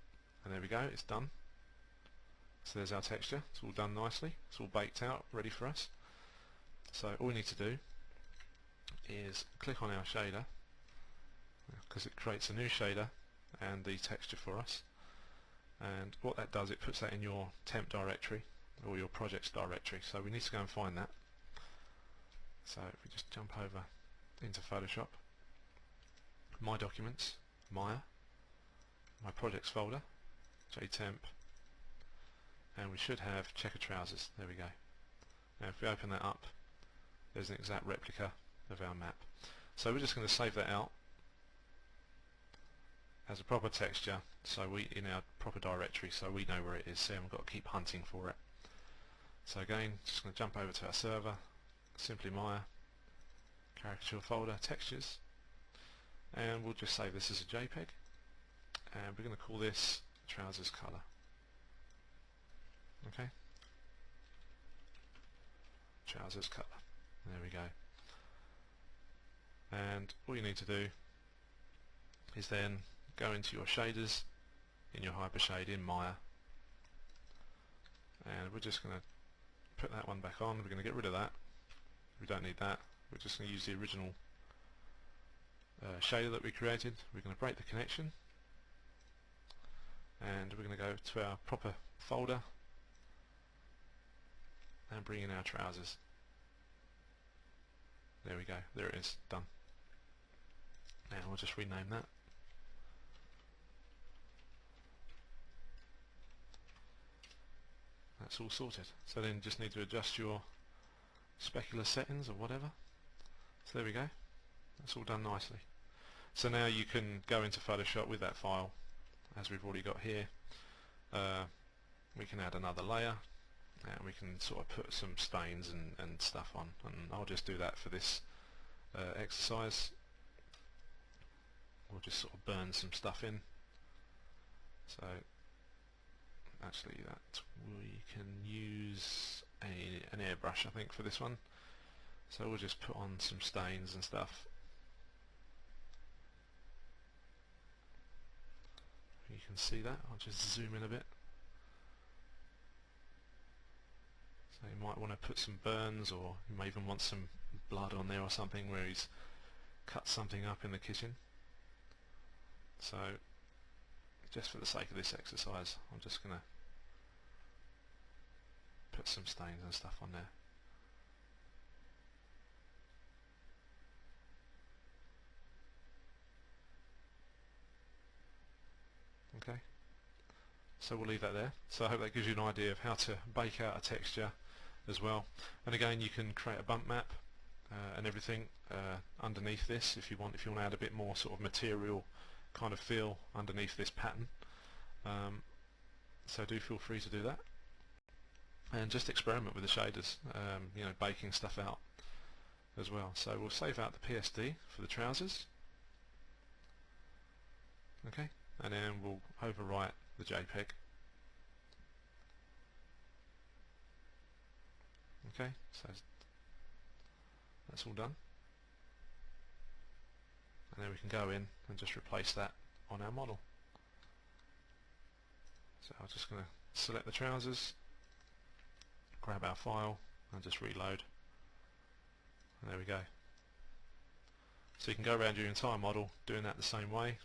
and there we go, it's done. So there's our texture, it's all done nicely, it's all baked out, ready for us. So all we need to do is click on our shader, because it creates a new shader and the texture for us, and what that does, it puts that in your temp directory or your projects directory. So we need to go and find that. So if we just jump over into Photoshop, My Documents, Maya, My Projects folder, JTemp, and we should have checker trousers. There we go. Now if we open that up, there's an exact replica of our map. So we're just going to save that out as a proper texture, so we in our proper directory, so we know where it is, so we haven't got to keep hunting for it. So again, just going to jump over to our server, SimplyMaya, caricature folder, textures, and we'll just save this as a JPEG, and we're going to call this trousers color. Okay, trousers color. There we go. And all you need to do is then go into your shaders in your hypershade in Maya, and we're just going to put that one back on. We're going to get rid of that, we don't need that. We're just going to use the original shader that we created. We're going to break the connection, and we're going to go to our proper folder and bring in our trousers. There we go, there it is, done. Now we'll just rename that. That's all sorted. So then you just need to adjust your specular settings or whatever. So there we go, that's all done nicely. So now you can go into Photoshop with that file as we've already got here. We can add another layer, and we can sort of put some stains and stuff on, and I'll just do that for this exercise. We'll just sort of burn some stuff in. So actually that we can use an airbrush I think for this one, so we'll just put on some stains and stuff. You can see that. I'll just zoom in a bit. So you might want to put some burns, or you may even want some blood on there or something where he's cut something up in the kitchen. So just for the sake of this exercise, I'm just going to put some stains and stuff on there. Okay, so we'll leave that there. So I hope that gives you an idea of how to bake out a texture as well. And again, you can create a bump map and everything underneath this if you want to add a bit more sort of material kind of feel underneath this pattern. So do feel free to do that, and just experiment with the shaders, you know, baking stuff out as well. So we'll save out the PSD for the trousers, okay, and then we'll overwrite the JPEG. Okay, so that's all done, and then we can go in and just replace that on our model. So I'm just going to select the trousers, grab our file and just reload, and there we go. So you can go around your entire model doing that the same way,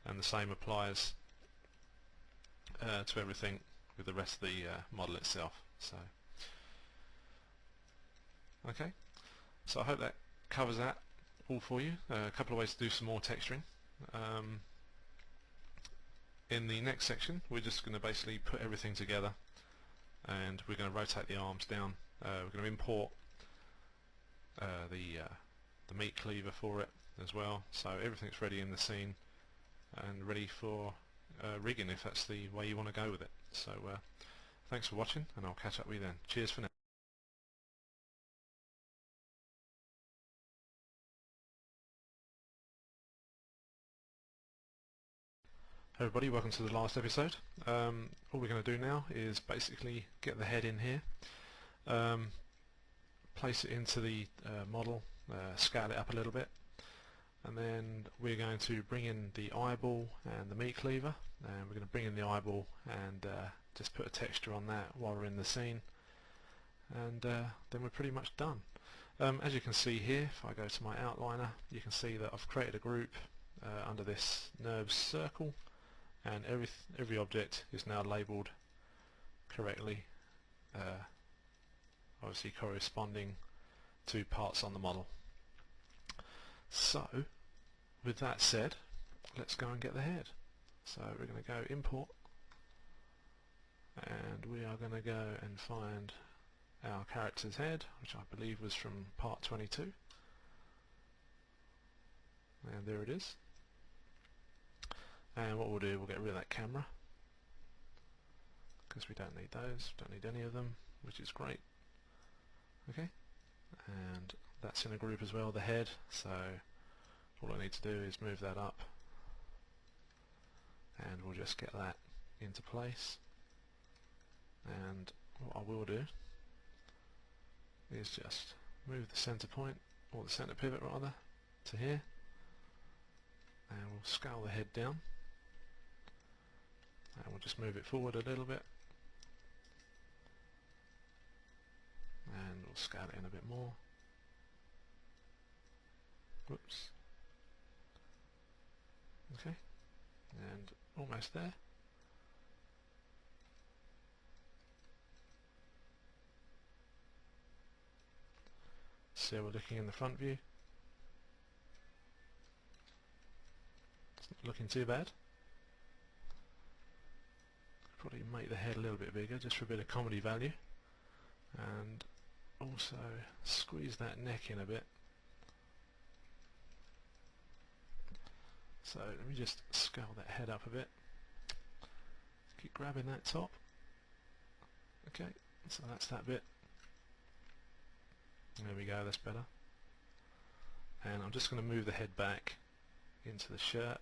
and the same applies to everything with the rest of the model itself. So okay, so I hope that covers that all for you. A couple of ways to do some more texturing. In the next section we're just going to basically put everything together, and we're going to rotate the arms down. We're going to import the meat cleaver for it as well, so everything's ready in the scene and ready for rigging if that's the way you want to go with it. So thanks for watching, and I'll catch up with you then. Cheers for now. Hey everybody, welcome to the last episode. All we're going to do now is basically get the head in here, place it into the model, scale it up a little bit, and then we're going to bring in the eyeball and the meat cleaver, and we're going to bring in the eyeball and just put a texture on that while we're in the scene, and then we're pretty much done. As you can see here, if I go to my outliner, you can see that I've created a group under this NURBS circle, and every object is now labelled correctly, obviously corresponding to parts on the model. So with that said, let's go and get the head. So we're going to go import, and we are going to go and find our character's head, which I believe was from part 22, and there it is. And what we'll do, we'll get rid of that camera because we don't need those, don't need any of them, which is great. Okay, and that's in a group as well, the head, so all I need to do is move that up, and we'll just get that into place. And what I will do is just move the center point, or the center pivot rather, to here, and we'll scale the head down, and we'll just move it forward a little bit, and we'll scale it in a bit more. Whoops. Okay, and almost there. So we're looking in the front view. It's not looking too bad. Probably make the head a little bit bigger just for a bit of comedy value, and also squeeze that neck in a bit. So let me just scale that head up a bit. Keep grabbing that top. Okay, so that's that bit. There we go, that's better. And I'm just going to move the head back into the shirt.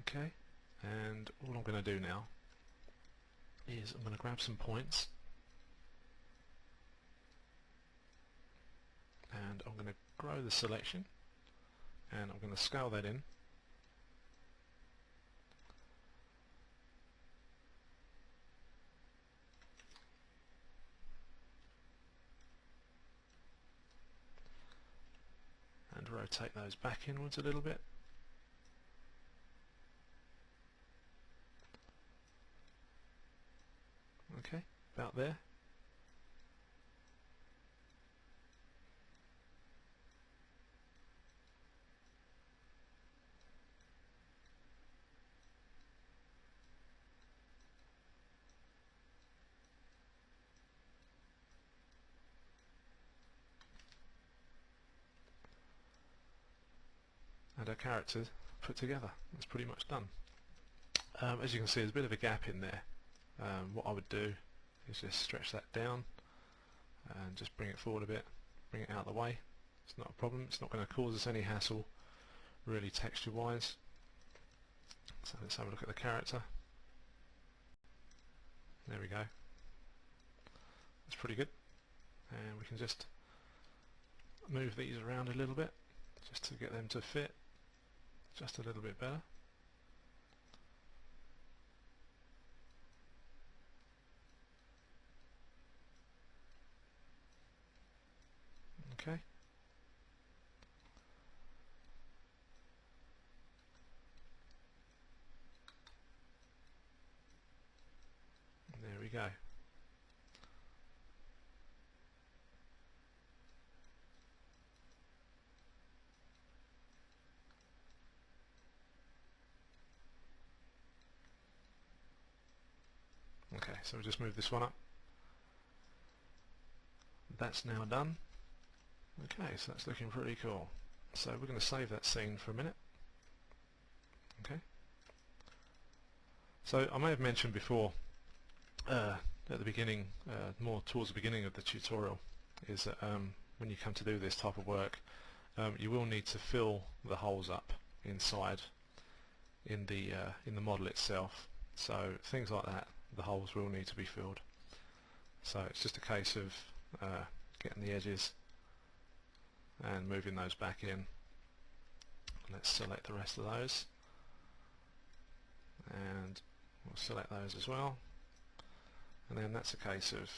Okay, and all I'm going to do now is I'm going to grab some points and I'm going to grow the selection and I'm going to scale that in. And rotate those back inwards a little bit. Okay, about there. And our character put together. That's pretty much done. As you can see, there's a bit of a gap in there. What I would do is just stretch that down and just bring it forward a bit, bring it out of the way. It's not a problem, it's not going to cause us any hassle really texture wise. So let's have a look at the character. There we go. That's pretty good. And we can just move these around a little bit just to get them to fit just a little bit better. Okay. There we go. Okay, so we'll just move this one up. That's now done. Okay, so that's looking pretty cool. So we're going to save that scene for a minute. Okay. So I may have mentioned before at the beginning, more towards the beginning of the tutorial, is that when you come to do this type of work, you will need to fill the holes up inside in the model itself. So things like that, the holes will need to be filled. So it's just a case of getting the edges and moving those back in. Let's select the rest of those and we'll select those as well, and then that's a case of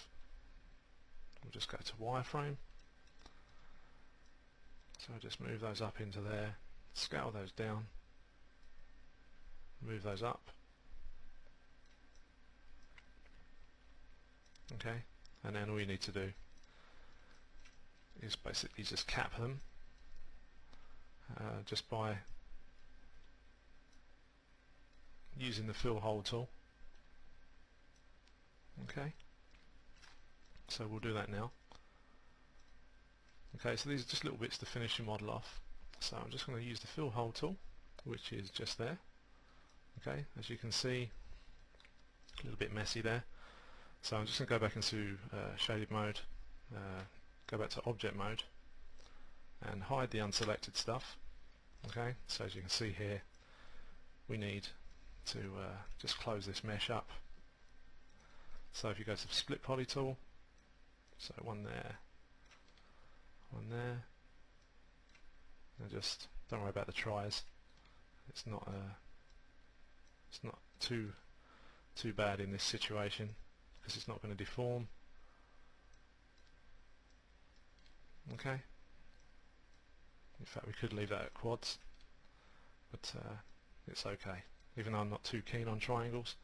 we'll just go to wireframe, so I'll just move those up into there, scale those down, move those up. Okay, and then all you need to do is basically just cap them just by using the fill hole tool. Okay, so we'll do that now. Okay, so these are just little bits to finish your model off. So I'm just going to use the fill hole tool, which is just there. Okay, as you can see, a little bit messy there. So I'm just going to go back into shaded mode, go back to object mode, and hide the unselected stuff. Okay, so as you can see here, we need to just close this mesh up. So if you go to the split poly tool, so one there, and just don't worry about the tries. It's not too bad in this situation because it's not going to deform. Okay. In fact, we could leave that at quads, but it's okay. Even though I'm not too keen on triangles.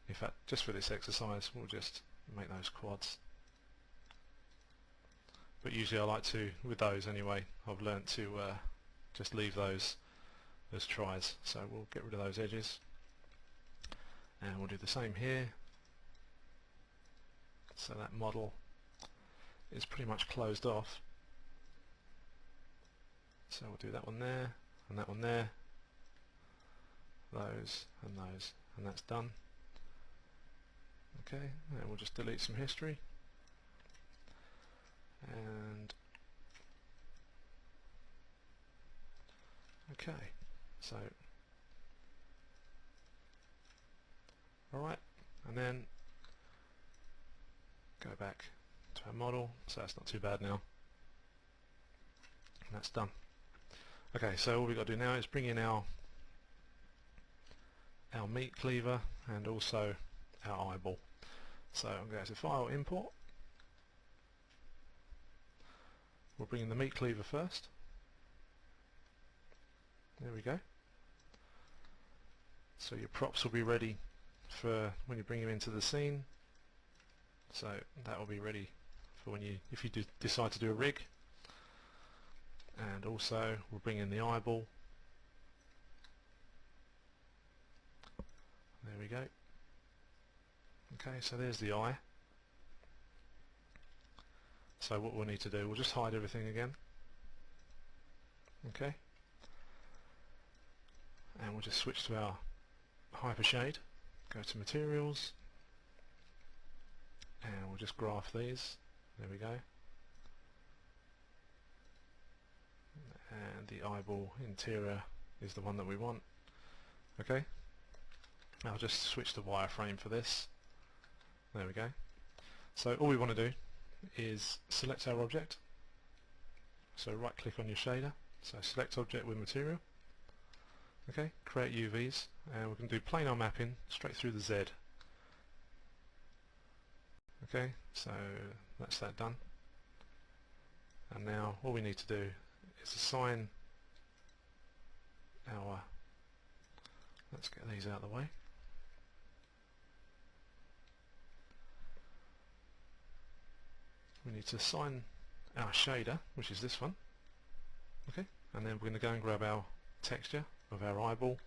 In fact, just for this exercise, we'll just make those quads. But usually I like to, with those anyway, I've learnt to just leave those as tries. So we'll get rid of those edges. And we'll do the same here. So that model is pretty much closed off. So we'll do that one there, and that one there, those, and that's done. Okay, and we'll just delete some history. And okay, so Alright, and then go back to our model, so that's not too bad now. And that's done. Okay, so all we've got to do now is bring in our meat cleaver and also our eyeball. So I'm going to go to File, Import. We'll bring in the meat cleaver first. There we go. So your props will be ready for when you bring them into the scene. So that will be ready for when if you decide to do a rig. And also we'll bring in the eyeball. There we go. Okay, so there's the eye. So what we'll need to do, we'll just hide everything again. Okay. And we'll just switch to our hypershade, go to materials, and we'll just graph these. There we go. And the eyeball interior is the one that we want. Okay. I'll just switch to wireframe for this. There we go. So all we want to do is select our object. So right click on your shader. So select object with material. Okay, create UVs, and we're going to do planar mapping straight through the Z. Okay, so that's that done. And now all we need to do is assign our, let's get these out of the way. We need to assign our shader, which is this one. Okay, and then we're going to go and grab our texture of our eyeball.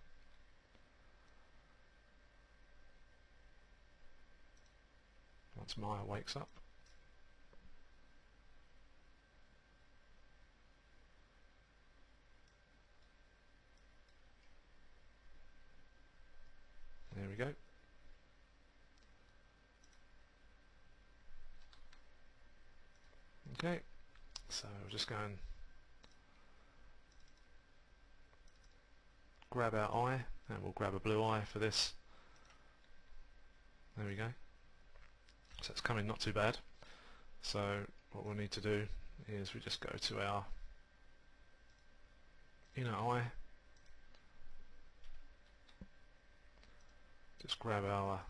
Once Maya wakes up. There we go. Okay, so we'll just go and grab our eye, and we'll grab a blue eye for this. There we go. So it's coming not too bad. So what we'll need to do is we just go to our inner eye, just grab our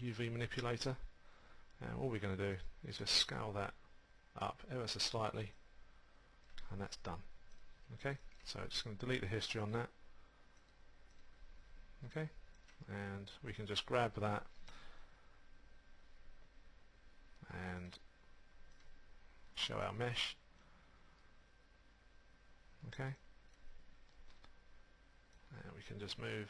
UV manipulator, and all we're going to do is just scale that up ever so slightly, and that's done. Okay, so just going to delete the history on that. Okay, and we can just grab that and show our mesh. Okay, and we can just move.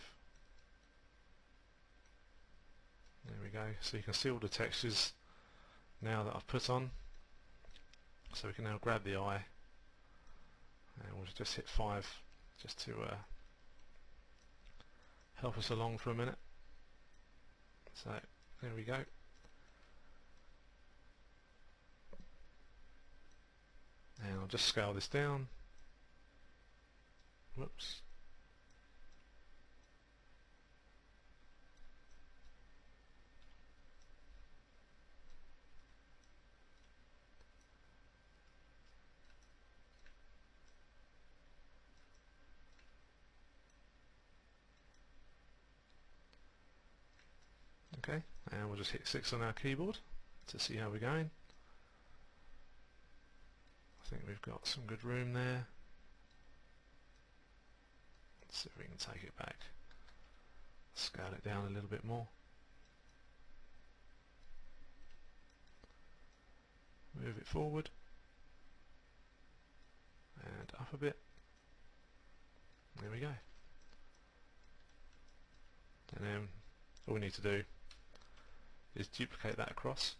There we go. So you can see all the textures now that I've put on. So we can now grab the eye, and we'll just hit 5 just to help us along for a minute. So there we go. And I'll just scale this down. Whoops. Okay, and we'll just hit 6 on our keyboard to see how we're going. I think we've got some good room there. Let's see if we can take it back. Scale it down a little bit more. Move it forward. And up a bit. There we go. And then all we need to do is duplicate that across,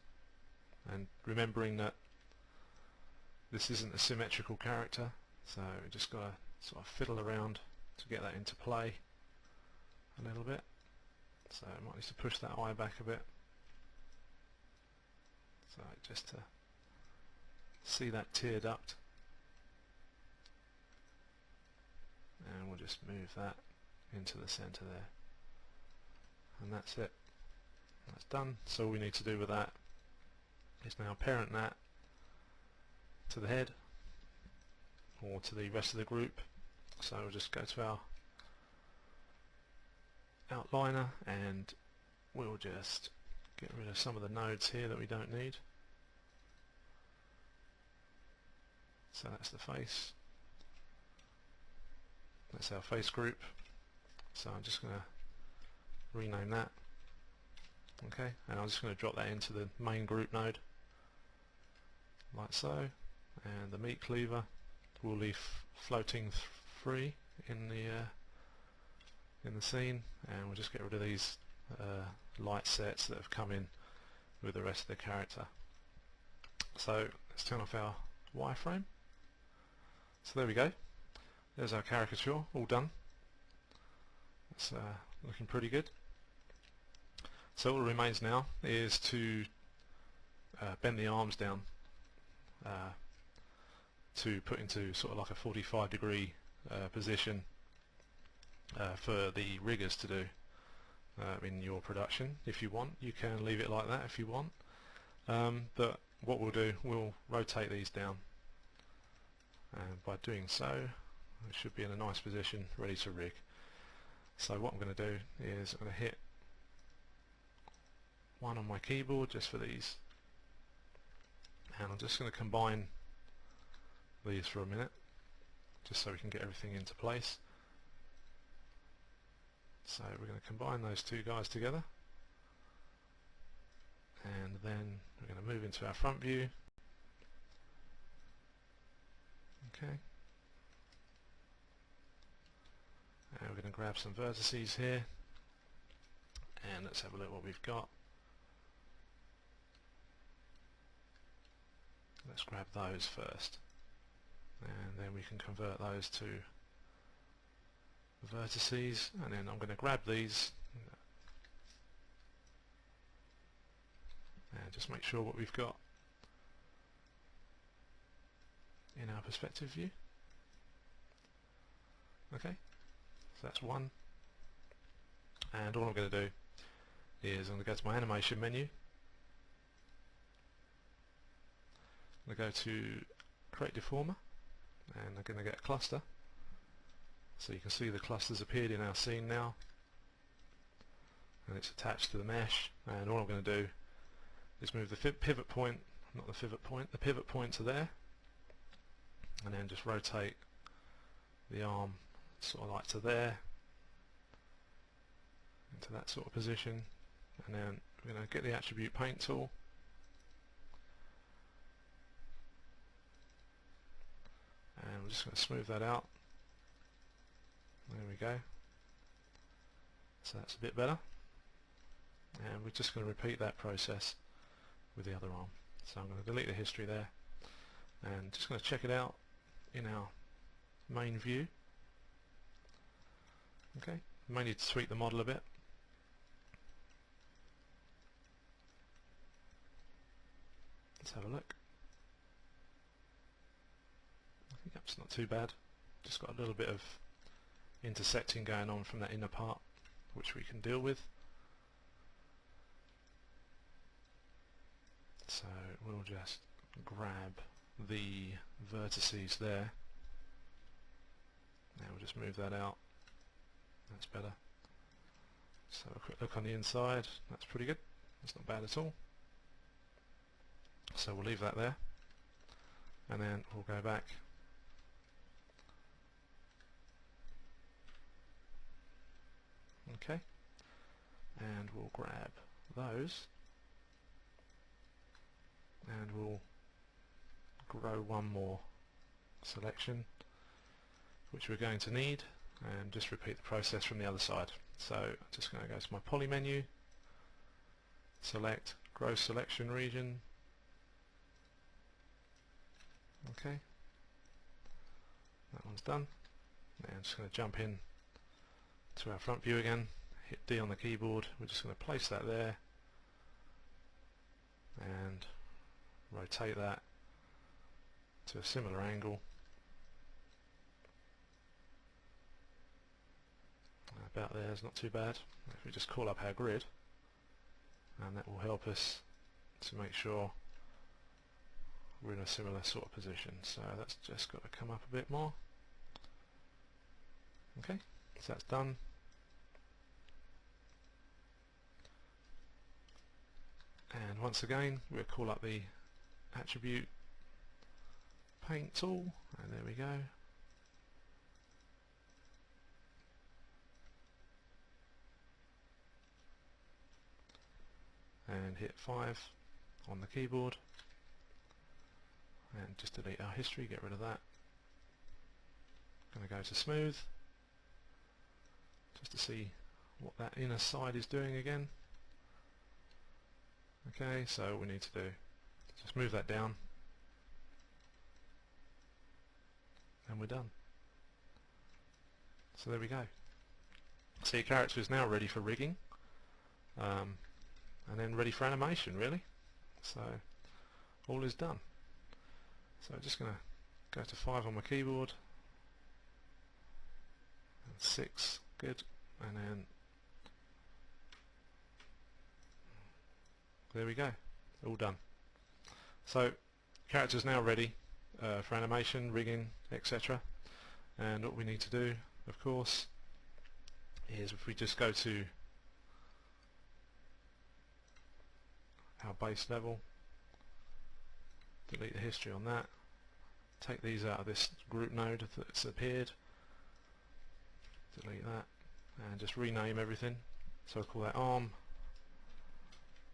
and remembering that this isn't a symmetrical character, so we just got to sort of fiddle around to get that into play a little bit. So I might need to push that eye back a bit, so just to see that tear duct, and we'll just move that into the center there, that's it. That's done. So all we need to do with that is now parent that to the head or to the rest of the group. So we'll just go to our outliner and we'll just get rid of some of the nodes here that we don't need. So that's the face. That's our face group. So I'm just going to rename that. Okay, and I'm just going to drop that into the main group node, like so. And the meat cleaver will leave floating free in the scene, and we'll just get rid of these light sets that have come in with the rest of the character. So let's turn off our wireframe. So there we go. There's our caricature, all done. It's looking pretty good. So all that remains now is to bend the arms down to put into sort of like a 45-degree position for the riggers to do in your production. If you want, you can leave it like that if you want. But what we'll do, we'll rotate these down, and by doing so, it should be in a nice position, ready to rig. So what I'm going to do is I'm going to hit 1 on my keyboard just for these, and I'm just going to combine these for a minute just so we can get everything into place. So we're going to combine those two guys together, and then we're going to move into our front view. Okay, and we're going to grab some vertices here, and let's have a look what we've got. Let's grab those first, and then we can convert those to vertices, and then I'm going to grab these and just make sure what we've got in our perspective view. Okay, so that's one, and all I'm going to do is I'm going to go to my animation menu. I'm going to go to create deformer, and I'm going to get a cluster. So you can see the cluster's appeared in our scene now, and it's attached to the mesh, and all I'm going to do is move the pivot point, not the pivot point, the pivot point to there, and then just rotate the arm sort of like to there, into that sort of position, and then we're going to get the attribute paint tool, and we're just going to smooth that out. There we go. So that's a bit better, and we're just going to repeat that process with the other arm. So I'm going to delete the history there, and just going to check it out in our main view. Okay, may need to tweak the model a bit. Let's have a look. I think that's not too bad. Just got a little bit of intersecting going on from that inner part, which we can deal with. So we'll just grab the vertices there, and we'll just move that out. That's better. So a quick look on the inside, that's pretty good. That's not bad at all. So we'll leave that there, and then we'll go back okay, and we'll grab those, and we'll grow one more selection, which we're going to need, and just repeat the process from the other side. So I'm just going to go to my poly menu, select grow selection region. Okay, that one's done, and I'm just going to jump in to our front view again, hit D on the keyboard. We're just going to place that there and rotate that to a similar angle, About there is not too bad. If we just call up our grid, and that will help us to make sure we're in a similar sort of position. So that's just got to come up a bit more. Okay, so that's done. And once again, we'll call up the attribute paint tool, and there we go. And hit 5 on the keyboard, and just delete our history, get rid of that. Going to go to smooth, just to see what that inner side is doing again. Okay, so what we need to do, just move that down, and we're done. So there we go. So your character is now ready for rigging, and then ready for animation, really. So all is done. So I'm just going to go to 5 on my keyboard, and 6, good, and then there we go, all done. So character's now ready for animation, rigging, etc. And what we need to do, of course, is if we just go to our base level, delete the history on that, take these out of this group node that's appeared, delete that, and just rename everything. So I'll call that arm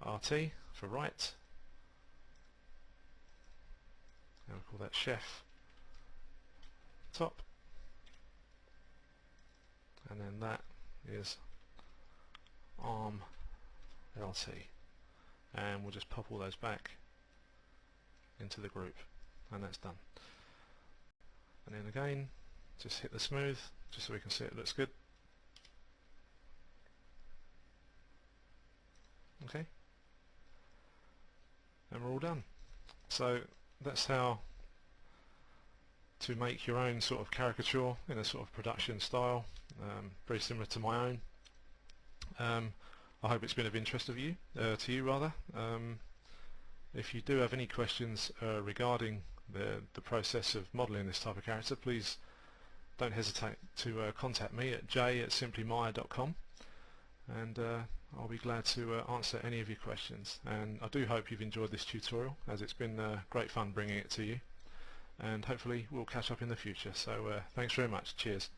RT for right, and we'll call that chef top, and then that is arm LT, and we'll just pop all those back into the group, and that's done. And then again, just hit the smooth just so we can see it looks good. Okay, and we're all done. So that's how to make your own sort of caricature in a sort of production style, very similar to my own. I hope it's been of interest to you. If you do have any questions regarding the process of modelling this type of character, please don't hesitate to contact me at j@simplymaya.com, and I'll be glad to answer any of your questions. And I do hope you've enjoyed this tutorial, as it's been great fun bringing it to you, and hopefully we'll catch up in the future. So thanks very much. Cheers.